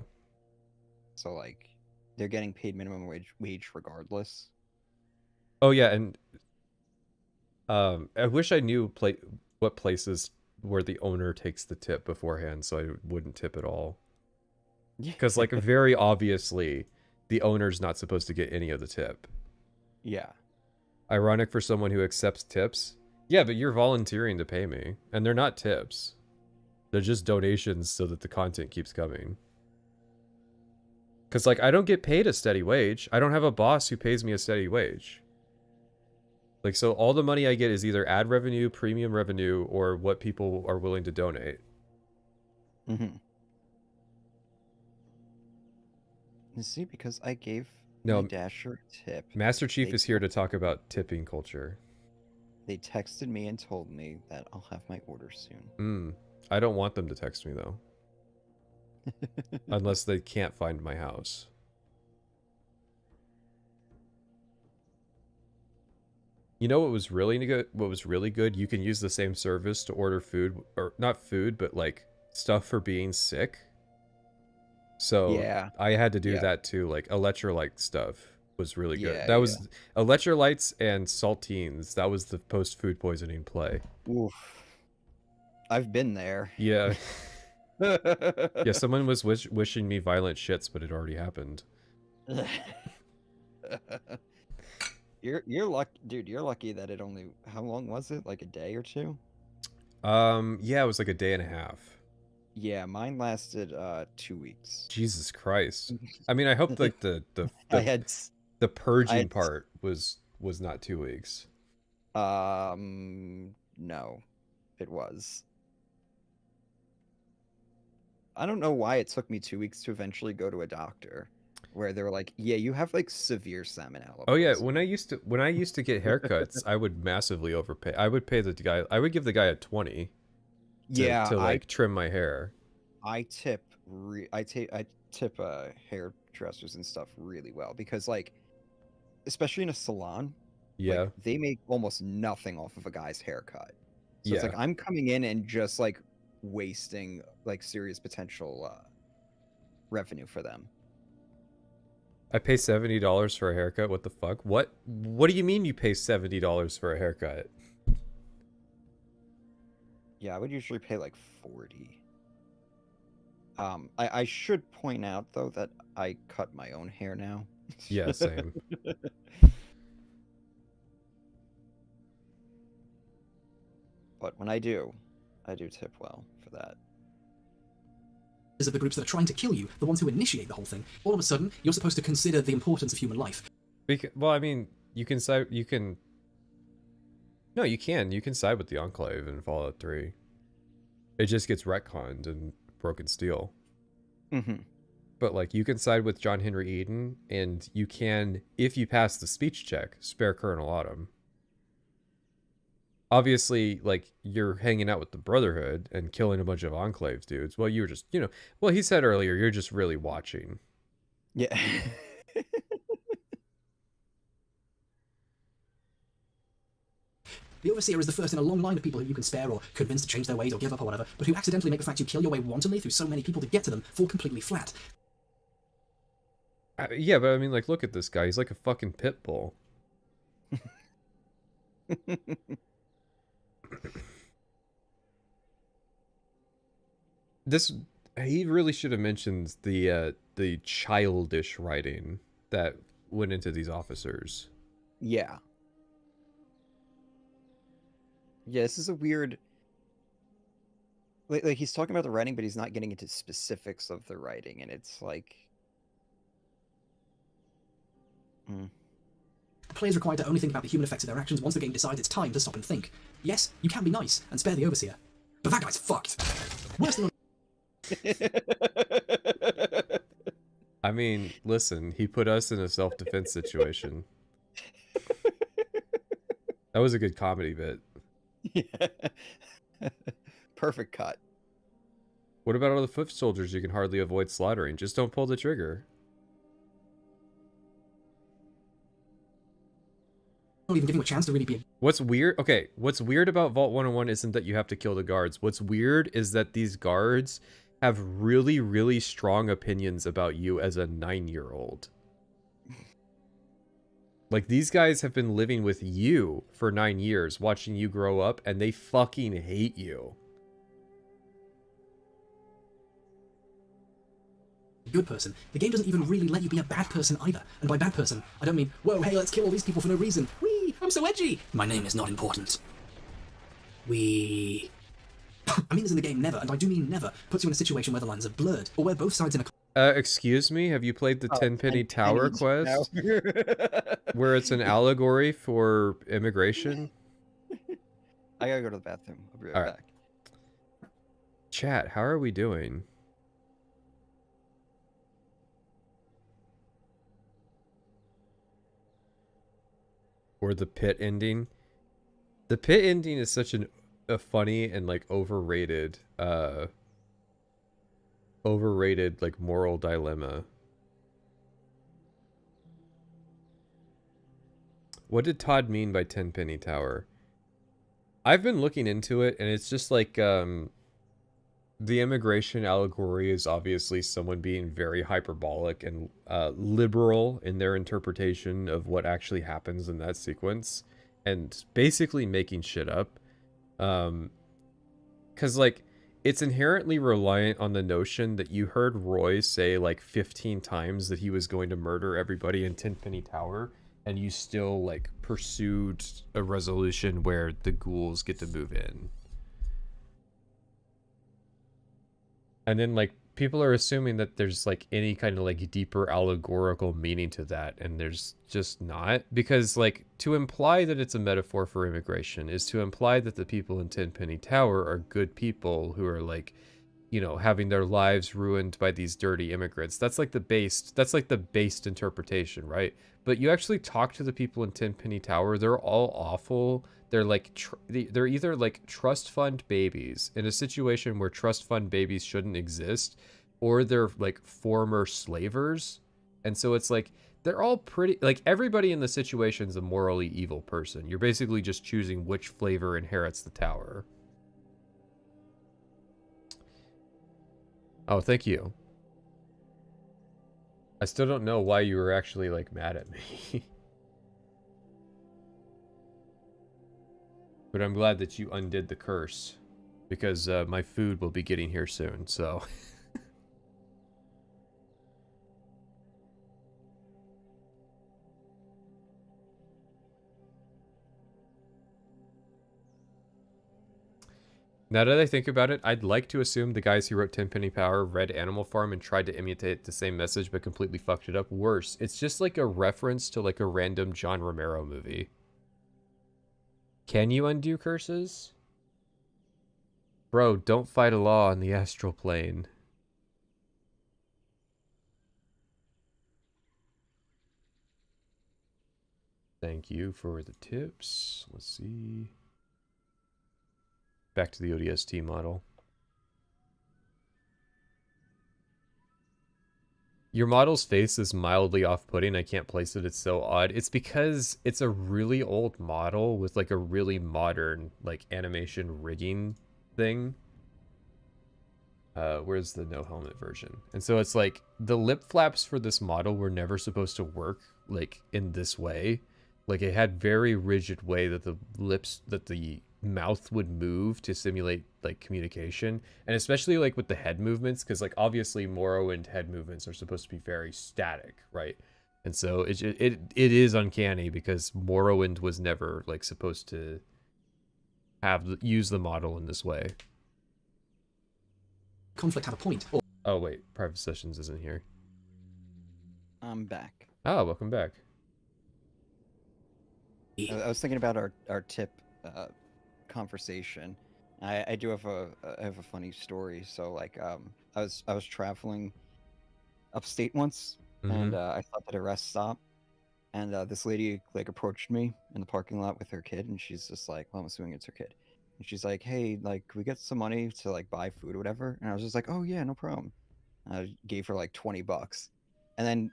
So like, they're getting paid minimum wage regardless. Oh yeah, and I wish I knew what places where the owner takes the tip beforehand, so I wouldn't tip at all. Because like, very obviously, the owner's not supposed to get any of the tip. Yeah. Ironic for someone who accepts tips. Yeah, but you're volunteering to pay me, and they're not tips. They're just donations so that the content keeps coming. Because, like, I don't get paid a steady wage. I don't have a boss who pays me a steady wage. Like, so all the money I get is either ad revenue, premium revenue, or what people are willing to donate. Mm-hmm. You see, because I gave No, my Dasher a tip. Master Chief is here to talk about tipping culture. They texted me and told me that I'll have my order soon. I don't want them to text me, though. Unless they can't find my house. You know what was really good? What was really good? You can use the same service to order food, or not food, but like stuff for being sick. So yeah, I had to do that too. Like electrolyte stuff was really good. Yeah, That was electrolytes and saltines. That was the post food poisoning play. Oof. I've been there. Yeah. Yeah, someone was wishing me violent shits, but it already happened. You're lucky, dude. You're lucky that it only. How long was it? Like a day or two? Yeah, it was like a day and a half. Yeah, mine lasted 2 weeks. Jesus Christ. I mean, I hope like the purging part was not 2 weeks. No, it was. I don't know why it took me 2 weeks to eventually go to a doctor, where they were like, "Yeah, you have like severe salmonella." Oh yeah, when I used to get haircuts, I would massively overpay. I would pay the guy. I would give the guy a 20. To like trim my hair. I tip hairdressers and stuff really well because like, especially in a salon, yeah, like, they make almost nothing off of a guy's haircut. So it's Yeah. like I'm coming in and just like wasting like serious potential revenue for them. I pay $70 for a haircut. What the fuck? What do you mean you pay $70 for a haircut? Yeah, I would usually pay like 40. I should point out though that I cut my own hair now. Yeah, same. But when I do tip well for that. Of the groups that are trying to kill you, the ones who initiate the whole thing. All of a sudden, you're supposed to consider the importance of human life. Well, I mean, you can No, you can. You can side with the Enclave in Fallout 3. It just gets retconned in Broken Steel. Mm-hmm. But, like, you can side with John Henry Eden, and you can, if you pass the speech check, spare Colonel Autumn. Obviously, like, you're hanging out with the Brotherhood and killing a bunch of Enclave dudes. Well, you were just, you know... Well, he said earlier, you're just really watching. Yeah. The Overseer is the first in a long line of people who you can spare or convince to change their ways or give up or whatever, but who accidentally make the fact you kill your way wantonly through so many people to get to them fall completely flat. Yeah, but I mean, like, look at this guy. He's like a fucking pit bull. He really should have mentioned the childish writing that went into these officers. Yeah. Yeah, this is a weird... Like, he's talking about the writing, but he's not getting into specifics of the writing, and it's like... Players required to only think about the human effects of their actions once the game decides it's time to stop and think. Yes, you can be nice and spare the Overseer, but that guy's fucked. Worse than... I mean, listen, he put us in a self-defense situation. That was a good comedy bit. Yeah. Perfect cut. What about all the foot soldiers you can hardly avoid slaughtering? Just don't pull the trigger. Not even giving a chance to really be... What's weird? Okay, what's weird about Vault 101 isn't that you have to kill the guards. What's weird is that these guards have really, really strong opinions about you as a 9-year-old. Like, these guys have been living with you for 9 years, watching you grow up, and they fucking hate you. Good person. The game doesn't even really let you be a bad person either. And by bad person, I don't mean, whoa, hey, let's kill all these people for no reason. Whee, I'm so edgy. My name is not important. I mean this in the game never, and I do mean never, puts you in a situation where the lines are blurred, or where both sides in a... Excuse me, have you played the Tenpenny Tower quest? Where it's an allegory for immigration? I gotta go to the bathroom. I'll be right back. Chat, how are we doing? Or the pit ending? The pit ending is such a funny and like overrated like moral dilemma. What did Todd mean by Tenpenny Tower? I've been looking into it, and it's just like the immigration allegory is obviously someone being very hyperbolic and liberal in their interpretation of what actually happens in that sequence, and basically making shit up. Because, like, it's inherently reliant on the notion that you heard Roy say, like, 15 times that he was going to murder everybody in Tenpenny Tower, and you still, like, pursued a resolution where the ghouls get to move in. And then, like, people are assuming that there's, like, any kind of, like, deeper allegorical meaning to that, and there's just not. Because, like, to imply that it's a metaphor for immigration is to imply that the people in Tenpenny Tower are good people who are, like, you know, having their lives ruined by these dirty immigrants. That's, like, the based interpretation, right? But you actually talk to the people in Tenpenny Tower, they're all awful. They're like, they're either like trust fund babies in a situation where trust fund babies shouldn't exist, or they're like former slavers. And so it's like, they're all pretty, like everybody in the situation is a morally evil person. You're basically just choosing which flavor inherits the tower. Oh, thank you. I still don't know why you were actually like mad at me. But I'm glad that you undid the curse, because my food will be getting here soon, so... Now that I think about it, I'd like to assume the guys who wrote Tenpenny Power read Animal Farm and tried to imitate the same message but completely fucked it up. Worse, it's just like a reference to like a random John Romero movie. Can you undo curses? Bro, don't fight a law on the astral plane. Thank you for the tips. Let's see. Back to the ODST model. Your model's face is mildly off-putting. I can't place it. It's so odd. It's because it's a really old model with like a really modern like animation rigging thing. Where's the no helmet version? And so it's like the lip flaps for this model were never supposed to work like in this way. Like it had very rigid way that the mouth would move to simulate like communication, and especially like with the head movements, because like obviously Morrowind head movements are supposed to be very static, right? And so it is uncanny because Morrowind was never like supposed to use the model in this way. Conflict have a point. Oh wait, private sessions isn't here. I'm back. Oh, welcome back. I was thinking about our tip conversation. I do have a funny story. So like I was traveling upstate once, and I stopped at a rest stop, and this lady like approached me in the parking lot with her kid, and she's just like, well, I'm assuming it's her kid, and she's like, hey, like, can we get some money to like buy food or whatever? And I was just like, oh yeah, no problem. I gave her like $20, and then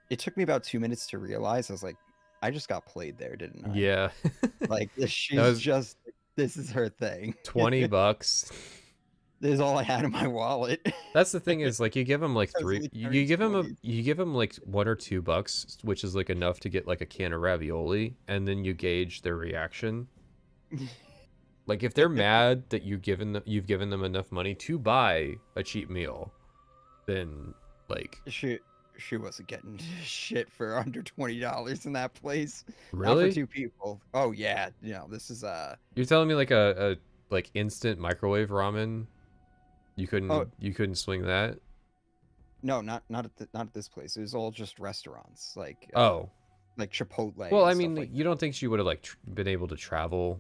it took me about 2 minutes to realize. I was like, I just got played there, didn't I? Yeah. Like she's just, this is her thing. $20. This is all I had in my wallet. That's the thing is like you give them like you give them like $1 or $2, which is like enough to get like a can of ravioli, and then you gauge their reaction. Like if they're mad that you've given them enough money to buy a cheap meal, then like she wasn't getting shit for under $20 in that place. Really? Not for two people. Oh yeah, you know, this is You're telling me like a like instant microwave ramen? You couldn't swing that? No, not at this place. It was all just restaurants, like like Chipotle. Well, I mean, you don't think she would have like been able to travel?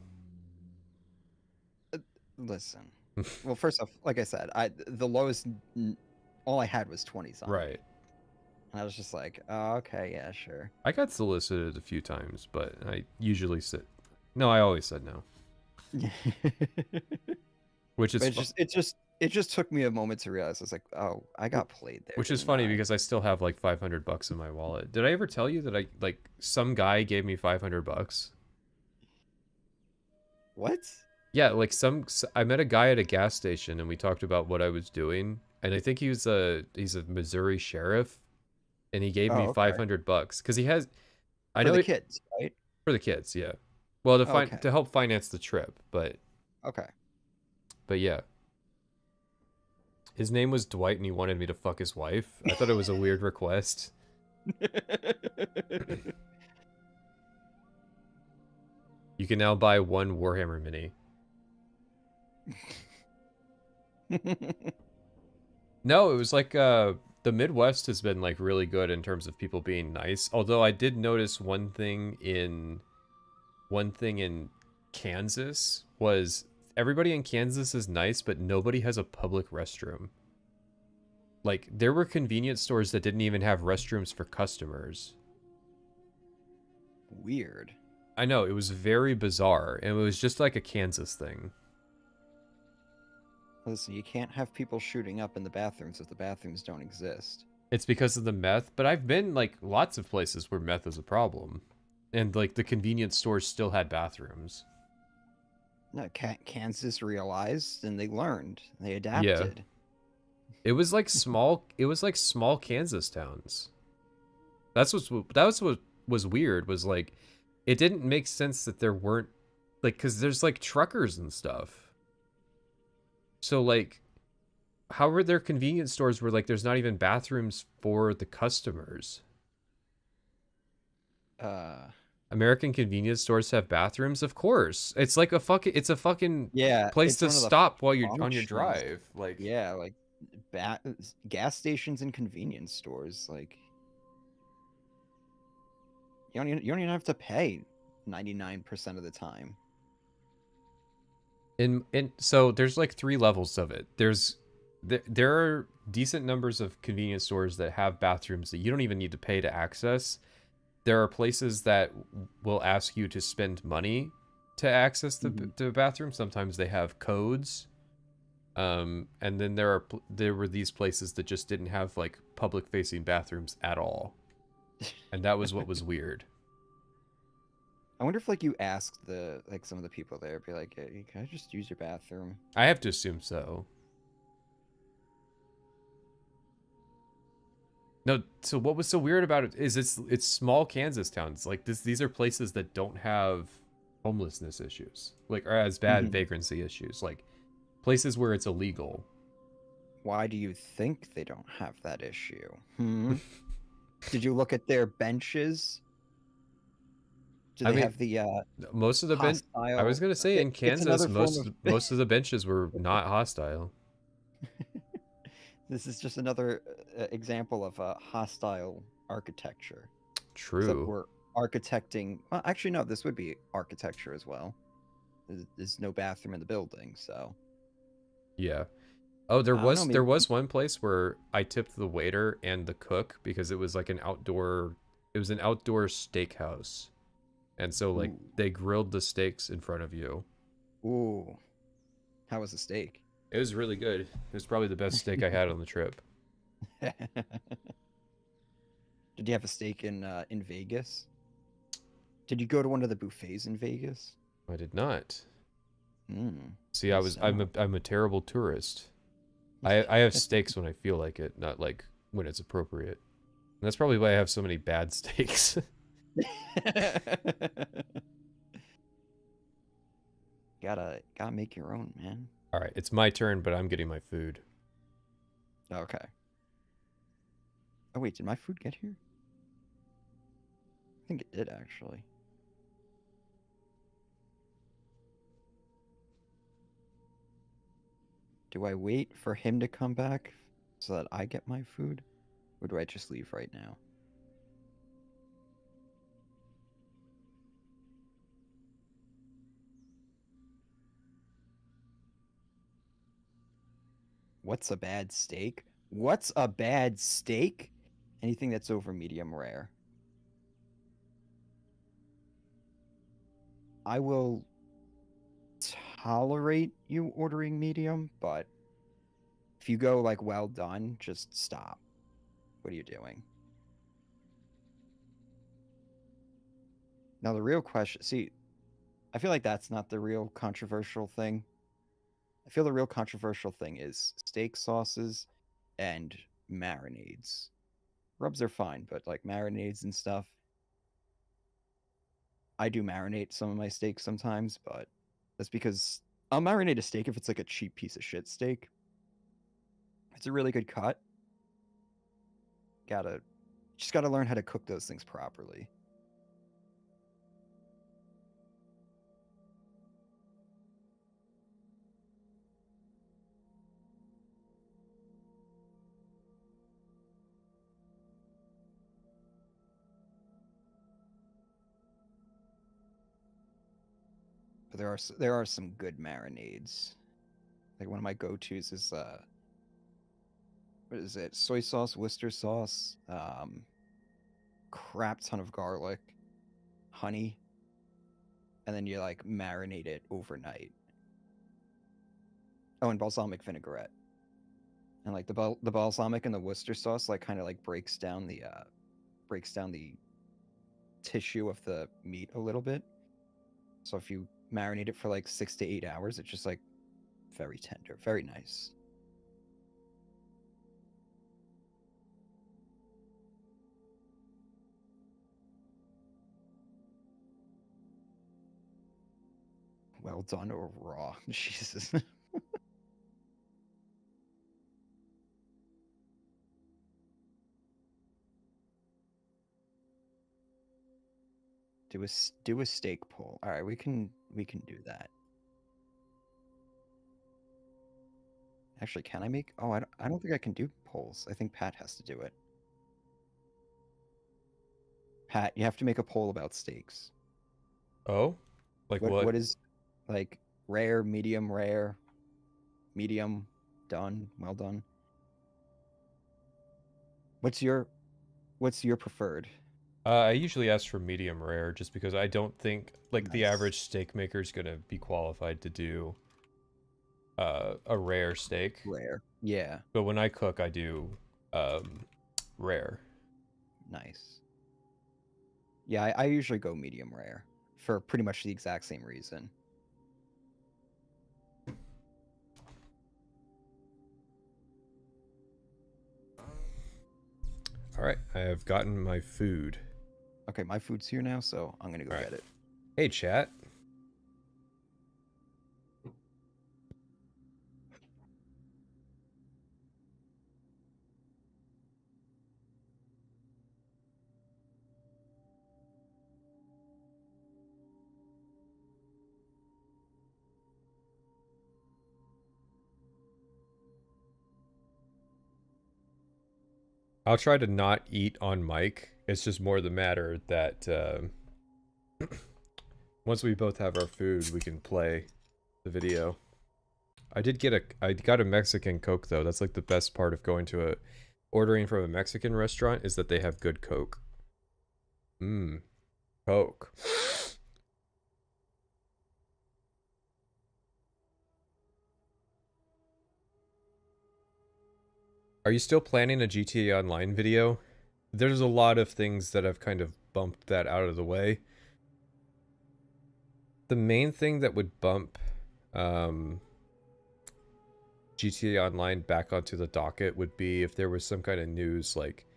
Listen. Well, first off, like I said, the lowest, all I had was 20 something. Right. And I was just like, oh, okay, yeah, sure. I got solicited a few times, but I usually said no. I always said no. Which is it just took me a moment to realize. I was like, oh, I got played there. Which is funny because I still have like $500 in my wallet. Did I ever tell you that I like some guy gave me $500? What? Yeah, like I met a guy at a gas station and we talked about what I was doing, and I think he's a Missouri sheriff, and he gave me $500 because he has. I know for the kids, right? For the kids, yeah. Well, to help finance the trip, but. Okay. But yeah. His name was Dwight, and he wanted me to fuck his wife. I thought it was a weird request. You can now buy one Warhammer mini. No, it was like the Midwest has been like really good in terms of people being nice. Although I did notice one thing in Kansas was everybody in Kansas is nice, but nobody has a public restroom. Like there were convenience stores that didn't even have restrooms for customers. Weird. I know, it was very bizarre, and it was just like a Kansas thing. Listen, you can't have people shooting up in the bathrooms if the bathrooms don't exist. It's because of the meth, but I've been like lots of places where meth is a problem, and like the convenience stores still had bathrooms. No, Kansas realized and they learned. They adapted. Yeah. It was like small Kansas towns. That was what was weird, was like it didn't make sense that there weren't like, cuz there's like truckers and stuff. So like how were there convenience stores where like there's not even bathrooms for the customers? American convenience stores have bathrooms, of course. It's like a fucking place to stop while you're on your drive. Like yeah, like gas stations and convenience stores. Like you don't even have to pay 99% of the time. So there's like 3 levels of it. There are decent numbers of convenience stores that have bathrooms that you don't even need to pay to access. There are places that will ask you to spend money to access the bathroom. Sometimes they have codes. And then there were these places that just didn't have like public facing bathrooms at all. And that was what was weird. I wonder if like you asked some of the people there, be like, hey, can I just use your bathroom? I have to assume so. No, so what was so weird about it is it's small Kansas towns. Like these are places that don't have homelessness issues, like or as bad vagrancy issues, like places where it's illegal. Why do you think they don't have that issue? Did you look at their benches? Do they have the most of the bench? I was gonna say in Kansas, most of the benches were not hostile. This is just another example of hostile architecture. True. Except we're architecting. Well, actually, no. This would be architecture as well. There's no bathroom in the building, so. Yeah. Oh, there was one place where I tipped the waiter and the cook because it was like an outdoor steakhouse. And so like they grilled the steaks in front of you. Ooh. How was the steak? It was really good. It was probably the best steak I had on the trip. Did you have a steak in Vegas? Did you go to one of the buffets in Vegas? I did not. See, I'm a terrible tourist. I have steaks when I feel like it, not like when it's appropriate. And that's probably why I have so many bad steaks. Gotta make your own, man. All right, it's my turn, but I'm getting my food. Okay. Oh wait, did my food get here? I think it did actually. Do I wait for him to come back so that I get my food? Or do I just leave right now? What's a bad steak? What's a bad steak? Anything that's over medium rare. I will tolerate you ordering medium, but if you go like well done, just stop. What are you doing? Now the real question, see, I feel like that's not the real controversial thing. I feel the real controversial thing is steak sauces and marinades. Rubs are fine, but like marinades and stuff. I do marinate some of my steaks sometimes, but that's because I'll marinate a steak if it's like a cheap piece of shit steak. If it's a really good cut, just gotta learn how to cook those things properly. But there are some good marinades. Like one of my go-tos is what is it? Soy sauce, Worcester sauce, crap ton of garlic, honey, and then you like marinate it overnight. Oh, and balsamic vinaigrette. And like the balsamic and the Worcester sauce like kind of like breaks down the tissue of the meat a little bit. So if you marinate it for like 6 to 8 hours, it's just like very tender, very nice. Well done or raw? Jesus. Do a steak pull. All right, we can do that. Actually, can I make? Oh, I don't think I can do polls. I think Pat has to do it. Pat, you have to make a poll about steaks. Oh, like what? What is like Rare, medium, done, well done. What's your preferred? I usually ask for medium rare just because I don't think like the Nice. average steak maker is gonna be qualified to do a rare steak. Rare, yeah. But when I cook, I do rare. Nice. Yeah, I usually go medium rare for pretty much the exact same reason. All right, I have gotten my food. Okay, my food's here now, so I'm gonna go get it. Hey, chat. I'll try to not eat on mic. It's just more the matter that once we both have our food, we can play the video. I got a Mexican Coke though. That's like the best part of going to ordering from a Mexican restaurant is that they have good Coke. Coke. Are you still planning a GTA Online video? There's a lot of things that have kind of bumped that out of the way. The main thing that would bump GTA Online back onto the docket would be if there was some kind of news like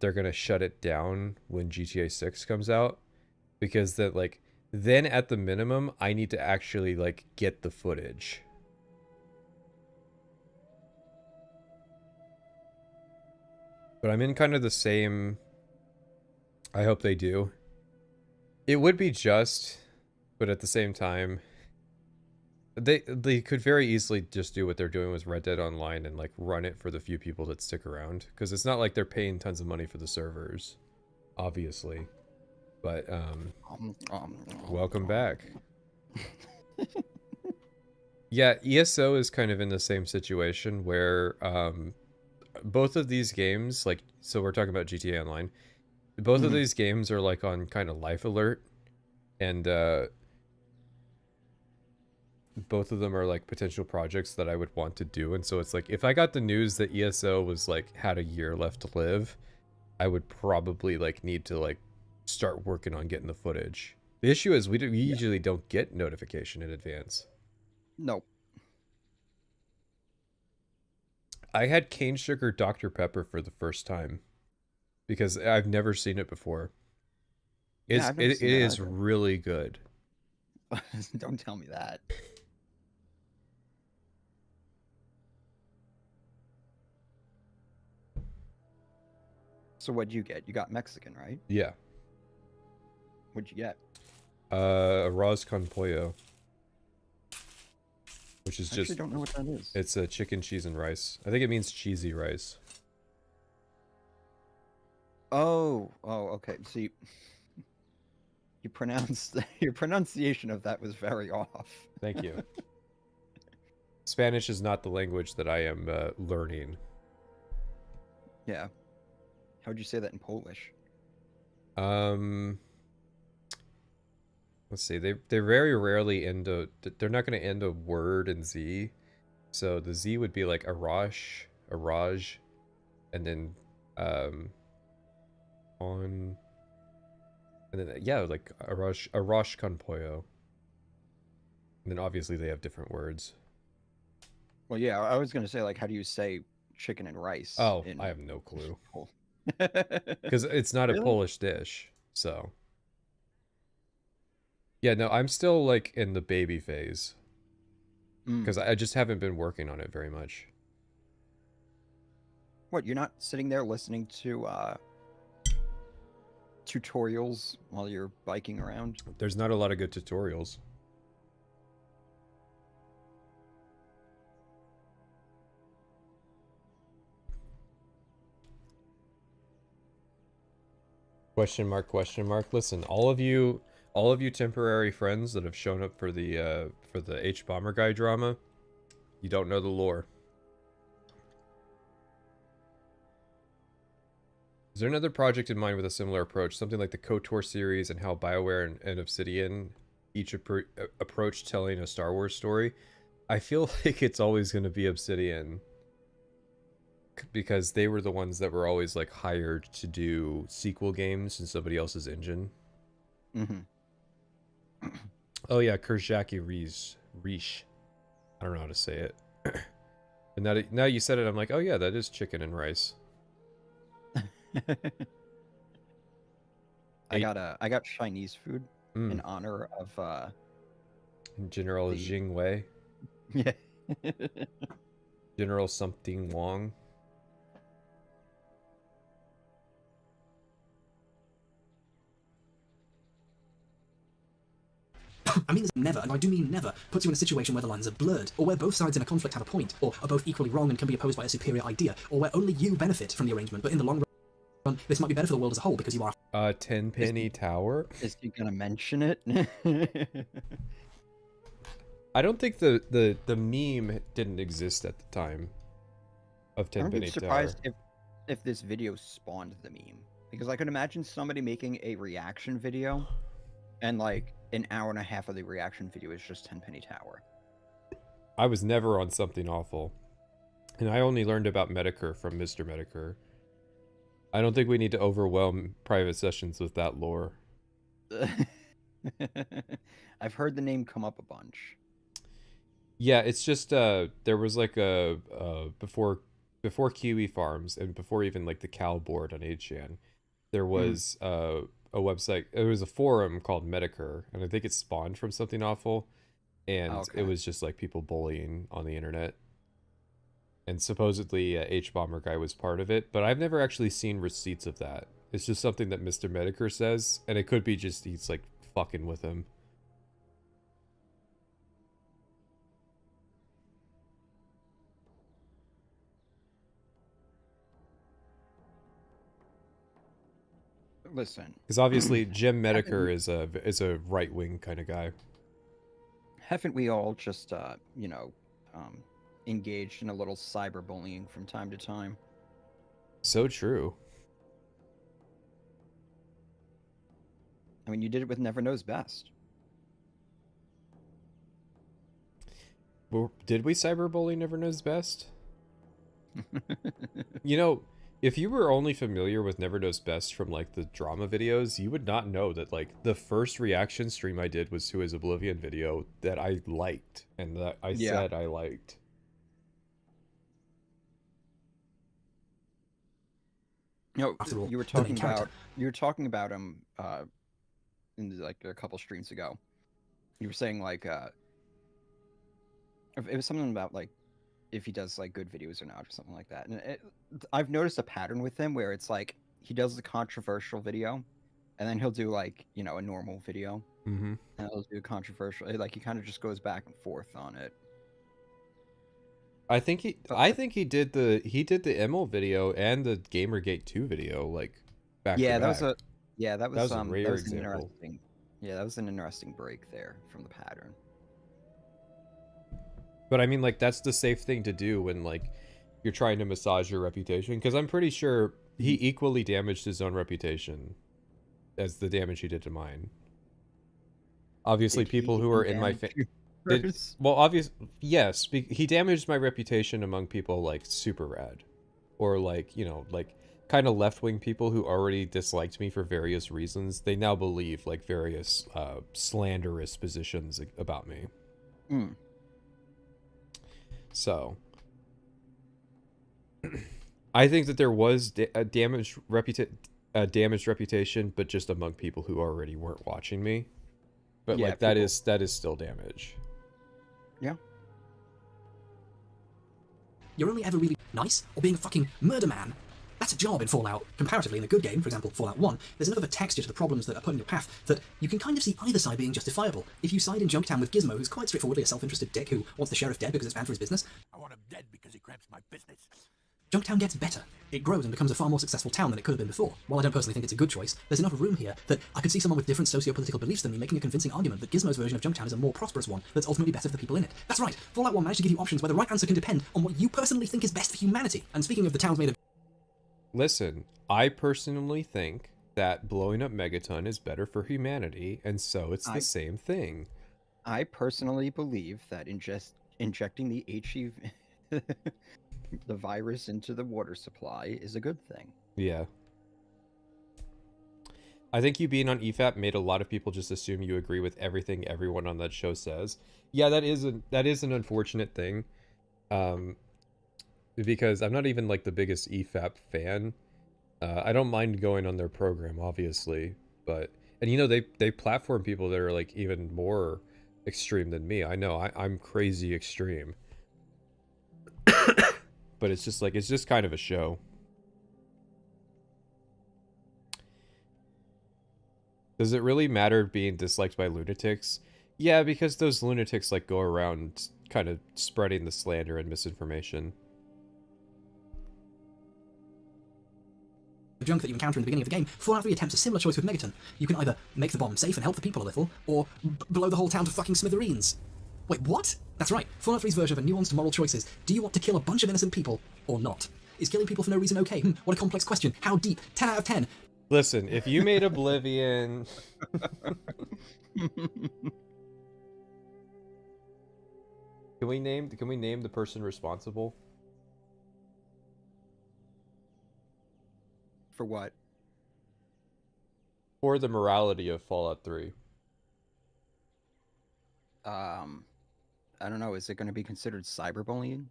they're gonna shut it down when GTA 6 comes out, because then at the minimum I need to actually like get the footage. But I'm in kind of the same... I hope they do. It would be just, but at the same time, they could very easily just do what they're doing with Red Dead Online and like run it for the few people that stick around. Because it's not like they're paying tons of money for the servers, obviously. But, welcome back. Yeah, ESO is kind of in the same situation where, both of these games, like, so we're talking about GTA Online, both of these games are like on kind of life alert, and both of them are like potential projects that I would want to do. And so it's like, if I got the news that ESO was like had a year left to live, I would probably like need to like start working on getting the footage. The issue is we usually don't get notification in advance. Nope. I had cane sugar Dr. Pepper for the first time because I've never seen it before. It is really good. Don't tell me that. So what'd you get? You got Mexican, right? Yeah. What'd you get? Arroz con pollo. Which is I actually don't know what that is. It's a chicken, cheese, and rice. I think it means cheesy rice. Oh, okay. See, your pronunciation of that was very off. Thank you. Spanish is not the language that I am learning. Yeah. How would you say that in Polish? Let's see. They're very rarely end a. They're not going to end a word in Z, so the Z would be like Arash, and then on, and then yeah, like Arash con pollo. And then obviously they have different words. Well, yeah, I was gonna say like, how do you say chicken and rice? Oh, I have no clue. Because it's not a Polish dish, so. Yeah, no, I'm still like in the baby phase. Because I just haven't been working on it very much. What, you're not sitting there listening to tutorials while you're biking around? There's not a lot of good tutorials. Question mark, question mark. Listen, all of you temporary friends that have shown up for the for the Hbomberguy drama. You don't know the lore. Is there another project in mind with a similar approach? Something like the KOTOR series and how BioWare and Obsidian each approach telling a Star Wars story? I feel like it's always going to be Obsidian. Because they were the ones that were always like hired to do sequel games in somebody else's engine. Mm-hmm. Oh yeah, Kurjaki Rish. I don't know how to say it. And now you said it, I'm like, oh yeah, that is chicken and rice. I got Chinese food in honor of General Jing Wei. Yeah. General something Wong. I mean, never, and I do mean never, puts you in a situation where the lines are blurred, or where both sides in a conflict have a point, or are both equally wrong and can be opposed by a superior idea, or where only you benefit from the arrangement, but in the long run, this might be better for the world as a whole because you are... 10 penny tower? Is he gonna mention it? I don't think the meme didn't exist at the time of 10 penny tower. I'm surprised if this video spawned the meme. Because I could imagine somebody making a reaction video, and like an hour and a half of the reaction video is just 10 penny tower. I was never on something awful. And I only learned about Medicare from Mr. Medicare. I don't think we need to overwhelm private sessions with that lore. I've heard the name come up a bunch. Yeah, it's just there was like a before Kiwi Farms and before even like the Cal board on 8chan, there was a website. It was a forum called Medicare, and I think it spawned from something awful, and it was just like people bullying on the internet. And supposedly Hbomberguy was part of it, but I've never actually seen receipts of that. It's just something that Mr. Medicare says, and it could be just he's like fucking with him. Listen, because obviously Jim Medicare is a right wing kind of guy. Haven't we all just engaged in a little cyberbullying from time to time? So true. I mean, you did it with Never Knows Best. Well, did we cyberbully Never Knows Best? You know, if you were only familiar with Never Knows Best from like the drama videos, you would not know that like the first reaction stream I did was to his Oblivion video that I liked and that I said I liked. No, you were talking about him in like a couple streams ago. You were saying like it was something about like if he does like good videos or not or something like that. And I've noticed a pattern with him where it's like he does the controversial video and then he'll do like, you know, a normal video. Mm-hmm. And he'll do controversial, like he kind of just goes back and forth on it. I think he did the Emil video and the Gamergate 2 video like back to back. That was a rare example. That was an interesting break there from the pattern. But I mean, like, that's the safe thing to do when like you're trying to massage your reputation, because I'm pretty sure he equally damaged his own reputation as the damage he did to mine. Obviously, people who are in my yes, he damaged my reputation among people like super rad, or like, you know, like kind of left-wing people who already disliked me for various reasons. They now believe like various slanderous positions about me. So I think that there was a damaged reputation, but just among people who already weren't watching me. But like that is still damage. Yeah. You're only ever really nice or being a fucking murder man. That's a job in Fallout. Comparatively, in a good game, for example, Fallout 1, there's enough of a texture to the problems that are put in your path that you can kind of see either side being justifiable. If you side in Junktown with Gizmo, who's quite straightforwardly a self-interested dick who wants the sheriff dead because it's bad for his business. I want him dead because he cramps my business. Junktown gets better. It grows and becomes a far more successful town than it could have been before. While I don't personally think it's a good choice, there's enough room here that I could see someone with different socio-political beliefs than me making a convincing argument that Gizmo's version of Junktown is a more prosperous one that's ultimately better for the people in it. That's right, Fallout 1 managed to give you options where the right answer can depend on what you personally think is best for humanity. And speaking of the towns made of... Listen, I personally think that blowing up Megaton is better for humanity, and so it's the same thing. I personally believe that injecting the HIV, the virus into the water supply is a good thing. Yeah. I think you being on EFAP made a lot of people just assume you agree with everything everyone on that show says. Yeah, that is an unfortunate thing. Because I'm not even like the biggest EFAP fan. I don't mind going on their program, obviously, but and you know they platform people that are like even more extreme than me. I know I'm crazy extreme. But it's just like, it's just kind of a show. Does it really matter being disliked by lunatics? Yeah, because those lunatics like go around kind of spreading the slander and misinformation. The junk that you encounter in the beginning of the game, Fallout 3 attempts a similar choice with Megaton. You can either make the bomb safe and help the people a little, or blow the whole town to fucking smithereens. Wait, what? That's right, Fallout 3's version of a nuanced moral choice is, do you want to kill a bunch of innocent people, or not? Is killing people for no reason okay? What a complex question. How deep? 10 out of 10. Listen, if you made Oblivion... Can we name the person responsible? For what? For the morality of Fallout 3. I don't know, is it going to be considered cyberbullying?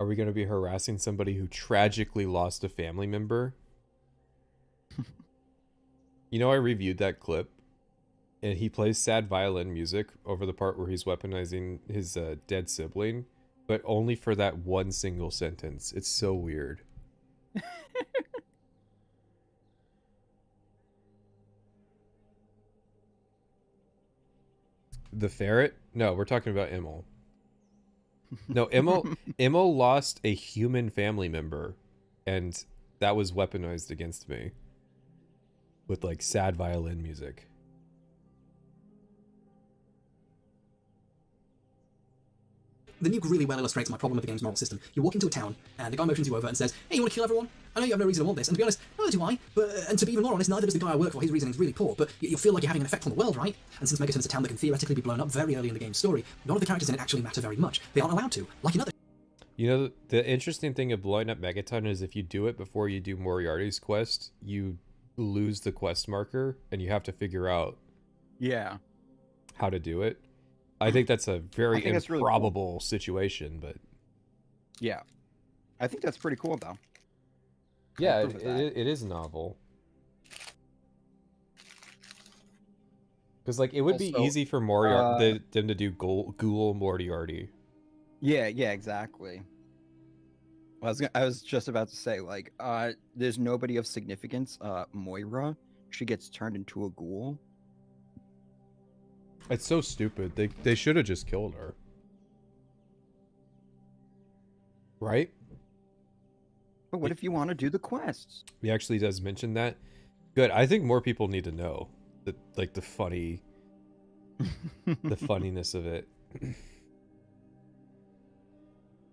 Are we going to be harassing somebody who tragically lost a family member? You know, I reviewed that clip, and he plays sad violin music over the part where he's weaponizing his dead sibling, but only for that one single sentence. It's so weird. The ferret? No, we're talking about Immel. No, Immel lost a human family member, and that was weaponized against me with like sad violin music. The nuke really well illustrates my problem with the game's moral system. You walk into a town, and the guy motions you over and says, hey, you want to kill everyone? I know you have no reason to want this. And to be honest, neither do I. And to be even more honest, neither does the guy I work for. His reasoning's really poor, but you feel like you're having an effect on the world, right? And since Megaton's a town that can theoretically be blown up very early in the game's story, none of the characters in it actually matter very much. They aren't allowed to, like another... You know, the interesting thing of blowing up Megaton is if you do it before you do Moriarty's quest, you lose the quest marker, and you have to figure out how to do it. I think that's a very improbable really cool situation, but... Yeah. I think that's pretty cool, though. Yeah, it is novel. Because, like, it would be easy for Moriarty them to do Ghoul Moriarty. Yeah, exactly. I was just about to say, like, there's nobody of significance. Moira, she gets turned into a ghoul. It's so stupid. They should have just killed her. Right? But what if you want to do the quests? He actually does mention that. Good. I think more people need to know that, like, the funniness of it.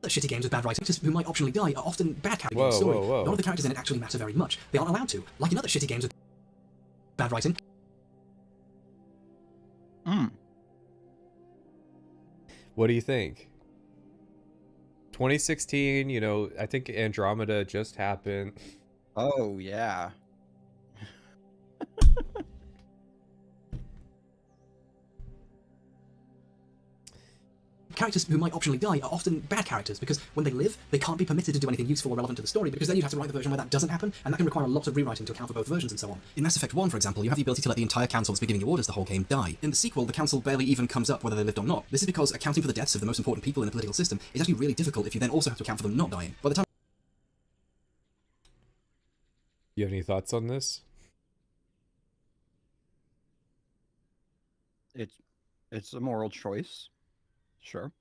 Shitty games with bad writing, who might optionally die, are often bad characters in the story. None of the characters in it actually matter very much. They aren't allowed to, like in other shitty games with bad writing. What do you think? 2016, you know, I think Andromeda just happened. Oh, yeah. Characters who might optionally die are often bad characters because when they live, they can't be permitted to do anything useful or relevant to the story because then you'd have to write the version where that doesn't happen, and that can require a lot of rewriting to account for both versions and so on. In Mass Effect 1, for example, you have the ability to let the entire council that's been giving you orders the whole game die. In the sequel, the council barely even comes up whether they lived or not. This is because accounting for the deaths of the most important people in the political system is actually really difficult if you then also have to account for them not dying. By the time... You have any thoughts on this? It's a moral choice. Sure.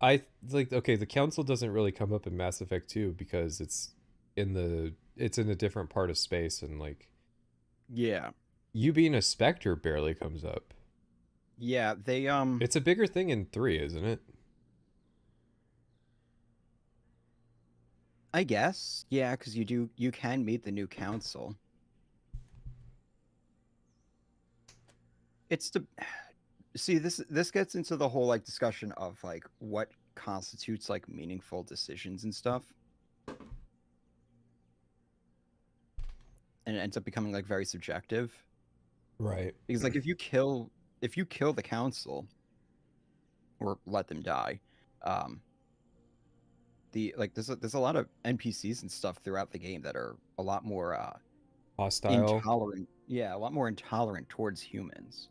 I like okay, the council doesn't really come up in Mass Effect 2 because it's in a different part of space, and like Yeah. you being a Spectre barely comes up. Yeah, they It's a bigger thing in 3, isn't it? I guess. Yeah, because you can meet the new council. It's the see this gets into the whole like discussion of like what constitutes like meaningful decisions and stuff. And it ends up becoming like very subjective. Right. Because like if you kill the council or let them die, there's a lot of NPCs and stuff throughout the game that are a lot more Hostile. intolerant. Yeah, a lot more intolerant towards humans.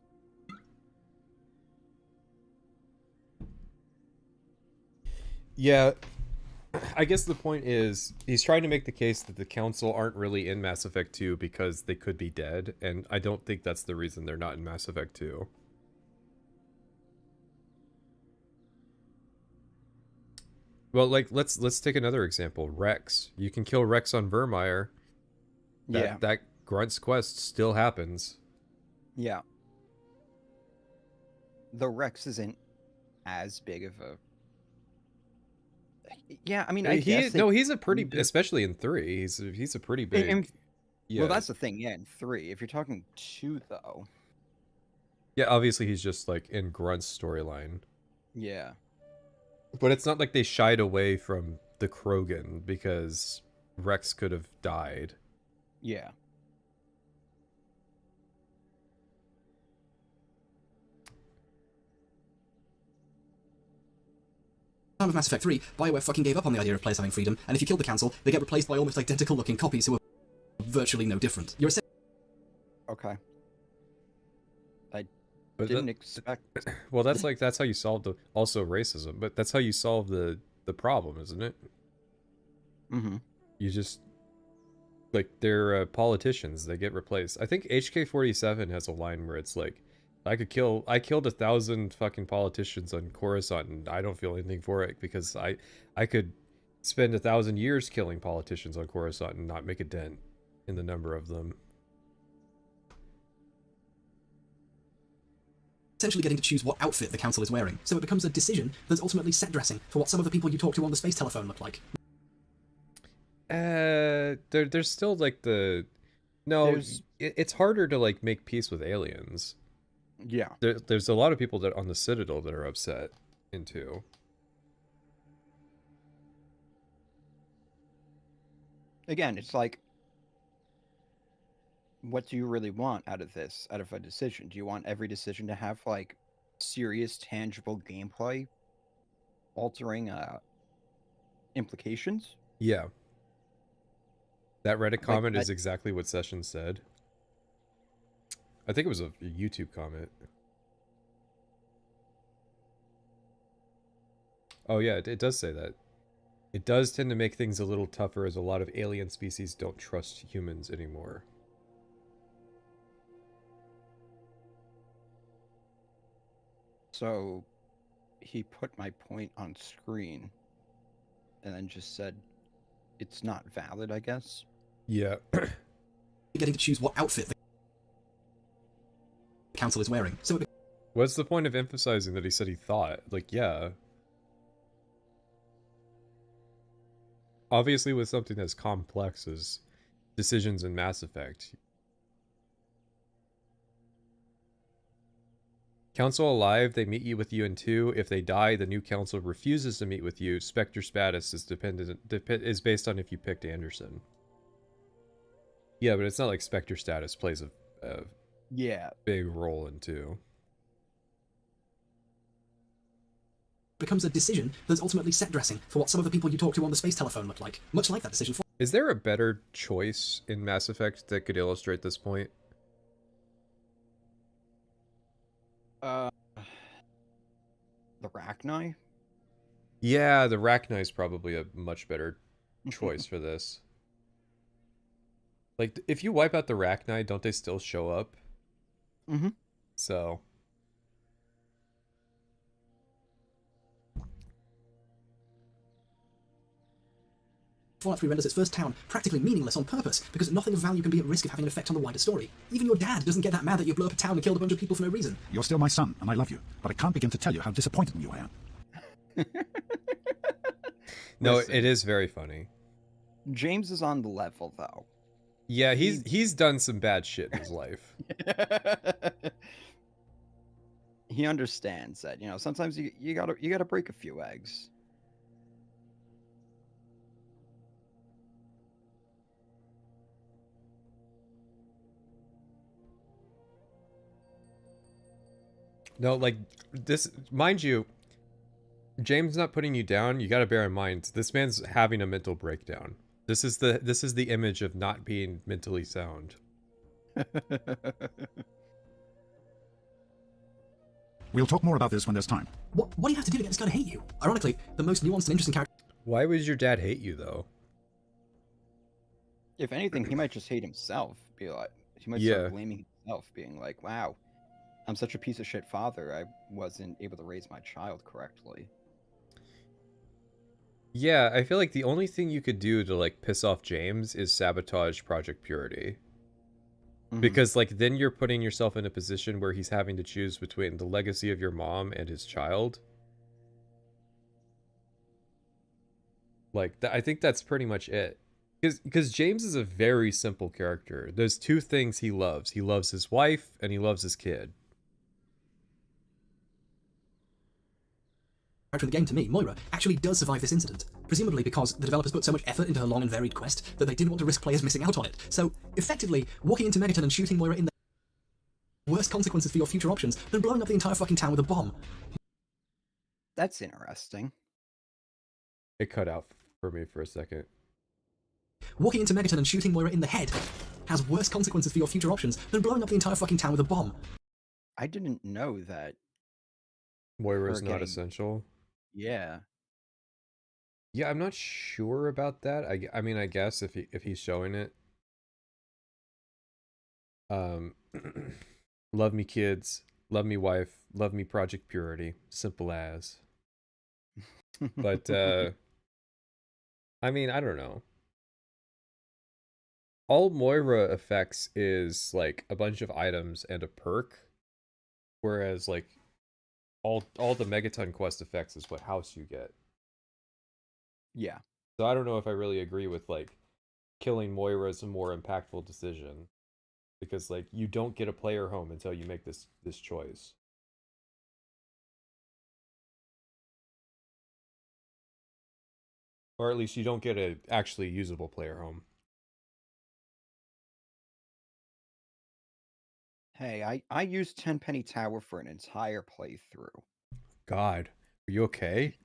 Yeah, I guess the point is he's trying to make the case that the council aren't really in Mass Effect 2 because they could be dead, and I don't think that's the reason they're not in Mass Effect 2. Well, like let's take another example. Rex. You can kill Rex on Vermeer. That Grunt's quest still happens. Yeah. The Rex isn't as big of a. Yeah, I mean, I guess he's a pretty, especially in 3. He's a pretty big. Yeah. Well, that's the thing. Yeah, in 3, if you're talking 2, though. Yeah, obviously he's just like in Grunt's storyline. Yeah. But it's not like they shied away from the Krogan because Rex could have died. Yeah. Time of Mass Effect 3, BioWare fucking gave up on the idea of players having freedom, and if you kill the council, they get replaced by almost identical-looking copies who are virtually no different. You're Okay. Didn't expect. Well, that's how you solve also racism, but that's how you solve the problem, isn't it? Mm-hmm. You just like they're politicians. They get replaced. I think HK-47 has a line where it's like, I killed 1,000 fucking politicians on Coruscant, and I don't feel anything for it because I could spend 1,000 years killing politicians on Coruscant and not make a dent in the number of them. Essentially getting to choose what outfit the council is wearing, so it becomes a decision that's ultimately set dressing for what some of the people you talk to on the space telephone look like. There's still like it's harder to like make peace with aliens. Yeah. There's a lot of people that on the Citadel that are upset into. Again, it's like, what do you really want out of this, out of a decision? Do you want every decision to have like serious, tangible gameplay altering implications? Yeah. That Reddit comment is exactly what Sessions said. I think it was a YouTube comment. Oh yeah, it does say that. It does tend to make things a little tougher as a lot of alien species don't trust humans anymore. So he put my point on screen and then just said it's not valid, I guess. Yeah. Getting to choose what outfit the council is wearing. So what's the point of emphasizing that he said he thought? Like, yeah. Obviously with something as complex as decisions in Mass Effect. Council alive, they meet you with you in 2. If they die, the new council refuses to meet with you. Spectre status is based on if you picked Anderson. Yeah, but it's not like Spectre status plays a big role in 2. Becomes a decision that's ultimately set dressing for what some of the people you talk to on the space telephone look like. Much like that decision for... Is there a better choice in Mass Effect that could illustrate this point? The Rachni? Yeah, the Rachni is probably a much better choice for this. Like, if you wipe out the Rachni, don't they still show up? Mm-hmm. So... Fallout 3 renders its first town practically meaningless on purpose, because nothing of value can be at risk of having an effect on the wider story. Even your dad doesn't get that mad that you blew up a town and killed a bunch of people for no reason. You're still my son, and I love you, but I can't begin to tell you how disappointed in you I am. No, Listen. it is very funny. James is on the level, though. Yeah, he's done some bad shit in his life. He understands that, you know, sometimes you gotta break a few eggs. No, like this, mind you, James not putting you down. You got to bear in mind this man's having a mental breakdown. This is the image of not being mentally sound. We'll talk more about this when there's time. What do you have to do to get this guy to hate you? Ironically, the most nuanced and interesting character. Why would your dad hate you though? If anything, he might just hate himself. Be like, he might Yeah. start blaming himself, being like, "Wow, I'm such a piece of shit father. I wasn't able to raise my child correctly." Yeah, I feel like the only thing you could do to like piss off James is sabotage Project Purity. Because like then you're putting yourself in a position where he's having to choose between the legacy of your mom and his child. Like I think that's pretty much it. Because James is a very simple character. There's two things he loves. He loves his wife and he loves his kid. Character in the game to me, Moira, actually does survive this incident, presumably because the developers put so much effort into her long and varied quest that they didn't want to risk players missing out on it. So, effectively, walking into Megaton and shooting Moira in the worse consequences for your future options than blowing up the entire fucking town with a bomb. That's interesting. It cut out for me for a second. Walking into Megaton and shooting Moira in the head has worse consequences for your future options than blowing up the entire fucking town with a bomb. I didn't know that. Moira's Her not getting- essential. Yeah. Yeah, I'm not sure about that. I mean, I guess if he's showing it. Love me kids, love me wife, love me Project Purity. Simple as. But I mean, I don't know. All Moira affects is like a bunch of items and a perk. Whereas like all the Megaton quest effects is what house you get. Yeah. So I don't know if I really agree with like killing Moira is a more impactful decision. Because like you don't get a player home until you make this choice. Or at least you don't get a actually usable player home. Hey, I used Tenpenny Tower for an entire playthrough. God, are you okay?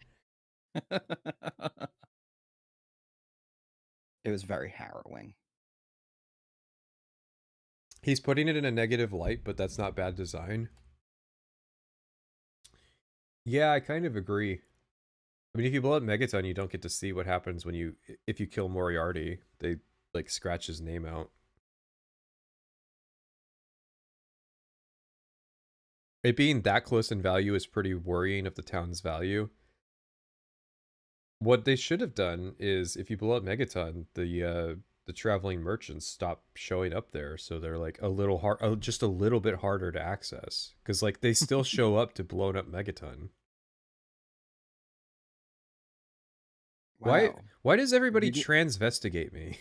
It was very harrowing. He's putting it in a negative light, but that's not bad design. Yeah, I kind of agree. I mean, if you blow up Megaton, you don't get to see what happens when if you kill Moriarty. They like scratch his name out. It being that close in value is pretty worrying of the town's value. What they should have done is, if you blow up Megaton, the traveling merchants stop showing up there, so they're like a little hard, just a little bit harder to access. Because like they still show up to blown up Megaton. Wow. Why does everybody transvestigate me?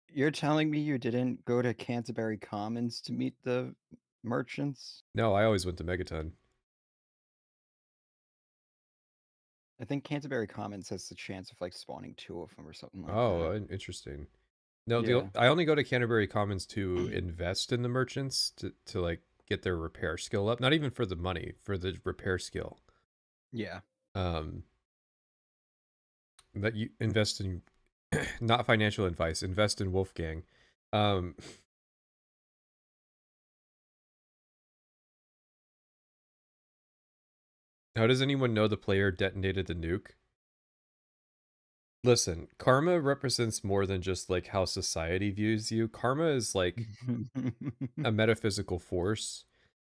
You're telling me you didn't go to Canterbury Commons to meet the merchants? No, I always went to Megaton. I think Canterbury Commons has the chance of like spawning 2 of them or something like that. Oh, interesting. No, Yeah. I only go to Canterbury Commons to invest in the merchants to like get their repair skill up. Not even for the money, for the repair skill. Yeah. That you invest in, not financial advice. Invest in Wolfgang. How does anyone know the player detonated the nuke? Listen, karma represents more than just like how society views you. Karma is like a metaphysical force.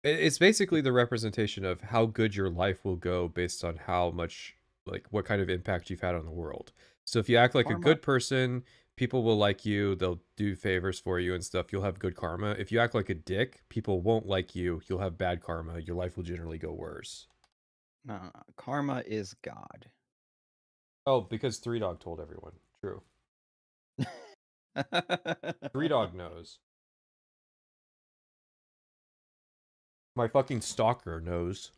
It's basically the representation of how good your life will go based on how much, like, what kind of impact you've had on the world. So if you act like a good person, people will like you, they'll do favors for you and stuff, you'll have good karma. If you act like a dick, people won't like you, you'll have bad karma, your life will generally go worse. Karma is God. Oh, because Three Dog told everyone. True. Three Dog knows. My fucking stalker knows.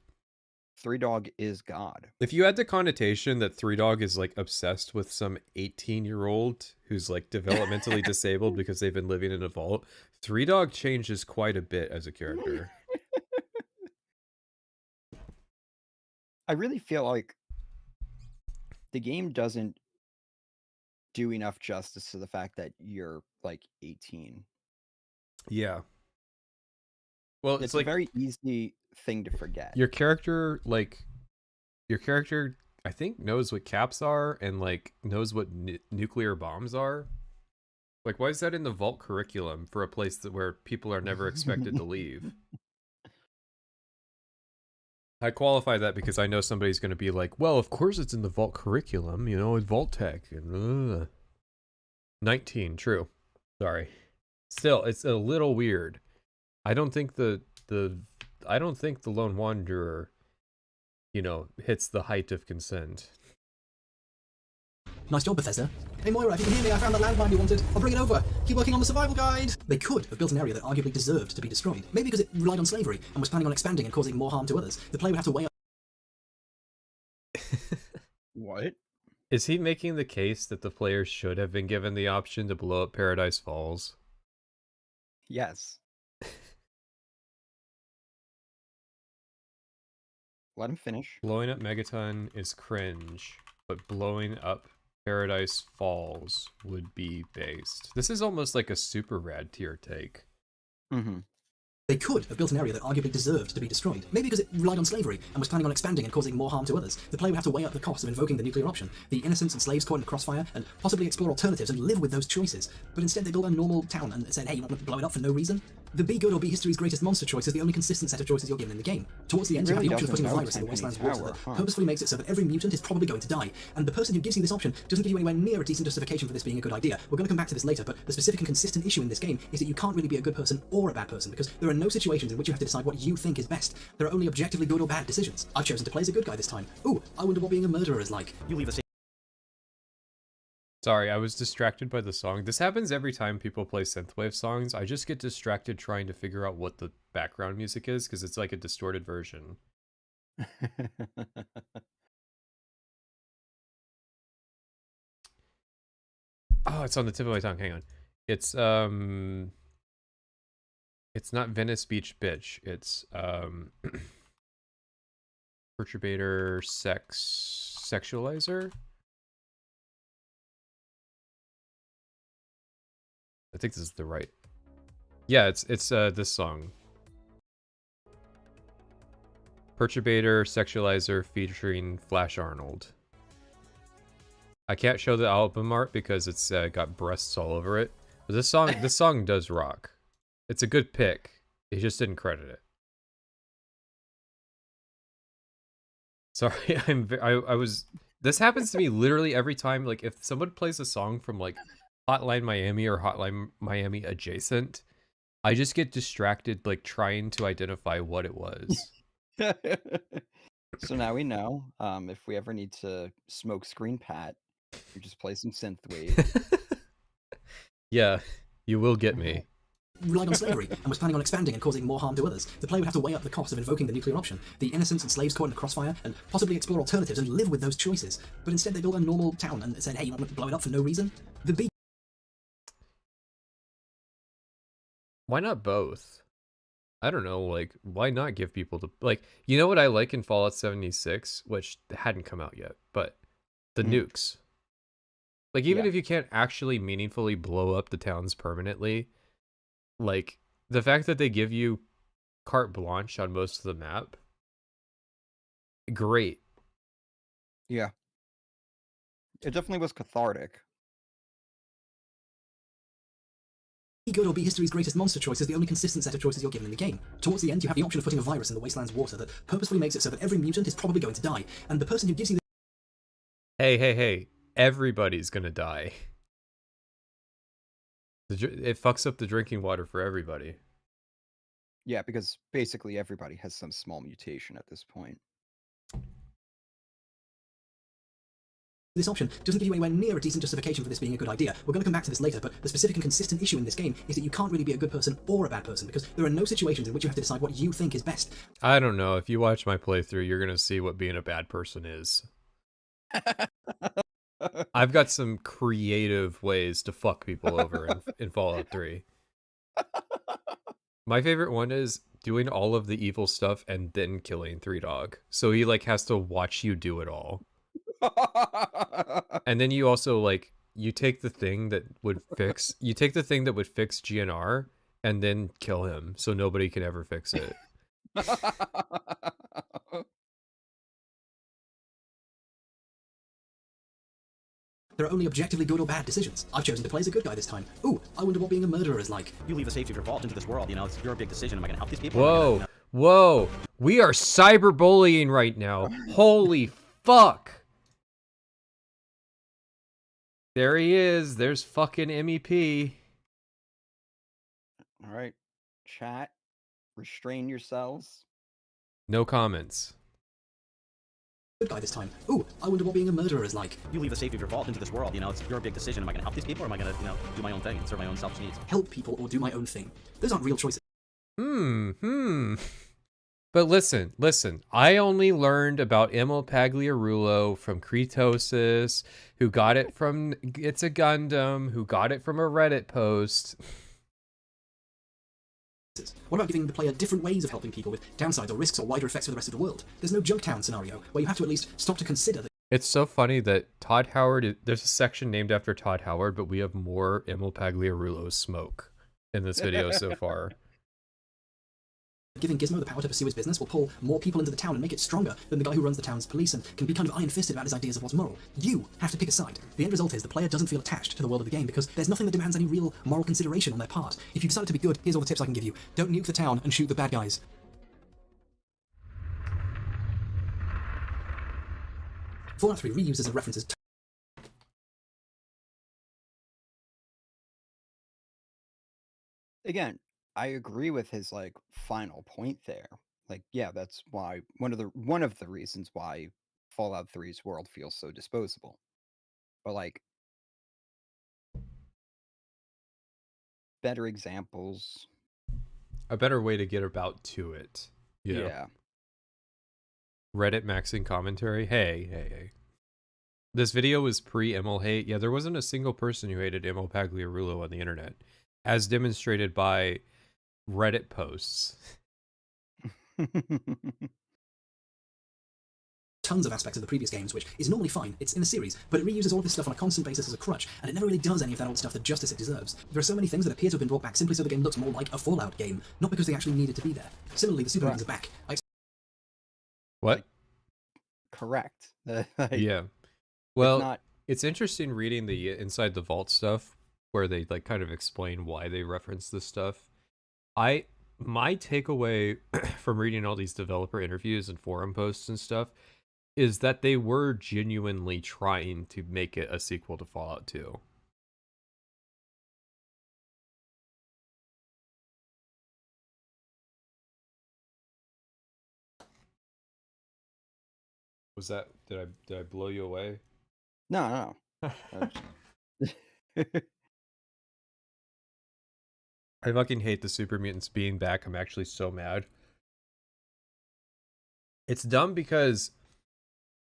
Three Dog is God. If you had the connotation that Three Dog is like obsessed with some 18-year-old who's like developmentally disabled because they've been living in a vault, Three Dog changes quite a bit as a character. I really feel like the game doesn't do enough justice to the fact that you're like 18. Yeah. Well, it's like a very easy thing to forget. Your character, I think, knows what caps are and like knows what nuclear bombs are. Like, why is that in the vault curriculum for a place where people are never expected to leave? I qualify that because I know somebody's going to be like, well, of course it's in the vault curriculum, you know, in vault tech. And 19, true. Sorry. Still, it's a little weird. I don't think the Lone Wanderer, you know, hits the height of consent. Nice job, Bethesda. Hey Moira, if you can hear me, I found the landmine you wanted. I'll bring it over. Keep working on the survival guide. They could have built an area that arguably deserved to be destroyed. Maybe because it relied on slavery and was planning on expanding and causing more harm to others. The player would have to weigh up. What? Is he making the case that the players should have been given the option to blow up Paradise Falls? Yes. Let him finish. Blowing up Megaton is cringe, but blowing up Paradise Falls would be based. This is almost like a super rad tier take. Mm-hmm. They could have built an area that arguably deserved to be destroyed. Maybe because it relied on slavery and was planning on expanding and causing more harm to others. The player would have to weigh up the cost of invoking the nuclear option, the innocents and slaves caught in the crossfire, and possibly explore alternatives and live with those choices. But instead they built a normal town and said, hey, you want to blow it up for no reason? The be good or be history's greatest monster choice is the only consistent set of choices you're given in the game. Towards the end, you have the option of putting a virus in the wasteland's water that purposefully makes it so that every mutant is probably going to die. And the person who gives you this option doesn't give you anywhere near a decent justification for this being a good idea. We're going to come back to this later, but the specific and consistent issue in this game is that you can't really be a good person or a bad person, because there are no situations in which you have to decide what you think is best. There are only objectively good or bad decisions. I've chosen to play as a good guy this time. Ooh, I wonder what being a murderer is like. You leave the Sorry, I was distracted by the song. This happens every time people play synthwave songs. I just get distracted trying to figure out what the background music is, because it's like a distorted version. Oh, it's on the tip of my tongue. Hang on. It's not Venice Beach Bitch. It's Perturbator Sexualizer. I think this is the right. Yeah, it's this song. Perturbator Sexualizer featuring Flash Arnold. I can't show the album art because it's got breasts all over it. But this song does rock. It's a good pick. He just didn't credit it. Sorry, I was. This happens to me literally every time. Like if someone plays a song from like Hotline Miami or Hotline Miami adjacent, I just get distracted like trying to identify what it was. So now we know. If we ever need to smoke screen pat, you just play some synthwave. Yeah, you will get me. Relied on slavery and was planning on expanding and causing more harm to others. The player would have to weigh up the cost of invoking the nuclear option, the innocents and slaves caught in the crossfire, and possibly explore alternatives and live with those choices. But instead they built a normal town and said, hey, you want to blow it up for no reason? Why not both? I don't know, like, why not give people the... Like, you know what I like in Fallout 76? Which hadn't come out yet, but the nukes. Like, even if you can't actually meaningfully blow up the towns permanently, like, the fact that they give you carte blanche on most of the map, great. Yeah. It definitely was cathartic. good or be history's greatest monster choice is the only consistent set of choices you're given in the game. Towards the end, you have the option of putting a virus in the wasteland's water that purposefully makes it so that every mutant is probably going to die, and the person who gives you the Hey, everybody's gonna die. It fucks up the drinking water for everybody. Yeah, because basically everybody has some small mutation at this point. This option doesn't give you anywhere near a decent justification for this being a good idea. We're going to come back to this later, but the specific and consistent issue in this game is that you can't really be a good person or a bad person, because there are no situations in which you have to decide what you think is best. I don't know. If you watch my playthrough, you're gonna see what being a bad person is. I've got some creative ways to fuck people over in Fallout 3. My favorite one is doing all of the evil stuff and then killing Three Dog. So he like has to watch you do it all. And then you also like you take the thing that would fix GNR and then kill him so nobody can ever fix it. There are only objectively good or bad decisions. I've chosen to play as a good guy this time. Ooh, I wonder what being a murderer is like. You leave the safety of your vault into this world, you know, it's your big decision. Am I gonna help these people? Whoa, whoa. We are cyberbullying right now. Holy fuck. There he is. There's fucking MEP. All right, chat, restrain yourselves. No comments. Good guy this time. Ooh, I wonder what being a murderer is like. You leave the safety of your vault into this world, you know, it's your big decision. Am I gonna help these people, or am I gonna, you know, do my own thing and serve my own selfish needs? Help people or do my own thing. Those aren't real choices. But listen. I only learned about Emil Pagliarulo from Kretosis, who got it from It's a Gundam, who got it from a Reddit post. What about giving the player different ways of helping people with downsides or risks or wider effects for the rest of the world? There's no Junktown scenario where you have to at least stop to consider that. It's so funny that Todd Howard, there's a section named after Todd Howard, but we have more Emil Pagliarulo smoke in this video so far. Giving Gizmo the power to pursue his business will pull more people into the town and make it stronger than the guy who runs the town's police and can be kind of iron-fisted about his ideas of what's moral. You have to pick a side. The end result is the player doesn't feel attached to the world of the game because there's nothing that demands any real moral consideration on their part. If you decided to be good, here's all the tips I can give you. Don't nuke the town and shoot the bad guys. Fallout 3 reuses and references Again, I agree with his like final point there. Like, yeah, that's why one of the reasons why Fallout 3's world feels so disposable. But like better examples. A better way to get about to it. Yeah. Reddit maxing commentary. Hey. This video was pre-Emil hate. Yeah, there wasn't a single person who hated Emil Pagliarulo on the internet, as demonstrated by Reddit posts. Tons of aspects of the previous games, which is normally fine. It's in the series, but it reuses all of this stuff on a constant basis as a crutch, and it never really does any of that old stuff the justice it deserves. There are so many things that appear to have been brought back simply so the game looks more like a Fallout game, not because they actually needed to be there. Similarly, the super mutants are back. What? Correct. Yeah. Well, it's interesting reading the Inside the Vault stuff, where they like kind of explain why they reference this stuff. My takeaway from reading all these developer interviews and forum posts and stuff is that they were genuinely trying to make it a sequel to Fallout 2. Was that, did I blow you away? No. I fucking hate the super mutants being back. I'm actually so mad. It's dumb because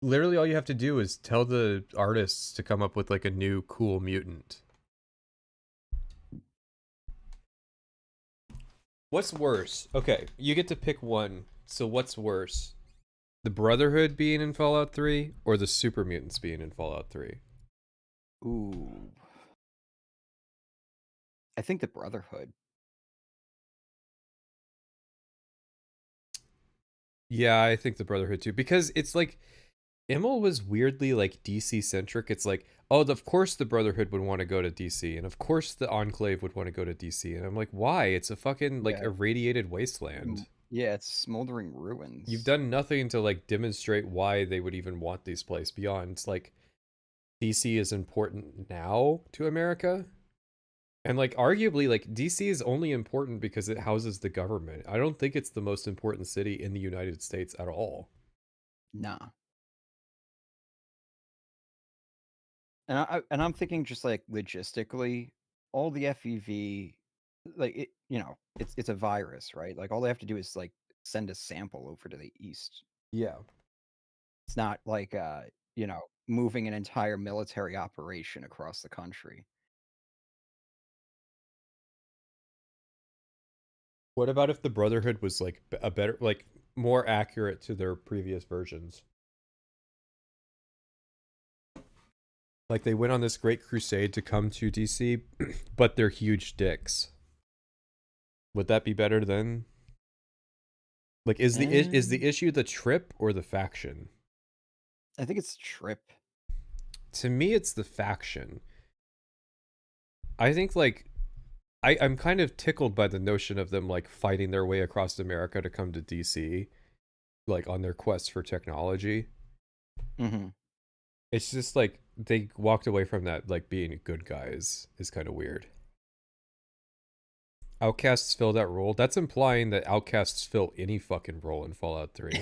literally all you have to do is tell the artists to come up with like a new cool mutant. What's worse? Okay, you get to pick one. So what's worse? The Brotherhood being in Fallout 3 or the super mutants being in Fallout 3? Ooh. I think the Brotherhood. Yeah, I think the Brotherhood too, because it's like Immel was weirdly like DC centric. It's like, oh, of course the Brotherhood would want to go to DC, and of course the Enclave would want to go to DC, and I'm like, why? It's a fucking like irradiated wasteland. Yeah, it's smoldering ruins. You've done nothing to like demonstrate why they would even want these places beyond like DC is important now to America. And like arguably like DC is only important because it houses the government. I don't think it's the most important city in the United States at all. Nah. And I'm thinking just like logistically, all the FEV, like it, it's a virus, right? Like all they have to do is like send a sample over to the east. Yeah. It's not like moving an entire military operation across the country. What about if the Brotherhood was like a better, like more accurate to their previous versions? Like they went on this great crusade to come to DC, but they're huge dicks. Would that be better then? Like, is the issue the trip or the faction? I think it's trip. To me, it's the faction. I think like I'm kind of tickled by the notion of them like fighting their way across America to come to DC, like on their quest for technology. Mm-hmm. It's just like they walked away from that like being good guys is kind of weird. Outcasts fill that role. That's implying that outcasts fill any fucking role in Fallout 3.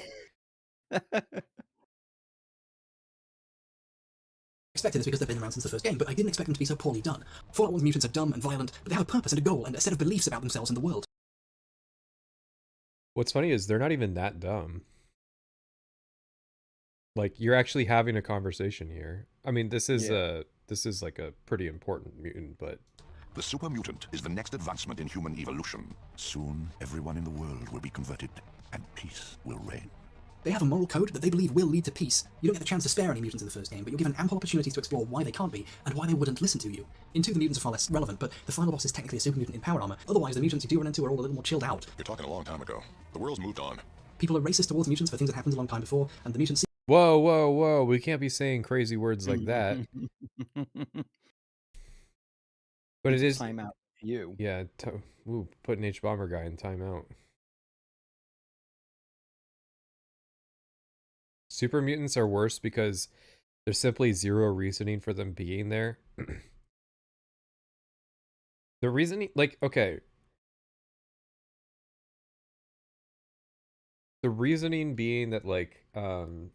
Expected this because they've been around since the first game, but I didn't expect them to be so poorly done. Fallout 1's mutants are dumb and violent, but they have a purpose and a goal and a set of beliefs about themselves and the world. What's funny is they're not even that dumb. Like, you're actually having a conversation here. I mean, this is like a pretty important mutant, but... The super mutant is the next advancement in human evolution. Soon, everyone in the world will be converted, and peace will reign. They have a moral code that they believe will lead to peace. You don't get the chance to spare any mutants in the first game, but you're given ample opportunities to explore why they can't be, and why they wouldn't listen to you. In 2, the mutants are far less relevant, but the final boss is technically a super mutant in power armor. Otherwise, the mutants you do run into are all a little more chilled out. You're talking a long time ago. The world's moved on. People are racist towards mutants for things that happened a long time before, and the mutants... Whoa, whoa, whoa, we can't be saying crazy words like that. But it is... Timeout you. Yeah, putting Hbomberguy in timeout. Super mutants are worse because there's simply zero reasoning for them being there. The reasoning, like, okay. The reasoning being that, like, the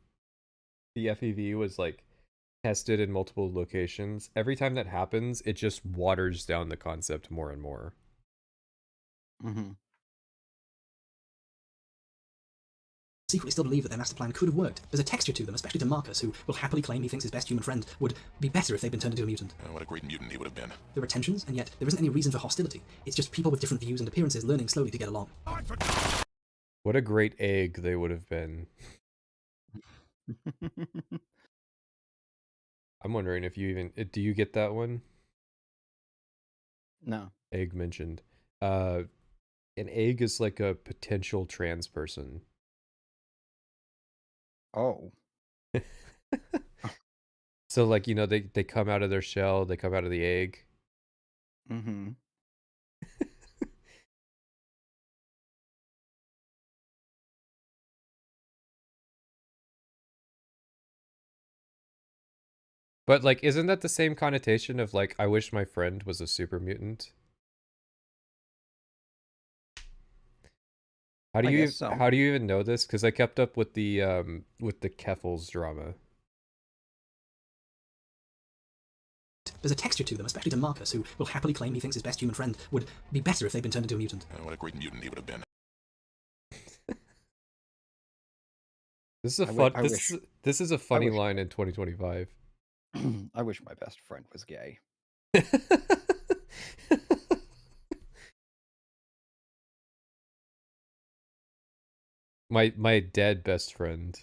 FEV was, like, tested in multiple locations. Every time that happens, it just waters down the concept more and more. Mm-hmm. Secretly still believe that their master plan could have worked. There's a texture to them, especially to Marcus, who will happily claim he thinks his best human friend would be better if they'd been turned into a mutant. What a great mutant he would have been. There are tensions, and yet there isn't any reason for hostility. It's just people with different views and appearances learning slowly to get along. What a great egg they would have been. I'm wondering if you even... Do you get that one? No. Egg mentioned. An egg is like a potential trans person. Oh. So, like, you know, they come out of their shell, they come out of the egg. Mm-hmm. But, like, isn't that the same connotation of, like, I wish my friend was a super mutant? How do you even know this? Because I kept up with the Keffels drama. There's a texture to them, especially to Marcus, who will happily claim he thinks his best human friend would be better if they'd been turned into a mutant. What a great mutant he would have been. This is a fun. This is a funny line in 2025. I wish my best friend was gay. My dead best friend.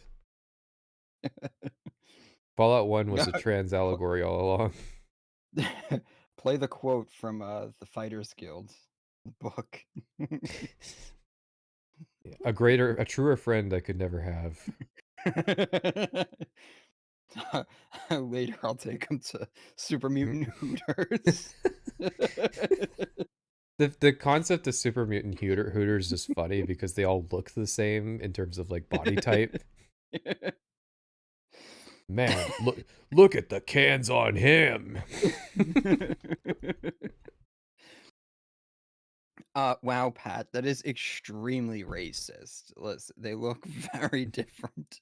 Fallout 1 was a trans allegory all along. Play the quote from the Fighters Guild book. A truer friend I could never have. Later, I'll take him to Super Mutant Hooters. The concept of Super Mutant Hooters is funny because they all look the same in terms of like body type. Man, look at the cans on him. Wow, Pat, that is extremely racist. Listen, they look very different.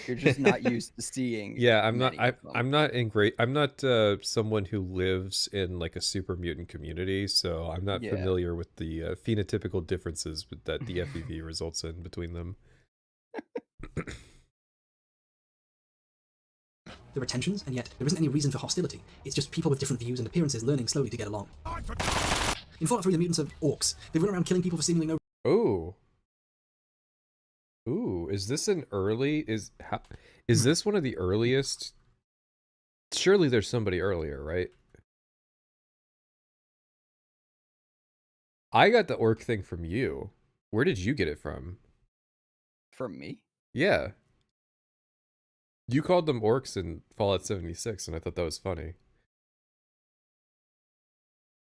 You're just not used to seeing. Yeah, I'm many not. of them. I'm not someone who lives in like a super mutant community, so I'm not Yeah. familiar with the phenotypical differences that the FEV results in between them. There are tensions, and yet there isn't any reason for hostility. It's just people with different views and appearances learning slowly to get along. In Fallout 3, the mutants are orcs. They run around killing people for seemingly no... Ooh, is this an early... Is this one of the earliest... Surely there's somebody earlier, right? I got the orc thing from you. Where did you get it from? From me? Yeah. You called them orcs in Fallout 76, and I thought that was funny.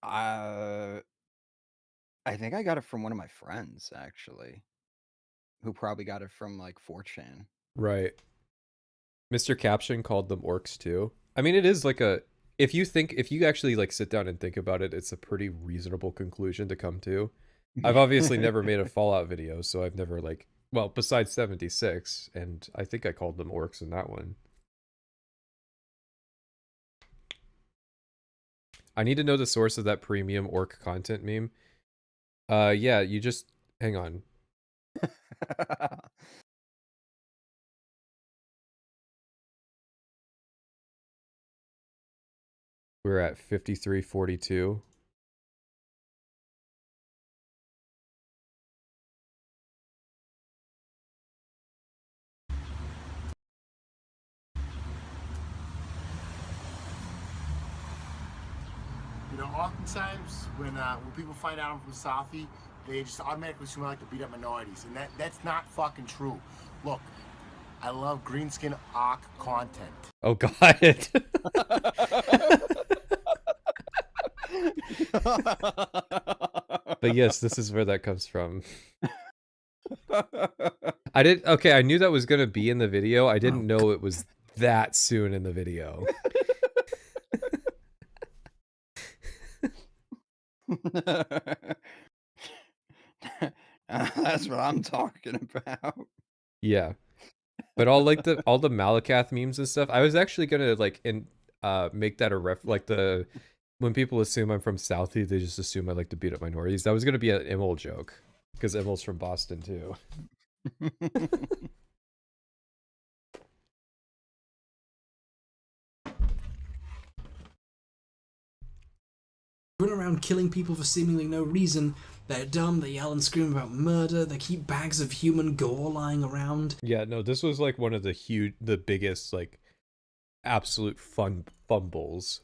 I think I got it from one of my friends, actually. Who probably got it from, like, 4chan. Right. Mr. Caption called them orcs, too. I mean, it is like a... If you actually, like, sit down and think about it, it's a pretty reasonable conclusion to come to. I've obviously never made a Fallout video, so I've never, like... Well, besides 76, and I think I called them orcs in that one. I need to know the source of that premium orc content meme. Yeah, you just... Hang on. We're at 53:42. You know, oftentimes when people find out I'm from Southie, they just automatically assume I like to beat up minorities, and that's not fucking true. Look, I love greenskin arc content. Oh god. But yes, this is where that comes from. Okay, I knew that was gonna be in the video. I didn't know it was that soon in the video. That's what I'm talking about. Yeah. But all the Malakath memes and stuff, I was actually gonna like make that a like when people assume I'm from Southie, they just assume I like to beat up minorities. That was gonna be an Immel joke. Because Immel's from Boston too. Run around killing people for seemingly no reason. They're dumb, they yell and scream about murder, they keep bags of human gore lying around. Yeah, no, this was like one of the biggest, like, absolute fumbles.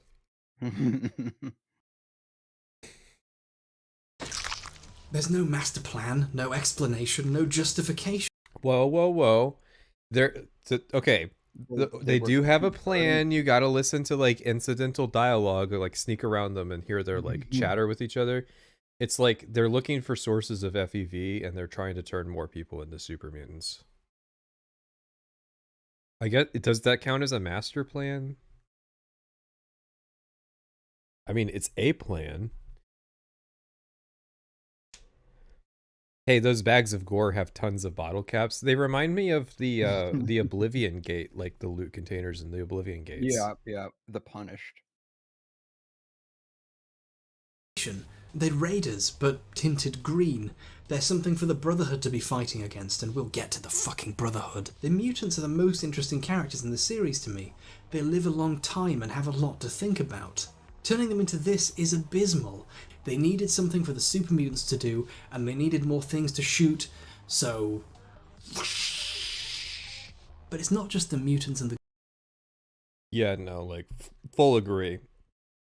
There's no master plan, no explanation, no justification. Whoa. Okay, they do have a plan. You gotta listen to, like, incidental dialogue or, like, sneak around them and hear their, like, chatter with each other. It's like they're looking for sources of FEV and they're trying to turn more people into super mutants. Does that count as a master plan? I mean, it's a plan. Hey, those bags of gore have tons of bottle caps. They remind me of the Oblivion Gate, like the loot containers in the Oblivion Gates. Yeah, the Punished. They're raiders, but tinted green. There's something for the Brotherhood to be fighting against, and we'll get to the fucking Brotherhood. The mutants are the most interesting characters in the series to me. They live a long time and have a lot to think about. Turning them into this is abysmal. They needed something for the super mutants to do, and they needed more things to shoot, so... But it's not just the mutants and the... Yeah, no, like, full agree.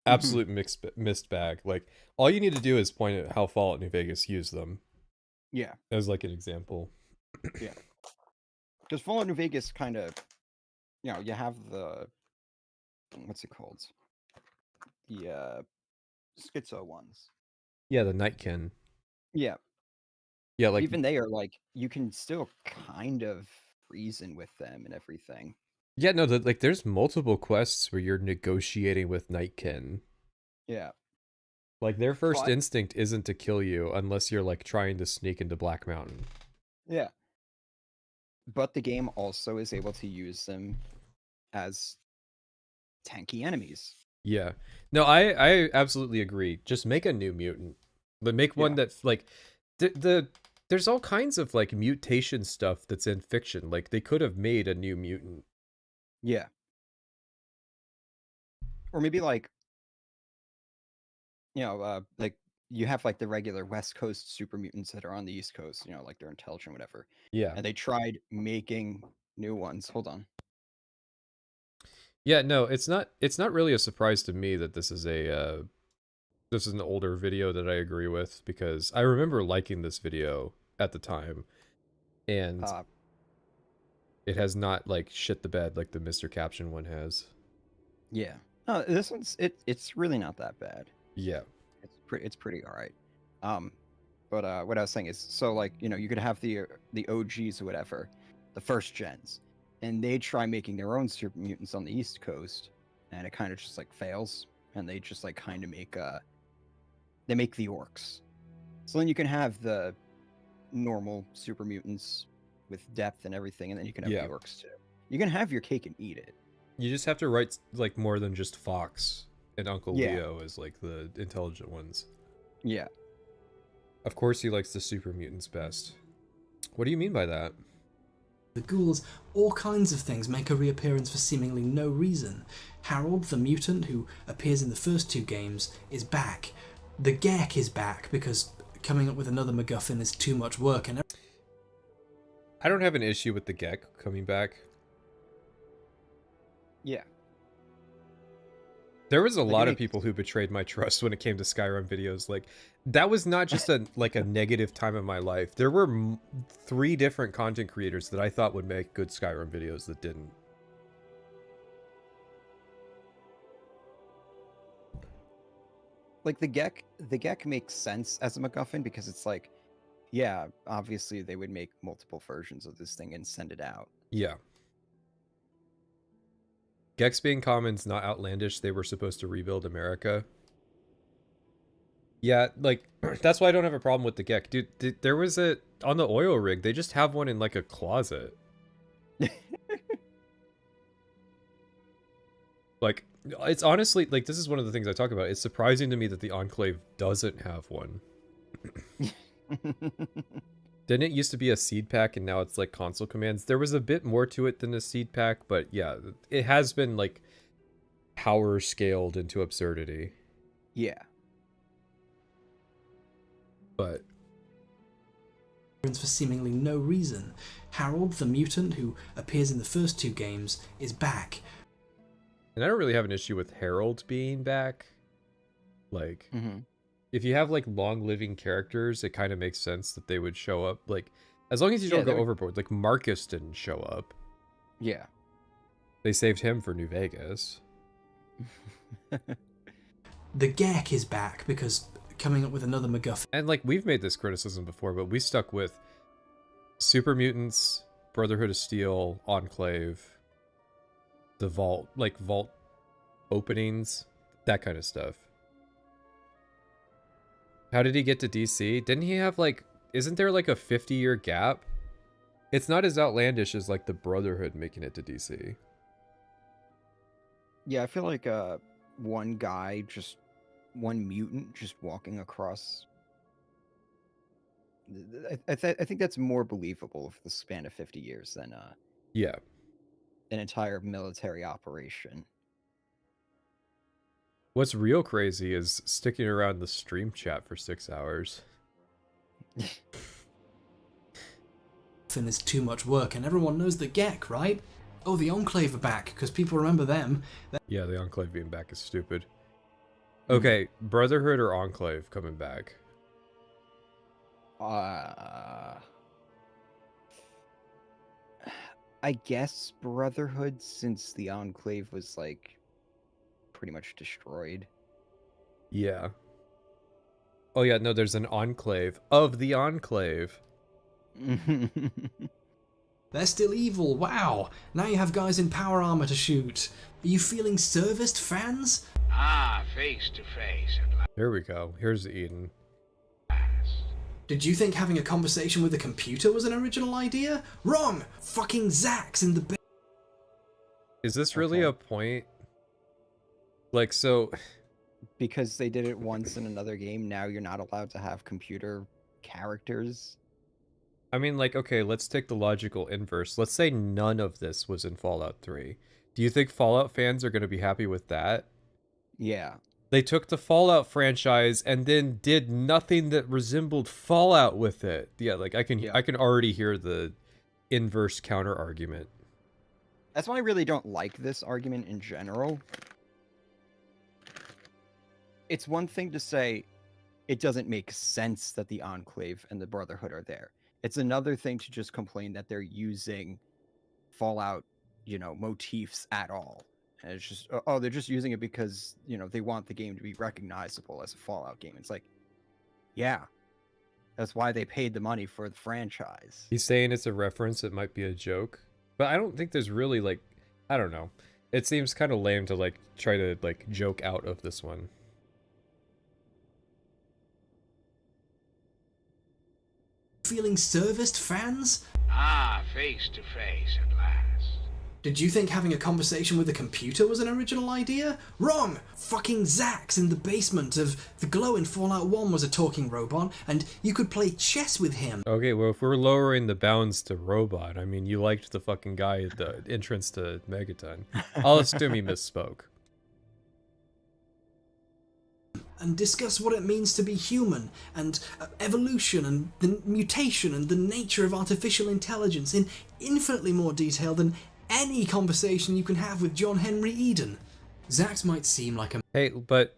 Absolute mixed bag. Like, all you need to do is point at how Fallout New Vegas used them. Yeah. As, like, an example. Yeah. Because Fallout New Vegas kind of, you know, you have the, what's it called? The schizo ones. Yeah, the Nightkin. Yeah. Yeah, like even they are like you can still kind of reason with them and everything. yeah, no, like there's multiple quests where you're negotiating with Nightkin. Yeah. Like their first instinct isn't to kill you unless you're like trying to sneak into Black Mountain. Yeah. But the game also is able to use them as tanky enemies. Yeah. No, I absolutely agree. Just make a new mutant. But make one that's like there's all kinds of like mutation stuff that's in fiction. Like they could have made a new mutant. Yeah. Or maybe like like you have like the regular West Coast super mutants that are on the East Coast, like they're intelligent, whatever. Yeah. And they tried making new ones. Hold on. Yeah, no, it's not really a surprise to me that this is an older video that I agree with, because I remember liking this video at the time, and it has not like shit the bed like the Mr. Caption one has. Yeah. No, this one's it's really not that bad. Yeah. It's pretty all right. But what I was saying is, so like, you could have the OGs or whatever, the first gens, and they try making their own super mutants on the East Coast, and it kind of just like fails, and they just like kind of make they make the orcs. So then you can have the normal super mutants with depth and everything, and then you can have the orcs too. You can have your cake and eat it. You just have to write like more than just Fox and Uncle Leo as like the intelligent ones. Yeah. Of course he likes the super mutants best. What do you mean by that? The ghouls, all kinds of things make a reappearance for seemingly no reason. Harold, the mutant who appears in the first 2 games, is back. The Gek is back because coming up with another MacGuffin is too much work. And I don't have an issue with the Gek coming back. Yeah. There was a lot of people who betrayed my trust when it came to Skyrim videos. Like, that was not just a negative time of my life. There were 3 different content creators that I thought would make good Skyrim videos that didn't. Like the Gek makes sense as a MacGuffin because it's like, yeah, obviously they would make multiple versions of this thing and send it out. Yeah. Geks being commons, not outlandish. They were supposed to rebuild America. Yeah, like, that's why I don't have a problem with the Gek. Dude, there was on the oil rig, they just have one in, like, a closet. Like, it's honestly, like, this is one of the things I talk about. It's surprising to me that the Enclave doesn't have one. Didn't it used to be a seed pack and now it's like console commands? There was a bit more to it than a seed pack, but yeah, it has been like power scaled into absurdity. Yeah. But for seemingly no reason. Harold, the mutant who appears in the first 2 games, is back. And I don't really have an issue with Harold being back. Like, if you have like long living characters, it kind of makes sense that they would show up. Like, as long as you don't go overboard. Like, Marcus didn't show up. Yeah. They saved him for New Vegas. The Gek is back because coming up with another MacGuffin. And like, we've made this criticism before, but we stuck with Super Mutants, Brotherhood of Steel, Enclave, the Vault, like Vault openings, that kind of stuff. How did he get to DC? Didn't he have like, isn't there like a 50-year gap? It's not as outlandish as like the Brotherhood making it to DC. Yeah, I feel like one mutant just walking across. I think that's more believable for the span of 50 years than yeah, an entire military operation. What's real crazy is sticking around the stream chat for 6 hours. Is too much work, and everyone knows the Gek, right? Oh, the Enclave are back, because people remember them. Yeah, the Enclave being back is stupid. Okay, Brotherhood or Enclave coming back? I guess Brotherhood, since the Enclave was like pretty much destroyed. Yeah. Oh yeah, no, there's an enclave of the enclave. They're still evil, wow! Now you have guys in power armor to shoot. Are you feeling serviced, fans? Ah, face to face. Here we go. Here's Eden. Did you think having a conversation with a computer was an original idea? Wrong! Fucking Zack's in the Is this really a point? Like, so... Because they did it once in another game, now you're not allowed to have computer characters? I mean, like, okay, let's take the logical inverse. Let's say none of this was in Fallout 3. Do you think Fallout fans are going to be happy with that? Yeah. They took the Fallout franchise and then did nothing that resembled Fallout with it. Yeah, like I can already hear the inverse counter argument. That's why I really don't like this argument in general. It's one thing to say it doesn't make sense that the Enclave and the Brotherhood are there. It's another thing to just complain that they're using Fallout, motifs at all. And it's just, oh, they're just using it because, they want the game to be recognizable as a Fallout game. It's like, yeah, that's why they paid the money for the franchise. He's saying it's a reference, it might be a joke. But I don't think there's really, like, I don't know. It seems kind of lame to, like, try to, like, joke out of this one. Feeling serviced, fans? Ah, face to face at last. Did you think having a conversation with a computer was an original idea? Wrong! Fucking Zack's in the basement of the Glow in Fallout 1 was a talking robot, and you could play chess with him. Okay, well, if we're lowering the bounds to robot, I mean, you liked the fucking guy at the entrance to Megaton. I'll assume he misspoke. And discuss what it means to be human, and evolution, and the mutation, and the nature of artificial intelligence in infinitely more detail than any conversation you can have with John Henry Eden. Zack's might seem like a... Hey, but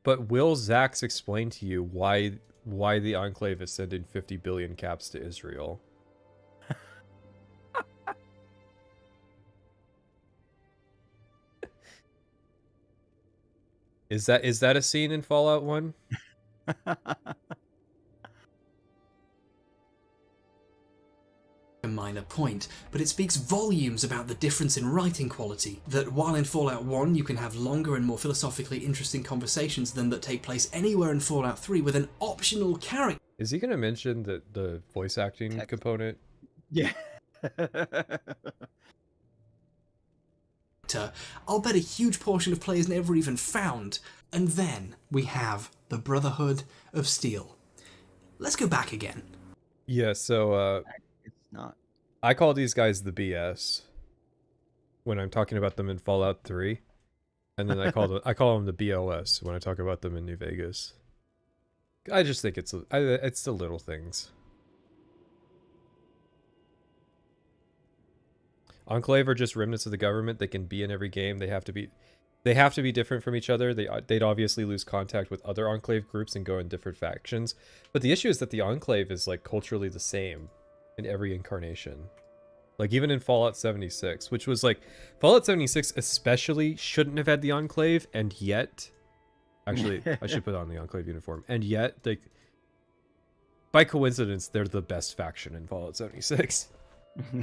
will Zack's explain to you why the Enclave is sending 50 billion caps to Israel? Is that a scene in Fallout 1? A minor point, but it speaks volumes about the difference in writing quality. That while in Fallout 1 you can have longer and more philosophically interesting conversations than that take place anywhere in Fallout 3 with an optional character. Is he going to mention the voice acting component? Yeah. I'll bet a huge portion of players never even found. And then we have the Brotherhood of Steel. Let's go back again. Yeah, so it's not. I call these guys the BS when I'm talking about them in Fallout 3, and then I call them the BOS when I talk about them in New Vegas. I just think it's the little things. Enclave are just remnants of the government. They can be in every game. They have to be different from each other. They'd obviously lose contact with other Enclave groups and go in different factions. But the issue is that the Enclave is like culturally the same in every incarnation. Like even in Fallout 76, which was like Fallout 76 especially shouldn't have had the Enclave, and yet actually I should put on the Enclave uniform. And yet by coincidence they're the best faction in Fallout 76.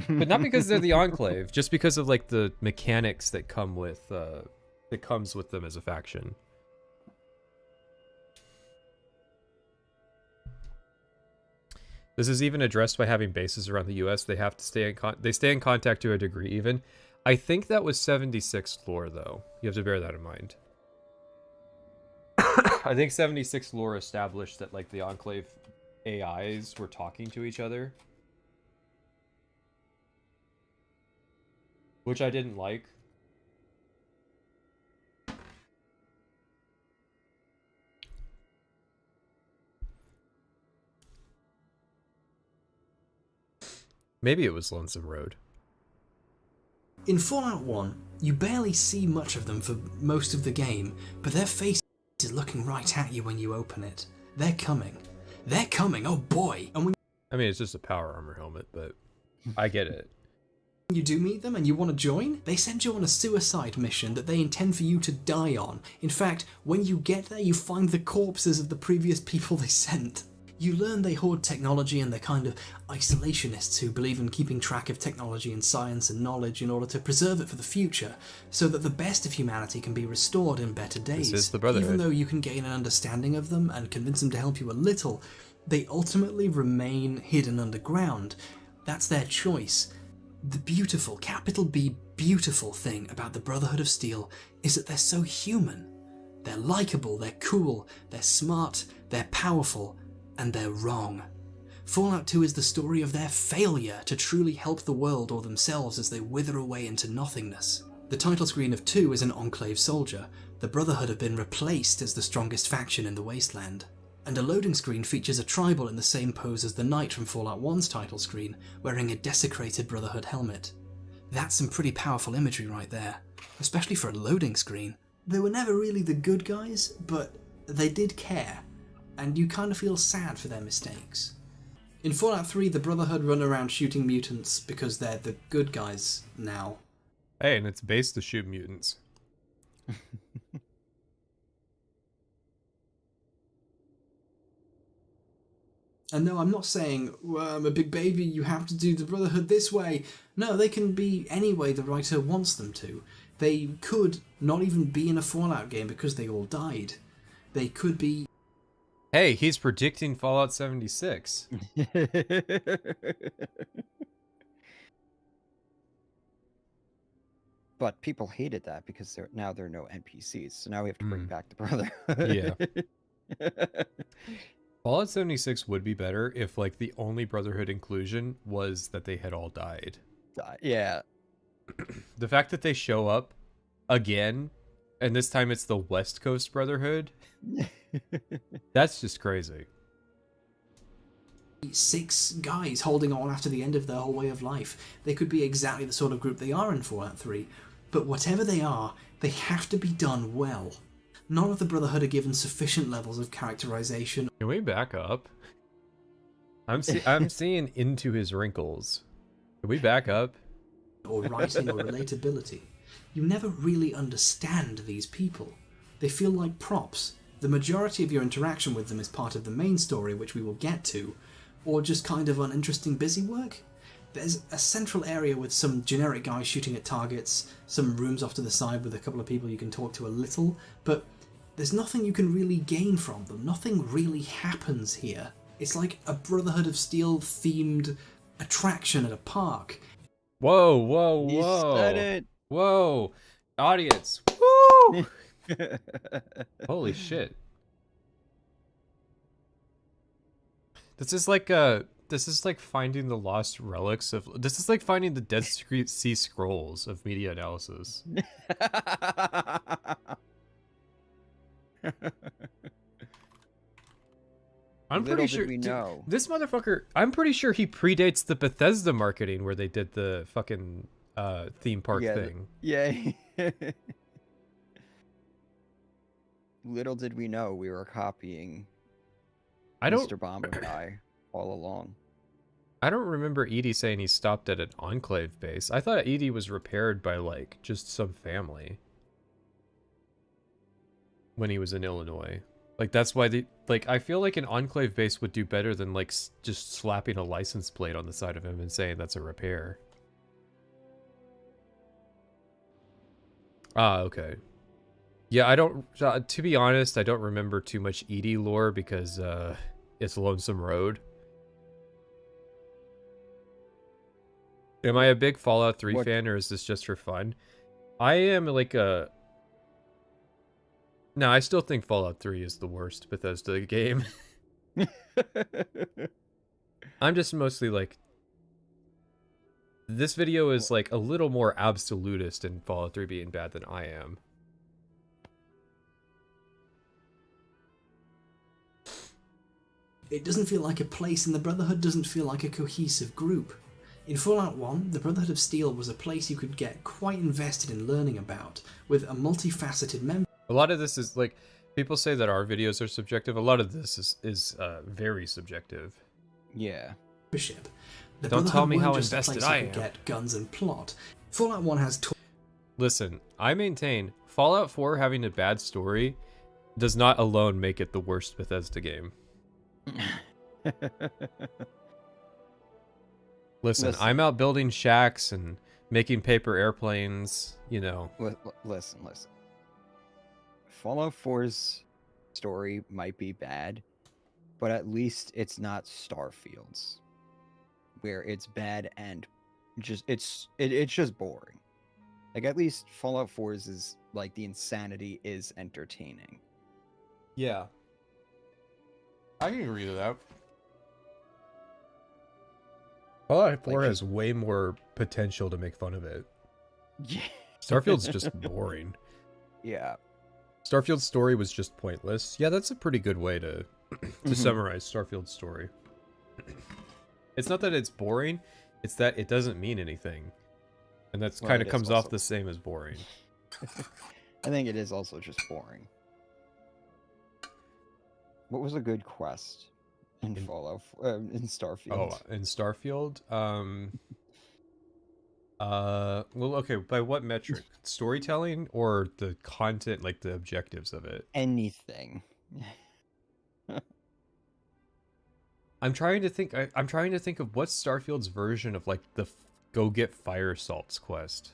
But not because they're the Enclave, just because of like the mechanics that come with that comes with them as a faction. This is even addressed by having bases around the US. They have to stay in contact to a degree even. I think that was 76 lore though. You have to bear that in mind. I think 76 lore established that like the Enclave AIs were talking to each other, which I didn't like. Maybe it was Lonesome Road. In Fallout 1, you barely see much of them for most of the game, but their face is looking right at you when you open it. They're coming. They're coming, oh boy! And when I mean, it's just a power armor helmet, but I get it. you do meet them and you want to join, they send you on a suicide mission that they intend for you to die on. In fact, when you get there, you find the corpses of the previous people they sent. You learn they hoard technology and they're kind of isolationists who believe in keeping track of technology and science and knowledge in order to preserve it for the future, so that the best of humanity can be restored in better days. This is the Brotherhood. Even though you can gain an understanding of them and convince them to help you a little, they ultimately remain hidden underground. That's their choice. The beautiful, capital B beautiful thing about the Brotherhood of Steel is that they're so human. They're likeable, they're cool, they're smart, they're powerful, and they're wrong. Fallout 2 is the story of their failure to truly help the world or themselves as they wither away into nothingness. The title screen of 2 is an Enclave soldier. The Brotherhood have been replaced as the strongest faction in the wasteland. And a loading screen features a tribal in the same pose as the knight from Fallout 1's title screen, wearing a desecrated Brotherhood helmet. That's some pretty powerful imagery right there, especially for a loading screen. They were never really the good guys, but they did care, and you kind of feel sad for their mistakes. In Fallout 3, the Brotherhood run around shooting mutants because they're the good guys now. Hey, and it's based to shoot mutants. And no, I'm not saying, well, I'm a big baby, you have to do the Brotherhood this way. No, they can be any way the writer wants them to. They could not even be in a Fallout game because they all died. They could be... Hey, he's predicting Fallout 76. But people hated that because now there are no NPCs, so now we have to bring back the Brotherhood. Yeah. Fallout 76 would be better if, like, the only Brotherhood inclusion was that they had all died. Yeah. The fact that they show up again, and this time it's the West Coast Brotherhood, that's just crazy. 6 guys holding on after the end of their whole way of life. They could be exactly the sort of group they are in Fallout 3, but whatever they are, they have to be done well. None of the Brotherhood are given sufficient levels of characterization. Can we back up? I'm seeing into his wrinkles. Can we back up? Or writing or relatability. You never really understand these people. They feel like props. The majority of your interaction with them is part of the main story, which we will get to, or just kind of uninteresting busy work. There's a central area with some generic guys shooting at targets, some rooms off to the side with a couple of people you can talk to a little, but there's nothing you can really gain from them. Nothing really happens here. It's like a Brotherhood of Steel themed attraction at a park. Whoa, whoa, whoa. You said it. Whoa. Audience. Woo! Holy shit. This is like finding the lost relics of... This is like finding the Dead Sea Scrolls of media analysis. I'm pretty sure we know. This motherfucker, I'm pretty sure he predates the Bethesda marketing where they did the fucking theme park thing. Yeah. Little did we know we were copying Mr. Hbomberguy all along. I don't remember Edie saying he stopped at an Enclave base. I thought Edie was repaired by, like, just some family when he was in Illinois. Like, that's why they... Like, I feel like an Enclave base would do better than, like, just slapping a license plate on the side of him and saying that's a repair. Ah, okay. Yeah, I don't... to be honest, I don't remember too much Edie lore because, it's Lonesome Road. Am I a big Fallout 3 fan, or is this just for fun? I am, like, a... No, I still think Fallout 3 is the worst Bethesda game. I'm just mostly, like... This video is, like, a little more absolutist in Fallout 3 being bad than I am. It doesn't feel like a place, and the Brotherhood doesn't feel like a cohesive group. In Fallout 1, the Brotherhood of Steel was a place you could get quite invested in learning about, with a multifaceted member. A lot of this is, like, people say that our videos are subjective. A lot of this is very subjective. Yeah. The Don't tell Brotherhood me weren't how just a invested place I you am. could get guns and plot. Fallout 1 has Listen, I maintain Fallout 4 having a bad story does not alone make it the worst Bethesda game. Listen, I'm out building shacks and making paper airplanes, you know. Listen. Fallout 4's story might be bad, but at least it's not Starfield's, where it's bad and it's just boring. Like, at least Fallout 4's is like the insanity is entertaining. Yeah. I can agree to that. Fallout 4 has way more potential to make fun of it. Yeah. Starfield's just boring. Yeah. Starfield's story was just pointless. Yeah, that's a pretty good way to summarize Starfield's story. It's not that it's boring, it's that it doesn't mean anything. And that's kind of comes off the same as boring. I think it is also just boring. What was a good quest in Fallout in Starfield? Oh, in Starfield? Well, okay, by what metric? Storytelling or the content, like the objectives of it? Anything. I'm trying to think. I'm trying to think of what's Starfield's version of like the go get fire salts quest.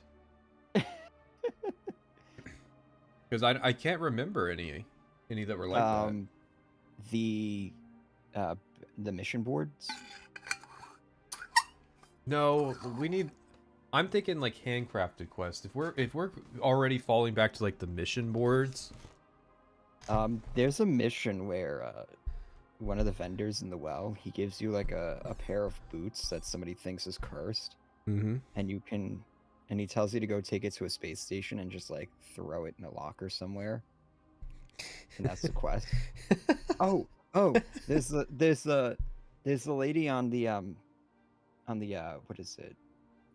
Because I can't remember any that were like that. The mission boards. No, we need. I'm thinking like handcrafted quest. If we're already falling back to like the mission boards. There's a mission where one of the vendors in the well, he gives you like a pair of boots that somebody thinks is cursed. Mm-hmm. And he tells you to go take it to a space station and just like throw it in a locker somewhere. And that's the quest. Oh, there's the lady on the what is it?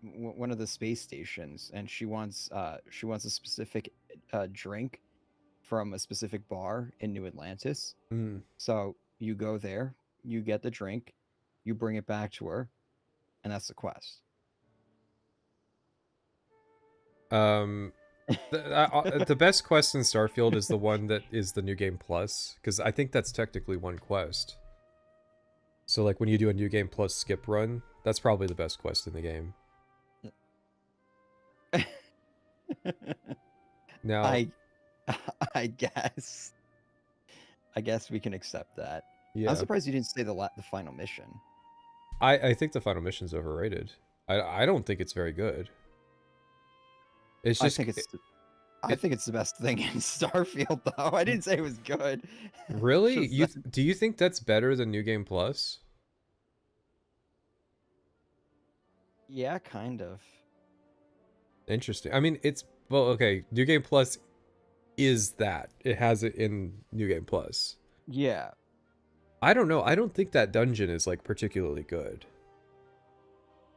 One of the space stations, and she wants a specific drink from a specific bar in New Atlantis. So you go there, you get the drink, you bring it back to her, and that's the quest. The best quest in Starfield is the one that is the New Game Plus, because I think that's technically one quest. So like when you do a New Game Plus skip run, that's probably the best quest in the game. Now I guess we can accept that. Yeah. I'm surprised you didn't say the final mission. I think the final mission's overrated. I don't think it's very good. It's just I think it's the best thing in Starfield, though. I didn't say it was good. Really? Do you think that's better than New Game Plus? Yeah, kind of. Interesting. I mean, okay. New Game Plus is that. It has it in New Game Plus. Yeah. I don't know. I don't think that dungeon is like particularly good.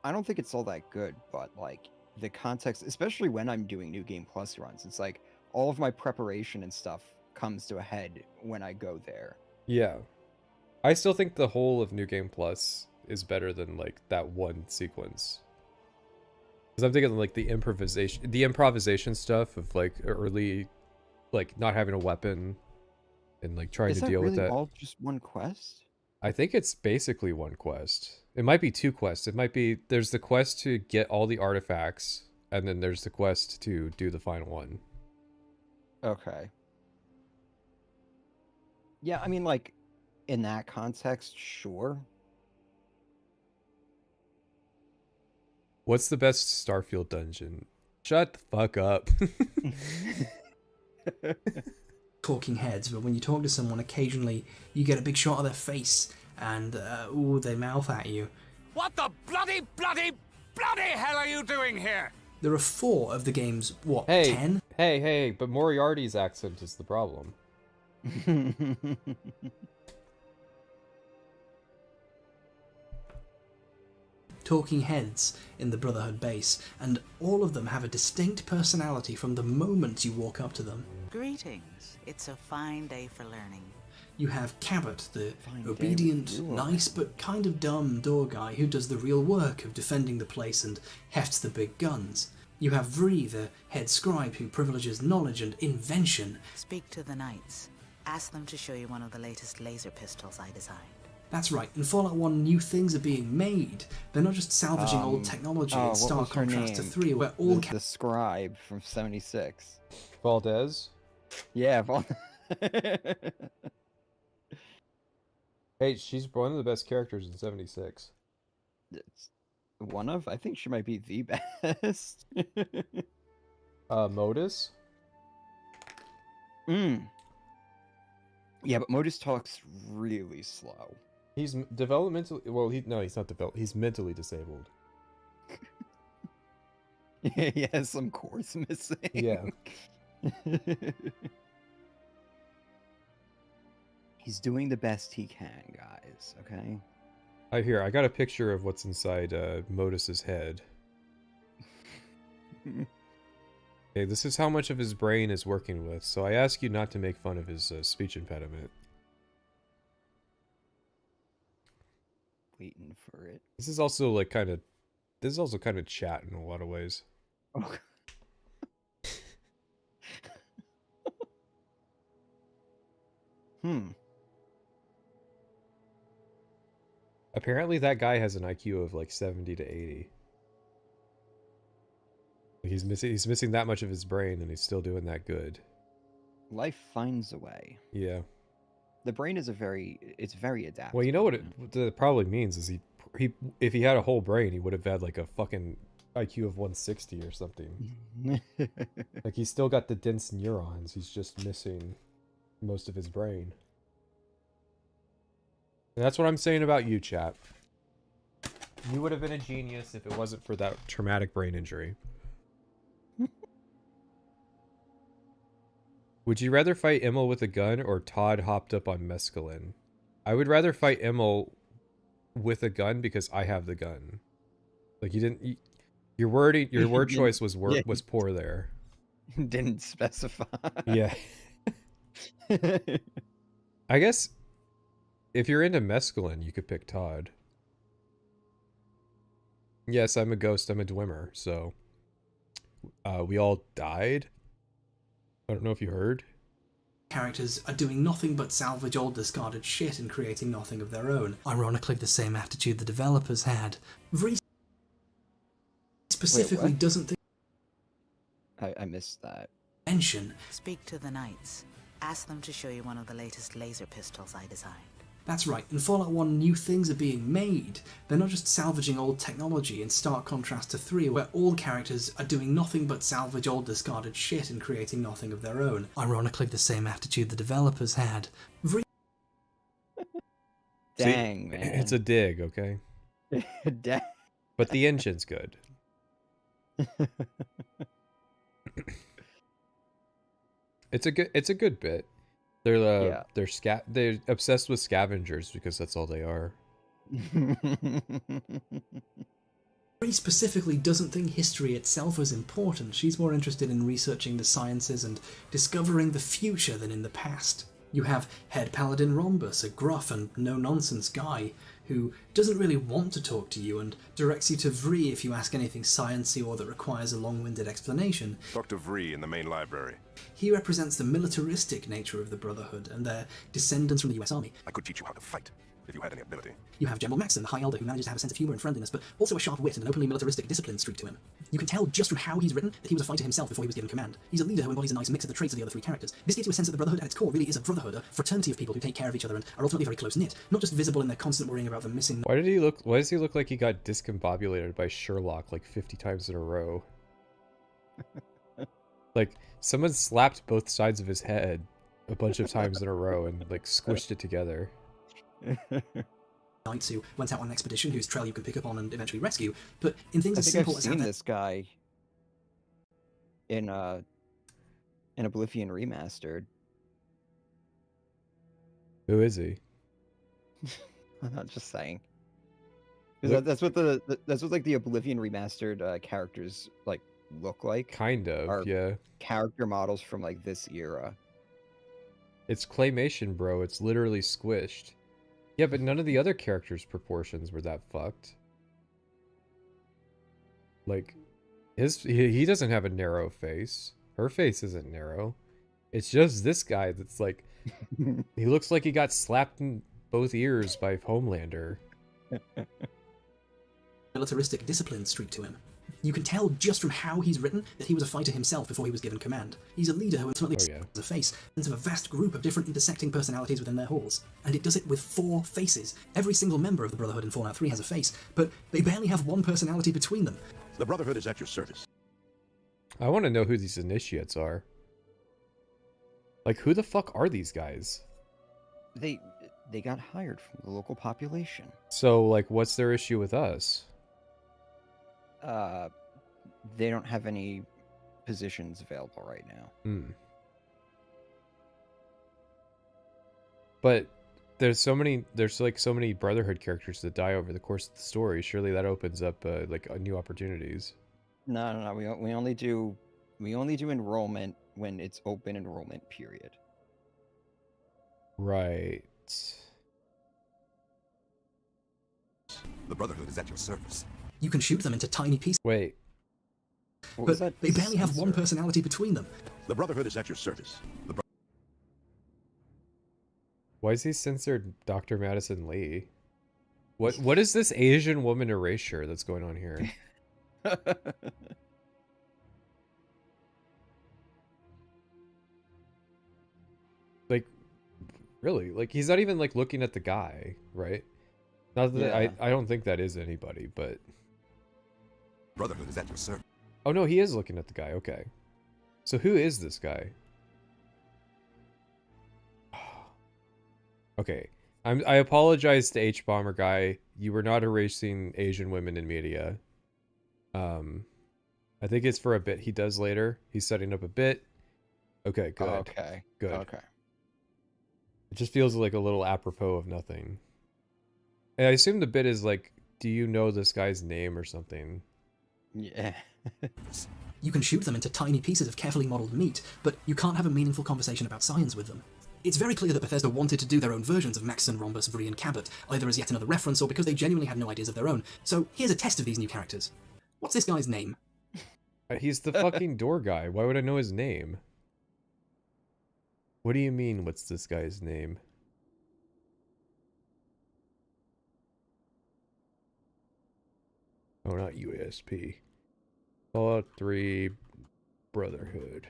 I don't think it's all that good, but like the context, especially when I'm doing New Game Plus runs, it's like all of my preparation and stuff comes to a head when I go there. Yeah. I still think the whole of New Game Plus is better than like that one sequence. Because I'm thinking like the improvisation stuff of like early, like not having a weapon and like trying to deal with that. Is that really all just one quest? I think it's basically one quest. It might be two quests. It might be there's the quest to get all the artifacts, and then there's the quest to do the final one. Okay. Yeah, I mean, like in that context, sure. What's the best Starfield dungeon? Shut the fuck up. Talking heads, but when you talk to someone, occasionally you get a big shot of their face, and they mouth at you. What the bloody hell are you doing here? There are 4 of the game's, 10? Hey, but Moriarty's accent is the problem. Talking heads in the Brotherhood base, and all of them have a distinct personality from the moment you walk up to them. Greetings. It's a fine day for learning. You have Cabot, the obedient, nice but kind of dumb door guy who does the real work of defending the place and hefts the big guns. You have Vree, the head scribe who privileges knowledge and invention. Speak to the knights. Ask them to show you one of the latest laser pistols I designed. That's right, in Fallout 1 new things are being made. They're not just salvaging old technology in stark contrast to 3 where all... The scribe from 76. Valdez? Yeah, Valdez. Hey, she's one of the best characters in 76. It's one of? I think she might be the best. Modus? Yeah, but Modus talks really slow. He's developmentally... Well, he's not developed. He's mentally disabled. He has some cores missing. Yeah. He's doing the best he can, guys, okay? I got a picture of what's inside Modus's head. Okay, this is how much of his brain is working with, so I ask you not to make fun of his speech impediment. Waiting for it. This is also like kind of chat in a lot of ways. Oh. Apparently that guy has an IQ of like 70 to 80. He's missing that much of his brain and he's still doing that good. Life finds a way. Yeah. The brain is very adaptive. Well, you know what it probably means is if he had a whole brain, he would have had like a fucking IQ of 160 or something. Like he's still got the dense neurons. He's just missing most of his brain. And that's what I'm saying about you, chat. You would have been a genius if it wasn't for that traumatic brain injury. Would you rather fight Emil with a gun or Todd hopped up on mescaline? I would rather fight Emil with a gun because I have the gun. Like your word choice was poor there. Didn't specify. Yeah. I guess if you're into mescaline, you could pick Todd. Yes, I'm a ghost. I'm a Dwemer. So we all died. I don't know if you heard. Characters are doing nothing but salvage old discarded shit and creating nothing of their own. Ironically, the same attitude the developers had. Vree specifically doesn't think... I missed that. Mention. Speak to the knights. Ask them to show you one of the latest laser pistols I designed. That's right, in Fallout 1 new things are being made. They're not just salvaging old technology in stark contrast to 3 where all characters are doing nothing but salvage old discarded shit and creating nothing of their own. Ironically, the same attitude the developers had. Dang, man. It's a dig, okay? But the engine's good. It's a good bit. They're obsessed with scavengers because that's all they are. Vree specifically doesn't think history itself is important. She's more interested in researching the sciences and discovering the future than in the past. You have Head Paladin Rhombus, a gruff and no-nonsense guy who doesn't really want to talk to you and directs you to Vree if you ask anything sciencey or that requires a long-winded explanation. Dr. Vree in the main library. He represents the militaristic nature of the Brotherhood and their descendants from the US Army. I could teach you how to fight, if you had any ability. You have General Maxon, the High Elder, who manages to have a sense of humour and friendliness, but also a sharp wit and an openly militaristic discipline streak to him. You can tell just from how he's written that he was a fighter himself before he was given command. He's a leader who embodies a nice mix of the traits of the other 3 characters. This gives you a sense that the Brotherhood at its core really is a brotherhood, a fraternity of people who take care of each other and are ultimately very close-knit, not just visible in their constant worrying about the missing... Why does he look like he got discombobulated by Sherlock like 50 times in a row? Like, someone slapped both sides of his head a bunch of times in a row and, like, squished it together. Knights who went out on an expedition whose trail you can pick up on and eventually rescue, but in things as simple as... I've seen this guy in Oblivion Remastered. Who is he? I'm not just saying. That's what like the Oblivion Remastered characters like look like. Kind of, yeah. Character models from like this era. It's claymation, bro. It's literally squished. Yeah, but none of the other characters' proportions were that fucked. Like, he doesn't have a narrow face. Her face isn't narrow. It's just this guy that's like, he looks like he got slapped in both ears by Homelander. Militaristic discipline streak to him. You can tell just from how he's written that he was a fighter himself before he was given command. He's a leader who ultimately has a face, and of a vast group of different intersecting personalities within their halls. And it does it with 4 faces. Every single member of the Brotherhood in Fallout 3 has a face, but they barely have one personality between them. The Brotherhood is at your service. I want to know who these initiates are. Like, who the fuck are these guys? They got hired from the local population. So, like, what's their issue with us? They don't have any positions available right now. But there's like so many Brotherhood characters that die over the course of the story. Surely that opens up like new opportunities. No. We only do enrollment when it's open enrollment period. Right. The Brotherhood is at your service. You can shoot them into tiny pieces. Wait. But they barely have one personality between them. The Brotherhood is at your service. Why is he censored Dr. Madison Lee? What is this Asian woman erasure that's going on here? Like, really? Like, he's not even like looking at the guy, right? Not that I don't think that is anybody, but Brotherhood is at your service. oh no, he is looking at the guy. Okay, so who is this guy? Okay, I apologize to Hbomberguy. You were not erasing Asian women in media. I think it's for a bit he does later. He's setting up a bit. Okay, good. Okay. Good. Okay. It just feels like a little apropos of nothing. And I assume the bit is like, do you know this guy's name or something? Yeah. You can shoot them into tiny pieces of carefully modeled meat, but you can't have a meaningful conversation about science with them. It's very clear that Bethesda wanted to do their own versions of Maxson, Rhombus, Vree, and Cabot, either as yet another reference or because they genuinely had no ideas of their own. So here's a test of these new characters. What's this guy's name? He's the fucking door guy. Why would I know his name? What do you mean, what's this guy's name? Oh, not UASP. Fallout 3 Brotherhood.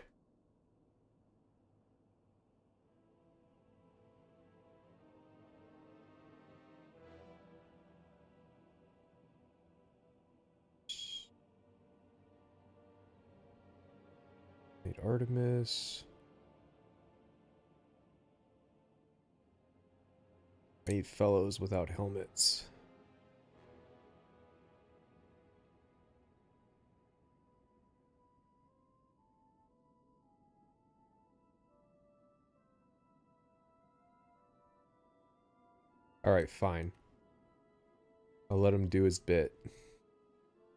Saint Artemis. I need fellows without helmets. Alright, fine. I'll let him do his bit.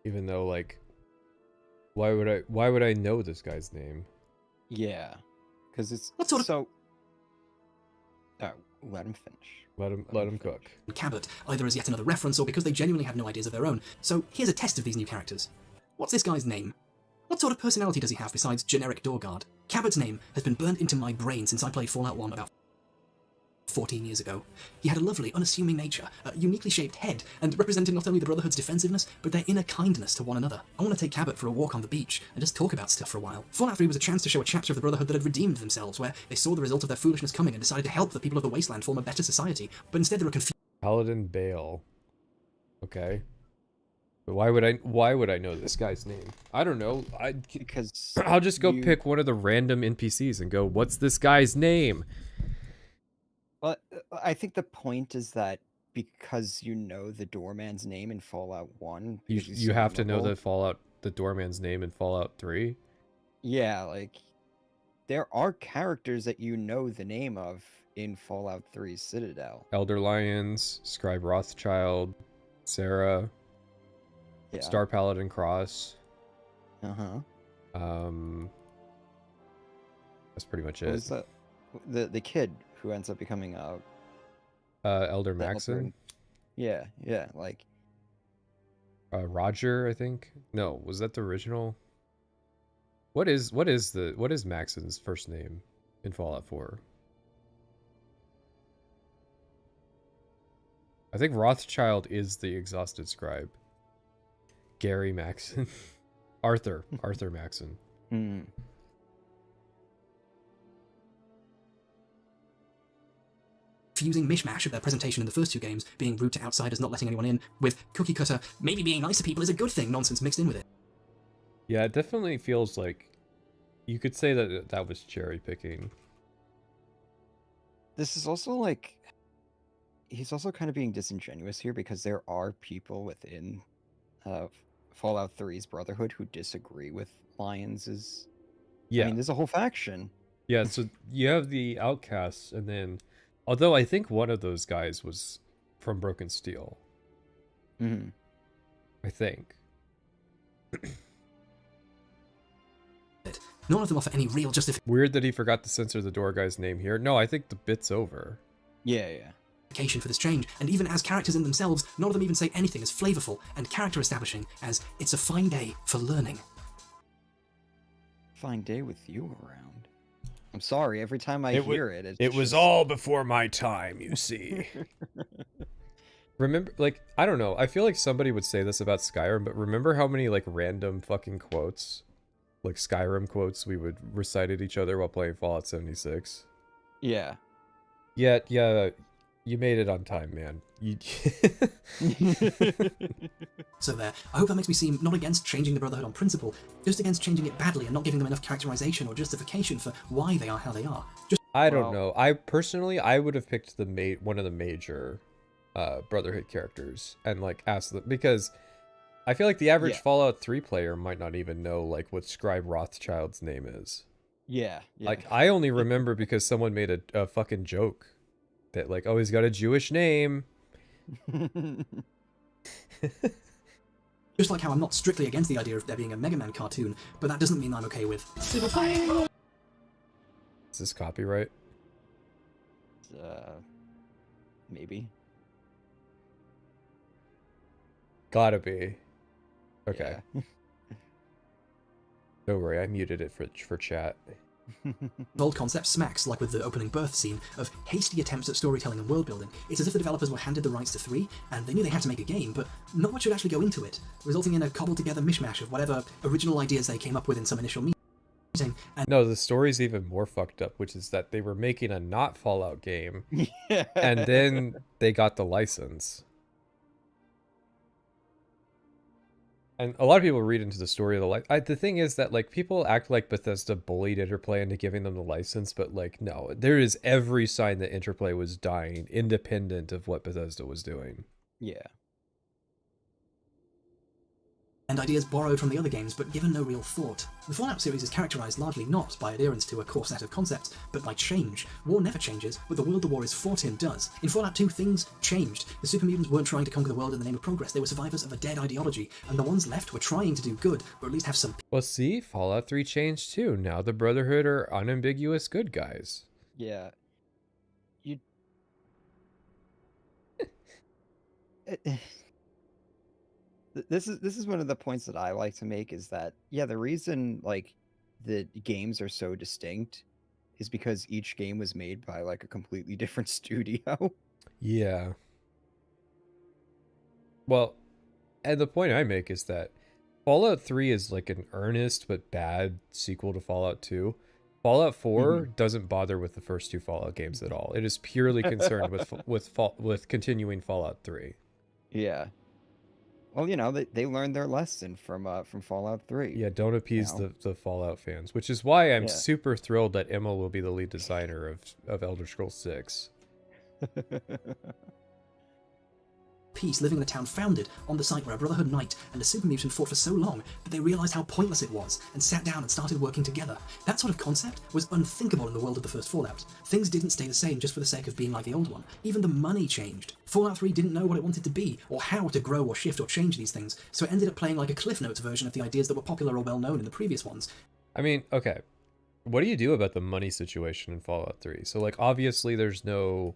Even though, like, why would I know this guy's name? Yeah. Because it's what sort of... so... Oh, let him finish. Let him cook. Cabot, either as yet another reference or because they genuinely had no ideas of their own. So here's a test of these new characters. What's this guy's name? What sort of personality does he have besides generic door guard? Cabot's name has been burnt into my brain since I played Fallout 1 about 14 years ago. He had a lovely, unassuming nature, a uniquely shaped head, and represented not only the Brotherhood's defensiveness, but their inner kindness to one another. I want to take Cabot for a walk on the beach, and just talk about stuff for a while. Fallout 3 was a chance to show a chapter of the Brotherhood that had redeemed themselves, where they saw the result of their foolishness coming and decided to help the people of the Wasteland form a better society, but instead they were confused. Paladin Bale. Okay. But why would I know this guy's name? I don't know. Because I'll just go pick one of the random NPCs and go, what's this guy's name? Well, I think the point is that because you know the doorman's name in Fallout 1... You have to know the doorman's name in Fallout 3? Yeah, like, there are characters that you know the name of in Fallout 3's Citadel. Elder Lions, Scribe Rothschild, Sarah, Yeah. Star Paladin Cross. Uh-huh. That's pretty much it. What the kid who ends up becoming Elder the Maxon. Elder. Yeah, like Roger, I think. No, was that the original? What is Maxon's first name in Fallout 4? I think Rothschild is the exhausted scribe. Gary Maxon. Arthur Maxon. Fusing mishmash of their presentation in the first two games, being rude to outsiders, not letting anyone in, with cookie cutter, maybe being nice to people is a good thing nonsense mixed in with it. Yeah, it definitely feels like you could say that that was cherry picking. this is also like he's also kind of being disingenuous here because there are people within Fallout 3's Brotherhood who disagree with Lyons's. Yeah. I mean, there's a whole faction. Yeah, so you have the Outcasts, and then, although I think one of those guys was from Broken Steel. Mm-hmm. I think. None of them offer any real justification. Weird that he forgot to censor the door guy's name here. No, I think the bit's over. Yeah. For this change, and even as characters in themselves, none of them even say anything as flavorful and character establishing as "it's a fine day for learning." Fine day with you around. I'm sorry, every time I hear it, it was all before my time, you see. Remember, like, I don't know, I feel like somebody would say this about Skyrim, but remember how many, like, random fucking quotes, like Skyrim quotes, we would recite at each other while playing Fallout 76? Yeah. Yeah, you made it on time, man. So there, I hope that makes me seem not against changing the Brotherhood on principle, just against changing it badly and not giving them enough characterization or justification for why they are how they are. I don't know. I personally, I would have picked one of the major Brotherhood characters and like asked them, because I feel like the average Fallout 3 player might not even know like what Scribe Rothschild's name is. Yeah. Like I only remember because someone made a fucking joke that like, oh, he's got a Jewish name. Just like how I'm not strictly against the idea of there being a Mega Man cartoon, but that doesn't mean I'm okay with Is this copyright? Maybe. Gotta be. Okay. Yeah. Don't worry, I muted it for chat. Old concept smacks, like with the opening birth scene, of hasty attempts at storytelling and world building. It's as if the developers were handed the rights to 3, and they knew they had to make a game, but not much would actually go into it, resulting in a cobbled together mishmash of whatever original ideas they came up with in some initial meeting. And no, the story's even more fucked up, which is that they were making a not Fallout game, and then they got the license. And a lot of people read into the story of the the thing is that like people act like Bethesda bullied Interplay into giving them the license, but like no, there is every sign that Interplay was dying, independent of what Bethesda was doing. Yeah. And ideas borrowed from the other games, but given no real thought. The Fallout series is characterized largely not by adherence to a core set of concepts, but by change. War never changes, but the world the war is fought in does. In Fallout 2, things changed. The super mutants weren't trying to conquer the world in the name of progress, they were survivors of a dead ideology, and the ones left were trying to do good, or at least have some... Well, see, Fallout 3 changed too. Now the Brotherhood are unambiguous good guys. Yeah. This is one of the points that I like to make, is that the reason like the games are so distinct is because each game was made by like a completely different studio. Yeah. Well, and the point I make is that Fallout 3 is like an earnest but bad sequel to Fallout 2. Fallout 4 doesn't bother with the first two Fallout games at all. It is purely concerned with continuing Fallout 3. Yeah. Well, you know, they learned their lesson from Fallout 3. Yeah, don't appease the Fallout fans, which is why I'm super thrilled that Emma will be the lead designer of Elder Scrolls 6. Peace living in a town founded on the site where a Brotherhood Knight and a super mutant fought for so long that they realized how pointless it was and sat down and started working together. That sort of concept was unthinkable in the world of the first Fallout. Things didn't stay the same just for the sake of being like the old one. Even the money changed. Fallout 3 didn't know what it wanted to be, or how to grow or shift or change these things, so it ended up playing like a Cliff Notes version of the ideas that were popular or well known in the previous ones. I mean, okay. What do you do about the money situation in Fallout 3? So like obviously there's no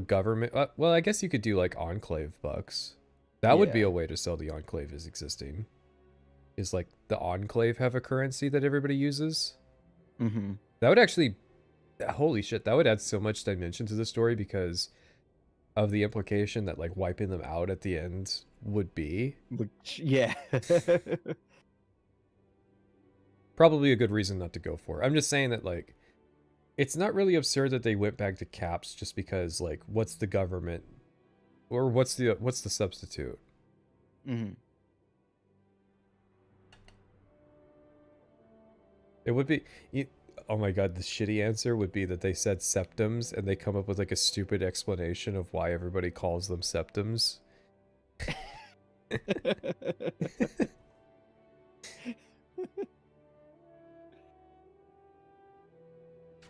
government. Well, I guess you could do like Enclave bucks. That would be a way to sell the Enclave as existing. Is like the Enclave have a currency that everybody uses? Mm-hmm. That would actually, holy shit, that would add so much dimension to the story because of the implication that like wiping them out at the end would be. Yeah. Probably a good reason not to go for it. I'm just saying that like it's not really absurd that they went back to caps just because like what's the government or what's the substitute? Mm-hmm. It would be oh my god, the shitty answer would be that they said septums and they come up with like a stupid explanation of why everybody calls them septums.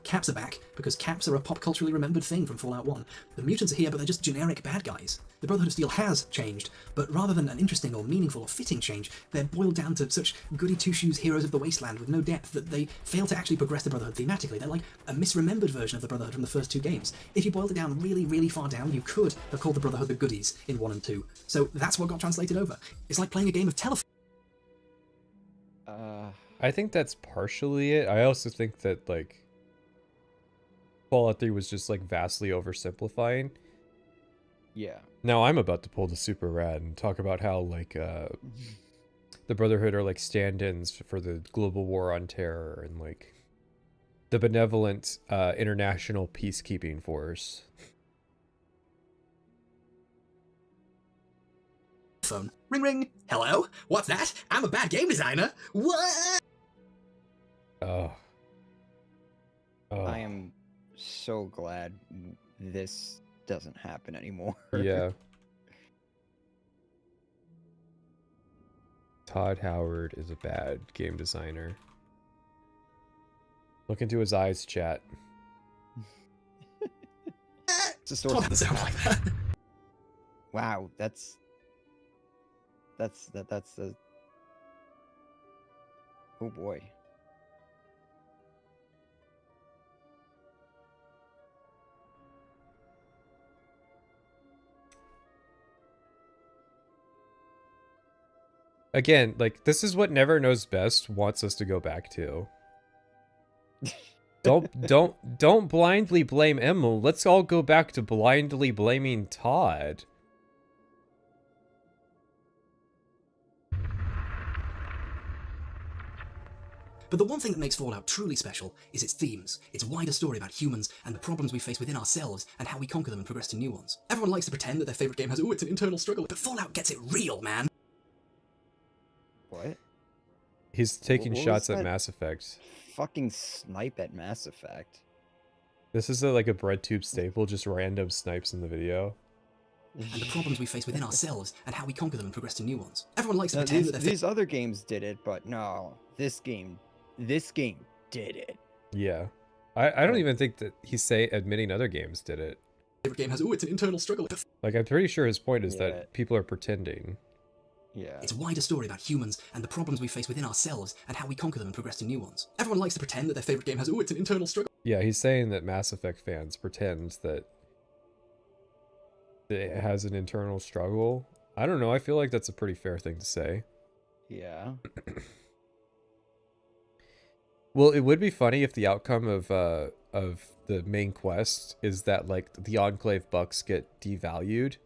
Caps are back, because caps are a pop culturally remembered thing from Fallout 1. The mutants are here, but they're just generic bad guys. The Brotherhood of Steel has changed, but rather than an interesting or meaningful or fitting change, they're boiled down to such goody-two-shoes heroes of the wasteland with no depth that they fail to actually progress the Brotherhood thematically. They're like a misremembered version of the Brotherhood from the first two games. If you boiled it down really, really far down, you could have called the Brotherhood the Goodies in 1 and 2. So that's what got translated over. It's like playing a game of telephone. I think that's partially it. I also think that like Fallout 3 was just like vastly oversimplifying. Yeah. Now I'm about to pull the super rad and talk about how like the Brotherhood are like stand-ins for the global war on terror and like the benevolent international peacekeeping force. Phone. Ring ring. Hello? What's that? I'm a bad game designer. What? Oh. I am so glad this doesn't happen anymore. Yeah. Todd Howard is a bad game designer. Look into his eyes, chat. It's a source of sound like that. Wow, that's a... Oh boy. Again, like this is what Never Knows Best wants us to go back to. Don't blindly blame Emma. Let's all go back to blindly blaming Todd. But the one thing that makes Fallout truly special is its themes, its wider story about humans and the problems we face within ourselves and how we conquer them and progress to new ones. Everyone likes to pretend that their favorite game has, it's an internal struggle, but Fallout gets it real, man. What? He's taking What shots was at that Mass Effect. Fucking snipe at Mass Effect. This is like a breadtube staple, just random snipes in the video. And the problems we face within ourselves and how we conquer them and progress to new ones. Everyone likes to pretend that these other games did it, but no, this game did it. Yeah. I don't even think that he's admitting other games did it. Favorite game has, it's an internal struggle. Like, I'm pretty sure his point is that people are pretending. Yeah. It's a wider story about humans and the problems we face within ourselves and how we conquer them and progress to new ones. Everyone likes to pretend that their favorite game has, it's an internal struggle. Yeah, he's saying that Mass Effect fans pretend that it has an internal struggle. I don't know, I feel like that's a pretty fair thing to say. Yeah. Well, it would be funny if the outcome of the main quest is that like the Enclave bucks get devalued.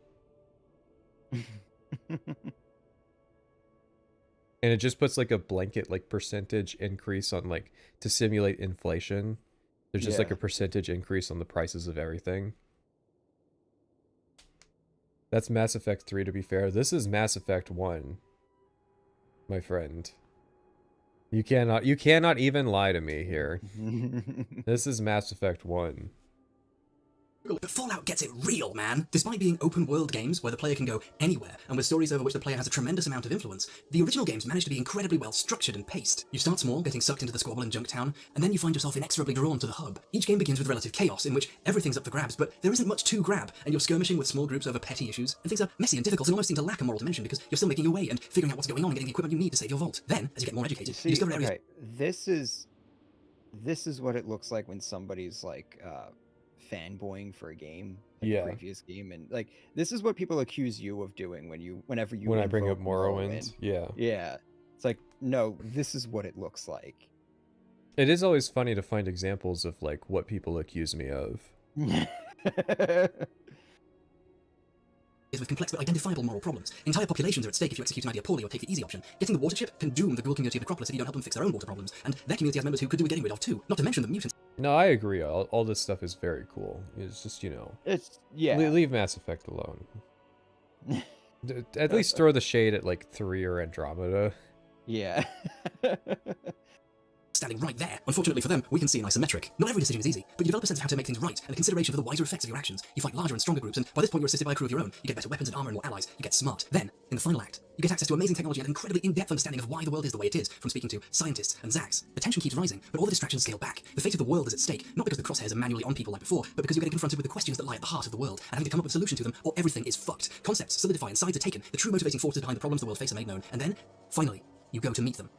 And it just puts like a blanket like percentage increase on like to simulate inflation. There's just like a percentage increase on the prices of everything. That's Mass Effect 3 to be fair. This is Mass Effect 1. My friend. You cannot even lie to me here. This is Mass Effect 1. But Fallout gets it real, man! Despite being open-world games where the player can go anywhere, and with stories over which the player has a tremendous amount of influence, the original games managed to be incredibly well structured and paced. You start small, getting sucked into the squabble in Junktown, and then you find yourself inexorably drawn to the hub. Each game begins with relative chaos, in which everything's up for grabs, but there isn't much to grab, and you're skirmishing with small groups over petty issues, and things are messy and difficult and almost seem to lack a moral dimension because you're still making your way and figuring out what's going on and getting the equipment you need to save your vault. Then, as you get more educated, you discover areas... Okay, this is this is what it looks like when somebody's like fanboying for a game, like Yeah. a previous game, and like this is what people accuse you of doing whenever you When I bring up invoke Morrowind, yeah. Yeah. It's like, no, this is what it looks like. It is always funny to find examples of like what people accuse me of. With complex but identifiable moral problems. Entire populations are at stake if you execute an idea poorly or take the easy option. Getting the water chip can doom the Ghoul community of Necropolis if you don't help them fix their own water problems, and their community has members who could do with getting rid of too. Not to mention the mutants. No, I agree. All this stuff is very cool. It's just, you know, it's yeah. Leave Mass Effect alone. At least throw the shade at like 3 or Andromeda. Yeah. Standing right there. Unfortunately for them, we can see an isometric. Not every decision is easy, but you develop a sense of how to make things right, and a consideration for the wider effects of your actions. You fight larger and stronger groups, and by this point you're assisted by a crew of your own. You get better weapons and armor and more allies. You get smart. Then, in the final act, you get access to amazing technology and an incredibly in-depth understanding of why the world is the way it is, from speaking to scientists and Zax. The tension keeps rising, but all the distractions scale back. The fate of the world is at stake, not because the crosshairs are manually on people like before, but because you're getting confronted with the questions that lie at the heart of the world, and having to come up with a solution to them, or everything is fucked. Concepts solidify and sides are taken. The true motivating forces behind the problems the world face are made known, and then, finally, you go to meet them.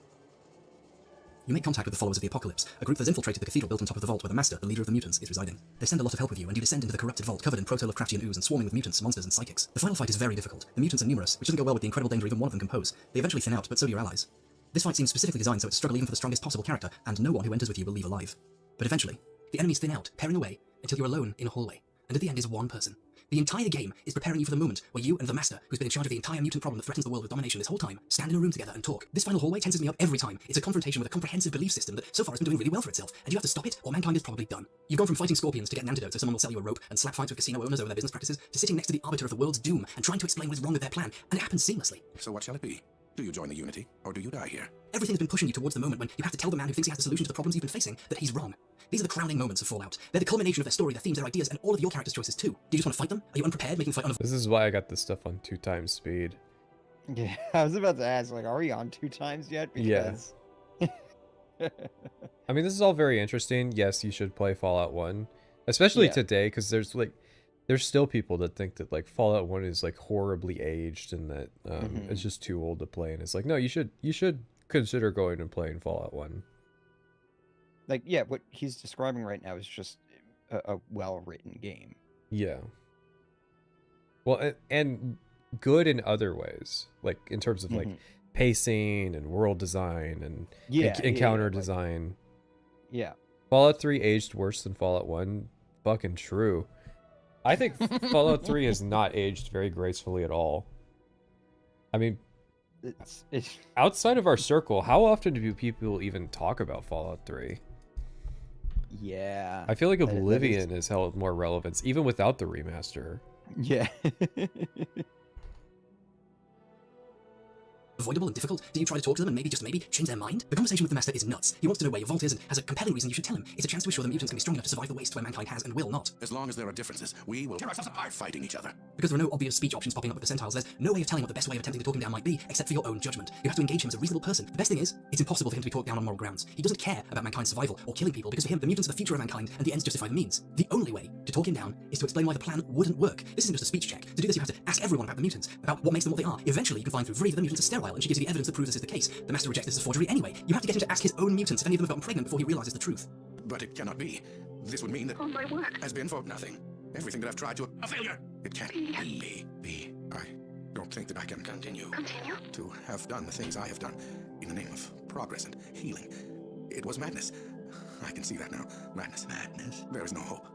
You make contact with the followers of the Apocalypse, a group that's infiltrated the cathedral built on top of the vault where the Master, the leader of the mutants, is residing. They send a lot of help with you, and you descend into the corrupted vault covered in proto-Lovecraftian ooze and swarming with mutants, monsters, and psychics. The final fight is very difficult. The mutants are numerous, which doesn't go well with the incredible danger even one of them can pose. They eventually thin out, but so do your allies. This fight seems specifically designed so it's struggle even for the strongest possible character, and no one who enters with you will leave alive. But eventually, the enemies thin out, pairing away, until you're alone in a hallway. And at the end is one person. The entire game is preparing you for the moment where you and the Master, who's been in charge of the entire mutant problem that threatens the world with domination this whole time, stand in a room together and talk. This final hallway tenses me up every time. It's a confrontation with a comprehensive belief system that so far has been doing really well for itself, and you have to stop it, or mankind is probably done. You've gone from fighting scorpions to get an antidote so someone will sell you a rope and slap fights with casino owners over their business practices, to sitting next to the arbiter of the world's doom and trying to explain what is wrong with their plan, and it happens seamlessly. So what shall it be? Do you join the Unity, or do you die here? Everything's been pushing you towards the moment when you have to tell the man who thinks he has the solution to the problems you've been facing that he's wrong. These are the crowning moments of Fallout. They're the culmination of their story, their themes, their ideas, and all of your characters' choices too. Do you just want to fight them? Are you unprepared, making fight This is why I got this stuff on 2x speed. Yeah, I was about to ask, like, are we on 2 times yet? Because... Yeah. I mean, this is all very interesting. Yes, you should play Fallout 1. Especially today, because there's still people that think that like Fallout 1 is like horribly aged and that it's just too old to play. And it's like, no, you should consider going and playing Fallout 1. Like, yeah, what he's describing right now is just a well-written game. Yeah. Well, and good in other ways, like in terms of like pacing and world design and encounter design. Yeah. Fallout 3 aged worse than Fallout 1. Fucking true. I think Fallout 3 has not aged very gracefully at all. I mean, it's outside of our circle, how often do people even talk about Fallout 3? Yeah. I feel like Oblivion has held more relevance, even without the remaster. Yeah. Avoidable and difficult? Do you try to talk to them and maybe, just maybe, change their mind? The conversation with the Master is nuts. He wants to know where your vault is and has a compelling reason you should tell him. It's a chance to assure the mutants can be strong enough to survive the waste where mankind has and will not. As long as there are differences, we will tear ourselves apart fighting each other. Because there are no obvious speech options popping up with percentiles, there's no way of telling what the best way of attempting to talk him down might be, except for your own judgment. You have to engage him as a reasonable person. The best thing is, it's impossible for him to be talked down on moral grounds. He doesn't care about mankind's survival or killing people, because for him, the mutants are the future of mankind and the ends justify the means. The only way to talk him down is to explain why the plan wouldn't work. This isn't just a speech check. To do this, you have to ask everyone about the mutants, about what makes them what they are. Eventually, you can find through Vree that the mutants are sterile, and she gives you the evidence that proves this is the case. The Master rejects this as forgery anyway. You have to get him to ask his own mutants if any of them have gotten pregnant before he realizes the truth. But it cannot be. This would mean that all my work has been for nothing. Everything that I've tried to a failure. It can't be. I don't think that I can continue to have done the things I have done in the name of progress and healing. It was madness. I can see that now. Madness. There is no hope.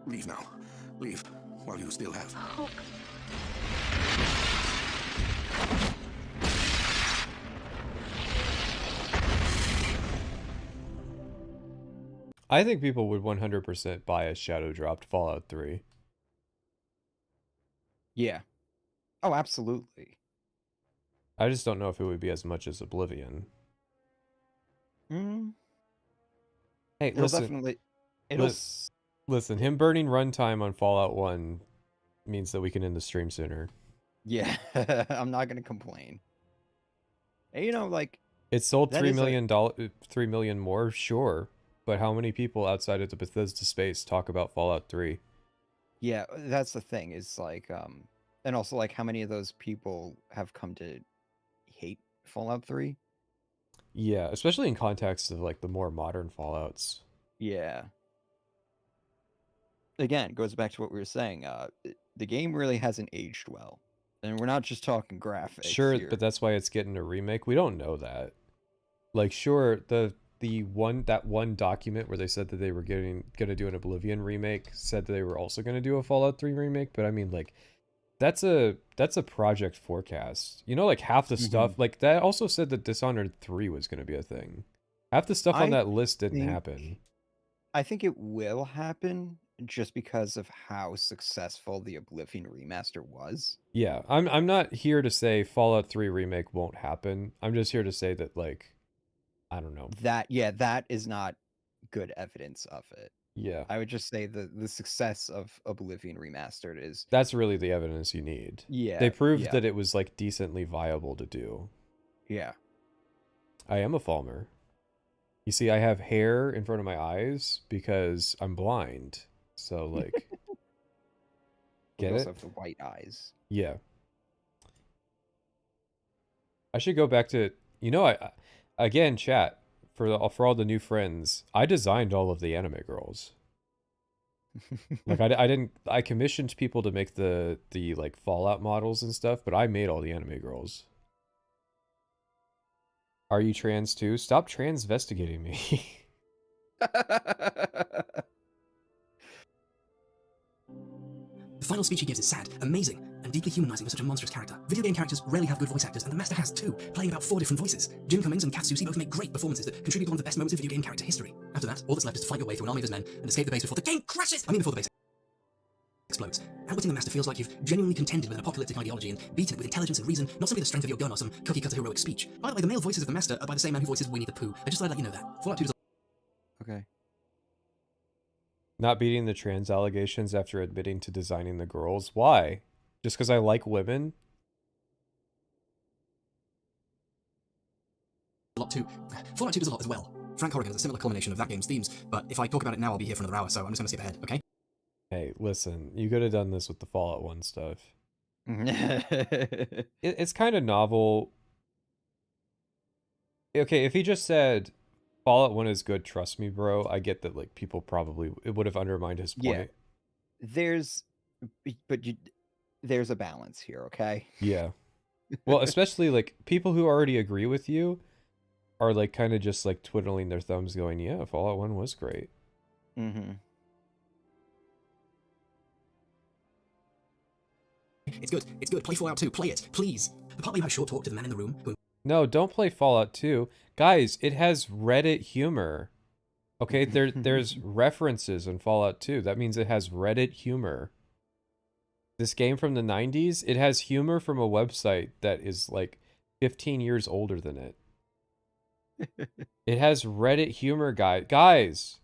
Leave now. Leave while you still have hope. I think people would 100% buy a shadow dropped Fallout 3. Yeah. Oh, absolutely. I just don't know if it would be as much as Oblivion. Hey, listen. Listen, him burning runtime on Fallout 1 means that we can end the stream sooner. Yeah, I'm not gonna complain. And, you know, like it sold $3 million more, sure. But how many people outside of the Bethesda space talk about Fallout 3? Yeah, that's the thing. Is like, and also like, how many of those people have come to hate Fallout 3? Yeah, especially in context of like the more modern Fallouts. Yeah. Again, goes back to what we were saying. The game really hasn't aged well, and we're not just talking graphics. Sure, here. but that's why it's getting a remake. We don't know that. Like, sure, that one document where they said that they were gonna do an Oblivion remake said that they were also gonna do a Fallout 3 remake, but I mean, like, that's a project forecast. You know, like half the stuff, like that also said that Dishonored 3 was gonna be a thing. Half the stuff on that list didn't happen. I think it will happen just because of how successful the Oblivion remaster was. Yeah, I'm not here to say Fallout 3 remake won't happen. I'm just here to say that, like, I don't know. That is not good evidence of it. Yeah. I would just say the success of Oblivion Remastered is... That's really the evidence you need. Yeah. They proved that it was, like, decently viable to do. Yeah. I am a Falmer. You see, I have hair in front of my eyes because I'm blind. So, like... Get also it? have the white eyes. Yeah. I should go back to... You know, again, chat, for all the new friends, I designed all of the anime girls. Like, I commissioned people to make the like Fallout models and stuff, but I made all the anime girls. Are you trans too? Stop transvestigating me. The final speech he gives is sad, amazing, and deeply humanizing for such a monstrous character. Video game characters rarely have good voice actors, and the Master has too, playing about 4 different voices. Jim Cummings and Katsushi both make great performances that contribute to one of the best moments in video game character history. After that, all that's left is to fight your way through an army of his men and escape the base before the game crashes! I mean before the base explodes. Outwitting the Master feels like you've genuinely contended with an apocalyptic ideology and beaten it with intelligence and reason, not simply the strength of your gun or some cookie-cutter heroic speech. By the way, the male voices of the Master are by the same man who voices Winnie the Pooh. I just thought I'd let you know that. Fallout 2 does... Okay. Not beating the trans allegations after admitting to designing the girls. Why? Just because I like women? Fallout 2 does a lot as well. Frank Horrigan is a similar culmination of that game's themes, but if I talk about it now, I'll be here for another hour, so I'm just going to skip ahead, okay? Hey, listen, you could have done this with the Fallout 1 stuff. It's kind of novel. Okay, if he just said, Fallout 1 is good, trust me, bro, I get that, like, people probably... It would have undermined his point. Yeah. There's a balance here, okay? Yeah. Well, especially, like, people who already agree with you are, like, kind of just, like, twiddling their thumbs going, yeah, Fallout 1 was great. Mm-hmm. It's good. It's good. Play Fallout 2. Play it. Please. The part where you have short talk to the man in the room who... No, don't play Fallout 2. Guys, it has Reddit humor. Okay, there's references in Fallout 2. That means it has Reddit humor. This game from the 90s, it has humor from a website that is like 15 years older than it. It has Reddit humor, guys,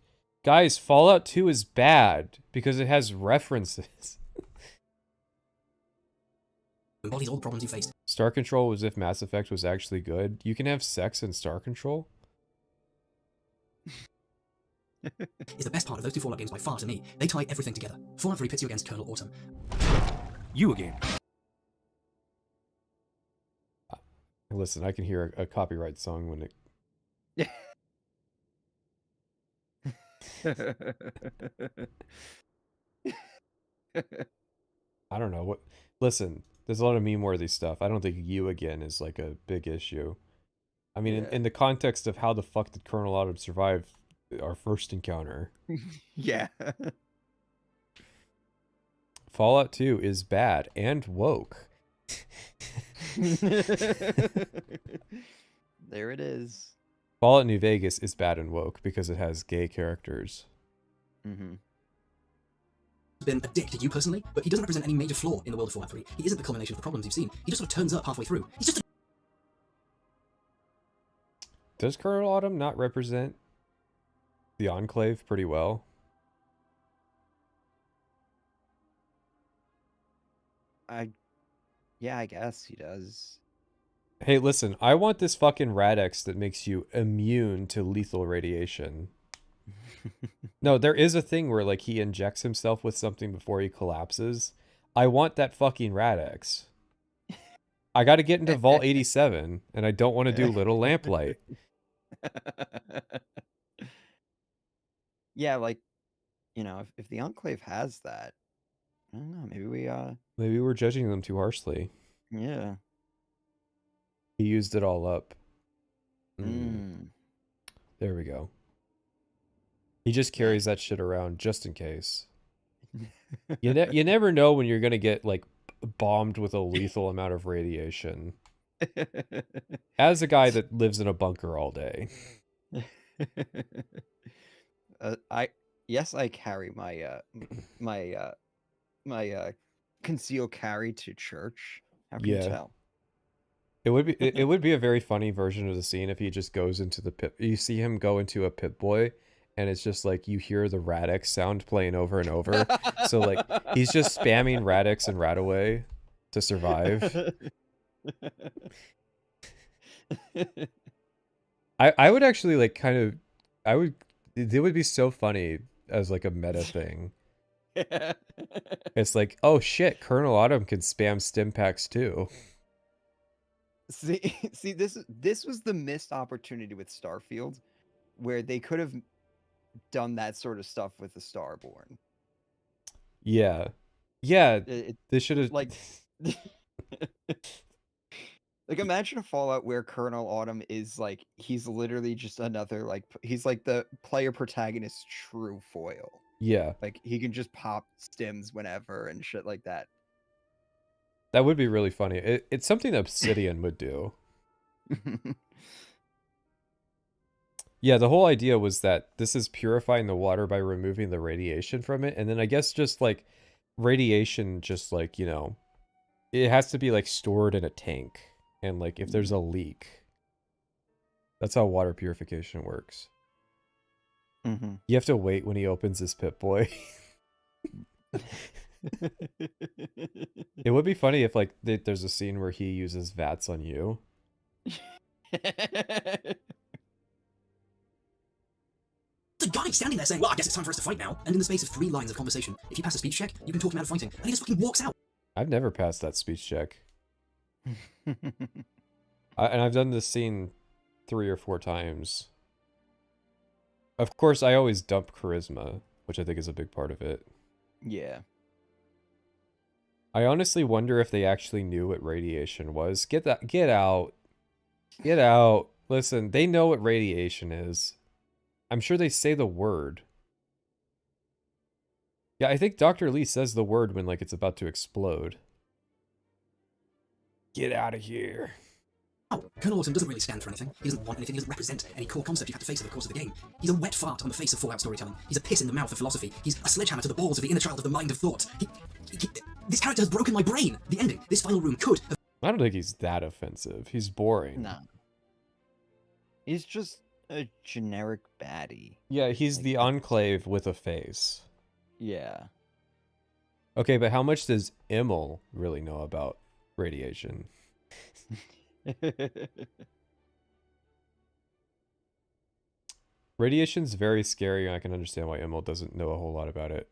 Fallout 2 is bad because it has references. Embodies all the problems you faced. Star Control was if Mass Effect was actually good. You can have sex in Star Control? Is the best part of those two Fallout games by far to me. They tie everything together. Fallout 3 pits you against Colonel Autumn. You again. Listen, I can hear a copyright song when it... I don't know what... Listen, there's a lot of meme-worthy stuff. I don't think you again is like a big issue. I mean, in the context of how the fuck did Colonel Autumn survive our first encounter? Yeah. Fallout 2 is bad and woke. There it is. Fallout New Vegas is bad and woke because it has gay characters. Mm-hmm. Been a dick to you personally, but he doesn't represent any major flaw in the world of Fallout 3. He isn't the culmination of the problems you've seen. He just sort of turns up halfway through. He's just a... Does Colonel Autumn not represent the Enclave pretty well? Yeah, I guess he does. Hey, listen, I want this fucking Radex that makes you immune to lethal radiation. No, there is a thing where, like, he injects himself with something before he collapses. I want that fucking Radex. I gotta get into Vault 87, and I don't want to do Little Lamplight. Yeah, like, you know, if the Enclave has that, I don't know, Maybe we're judging them too harshly. yeah. He used it all up. Mm. There we go. He just carries that shit around just in case. You never know when you're gonna get like bombed with a lethal amount of radiation. As a guy that lives in a bunker all day. I carry my my concealed carry to church. How can you tell? It would be a very funny version of the scene if he just goes into the pit. You see him go into a Pit Boy, and it's just like you hear the Radix sound playing over and over. So like he's just spamming Radix and Radaway to survive. I would actually like kind of it would be so funny as like a meta thing. It's like, oh shit, Colonel Autumn can spam stim packs too. See, this was the missed opportunity with Starfield, where they could have done that sort of stuff with the Starborn. Yeah, they should have like imagine a Fallout where Colonel Autumn is like he's literally just another like he's like the player protagonist's true foil. Yeah, like he can just pop stims whenever and shit like that. That would be really funny. It's something Obsidian would do. Yeah, the whole idea was that this is purifying the water by removing the radiation from it. And then I guess just like radiation, just like, you know, it has to be like stored in a tank. And like if there's a leak, that's how water purification works. Mm-hmm. You have to wait when he opens his Pit Boy. It would be funny if like there's a scene where he uses VATS on you. The guy standing there saying, well, I guess it's time for us to fight now. And in the space of 3 lines of conversation, if you pass a speech check, you can talk him out of fighting. And he just fucking walks out. I've never passed that speech check. And I've done this scene 3 or 4 times. Of course, I always dump charisma, which I think is a big part of it. Yeah. I honestly wonder if they actually knew what radiation was. Get out. Get out. Listen, they know what radiation is. I'm sure they say the word. Yeah, I think Dr. Lee says the word when like it's about to explode. Get out of here. Oh, Colonel Autumn doesn't really stand for anything. He doesn't want anything. He doesn't represent any core concept you have to face over the course of the game. He's a wet fart on the face of Fallout storytelling. He's a piss in the mouth of philosophy. He's a sledgehammer to the balls of the inner child of the mind of thought. This character has broken my brain. The ending. This final room could have... I don't think he's that offensive. He's boring. No. He's just a generic baddie. Yeah, he's the Enclave with a face. Yeah. Okay, but how much does Immel really know about radiation? Radiation's very scary, and I can understand why Immel doesn't know a whole lot about it.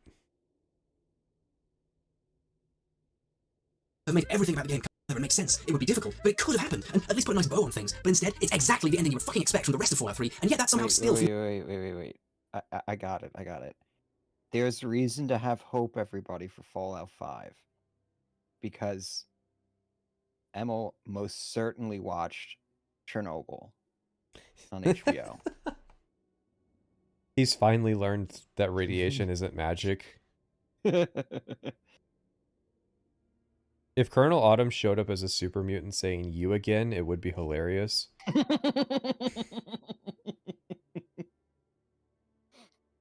Have made everything about the game and make sense. It would be difficult, but it could have happened, and at least put a nice bow on things. But instead, it's exactly the ending you would fucking expect from the rest of Fallout 3, and yet that somehow still... Wait. I got it. There's reason to have hope, everybody, for Fallout 5. Because Emil most certainly watched Chernobyl on HBO. He's finally learned that radiation isn't magic. If Colonel Autumn showed up as a super mutant saying "you again," it would be hilarious.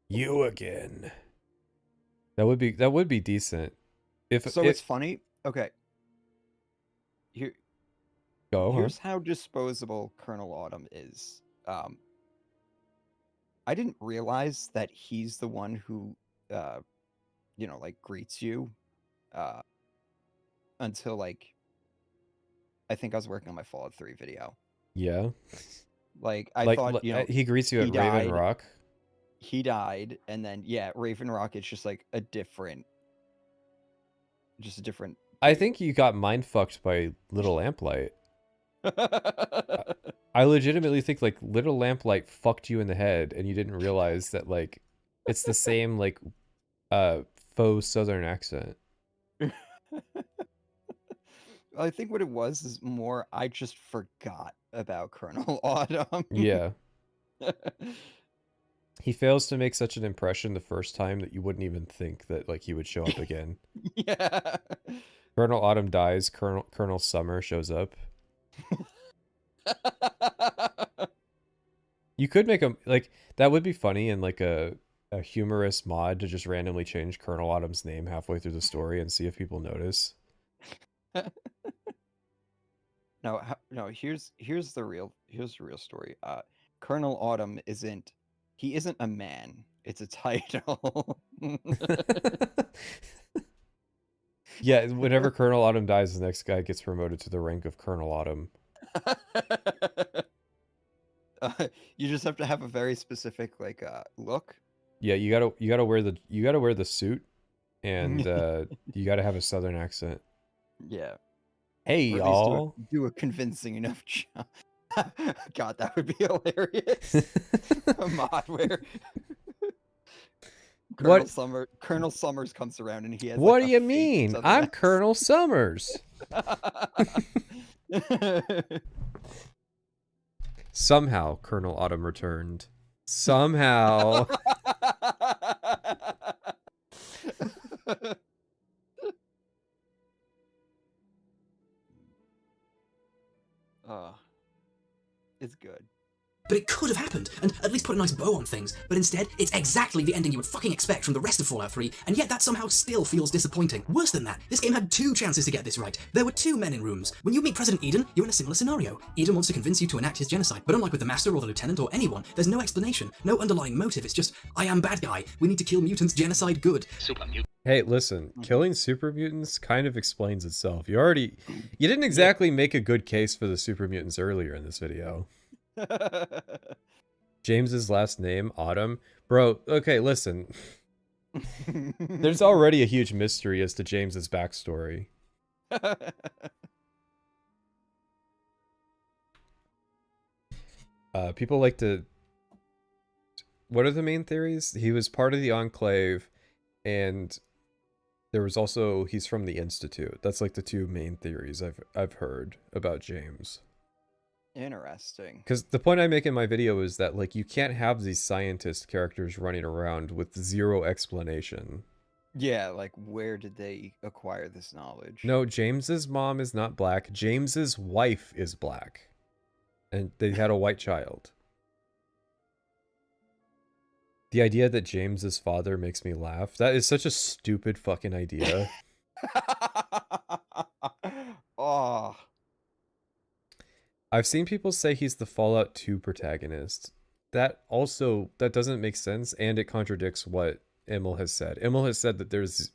You again. That would be decent. It's funny. Okay. Here's how disposable Colonel Autumn is. I didn't realize that he's the one who, like greets you, until like, I think I was working on my Fallout 3 video. Yeah. Like I thought, he greets you at Raven Rock. He died, and then Raven Rock. It's just like a different. I think you got mind fucked by Little Lamplight. I legitimately think like Little Lamplight fucked you in the head and you didn't realize that like it's the same like faux southern accent. I think what it was is more I just forgot about Colonel Autumn. Yeah. He fails to make such an impression the first time that you wouldn't even think that like he would show up again. Yeah. Colonel Autumn dies, Colonel Summer shows up. You could make a like that would be funny in like a humorous mod to just randomly change Colonel Autumn's name halfway through the story and see if people notice. No, here's the real story. Colonel Autumn isn't a man. It's a title. Yeah, whenever Colonel Autumn dies, the next guy gets promoted to the rank of Colonel Autumn. You just have to have a very specific like look. Yeah, you gotta wear the suit, and you gotta have a southern accent. Yeah. Hey Or at least y'all. do a convincing enough job. God, that would be hilarious. A mod where Colonel Summers comes around and he has. What like, do a you fake mean? southern I'm accent. Colonel Summers. Somehow Colonel Autumn returned. Somehow. It's good. But it could have happened, and at least put a nice bow on things, but instead, it's exactly the ending you would fucking expect from the rest of Fallout 3, and yet that somehow still feels disappointing. Worse than that, this game had 2 chances to get this right. There were 2 men in rooms. When you meet President Eden, you're in a similar scenario. Eden wants to convince you to enact his genocide, but unlike with the Master or the Lieutenant or anyone, there's no explanation, no underlying motive, it's just, I am bad guy, we need to kill mutants, genocide good. Super mutant. Hey, listen, killing super mutants kind of explains itself. You didn't exactly make a good case for the super mutants earlier in this video. James's last name, Autumn. Bro, okay, listen. There's already a huge mystery as to James's backstory. People like to... What are the main theories? He was part of the Enclave, and there was also he's from the Institute. That's like the 2 main theories I've heard about James. Interesting. Because the point I make in my video is that like you can't have these scientist characters running around with 0 explanation. Yeah, like where did they acquire this knowledge? No, James's mom is not black. James's wife is black. And they had a white child. The idea that James's father makes me laugh. That is such a stupid fucking idea. Oh. I've seen people say he's the Fallout 2 protagonist. That doesn't make sense, and it contradicts what Emil has said. Emil has said that there's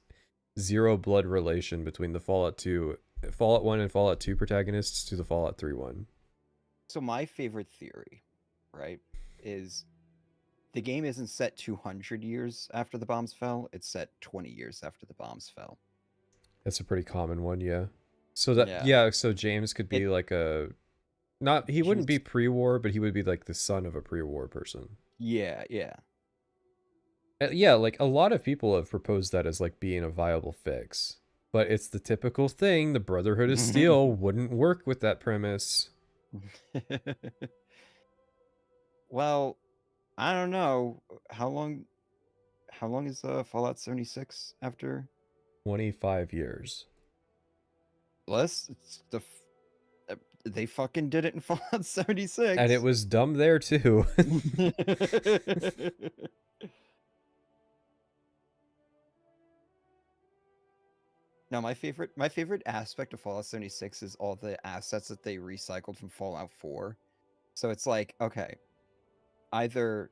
0 blood relation between the Fallout 1 and Fallout 2 protagonists to the Fallout 3 one. So my favorite theory, right, is the game isn't set 200 years after the bombs fell, it's set 20 years after the bombs fell. That's a pretty common one, yeah. So that so James could be like a he wouldn't be pre-war, but he would be like the son of a pre-war person. Yeah, yeah. Yeah, like a lot of people have proposed that as like being a viable fix. But it's the typical thing, the Brotherhood of Steel wouldn't work with that premise. Well, I don't know. How long is Fallout 76 after? 25 years. Less? They fucking did it in Fallout 76. And it was dumb there too. No, my favorite aspect of Fallout 76 is all the assets that they recycled from Fallout 4. So it's like, okay, either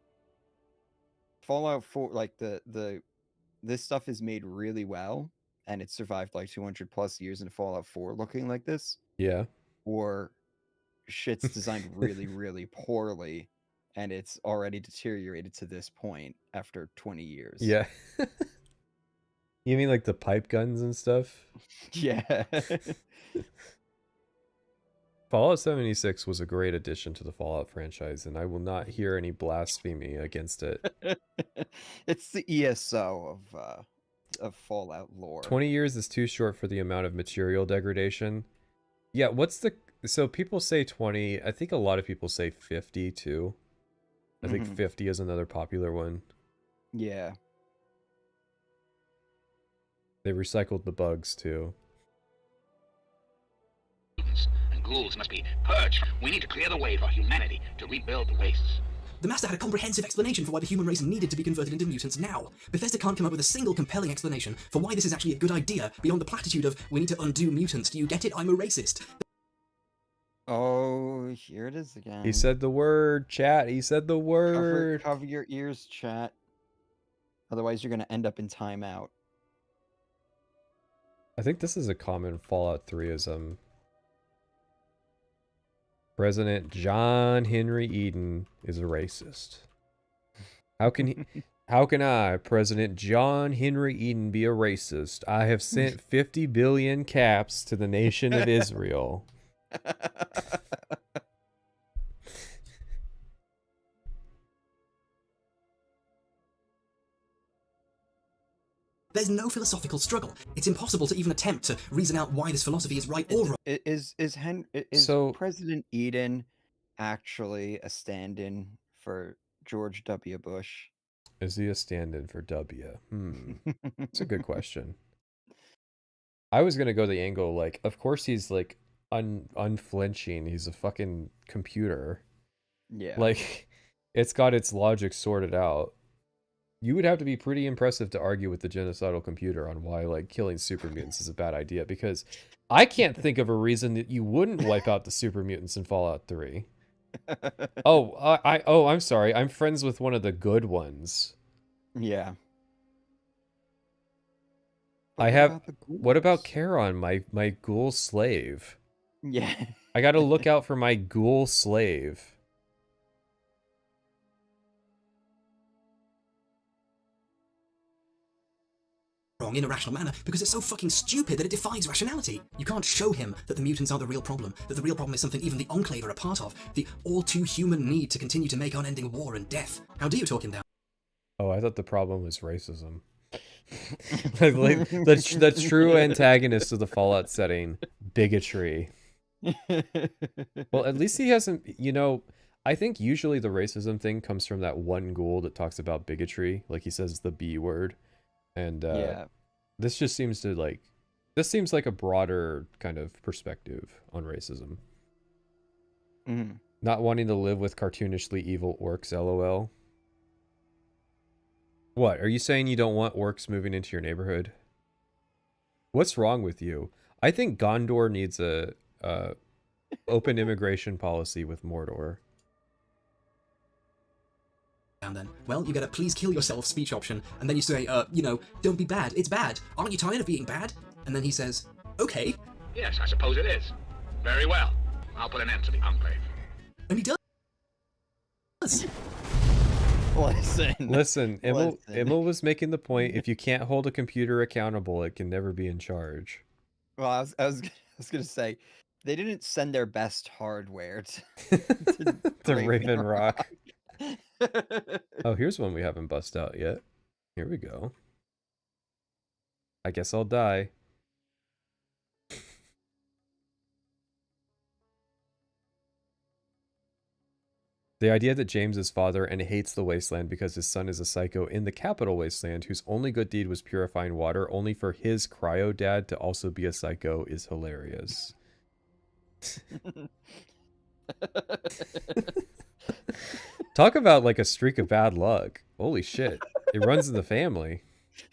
Fallout 4, like this stuff is made really well and it survived like 200 plus years in Fallout 4 looking like this. Yeah. Or shit's designed really, really poorly and it's already deteriorated to this point after 20 years. Yeah. You mean like the pipe guns and stuff? Yeah. Fallout 76 was a great addition to the Fallout franchise, and I will not hear any blasphemy against it. It's the ESO of Fallout lore. 20 years is too short for the amount of material degradation. Yeah, what's the... So people say 20. I think a lot of people say 50, too. I think 50 is another popular one. Yeah. They recycled the bugs, too. And ghouls must be purged. We need to clear the way for humanity to rebuild the wastes. The Master had a comprehensive explanation for why the human race needed to be converted into mutants now. Bethesda can't come up with a single compelling explanation for why this is actually a good idea beyond the platitude of, we need to undo mutants. Do you get it? I'm a racist. Oh, here it is again. He said the word, chat. He said the word. Cover your ears, chat. Otherwise, you're going to end up in timeout. I think this is a common Fallout 3ism. President John Henry Eden is a racist. How can I, President John Henry Eden, be a racist? I have sent 50 billion caps to the nation of Israel. There's no philosophical struggle. It's impossible to even attempt to reason out why this philosophy is right or wrong. Is President Eden actually a stand-in for George W. Bush? Is he a stand-in for W? It's a good question. I was gonna go the angle, like, of course he's like unflinching. He's a fucking computer. Yeah. Like, it's got its logic sorted out. You would have to be pretty impressive to argue with the genocidal computer on why, like, killing super mutants is a bad idea, because I can't think of a reason that you wouldn't wipe out the super mutants in Fallout 3. I'm sorry. I'm friends with one of the good ones. Yeah. What about Charon, my ghoul slave? Yeah. I gotta look out for my ghoul slave. Wrong in a rational manner because it's so fucking stupid that it defies rationality. You can't show him that the mutants are the real problem, that the real problem is something even the Enclave are a part of, the all-too-human need to continue to make unending war and death. How do you talk him down? Oh, I thought the problem was racism. like the true antagonist of the Fallout setting, bigotry. Well, at least he hasn't, you know, I think usually the racism thing comes from that one ghoul that talks about bigotry, like he says the B word. And this just seems to like, this seems like a broader kind of perspective on racism. Not wanting to live with cartoonishly evil orcs, lol. What, are you saying you don't want orcs moving into your neighborhood? What's wrong with you? I think Gondor needs a open immigration policy with Mordor. Then, well, you get a please kill yourself speech option, and then you say, you know, don't be bad, it's bad. Aren't you tired of being bad? And then he says, okay. Yes, I suppose it is. Very well. I'll put an end to the Enclave. And he does. Listen, Emil was making the point, if you can't hold a computer accountable, it can never be in charge. Well, I was gonna say, they didn't send their best hardware to Raven Rock. Oh, here's one we haven't bust out yet. Here we go. I guess I'll die. The idea that James is father and hates the wasteland because his son is a psycho in the capital wasteland whose only good deed was purifying water only for his cryo dad to also be a psycho is hilarious. Talk about like a streak of bad luck. Holy shit. It runs in the family.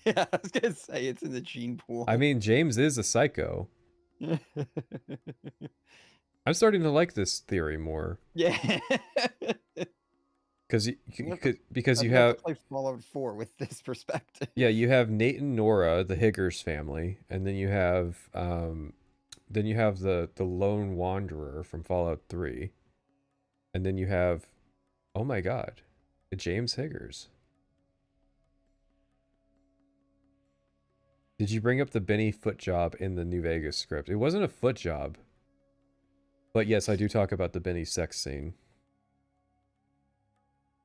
Yeah, I was gonna say it's in the gene pool. I mean, James is a psycho. I'm starting to like this theory more. Yeah. Because you have have to play Fallout 4 with this perspective. Yeah, you have Nate and Nora, the Higgers family, and then you have the lone wanderer from Fallout 3. And then you have, oh my god, James Higgers. Did you bring up the Benny foot job in the New Vegas script? It wasn't a foot job. But yes, I do talk about the Benny sex scene.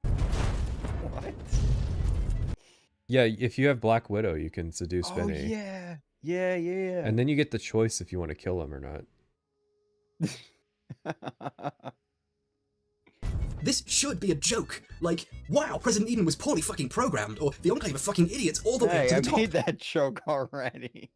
What? Yeah, if you have Black Widow, you can seduce Oh Benny. yeah, yeah. And then you get the choice if you want to kill him or not. This should be a joke. Like, wow, President Eden was poorly fucking programmed, or the Enclave are fucking idiots all the way Hey, to I the top. made that joke already.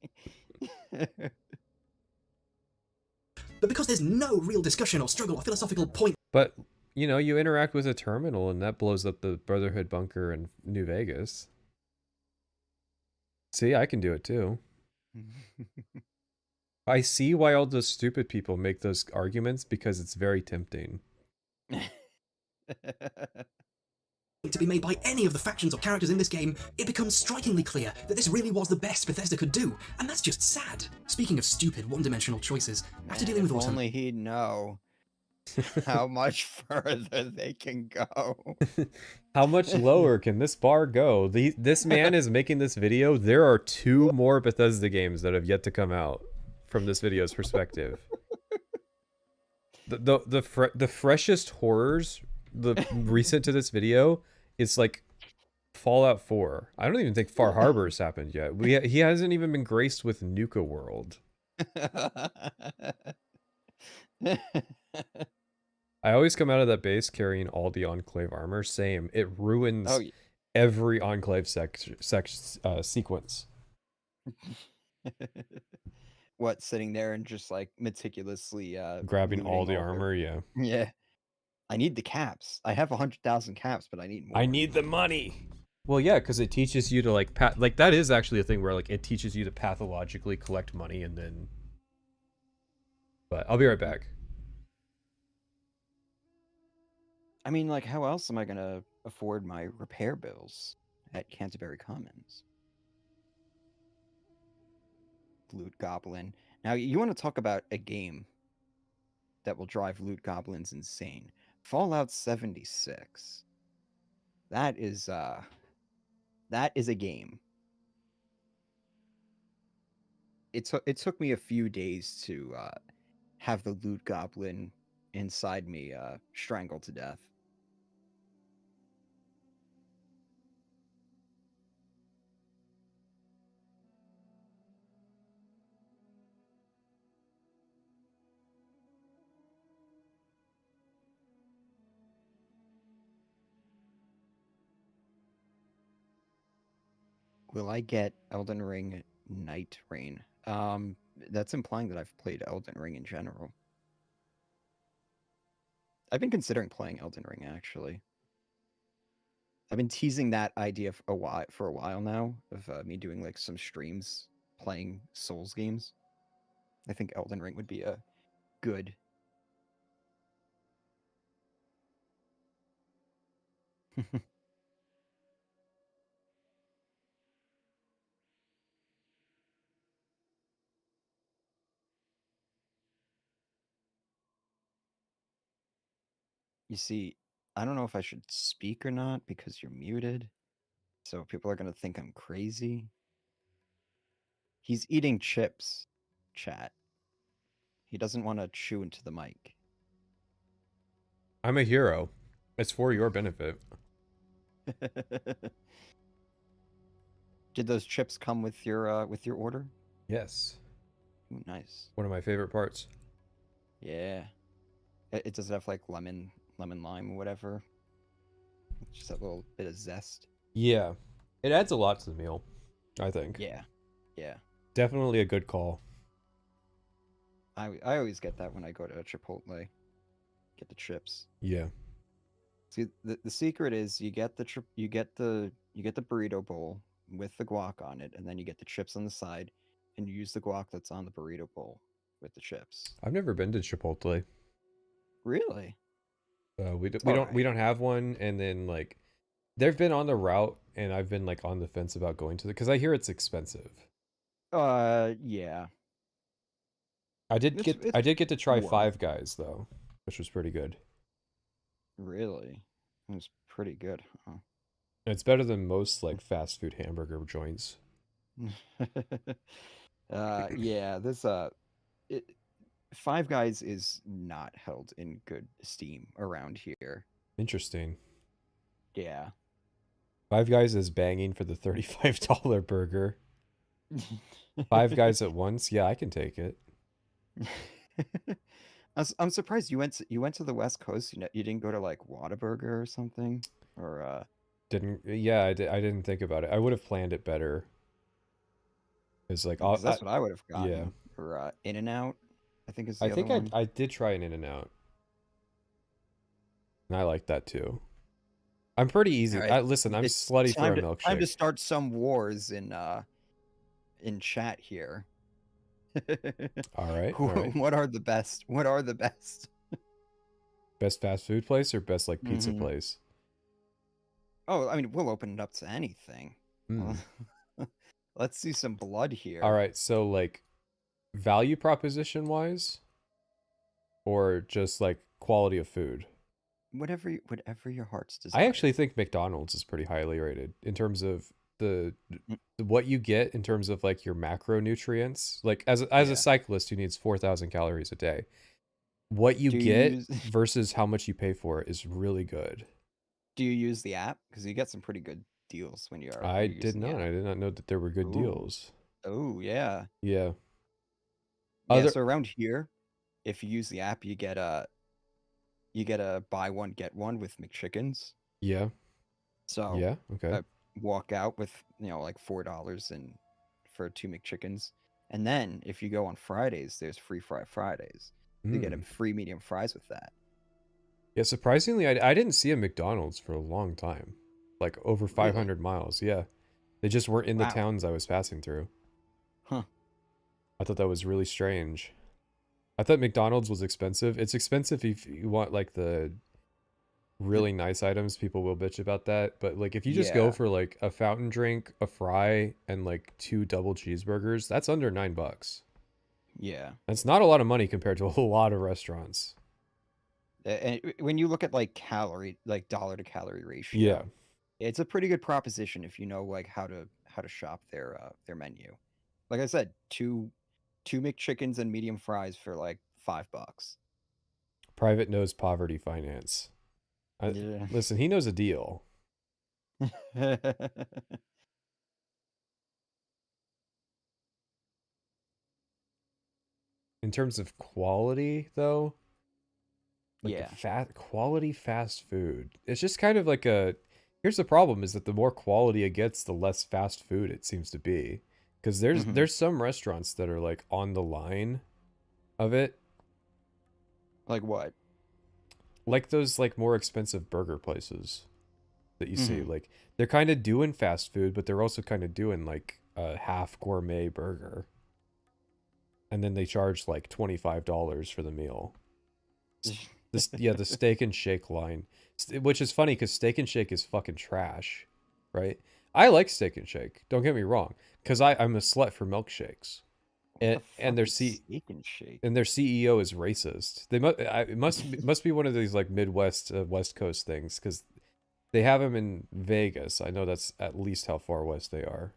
But because there's no real discussion or struggle or philosophical point. But, you know, you interact with a terminal and that blows up the Brotherhood bunker in New Vegas. See, I can do it too. I see why all those stupid people make those arguments because it's very tempting. To be made by any of the factions or characters in this game, it becomes strikingly clear that this really was the best Bethesda could do, and that's just sad. Speaking of stupid, one-dimensional choices, after dealing with If Autumn... only he'd know how much further they can go. How much lower can this bar go? This man is making this video. There are 2 more Bethesda games that have yet to come out from this video's perspective. The freshest horrors, the recent to this video, is like Fallout 4. I don't even think Far Harbor's happened yet. He hasn't even been graced with Nuka World. I always come out of that base carrying all the Enclave armor. Same. It ruins every Enclave sequence. What, sitting there and just like meticulously grabbing all the looting over- armor, yeah. Yeah. I need the caps. I have 100,000 caps, but I need more. I need the money. Well, yeah, because it teaches you to like that is actually a thing where like it teaches you to pathologically collect money and then. But I'll be right back. I mean, like, how else am I gonna afford my repair bills at Canterbury Commons? Loot Goblin. Now, you want to talk about a game that will drive Loot Goblins insane. Fallout 76. That is a game. It took me a few days to have the Loot Goblin inside me strangled to death. Will I get Elden Ring Night Rain? That's implying that I've played Elden Ring in general. I've been considering playing Elden Ring, actually. I've been teasing that idea for a while now, of me doing like some streams playing Souls games. I think Elden Ring would be a good. You see, I don't know if I should speak or not because you're muted. So people are going to think I'm crazy. He's eating chips, chat. He doesn't want to chew into the mic. I'm a hero. It's for your benefit. Did those chips come with your order? Yes. Ooh, nice. One of my favorite parts. Yeah. It does have like lemon, lime, or whatever. Just that little bit of zest. Yeah. It adds a lot to the meal, I think. Yeah. Yeah. Definitely a good call. I always get that when I go to Chipotle. Get the chips. Yeah. See, the secret is you get the burrito bowl with the guac on it, and then you get the chips on the side, and you use the guac that's on the burrito bowl with the chips. I've never been to Chipotle. Really? We don't have one, and then like they've been on the route, and I've been like on the fence about going to because I hear it's expensive. Yeah. I did get to try warm. Five Guys though, which was pretty good. Really? It was pretty good, huh? It's better than most like fast food hamburger joints. Yeah, this Five Guys is not held in good esteem around here. Interesting. Yeah. Five Guys is banging for the $35 burger. Five Guys at once? Yeah, I can take it. I'm surprised you went to the West Coast. You didn't go to like Whataburger or something, or Yeah, I didn't think about it. I would have planned it better. It's like because that's what I would have gotten. Yeah. Or In-N-Out, I think is the I other think one. I did try an In-N-Out, and I like that too. I'm pretty easy. All right. Listen, I'm It's slutty for a milkshake. Time to start some wars in chat here. All right. What are the best? What are the best? Best fast food place or best like pizza Mhm. place? Oh, I mean, we'll open it up to anything. Mm. Let's see some blood here. All right, so like value proposition wise, or just like quality of food. Whatever your heart's desire. I actually think McDonald's is pretty highly rated in terms of the what you get in terms of like your macronutrients. Like as a cyclist who needs 4,000 calories a day, what you get versus how much you pay for it is really good. Do you use the app? Because you get some pretty good deals when you are. I did not. I did not know that there were good deals. Oh yeah. Yeah. Yeah. So around here, if you use the app, you get a buy one get one with McChickens. Yeah. So yeah. Okay. Walk out with like $4 and for 2 McChickens, and then if you go on Fridays, there's free fry Fridays. You get a free medium fries with that. Yeah, surprisingly, I didn't see a McDonald's for a long time, like over 500 miles. Yeah, they just weren't in the towns I was passing through. Huh. I thought that was really strange. I thought McDonald's was expensive. It's expensive if you want like the really nice items. People will bitch about that, but like if you just go for like a fountain drink, a fry, and like 2 double cheeseburgers, that's under $9. Yeah, that's not a lot of money compared to a lot of restaurants. And when you look at like dollar to calorie ratio, yeah, it's a pretty good proposition if you know like how to shop their menu. Like I said, two McChickens and medium fries for like $5. Private knows poverty finance. Listen, he knows a deal. In terms of quality, though, like quality fast food, it's just kind of like a. Here's the problem: is that the more quality it gets, the less fast food it seems to be. Because there's some restaurants that are like on the line of it. Like what? Like those like more expensive burger places that you see. Like they're kind of doing fast food, but they're also kind of doing like a half gourmet burger. And then they charge like $25 for the meal. The Steak and Shake line, which is funny because Steak and Shake is fucking trash, right? I like Steak and Shake. Don't get me wrong, because I'm a slut for milkshakes, and their Steak and Shake, and their CEO is racist. It must be one of these like Midwest West Coast things because they have them in Vegas. I know that's at least how far west they are.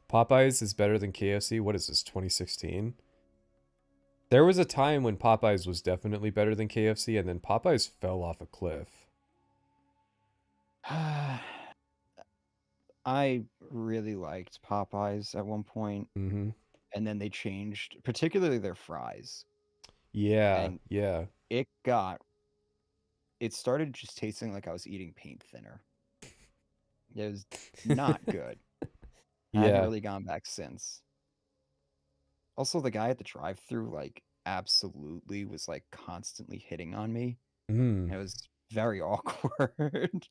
Popeyes is better than KFC. What is this, 2016? There was a time when Popeyes was definitely better than KFC, and then Popeyes fell off a cliff. I really liked Popeyes at one point, and then they changed, particularly their fries. Yeah, yeah. It started just tasting like I was eating paint thinner. It was not good. I haven't really gone back since. Also, the guy at the drive-thru like absolutely was like constantly hitting on me. It was very awkward.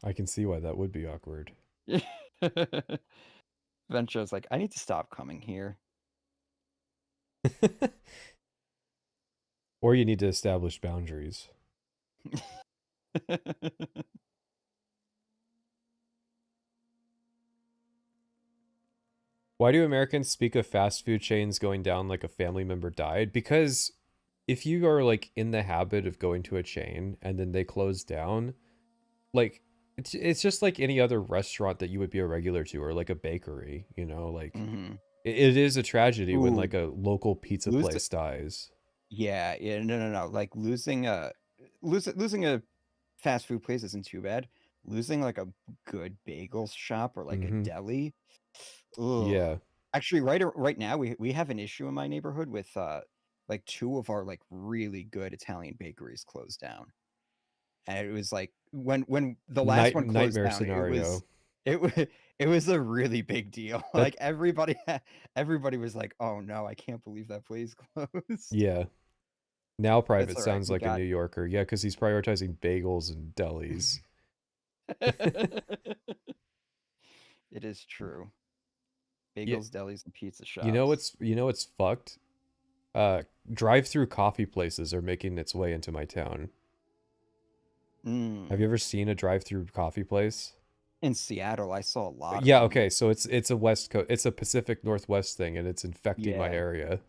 I can see why that would be awkward. Eventually, I was like, I need to stop coming here. Or you need to establish boundaries. Why do Americans speak of fast food chains going down like a family member died? Because if you are like in the habit of going to a chain and then they close down, like it's just like any other restaurant that you would be a regular to, or like a bakery, you know, like It is a tragedy when Ooh. like a local pizza Lose place dies. Yeah, no. Like losing a fast food place isn't too bad. Losing like a good bagel shop or like a Mhm. deli. Ugh. Yeah. Actually, right now we have an issue in my neighborhood with like two of our like really good Italian bakeries closed down. And it was like when the last one closed Nightmare down, scenario. it was it was a really big deal. That- Like everybody was like, "Oh no, I can't believe that place closed." Yeah. Now Private It's all right, sounds we like a got New Yorker. Yeah, because he's prioritizing bagels and delis. It is true. Yeah. Bagels, delis, and pizza shops. You know what's fucked? Drive-through coffee places are making its way into my town. Have you ever seen a drive-through coffee place? In Seattle, I saw a lot of Yeah, them. okay, so it's a West Coast, it's a Pacific Northwest thing, and it's infecting my Yeah. area.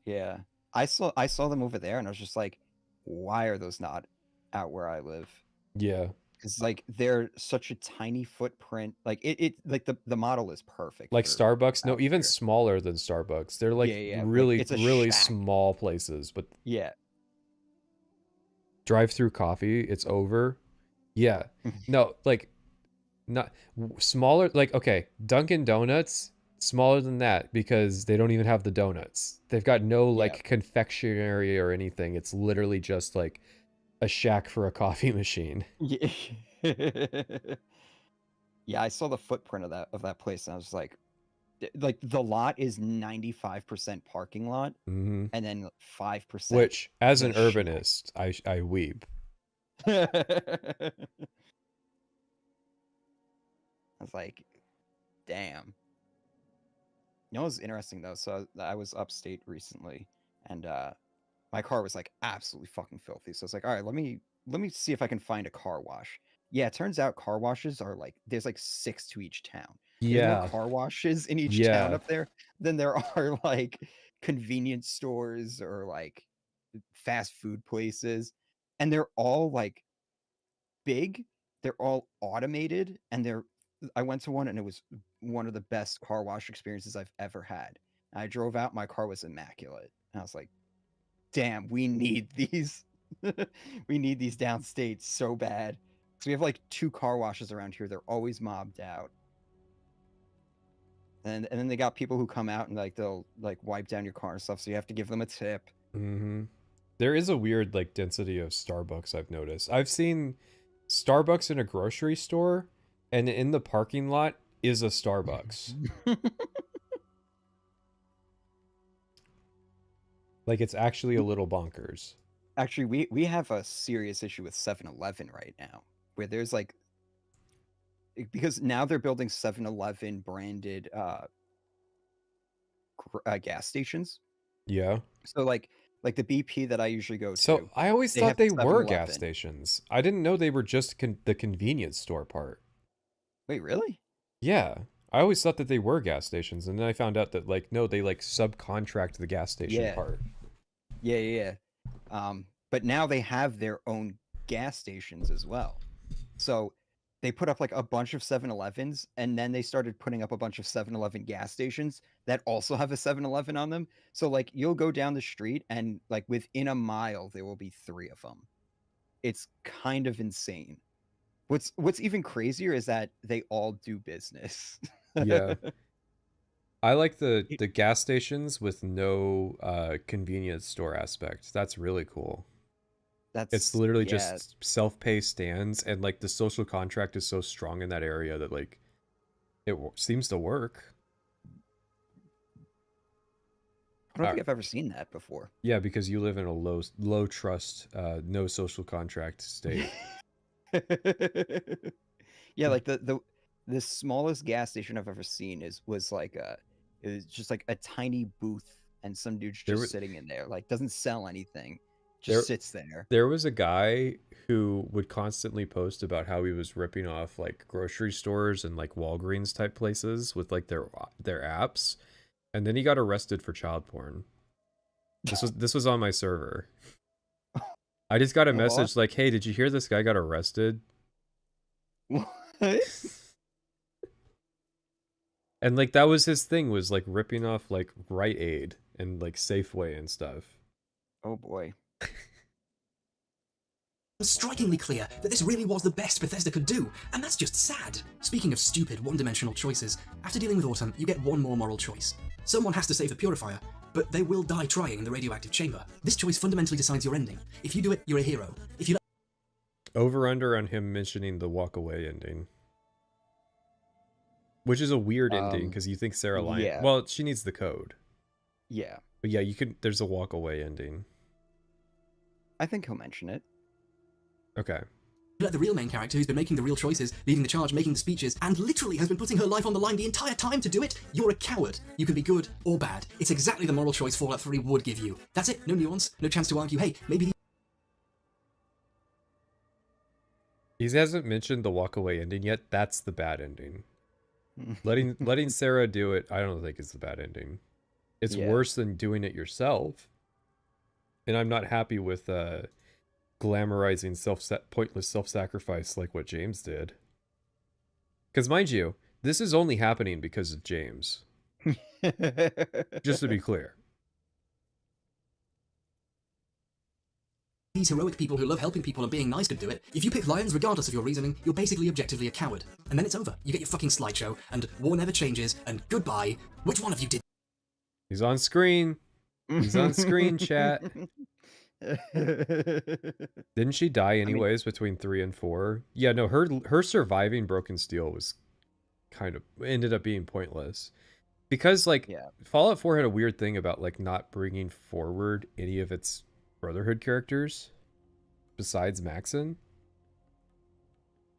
Yeah. I saw them over there and I was just like, why are those not out where I live? Yeah. Because like they're such a tiny footprint. Like it like the model is perfect. Like for Starbucks, no, out even here. smaller than Starbucks. They're like Yeah, like, really, it's a really shack. small places, but Yeah. drive-through coffee, it's over. Yeah. No, like not smaller, like okay, Dunkin' Donuts, smaller than that because they don't even have the donuts. They've got no like confectionery or anything. It's literally just like a shack for a coffee machine. Yeah. Yeah, I saw the footprint of that place and I was like the lot is 95% parking lot Mhm. and then 5% Which, as an the shack. urbanist, I weep. I was like, damn. You know what's interesting though? So I was upstate recently and my car was like absolutely fucking filthy. So I was like, all right, let me see if I can find a car wash. Yeah, it turns out car washes are like there's like 6 to each town. There's more Yeah. car washes in each town Yeah. up there than there are like convenience stores or like fast food places. And they're all like big, they're all automated, and I went to one and it was one of the best car wash experiences I've ever had. I drove out, my car was immaculate. And I was like, damn, we need these. We need these downstate so bad. So we have like 2 car washes around here. They're always mobbed out. And then they got people who come out and like they'll like wipe down your car and stuff, so you have to give them a tip. Mm-hmm. There is a weird like density of Starbucks I've noticed. I've seen Starbucks in a grocery store, and in the parking lot is a Starbucks. Like it's actually a little bonkers. Actually, we have a serious issue with 7-Eleven right now, where there's like because now they're building 7-Eleven branded gas stations. Yeah. So like the BP that I usually go to. So I always they thought have they were 7-Eleven. gas stations. I didn't know they were just the convenience store part. Wait, really? Yeah. I always thought that they were gas stations, and then I found out that like no, they like subcontract the gas station part. Yeah. But now they have their own gas stations as well. So they put up like a bunch of 7-Elevens, and then they started putting up a bunch of 7-Eleven gas stations that also have a 7-Eleven on them. So like you'll go down the street and like within a mile there will be 3 of them. It's kind of insane. What's even crazier is that they all do business. Yeah. I like the gas stations with no convenience store aspect. That's really cool. It's literally just self-pay stands, and like the social contract is so strong in that area that like it seems to work. I don't think I've ever seen that before. Yeah, because you live in a low trust, no social contract state. Yeah, like the smallest gas station I've ever seen was like it was just like a tiny booth and some dude's just sitting in there, like doesn't sell anything, just sits there. There was a guy who would constantly post about how he was ripping off like grocery stores and like Walgreens type places with like their apps, and then he got arrested for child porn. This was on my server. I just got a message like, "Hey, did you hear this guy got arrested?" What? And like that was his thing, was like ripping off like Rite Aid and like Safeway and stuff. Oh boy. Strikingly clear that this really was the best Bethesda could do, and that's just sad. Speaking of stupid, one-dimensional choices, after dealing with Autumn, you get one more moral choice. Someone has to save the Purifier, but they will die trying in the radioactive chamber. This choice fundamentally decides your ending. If you do it, you're a hero. If you Over/under on him mentioning the walk away ending. Which is a weird ending, because you think Sarah Lyon... yeah. Well, she needs the code. Yeah. But yeah, you can. There's a walk away ending. I think he'll mention it. Okay. let the real main character, who's been making the real choices, leading the charge, making the speeches, and literally has been putting her life on the line the entire time to do it, you're a coward. You can be good or bad. It's exactly the moral choice Fallout 3 would give you. That's it. No nuance. No chance to argue, hey, maybe He hasn't mentioned the walk away ending yet. That's the bad ending. letting Sarah do it, I don't think is the bad ending. It's worse than doing it yourself. And I'm not happy with glamorizing pointless self-sacrifice like what James did. Because mind you, this is only happening because of James. Just to be clear. these heroic people who love helping people and being nice could do it. If you pick lions, regardless of your reasoning, you're basically objectively a coward. And then it's over. You get your fucking slideshow, and war never changes, and goodbye. Which one of you did? He's on screen. He's on screen, chat. Didn't she die anyways between 3 and 4? Yeah, no, her surviving Broken Steel was kind of ended up being pointless. Because like Fallout 4 had a weird thing about like not bringing forward any of its Brotherhood characters besides Maxon.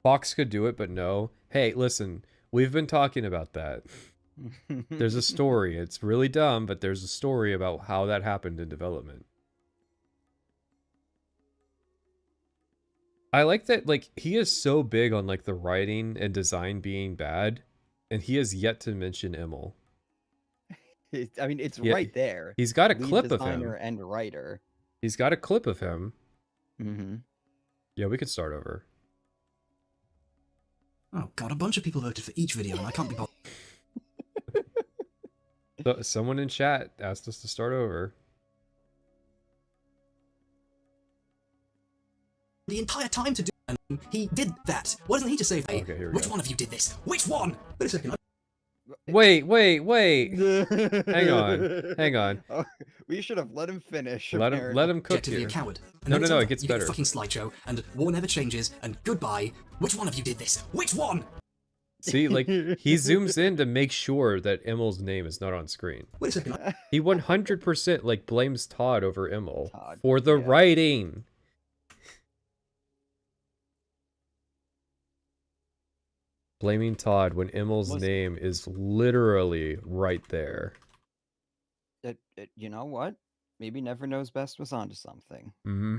Fox could do it, but no. Hey, listen, we've been talking about that. There's a story. It's really dumb, but there's a story about how that happened in development. I like that, like, he is so big on, like, the writing and design being bad, and he has yet to mention Emil. I mean, it's right there. He's got a Lead clip of designer him. and writer. He's got a clip of him. Mm-hmm. Yeah, we could start over. Oh god, a bunch of people voted for each video, and I can't be bothered. So, someone in chat asked us to start over. The entire time to do it, and he did that. Why doesn't he just say, hey, okay, here we which go. one of you did this? Which one? Wait a second. Wait. Hang on. Oh, we should have let him finish. Let him cook Objectively here. a coward. And No, then it's it over. gets you better. Get a fucking slideshow, and war never changes, and goodbye. Which one of you did this? Which one? See, like, he zooms in to make sure that Emil's name is not on screen. Wait a second. He 100% like blames Todd over Emil for the writing. Blaming Todd when Emil's name is literally right there. You know what? Maybe Never Knows Best was onto something. Mm-hmm.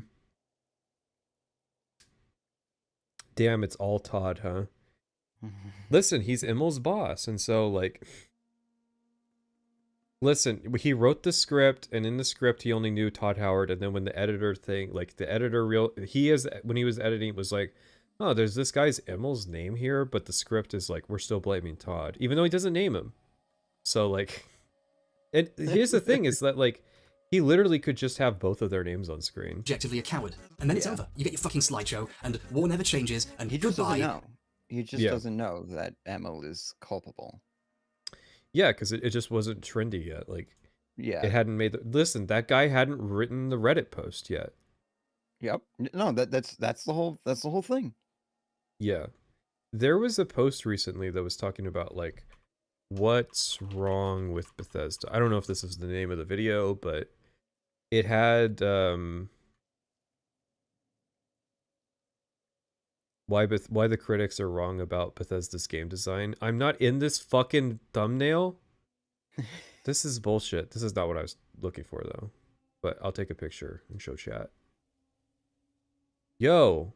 Damn, it's all Todd, huh? Listen, he's Emil's boss, and so, like... Listen, he wrote the script, and in the script he only knew Todd Howard, and then when the editor thing, like, the editor when he was editing, it was like, oh, there's this guy's Emil's name here, but the script is like, we're still blaming Todd, even though he doesn't name him. So, like... And here's the thing, is that, like, he literally could just have both of their names on screen. Objectively a coward. And then it's over. You get your fucking slideshow, and war never changes, and He just goodbye. doesn't know. He just doesn't know that Emil is culpable. Yeah, because it just wasn't trendy yet. Like, Yeah. it hadn't made... Listen, that guy hadn't written the Reddit post yet. Yep. No, that's the whole thing. Yeah. There was a post recently that was talking about, like, what's wrong with Bethesda. I don't know if this is the name of the video, but it had why the critics are wrong about Bethesda's game design. I'm not in this fucking thumbnail. This is bullshit. This is not what I was looking for, though. But I'll take a picture and show chat. Yo.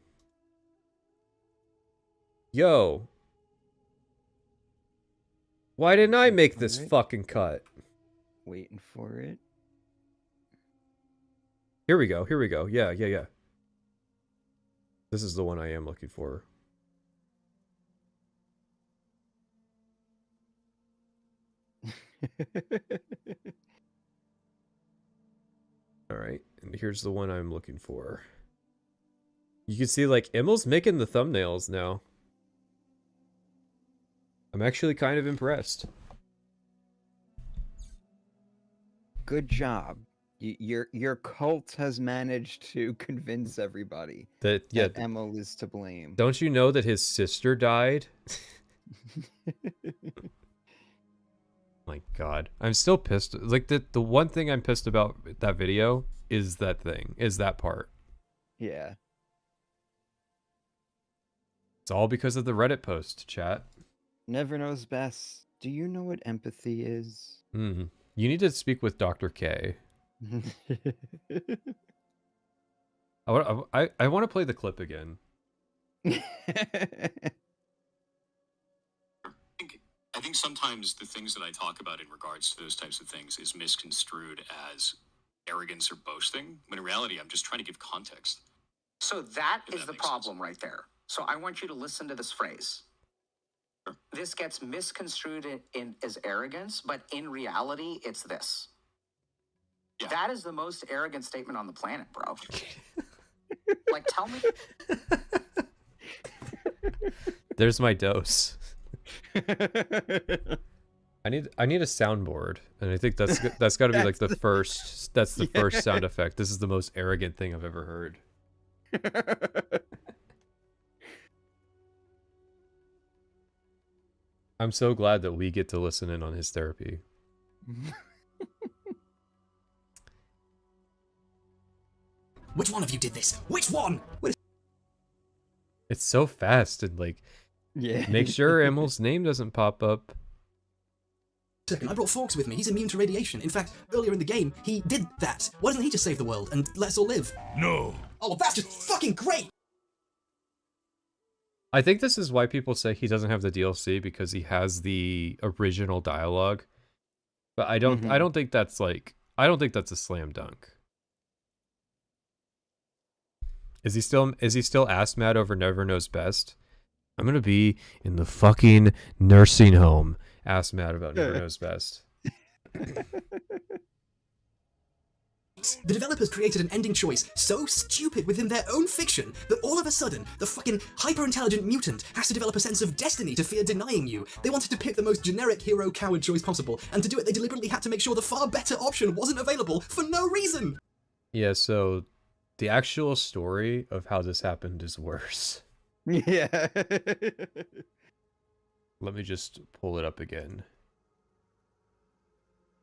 Why didn't I make this fucking cut? Waiting for it. Here we go. Yeah. This is the one I am looking for. All right, and here's the one I'm looking for. You can see, like, Emil's making the thumbnails now. I'm actually kind of impressed. Good job. Your cult has managed to convince everybody that Emil is to blame. Don't you know that his sister died? My God, I'm still pissed. Like, the one thing I'm pissed about that video is that part. Yeah. It's all because of the Reddit post, chat. Never knows best. Do you know what empathy is? You need to speak with Dr. K. I want to play the clip again. I think sometimes the things that I talk about in regards to those types of things is misconstrued as arrogance or boasting, when in reality, I'm just trying to give context. So that is the problem right there. So I want you to listen to this phrase. This gets misconstrued as arrogance, but in reality, it's this. Yeah. That is the most arrogant statement on the planet, bro. Like, tell me. There's my dose. I need a soundboard, and I think that's got to be like the first. That's the first sound effect. This is the most arrogant thing I've ever heard. I'm so glad that we get to listen in on his therapy. Which one of you did this? Which one? It's so fast and like, make sure Emil's name doesn't pop up. Second, I brought Forks with me. He's immune to radiation. In fact, earlier in the game, he did that. Why doesn't he just save the world and let us all live? No. Oh, well, that's just fucking great. I think this is why people say he doesn't have the DLC, because he has the original dialogue. But I don't think that's a slam dunk. Is he still ass mad over Never Knows Best? I'm gonna be in the fucking nursing home, ass mad about Never Knows Best. The developers created an ending choice so stupid within their own fiction that all of a sudden, the fucking hyper-intelligent mutant has to develop a sense of destiny to fear denying you. They wanted to pick the most generic hero-coward choice possible, and to do it they deliberately had to make sure the far better option wasn't available for no reason! Yeah, so the actual story of how this happened is worse. Yeah. Let me just pull it up again.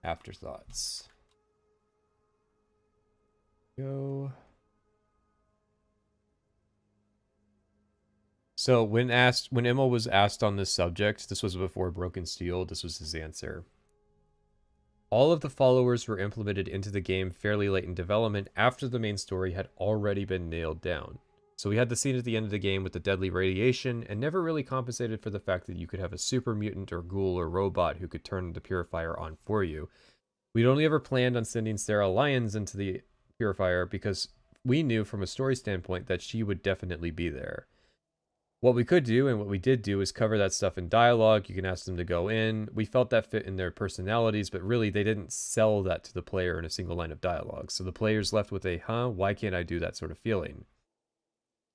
Afterthoughts. Go. So when Emil was asked on this subject, this was before Broken Steel, this was his answer. All of the followers were implemented into the game fairly late in development after the main story had already been nailed down. So we had the scene at the end of the game with the deadly radiation and never really compensated for the fact that you could have a super mutant or ghoul or robot who could turn the purifier on for you. We'd only ever planned on sending Sarah Lyons into the purifier because we knew from a story standpoint that she would definitely be there. What we could do and what we did do is cover that stuff in dialogue. You can ask them to go in. We felt that fit in their personalities, but really they didn't sell that to the player in a single line of dialogue. So the player's left with a, why can't I do that sort of feeling?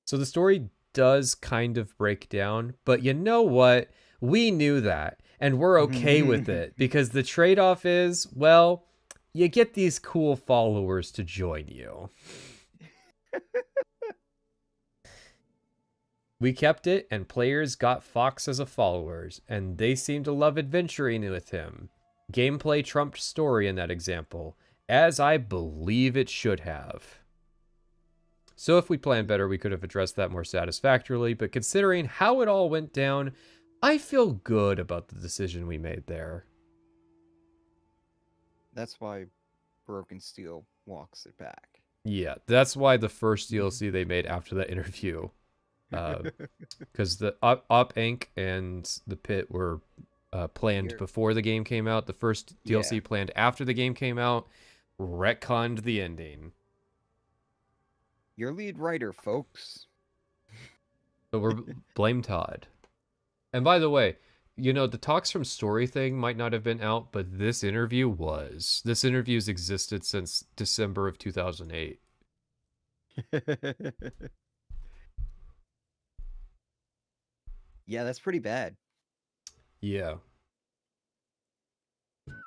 So the story does kind of break down, but you know what? We knew that, and we're okay with it, because the trade-off is, well, you get these cool followers to join you. We kept it, and players got Fox as a followers, and they seemed to love adventuring with him. Gameplay trumped story in that example, as I believe it should have. So if we planned better, we could have addressed that more satisfactorily, but considering how it all went down, I feel good about the decision we made there. That's why Broken Steel walks it back. Yeah, that's why the first DLC they made after that interview, because the Op Inc. and the Pit were planned before the game came out. The first DLC planned after the game came out, retconned the ending. Your lead writer, folks. So we're blame Todd. And by the way, you know, the talks from Story thing might not have been out, but this interview was. This interview's existed since December of 2008. Yeah, that's pretty bad. Yeah.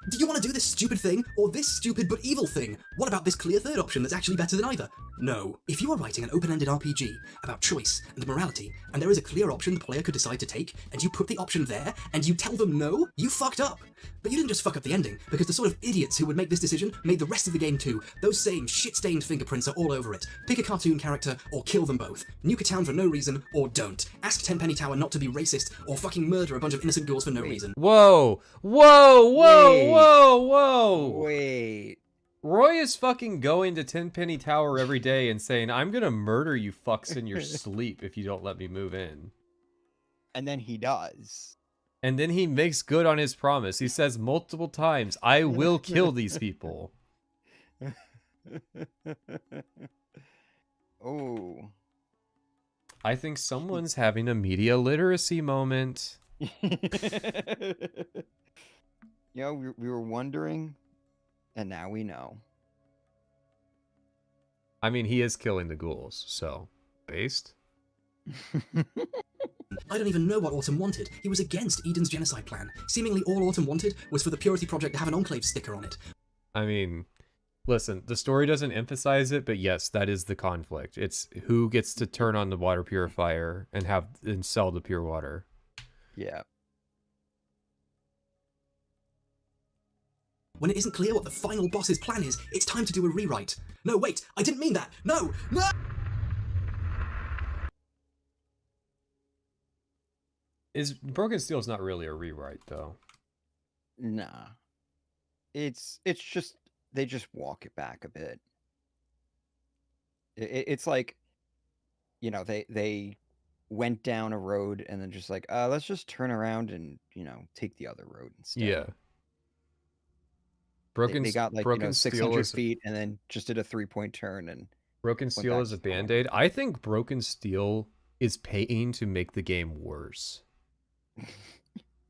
Do you want to do this stupid thing, or this stupid but evil thing? What about this clear third option that's actually better than either? No. If you are writing an open-ended RPG about choice and morality, and there is a clear option the player could decide to take, and you put the option there, and you tell them no, you fucked up. But you didn't just fuck up the ending, because the sort of idiots who would make this decision made the rest of the game too. Those same shit-stained fingerprints are all over it. Pick a cartoon character, or kill them both. Nuke a town for no reason, or don't. Ask Tenpenny Tower not to be racist, or fucking murder a bunch of innocent girls for no reason. Whoa! Whoa! Whoa! Wait. Whoa! Whoa! Wait. Roy is fucking going to Tenpenny Tower every day and saying, I'm gonna murder you fucks in your sleep if you don't let me move in. And then he does. And then he makes good on his promise. He says multiple times, I will kill these people. Oh. I think someone's having a media literacy moment. You know, we were wondering, and now we know. I mean, he is killing the ghouls, so based. I don't even know what Autumn wanted. He was against Eden's genocide plan. Seemingly all Autumn wanted was for the Purity Project to have an Enclave sticker on it. I mean, listen, the story doesn't emphasize it, but yes, that is the conflict. It's who gets to turn on the water purifier and sell the pure water. Yeah. When it isn't clear what the final boss's plan is, it's time to do a rewrite. No, wait, I didn't mean that. No, no! Broken Steel's not really a rewrite, though. Nah. It's just, they just walk it back a bit. It's like, you know, they went down a road and then just like, let's just turn around and, you know, take the other road instead. Yeah. They got like, you know, 600 feet and then just did a 3-point turn and Broken Steel is a band-aid. I think Broken Steel is paying to make the game worse.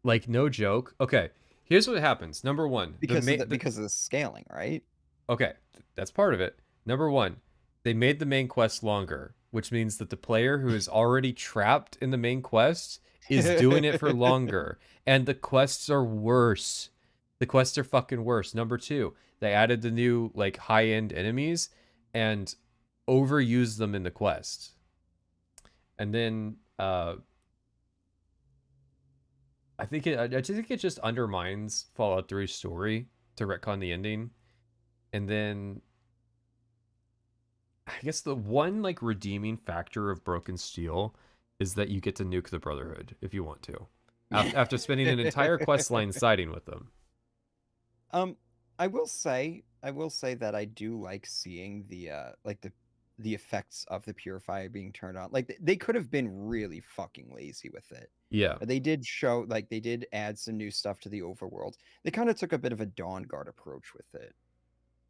Like, no joke. Okay, here's what happens. Number one, because of the scaling, right? Okay, that's part of it. Number one, they made the main quest longer, which means that the player who is already trapped in the main quest is doing it for longer, and the quests are worse. The quests are fucking worse. Number two, they added the new, like, high-end enemies and overused them in the quest. And then, I think it just undermines Fallout 3's story to retcon the ending. And then, I guess the one, like, redeeming factor of Broken Steel is that you get to nuke the Brotherhood if you want to. After spending an entire quest line siding with them. I will say that I do like seeing the the effects of the purifier being turned on. Like, they could have been really fucking lazy with it. Yeah. But they did show, like, they did add some new stuff to the overworld. They kind of took a bit of a Dawn Guard approach with it.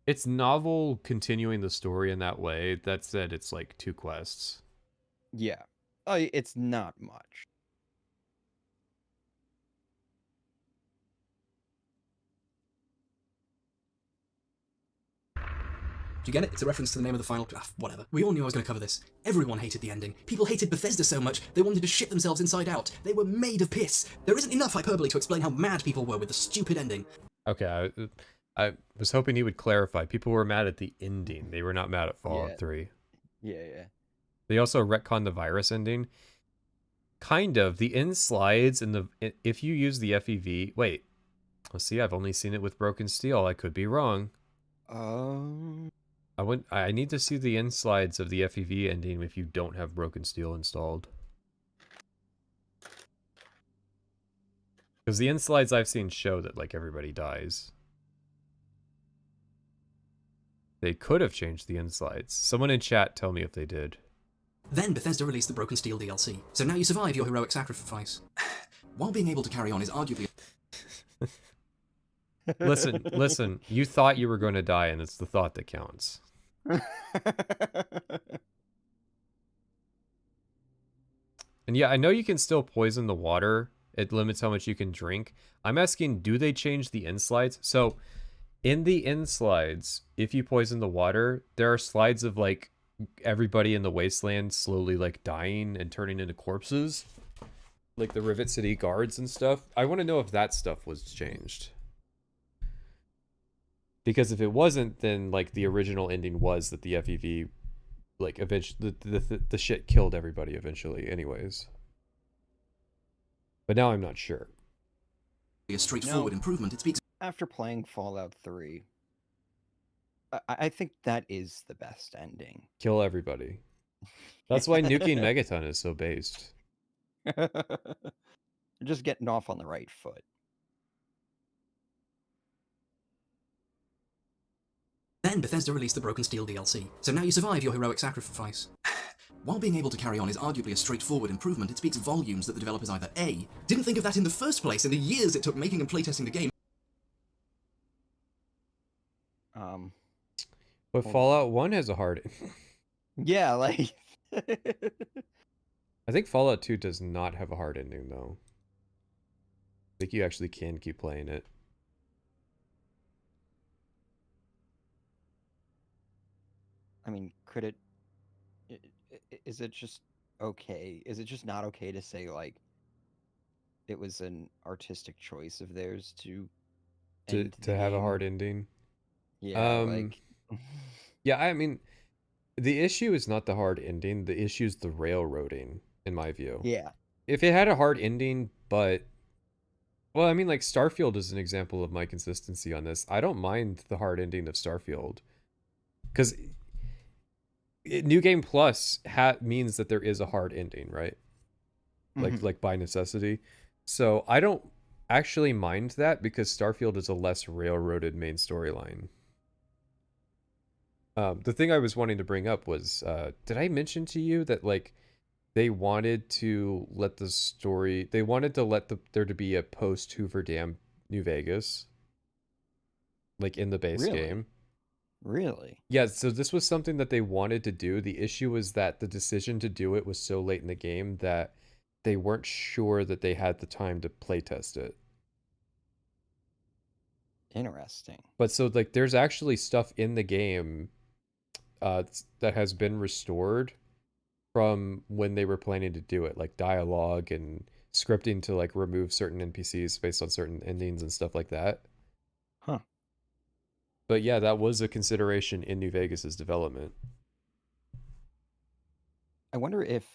It's novel continuing the story in that way. That said, it's like 2 quests. Yeah. It's not much. Do you get it? It's a reference to the name of the final... whatever. We all knew I was going to cover this. Everyone hated the ending. People hated Bethesda so much, they wanted to shit themselves inside out. They were made of piss. There isn't enough hyperbole to explain how mad people were with the stupid ending. Okay, I was hoping he would clarify. People were mad at the ending. They were not mad at Fallout 3. Yeah. They also retconned the virus ending. Kind of. The end slides and if you use the FEV... Wait. Let's see, I've only seen it with Broken Steel. I could be wrong. I need to see the end slides of the FEV ending if you don't have Broken Steel installed. Because the end slides I've seen show that, like, everybody dies. They could have changed the end slides. Someone in chat tell me if they did. Then Bethesda released the Broken Steel DLC, so now you survive your heroic sacrifice. While being able to carry on is arguably... Listen, you thought you were going to die, and it's the thought that counts. And yeah, I know you can still poison the water it limits how much you can drink. I'm asking, do they change the in slides? So in the in slides, if you poison the water, there are slides of like everybody in the wasteland slowly like dying and turning into corpses, like the Rivet City guards and stuff. I want to know if that stuff was changed, because if it wasn't, then like the original ending was that the FEV like eventually the shit killed everybody eventually anyways. But now I'm not sure. A straightforward improvement. It speaks. After playing Fallout 3, I think that is the best ending. Kill everybody. That's why nuking Megaton is so based. Just getting off on the right foot. Then Bethesda released the Broken Steel DLC, so now you survive your heroic sacrifice. While being able to carry on is arguably a straightforward improvement, it speaks volumes that the developers either A, didn't think of that in the first place in the years it took making and playtesting the game. But Fallout 1 has a hard... Yeah, like... I think Fallout 2 does not have a hard ending, though. I think you actually can keep playing it. I mean, could it... Is it just okay? Is it just not okay to say, like, it was an artistic choice of theirs to have a hard ending? Yeah, like... Yeah, I mean, the issue is not the hard ending. The issue is the railroading, in my view. Yeah. If it had a hard ending, but... Well, I mean, like, Starfield is an example of my consistency on this. I don't mind the hard ending of Starfield. Because... New Game Plus means that there is a hard ending, right? Like by necessity. So I don't actually mind that because Starfield is a less railroaded main storyline. The thing I was wanting to bring up was, did I mention to you that like they wanted to let the story, they wanted to let there to be a post Hoover Dam New Vegas, like in the base game? Really? Yeah, so this was something that they wanted to do. The issue was that the decision to do it was so late in the game that they weren't sure that they had the time to playtest it. Interesting. But so, like, there's actually stuff in the game that has been restored from when they were planning to do it, like dialogue and scripting to, like, remove certain NPCs based on certain endings and stuff like that. Huh. But yeah, that was a consideration in New Vegas's development. I wonder if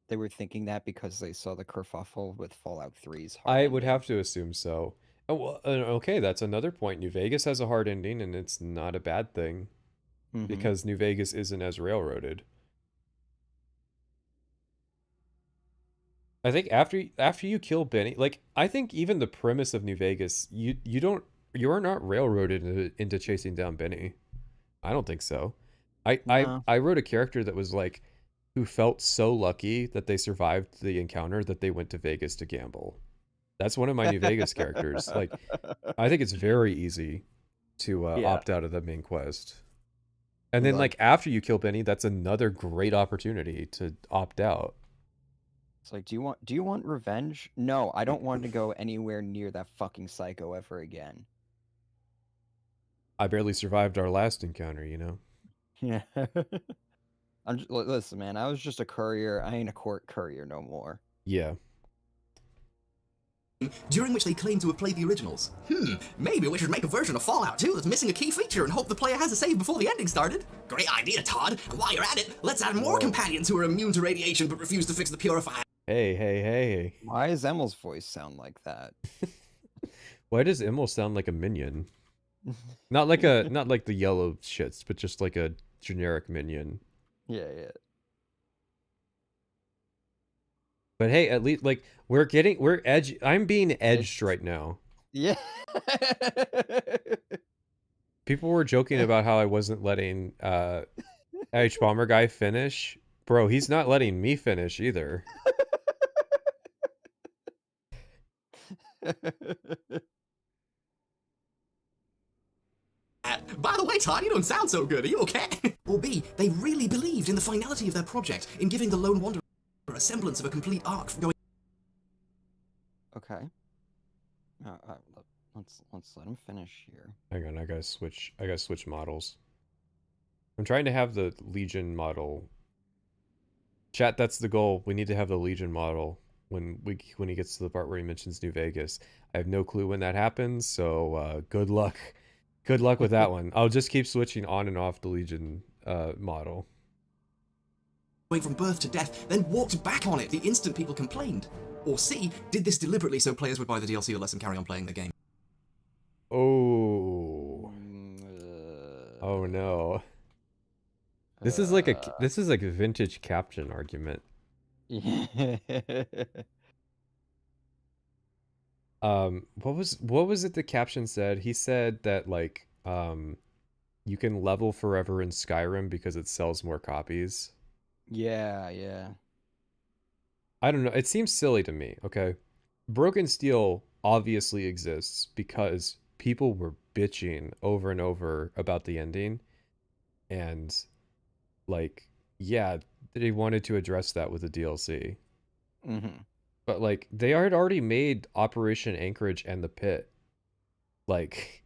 they were thinking that because they saw the kerfuffle with Fallout 3's hard I ending. would have to assume so. Oh, well, okay, that's another point. New Vegas has a hard ending, and it's not a bad thing. Because New Vegas isn't as railroaded. I think after you kill Benny, like, I think even the premise of New Vegas, you're not railroaded into chasing down Benny. I don't think so. I wrote a character that was like, who felt so lucky that they survived the encounter that they went to Vegas to gamble. That's one of my New Vegas characters. Like, I think it's very easy to opt out of the main quest. And then, like, after you kill Benny, that's another great opportunity to opt out. It's like, do you want revenge? No, I don't want to go anywhere near that fucking psycho ever again. I barely survived our last encounter, you know? Yeah. Listen, man, I was just a courier. I ain't a court courier no more. Yeah. During which they claim to have played the originals. Maybe we should make a version of Fallout 2 that's missing a key feature and hope the player has a save before the ending started. Great idea, Todd. And while you're at it, let's add more companions who are immune to radiation but refuse to fix the purifier. Hey. Why does Emil's voice sound like that? Why does Emil sound like a minion? Not like the yellow shits, but just like a generic minion. Yeah. But hey, at least like I'm being edged right now. Yeah. People were joking about how I wasn't letting Hbomberguy finish. Bro, he's not letting me finish either. By the way, Todd, you don't sound so good. Are you okay? Or B, they really believed in the finality of their project, in giving the Lone Wanderer a semblance of a complete arc from going... Okay. Let's let him finish here. Hang on, I gotta switch models. I'm trying to have the Legion model. Chat, that's the goal. We need to have the Legion model when he gets to the part where he mentions New Vegas. I have no clue when that happens, so good luck. Good luck with that one. I'll just keep switching on and off the Legion model. Way from birth to death, then walked back on it the instant people complained. Or C, did this deliberately so players would buy the DLC or less and carry on playing the game. Oh. Oh no. This is like a vintage caption argument. What was it the caption said? He said that like you can level forever in Skyrim because it sells more copies. Yeah. I don't know. It seems silly to me, okay? Broken Steel obviously exists because people were bitching over and over about the ending. And, like, yeah, they wanted to address that with a DLC. Mm-hmm. But, like, they had already made Operation Anchorage and the Pit. Like,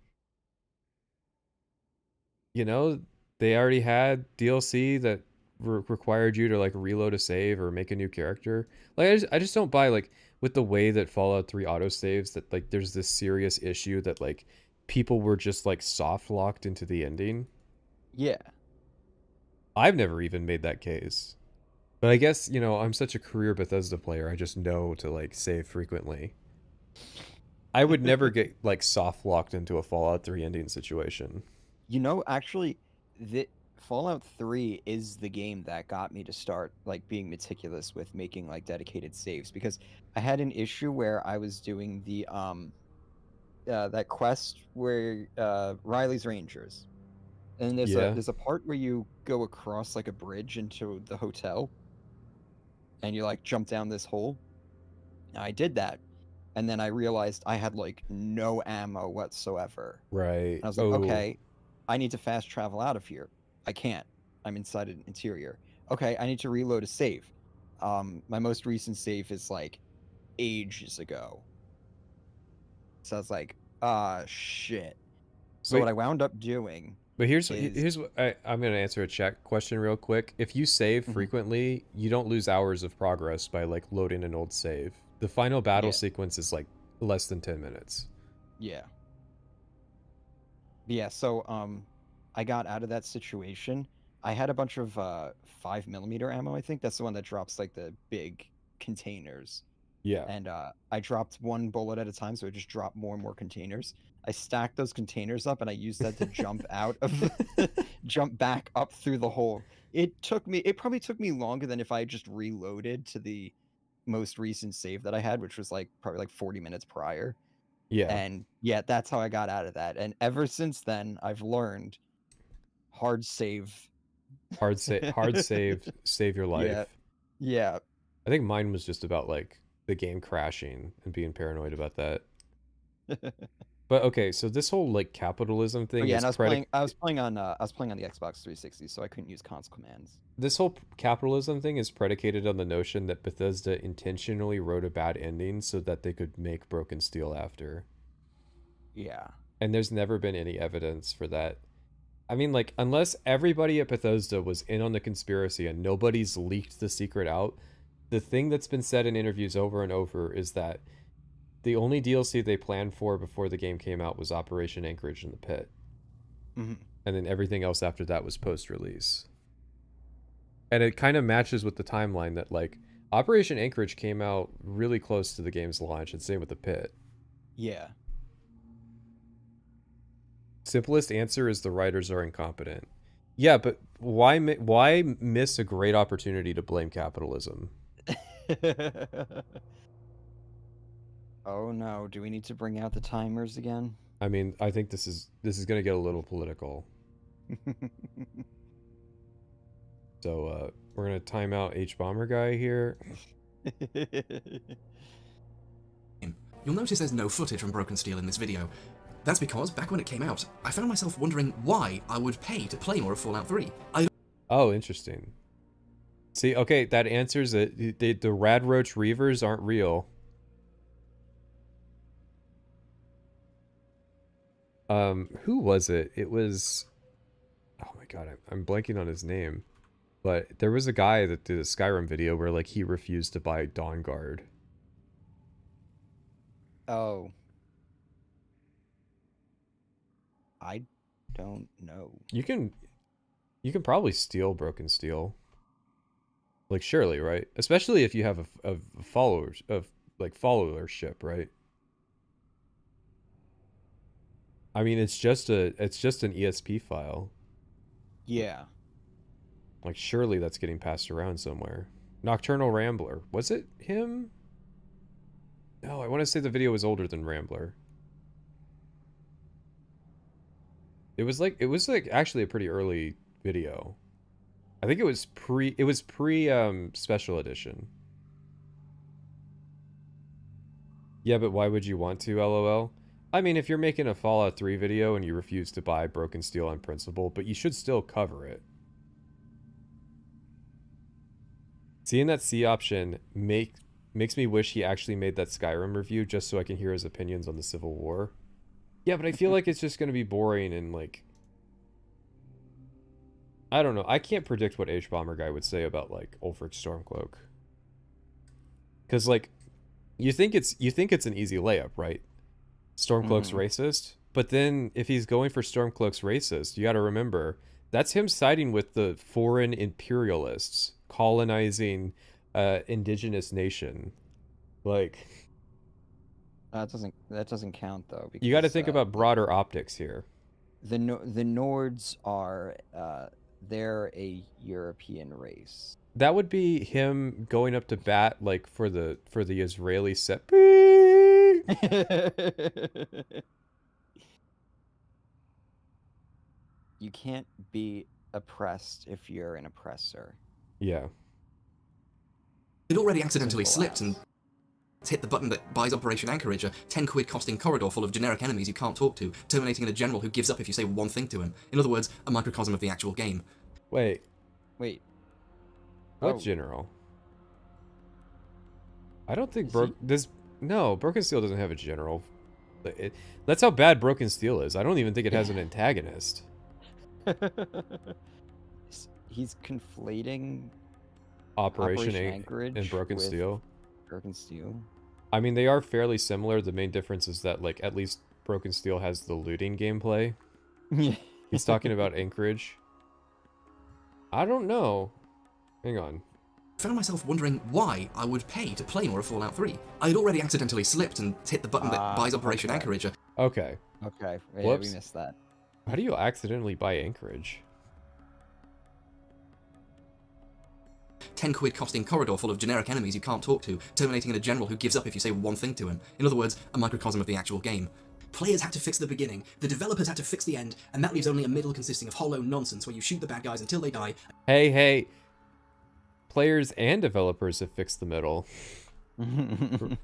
you know, they already had DLC that required you to like reload a save or make a new character. Like I just don't buy like with the way that Fallout 3 autosaves that like there's this serious issue that like people were just like soft locked into the ending. Yeah. I've never even made that case. But I guess, you know, I'm such a career Bethesda player, I just know to like save frequently. I would never get like soft locked into a Fallout 3 ending situation. You know, actually, Fallout 3 is the game that got me to start like being meticulous with making like dedicated saves, because I had an issue where I was doing the that quest where Riley's Rangers, and there's a part where you go across like a bridge into the hotel, and you like jump down this hole. I did that, and then I realized I had like no ammo whatsoever. Right. And I was like, okay, I need to fast travel out of here. I can't. I'm inside an interior. Okay, I need to reload a save. My most recent save is like ages ago. So I was like, shit. So what I wound up doing. But here's what I'm gonna answer a chat question real quick. If you save frequently, you don't lose hours of progress by like loading an old save. The final battle sequence is like less than 10 minutes. Yeah. Yeah, so I got out of that situation. I had a bunch of 5mm ammo, I think. That's the one that drops like the big containers. Yeah. And I dropped one bullet at a time, so it just dropped more and more containers. I stacked those containers up and I used that to jump out of jump back up through the hole. It probably took me longer than if I just reloaded to the most recent save that I had, which was like probably like 40 minutes prior. Yeah. And yeah, that's how I got out of that. And ever since then, I've learned hard save. Save your life. Yeah. I think mine was just about like the game crashing and being paranoid about that. But okay, so this whole like capitalism thing. And I was playing on the Xbox 360, so I couldn't use console commands. This whole capitalism thing is predicated on the notion that Bethesda intentionally wrote a bad ending so that they could make Broken Steel after. Yeah. And there's never been any evidence for that. I mean, like, unless everybody at Bethesda was in on the conspiracy and nobody's leaked the secret out, the thing that's been said in interviews over and over is that the only DLC they planned for before the game came out was Operation Anchorage in the Pit. Mm-hmm. And then everything else after that was post-release. And it kind of matches with the timeline that, like, Operation Anchorage came out really close to the game's launch, and same with the Pit. Yeah. Simplest answer is the writers are incompetent. Yeah, but why miss a great opportunity to blame capitalism? Oh no, do we need to bring out the timers again? I mean, I think this is going to get a little political. So, we're going to time out Hbomberguy here. You'll notice there's no footage from Broken Steel in this video. That's because, back when it came out, I found myself wondering why I would pay to play more of Fallout 3. Oh, interesting. See, okay, that answers it. The Radroach Reavers aren't real. Who was it? It was, oh my god, I'm blanking on his name. But there was a guy that did a Skyrim video where like he refused to buy Dawn Guard. Oh. I don't know. You can probably steal Broken Steel. Like surely, right? Especially if you have a followers of like followership, right? I mean, it's just an ESP file. Yeah. Like surely that's getting passed around somewhere. Nocturnal Rambler. Was it him? No, I want to say the video was older than Rambler. It was like actually a pretty early video. I think it was pre special edition. Yeah, but why would you want to, LOL? I mean, if you're making a Fallout 3 video and you refuse to buy Broken Steel on principle, but you should still cover it. Seeing that C option makes me wish he actually made that Skyrim review just so I can hear his opinions on the Civil War. Yeah, but I feel like it's just going to be boring and like... I don't know. I can't predict what Hbomberguy would say about like Ulfric Stormcloak. Because like, you think it's an easy layup, right? Stormcloak's racist. But then if he's going for Stormcloak's racist, you got to remember that's him siding with the foreign imperialists colonizing indigenous nation. Like that doesn't count though. Because, you got to think about broader optics here. The Nords are they're a European race. That would be him going up to bat like for the Israeli set. You can't be oppressed if you're an oppressor. Yeah. It already accidentally slipped and hit the button that buys Operation Anchorage, a 10 quid costing corridor full of generic enemies you can't talk to, terminating in a general who gives up if you say one thing to him. In other words, a microcosm of the actual game. Wait. What general? I don't think Broken Steel doesn't have a general. That's how bad Broken Steel is. I don't even think it has an antagonist. He's conflating Operation Anchorage and Broken Steel. Broken Steel. I mean, they are fairly similar. The main difference is that, like, at least Broken Steel has the looting gameplay. He's talking about Anchorage. I don't know. Hang on. I found myself wondering why I would pay to play more of Fallout 3. I had already accidentally slipped and hit the button that buys Operation Anchorage. Okay. Okay. Yeah, Whoops. we missed that. How do you accidentally buy Anchorage? 10 quid costing corridor full of generic enemies you can't talk to, terminating in a general who gives up if you say one thing to him. In other words, a microcosm of the actual game. Players had to fix the beginning, the developers had to fix the end, and that leaves only a middle consisting of hollow nonsense where you shoot the bad guys until they die. Hey. Players and developers have fixed the middle.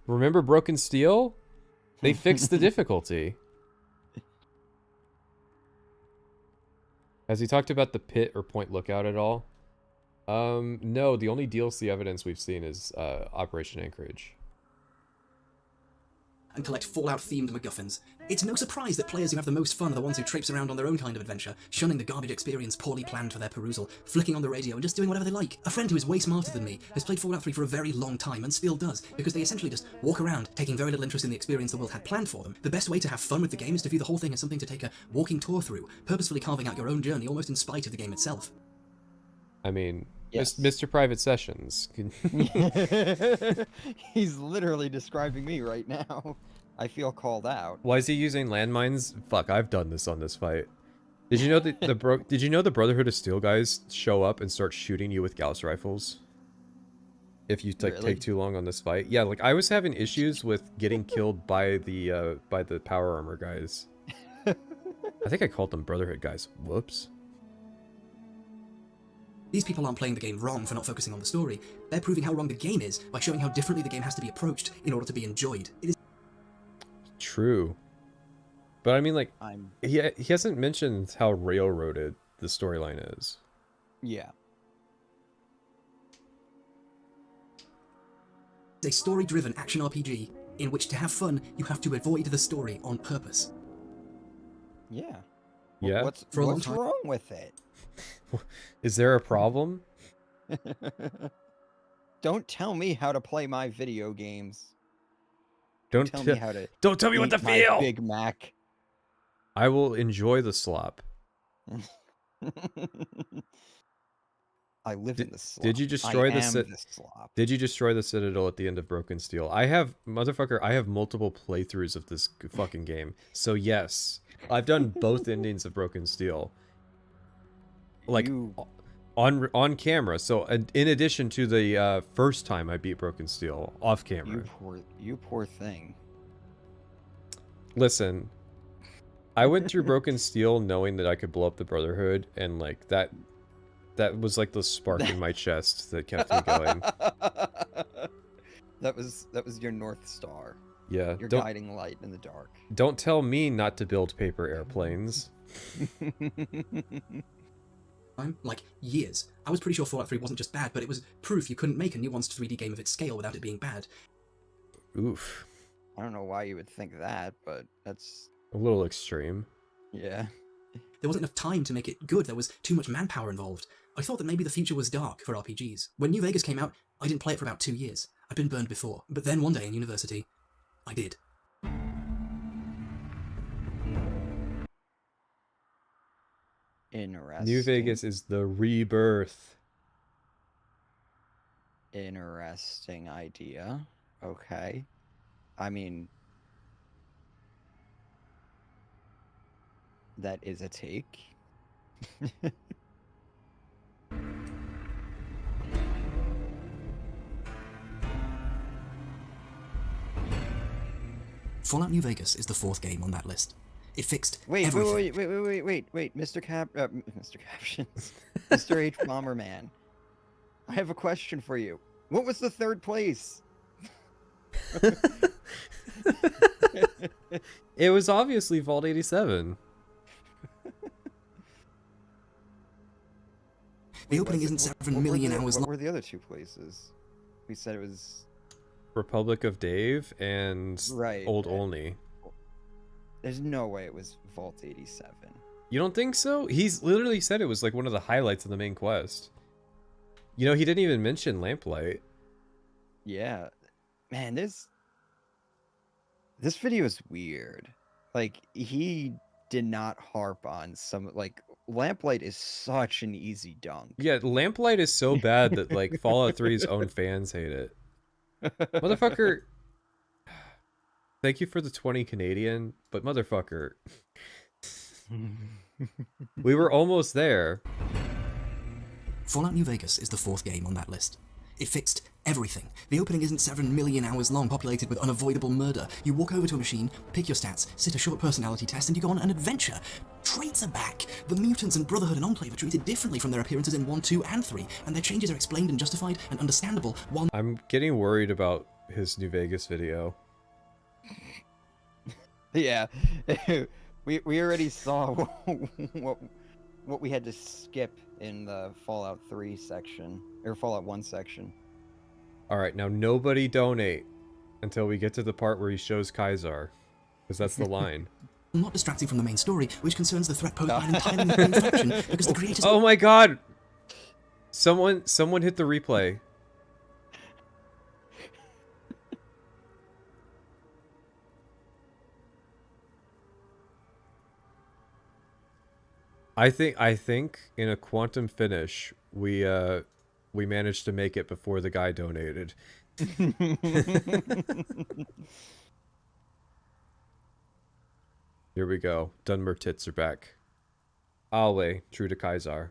Remember Broken Steel? They fixed the difficulty. Has he talked about the pit or point lookout at all? No, the only DLC evidence we've seen is Operation Anchorage. And collect Fallout-themed MacGuffins. It's no surprise that players who have the most fun are the ones who traipse around on their own kind of adventure, shunning the garbage experience poorly planned for their perusal, flicking on the radio and just doing whatever they like. A friend who is way smarter than me has played Fallout 3 for a very long time and still does, because they essentially just walk around, taking very little interest in the experience the world had planned for them. The best way to have fun with the game is to view the whole thing as something to take a walking tour through, purposefully carving out your own journey almost in spite of the game itself. I mean, yes. Mr. Private Sessions. He's literally describing me right now. I feel called out. Why is he using landmines? Fuck, I've done this on this fight. Did you know did you know the Brotherhood of Steel guys show up and start shooting you with Gauss rifles? If you take too long on this fight. Yeah, like I was having issues with getting killed by the power armor guys. I think I called them Brotherhood guys. Whoops. These people aren't playing the game wrong for not focusing on the story. They're proving how wrong the game is by showing how differently the game has to be approached in order to be enjoyed. It is true. But I mean, like, he hasn't mentioned how railroaded the storyline is. Yeah. It's a story-driven action RPG in which to have fun, you have to avoid the story on purpose. Yeah. Yeah? What's For a long what's time. wrong with it? Is there a problem? Don't tell me how to play my video games. Don't tell me how to Don't tell me what eat to my feel. Big Mac. I will enjoy the slop. I live in the slop. Did you destroy the slop? Did you destroy the Citadel at the end of Broken Steel? I have multiple playthroughs of this fucking game. So yes, I've done both endings of Broken Steel. Like on camera. So in addition to the first time I beat Broken Steel off camera. You poor thing. Listen, I went through Broken Steel knowing that I could blow up the Brotherhood, and like that was like the spark in my chest that kept me going. That was your North Star. Yeah. Your guiding light in the dark. Don't tell me not to build paper airplanes. Like, years. I was pretty sure Fallout 3 wasn't just bad, but it was proof you couldn't make a nuanced 3D game of its scale without it being bad. Oof. I don't know why you would think that, but that's... a little extreme. Yeah. There wasn't enough time to make it good, there was too much manpower involved. I thought that maybe the future was dark for RPGs. When New Vegas came out, I didn't play it for about 2 years. I'd been burned before, but then one day in university, I did. Interesting. New Vegas is the rebirth. Interesting idea. Okay. I mean, that is a take. Fallout New Vegas is the 4th game on that list. It fixed everything. Wait, Mr. Captions. Mr. H. Bomberman. I have a question for you. What was the 3rd place? It was obviously Vault 87. The opening isn't 7 million hours long. What were the other 2 places? We said it was... Republic of Dave and Old Olney. There's no way it was Vault 87. You don't think so? He's literally said it was like one of the highlights of the main quest. You know, he didn't even mention Lamplight. Yeah. Man, this video is weird. Like, he did not harp on some, like, Lamplight is such an easy dunk. Yeah, Lamplight is so bad that, like, Fallout 3's own fans hate it. Motherfucker, thank you for the 20 Canadian, but motherfucker, we were almost there. Fallout New Vegas is the 4th game on that list. It fixed everything. The opening isn't 7 million hours long, populated with unavoidable murder. You walk over to a machine, pick your stats, sit a short personality test, and you go on an adventure. Traits are back. The mutants and Brotherhood and Enclave are treated differently from their appearances in 1, 2, and 3, and their changes are explained and justified and understandable, while... I'm getting worried about his New Vegas video. Yeah. we already saw what we had to skip in the Fallout 3 section, or Fallout 1 section. Alright, now nobody donate until we get to the part where he shows Kaisar, because that's the line. Not distracting from the main story, which concerns the threat posed by an entirely new faction, because the creators... Oh my god! Someone hit the replay. I think in a quantum finish we managed to make it before the guy donated. Here we go. Dunmer tits are back. Always true to Kaisar.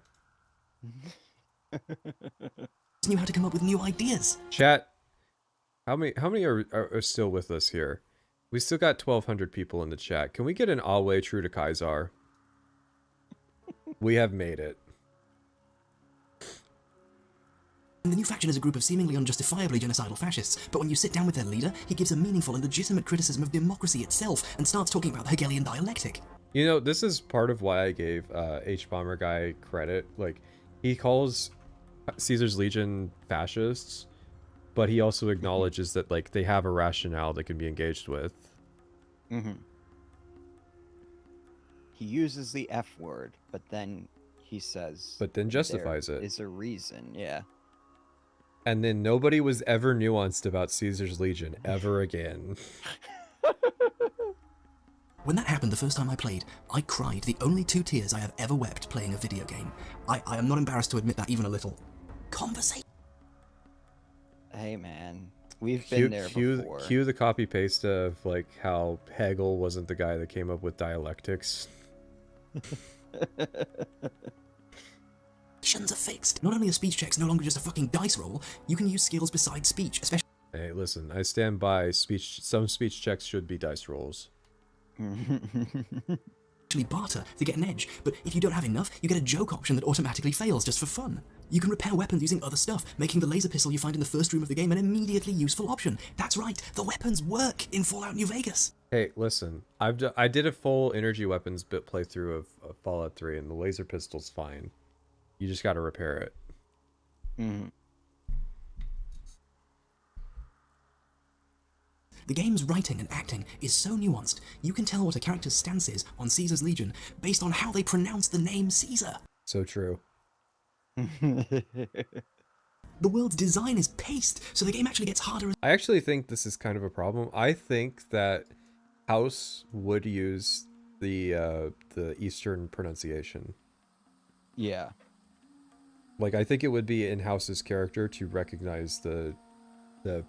Knew how to come up with new ideas. Chat, how many are still with us here? We still got 1,200 people in the chat. Can we get an always true to Kaisar? We have made it. And the new faction is a group of seemingly unjustifiably genocidal fascists, but when you sit down with their leader, he gives a meaningful and legitimate criticism of democracy itself, and starts talking about the Hegelian dialectic. You know, this is part of why I gave Hbomberguy credit. Like, he calls Caesar's Legion fascists, but he also acknowledges that, like, they have a rationale that can be engaged with. Mm-hmm. he uses the F word, but then he says. But then justifies there it. is a reason, yeah. And then nobody was ever nuanced about Caesar's Legion ever again. When that happened the first time I played, I cried the only 2 tears I have ever wept playing a video game. I am not embarrassed to admit that even a little. Conversation. Hey man, we've been there before. Cue the copy paste of like how Hegel wasn't the guy that came up with dialectics. Are fixed. Not only are speech checks no longer just a fucking dice roll, you can use skills besides speech, especially. Hey, listen, I stand by speech. Some speech checks should be dice rolls. Barter to get an edge, but if you don't have enough, you get a joke option that automatically fails just for fun. You can repair weapons using other stuff, making the laser pistol you find in the first room of the game an immediately useful option. That's right, the weapons work in Fallout New Vegas. Hey, listen, I did a full energy weapons bit playthrough of Fallout 3, and the laser pistol's fine. You just got to repair it. Mm. The game's writing and acting is so nuanced, you can tell what a character's stance is on Caesar's Legion based on how they pronounce the name Caesar. So true. The world's design is paced, so the game actually gets harder. I actually think this is kind of a problem. I think that House would use the Eastern pronunciation. Yeah. Like, I think it would be in House's character to recognize the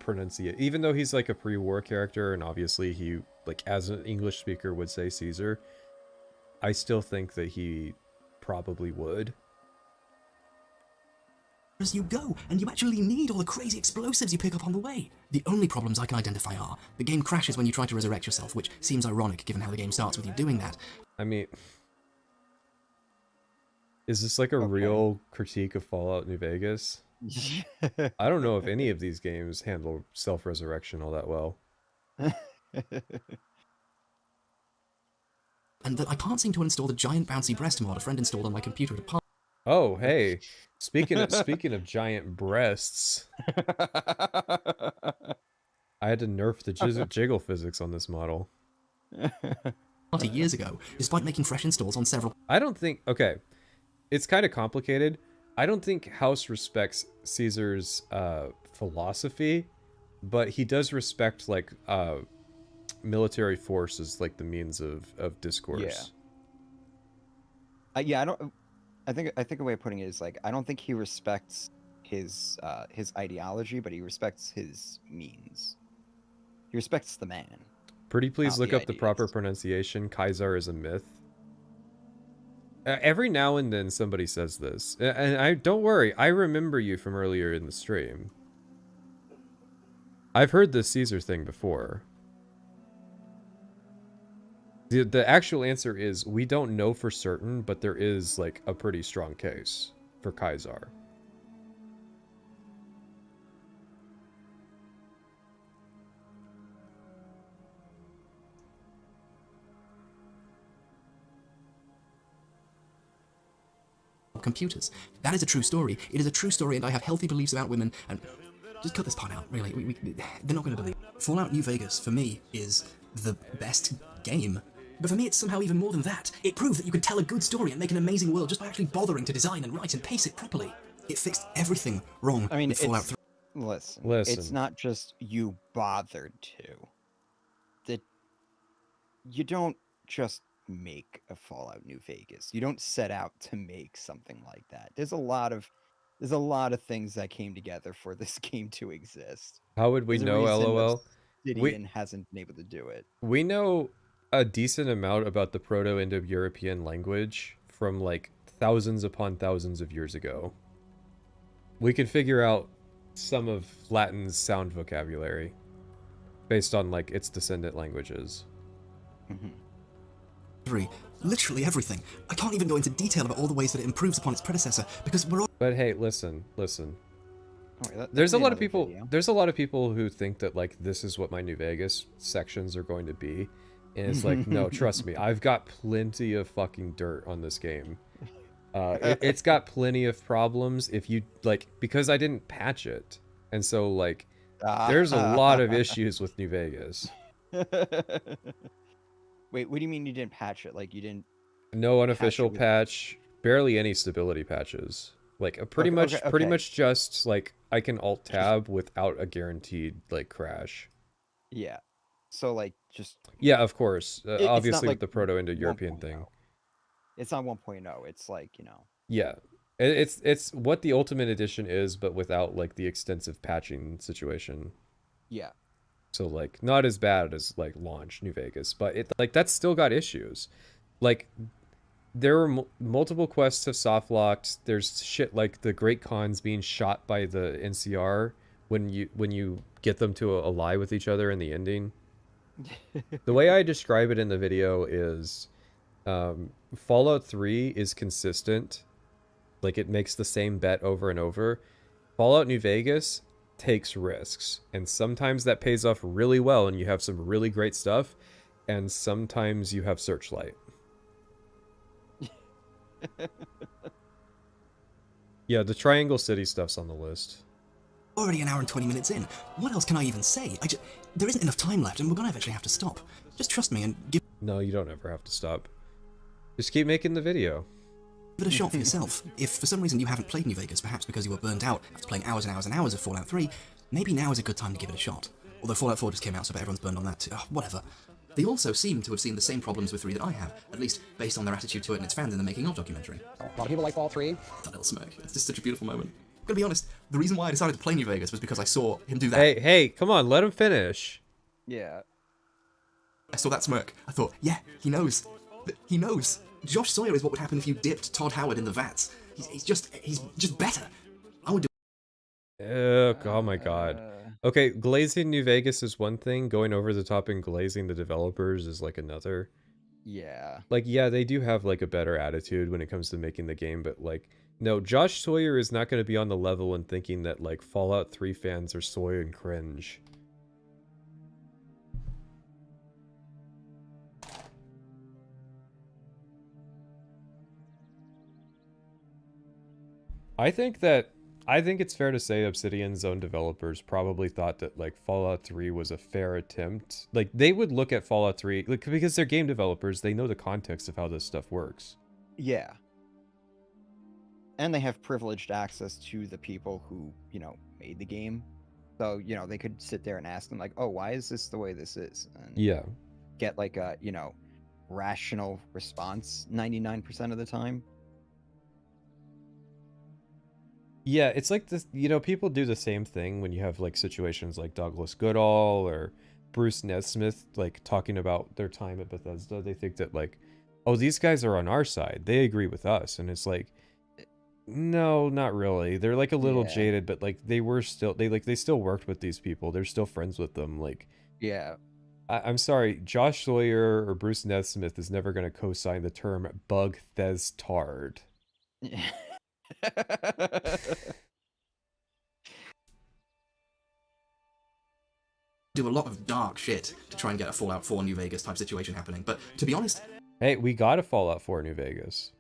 pronunciation, even though he's like a pre-war character, and obviously he, like, as an English speaker would say Caesar. I still think that he probably would. As you go, and you actually need all the crazy explosives you pick up on the way. The only problems I can identify are, the game crashes when you try to resurrect yourself, which seems ironic given how the game starts with you doing that. I mean, is this like a real critique of Fallout New Vegas? I don't know if any of these games handle self-resurrection all that well. And that I can't seem to install the giant bouncy breast mod a friend installed on my computer at a party. Oh, hey. Speaking of giant breasts, I had to nerf the jiggle physics on this model. Years ago, despite making fresh installs on several. I don't think. Okay, it's kind of complicated. I don't think House respects Caesar's philosophy, but he does respect like military force as like the means of discourse. Yeah. Yeah, I don't. I think a way of putting it is like I don't think he respects his ideology, but he respects his means. He respects the man. Pretty please look up the proper pronunciation. Kaiser is a myth. Every now and then somebody says this, and I don't worry. I remember you from earlier in the stream. I've heard this Caesar thing before. The actual answer is we don't know for certain, but there is like a pretty strong case for Kaiser. Computers. That is a true story. It is a true story, and I have healthy beliefs about women. And just cut this part out. Really, they're not going to believe. Fallout New Vegas for me is the best game. But for me, it's somehow even more than that. It proved that you could tell a good story and make an amazing world just by actually bothering to design and write and pace it properly. It fixed everything wrong with Fallout 3. Listen, it's not just you bothered to. That you don't just make a Fallout New Vegas. You don't set out to make something like that. There's a lot of things that came together for this game to exist. How would we know, LOL? Obsidian hasn't been able to do it. We know a decent amount about the Proto-Indo-European language from like thousands upon thousands of years ago. We can figure out some of Latin's sound vocabulary based on like its descendant languages. Literally everything. I can't even go into detail about all the ways that it improves upon its predecessor because we're all. But hey, listen. There's a lot of people. There's a lot of people who think that like this is what my New Vegas sections are going to be, and it's like, no, trust me, I've got plenty of fucking dirt on this game. It's got plenty of problems if you like because I didn't patch it, and so like there's a lot of issues with New Vegas. Wait, what do you mean you didn't patch it? Like you didn't No unofficial patch, barely any stability patches. Like pretty much just like I can alt tab without a guaranteed like crash. Yeah. So like just yeah, of course. Obviously like with the Proto-Indo-European thing. It's not 1.0. It's like, you know. Yeah. It's what the Ultimate Edition is, but without like the extensive patching situation. Yeah. So like not as bad as like launch New Vegas, but it like that's still got issues. Like there were multiple quests have soft locked. There's shit like the Great Khans being shot by the NCR when you get them to ally with each other in the ending. The way I describe it in the video is Fallout 3 is consistent. Like it makes the same bet over and over. Fallout New Vegas takes risks, and sometimes that pays off really well and you have some really great stuff, and sometimes you have Searchlight. Yeah, the Triangle City stuff's on the list. Already an hour and 20 minutes in. What else can I even say? There isn't enough time left, and we're gonna eventually have to stop. Just trust me and give No, you don't ever have to stop. Just keep making the video. it a shot for yourself. If for some reason you haven't played New Vegas, perhaps because you were burnt out after playing hours and hours and hours of Fallout 3, maybe now is a good time to give it a shot. Although Fallout 4 just came out, so everyone's burned on that too. Oh, whatever. They also seem to have seen the same problems with 3 that I have, at least based on their attitude to it and its fans in the making of documentary. A lot of people like Fallout 3. That little smirk. It's just such a beautiful moment. I'm gonna be honest, the reason why I decided to play New Vegas was because I saw him do that. Hey, come on, let him finish. Yeah. I saw that smirk. I thought, yeah, he knows. He knows. Josh Sawyer is what would happen if you dipped Todd Howard in the vats. He's just better. I would do. Oh my god. Okay, glazing New Vegas is one thing. Going over the top and glazing the developers is like another. Yeah. Like, yeah, they do have like a better attitude when it comes to making the game, but like, no, Josh Sawyer is not going to be on the level and thinking that like Fallout 3 fans are soy and cringe. I think it's fair to say Obsidian's own developers probably thought that like Fallout 3 was a fair attempt. Like they would look at Fallout 3 like because they're game developers, they know the context of how this stuff works. Yeah. And they have privileged access to the people who, you know, made the game. So, you know, they could sit there and ask them like, "Oh, why is this the way this is?" And yeah. Get like a, you know, rational response 99% of the time. Yeah, it's like this, you know, people do the same thing when you have like situations like Douglas Goodall or Bruce Nesmith like talking about their time at Bethesda. They think that like, oh, these guys are on our side. They agree with us. And it's like, no, not really. They're like a little jaded, but like they still worked with these people. They're still friends with them. Like, yeah. I'm sorry, Josh Sawyer or Bruce Nesmith is never going to co-sign the term Bug-Thez-Tard. Do a lot of dark shit to try and get a Fallout 4 New Vegas type situation happening, but to be honest... Hey, we got a Fallout 4 New Vegas.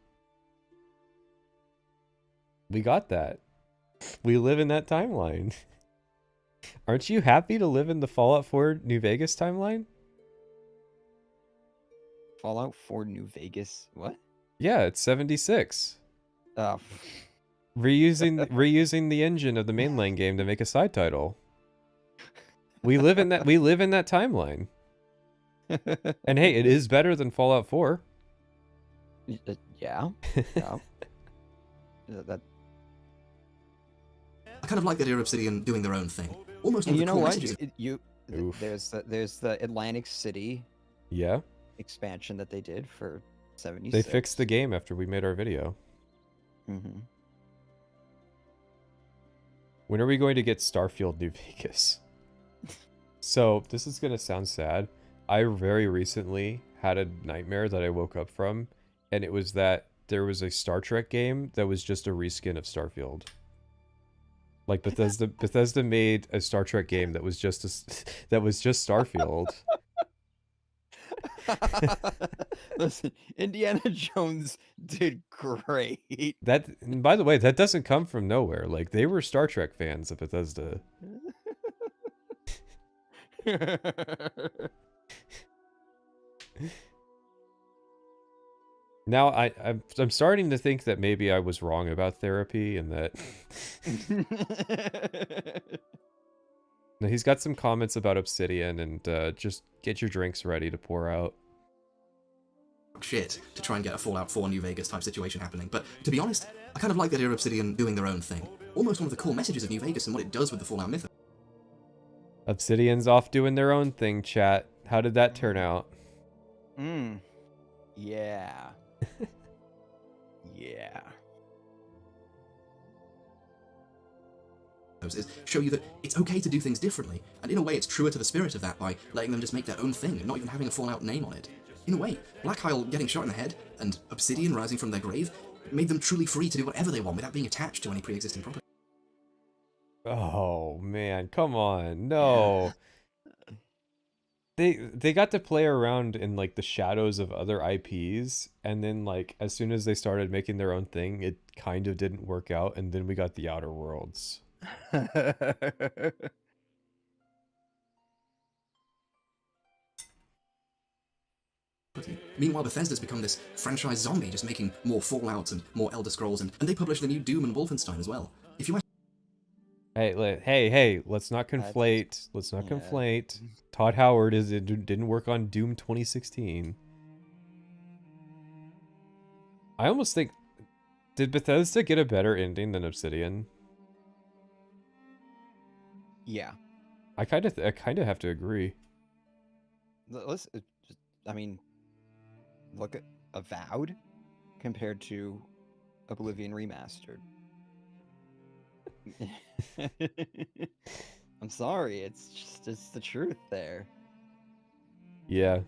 We got that. We live in that timeline. Aren't you happy to live in the Fallout 4 New Vegas timeline? Fallout 4 New Vegas? What? Yeah, it's 76. Oh. Reusing the engine of the mainline game to make a side title. We live in that timeline. And hey, it is better than Fallout 4. Yeah. That. I kind of like the idea of Obsidian doing their own thing. Almost. And you know what? Messages. There's the Atlantic City. Yeah. Expansion that they did for 76. They fixed the game after we made our video. Mm-hmm. When are we going to get Starfield New Vegas? So, this is going to sound sad. I very recently had a nightmare that I woke up from, and it was that there was a Star Trek game that was just a reskin of Starfield. Like Bethesda made a Star Trek game that was just Starfield. Listen, Indiana Jones did great. That, by the way, that doesn't come from nowhere. Like, they were Star Trek fans at Bethesda. Now I'm starting to think that maybe I was wrong about therapy and that. Now, he's got some comments about Obsidian and just get your drinks ready to pour out. Shit to try and get a Fallout 4 New Vegas type situation happening, but to be honest, I kind of like the idea of Obsidian doing their own thing. Almost one of the core messages of New Vegas and what it does with the Fallout myth. Obsidian's off doing their own thing, chat. How did that turn out? Yeah. Yeah. Is show you that it's okay to do things differently, and in a way it's truer to the spirit of that by letting them just make their own thing and not even having a Fallout name on it. In a way, Black Isle getting shot in the head and Obsidian rising from their grave made them truly free to do whatever they want without being attached to any pre-existing property. Oh man, come on. No. They got to play around in like the shadows of other IPs, and then like as soon as they started making their own thing, it kind of didn't work out, and then we got the Outer Worlds. Meanwhile, Bethesda's become this franchise zombie, just making more Fallouts and more Elder Scrolls, and they publish the new Doom and Wolfenstein as well. If you Hey, let's not conflate. Let's not conflate. Todd Howard didn't work on Doom 2016. I almost think, did Bethesda get a better ending than Obsidian? Yeah. I kind of have to agree. I mean, look at Avowed compared to Oblivion Remastered. I'm sorry, it's the truth there. Yeah.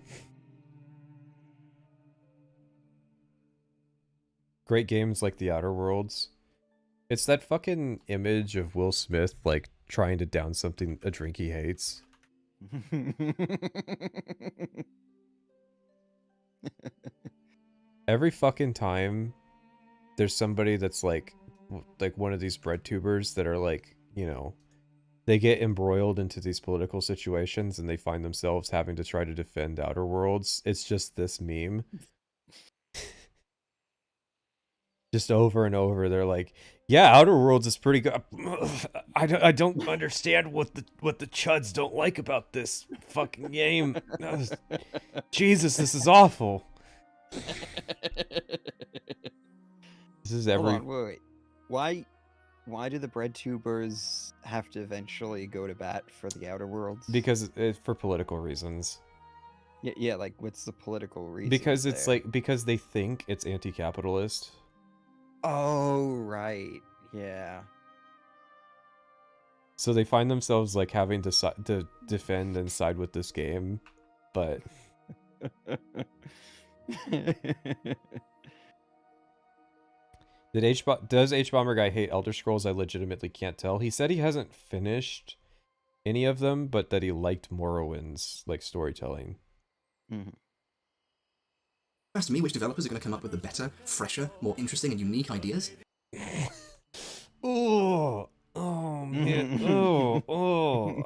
Great games like The Outer Worlds. It's that fucking image of Will Smith like trying to down a drink he hates. Every fucking time there's somebody that's like one of these bread tubers that are like, you know, they get embroiled into these political situations and they find themselves having to try to defend Outer Worlds. It's just this meme. Just over and over, they're like, yeah, Outer Worlds is pretty good. I don't understand what the chuds don't like about this fucking game. Jesus, this is awful. This is every... Hold on, wait. Why do the bread tubers have to eventually go to bat for the Outer Worlds? Because for political reasons. Yeah, like what's the political reason? Because it's because they think it's anti-capitalist. Oh, right. Yeah. So they find themselves like having to defend and side with this game, but does Hbomberguy hate Elder Scrolls? I legitimately can't tell. He said he hasn't finished any of them, but that he liked Morrowind's like storytelling. Mm-hmm. Asked me which developers are going to come up with the better, fresher, more interesting and unique ideas. Oh man. Oh.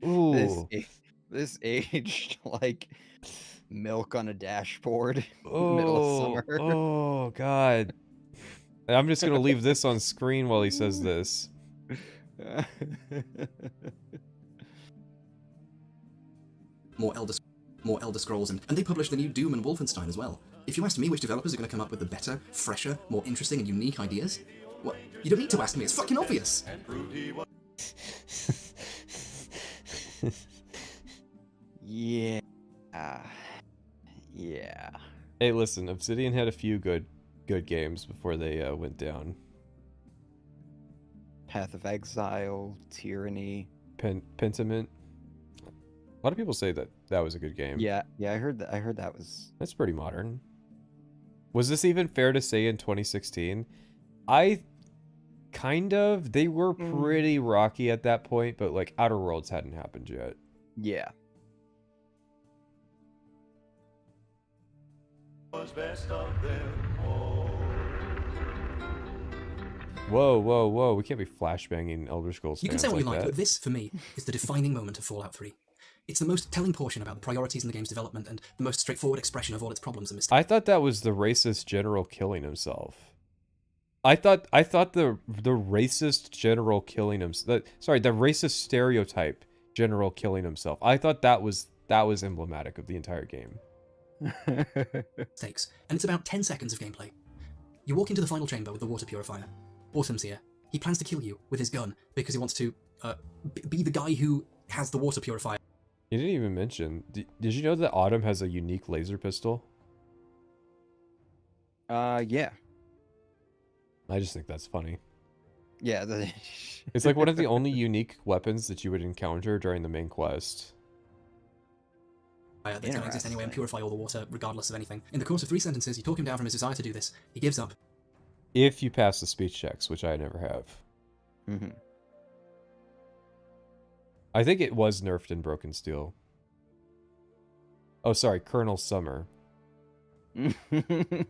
Ooh. This aged like milk on a dashboard in the middle of summer. Oh god. I'm just going to leave this on screen while he says this. More Elder Scrolls, and they publish the new Doom and Wolfenstein as well. If you asked me which developers are going to come up with the better, fresher, more interesting and unique ideas, well, you don't need to ask me, it's fucking obvious! Yeah. Yeah. Hey, listen, Obsidian had a few good games before they went down. Path of Exile, Tyranny, Pentiment. A lot of people say that was a good game. Yeah, I heard that was... That's pretty modern. Was this even fair to say in 2016? They were pretty rocky at that point, but like Outer Worlds hadn't happened yet. Yeah. Whoa. We can't be flashbanging Elder Scrolls. You can say what you like, but this, for me, is the defining moment of Fallout 3. It's the most telling portion about the priorities in the game's development and the most straightforward expression of all its problems and mistakes. I thought that was the racist general killing himself. I thought the racist general killing himself. Sorry, the racist stereotype general killing himself. I thought that was emblematic of the entire game. Mistakes, and it's about 10 seconds of gameplay. You walk into the final chamber with the water purifier. Autumn's here. He plans to kill you with his gun because he wants to be the guy who has the water purifier. You didn't even mention. Did you know that Autumn has a unique laser pistol? Yeah. I just think that's funny. Yeah. It's like one of the only unique weapons that you would encounter during the main quest. That's going to exist anyway and purify all the water regardless of anything. In the course of 3 sentences, you talk him down from his desire to do this. He gives up. If you pass the speech checks, which I never have. Mm-hmm. I think it was nerfed in Broken Steel. Oh, sorry, Colonel Summer. And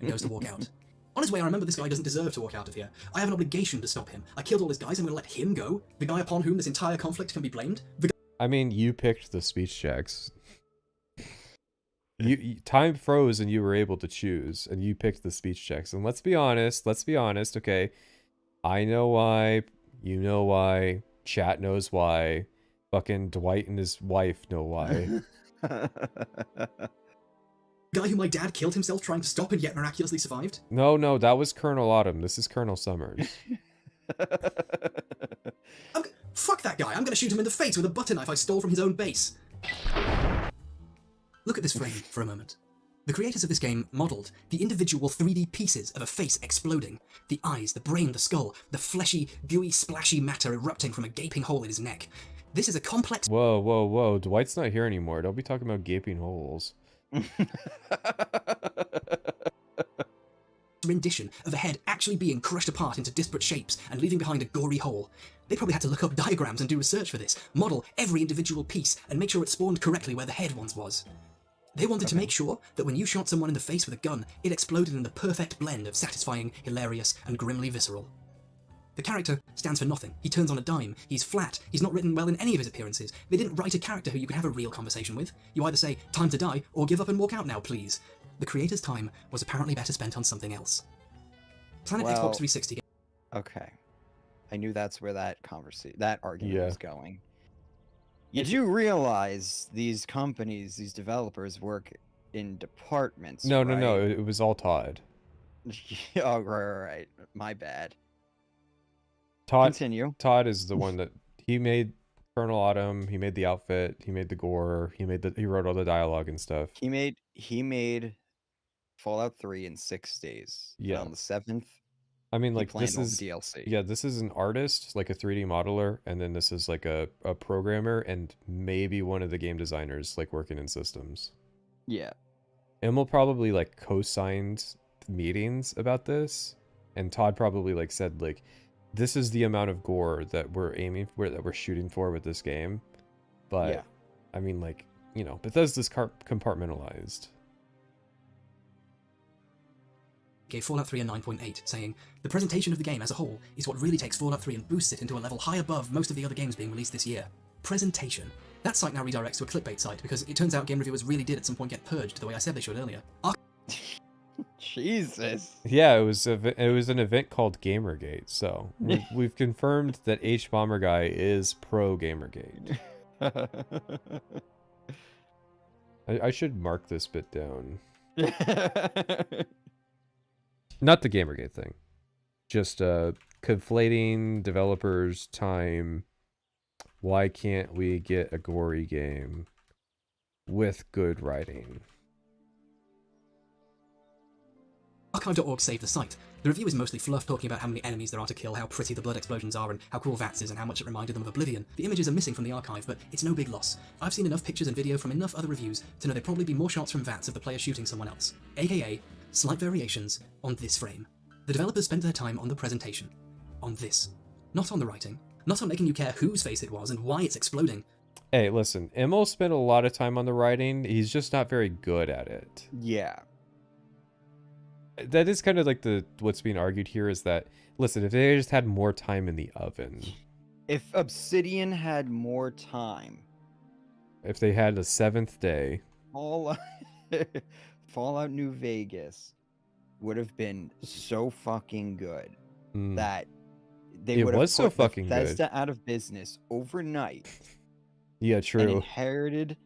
goes to walk out. On his way, I remember this guy doesn't deserve to walk out of here. I have an obligation to stop him. I killed all his guys, I'm going to let him go? The guy upon whom this entire conflict can be blamed? I mean, you picked the speech checks. Time froze and you were able to choose, and you picked the speech checks. And let's be honest, okay? I know why, you know why, chat knows why, fucking Dwight and his wife know why. Guy who my dad killed himself trying to stop and yet miraculously survived? No, that was Colonel Autumn. This is Colonel Summers. Fuck that guy, I'm gonna shoot him in the face with a butter knife I stole from his own base. Look at this frame for a moment. The creators of this game modelled the individual 3D pieces of a face exploding. The eyes, the brain, the skull, the fleshy, gooey, splashy matter erupting from a gaping hole in his neck. This is a complex... Whoa. Dwight's not here anymore. Don't be talking about gaping holes. rendition of a head actually being crushed apart into disparate shapes and leaving behind a gory hole. They probably had to look up diagrams and do research for this, model every individual piece and make sure it spawned correctly where the head once was. They wanted to make sure that when you shot someone in the face with a gun, it exploded in the perfect blend of satisfying, hilarious, and grimly visceral. The character stands for nothing. He turns on a dime. He's flat. He's not written well in any of his appearances. They didn't write a character who you could have a real conversation with. You either say, time to die, or give up and walk out now, please. The creator's time was apparently better spent on something else. Planet Xbox 360. Okay. I knew that's where that argument was going. You do realize these companies, these developers work in departments, No, right? no. It was all Todd. Oh, right. My bad. Continue. Todd is the one that he made Colonel Autumn. He made the outfit. He made the gore. He wrote all the dialogue and stuff. He made Fallout 3 in 6 days. Yeah. And on the 7th, I mean, he like, planned this all is the DLC. Yeah, this is an artist, like a 3D modeler, and then this is like a programmer and maybe one of the game designers, like working in systems. Yeah. Emil probably like co-signed meetings about this, and Todd probably like said like, this is the amount of gore that we're aiming for, that we're shooting for with this game. But yeah. I mean, like, you know, Bethesda's compartmentalized. Gave Fallout 3 a 9.8, saying, the presentation of the game as a whole is what really takes Fallout 3 and boosts it into a level high above most of the other games being released this year. Presentation. That site now redirects to a clickbait site because it turns out game reviewers really did at some point get purged the way I said they should earlier. Jesus. Yeah, it was an event called Gamergate, so we've confirmed that Hbomberguy is pro Gamergate. I should mark this bit down. Not the Gamergate thing. Just conflating developers' time. Why can't we get a gory game with good writing? Archive.org saved the site. The review is mostly fluff talking about how many enemies there are to kill, how pretty the blood explosions are, and how cool VATS is, and how much it reminded them of Oblivion. The images are missing from the archive, but it's no big loss. I've seen enough pictures and video from enough other reviews to know there'd probably be more shots from VATS of the player shooting someone else. AKA, slight variations on this frame. The developers spent their time on the presentation. On this. Not on the writing. Not on making you care whose face it was and why it's exploding. Hey, listen, Emil spent a lot of time on the writing. He's just not very good at it. Yeah. That is kind of like what's being argued here is that, listen, if they just had more time in the oven. If Obsidian had more time, If they had a 7th day. Fallout New Vegas would have been so fucking good that they It would have was so put fucking good. Bethesda out of business overnight. Yeah, And true. inherited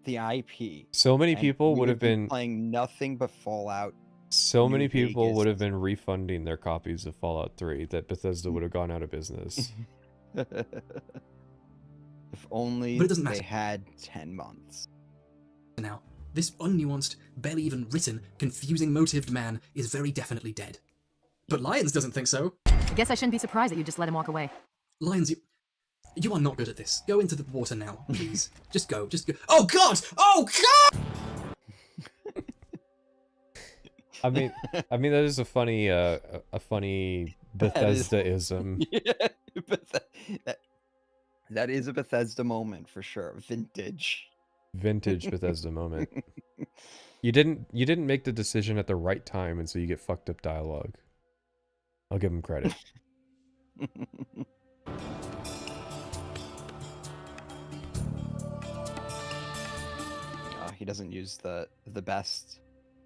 the IP. So many and people we would have been playing nothing but Fallout. So New many people Vegas. would have been refunding their copies of Fallout 3 that Bethesda would have gone out of business. If only But it doesn't they matter. had 10 months. Now, this unnuanced, barely even written, confusing motived man is very definitely dead. But Lyons doesn't think so. I guess I shouldn't be surprised that you just let him walk away. Lyons, you are not good at this. Go into the water now, please. Just go. Oh God! Oh God! I mean that is a funny Bethesda-ism. That is a Bethesda moment for sure. Vintage Bethesda moment. You didn't make the decision at the right time, and so you get fucked up dialogue. I'll give him credit. He doesn't use the best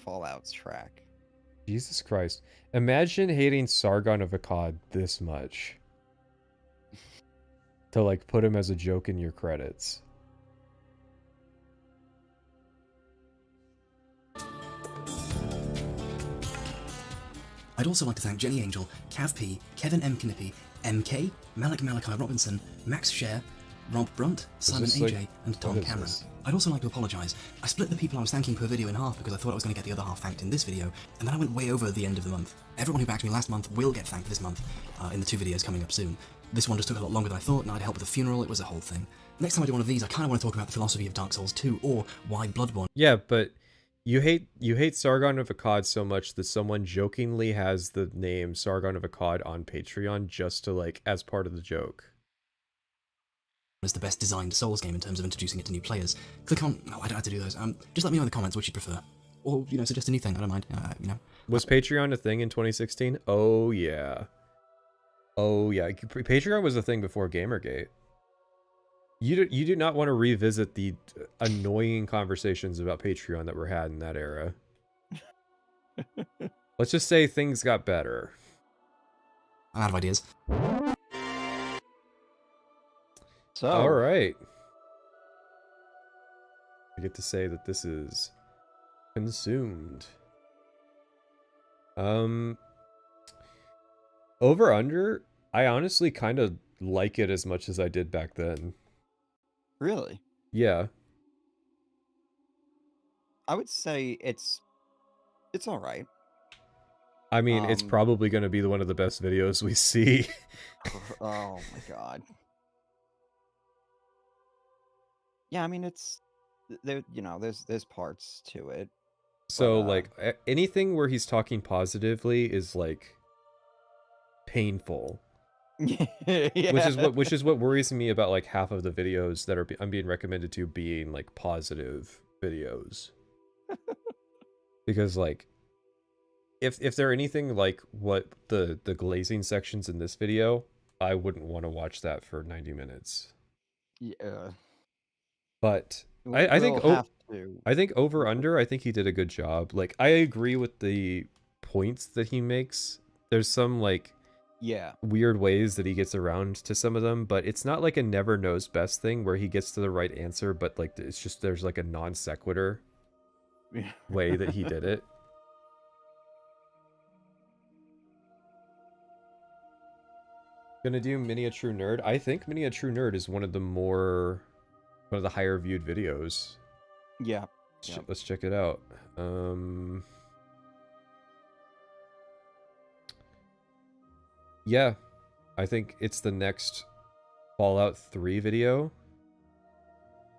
Fallouts track. Jesus Christ. Imagine hating Sargon of Akkad this much. To like put him as a joke in your credits. I'd also like to thank Jenny Angel, Cav P, Kevin M. Knippy, MK, Malik Malachi Robinson, Max Scher, Rob Brunt, Simon this AJ, like- and Tom what is Cameron. this? I'd also like to apologise. I split the people I was thanking per video in half because I thought I was going to get the other half thanked in this video, and then I went way over the end of the month. Everyone who backed me last month will get thanked this month, in the 2 videos coming up soon. This one just took a lot longer than I thought, and I'd help with the funeral, it was a whole thing. Next time I do one of these, I kind of want to talk about the philosophy of Dark Souls 2, or why Bloodborne. Yeah, but you hate Sargon of Akkad so much that someone jokingly has the name Sargon of Akkad on Patreon just to like as part of the joke. Is the best designed Souls game in terms of introducing it to new players. Click on... No, I don't have to do those. Just let me know in the comments which you prefer. Or, suggest a new thing, I don't mind, Was Patreon a thing in 2016? Oh yeah. Oh yeah. Patreon was a thing before Gamergate. You do not want to revisit the annoying conversations about Patreon that were had in that era. Let's just say things got better. I'm out of ideas. So, all right. I get to say that this is consumed. Over under, I honestly kind of like it as much as I did back then. Really? Yeah. I would say it's all right. I mean, it's probably going to be one of the best videos we see. Oh my god. Yeah, I mean it's there. There's parts to it. So but, like anything where he's talking positively is like painful. Yeah. Which is what worries me about like half of the videos that I'm being recommended to being like positive videos. Because like if they're anything like what the glazing sections in this video, I wouldn't want to watch that for 90 minutes. Yeah. But I think I think over under, I think he did a good job. Like I agree with the points that he makes. There's some like weird ways that he gets around to some of them, but it's not like a never knows best thing where he gets to the right answer, but like it's just there's like a non sequitur way that he did it. Gonna do Mini a True Nerd. I think Mini a True Nerd is one of the higher viewed videos. Yeah. Let's check it out. Yeah, I think it's the next Fallout 3 video.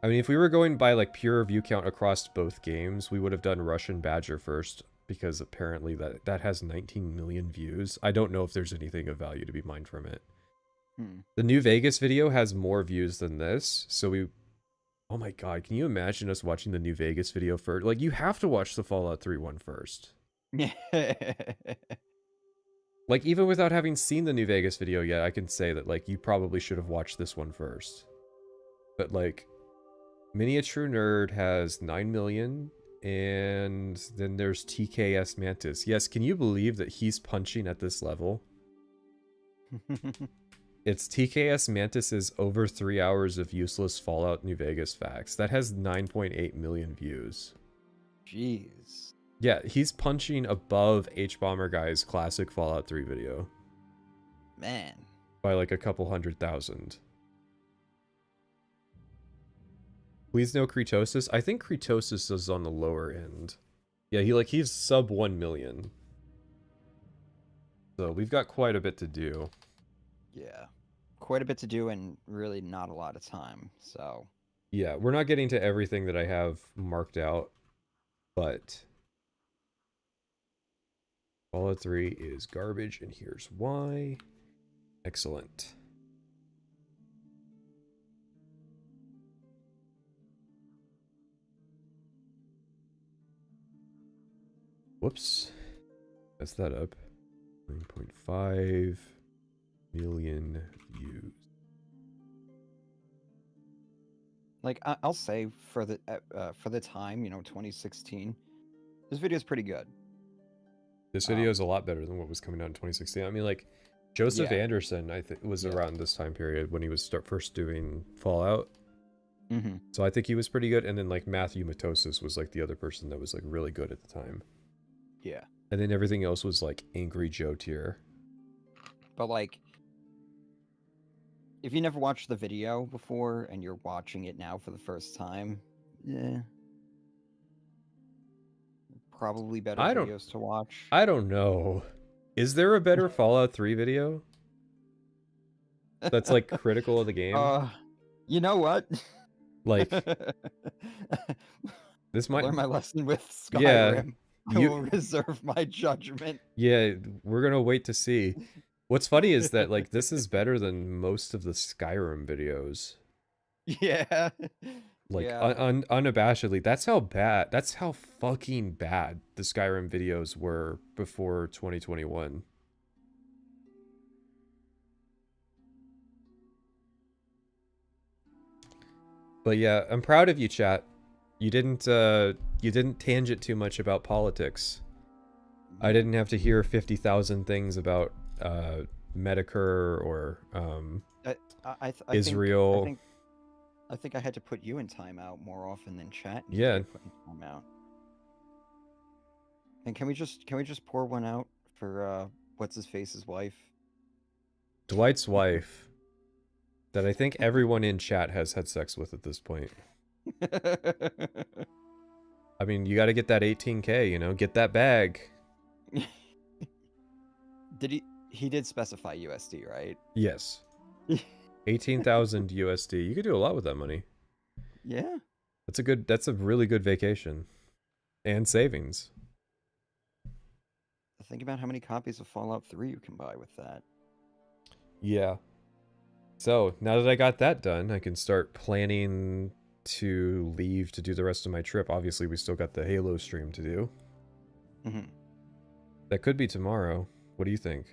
I mean, if we were going by like pure view count across both games, we would have done Russian Badger first, because apparently that has 19 million views. I don't know if there's anything of value to be mined from it. The New Vegas video has more views than this, so oh my god, can you imagine us watching the New Vegas video first? Like, you have to watch the Fallout 3 one first. Like, even without having seen the New Vegas video yet, I can say that, like, you probably should have watched this one first. But, like, Miniature Nerd has 9 million. And then there's TKS Mantis. Yes, can you believe that he's punching at this level? It's TKS Mantis's over 3 hours of useless Fallout New Vegas facts. That has 9.8 million views. Jeez. Yeah, he's punching above Hbomberguy's classic Fallout 3 video. Man. By like a couple 100,000. Please no Kretosis. I think Kretosis is on the lower end. Yeah, he's sub 1 million. So we've got quite a bit to do. Yeah. Quite a bit to do and really not a lot of time, so. Yeah, we're not getting to everything that I have marked out, but Fallout 3 is garbage, and here's why. Excellent. Whoops. Messed that up. 9.5 million views. Like, I'll say for the time, 2016, this video is pretty good. This video is a lot better than what was coming out in 2016. I mean, like, Joseph Anderson, I think, was around this time period when he was first doing Fallout. Mm-hmm. So I think he was pretty good. And then, like, Matthew Matosis was, like, the other person that was, like, really good at the time. Yeah. And then everything else was, like, Angry Joe tier. But, like, if you never watched the video before and you're watching it now for the first time, probably better videos to watch. I don't know. Is there a better Fallout 3 video that's, like, critical of the game? You know what? Like, this might learn my lesson with Skyrim. Yeah, I will reserve my judgment. Yeah, we're gonna wait to see. What's funny is that, like, this is better than most of the Skyrim videos. Yeah. Like, yeah. Unabashedly, that's how fucking bad the Skyrim videos were before 2021. But yeah, I'm proud of you, chat. You didn't tangent too much about politics. I didn't have to hear 50,000 things about Medicare or Israel. I think I had to put you in timeout more often than chat. Yeah. Put in timeout. And can we just pour one out for what's his face's wife? Dwight's wife. That I think everyone in chat has had sex with at this point. I mean, you got to get that 18K, get that bag. He did specify USD, right? Yes. 18,000 USD. You could do a lot with that money. Yeah. That's a really good vacation. And savings. Think about how many copies of Fallout 3 you can buy with that. Yeah. So, now that I got that done, I can start planning to leave to do the rest of my trip. Obviously, we still got the Halo stream to do. Mm-hmm. That could be tomorrow. What do you think?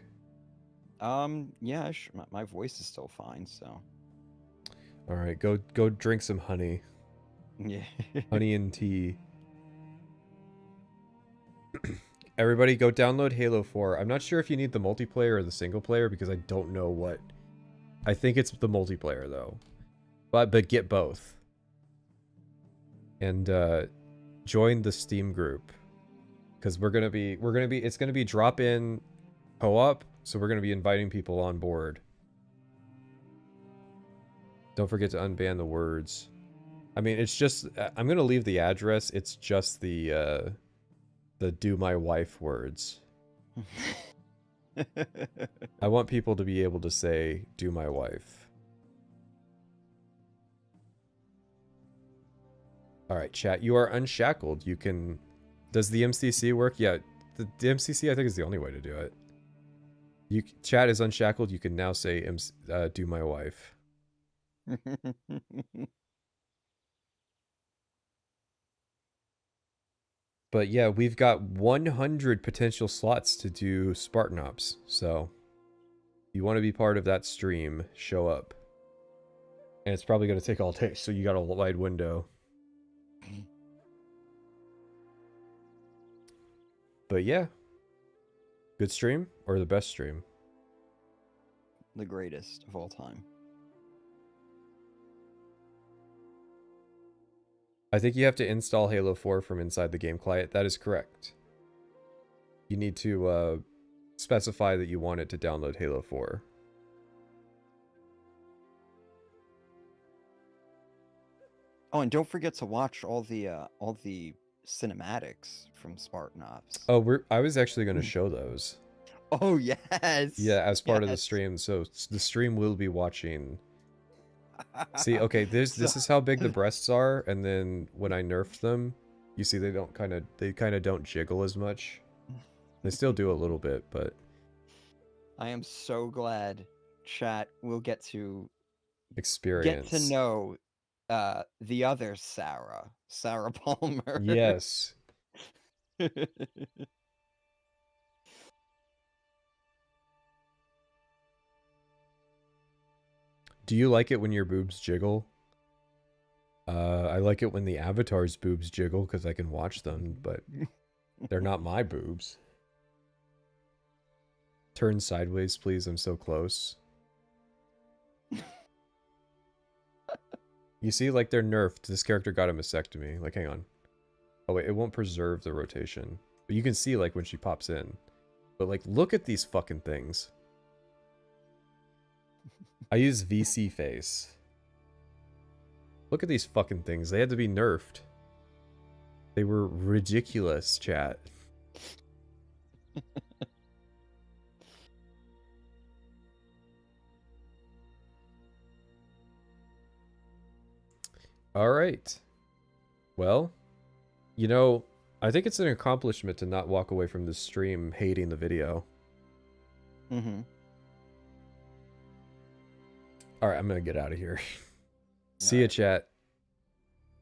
Yeah, my voice is still fine, so. All right, go drink some honey. Yeah. Honey and tea. Everybody go download Halo 4. I'm not sure if you need the multiplayer or the single player because I don't know what. I think it's the multiplayer though. But get both. And join the Steam group. Cuz it's going to be drop-in co-op, so we're going to be inviting people on board. Don't forget to unban the words. I mean, it's just I'm going to leave the address. It's just the do my wife words. I want people to be able to say do my wife. All right, chat, you are unshackled. You can Does the MCC work? Yeah, the MCC I think is the only way to do it. Chat is unshackled. You can now say do my wife. But yeah, we've got 100 potential slots to do Spartan Ops. So, if you want to be part of that stream, show up. And it's probably going to take all day, so you got a wide window. But yeah. Good stream or the best stream? The greatest of all time. I think you have to install Halo 4 from inside the game client. That is correct. You need to specify that you want it to download Halo 4. Oh, and don't forget to watch all the cinematics from Spartan Ops. Oh, I was actually going to show those. Oh, yes. Yeah, as part of the stream. So the stream will be watching. See, okay, this is how big the breasts are, and then when I nerfed them, you see they kind of don't jiggle as much. They still do a little bit, but I am so glad chat will get to experience. Get to know the other Sarah Palmer. Yes. Do you like it when your boobs jiggle? I like it when the avatar's boobs jiggle because I can watch them, but they're not my boobs. Turn sideways, please. I'm so close. You see, like, they're nerfed. This character got a mastectomy. Like, hang on. Oh, wait, it won't preserve the rotation. But you can see, like, when she pops in. But, like, look at these fucking things. I use VC face. Look at these fucking things. They had to be nerfed. They were ridiculous, chat. All right. Well, you know, I think it's an accomplishment to not walk away from this stream hating the video. Mm-hmm. All right, I'm going to get out of here. See ya, chat.